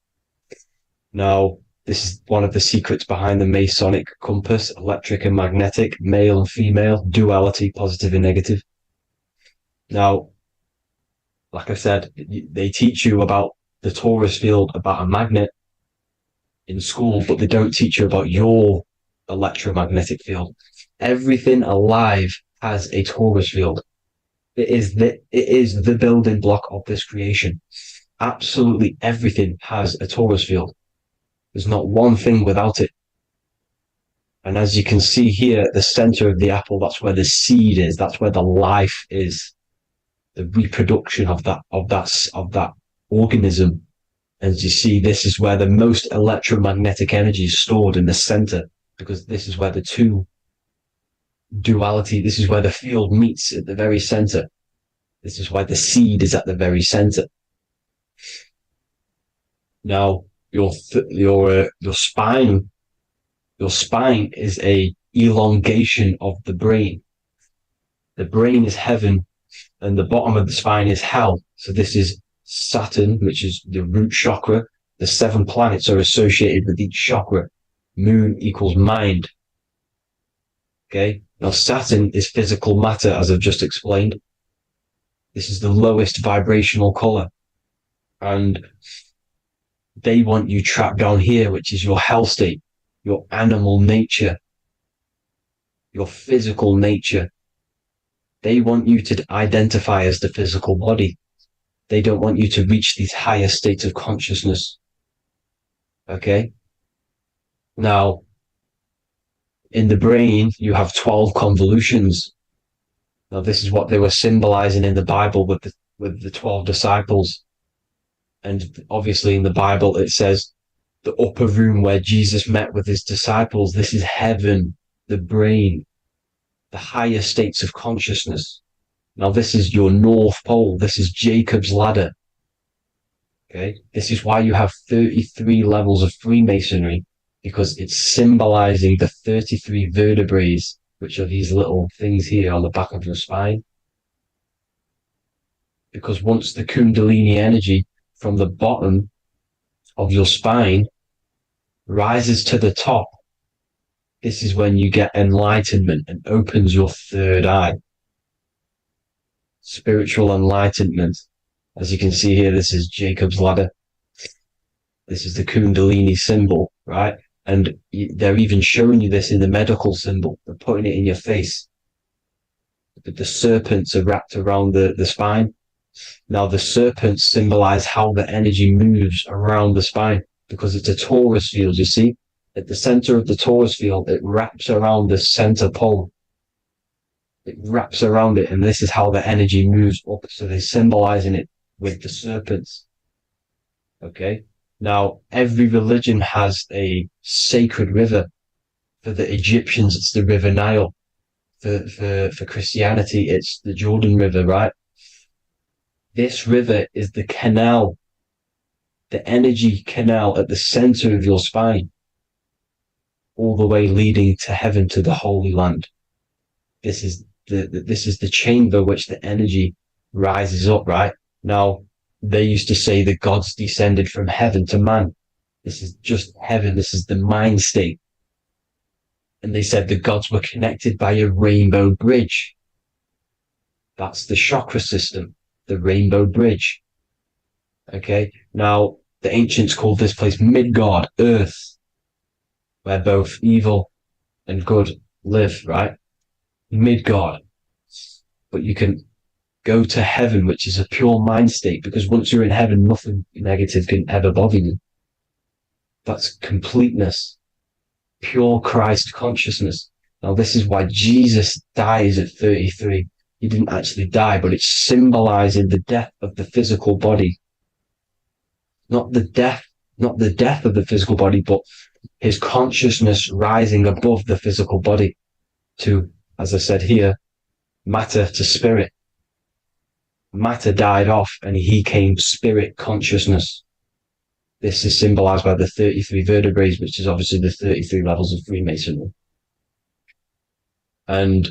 Now, this is one of the secrets behind the Masonic compass, electric and magnetic, male and female, duality, positive and negative. Now, like I said, they teach you about the torus field, about a magnet in school, but they don't teach you about your electromagnetic field. Everything alive has a torus field. It is the building block of this creation. Absolutely everything has a torus field. There's not one thing without it. And as you can see here at the center of the apple, that's where the seed is. That's where the life is. The reproduction of that organism. As you see, this is where the most electromagnetic energy is stored, in the center, because this is where the two duality, this is where the field meets at the very center. This is why the seed is at the very center. Now, your spine is a elongation of the brain. The brain is heaven, and the bottom of the spine is hell. So this is Saturn, which is the root chakra. The 7 planets are associated with each chakra. Moon equals mind. Okay. Now Saturn is physical matter, as I've just explained. This is the lowest vibrational color. And they want you trapped down here, which is your hell state, your animal nature, your physical nature. They want you to identify as the physical body. They don't want you to reach these higher states of consciousness. Okay? Now, in the brain, you have 12 convolutions. Now, this is what they were symbolizing in the Bible with the 12 disciples. And obviously in the Bible, it says the upper room where Jesus met with his disciples. This is heaven, the brain, the higher states of consciousness. Now, this is your North Pole. This is Jacob's ladder. Okay, this is why you have 33 levels of Freemasonry, because it's symbolizing the 33 vertebrae, which are these little things here on the back of your spine. Because once the Kundalini energy from the bottom of your spine rises to the top, this is when you get enlightenment and opens your third eye. Spiritual enlightenment. As you can see here, this is Jacob's ladder. This is the Kundalini symbol, right? And they're even showing you this in the medical symbol. They're putting it in your face. But the serpents are wrapped around the spine. Now, the serpents symbolize how the energy moves around the spine, because it's a torus field, you see? At the center of the torus field, it wraps around the center pole. It wraps around it, and this is how the energy moves up. So they're symbolizing it with the serpents. Okay? Now, every religion has a sacred river. For the Egyptians, it's the River Nile. For Christianity, it's the Jordan River, right? This river is the canal, the energy canal at the center of your spine, all the way leading to heaven, to the Holy Land. This is the chamber which the energy rises up, right? Now, they used to say the gods descended from heaven to man. This is just heaven. This is the mind state. And they said the gods were connected by a rainbow bridge. That's the chakra system, the rainbow bridge. Okay. Now, the ancients called this place Midgard, Earth, where both evil and good live, right? Midgard. But you can go to heaven, which is a pure mind state, because once you're in heaven, nothing negative can ever bother you. That's completeness, pure Christ consciousness. Now, this is why Jesus dies at 33. He didn't actually die, but it's symbolizing the death of the physical body. Not the death of the physical body, but his consciousness rising above the physical body to, as I said here, matter to spirit. Matter died off and he came spirit consciousness. This is symbolized by the 33 vertebrae, which is obviously the 33 levels of Freemasonry. And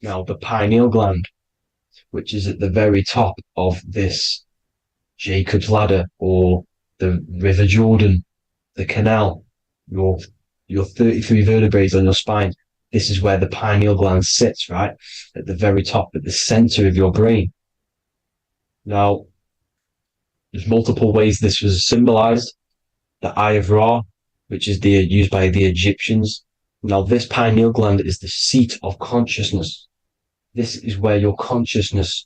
now the pineal gland, which is at the very top of this Jacob's ladder, or the River Jordan, the canal, your 33 vertebrae on your spine. This is where the pineal gland sits, right? At the very top, at the center of your brain. Now, there's multiple ways this was symbolized. The Eye of Ra, which is used by the Egyptians. Now, this pineal gland is the seat of consciousness. This is where your consciousness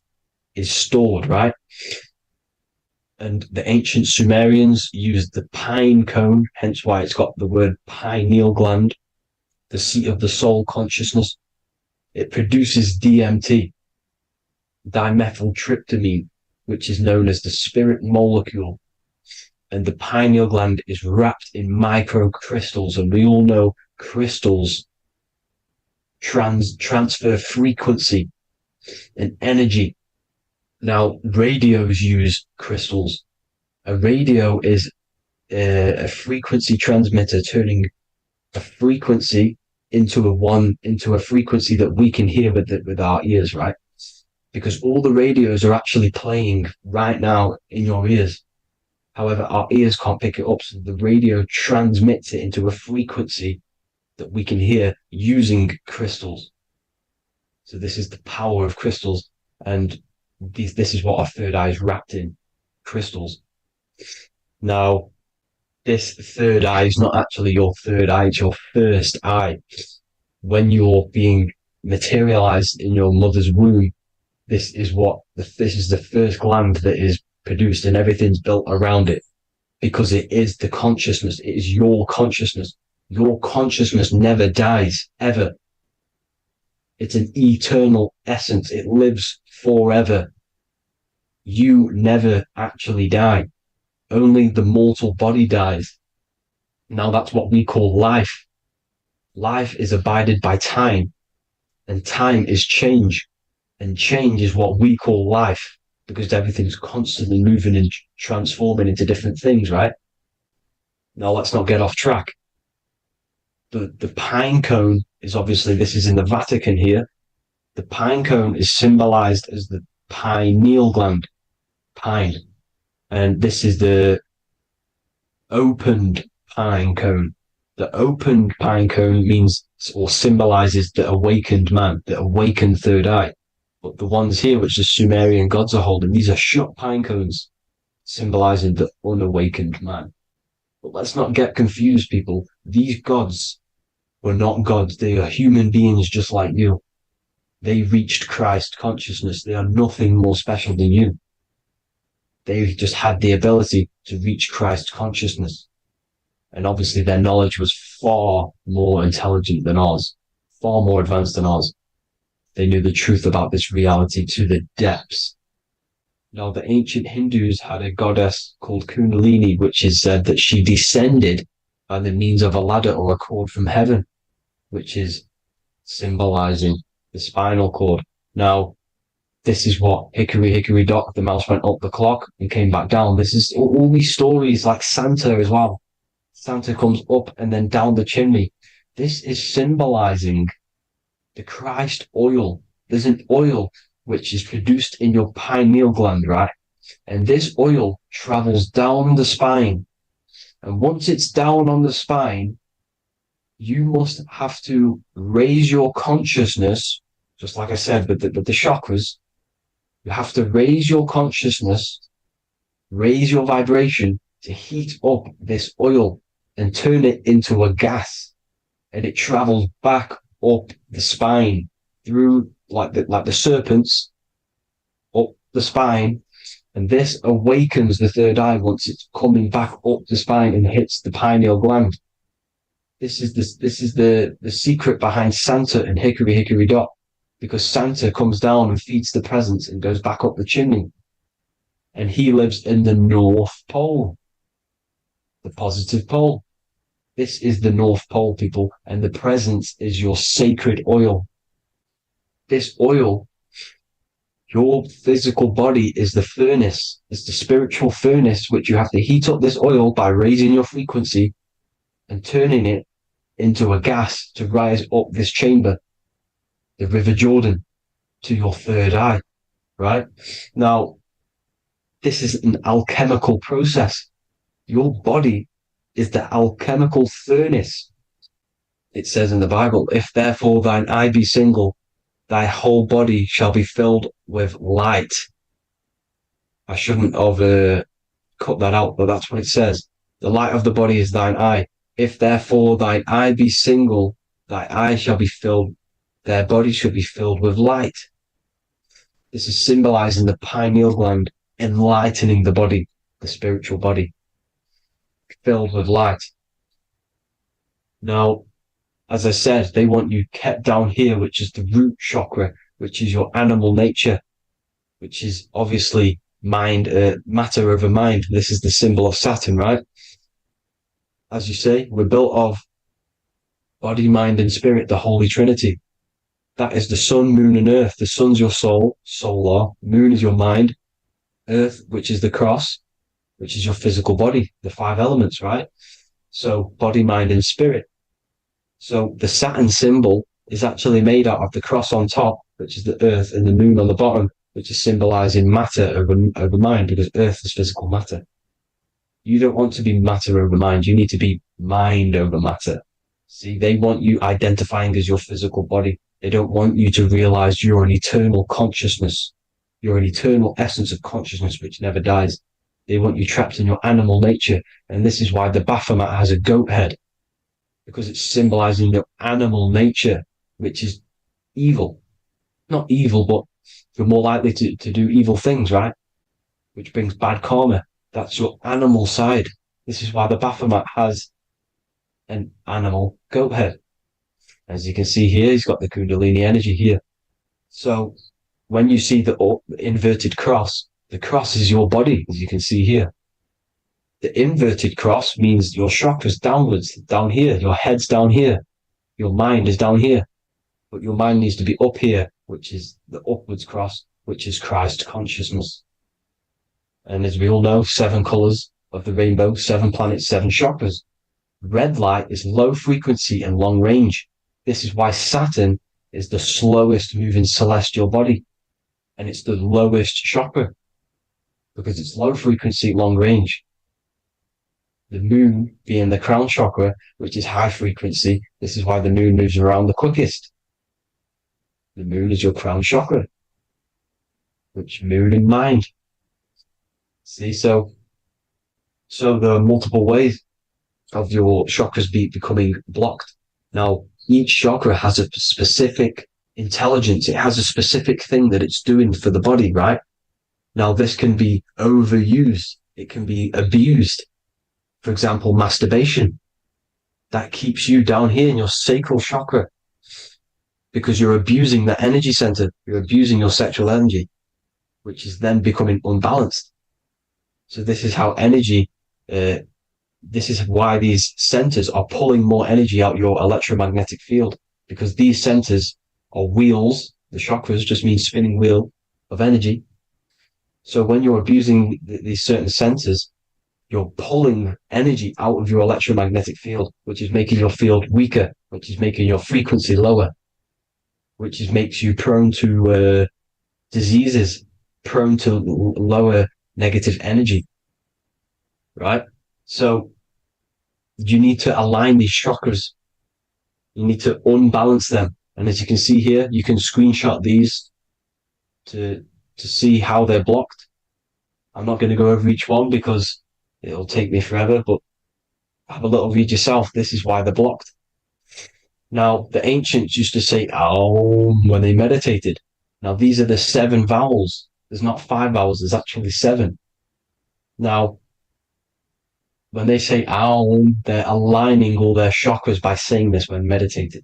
is stored, right? And the ancient Sumerians used the pine cone, hence why it's got the word pineal gland, the seat of the soul consciousness. It produces DMT, dimethyltryptamine, which is known as the spirit molecule. And the pineal gland is wrapped in microcrystals, and we all know crystals transfer frequency and energy. Now, radios use crystals. A radio is a frequency transmitter, turning a frequency into a frequency that we can hear with our ears, right? Because all the radios are actually playing right now in your ears. However, our ears can't pick it up, so the radio transmits it into a frequency that we can hear using crystals. So this is the power of crystals, and this is what our third eye is wrapped in, crystals. Now, this third eye is not actually your third eye, it's your first eye. When you're being materialized in your mother's womb, this is the first gland that is produced, and everything's built around it, because it is the consciousness. It is your consciousness. Your consciousness never dies, ever. It's an eternal essence. It lives forever. You never actually die. Only the mortal body dies. Now that's what we call life. Life is abided by time, and time is change. And change is what we call life, because everything's constantly moving and transforming into different things, right? Now let's not get off track. The pine cone is obviously, this is in the Vatican here. The pine cone is symbolized as the pineal gland, pine. And this is the opened pine cone. The opened pine cone means or symbolizes the awakened man, the awakened third eye. But the ones here, which the Sumerian gods are holding, these are shut pine cones, symbolizing the unawakened man. But let's not get confused, people. These gods were not gods. They are human beings just like you. They reached Christ consciousness. They are nothing more special than you. They just had the ability to reach Christ consciousness. And obviously their knowledge was far more intelligent than ours, far more advanced than ours. They knew the truth about this reality to the depths. Now, the ancient Hindus had a goddess called Kundalini, which is said that she descended by the means of a ladder or a cord from heaven, which is symbolizing the spinal cord. Now, this is what Hickory Hickory Dock, the mouse went up the clock and came back down. This is all these stories, like Santa as well. Santa comes up and then down the chimney. This is symbolizing the Christ oil. There's an oil which is produced in your pineal gland, right? And this oil travels down the spine. And once it's down on the spine, you must have to raise your consciousness, just like I said, with the chakras. You have to raise your consciousness, raise your vibration to heat up this oil and turn it into a gas. And it travels back up the spine through like the serpents up the spine, and this awakens the third eye once it's coming back up the spine and hits the pineal gland. This is the secret behind Santa and Hickory Hickory Dock, because Santa comes down and feeds the presents and goes back up the chimney, and he lives in the North Pole, the positive pole. This is the North Pole, people, and the presence is your sacred oil. This oil, your physical body is the furnace. It's the spiritual furnace, which you have to heat up this oil by raising your frequency and turning it into a gas to rise up this chamber, the River Jordan, to your third eye, right? Now, this is an alchemical process. Your body is the alchemical furnace. It says in the Bible, if therefore thine eye be single, thy whole body shall be filled with light. I shouldn't have cut that out, but that's what it says. The light of the body is thine eye. If therefore thine eye be single, thy eye shall be filled, their body shall be filled with light. This is symbolizing the pineal gland, enlightening the body, the spiritual body, filled with light. Now, as I said, they want you kept down here, which is the root chakra, which is your animal nature, which is obviously mind, matter over mind. This is the symbol of Saturn, right? As you say, we're built of body, mind, and spirit, the Holy Trinity. That is the sun, moon, and earth. The sun's your soul, solar. Moon is your mind. Earth, which is the cross, which is your physical body, the 5 elements, right? So body, mind, and spirit. So the Saturn symbol is actually made out of the cross on top, which is the earth, and the moon on the bottom, which is symbolizing matter over mind, because earth is physical matter. You don't want to be matter over mind. You need to be mind over matter. See, they want you identifying as your physical body. They don't want you to realize you're an eternal consciousness. You're an eternal essence of consciousness which never dies. They want you trapped in your animal nature. And this is why the Baphomet has a goat head, because it's symbolizing your animal nature, which is evil. Not evil, but you're more likely to do evil things, right? Which brings bad karma. That's your animal side. This is why the Baphomet has an animal goat head. As you can see here, he's got the Kundalini energy here. So when you see the inverted cross, the cross is your body, as you can see here. The inverted cross means your chakras downwards, down here, your head's down here, your mind is down here, but your mind needs to be up here, which is the upwards cross, which is Christ consciousness. And as we all know, 7 colors of the rainbow, 7 planets, 7 chakras. Red light is low frequency and long range. This is why Saturn is the slowest moving celestial body, and it's the lowest chakra, because it's low frequency, long range. The moon being the crown chakra, which is high frequency, this is why the moon moves around the quickest. The moon is your crown chakra, which moon in mind. See, so there are multiple ways of your chakras becoming blocked. Now, each chakra has a specific intelligence. It has a specific thing that it's doing for the body, right? Now, this can be overused. It can be abused. For example, masturbation. That keeps you down here in your sacral chakra because you're abusing the energy center. You're abusing your sexual energy, which is then becoming unbalanced. So this is how energy, this is why these centers are pulling more energy out your electromagnetic field, because these centers are wheels. The chakras just mean spinning wheel of energy. So when you're abusing these certain centers, you're pulling energy out of your electromagnetic field, which is making your field weaker, which is making your frequency lower, which makes you prone to diseases, prone to lower negative energy, right? So you need to align these chakras. You need to unbalance them. And as you can see here, you can screenshot these to see how they're blocked. I'm not going to go over each one because it'll take me forever, but have a little read yourself. This is why they're blocked. Now, the ancients used to say Aum when they meditated. Now, these are the 7 vowels. There's not 5 vowels, there's actually 7. Now, when they say Aum, they're aligning all their chakras by saying this when meditated.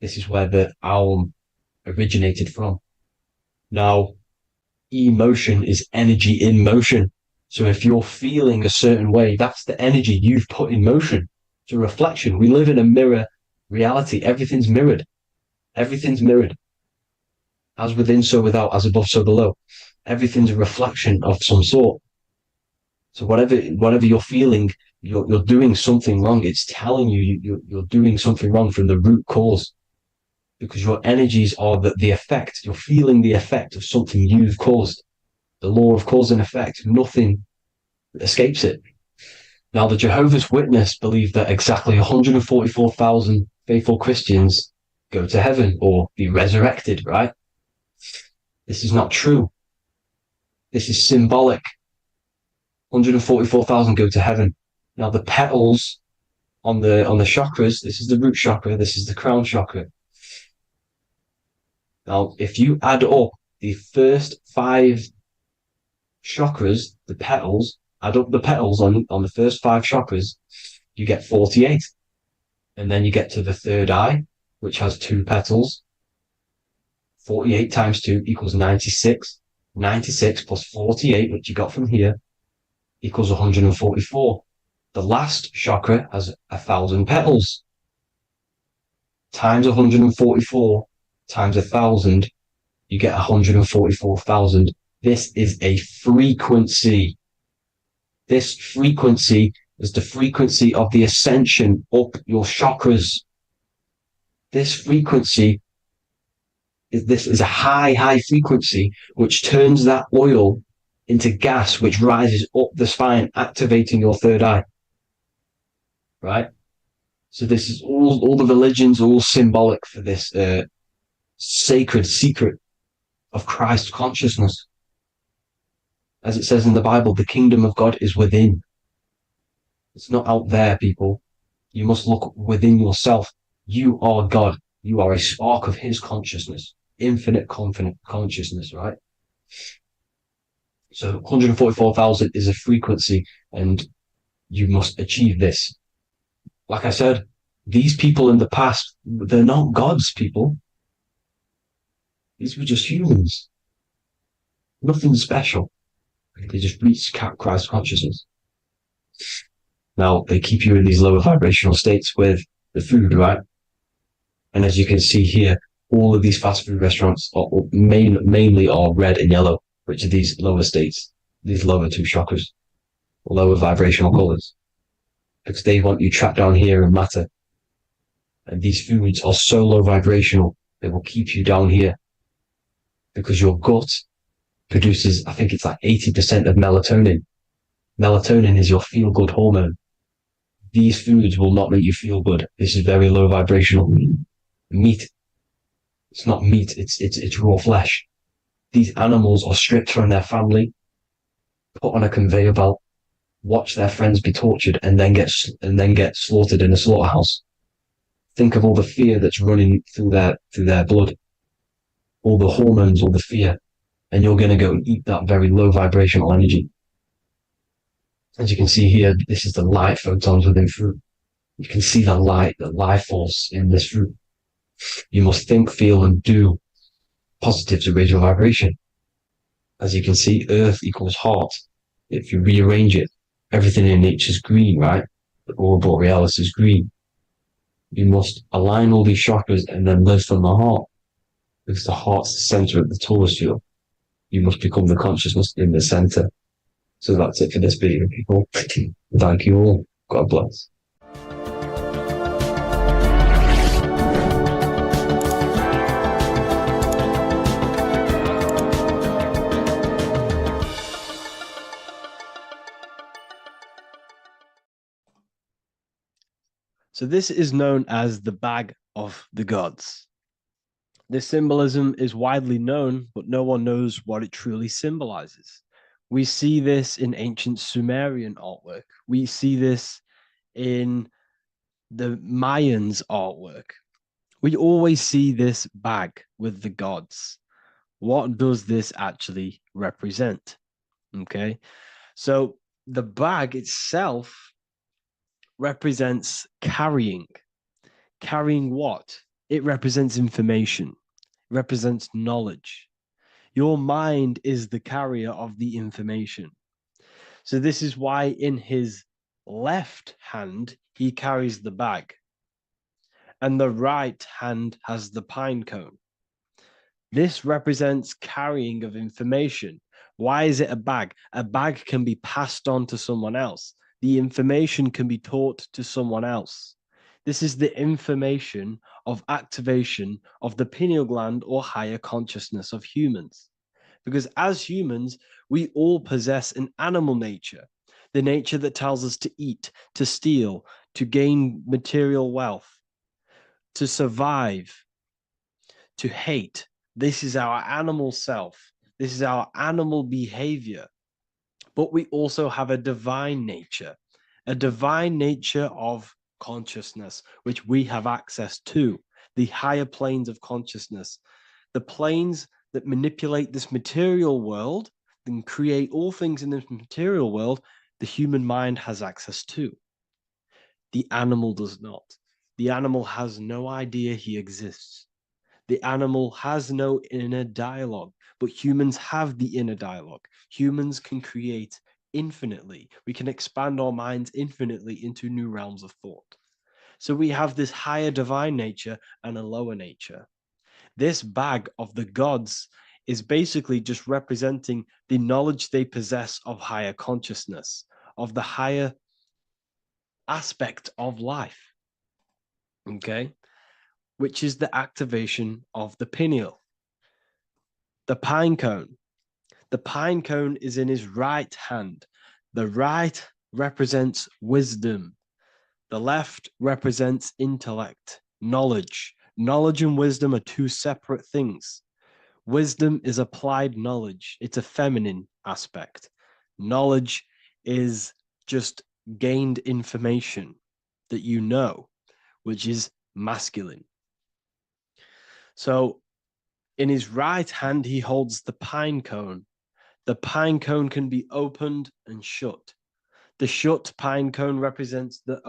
This is where the Aum originated from. Now, emotion is energy in motion. So if you're feeling a certain way, that's the energy you've put in motion. It's a reflection. We live in a mirror reality. Everything's mirrored. Everything's mirrored. As within, so without, as above, so below. Everything's a reflection of some sort. So whatever you're feeling, you're doing something wrong. It's telling you you're doing something wrong from the root cause, because your energies are the effect. You're feeling the effect of something you've caused. The law of cause and effect, nothing escapes it. Now, the Jehovah's Witness believe that exactly 144,000 faithful Christians go to heaven or be resurrected, right? This is not true. This is symbolic. 144,000 go to heaven. Now, the petals on the chakras, this is the root chakra, this is the crown chakra. Now, if you add up the first 5 chakras, the petals, add up the petals on the first 5 chakras, you get 48. And then you get to the third eye, which has 2 petals. 48 times 2 equals 96. 96 plus 48, which you got from here, equals 144. The last chakra has 1,000 petals. Times 144 times 1,000, you get 144,000. This is a frequency. This frequency is the frequency of the ascension up your chakras. This frequency is a high frequency, which turns that oil into gas, which rises up the spine, activating your third eye. Right? So this is all the religions are all symbolic for this sacred secret of Christ consciousness. As it says in the Bible, the kingdom of God is within. It's not out there, people. You must look within yourself. You are God. You are a spark of his consciousness, infinite consciousness, right? So 144,000 is a frequency, and you must achieve this. Like I said, These people in the past, they're not gods, people. These were just humans. Nothing special. They just reached Christ consciousness. Now, they keep you in these lower vibrational states with the food, right? And as you can see here, all of these fast food restaurants are mainly are red and yellow, which are these lower states, these lower two chakras, lower vibrational colors, because they want you trapped down here in matter. And these foods are so low vibrational, they will keep you down here because your gut produces, I think it's like 80% of melatonin. Melatonin is your feel-good hormone. These foods will not make you feel good. This is very low vibrational. Meat. It's not meat, it's raw flesh. These animals are stripped from their family, put on a conveyor belt, watch their friends be tortured, and then get slaughtered in a slaughterhouse. Think of all the fear that's running through their blood, all the hormones, all the fear, and you're going to go and eat that very low vibrational energy. As you can see here, this is the light photons within fruit. You can see the life force in this fruit. You must think, feel, and do positive to raise your vibration. As you can see, earth equals heart. If you rearrange it, everything in nature is green, right? The aurora borealis is green. You must align all these chakras and then live from the heart, because the heart's the center of the Taurus field. You must become the consciousness in the center. So that's it for this video, people. Thank you all. God bless. So this is known as the bag of the gods. This symbolism is widely known, but no one knows what it truly symbolizes. We see this in ancient Sumerian artwork. We see this in the Mayans' artwork. We always see this bag with the gods. What does this actually represent? Okay, so the bag itself represents carrying. Carrying what? It represents information, represents knowledge. Your mind is the carrier of the information. So this is why in his left hand, he carries the bag, and the right hand has the pine cone. This represents carrying of information. Why is it a bag? A bag can be passed on to someone else. The information can be taught to someone else. This is the information of activation of the pineal gland or higher consciousness of humans. Because as humans, we all possess an animal nature, the nature that tells us to eat, to steal, to gain material wealth, to survive, to hate. This is our animal self. This is our animal behavior. But we also have a divine nature of consciousness, which we have access to, the higher planes of consciousness, the planes that manipulate this material world and create all things in this material world. The human mind has access to. The animal does not. The animal has no idea he exists. The animal has no inner dialogue, but humans have the inner dialogue. Humans can create infinitely. We can expand our minds infinitely into new realms of thought. So we have this higher divine nature and a lower nature. This bag of the gods is basically just representing the knowledge they possess of higher consciousness, of the higher aspect of life, okay, which is the activation of the pineal. The pine cone. The pine cone is in his right hand. The right represents wisdom. The left represents intellect, knowledge. Knowledge and wisdom are two separate things. Wisdom is applied knowledge. It's a feminine aspect. Knowledge is just gained information that you know, which is masculine. So in his right hand, he holds the pine cone. The pine cone can be opened and shut. The shut pine cone represents the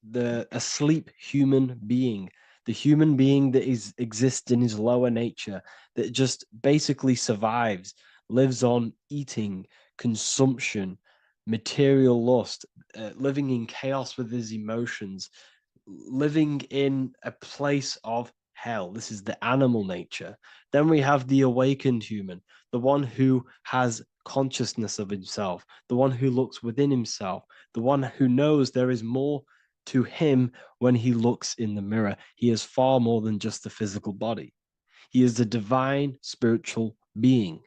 the asleep human being, the human being that exists in his lower nature, that just basically survives, lives on eating, consumption, material lust, living in chaos with his emotions, living in a place of hell. This is the animal nature. Then we have the awakened human, the one who has consciousness of himself, the one who looks within himself, the one who knows there is more to him when he looks in the mirror. He is far more than just the physical body. He is a divine spiritual being,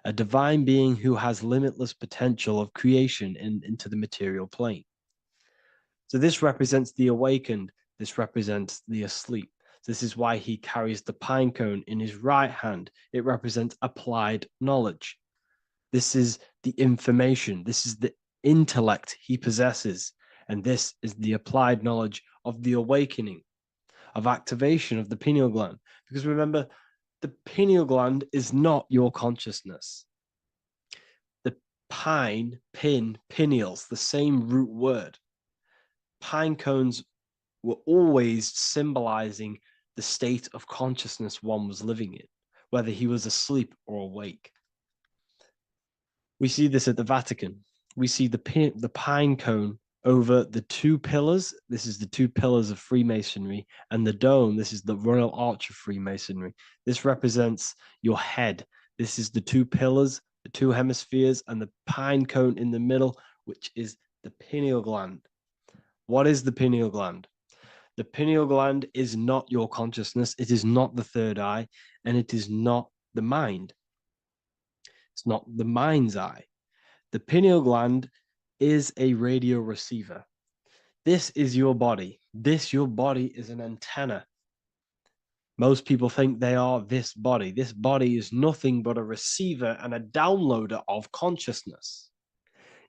a divine being who has limitless potential of creation into the material plane. So this represents the awakened, this represents the asleep. This is why he carries the pine cone in his right hand. It represents applied knowledge. This is the information, this is the intellect he possesses, and this is the applied knowledge of the awakening, of activation of the pineal gland. Because remember, the pineal gland is not your consciousness. The pine, pin, pineals, the same root word. Pine cones were always symbolizing the state of consciousness one was living in, whether he was asleep or awake. We see this at the Vatican. We see the pine cone over the two pillars. This is the two pillars of Freemasonry, and the dome. This is the Royal Arch of Freemasonry. This represents your head. This is the two pillars, the two hemispheres, and the pine cone in the middle, which is the pineal gland. What is the pineal gland? The pineal gland is not your consciousness. It is not the third eye, and it is not the mind. It's not the mind's eye. The pineal gland is a radio receiver. This is your body. Your body is an antenna. Most people think they are this body. This body is nothing but a receiver and a downloader of consciousness.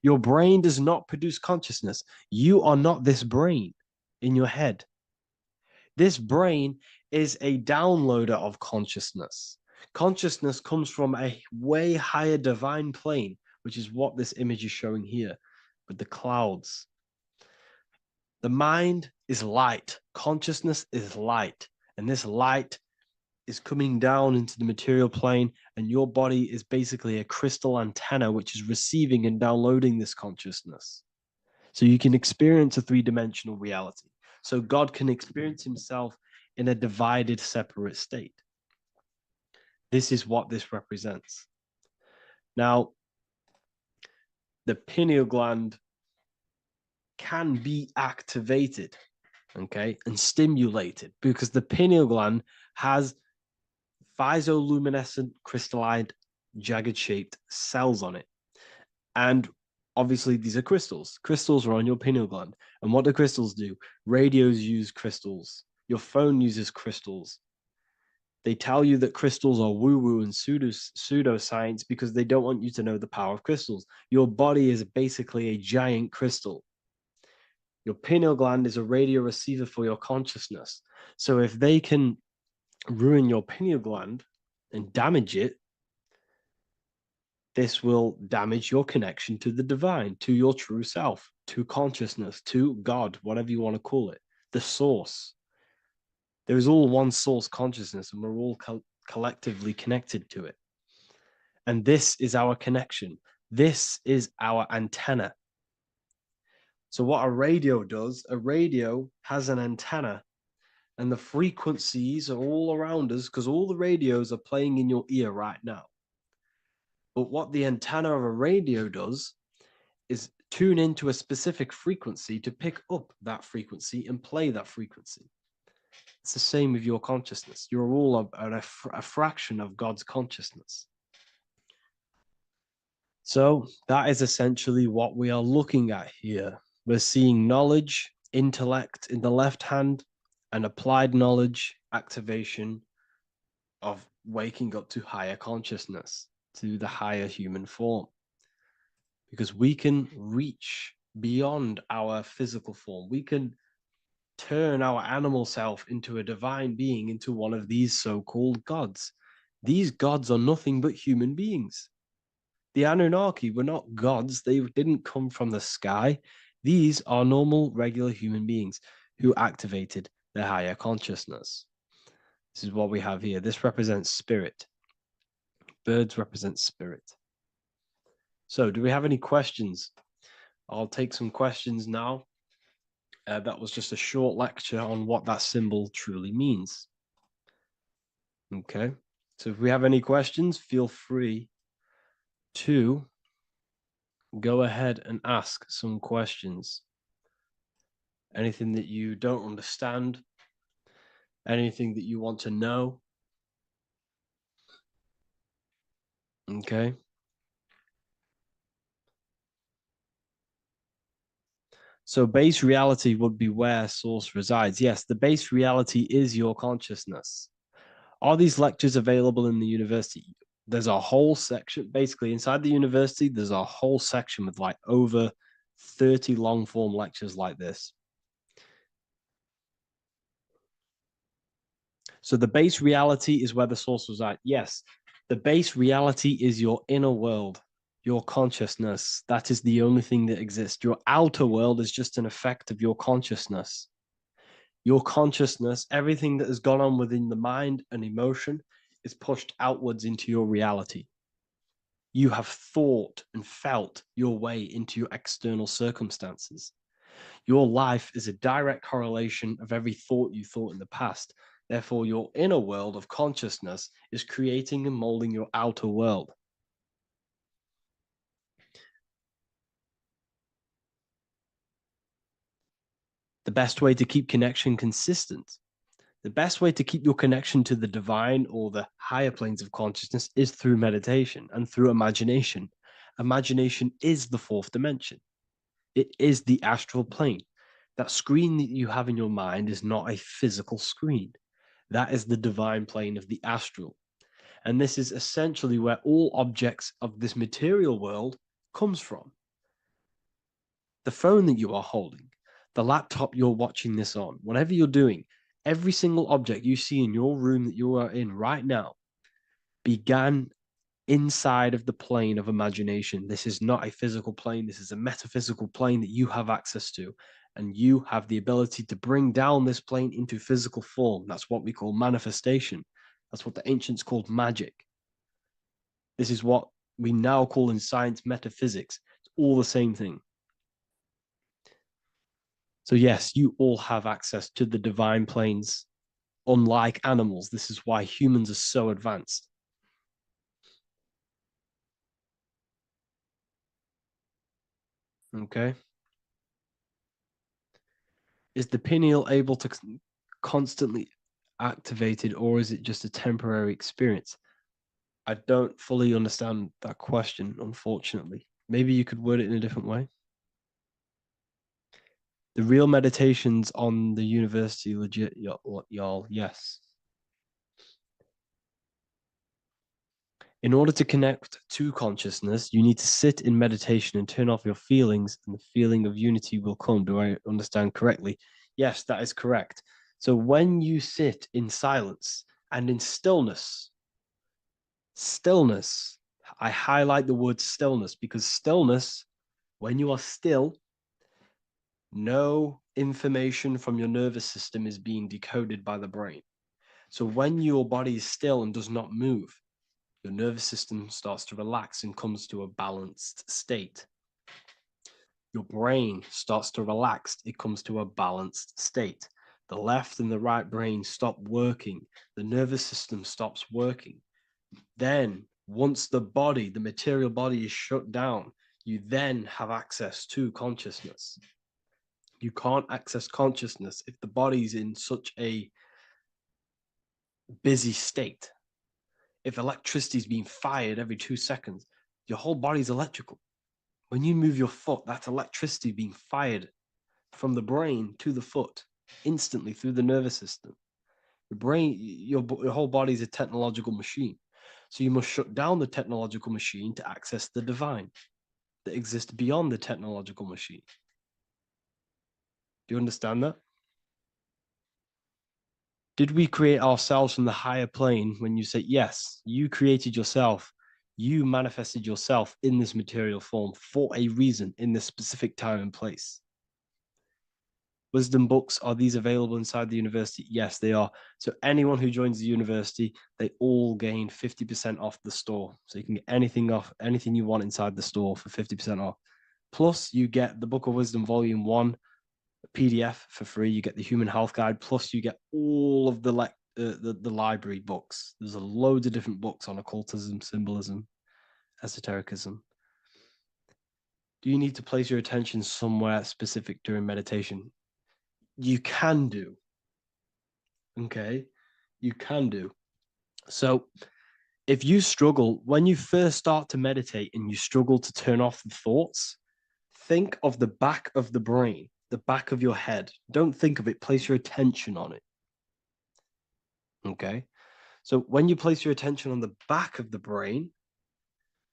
Your brain does not produce consciousness. You are not this brain in your head. This brain is a downloader of consciousness. Consciousness comes from a way higher divine plane, which is what this image is showing here with the clouds. The mind is light. Consciousness is light. And this light is coming down into the material plane, and your body is basically a crystal antenna which is receiving and downloading this consciousness. So you can experience a three-dimensional reality. So God can experience himself in a divided, separate state. This is what this represents. Now, the pineal gland can be activated, okay, and stimulated, because the pineal gland has phytoluminescent crystalline jagged-shaped cells on it. And obviously, these are crystals. Crystals are on your pineal gland. And what do crystals do? Radios use crystals. Your phone uses crystals. They tell you that crystals are woo-woo and pseudoscience because they don't want you to know the power of crystals. Your body is basically a giant crystal. Your pineal gland is a radio receiver for your consciousness. So if they can ruin your pineal gland and damage it, this will damage your connection to the divine, to your true self, to consciousness, to God, whatever you want to call it, the source. There is all one source consciousness, and we're all collectively connected to it. And this is our connection. This is our antenna. So what a radio does, a radio has an antenna, and the frequencies are all around us because all the radios are playing in your ear right now. But what the antenna of a radio does is tune into a specific frequency to pick up that frequency and play that frequency. It's the same with your consciousness. You're all a fraction of God's consciousness. So that is essentially what we are looking at here. We're seeing knowledge, intellect in the left hand, and applied knowledge, activation of waking up to higher consciousness, to the higher human form. Because we can reach beyond our physical form. We can turn our animal self into a divine being, into one of these so-called gods. These gods are nothing but human beings. The Anunnaki were not gods. They didn't come from the sky. These are normal, regular human beings who activated their higher consciousness. This is what we have here. This represents spirit. Birds represent spirit. So, do we have any questions? I'll take some questions now. That was just a short lecture on what that symbol truly means. Okay, so if we have any questions, feel free to go ahead and ask some questions. Anything that you don't understand, anything that you want to know. Okay. So base reality would be where source resides. Yes, the base reality is your consciousness. Are these lectures available in the university? There's a whole section, basically inside the university, there's a whole section with like over 30 long form lectures like this. So the base reality is where the source resides. Yes, the base reality is your inner world, your consciousness. That is the only thing that exists. Your outer world is just an effect of your consciousness. Your consciousness, everything that has gone on within the mind and emotion, is pushed outwards into your reality. You have thought and felt your way into your external circumstances. Your life is a direct correlation of every thought you thought in the past. Therefore, your inner world of consciousness is creating and molding your outer world. The best way to keep connection consistent, the best way to keep your connection to the divine or the higher planes of consciousness is through meditation and through imagination. Imagination is the fourth dimension. It is the astral plane. That screen that you have in your mind is not a physical screen. That is the divine plane of the astral. And this is essentially where all objects of this material world comes from. The phone that you are holding, the laptop you're watching this on, whatever you're doing, every single object you see in your room that you are in right now began inside of the plane of imagination. This is not a physical plane. This is a metaphysical plane that you have access to. And you have the ability to bring down this plane into physical form. That's what we call manifestation. That's what the ancients called magic. This is what we now call in science metaphysics. It's all the same thing. So yes, you all have access to the divine planes. Unlike animals, this is why humans are so advanced. Okay. Is the pineal able to constantly activated, or is it just a temporary experience? I don't fully understand that question, unfortunately. Maybe you could word it in a different way. The real meditations on the university, legit, y'all, yes. In order to connect to consciousness, you need to sit in meditation and turn off your feelings, and the feeling of unity will come. Do I understand correctly? Yes, that is correct. So when you sit in silence and in stillness, I highlight the word stillness because stillness, when you are still, no information from your nervous system is being decoded by the brain. So when your body is still and does not move, your nervous system starts to relax and comes to a balanced state. Your brain starts to relax, it comes to a balanced state. The left and the right brain stop working, the nervous system stops working. Then, once the body, the material body is shut down, you then have access to consciousness. You can't access consciousness if the body's in such a busy state. If electricity is being fired every 2 seconds, your whole body's electrical. When you move your foot, that's electricity being fired from the brain to the foot instantly through the nervous system. Your brain, your whole body is a technological machine. So you must shut down the technological machine to access the divine that exists beyond the technological machine. Do you understand that? Did we create ourselves from the higher plane? When you say yes, you created yourself, you manifested yourself in this material form for a reason in this specific time and place. Wisdom books, are these available inside the university? Yes, they are. So anyone who joins the university, they all gain 50% off the store. So you can get anything you want inside the store for 50% off. Plus, you get the Book of Wisdom Volume 1 PDF for free. You get the Human Health Guide. Plus, you get all of the library books. There's a load of different books on occultism, symbolism, esotericism. Do you need to place your attention somewhere specific during meditation? You can do. Okay? You can do. So if you struggle, when you first start to meditate and you struggle to turn off the thoughts, think of the back of the brain, the back of your head. Don't think of it, place your attention on it. Okay? So when you place your attention on the back of the brain,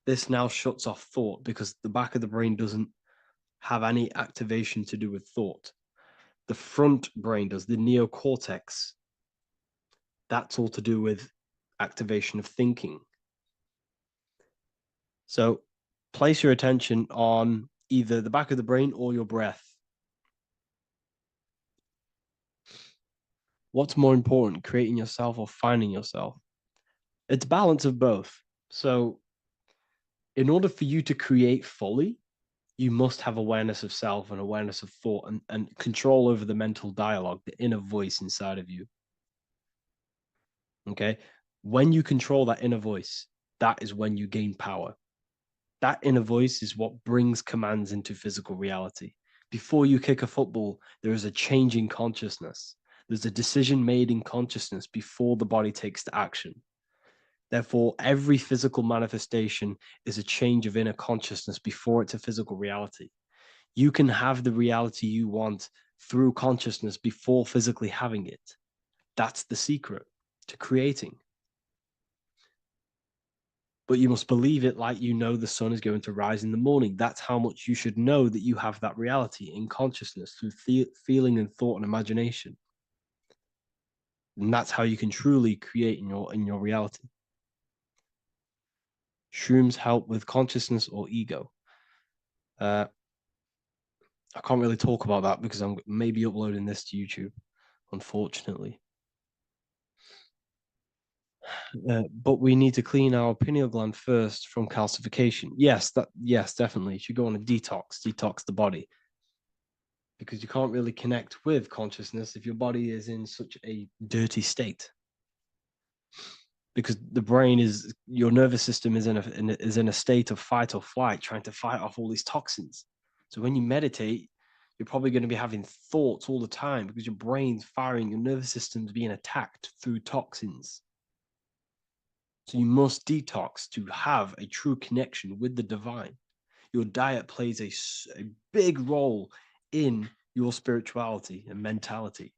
this now shuts off thought because the back of the brain doesn't have any activation to do with thought. The front brain does, the neocortex. That's all to do with activation of thinking. So place your attention on either the back of the brain or your breath. What's more important, creating yourself or finding yourself? It's balance of both. So in order for you to create fully, you must have awareness of self and awareness of thought and control over the mental dialogue, the inner voice inside of you. Okay? When you control that inner voice, that is when you gain power. That inner voice is what brings commands into physical reality. Before you kick a football, there is a change in consciousness. There's a decision made in consciousness before the body takes the action. Therefore, every physical manifestation is a change of inner consciousness before it's a physical reality. You can have the reality you want through consciousness before physically having it. That's the secret to creating. But you must believe it like you know the sun is going to rise in the morning. That's how much you should know that you have that reality in consciousness through feeling and thought and imagination. And that's how you can truly create in your reality. Shrooms help with consciousness or ego. I can't really talk about that because I'm maybe uploading this to YouTube, unfortunately. But we need to clean our pineal gland first from calcification. Yes, definitely. You should go on a detox the body. Because you can't really connect with consciousness if your body is in such a dirty state. Because the brain is, your nervous system is in a state of fight or flight, trying to fight off all these toxins. So when you meditate, you're probably going to be having thoughts all the time because your brain's firing, your nervous system's being attacked through toxins. So you must detox to have a true connection with the divine. Your diet plays a big role in your spirituality and mentality.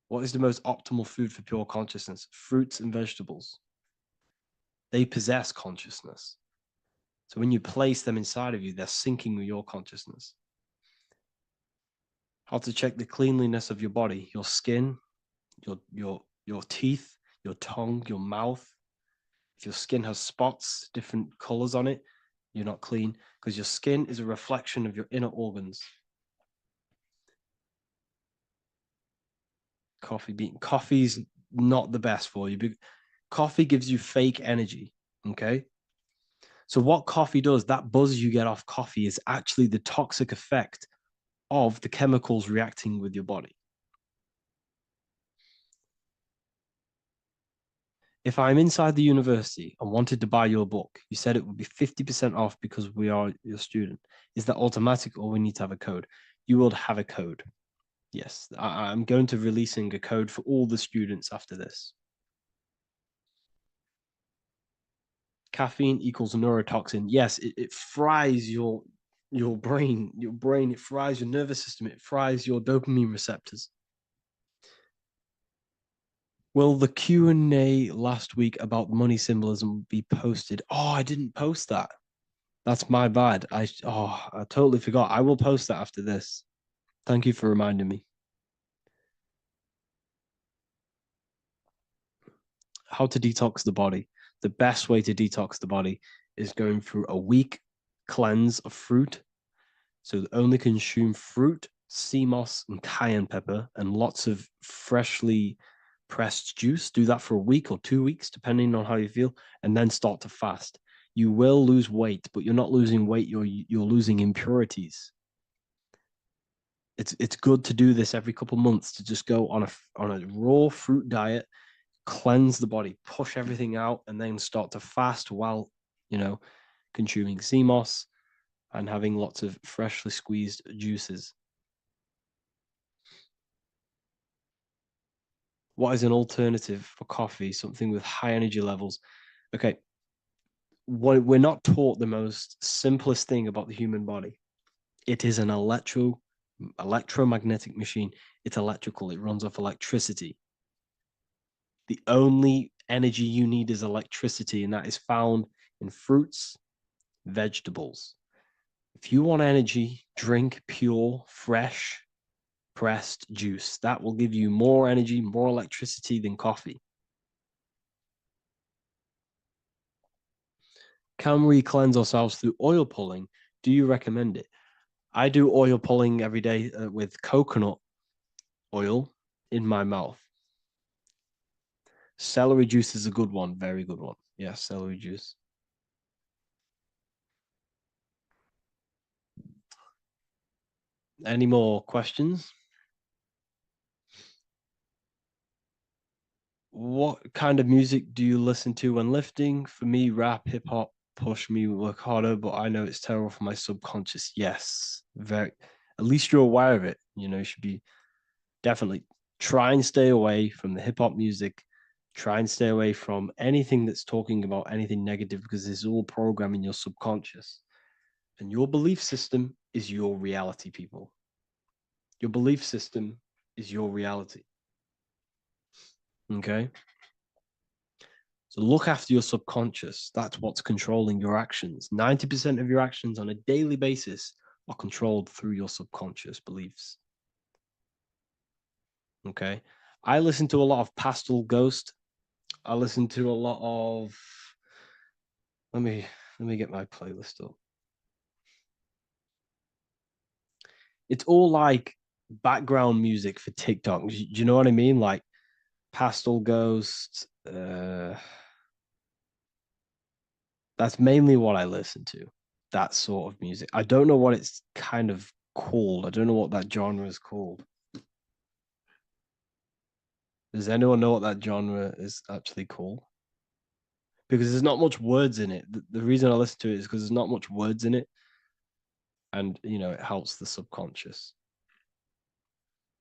What is the most optimal food for pure consciousness? Fruits and vegetables. They possess consciousness. So when you place them inside of you, they're syncing with your consciousness. How to check the cleanliness of your body, your skin, your teeth, your tongue, your mouth. If your skin has spots, different colors on it, you're not clean because your skin is a reflection of your inner organs. Coffee's not the best for you. Coffee gives you fake energy. Okay. So what coffee does, that buzz you get off coffee is actually the toxic effect of the chemicals reacting with your body. If I'm inside the university and wanted to buy your book, you said it would be 50% off because we are your student. Is that automatic or we need to have a code? You will have a code. Yes, I'm going to releasing a code for all the students after this. Caffeine equals neurotoxin. Yes, it fries your brain, it fries your nervous system, it fries your dopamine receptors. Will the Q&A last week about money symbolism be posted? Oh, I didn't post that. That's my bad. I totally forgot. I will post that after this. Thank you for reminding me. How to detox the body. The best way to detox the body is going through a week cleanse of fruit, So only consume fruit, sea moss, and cayenne pepper, and lots of freshly pressed juice. Do that for a week or 2 weeks, depending on how you feel, and then start to fast. You will lose weight, but you're not losing weight. You're losing impurities. It's good to do this every couple months, to just go on a raw fruit diet, cleanse the body, push everything out, and then start to fast while consuming sea moss and having lots of freshly squeezed juices. What is an alternative for coffee? Something with high energy levels. Okay, we're not taught the most simplest thing about the human body. It is an electromagnetic machine. It's electrical. It runs off electricity. The only energy you need is electricity, and that is found in fruits, vegetables. If you want energy, drink pure, fresh, pressed juice. That will give you more energy, more electricity than coffee. Can we cleanse ourselves through oil pulling? Do you recommend it? I do oil pulling every day with coconut oil in my mouth. Celery juice is a good one, very good one. Yeah, celery juice. Any more questions? What kind of music do you listen to when lifting? For me, rap, hip hop push me work harder, but I know it's terrible for my subconscious. Yes, very. At least you're aware of it. You should be definitely try and stay away from the hip hop music. Try and stay away from anything that's talking about anything negative, because it's all programming your subconscious. And your belief system is your reality, people. Your belief system is your reality. Okay? So look after your subconscious. That's what's controlling your actions. 90% of your actions on a daily basis are controlled through your subconscious beliefs. Okay? I listen to a lot of Pastel Ghost. I listen to a lot of let me get my playlist up. It's all like background music for TikTok. Do you know what I mean? Like Pastel Ghost. That's mainly what I listen to. That sort of music. I don't know what it's kind of called. I don't know what that genre is called. Does anyone know what that genre is actually called? Because there's not much words in it. The reason I listen to it is because there's not much words in it. And, it helps the subconscious.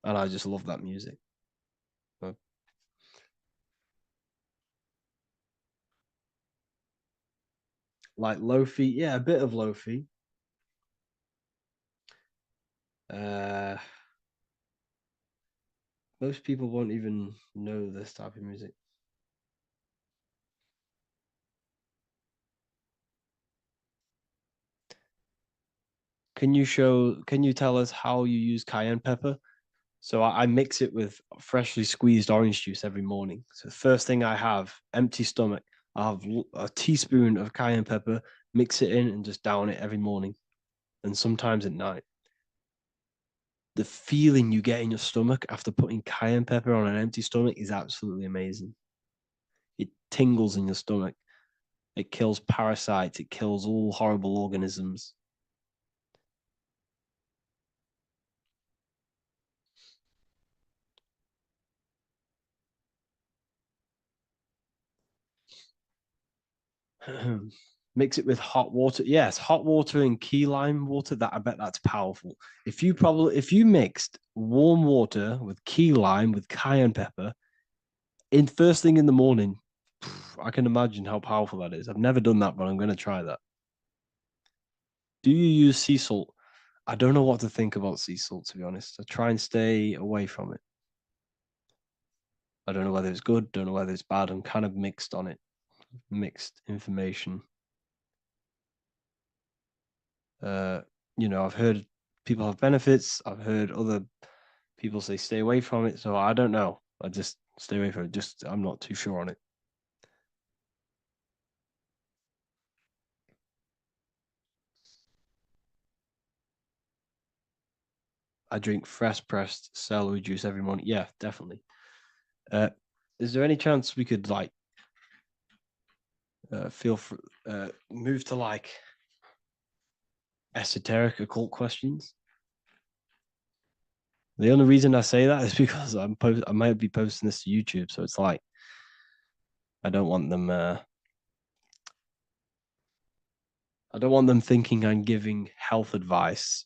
And I just love that music. Like lo-fi, yeah, a bit of lo-fi. Most people won't even know this type of music. Can you tell us how you use cayenne pepper? So I mix it with freshly squeezed orange juice every morning. So the first thing I have, empty stomach, I have a teaspoon of cayenne pepper, mix it in and just down it every morning, and sometimes at night. The feeling you get in your stomach after putting cayenne pepper on an empty stomach is absolutely amazing. It tingles in your stomach. It kills parasites. It kills all horrible organisms. Mix it with hot water. Yes, hot water and key lime water. That I bet that's powerful. If you mixed warm water with key lime with cayenne pepper in first thing in the morning, I can imagine how powerful that is. I've never done that, but I'm going to try that. Do you use sea salt? I don't know what to think about sea salt, to be honest. I try and stay away from it. I don't know whether it's good, don't know whether it's bad. I'm kind of mixed on it, mixed information. I've heard people have benefits. I've heard other people say stay away from it. So I don't know. I just stay away from it. I'm not too sure on it. I drink fresh pressed celery juice every morning. Yeah, definitely. Is there any chance we could like move to like esoteric occult questions? The only reason I say that is because I might be posting this to YouTube, so it's like I don't want them. I don't want them thinking I'm giving health advice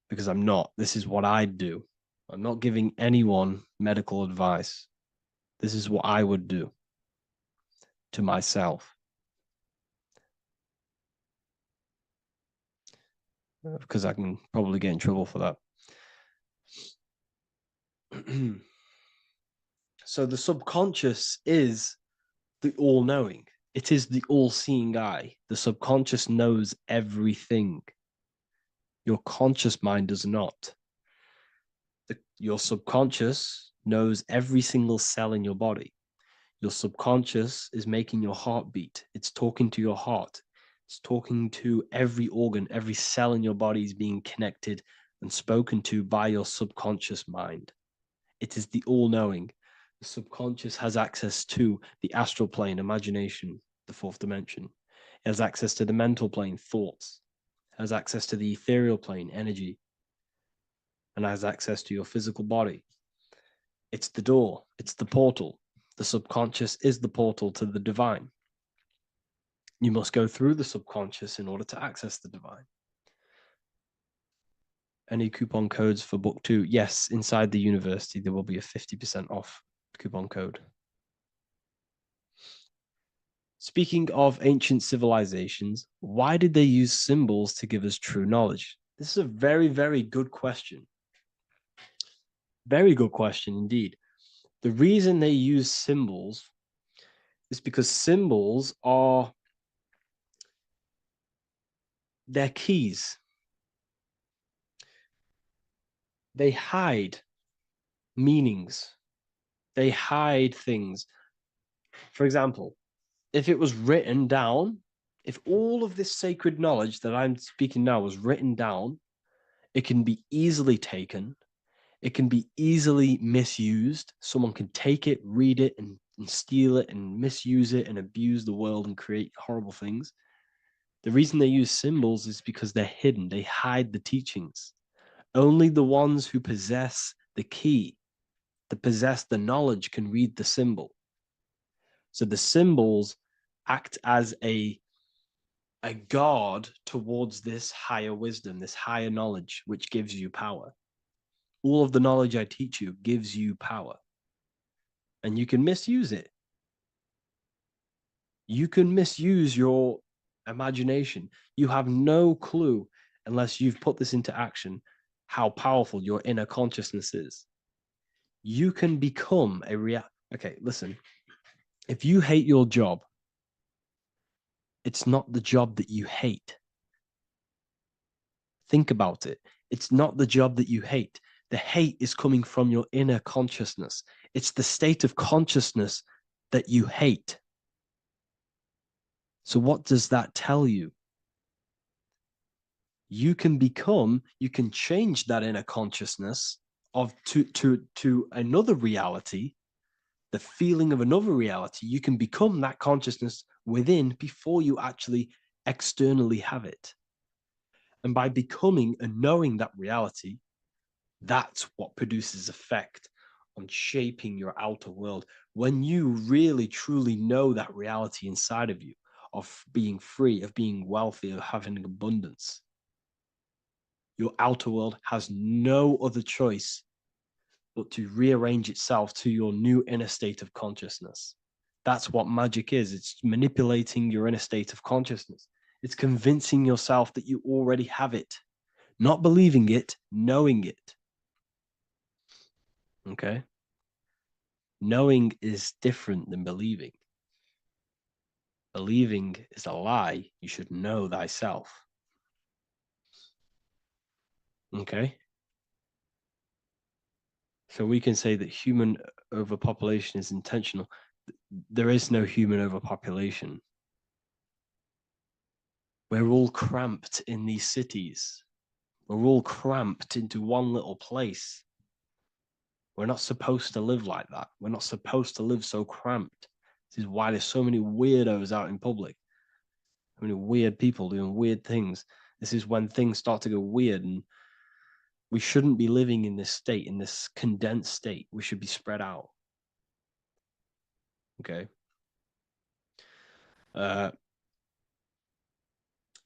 because I'm not. This is what I do. I'm not giving anyone medical advice. This is what I would do to myself. Because I can probably get in trouble for that. So the subconscious is the all-knowing. It is the all-seeing eye. The subconscious knows everything. Your conscious mind does not. Your subconscious knows every single cell in your body. Your subconscious is making your heart beat. It's talking to your heart. It's talking to every organ, every cell in your body is being connected and spoken to by your subconscious mind. It is the all-knowing. The subconscious has access to the astral plane, imagination, the fourth dimension. It has access to the mental plane, thoughts. It has access to the ethereal plane, energy. And has access to your physical body. It's the door. It's the portal. The subconscious is the portal to the divine. You must go through the subconscious in order to access the divine. Any coupon codes for book 2? Yes, inside the university, there will be a 50% off coupon code. Speaking of ancient civilizations, why did they use symbols to give us true knowledge? This is a very, very good question. Very good question indeed. The reason they use symbols is because symbols are their keys. They hide meanings. They hide things. For example, if it was written down, if all of this sacred knowledge that I'm speaking now was written down, it can be easily taken. It can be easily misused. Someone can take it, read it, and steal it and misuse it and abuse the world and create horrible things. The reason they use symbols is because they're hidden. They hide the teachings. Only the ones who possess the key, that possess the knowledge, can read the symbol. So the symbols act as a guard towards this higher wisdom, this higher knowledge, which gives you power. All of the knowledge I teach you gives you power. And you can misuse it. You can misuse your imagination. You have no clue, unless you've put this into action, how powerful your inner consciousness is. You can become a Okay, listen. If you hate your job, it's not the job that you hate. Think about it. It's not the job that you hate. The hate is coming from your inner consciousness. It's the state of consciousness that you hate. So what does that tell you? You can change that inner consciousness to another reality, the feeling of another reality. You can become that consciousness within before you actually externally have it. And by becoming and knowing that reality, that's what produces effect on shaping your outer world. When you really, truly know that reality inside of you, of being free, of being wealthy, of having abundance, your outer world has no other choice but to rearrange itself to your new inner state of consciousness. That's what magic is. It's manipulating your inner state of consciousness. It's convincing yourself that you already have it, not believing it, knowing it. Okay? Knowing is different than believing. Believing is a lie. You should know thyself. Okay? So we can say that human overpopulation is intentional. There is no human overpopulation. We're all cramped in these cities. We're all cramped into one little place. We're not supposed to live like that. We're not supposed to live so cramped. This is why there's so many weirdos out in public. So many weird people doing weird things. This is when things start to go weird, and we shouldn't be living in this state, in this condensed state. We should be spread out. Okay.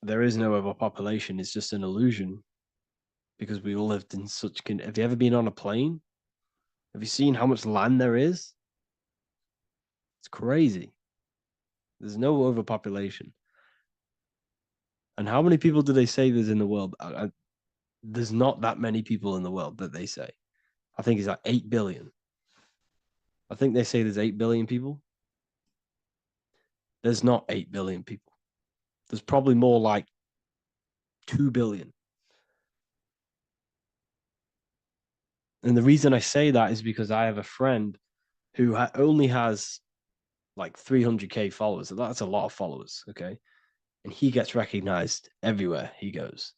There is no overpopulation. It's just an illusion because we all lived in such. Have you ever been on a plane? Have you seen how much land there is? It's crazy. There's no overpopulation. And how many people do they say there's in the world? There's not that many people in the world that they say. I think it's like 8 billion. I think they say there's 8 billion people. There's not 8 billion people. There's probably more like 2 billion. And the reason I say that is because I have a friend who only has like 300K followers. So that's a lot of followers, okay? And he gets recognized everywhere he goes.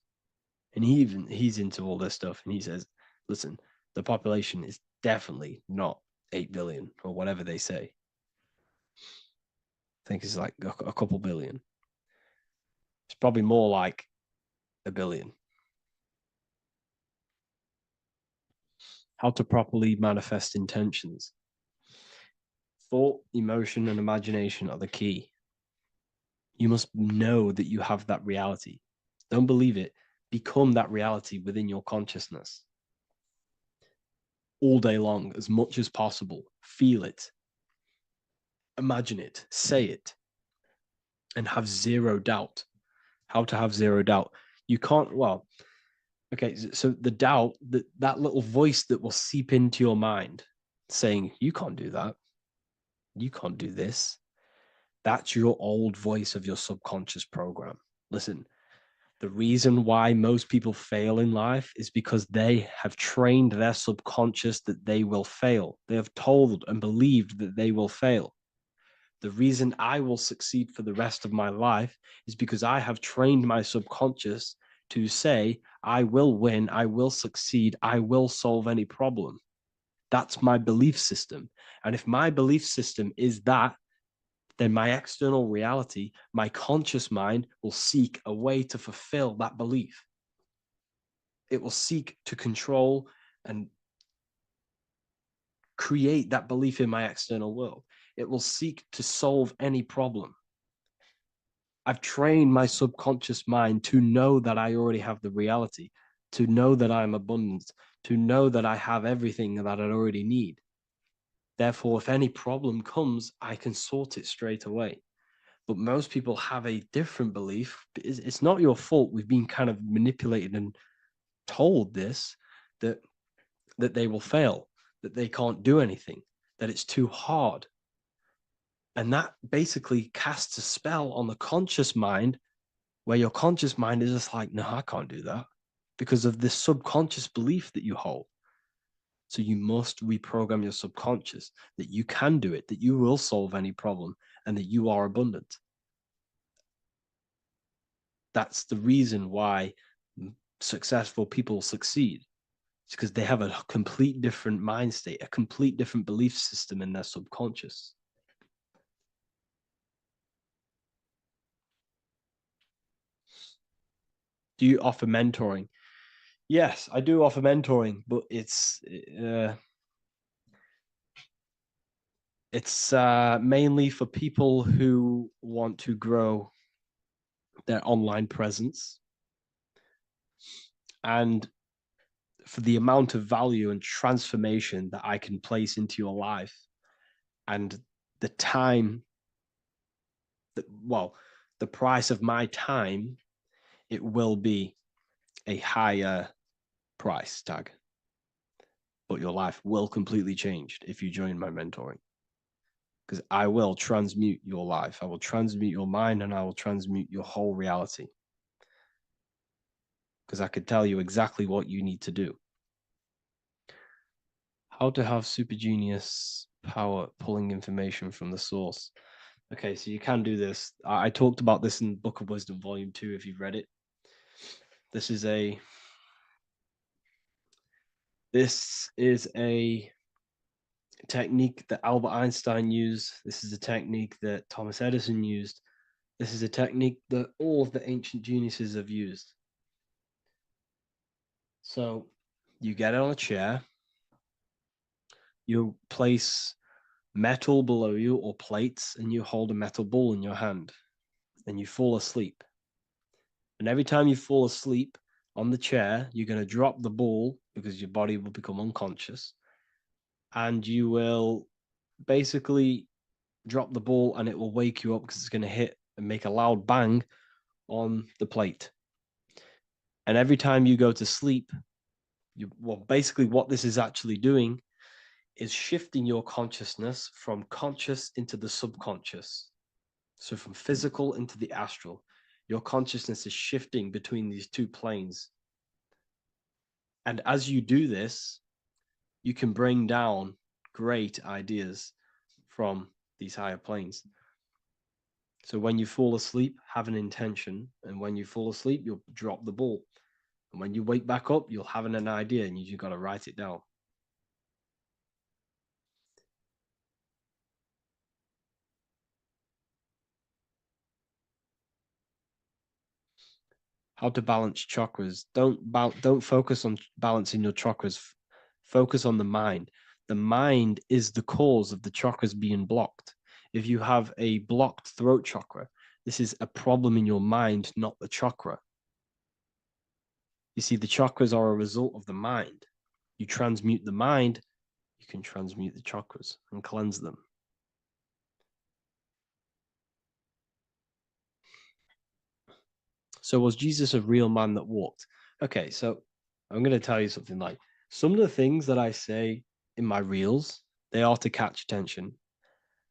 And he's into all this stuff. And he says, listen, the population is definitely not 8 billion or whatever they say. I think it's like a couple billion. It's probably more like a billion. How to properly manifest intentions. Thought, emotion, and imagination are the key. You must know that you have that reality. Don't believe it. Become that reality within your consciousness. All day long, as much as possible. Feel it. Imagine it. Say it. And have zero doubt. How to have zero doubt. You can't, okay, so the doubt, that little voice that will seep into your mind saying, you can't do that. You can't do this. That's your old voice of your subconscious program. Listen, the reason why most people fail in life is because they have trained their subconscious that they will fail. They have told and believed that they will fail. The reason I will succeed for the rest of my life is because I have trained my subconscious to say, I will win, I will succeed, I will solve any problem. That's my belief system. And if my belief system is that, then my external reality, my conscious mind will seek a way to fulfill that belief. It will seek to control and create that belief in my external world. It will seek to solve any problem. I've trained my subconscious mind to know that I already have the reality, to know that I'm abundant, to know that I have everything that I already need. Therefore, if any problem comes, I can sort it straight away. But most people have a different belief. It's not your fault. We've been kind of manipulated and told this, that they will fail, that they can't do anything, that it's too hard. And that basically casts a spell on the conscious mind, where your conscious mind is just like, no, I can't do that, because of this subconscious belief that you hold. So you must reprogram your subconscious that you can do it, that you will solve any problem, and that you are abundant. That's the reason why successful people succeed. It's because they have a complete different mind state, a complete different belief system in their subconscious. Do you offer mentoring? Yes, I do offer mentoring, but it's mainly for people who want to grow their online presence, and for the amount of value and transformation that I can place into your life, and the time that, the price of my time, it will be a higher price tag. But your life will completely change if you join my mentoring. Because I will transmute your life. I will transmute your mind, and I will transmute your whole reality. Because I could tell you exactly what you need to do. How to have super genius power pulling information from the source. Okay, so you can do this. I talked about this in Book of Wisdom, Volume 2, if you've read it. This is a This is a technique that Albert Einstein used. This is a technique that Thomas Edison used. This is a technique that all of the ancient geniuses have used. So you get on a chair, you place metal below you or plates, and you hold a metal ball in your hand, and you fall asleep. And every time you fall asleep on the chair, you're going to drop the ball because your body will become unconscious. And you will basically drop the ball and it will wake you up because it's going to hit and make a loud bang on the plate. And every time you go to sleep, basically what this is actually doing is shifting your consciousness from conscious into the subconscious. So from physical into the astral. Your consciousness is shifting between these two planes. And as you do this, you can bring down great ideas from these higher planes. So when you fall asleep, have an intention. And when you fall asleep, you'll drop the ball. And when you wake back up, you'll have an idea and you just got to write it down. How to balance chakras. Don't focus on balancing your chakras. Focus on the mind. The mind is the cause of the chakras being blocked. If you have a blocked throat chakra, this is a problem in your mind, not the chakra. You see, the chakras are a result of the mind. You transmute the mind, you can transmute the chakras and cleanse them. So was Jesus a real man that walked? Okay, so I'm going to tell you something. Like, some of the things that I say in my reels, they are to catch attention.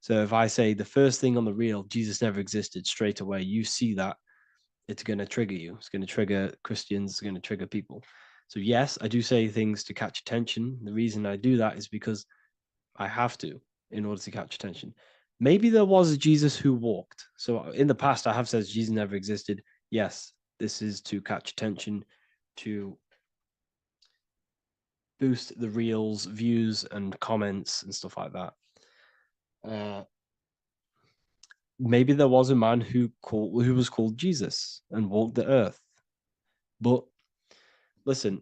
So if I say the first thing on the reel, Jesus never existed, straight away, you see that, it's going to trigger you. It's going to trigger Christians. It's going to trigger people. So yes, I do say things to catch attention. The reason I do that is because I have to in order to catch attention. Maybe there was a Jesus who walked. So in the past, I have said Jesus never existed. Yes, this is to catch attention, to boost the reels, views, and comments and stuff like that. Maybe there was a man who was called Jesus and walked the earth. But listen,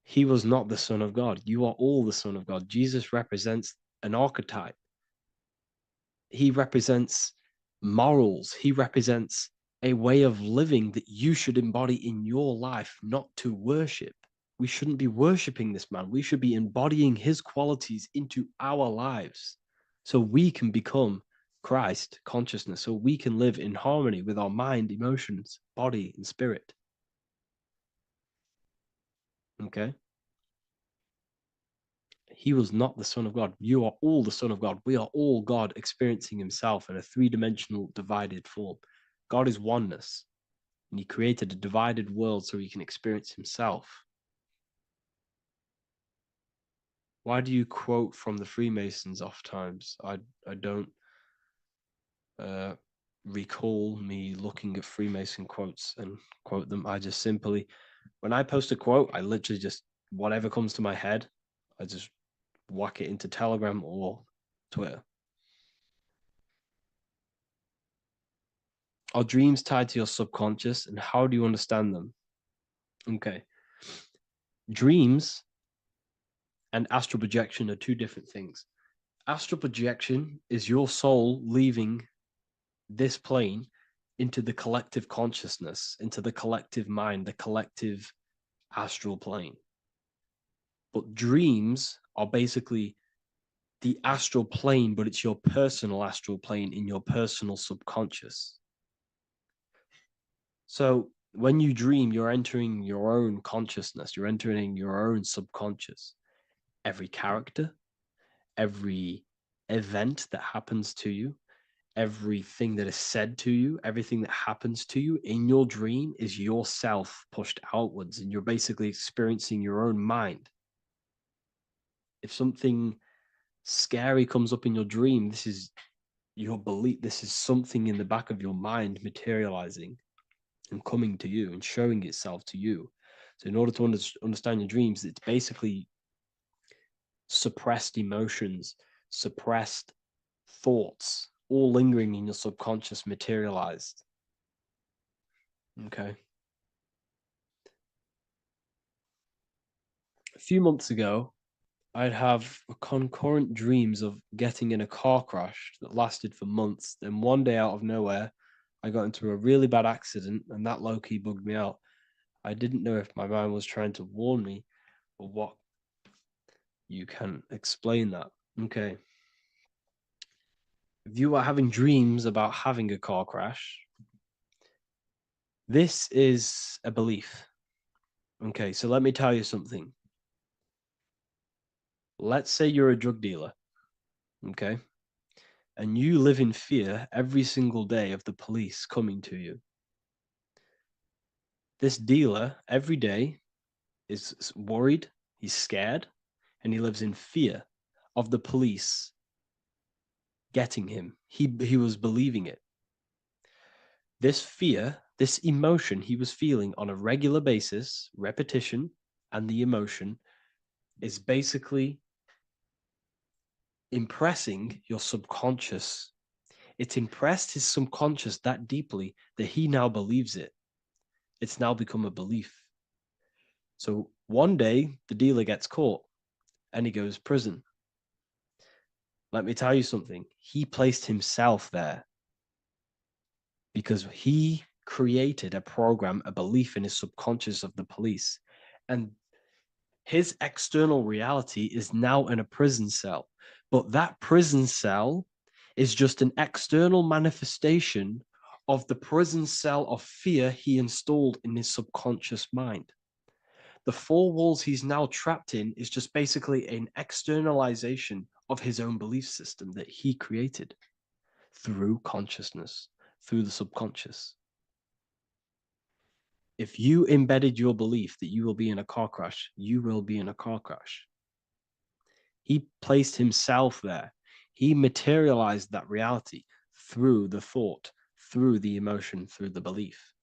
he was not the Son of God. You are all the Son of God. Jesus represents an archetype. He represents morals. He represents a way of living that you should embody in your life, not to worship. We shouldn't be worshiping this man. We should be embodying his qualities into our lives so we can become Christ consciousness, so we can live in harmony with our mind, emotions, body, and spirit. Okay? He was not the Son of God. You are all the Son of God. We are all God experiencing himself in a three-dimensional divided form. God is oneness, and he created a divided world so he can experience himself. Why do you quote from the Freemasons oft times? I don't recall me looking at Freemason quotes and quote them. I just simply, when I post a quote, I literally just, whatever comes to my head, I just whack it into Telegram or Twitter. Are dreams tied to your subconscious, and how do you understand them? Okay. Dreams and astral projection are two different things. Astral projection is your soul leaving this plane into the collective consciousness, into the collective mind, the collective astral plane. But dreams are basically the astral plane, but it's your personal astral plane in your personal subconscious. So when you dream, you're entering your own consciousness, you're entering your own subconscious. Every character, every event that happens to you, everything that is said to you, everything that happens to you in your dream is yourself pushed outwards, and you're basically experiencing your own mind. If something scary comes up in your dream, this is your belief, this is something in the back of your mind materializing and coming to you and showing itself to you. So in order to understand your dreams, it's basically suppressed emotions, suppressed thoughts, all lingering in your subconscious materialized. Okay. A few months ago, I'd have concurrent dreams of getting in a car crash that lasted for months. Then one day, out of nowhere, I got into a really bad accident, and that low-key bugged me out. I didn't know if my mind was trying to warn me or what. You can explain that. Okay. If you are having dreams about having a car crash, this is a belief. Okay, so let me tell you something. Let's say you're a drug dealer, okay? And you live in fear every single day of the police coming to you. This dealer every day is worried, he's scared, and he lives in fear of the police getting him. He was believing it. This fear, this emotion he was feeling on a regular basis, repetition, and the emotion is basically impressing your subconscious. It's impressed his subconscious that deeply that he now believes it. It's now become a belief. So one day the dealer gets caught and he goes to prison. Let me tell you something. He placed himself there because he created a program, a belief in his subconscious of the police. And his external reality is now in a prison cell. But that prison cell is just an external manifestation of the prison cell of fear he installed in his subconscious mind. The four walls he's now trapped in is just basically an externalization of his own belief system that he created through consciousness, through the subconscious. If you embedded your belief that you will be in a car crash, you will be in a car crash. He placed himself there. He materialized that reality through the thought, through the emotion, through the belief.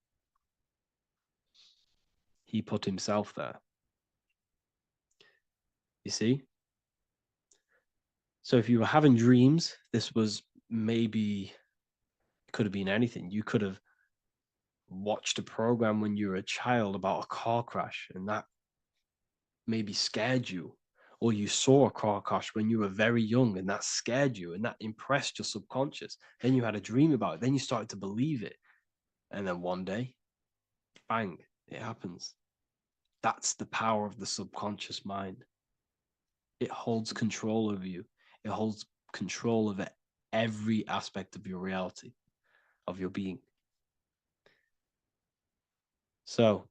He put himself there. You see? So if you were having dreams, this was maybe, it could have been anything. You could have watched a program when you were a child about a car crash and that maybe scared you, or you saw a car crash when you were very young and that scared you and that impressed your subconscious. Then you had a dream about it. Then you started to believe it. And then one day, bang, it happens. That's the power of the subconscious mind. It holds control over you. It holds control over every aspect of your reality, of your being. So,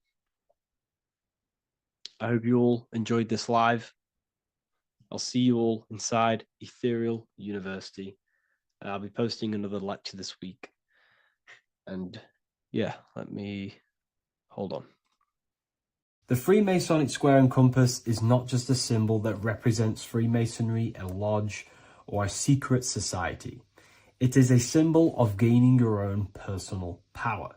I hope you all enjoyed this live. I'll see you all inside Ethereal University. I'll be posting another lecture this week. And yeah, let me hold on. The Freemasonic square and compass is not just a symbol that represents Freemasonry, a lodge, or a secret society. It is a symbol of gaining your own personal power.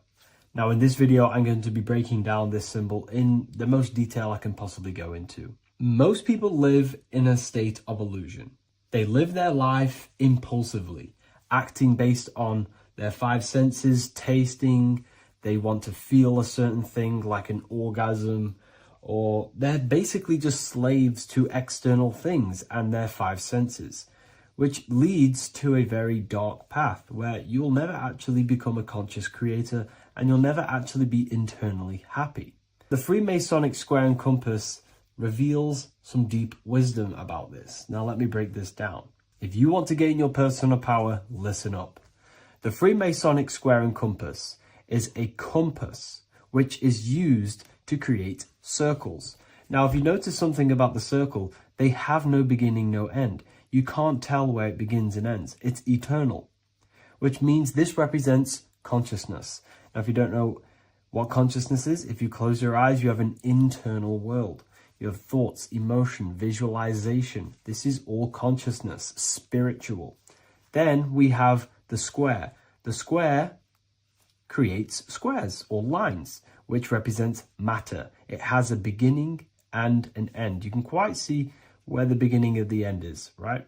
Now, in this video, I'm going to be breaking down this symbol in the most detail I can possibly go into. Most people live in a state of illusion. They live their life impulsively, acting based on their five senses, tasting. They want to feel a certain thing like an orgasm, or they're basically just slaves to external things and their five senses, which leads to a very dark path where you'll never actually become a conscious creator and you'll never actually be internally happy. The Freemasonic square and compass reveals some deep wisdom about this. Now let me break this down. If you want to gain your personal power, listen up. The Freemasonic square and compass is a compass which is used to create circles. Now, if you notice something about the circle, they have no beginning, no end. You can't tell where it begins and ends. It's eternal, which means this represents consciousness. Now, if you don't know what consciousness is, if you close your eyes, you have an internal world. You have thoughts, emotion, visualization. This is all consciousness, spiritual. Then we have the square. The square creates squares or lines, which represents matter. It has a beginning and an end. You can quite see where the beginning of the end is, right?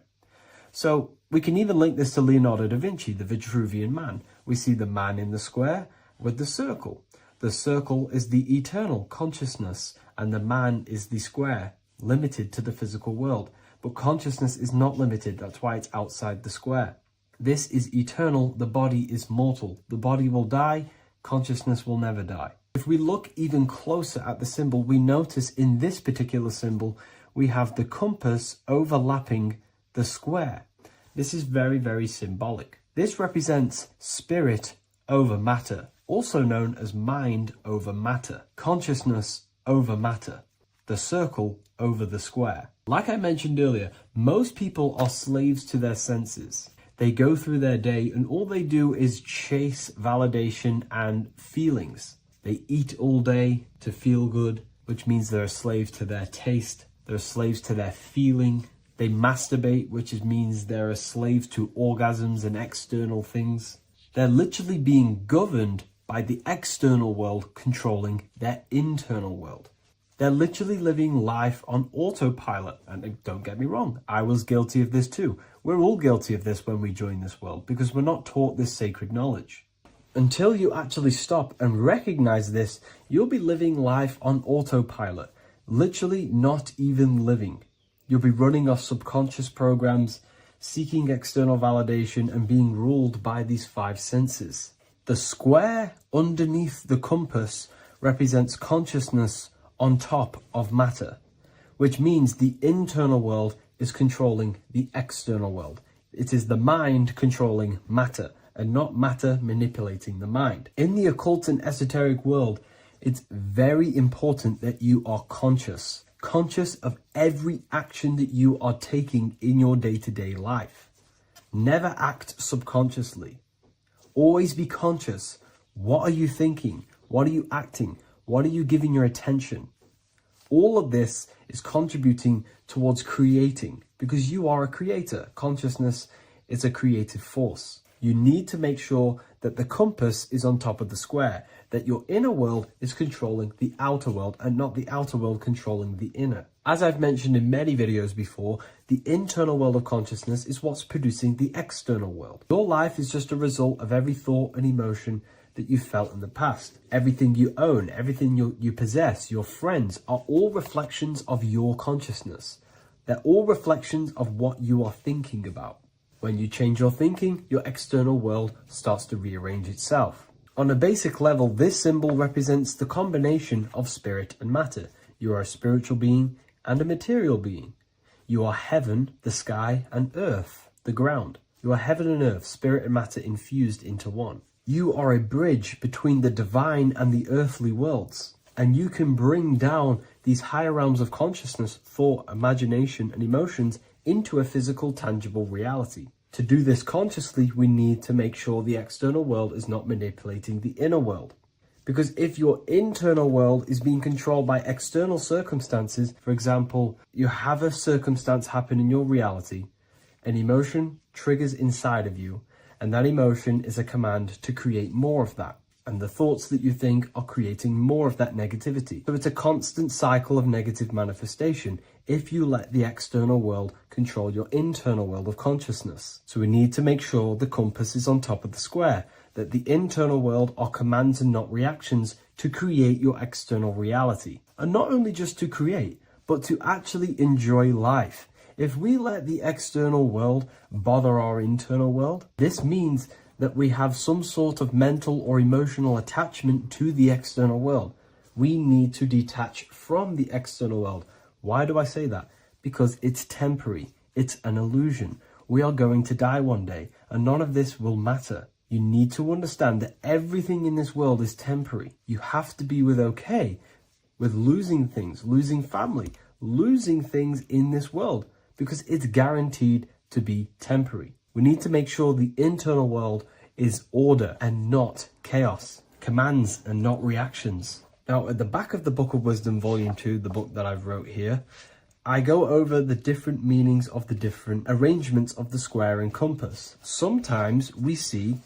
So we can even link this to Leonardo da Vinci, the Vitruvian Man. We see the man in the square with the circle. The circle is the eternal consciousness, and the man is the square, limited to the physical world. But consciousness is not limited, that's why it's outside the square. This is eternal, the body is mortal. The body will die, consciousness will never die. If we look even closer at the symbol, we notice in this particular symbol, we have the compass overlapping the square. This is very, very symbolic. This represents spirit over matter, also known as mind over matter, consciousness over matter, the circle over the square. Like I mentioned earlier, most people are slaves to their senses. They go through their day and all they do is chase validation and feelings. They eat all day to feel good, which means they're a slave to their taste. They're slaves to their feeling. They masturbate, which means they're a slave to orgasms and external things. They're literally being governed by the external world controlling their internal world. They're literally living life on autopilot. And don't get me wrong, I was guilty of this too. We're all guilty of this when we join this world because we're not taught this sacred knowledge. Until you actually stop and recognize this, you'll be living life on autopilot, literally not even living. You'll be running off subconscious programs, seeking external validation and being ruled by these five senses. The square underneath the compass represents consciousness on top of matter, which means the internal world is controlling the external world. It is the mind controlling matter and not matter manipulating the mind. In the occult and esoteric world, it's very important that you are conscious of every action that you are taking in your day-to-day life. Never act subconsciously. Always be conscious. What are you thinking? What are you acting? What are you giving your attention? All of this is contributing towards creating because you are a creator. Consciousness is a creative force. You need to make sure that the compass is on top of the square, that your inner world is controlling the outer world and not the outer world controlling the inner. As I've mentioned in many videos before, the internal world of consciousness is what's producing the external world. Your life is just a result of every thought and emotion that you felt in the past. Everything you own, everything you possess, your friends are all reflections of your consciousness. They're all reflections of what you are thinking about. When you change your thinking, your external world starts to rearrange itself. On a basic level, this symbol represents the combination of spirit and matter. You are a spiritual being and a material being. You are heaven, the sky, and earth, the ground. You are heaven and earth, spirit and matter infused into one. You are a bridge between the divine and the earthly worlds. And you can bring down these higher realms of consciousness, thought, imagination, and emotions into a physical, tangible reality. To do this consciously, we need to make sure the external world is not manipulating the inner world. Because if your internal world is being controlled by external circumstances, for example, you have a circumstance happen in your reality, an emotion triggers inside of you, and that emotion is a command to create more of that. And the thoughts that you think are creating more of that negativity. So it's a constant cycle of negative manifestation if you let the external world control your internal world of consciousness. So we need to make sure the compass is on top of the square, that the internal world are commands and not reactions to create your external reality. And not only just to create, but to actually enjoy life. If we let the external world bother our internal world, this means that we have some sort of mental or emotional attachment to the external world. We need to detach from the external world. Why do I say that? Because it's temporary. It's an illusion. We are going to die one day, and none of this will matter. You need to understand that everything in this world is temporary. You have to be okay with losing things, losing family, losing things in this world, because it's guaranteed to be temporary. We need to make sure the internal world is order and not chaos, commands and not reactions. Now, at the back of the Book of Wisdom, Volume 2, the book that I've wrote here, I go over the different meanings of the different arrangements of the square and compass. Sometimes we see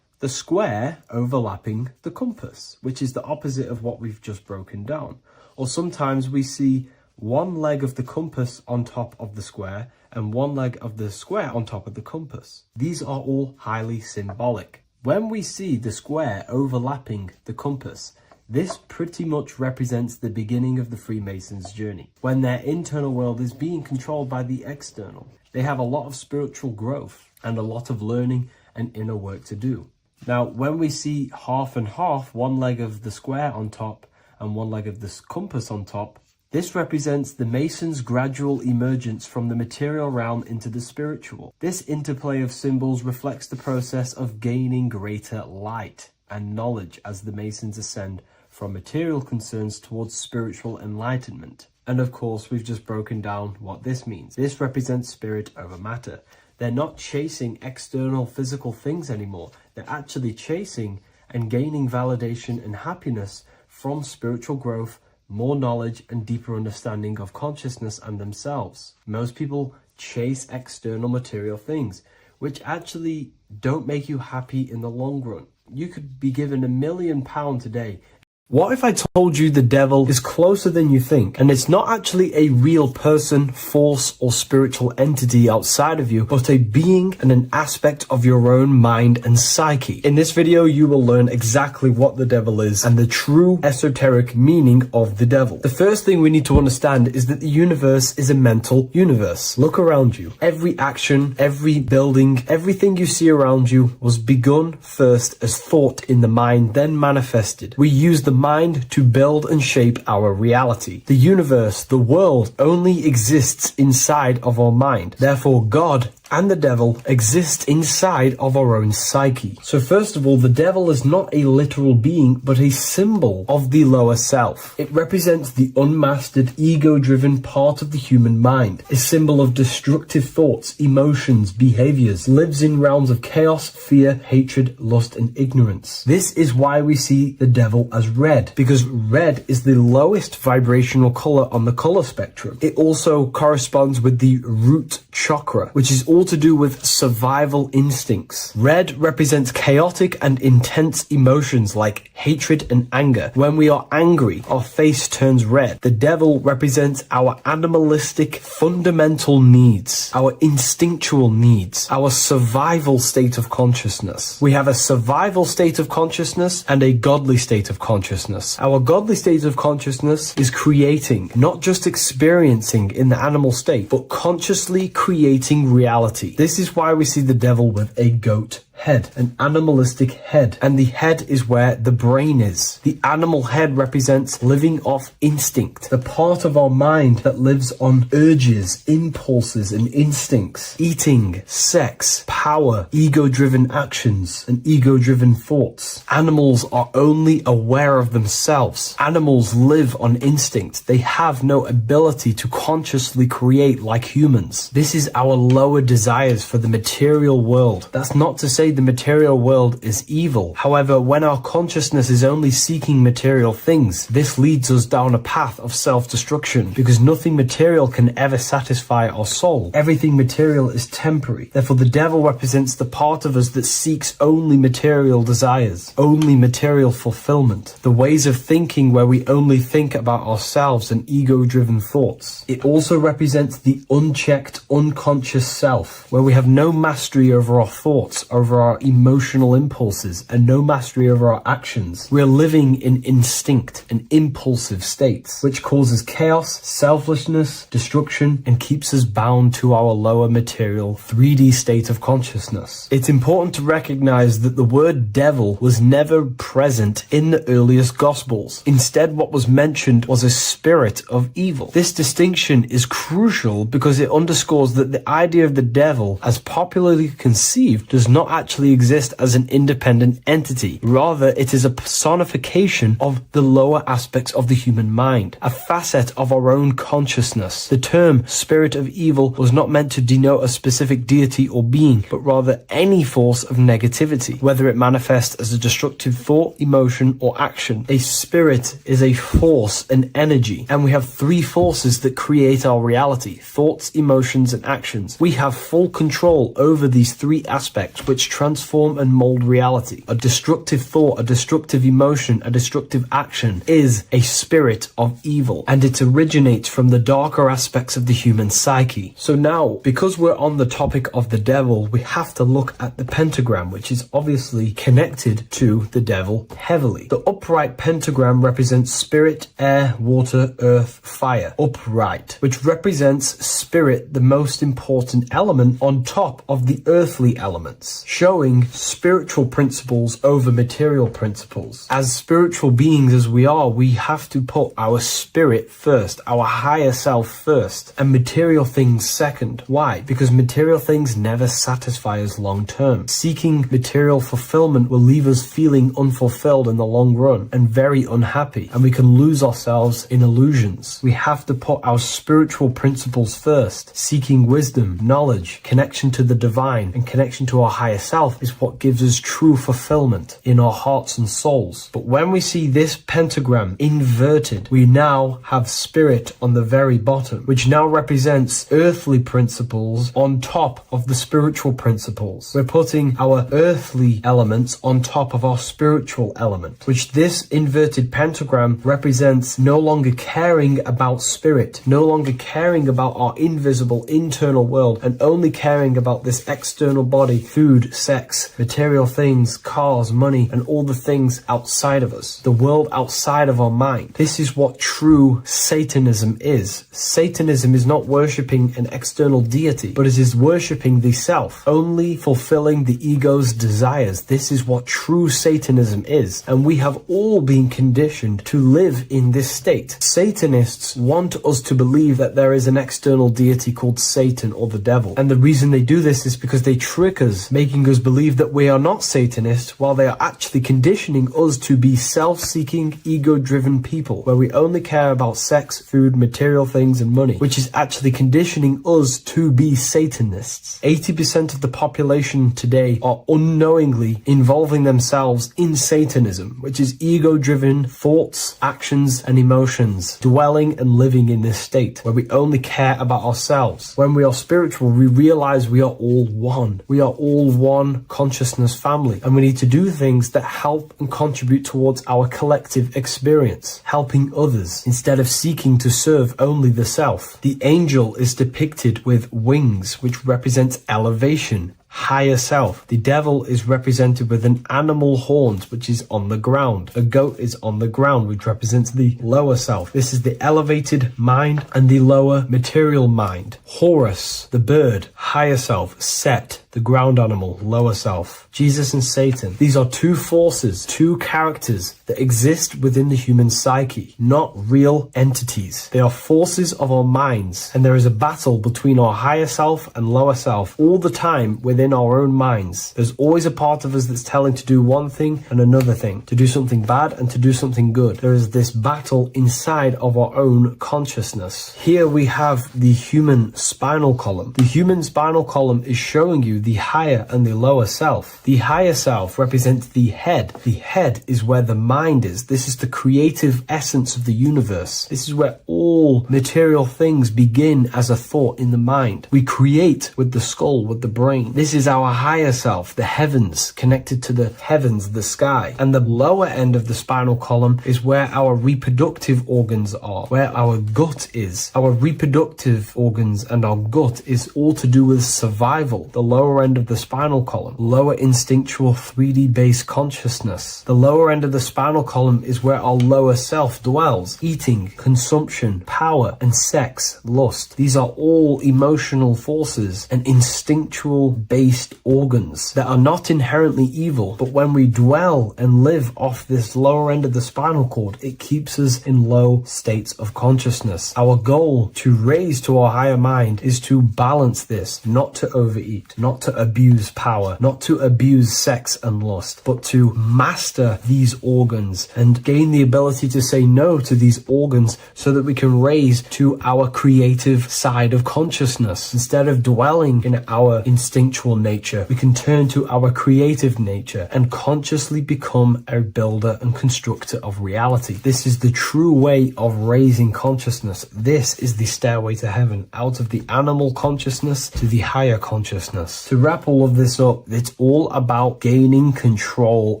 the square overlapping the compass, which is the opposite of what we've just broken down. Or sometimes we see one leg of the compass on top of the square, and one leg of the square on top of the compass. These are all highly symbolic. When we see the square overlapping the compass, this pretty much represents the beginning of the Freemasons' journey, when their internal world is being controlled by the external. They have a lot of spiritual growth and a lot of learning and inner work to do. Now, when we see half and half, one leg of the square on top and one leg of the compass on top, this represents the Masons' gradual emergence from the material realm into the spiritual. This interplay of symbols reflects the process of gaining greater light and knowledge as the Masons ascend from material concerns towards spiritual enlightenment. And of course, we've just broken down what this means. This represents spirit over matter. They're not chasing external physical things anymore. They're actually chasing and gaining validation and happiness from spiritual growth, more knowledge, and deeper understanding of consciousness and themselves. Most people chase external material things, which actually don't make you happy in the long run. You could be given £1 million today. What if I told you the devil is closer than you think, and it's not actually a real person, force, or spiritual entity outside of you, but a being and an aspect of your own mind and psyche? In this video, you will learn exactly what the devil is and the true esoteric meaning of the devil. The first thing we need to understand is that the universe is a mental universe. Look around you. Every action, every building, everything you see around you was begun first as thought in the mind, then manifested. We use the mind to build and shape our reality. The universe, the world, only exists inside of our mind. Therefore, God and the devil exist inside of our own psyche. So first of all, the devil is not a literal being, but a symbol of the lower self. It represents the unmastered, ego-driven part of the human mind, a symbol of destructive thoughts, emotions, behaviors, lives in realms of chaos, fear, hatred, lust, and ignorance. This is why we see the devil as red, because red is the lowest vibrational color on the color spectrum. It also corresponds with the root chakra, which is all to do with survival instincts. Red represents chaotic and intense emotions like hatred and anger. When we are angry, our face turns red. The devil represents our animalistic fundamental needs, our instinctual needs, our survival state of consciousness. We have a survival state of consciousness and a godly state of consciousness. Our godly state of consciousness is creating, not just experiencing in the animal state, but consciously creating reality. This is why we see the devil with a goat head, an animalistic head, and the head is where the brain is. The animal head represents living off instinct, the part of our mind that lives on urges, impulses, and instincts, eating, sex, power, ego-driven actions, and ego-driven thoughts. Animals are only aware of themselves. Animals live on instinct. They have no ability to consciously create like humans. This is our lower desires for the material world. That's not to say the material world is evil. However, when our consciousness is only seeking material things, this leads us down a path of self-destruction, because nothing material can ever satisfy our soul. Everything material is temporary. Therefore, the devil represents the part of us that seeks only material desires, only material fulfillment, the ways of thinking where we only think about ourselves and ego-driven thoughts. It also represents the unchecked, unconscious self, where we have no mastery over our thoughts, over our emotional impulses, and no mastery over our actions. We're living in instinct and impulsive states, which causes chaos, selfishness, destruction, and keeps us bound to our lower material 3D state of consciousness. It's important to recognize that the word devil was never present in the earliest Gospels. Instead, what was mentioned was a spirit of evil. This distinction is crucial because it underscores that the idea of the devil, as popularly conceived, does not actually exist as an independent entity. Rather, it is a personification of the lower aspects of the human mind, a facet of our own consciousness. The term spirit of evil was not meant to denote a specific deity or being, but rather any force of negativity, whether it manifests as a destructive thought, emotion, or action. A spirit is a force, an energy, and we have three forces that create our reality: thoughts, emotions, and actions. We have full control over these three aspects, which transform and mold reality. A destructive thought, a destructive emotion, a destructive action is a spirit of evil, and it originates from the darker aspects of the human psyche. So now, because we're on the topic of the devil, we have to look at the pentagram, which is obviously connected to the devil heavily. The upright pentagram represents spirit, air, water, earth, fire. Upright, which represents spirit, the most important element on top of the earthly elements, showing spiritual principles over material principles. As spiritual beings as we are, we have to put our spirit first, our higher self first, and material things second. Why? Because material things never satisfy us long term. Seeking material fulfillment will leave us feeling unfulfilled in the long run and very unhappy, and we can lose ourselves in illusions. We have to put our spiritual principles first. Seeking wisdom, knowledge, connection to the divine, and connection to our higher self is what gives us true fulfillment in our hearts and souls. But when we see this pentagram inverted, we now have spirit on the very bottom, which now represents earthly principles on top of the spiritual principles. We're putting our earthly elements on top of our spiritual element, which this inverted pentagram represents no longer caring about spirit, no longer caring about our invisible internal world, and only caring about this external body, food, sex, material things, cars, money, and all the things outside of us, the world outside of our mind. This is what true Satanism is. Satanism is not worshipping an external deity, but it is worshipping the self, only fulfilling the ego's desires. This is what true Satanism is, and we have all been conditioned to live in this state. Satanists want us to believe that there is an external deity called Satan or the devil, and the reason they do this is because they trick us, making us believe that we are not Satanists, while they are actually conditioning us to be self-seeking, ego-driven people, where we only care about sex, food, material things, and money, which is actually conditioning us to be Satanists. 80% of the population today are unknowingly involving themselves in Satanism, which is ego-driven thoughts, actions, and emotions, dwelling and living in this state, where we only care about ourselves. When we are spiritual, we realize we are all one. We are all one consciousness family, and we need to do things that help and contribute towards our collective experience, helping others, instead of seeking to serve only the self. The angel is depicted with wings, which represents elevation, higher self. The devil is represented with an animal horns, which is on the ground. A goat is on the ground, which represents the lower self. This is the elevated mind and the lower material mind. Horus, the bird, higher self. Set, the ground animal, lower self. Jesus and Satan. These are two forces, two characters that exist within the human psyche, not real entities. They are forces of our minds, and there is a battle between our higher self and lower self all the time within our own minds. There's always a part of us that's telling to do one thing and another thing, to do something bad and to do something good. There is this battle inside of our own consciousness. Here we have the human spinal column. The human spinal column is showing you the higher and the lower self. The higher self represents the head. The head is where the mind is. This is the creative essence of the universe. This is where all material things begin as a thought in the mind. We create with the skull, with the brain. This is our higher self, the heavens, connected to the heavens, the sky. And the lower end of the spinal column is where our reproductive organs are, where our gut is. Our reproductive organs and our gut is all to do with survival. The lower end of the spinal column, lower instinctual 3D based consciousness. The lower end of the spinal column is where our lower self dwells. Eating, consumption, power, and sex, lust. These are all emotional forces and instinctual based organs that are not inherently evil, but when we dwell and live off this lower end of the spinal cord, it keeps us in low states of consciousness. Our goal to raise to our higher mind is to balance this, not to overeat, not to abuse power, not to abuse sex and lust, but to master these organs and gain the ability to say no to these organs so that we can raise to our creative side of consciousness. Instead of dwelling in our instinctual nature, we can turn to our creative nature and consciously become a builder and constructor of reality. This is the true way of raising consciousness. This is the stairway to heaven, out of the animal consciousness to the higher consciousness, To wrap all of this up, it's all about gaining control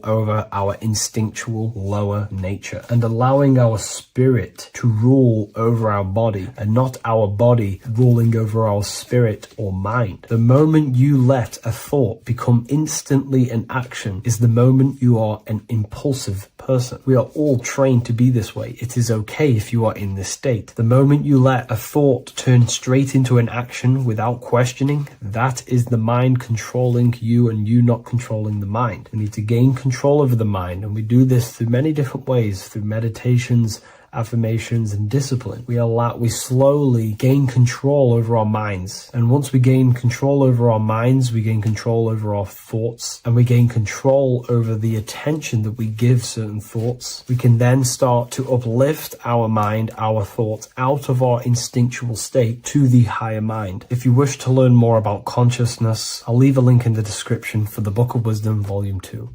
over our instinctual lower nature and allowing our spirit to rule over our body and not our body ruling over our spirit or mind. The moment you let a thought become instantly an action is the moment you are an impulsive person. We are all trained to be this way. It is okay if you are in this state. The moment you let a thought turn straight into an action without questioning, that is the mind controlling you and you not controlling the mind. We need to gain control over the mind, and we do this through many different ways, through meditations, affirmations, and discipline. We slowly gain control over our minds. And once we gain control over our minds, we gain control over our thoughts, and we gain control over the attention that we give certain thoughts. We can then start to uplift our mind, our thoughts, out of our instinctual state to the higher mind. If you wish to learn more about consciousness, I'll leave a link in the description for the Book of Wisdom, Volume 2.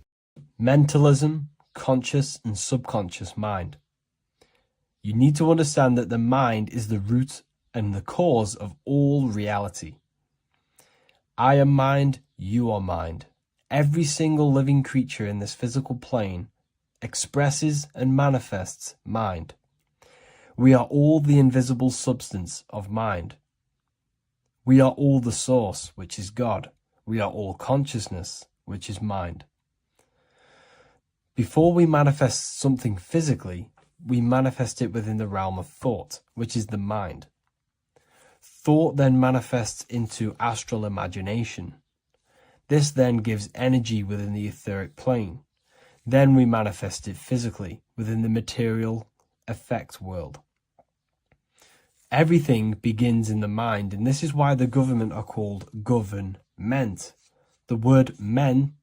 Mentalism, conscious and subconscious mind. You need to understand that the mind is the root and the cause of all reality. I am mind, you are mind. Every single living creature in this physical plane expresses and manifests mind. We are all the invisible substance of mind. We are all the source, which is God. We are all consciousness, which is mind. Before we manifest something physically, we manifest it within the realm of thought, which is the mind. Thought then manifests into astral imagination. This then gives energy within the etheric plane. Then we manifest it physically within the material effect world. Everything begins in the mind, and this is why the government are called government. The word men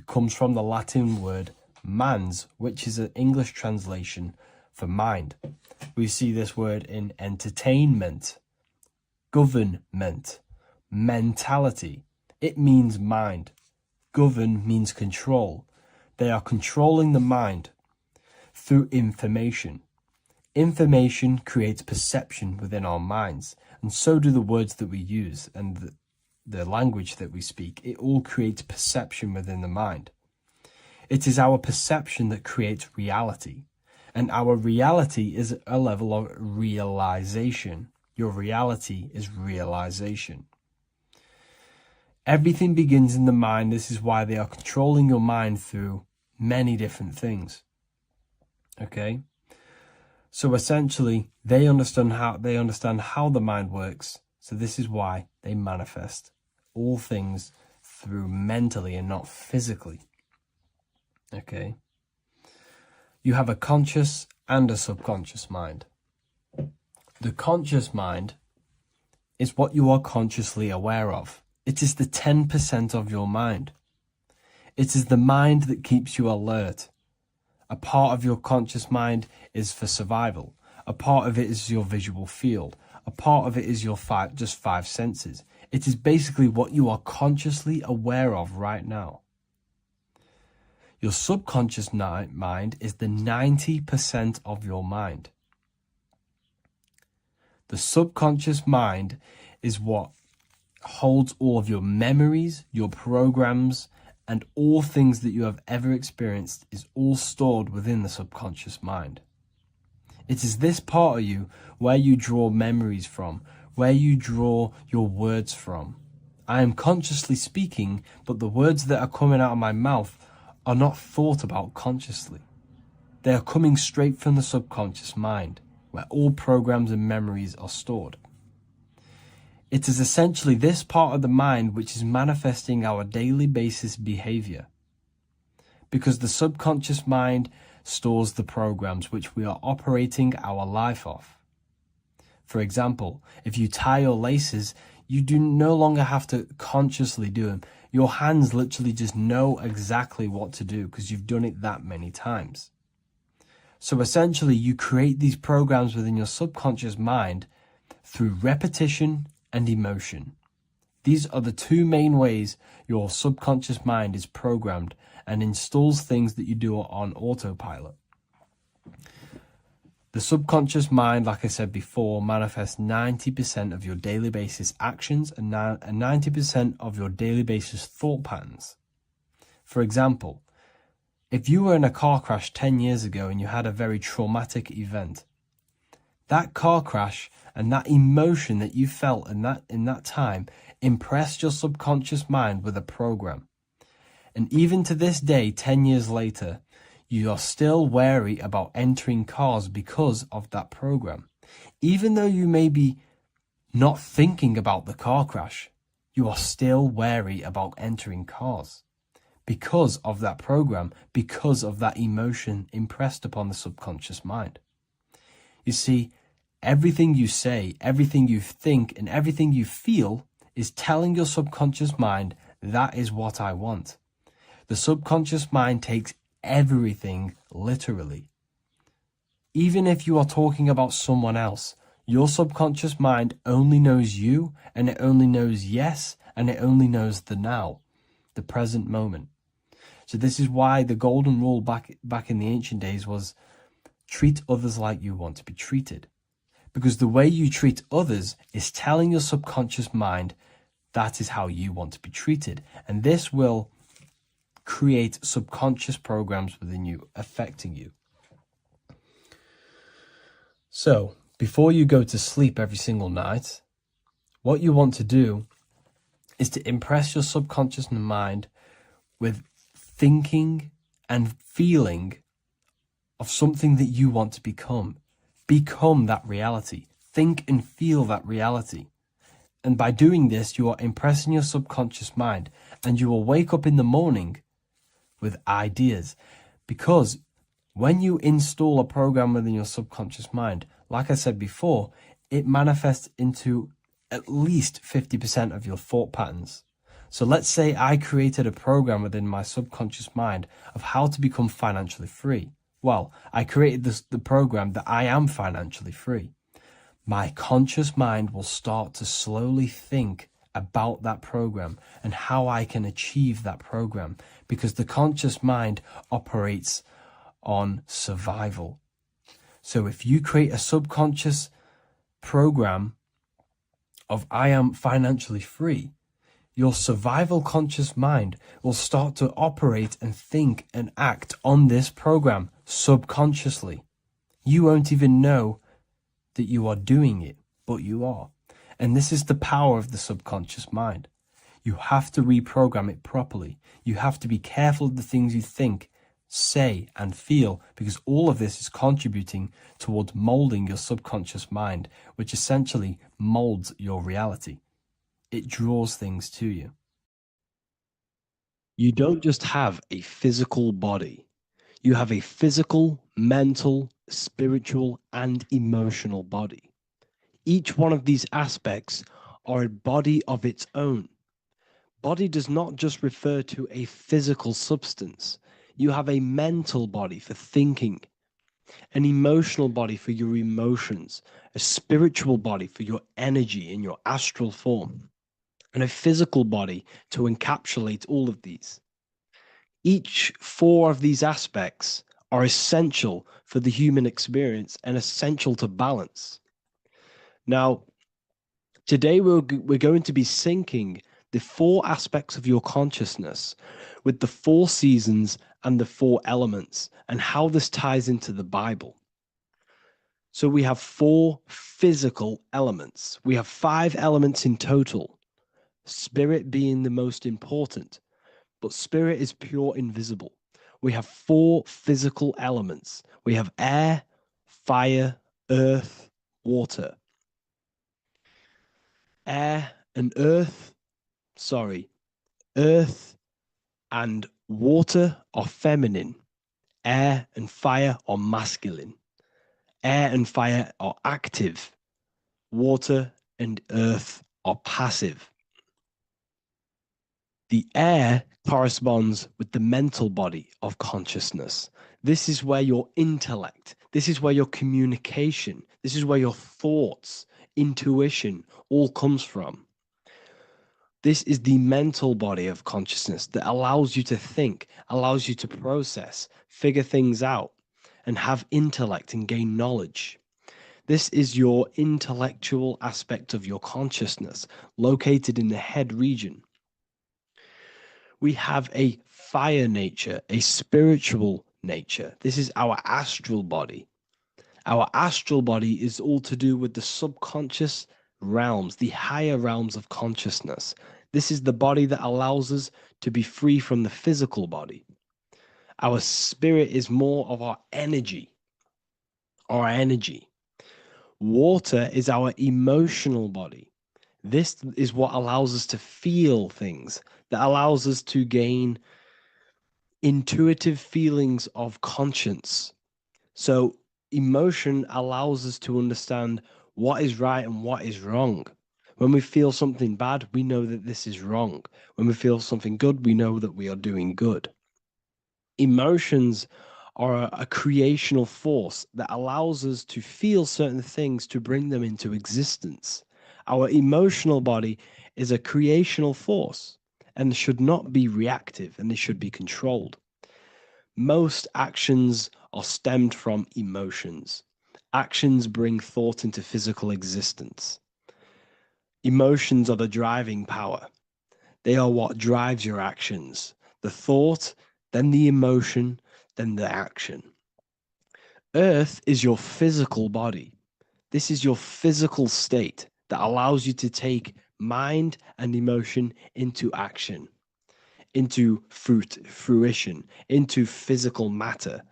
comes from the Latin word mans, which is an English translation for mind. We see this word in entertainment, government, mentality. It means mind. Govern means control. They are controlling the mind through information. Information creates perception within our minds, and so do the words that we use and the language that we speak. It all creates perception within the mind. It is our perception that creates reality, and our reality is a level of realization. Your reality is realization. Everything begins in the mind. This is why they are controlling your mind through many different things. Okay? So essentially, they understand how the mind works. So this is why they manifest all things through mentally and not physically. Okay? You have a conscious and a subconscious mind. The conscious mind is what you are consciously aware of. It is the 10% of your mind. It is the mind that keeps you alert. A part of your conscious mind is for survival. A part of it is your visual field. A part of it is your just five senses. It is basically what you are consciously aware of right now. Your subconscious mind is the 90% of your mind. The subconscious mind is what holds all of your memories, your programs, and all things that you have ever experienced is all stored within the subconscious mind. It is this part of you where you draw memories from, where you draw your words from. I am consciously speaking, but the words that are coming out of my mouth are not thought about consciously. They are coming straight from the subconscious mind, where all programs and memories are stored. It is essentially this part of the mind which is manifesting our daily basis behavior, because the subconscious mind stores the programs which we are operating our life off. For example, if you tie your laces, you do no longer have to consciously do them. Your hands literally just know exactly what to do because you've done it that many times. So essentially, you create these programs within your subconscious mind through repetition and emotion. These are the two main ways your subconscious mind is programmed and installs things that you do on autopilot. The subconscious mind, like I said before, manifests 90% of your daily basis actions and 90% of your daily basis thought patterns. For example, if you were in a car crash 10 years ago and you had a very traumatic event, that car crash and that emotion that you felt in that time impressed your subconscious mind with a program. And even to this day, 10 years later, you are still wary about entering cars because of that program. Even though you may be not thinking about the car crash, you are still wary about entering cars because of that program, because of that emotion impressed upon the subconscious mind. You see, everything you say, everything you think, and everything you feel is telling your subconscious mind, that is what I want. The subconscious mind takes everything literally. Even if you are talking about someone else, your subconscious mind only knows you, and it only knows yes, and it only knows the now, the present moment. So this is why the golden rule back in the ancient days was treat others like you want to be treated. Because the way you treat others is telling your subconscious mind that is how you want to be treated. And this will create subconscious programs within you, affecting you. So, before you go to sleep every single night, what you want to do is to impress your subconscious mind with thinking and feeling of something that you want to become. Become that reality. Think and feel that reality. And by doing this, you are impressing your subconscious mind, and you will wake up in the morning with ideas. Because when you install a program within your subconscious mind, like I said before, it manifests into at least 50% of your thought patterns. So let's say I created a program within my subconscious mind of how to become financially free. Well, I created the program that I am financially free. My conscious mind will start to slowly think about that program and how I can achieve that program, because the conscious mind operates on survival. So if you create a subconscious program of I am financially free, your survival conscious mind will start to operate and think and act on this program subconsciously. You won't even know that you are doing it, but you are. And this is the power of the subconscious mind. You have to reprogram it properly. You have to be careful of the things you think, say, and feel, because all of this is contributing towards molding your subconscious mind, which essentially molds your reality. It draws things to you. You don't just have a physical body. You have a physical, mental, spiritual, and emotional body. Each one of these aspects are a body of its own. Body does not just refer to a physical substance. You have a mental body for thinking, an emotional body for your emotions, a spiritual body for your energy in your astral form, and a physical body to encapsulate all of these. Each four of these aspects are essential for the human experience and essential to balance. Now, today we're going to be syncing the four aspects of your consciousness with the four seasons and the four elements, and how this ties into the Bible. So we have four physical elements. We have 5 elements in total, spirit being the most important, but spirit is pure invisible. We have 4 physical elements. We have air, fire, earth, water. Earth and water are feminine. Air and fire are masculine. Air and fire are active. Water and earth are passive. The air corresponds with the mental body of consciousness. This is where your intellect, this is where your communication, this is where your thoughts, intuition all comes from. This is the mental body of consciousness that allows you to think, allows you to process, figure things out. and have intellect and gain knowledge. This is your intellectual aspect of your consciousness, located in the head region. We have a fire nature, a spiritual nature. This is our astral body. Our astral body is all to do with the subconscious realms, the higher realms of consciousness. This is the body that allows us to be free from the physical body. Our spirit is more of our energy. Our energy. Water is our emotional body. This is what allows us to feel things, that allows us to gain intuitive feelings of conscience. So emotion allows us to understand what is right and what is wrong. When we feel something bad, we know that this is wrong. When we feel something good, we know that we are doing good. Emotions are a creational force that allows us to feel certain things to bring them into existence. Our emotional body is a creational force and should not be reactive, and they should be controlled. Most actions are stemmed from emotions. Actions bring thought into physical existence. Emotions are the driving power. They are what drives your actions. The thought, then the emotion, then the action. Earth is your physical body. This is your physical state that allows you to take mind and emotion into action, into fruition, into physical matter.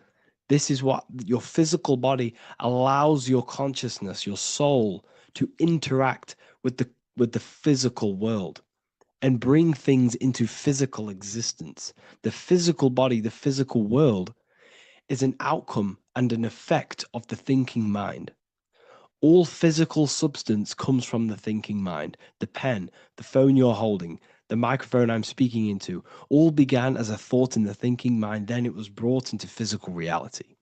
This is what your physical body allows your consciousness, your soul, to interact with the physical world and bring things into physical existence. The physical body, the physical world, is an outcome and an effect of the thinking mind. All physical substance comes from the thinking mind. The pen, the phone you're holding, the microphone I'm speaking into, all began as a thought in the thinking mind, then it was brought into physical reality.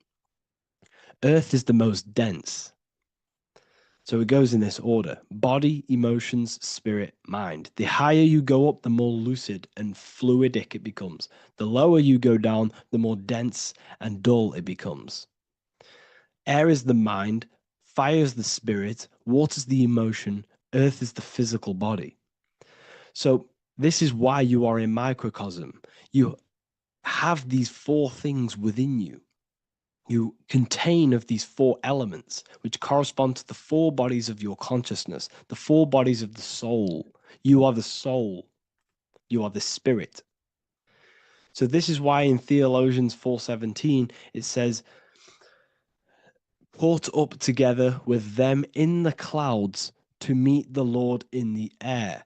Earth is the most dense. So it goes in this order: body, emotions, spirit, mind. The higher you go up, the more lucid and fluidic it becomes. The lower you go down, the more dense and dull it becomes. Air is the mind, fire is the spirit, water is the emotion, earth is the physical body. So this is why you are a microcosm. You have these four things within you. You contain of these four elements, which correspond to the four bodies of your consciousness, the four bodies of the soul. You are the soul. You are the spirit. So this is why in Theologians 4:17 it says, "Caught up together with them in the clouds to meet the Lord in the air."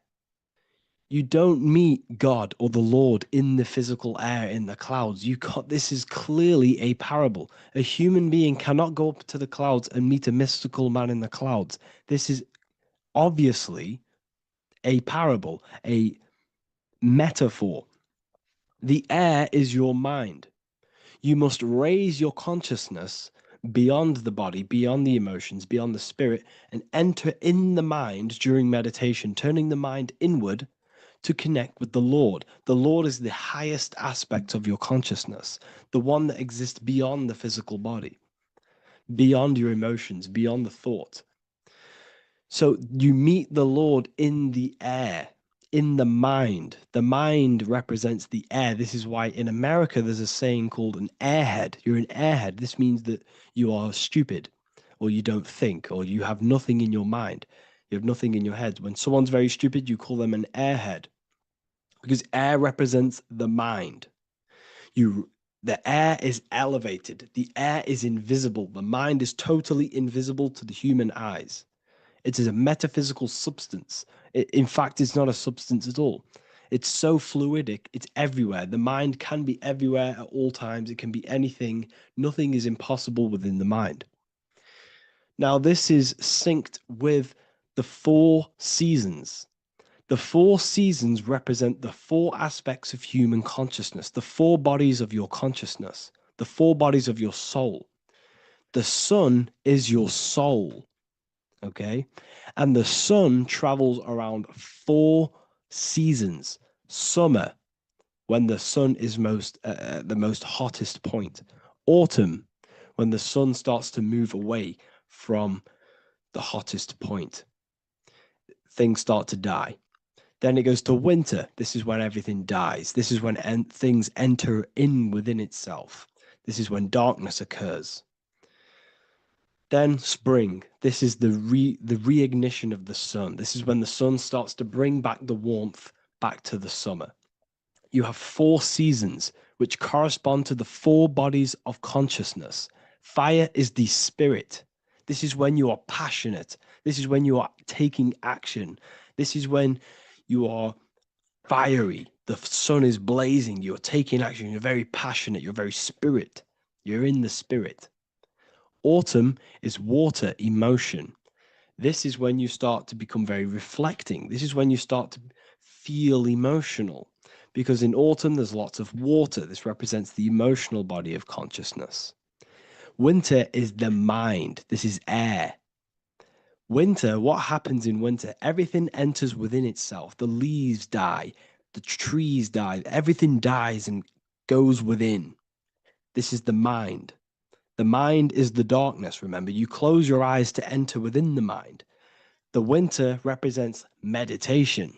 You don't meet God or the Lord in the physical air, in the clouds. This is clearly a parable. A human being cannot go up to the clouds and meet a mystical man in the clouds. This is obviously a parable, a metaphor. The air is your mind. You must raise your consciousness beyond the body, beyond the emotions, beyond the spirit, and enter in the mind during meditation, turning the mind inward to connect with the Lord. The Lord is the highest aspect of your consciousness, the one that exists beyond the physical body, beyond your emotions, beyond the thought. So you meet the Lord in the air, in the mind. The mind represents the air. This is why in America there's a saying called an airhead. You're an airhead. This means that you are stupid, or you don't think, or you have nothing in your mind. You have nothing in your head. When someone's very stupid, you call them an airhead, because air represents the mind. The air is elevated. The air is invisible. The mind is totally invisible to the human eyes. It is a metaphysical substance. In fact, it's not a substance at all. It's so fluidic. It's everywhere. The mind can be everywhere at all times. It can be anything. Nothing is impossible within the mind. Now, this is synced with the four seasons. The four seasons represent the four aspects of human consciousness, the four bodies of your consciousness, the four bodies of your soul. The sun is your soul, okay? And the sun travels around four seasons. Summer, when the sun is the most hottest point. Autumn, when the sun starts to move away from the hottest point. Things start to die. Then it goes to winter. This is when everything dies. This is when things enter in within itself. This is when darkness occurs. Then spring. This is the reignition of the sun. This is when the sun starts to bring back the warmth back to the summer. You have 4 seasons, which correspond to the 4 bodies of consciousness. Fire is the spirit. This is when you are passionate. This is when you are taking action. This is when you are fiery. The sun is blazing. You're taking action. You're very passionate. You're very spirit. You're in the spirit. Autumn is water, emotion. This is when you start to become very reflecting. This is when you start to feel emotional. Because in autumn, there's lots of water. This represents the emotional body of consciousness. Winter is the mind. This is air. Winter, what happens in winter? Everything enters within itself. The leaves die. The trees die. Everything dies and goes within. This is the mind. The mind is the darkness, remember. You close your eyes to enter within the mind. The winter represents meditation.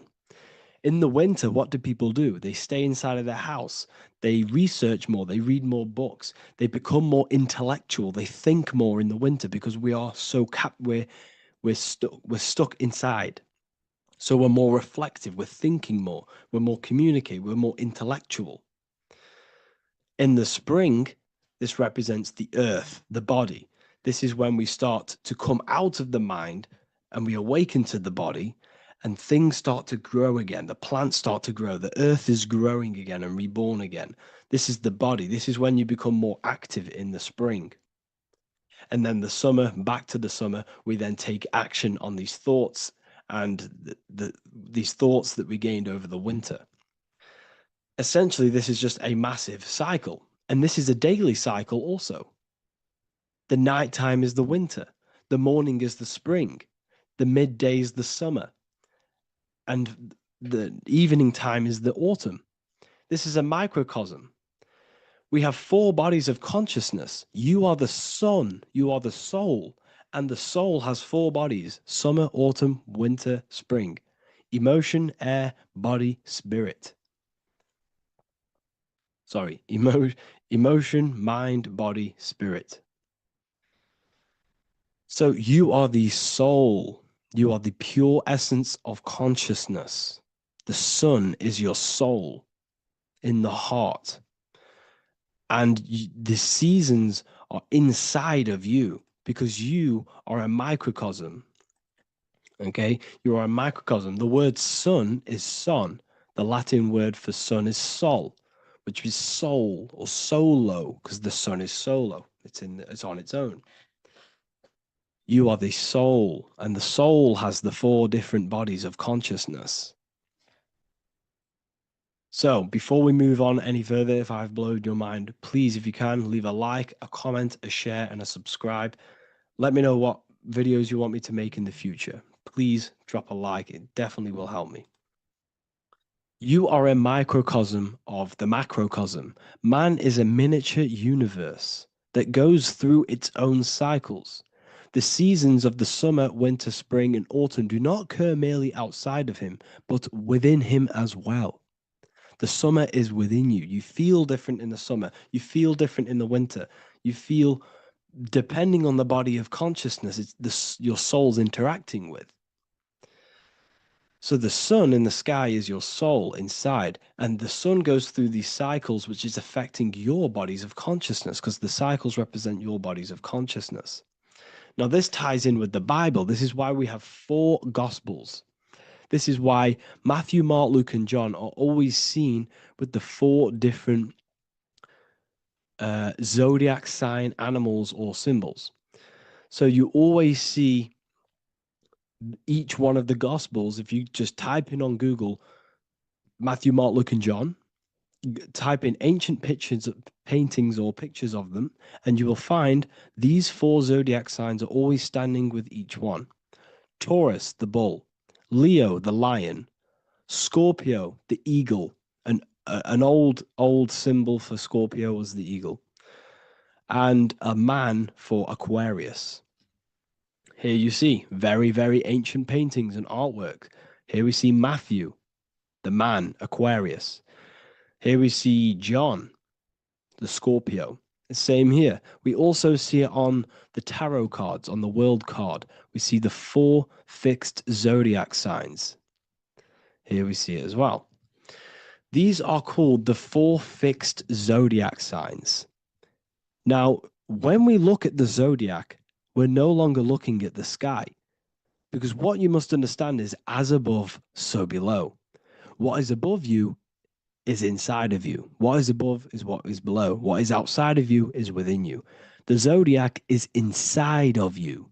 In the winter, what do people do? They stay inside of their house. They research more. They read more books. They become more intellectual. They think more in the winter because we are so we're stuck inside. So we're more reflective. We're thinking more. We're more communicative. We're more intellectual. In the spring, this represents the earth, the body. This is when we start to come out of the mind and we awaken to the body and things start to grow again. The plants start to grow. The earth is growing again and reborn again. This is the body. This is when you become more active in the spring. And then the summer, back to the summer, we then take action on these thoughts and these thoughts that we gained over the winter. Essentially, this is just a massive cycle. And this is a daily cycle also. The nighttime is the winter. The morning is the spring. The midday is the summer. And the evening time is the autumn. This is a microcosm. We have 4 bodies of consciousness. You are the sun. You are the soul. And the soul has 4 bodies: summer, autumn, winter, spring. Emotion, air, body, spirit. Sorry, emotion, mind, body, spirit. So you are the soul. You are the pure essence of consciousness. The sun is your soul in the heart. And the seasons are inside of you because you are a microcosm. Okay? You are a microcosm. The word sun is son. The Latin word for sun is sol, which is soul or solo, because the sun is solo. It's on its own. You are the soul, and the soul has the 4 different bodies of consciousness. So before we move on any further, if I've blown your mind, please, if you can, leave a like, a comment, a share, and a subscribe. Let me know what videos you want me to make in the future. Please drop a like. It definitely will help me. You are a microcosm of the macrocosm. Man is a miniature universe that goes through its own cycles. The seasons of the summer, winter, spring, and autumn do not occur merely outside of him, but within him as well. The summer is within you. You feel different in the summer. You feel different in the winter. You feel, depending on the body of consciousness, it's your soul's interacting with. So the sun in the sky is your soul inside, and the sun goes through these cycles, which is affecting your bodies of consciousness, because the cycles represent your bodies of consciousness. Now, this ties in with the Bible. This is why we have 4 Gospels. This is why Matthew, Mark, Luke, and John are always seen with the 4 different zodiac sign animals or symbols. So you always see each one of the Gospels. If you just type in on Google Matthew, Mark, Luke, and John, type in ancient pictures, paintings, or pictures of them, and you will find these 4 zodiac signs are always standing with each one. Taurus, the bull; Leo, the lion; Scorpio, the eagle. An old symbol for Scorpio was the eagle. and a man for Aquarius. Here you see very, very ancient paintings and artwork. Here we see Matthew, the man, Aquarius. Here we see John, the Scorpio. Same here. We also see it on the tarot cards, on the world card. We see the 4 fixed zodiac signs. Here we see it as well. These are called the 4 fixed zodiac signs. Now, when we look at the zodiac, we're no longer looking at the sky, because what you must understand is as above, so below. What is above you is inside of you. What is above is what is below. What is outside of you is within you. The zodiac is inside of you.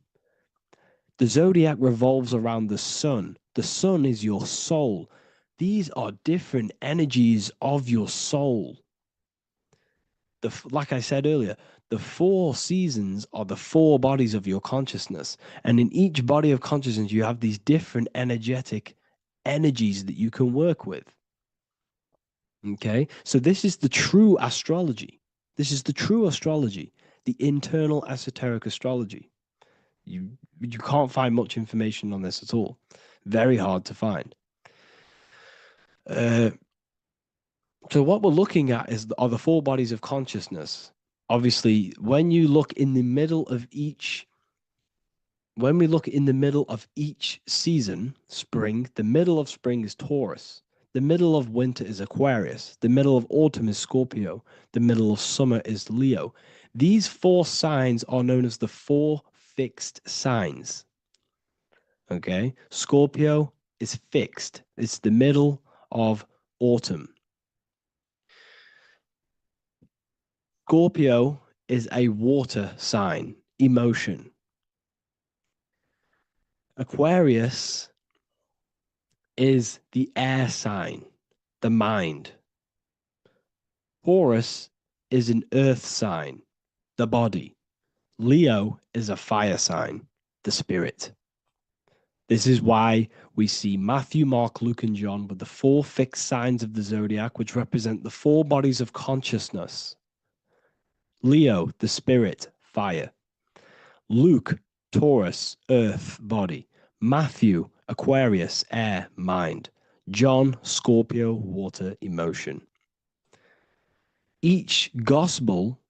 The zodiac revolves around the sun. The sun is your soul. These are different energies of your soul. Like I said earlier, the 4 seasons are the 4 bodies of your consciousness. And in each body of consciousness, you have these different energetic energies that you can work with. Okay, so this is the true astrology. This is the true astrology, the internal esoteric astrology. You can't find much information on this at all. Very hard to find. So what we're looking at are the 4 bodies of consciousness. Obviously, when you look in the middle of each, when we look in the middle of each season, spring, the middle of spring is Taurus. The middle of winter is Aquarius. The middle of autumn is Scorpio. The middle of summer is Leo. These 4 signs are known as the 4 fixed signs. Okay, Scorpio is fixed. It's the middle of autumn. Scorpio is a water sign, emotion. Aquarius is the air sign, the mind. Taurus is an earth sign, the body. Leo is a fire sign, the spirit. This is why we see Matthew, Mark, Luke, and John with the 4 fixed signs of the zodiac, which represent the 4 bodies of consciousness. Leo, the spirit, fire. Luke, Taurus, earth, body. Matthew, Aquarius, air, mind. John, Scorpio, water, emotion. Each gospel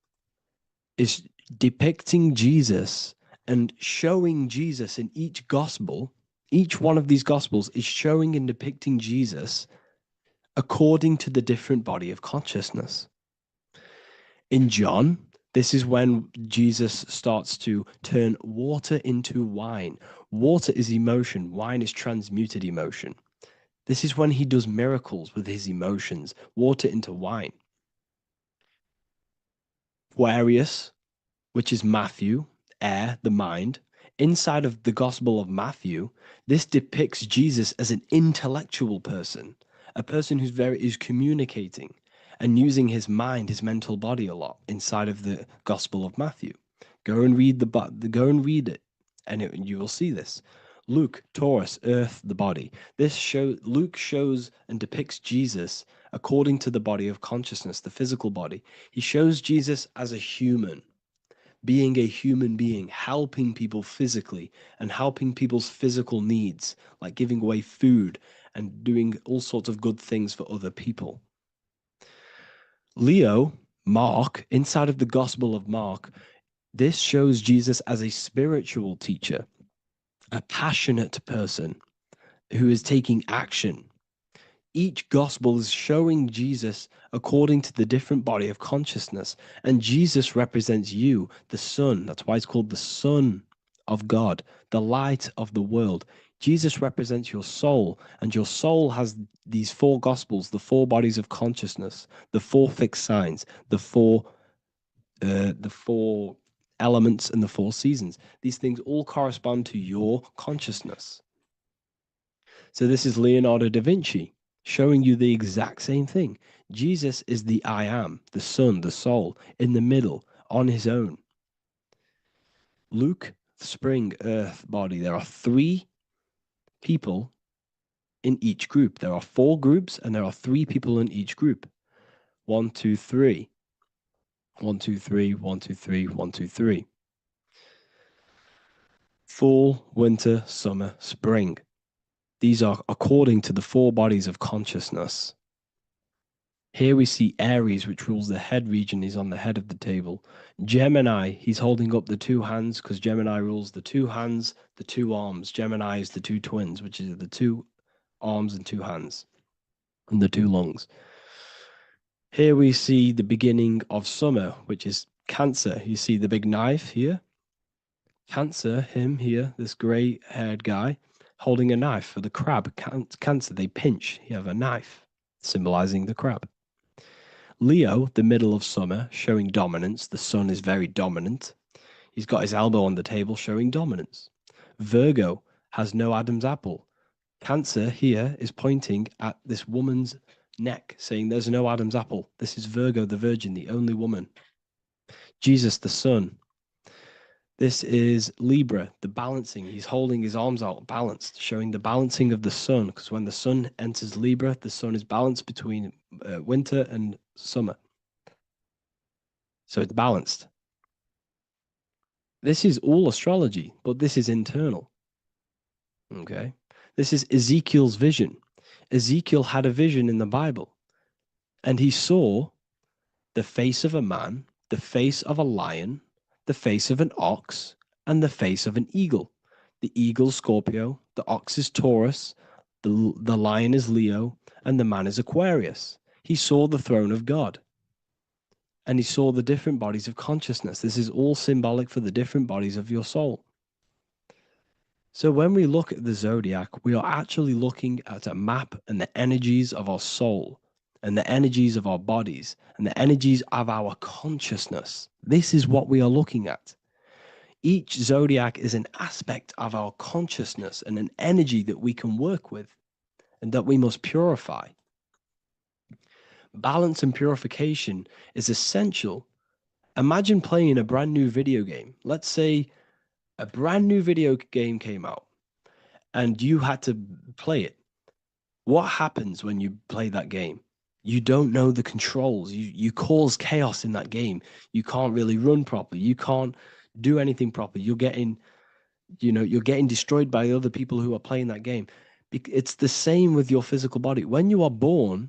is depicting Jesus and showing Jesus in each gospel. Each one of these gospels is showing and depicting Jesus according to the different body of consciousness. In John, this is when Jesus starts to turn water into wine. Water is emotion. Wine is transmuted emotion. This is when he does miracles with his emotions, water into wine. Aquarius, which is Matthew, air, the mind. Inside of the Gospel of Matthew, this depicts Jesus as an intellectual person, a person who's communicating and using his mind, his mental body a lot inside of the Gospel of Matthew. Go and read it, and you will see this. Luke, Taurus, earth, the body. Luke shows and depicts Jesus according to the body of consciousness, the physical body. He shows Jesus as a human, being a human being, helping people physically and helping people's physical needs, like giving away food and doing all sorts of good things for other people. Leo, Mark, inside of the Gospel of Mark, this shows Jesus as a spiritual teacher, a passionate person who is taking action. Each gospel is showing Jesus according to the different body of consciousness. And Jesus represents you, the sun. That's why it's called the Son of God, the light of the world. Jesus represents your soul, and your soul has these 4 gospels, the 4 bodies of consciousness, the 4 fixed signs, the 4 elements, and the 4 seasons. These things all correspond to your consciousness. So this is Leonardo da Vinci showing you the exact same thing. Jesus is the I am, the sun, the soul, in the middle, on his own. Luke, spring, earth, body. There are 3 people in each group. There are 4 groups, and there are 3 people in each group. 1, 2, 3. 1, 2, 3, 1, 2, 3, 1, 2, 3. Fall, winter, summer, spring. These are according to the four bodies of consciousness. Here we see Aries, which rules the head region, is on the head of the table. Gemini, he's holding up the two hands because Gemini rules the two hands, the two arms. Gemini is the two twins, which is the two arms and two hands, and the two lungs. Here we see the beginning of summer, which is Cancer. You see the big knife here. Cancer, him here, this grey-haired guy, holding a knife for the crab. Cancer, they pinch. You have a knife, symbolizing the crab. Leo, the middle of summer, showing dominance. The sun is very dominant. He's got his elbow on the table, showing dominance. Virgo has no Adam's apple. Cancer here is pointing at this woman's neck, saying there's no Adam's apple. This is Virgo, the virgin, the only woman. Jesus, the sun. This is Libra, the balancing. He's holding his arms out, balanced, showing the balancing of the sun. Because when the sun enters Libra, the sun is balanced between winter and summer. So it's balanced. This is all astrology, but this is internal. Okay. This is Ezekiel's vision. Ezekiel had a vision in the Bible, and he saw the face of a man, the face of a lion, the face of an ox, and the face of an eagle. The eagle is Scorpio, the ox is Taurus, the lion is Leo, and the man is Aquarius. He saw the throne of God, and he saw the different bodies of consciousness. This is all symbolic for the different bodies of your soul. So when we look at the zodiac, we are actually looking at a map and the energies of our soul, and the energies of our bodies, and the energies of our consciousness. This is what we are looking at. Each zodiac is an aspect of our consciousness and an energy that we can work with and that we must purify. Balance and purification is essential. Imagine playing a brand new video game. Let's say a brand new video game came out and you had to play it. What happens when you play that game? You don't know the controls. You cause chaos in that game. You can't really run properly. You can't do anything properly. You're getting destroyed by other people who are playing that game. It's the same with your physical body. When you are born,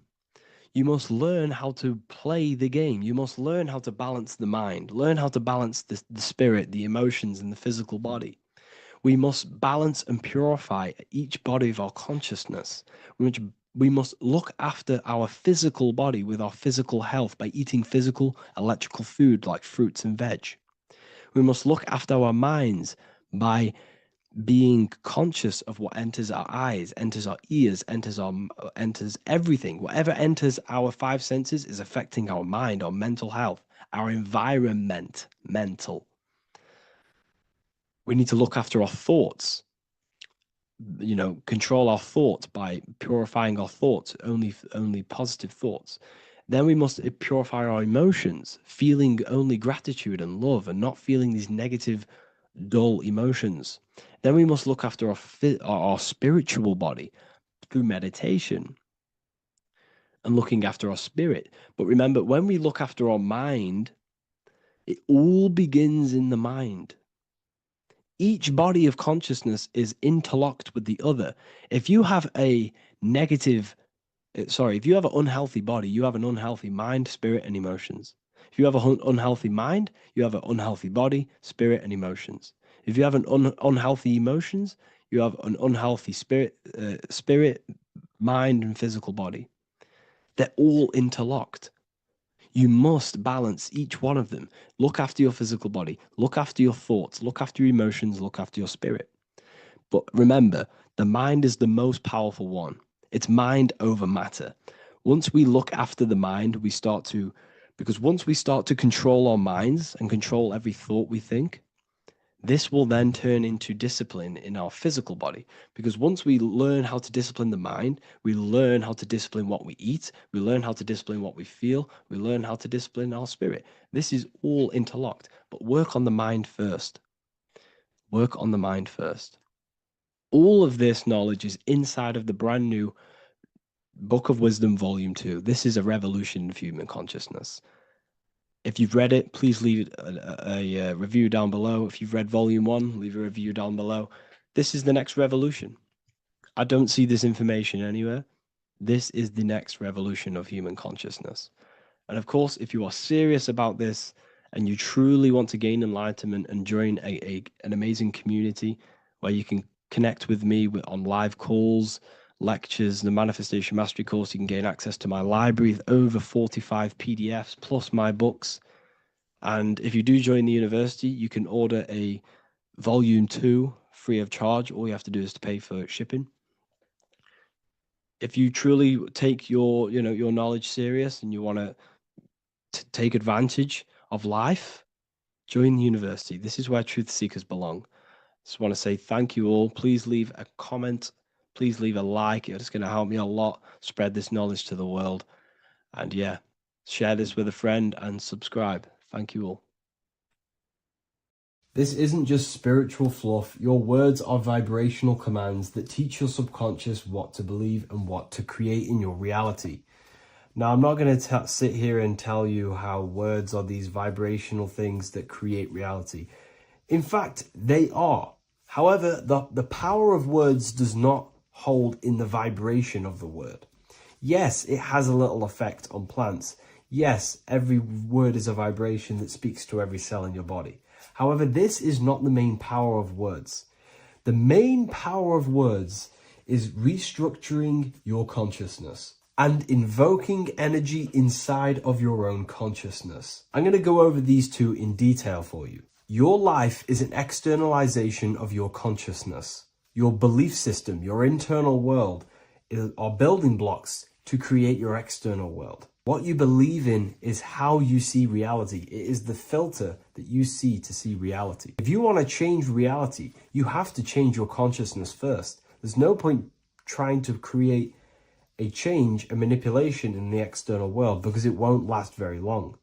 you must learn how to play the game. You must learn how to balance the mind, learn how to balance the spirit, the emotions, and the physical body. We must balance and purify each body of our consciousness. We must look after our physical body with our physical health by eating physical, electrical food like fruits and veg. We must look after our minds by being conscious of what enters our eyes, enters our ears, enters everything. Whatever enters our five senses is affecting our mind, our mental health, our environment, mental. We need to look after our thoughts. Control our thoughts by purifying our thoughts, only positive thoughts. Then we must purify our emotions, feeling only gratitude and love and not feeling these negative, dull emotions. Then we must look after our spiritual body through meditation and looking after our spirit. But remember, when we look after our mind, it all begins in the mind. Each body of consciousness is interlocked with the other. If you have if you have an unhealthy body, you have an unhealthy mind, spirit, and emotions. If you have an unhealthy mind, you have an unhealthy body, spirit, and emotions. If you have an unhealthy emotions, you have an unhealthy spirit, mind, and physical body. They're all interlocked. You must balance each one of them. Look after your physical body. Look after your thoughts. Look after your emotions. Look after your spirit. But remember, the mind is the most powerful one. It's mind over matter. Once we look after the mind, because once we start to control our minds and control every thought we think, this will then turn into discipline in our physical body. Because once we learn how to discipline the mind, we learn how to discipline what we eat, we learn how to discipline what we feel, we learn how to discipline our spirit. This is all interlocked, but work on the mind first. Work on the mind first. All of this knowledge is inside of the brand new Book of Wisdom, Volume 2. This is a revolution of human consciousness. If you've read it, please leave a review down below. If you've read volume 1, leave a review down below. This is the next revolution. I don't see this information anywhere. This is the next revolution of human consciousness. And of course, if you are serious about this and you truly want to gain enlightenment and join an amazing community where you can connect with me on live calls, lectures, the Manifestation Mastery course, you can gain access to my library of over 45 PDFs plus my books. And if you do join the university, you can order a volume 2 free of charge. All you have to do is to pay for shipping. If you truly take your knowledge serious and you want to take advantage of life, join the university. This is where truth seekers belong. Just want to say thank you all. Please leave a comment. Please leave a like. It's going to help me a lot spread this knowledge to the world. And yeah, share this with a friend and subscribe. Thank you all. This isn't just spiritual fluff. Your words are vibrational commands that teach your subconscious what to believe and what to create in your reality. Now, I'm not going to sit here and tell you how words are these vibrational things that create reality. In fact, they are. However, the power of words does not hold in the vibration of the word. Yes, it has a little effect on plants. Yes, every word is a vibration that speaks to every cell in your body. However, this is not the main power of words. The main power of words is restructuring your consciousness and invoking energy inside of your own consciousness. I'm going to go over these two in detail for you. Your life is an externalization of your consciousness. Your belief system, your internal world, are building blocks to create your external world. What you believe in is how you see reality. It is the filter that you see to see reality. If you want to change reality, you have to change your consciousness first. There's no point trying to create a change, a manipulation in the external world, because it won't last very long.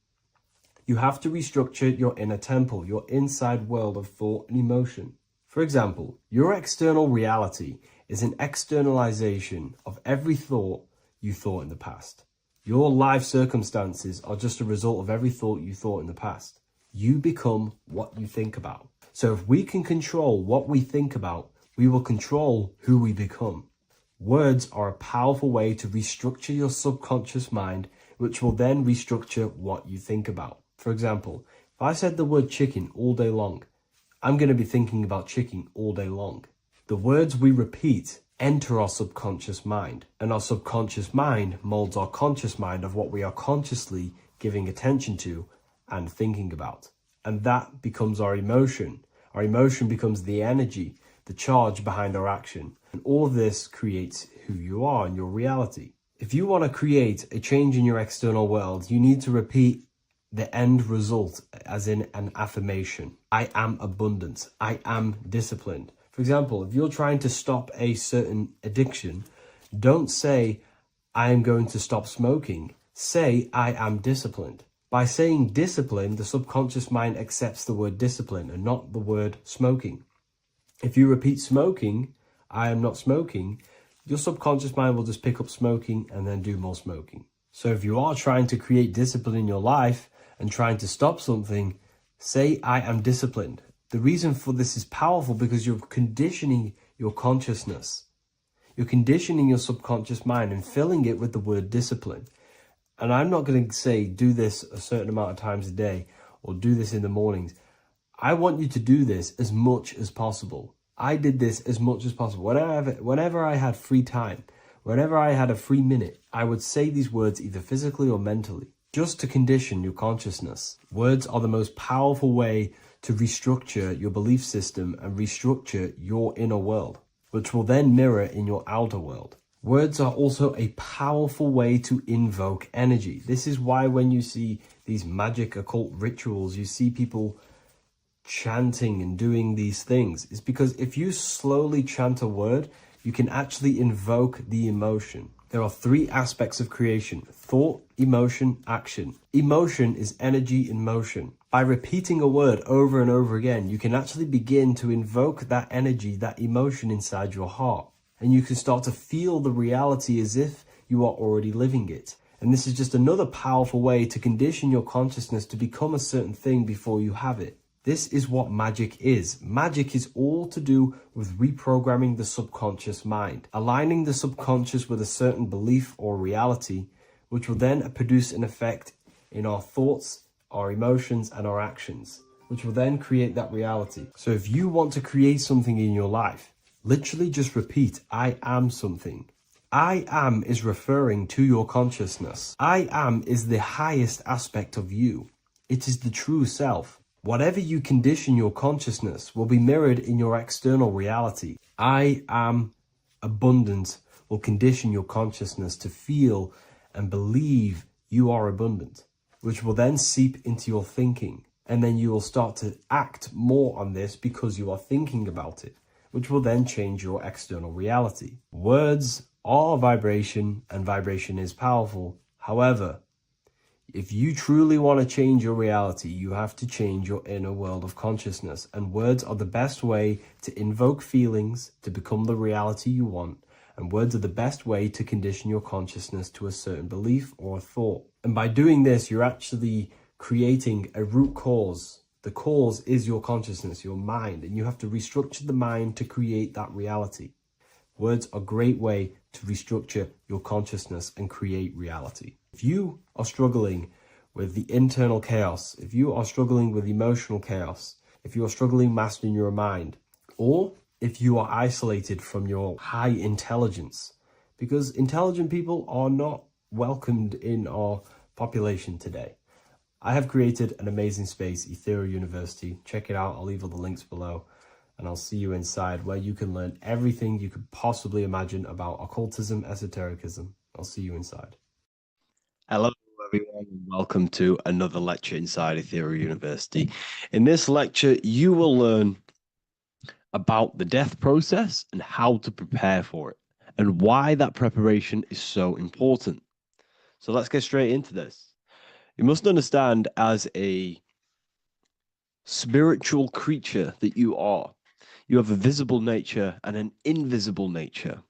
You have to restructure your inner temple, your inside world of thought and emotion. For example, your external reality is an externalization of every thought you thought in the past. Your life circumstances are just a result of every thought you thought in the past. You become what you think about. So if we can control what we think about, we will control who we become. Words are a powerful way to restructure your subconscious mind, which will then restructure what you think about. For example, if I said the word chicken all day long, I'm going to be thinking about chicken all day long. The words we repeat enter our subconscious mind, and our subconscious mind molds our conscious mind of what we are consciously giving attention to and thinking about. And that becomes our emotion. Our emotion becomes the energy, the charge behind our action. And all of this creates who you are and your reality. If you want to create a change in your external world, you need to repeat the end result as in an affirmation. I am abundant. I am disciplined. For example, if you're trying to stop a certain addiction, don't say, I am going to stop smoking. Say, I am disciplined. By saying discipline, the subconscious mind accepts the word discipline and not the word smoking. If you repeat smoking, I am not smoking, your subconscious mind will just pick up smoking and then do more smoking. So if you are trying to create discipline in your life and trying to stop something, say, I am disciplined. The reason for this is powerful because you're conditioning your consciousness. You're conditioning your subconscious mind and filling it with the word discipline. And I'm not going to say do this a certain amount of times a day or do this in the mornings. I want you to do this as much as possible. I did this as much as possible. Whenever I had free time, whenever I had a free minute, I would say these words either physically or mentally, just to condition your consciousness. Words are the most powerful way to restructure your belief system and restructure your inner world, which will then mirror in your outer world. Words are also a powerful way to invoke energy. This is why when you see these magic occult rituals, you see people chanting and doing these things. It's because if you slowly chant a word, you can actually invoke the emotion. There are three aspects of creation: thought, emotion, action. Emotion is energy in motion. By repeating a word over and over again, you can actually begin to invoke that energy, that emotion inside your heart. And you can start to feel the reality as if you are already living it. And this is just another powerful way to condition your consciousness to become a certain thing before you have it. This is what magic is. Magic is all to do with reprogramming the subconscious mind, aligning the subconscious with a certain belief or reality, which will then produce an effect in our thoughts, our emotions, and our actions, which will then create that reality. So if you want to create something in your life, literally just repeat, I am something. I am is referring to your consciousness. I am is the highest aspect of you. It is the true self. Whatever you condition your consciousness will be mirrored in your external reality. I am abundant will condition your consciousness to feel and believe you are abundant, which will then seep into your thinking. And then you will start to act more on this because you are thinking about it, which will then change your external reality. Words are vibration, and vibration is powerful. However, if you truly want to change your reality, you have to change your inner world of consciousness. And words are the best way to invoke feelings to become the reality you want. And words are the best way to condition your consciousness to a certain belief or thought. And by doing this, you're actually creating a root cause. The cause is your consciousness, your mind, and you have to restructure the mind to create that reality. Words are a great way to restructure your consciousness and create reality. If you are struggling with the internal chaos, if you are struggling with emotional chaos, if you are struggling mastering your mind, or if you are isolated from your high intelligence, because intelligent people are not welcomed in our population today. I have created an amazing space, Ethereal University. Check it out. I'll leave all the links below. And I'll see you inside, where you can learn everything you could possibly imagine about occultism, esotericism. I'll see you inside. Hello, everyone, and welcome to another lecture inside Ethereal University. In this lecture, you will learn about the death process and how to prepare for it, and why that preparation is so important. So let's get straight into this. You must understand, as a spiritual creature that you are, you have a visible nature and an invisible nature.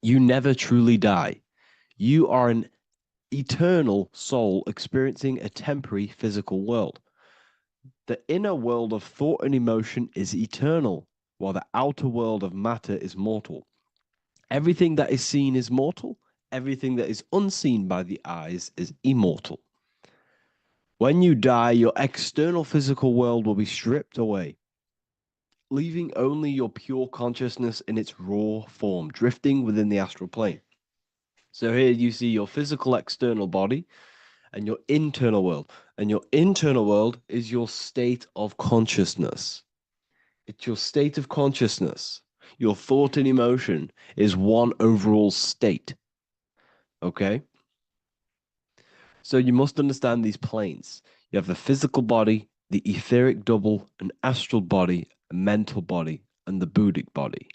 You never truly die. You are an eternal soul experiencing a temporary physical world. The inner world of thought and emotion is eternal, while the outer world of matter is mortal. Everything that is seen is mortal. Everything that is unseen by the eyes is immortal. When you die, your external physical world will be stripped away, leaving only your pure consciousness in its raw form, drifting within the astral plane. So here you see your physical external body and your internal world. And your internal world is your state of consciousness. It's your state of consciousness. Your thought and emotion is one overall state. Okay? So you must understand these planes. You have the physical body, the etheric double, an astral body, a mental body, and the Buddhic body.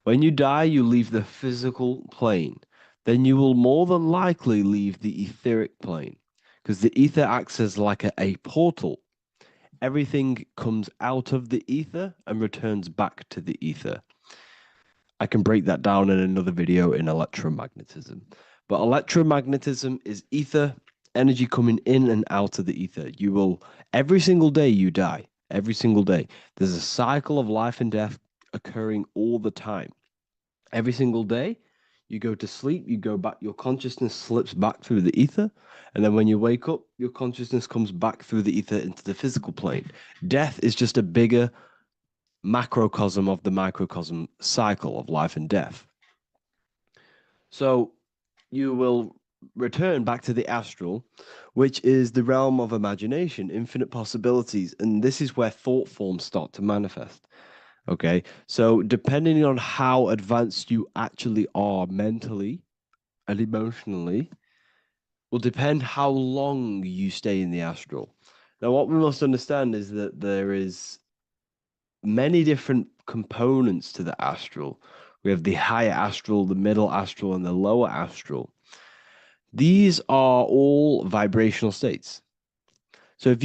When you die, you leave the physical plane. Then you will more than likely leave the etheric plane, because the ether acts as like a portal. Everything comes out of the ether and returns back to the ether. I can break that down in another video in electromagnetism. But electromagnetism is ether, energy coming in and out of the ether. You will, every single day you die, every single day. There's a cycle of life and death occurring all the time. Every single day, you go to sleep, you go back, your consciousness slips back through the ether. And then when you wake up, your consciousness comes back through the ether into the physical plane. Death is just a bigger macrocosm of the microcosm cycle of life and death. So you will return back to the astral, which is the realm of imagination, infinite possibilities. And this is where thought forms start to manifest. Okay, so depending on how advanced you actually are mentally and emotionally, will depend how long you stay in the astral. Now, what we must understand is that there is many different components to the astral. We have the higher astral, the middle astral, and the lower astral. These are all vibrational states. So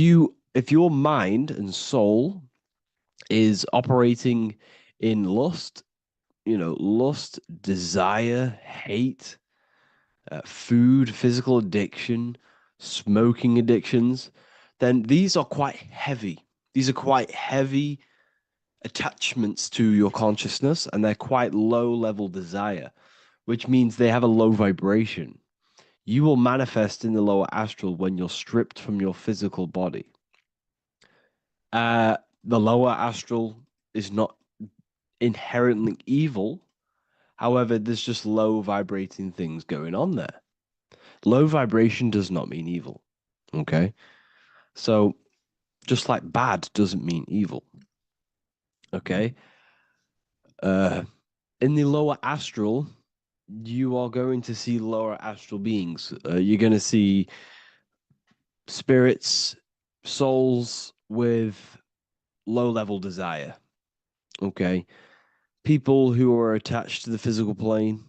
if your mind and soul is operating in lust, lust, desire, hate, food, physical addiction, smoking addictions, then these are quite heavy. These are quite heavy attachments to your consciousness, and they're quite low level desire, which means they have a low vibration. You will manifest in the lower astral when you're stripped from your physical body. The lower astral is not inherently evil. However, there's just low vibrating things going on there. Low vibration does not mean evil. Okay. So just like bad doesn't mean evil. Okay. In the lower astral, you are going to see lower astral beings. You're going to see spirits, souls with low level desire. Okay. People who are attached to the physical plane,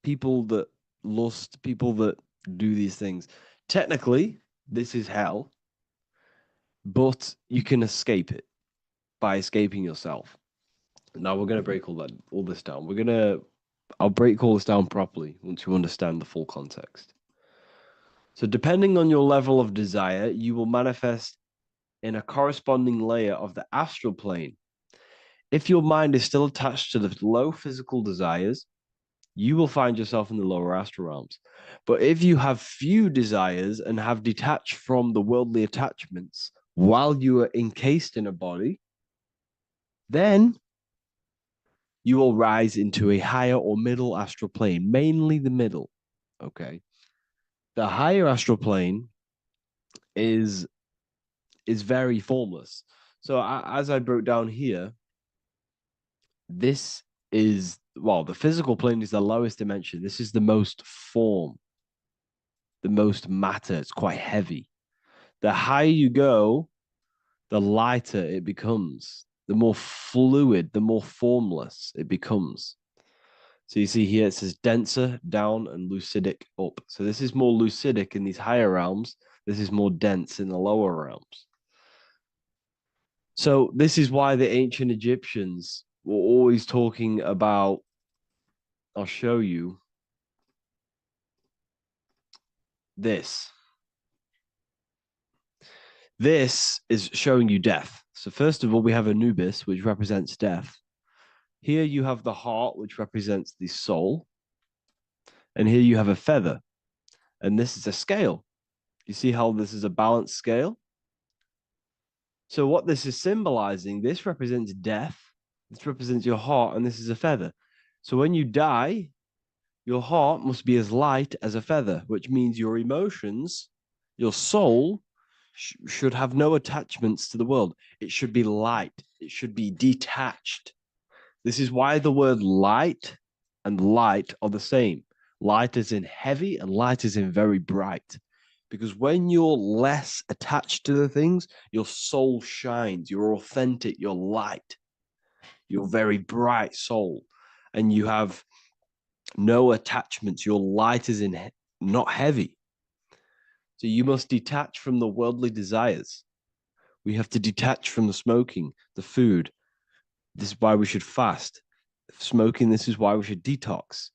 people that lust, people that do these things. Technically, this is hell, but you can escape it by escaping yourself. Now we're gonna break all this down. I'll break all this down properly once you understand the full context. So depending on your level of desire, you will manifest in a corresponding layer of the astral plane. If your mind is still attached to the low physical desires, you will find yourself in the lower astral realms. But if you have few desires and have detached from the worldly attachments while you are encased in a body, then you will rise into a higher or middle astral plane, mainly the middle. Okay. The higher astral plane is very formless. So as I broke down here, this is, well, the physical plane is the lowest dimension. This is the most form, the most matter. It's quite heavy. The higher you go, the lighter it becomes, the more fluid, the more formless it becomes. So you see here it says denser down and lucidic up. So this is more lucidic in these higher realms. This is more dense in the lower realms. So this is why the ancient Egyptians were always talking about, I'll show you this. This is showing you death. So first of all, we have Anubis, which represents death. Here you have the heart, which represents the soul. And here you have a feather. And this is a scale. You see how this is a balanced scale? So what this is symbolizing, this represents death. This represents your heart, and this is a feather. So when you die, your heart must be as light as a feather, which means your emotions, your soul, should have no attachments to the world. It should be light. It should be detached. This is why the word light and light are the same. Light is in heavy and light is in very bright. Because when you're less attached to the things, your soul shines. You're authentic. You're light. You're very bright soul. And you have no attachments. Your light is in not heavy. So you must detach from the worldly desires. We have to detach from the smoking, the food. This is why we should fast. Smoking, this is why we should detox.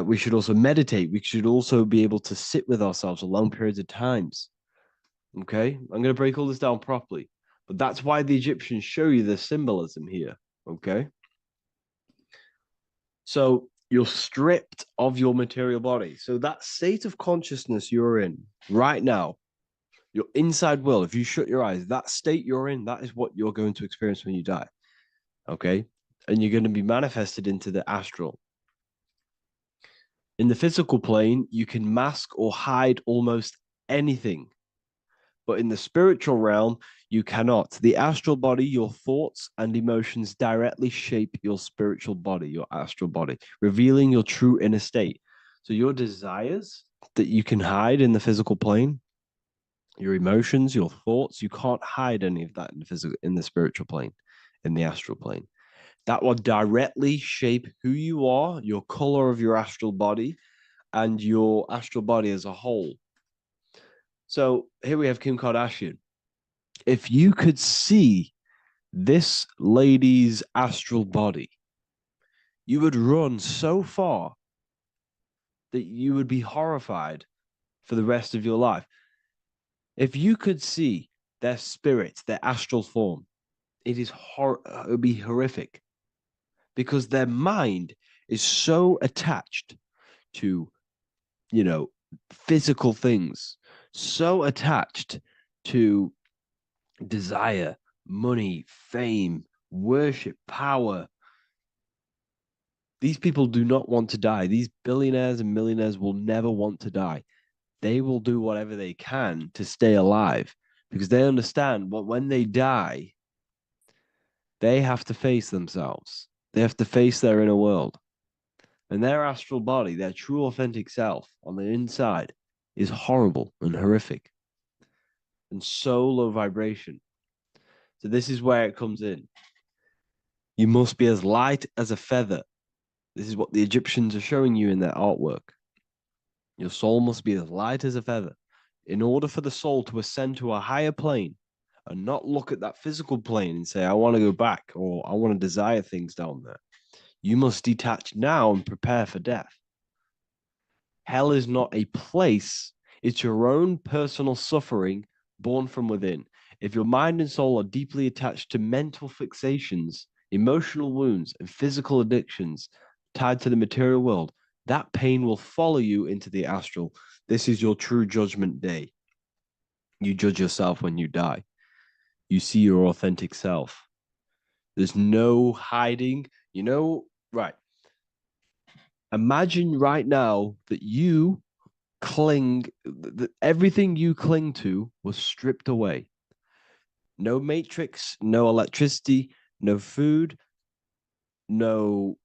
We should also meditate. We should also be able to sit with ourselves for long periods of times. Okay, I'm going to break all this down properly. But that's why the Egyptians show you the symbolism here. Okay. So you're stripped of your material body. So that state of consciousness you're in right now, your inside world, if you shut your eyes, that state you're in, that is what you're going to experience when you die. Okay. And you're going to be manifested into the astral. In the physical plane, you can mask or hide almost anything. But in the spiritual realm, you cannot. The astral body, your thoughts and emotions directly shape your spiritual body, your astral body, revealing your true inner state. So your desires that you can hide in the physical plane, your emotions, your thoughts, you can't hide any of that in the spiritual plane, in the astral plane. That will directly shape who you are, your color of your astral body, and your astral body as a whole. So here we have Kim Kardashian. If you could see this lady's astral body, you would run so far that you would be horrified for the rest of your life. If you could see their spirit, their astral form, it would be horrific, because their mind is so attached to, physical things, so attached to desire, money, fame, worship, power. These people do not want to die. These billionaires and millionaires will never want to die. They will do whatever they can to stay alive, because they understand what when they die, they have to face themselves. They have to face their inner world. And their astral body, their true authentic self on the inside, is horrible and horrific and so low vibration. So this is where it comes in. You must be as light as a feather. This is what the Egyptians are showing you in their artwork. Your soul must be as light as a feather. In order for the soul to ascend to a higher plane and not look at that physical plane and say, I want to go back, or I want to desire things down there, you must detach now and prepare for death. Hell is not a place. It's your own personal suffering born from within. If your mind and soul are deeply attached to mental fixations, emotional wounds, and physical addictions tied to the material world, that pain will follow you into the astral. This is your true judgment day. You judge yourself when you die. You see your authentic self. There's no hiding. Right. Imagine right now that you that everything you cling to was stripped away. No matrix, no electricity, no food, no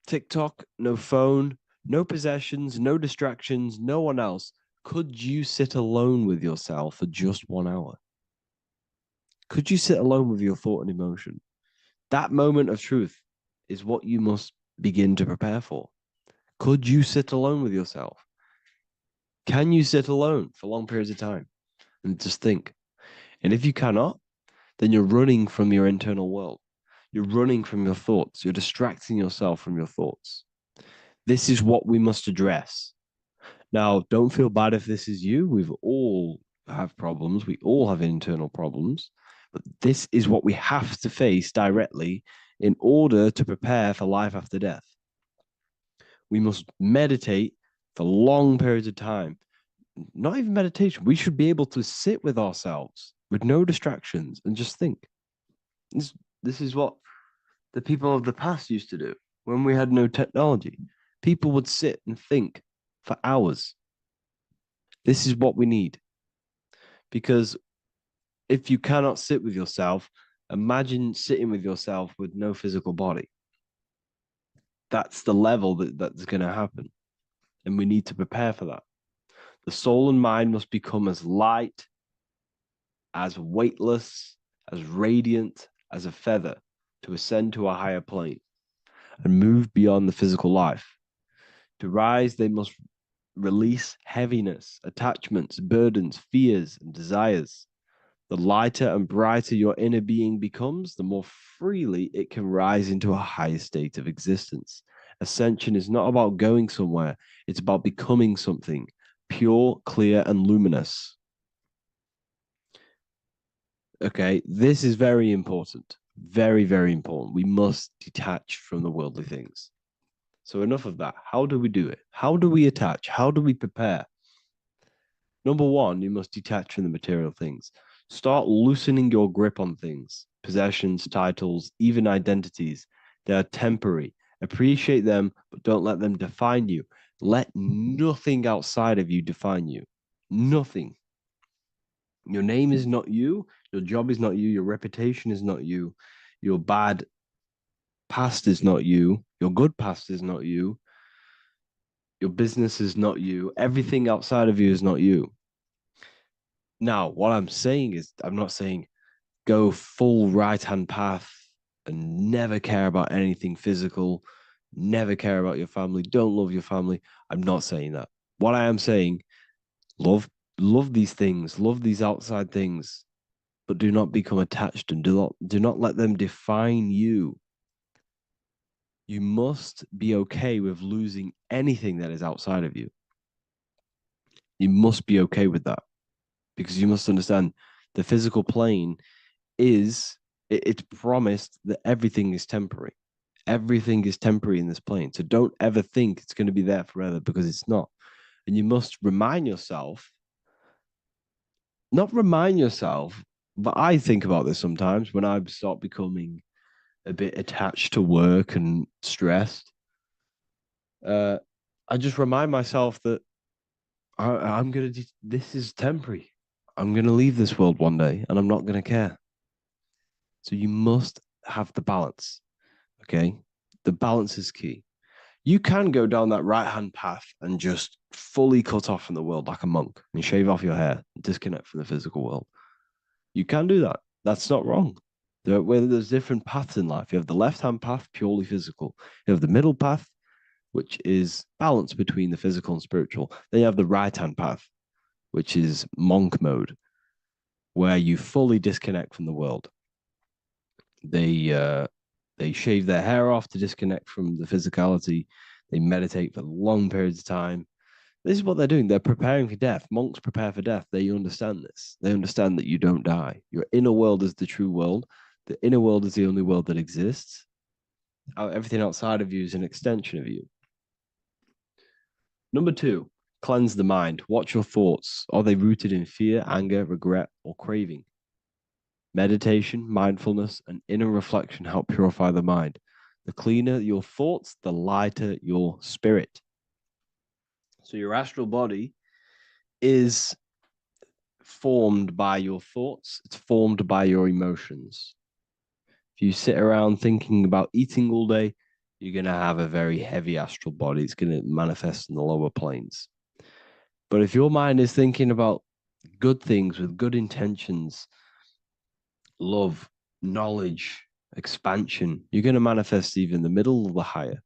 TikTok, no phone, no possessions, no distractions, no one else. Could you sit alone with yourself for just 1 hour? Could you sit alone with your thought and emotion? That moment of truth is what you must begin to prepare for. Could you sit alone with yourself? Can you sit alone for long periods of time and just think? And if you cannot, then you're running from your internal world. You're running from your thoughts. You're distracting yourself from your thoughts. This is what we must address. Now, don't feel bad if this is you. We've all have problems. We all have internal problems. But this is what we have to face directly in order to prepare for life after death. We must meditate for long periods of time. Not even meditation. We should be able to sit with ourselves with no distractions and just think. This is what the people of the past used to do when we had no technology. People would sit and think for hours. This is what we need. Because if you cannot sit with yourself, imagine sitting with yourself with no physical body. That's the level that's going to happen. And we need to prepare for that. The soul and mind must become as light, as weightless, as radiant as a feather to ascend to a higher plane and move beyond the physical life. To rise, they must release heaviness, attachments, burdens, fears, and desires. The lighter and brighter your inner being becomes, the more freely it can rise into a higher state of existence. Ascension is not about going somewhere, it's about becoming something pure, clear, and luminous. Okay, this is very important. Very, very important. We must detach from the worldly things. So enough of that. How do we do it? How do we attach? How do we prepare? Number one, you must detach from the material things. Start loosening your grip on things, possessions, titles, even identities. They are temporary. Appreciate them, but don't let them define you. Let nothing outside of you define you. Nothing. Your name is not you. Your job is not you. Your reputation is not you. Your bad past is not you. Your good past is not you. Your business is not you. Everything outside of you is not you. Now, what I'm saying is, I'm not saying go full right-hand path and never care about anything physical, never care about your family, don't love your family. I'm not saying that. What I am saying, love these things, love these outside things, but do not become attached and do not let them define you. You must be okay with losing anything that is outside of you. You must be okay with that, because you must understand the physical plane is, it's promised that everything is temporary. Everything is temporary in this plane. So don't ever think it's going to be there forever, because it's not. And you must remind yourself, not remind yourself, but I think about this sometimes when I start becoming a bit attached to work and stressed. I just remind myself that I'm going to, this is temporary. I'm going to leave this world one day and I'm not going to care. So you must have the balance. Okay. The balance is key. You can go down that right hand path and just fully cut off from the world like a monk and shave off your hair, and disconnect from the physical world. You can do that. That's not wrong. There's different paths in life. You have the left hand path, purely physical. You have the middle path, which is balance between the physical and spiritual. Then you have the right hand path, which is monk mode, where you fully disconnect from the world. They shave their hair off to disconnect from the physicality. They meditate for long periods of time. This is what they're doing. They're preparing for death. Monks prepare for death. They understand this. They understand that you don't die. Your inner world is the true world. The inner world is the only world that exists. Everything outside of you is an extension of you. Number 2, cleanse the mind. Watch your thoughts. Are they rooted in fear, anger, regret, or craving? Meditation, mindfulness, and inner reflection help purify the mind. The cleaner your thoughts, the lighter your spirit. So your astral body is formed by your thoughts. It's formed by your emotions. If you sit around thinking about eating all day, you're going to have a very heavy astral body. It's going to manifest in the lower planes. But if your mind is thinking about good things with good intentions, love, knowledge, expansion, you're going to manifest even the middle or the higher.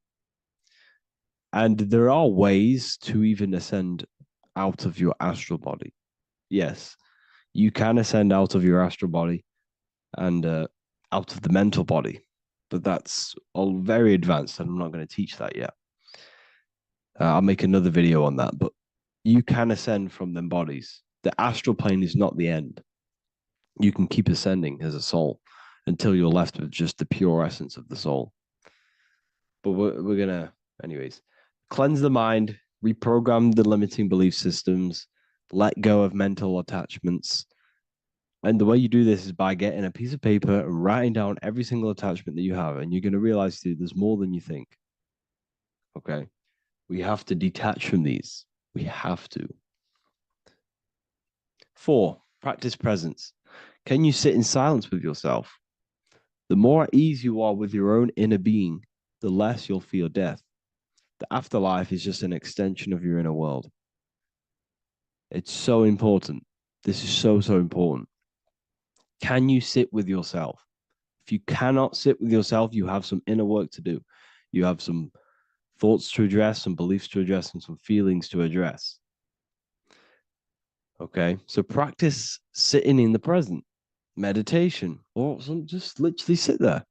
And there are ways to even ascend out of your astral body. Yes, you can ascend out of your astral body and out of the mental body, but that's all very advanced, and I'm not going to teach that yet. I'll make another video on that, but you can ascend from them bodies. The astral plane is not the end. You can keep ascending as a soul until you're left with just the pure essence of the soul. But we're going to, anyways, cleanse the mind, reprogram the limiting belief systems, let go of mental attachments. And the way you do this is by getting a piece of paper and writing down every single attachment that you have. And you're going to realize, dude, there's more than you think. Okay. We have to detach from these. We have to. 4, practice presence. Can you sit in silence with yourself? The more at ease you are with your own inner being, the less you'll feel death. The afterlife is just an extension of your inner world. It's so important. This is so, so important. Can you sit with yourself? If you cannot sit with yourself, you have some inner work to do. You have some thoughts to address, some beliefs to address, and some feelings to address. Okay, so practice sitting in the present, meditation, or just literally sit there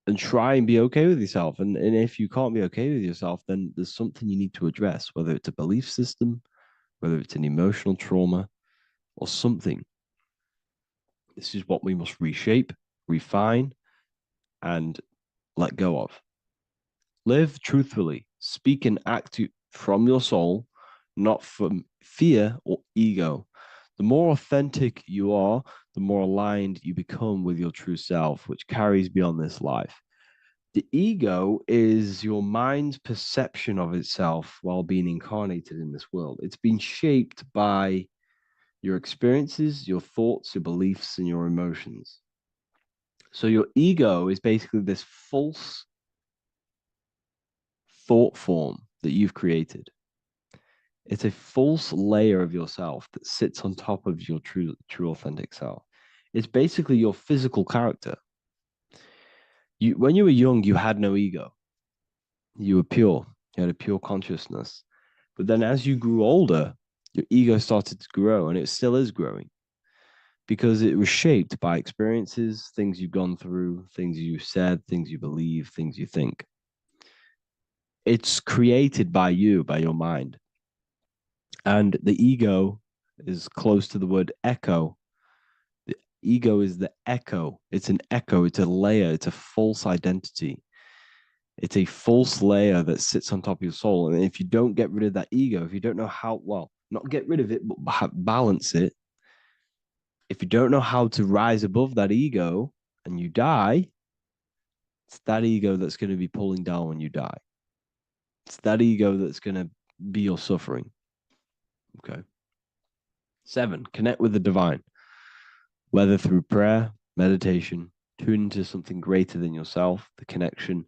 and try and be okay with yourself. And if you can't be okay with yourself, then there's something you need to address, whether it's a belief system, whether it's an emotional trauma, or something. This is what we must reshape, refine, and let go of. Live truthfully. Speak and act from your soul, not from fear or ego. The more authentic you are, the more aligned you become with your true self, which carries beyond this life. The ego is your mind's perception of itself while being incarnated in this world. It's been shaped by your experiences, your thoughts, your beliefs, and your emotions. So your ego is basically this false thought form that you've created. It's a false layer of yourself that sits on top of your true authentic self. It's basically your physical character. When you were young, you had no ego. You were pure. You had a pure consciousness. But then as you grew older, your ego started to grow, and it still is growing, because it was shaped by experiences, things you've gone through, things you've said, things you believe, things you think. It's created by you, by your mind. And the ego is close to the word echo. The ego is the echo. It's an echo. It's a layer. It's a false identity. It's a false layer that sits on top of your soul. And if you don't get rid of that ego, if you don't know how, well, not get rid of it, but balance it, if you don't know how to rise above that ego and you die, it's that ego that's going to be pulling down when you die. It's that ego that's going to be your suffering. Okay. 7, connect with the divine, whether through prayer, meditation, tune into something greater than yourself. The connection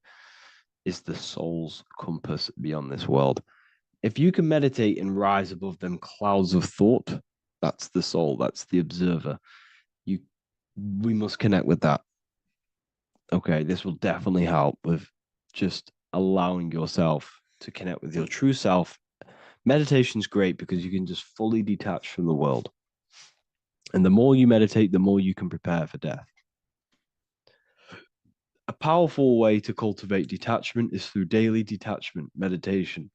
is the soul's compass beyond this world. If you can meditate and rise above them clouds of thought, that's the soul, that's the observer. We must connect with that. Okay, this will definitely help with just allowing yourself to connect with your true self. Meditation's great because you can just fully detach from the world. And the more you meditate, the more you can prepare for death. A powerful way to cultivate detachment is through daily detachment meditation,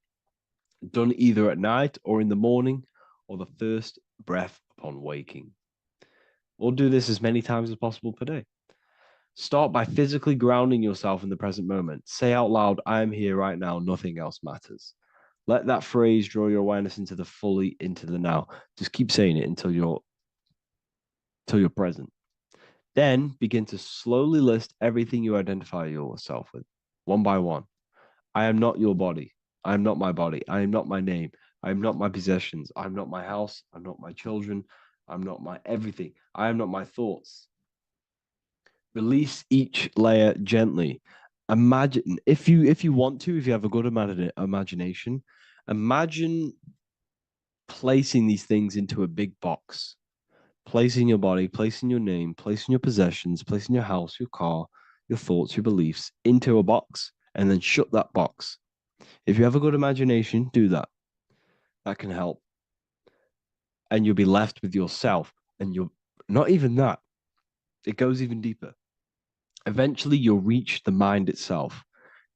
done either at night or in the morning or the first breath upon waking. Or do this as many times as possible per day. Start by physically grounding yourself in the present moment. Say out loud, I am here right now, nothing else matters. Let that phrase draw your awareness into the now. Just keep saying it until you're present. Then begin to slowly list everything you identify yourself with, one by one. I am not your body. I am not my body. I am not my name. I am not my possessions. I am not my house. I'm not my children. I'm not my everything. I am not my thoughts. Release each layer gently. Imagine, if you want to, if you have a good imagination, imagine placing these things into a big box. Placing your body, placing your name, placing your possessions, placing your house, your car, your thoughts, your beliefs into a box, and then shut that box. If you have a good imagination, do that. That can help. And you'll be left with yourself. And you're not even that. It goes even deeper. Eventually, you'll reach the mind itself.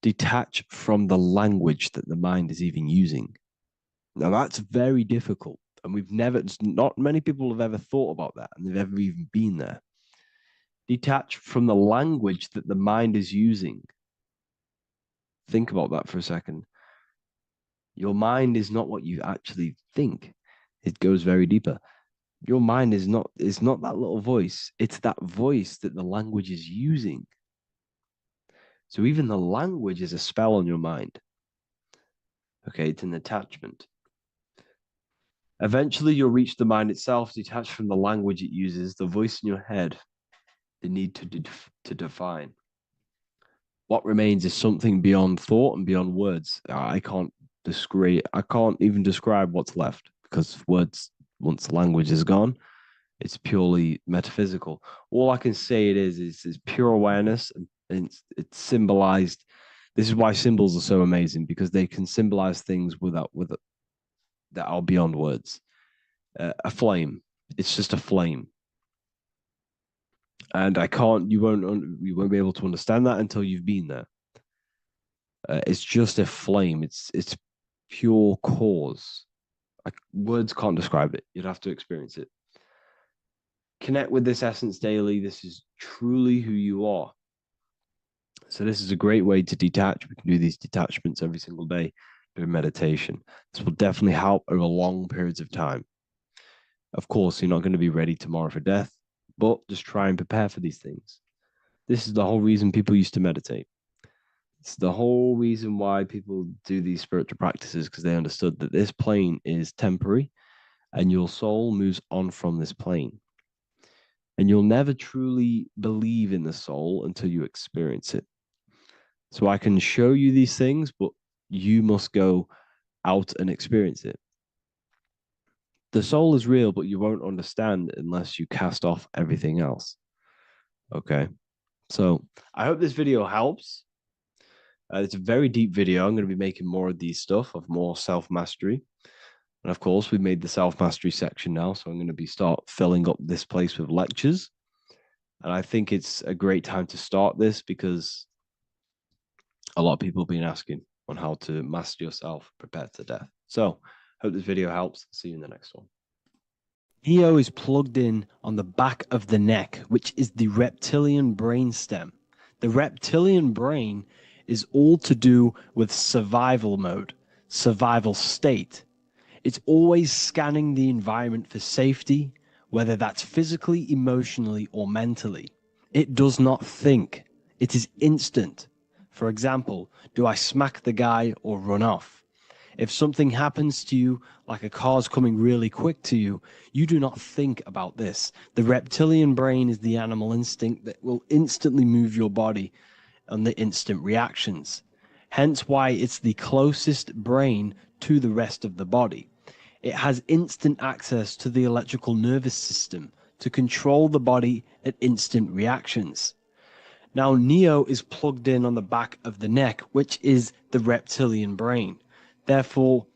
Detach from the language that the mind is even using. Now, that's very difficult. And not many people have ever thought about that, and they've ever even been there. Detach from the language that the mind is using. Think about that for a second. Your mind is not what you actually think. It goes very deeper. Your mind is not that little voice. It's that voice that the language is using. So even the language is a spell on your mind. Okay, it's an attachment. Eventually, you'll reach the mind itself, detached from the language it uses, the voice in your head, the need to define. What remains is something beyond thought and beyond words. I can't even describe what's left, because words, once language is gone, it's purely metaphysical. All I can say it is pure awareness, and it's symbolized. This is why symbols are so amazing, because they can symbolize things that are beyond words. A flame, it's just a flame, and you won't be able to understand that until you've been there. It's just a flame. It's pure cause. Words can't describe it. You'd have to experience it. Connect with this essence daily. This is truly who you are. So this is a great way to detach. We can do these detachments every single day during meditation. This will definitely help over long periods of time. Of course, you're not going to be ready tomorrow for death, but just try and prepare for these things. This is the whole reason people used to meditate. It's the whole reason why people do these spiritual practices, because they understood that this plane is temporary and your soul moves on from this plane. And you'll never truly believe in the soul until you experience it. So I can show you these things, but you must go out and experience it. The soul is real, but you won't understand unless you cast off everything else. Okay. So I hope this video helps. It's a very deep video. I'm going to be making more of these stuff, of more self-mastery. And of course, we've made the self-mastery section now, so I'm going to start filling up this place with lectures. And I think it's a great time to start this because a lot of people have been asking on how to master yourself, prepare to death. So, hope this video helps. See you in the next one. Neo is plugged in on the back of the neck, which is the reptilian brain stem. The reptilian brain is all to do with survival mode, survival state. It's always scanning the environment for safety, whether that's physically, emotionally, or mentally. It does not think. It is instant. For example, do I smack the guy or run off? If something happens to you, like a car's coming really quick to you, you do not think about this. The reptilian brain is the animal instinct that will instantly move your body on the instant reactions. Hence why it's the closest brain to the rest of the body. It has instant access to the electrical nervous system to control the body at instant reactions. Now, Neo is plugged in on the back of the neck, which is the reptilian brain. Therefore,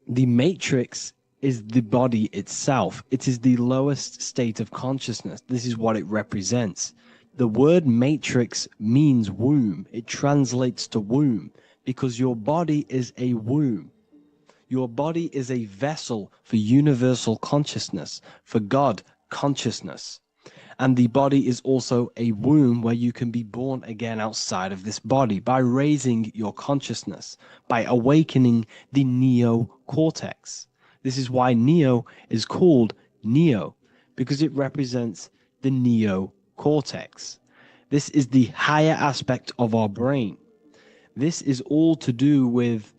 the matrix is the body itself. It is the lowest state of consciousness. This is what it represents. The word matrix means womb. It translates to womb because your body is a womb. Your body is a vessel for universal consciousness, for God consciousness. And the body is also a womb where you can be born again outside of this body by raising your consciousness, by awakening the neocortex. This is why Neo is called Neo, because it represents the neocortex. This is the higher aspect of our brain. This is all to do with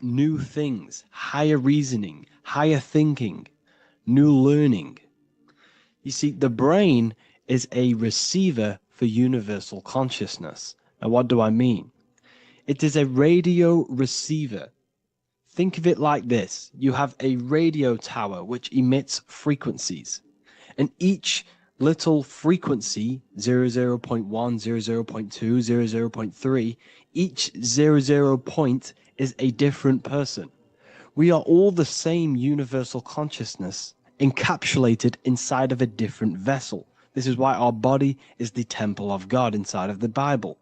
new things, higher reasoning, higher thinking, new learning. You see, the brain is a receiver for universal consciousness. Now, what do I mean? It is a radio receiver. Think of it like this. You have a radio tower which emits frequencies. And each little frequency, 00.1, 00.2, 00.3, each 00 point is a different person. We are all the same universal consciousness, encapsulated inside of a different vessel. This is why our body is the temple of God inside of the Bible.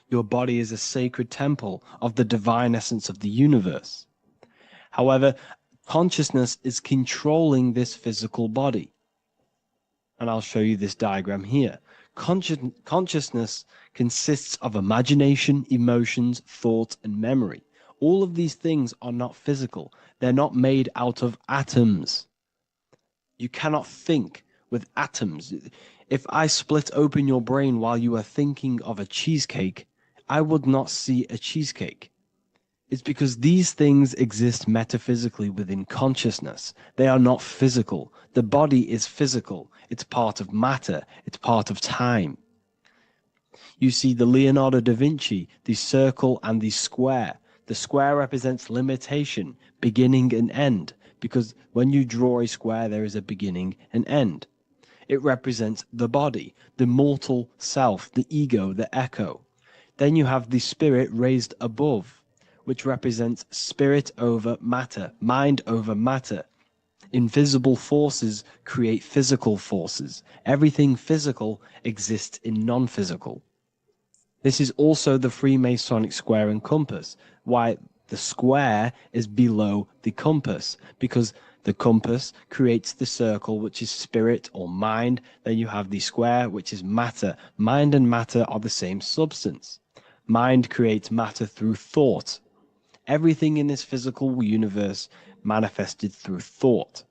Your body is a sacred temple of the divine essence of the universe. However, consciousness is controlling this physical body. And I'll show you this diagram here. Consciousness consists of imagination, emotions, thought, and memory. All of these things are not physical. They're not made out of atoms. You cannot think with atoms. If I split open your brain while you are thinking of a cheesecake, I would not see a cheesecake. It's because these things exist metaphysically within consciousness. They are not physical. The body is physical. It's part of matter. It's part of time. You see the Leonardo da Vinci, the circle and the square. The square represents limitation, beginning and end, because when you draw a square, there is a beginning and end. It represents the body, the mortal self, the ego, the echo. Then you have the spirit raised above, which represents spirit over matter, mind over matter. Invisible forces create physical forces. Everything physical exists in non-physical. This is also the Freemasonic square and compass, why the square is below the compass, because the compass creates the circle, which is spirit or mind. Then you have the square, which is matter. Mind and matter are the same substance. Mind creates matter through thought. Everything in this physical universe manifested through thought.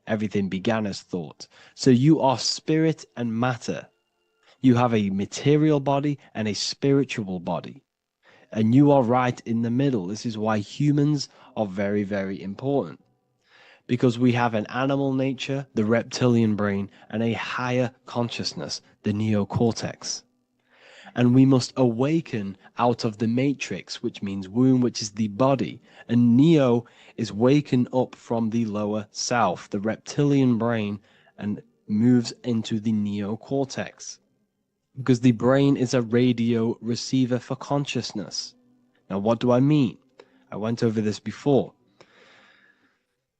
Everything began as thought. So you are spirit and matter. You have a material body and a spiritual body. And you are right in the middle. This is why humans are very, very important. Because we have an animal nature, the reptilian brain, and a higher consciousness, the neocortex. And we must awaken out of the matrix, which means womb, which is the body. And Neo is waken up from the lower self, the reptilian brain, and moves into the neocortex. Because the brain is a radio receiver for consciousness. Now, what do I mean? I went over this before.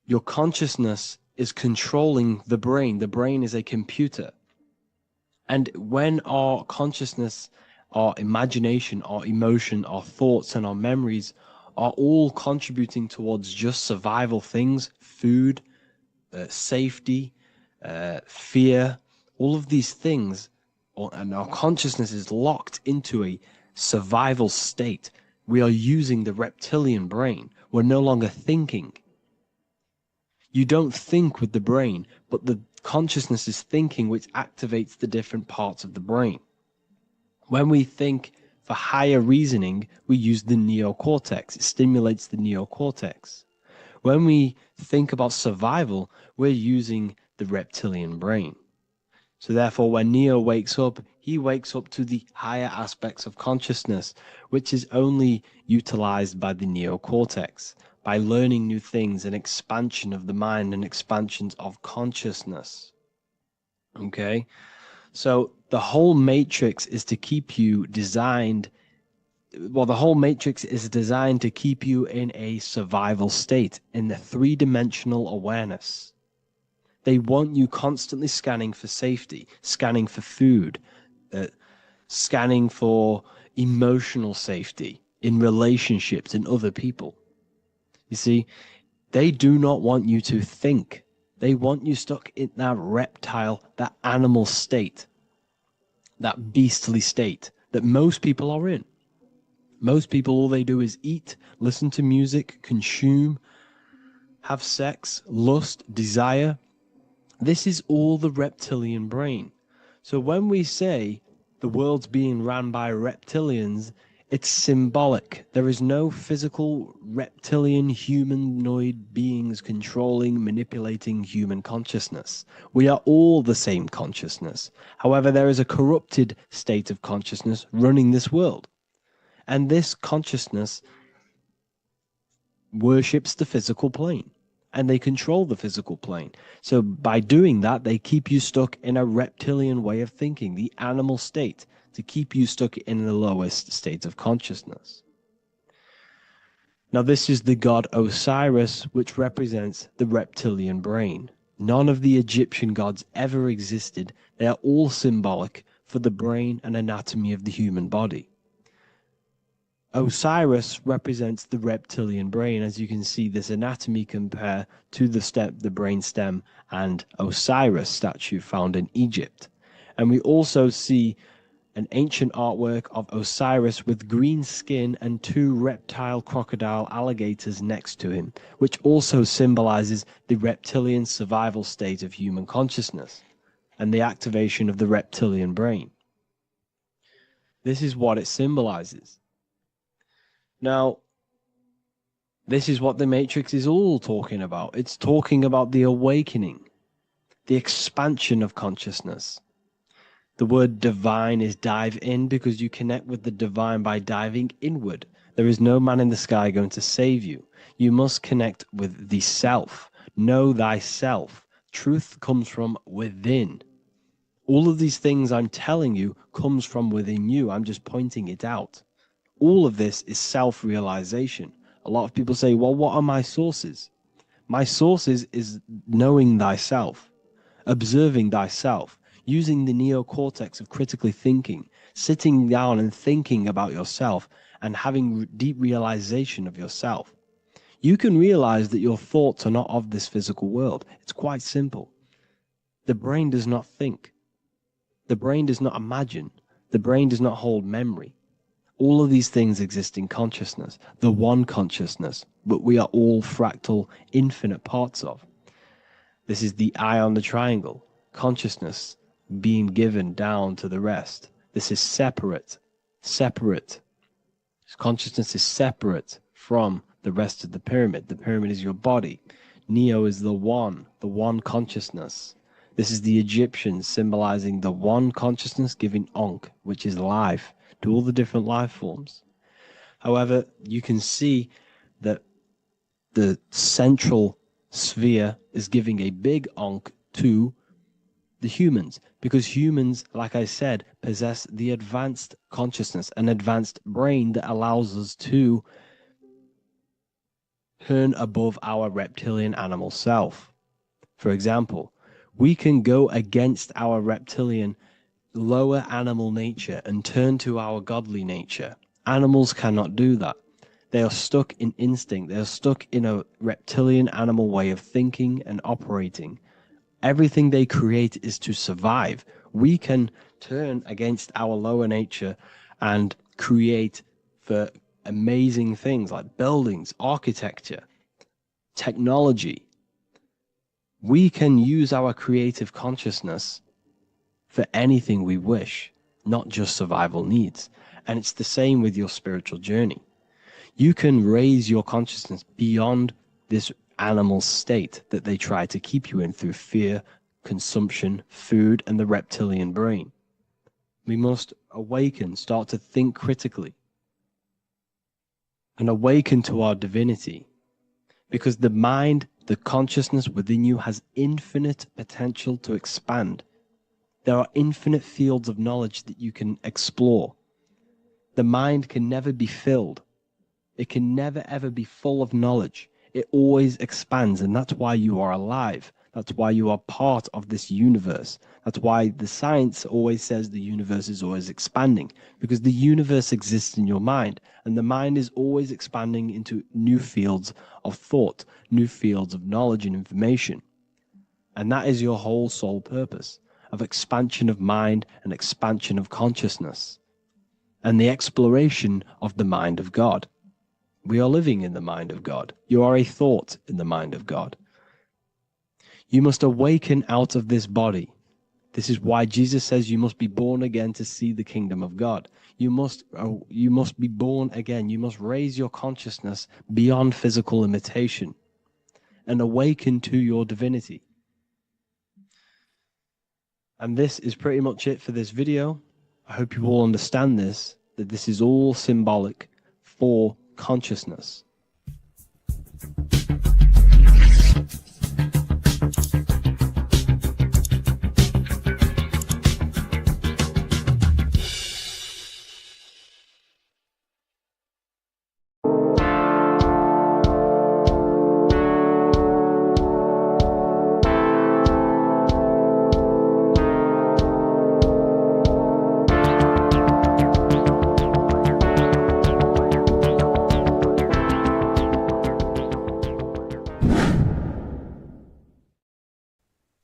Your consciousness is controlling the brain. The brain is a computer. And when our consciousness, our imagination, our emotion, our thoughts, and our memories are all contributing towards just survival things, food, safety, fear, all of these things, and our consciousness is locked into a survival state, we are using the reptilian brain. We're no longer thinking. You don't think with the brain, but the consciousness is thinking, which activates the different parts of the brain. When we think for higher reasoning, we use the neocortex. It stimulates the neocortex. When we think about survival, we're using the reptilian brain. So therefore, when Neo wakes up, he wakes up to the higher aspects of consciousness, which is only utilized by the neocortex, by learning new things, and expansion of the mind and expansions of consciousness. Okay? So the whole matrix is to keep you designed, well, the whole matrix is designed to keep you in a survival state, in the three-dimensional awareness. They want you constantly scanning for safety, scanning for food, scanning for emotional safety in relationships and other people. You see, they do not want you to think. They want you stuck in that reptile, that animal state, that beastly state that most people are in. Most people, all they do is eat, listen to music, consume, have sex, lust, desire. This is all the reptilian brain. So when we say the world's being ran by reptilians, it's symbolic. There is no physical reptilian humanoid beings controlling, manipulating human consciousness. We are all the same consciousness. However, there is a corrupted state of consciousness running this world. And this consciousness worships the physical plane. And they control the physical plane. So by doing that, they keep you stuck in a reptilian way of thinking, the animal state, to keep you stuck in the lowest state of consciousness. Now, this is the god Osiris, which represents the reptilian brain. None of the Egyptian gods ever existed. They are all symbolic for the brain and anatomy of the human body. Osiris represents the reptilian brain. As you can see, this anatomy compare to the brain stem and Osiris statue found in Egypt. And we also see an ancient artwork of Osiris with green skin and two reptile crocodile alligators next to him, which also symbolizes the reptilian survival state of human consciousness and the activation of the reptilian brain. This is what it symbolizes. Now, this is what the Matrix is all talking about. It's talking about the awakening, the expansion of consciousness. The word divine is dive in because you connect with the divine by diving inward. There is no man in the sky going to save you. You must connect with the self. Know thyself. Truth comes from within. All of these things I'm telling you comes from within you. I'm just pointing it out. All of this is self-realization. A lot of people say, well, what are my sources? My sources is knowing thyself, observing thyself, using the neocortex of critically thinking, sitting down and thinking about yourself and having deep realization of yourself. You can realize that your thoughts are not of this physical world. It's quite simple. The brain does not think. The brain does not imagine. The brain does not hold memory. All of these things exist in consciousness, the one consciousness, but we are all fractal, infinite parts of. This is the eye on the triangle, consciousness being given down to the rest. This is separate. Consciousness is separate from the rest of the pyramid. The pyramid is your body. Neo is the one consciousness. This is the Egyptians symbolizing the one consciousness giving Ankh, which is life, to all the different life forms. However, you can see that the central sphere is giving a big Ankh to the humans, because humans, like I said, possess the advanced consciousness, an advanced brain that allows us to turn above our reptilian animal self. For example, we can go against our reptilian lower animal nature and turn to our godly nature. Animals cannot do that. They are stuck in instinct. They are stuck in a reptilian animal way of thinking and operating. Everything they create is to survive. We can turn against our lower nature and create for amazing things like buildings, architecture, technology. We can use our creative consciousness for anything we wish, not just survival needs. And it's the same with your spiritual journey. You can raise your consciousness beyond this animal state that they try to keep you in through fear, consumption, food, and the reptilian brain. We must awaken, start to think critically, and awaken to our divinity, because the mind, the consciousness within you has infinite potential to expand. There are infinite fields of knowledge that you can explore. The mind can never be filled. It can never ever be full of knowledge. It always expands, and that's why you are alive. That's why you are part of this universe. That's why the science always says the universe is always expanding, because the universe exists in your mind, and the mind is always expanding into new fields of thought, new fields of knowledge and information. And that is your whole sole purpose, of expansion of mind and expansion of consciousness, and the exploration of the mind of God. We are living in the mind of God. You are a thought in the mind of God. You must awaken out of this body. This is why Jesus says you must be born again to see the kingdom of God. You must be born again. You must raise your consciousness beyond physical limitation and awaken to your divinity. And this is pretty much it for this video. I hope you all understand this, that this is all symbolic for consciousness.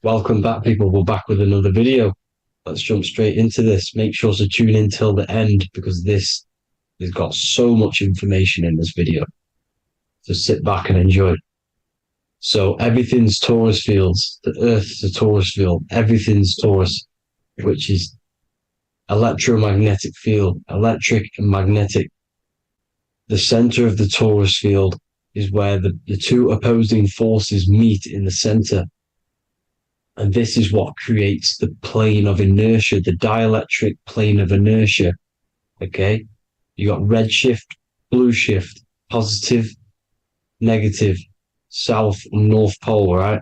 Welcome back, people. We're back with another video. Let's jump straight into this. Make sure to tune in till the end, because this has got so much information in this video. So sit back and enjoy. So everything's torus fields. The Earth's a torus field. Everything's torus, which is electromagnetic field, electric and magnetic. The center of the torus field is where the two opposing forces meet in the center. And this is what creates the plane of inertia, the dielectric plane of inertia. Okay? You got red shift, blue shift, positive, negative, south and north pole, right?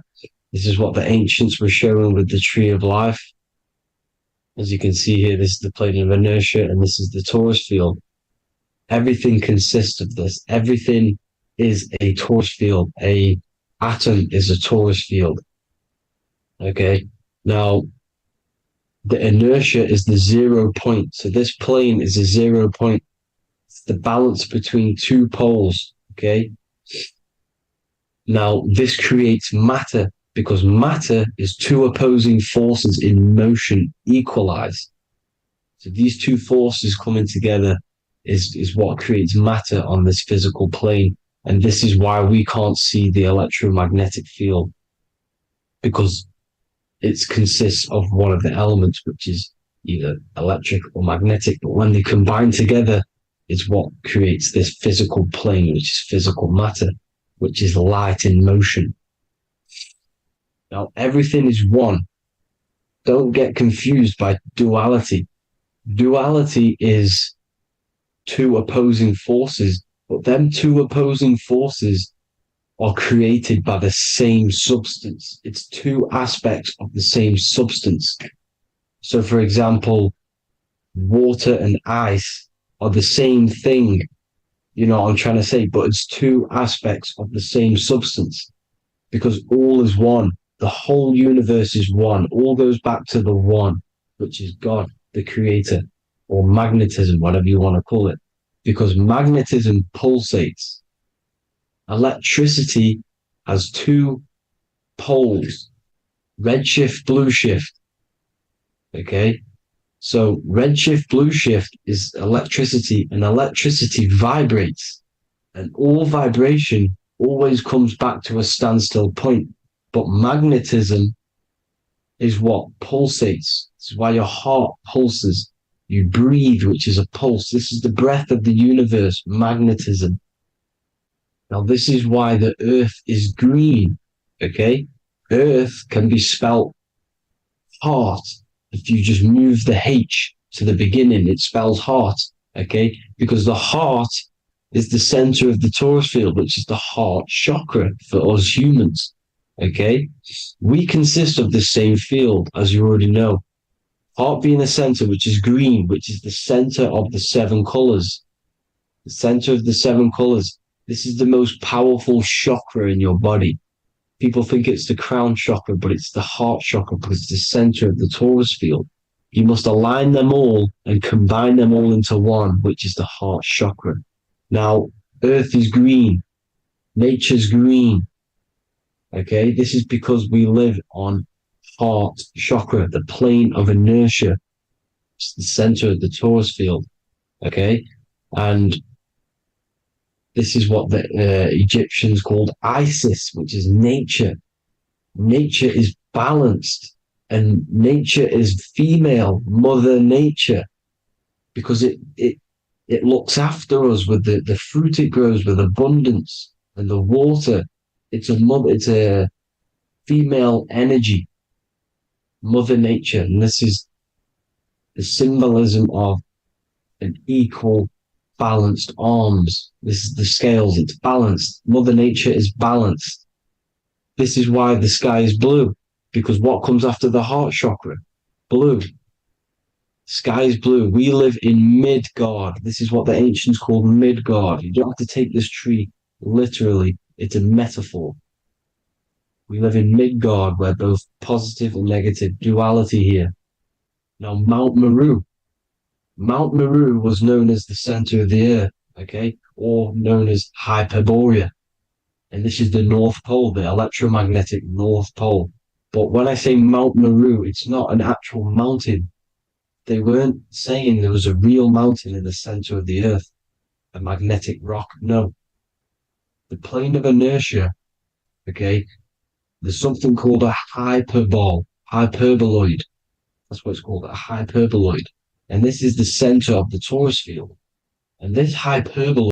This is what the ancients were showing with the tree of life. As you can see here, this is the plane of inertia, and this is the torus field. Everything consists of this. Everything is a torus field. A atom is a torus field. Okay, now the inertia is the 0 point. So this plane is a 0 point. It's the balance between two poles. Okay, now this creates matter, because matter is two opposing forces in motion equalize. So these two forces coming together is what creates matter on this physical plane. And this is why we can't see the electromagnetic field, because it consists of one of the elements, which is either electric or magnetic, but when they combine together, it's what creates this physical plane, which is physical matter, which is light in motion. Now, everything is one. Don't get confused by duality. Duality is two opposing forces, but them two opposing forces are created by the same substance. It's two aspects of the same substance. So, for example, water and ice are the same thing, You know what I'm trying to say? But it's two aspects of the same substance because all is one. The whole universe is one. All goes back to the one, which is God, the creator, or magnetism, whatever you want to call it. Because magnetism pulsates. Electricity has two poles, red shift, blue shift. Okay. So red shift, blue shift is electricity, and electricity vibrates. And all vibration always comes back to a standstill point. But magnetism is what pulsates. This is why your heart pulses. You breathe, which is a pulse. This is the breath of the universe, magnetism. Now, this is why the earth is green, okay? Earth can be spelt heart. If you just move the H to the beginning, it spells heart, okay? Because the heart is the center of the torus field, which is the heart chakra for us humans, okay? We consist of the same field, as you already know. Heart being the center, which is green, which is the center of the seven colors. The center of the seven colors. This is the most powerful chakra in your body. People think it's the crown chakra, but it's the heart chakra because it's the center of the torus field. You must align them all and combine them all into one, which is the heart chakra. Now, earth is green. Nature's green. Okay, this is because we live on heart chakra, the plane of inertia. It's the center of the torus field. Okay, and this is what the Egyptians called Isis, which is nature. Nature is balanced, and nature is female, Mother Nature, because it looks after us with the fruit it grows with abundance and the water. It's a female energy, Mother Nature, and this is the symbolism of an equal, balanced arms. This is the scales, it's balanced. Mother Nature is balanced. This is why the sky is blue, because what comes after the heart chakra? Blue. Sky is blue. We live in Midgard. This is what the ancients called Midgard. You don't have to take this tree literally. It's a metaphor. We live in Midgard, where both positive and negative duality here. Now, Mount Meru. Mount Meru was known as the center of the earth, okay, or known as Hyperborea. And this is the North Pole, the electromagnetic North Pole. But when I say Mount Meru, it's not an actual mountain. They weren't saying there was a real mountain in the center of the earth, a magnetic rock. No. The plane of inertia, okay, there's something called a hyperboloid. That's what it's called, a hyperboloid. And this is the center of the torus field. And this hyperboloid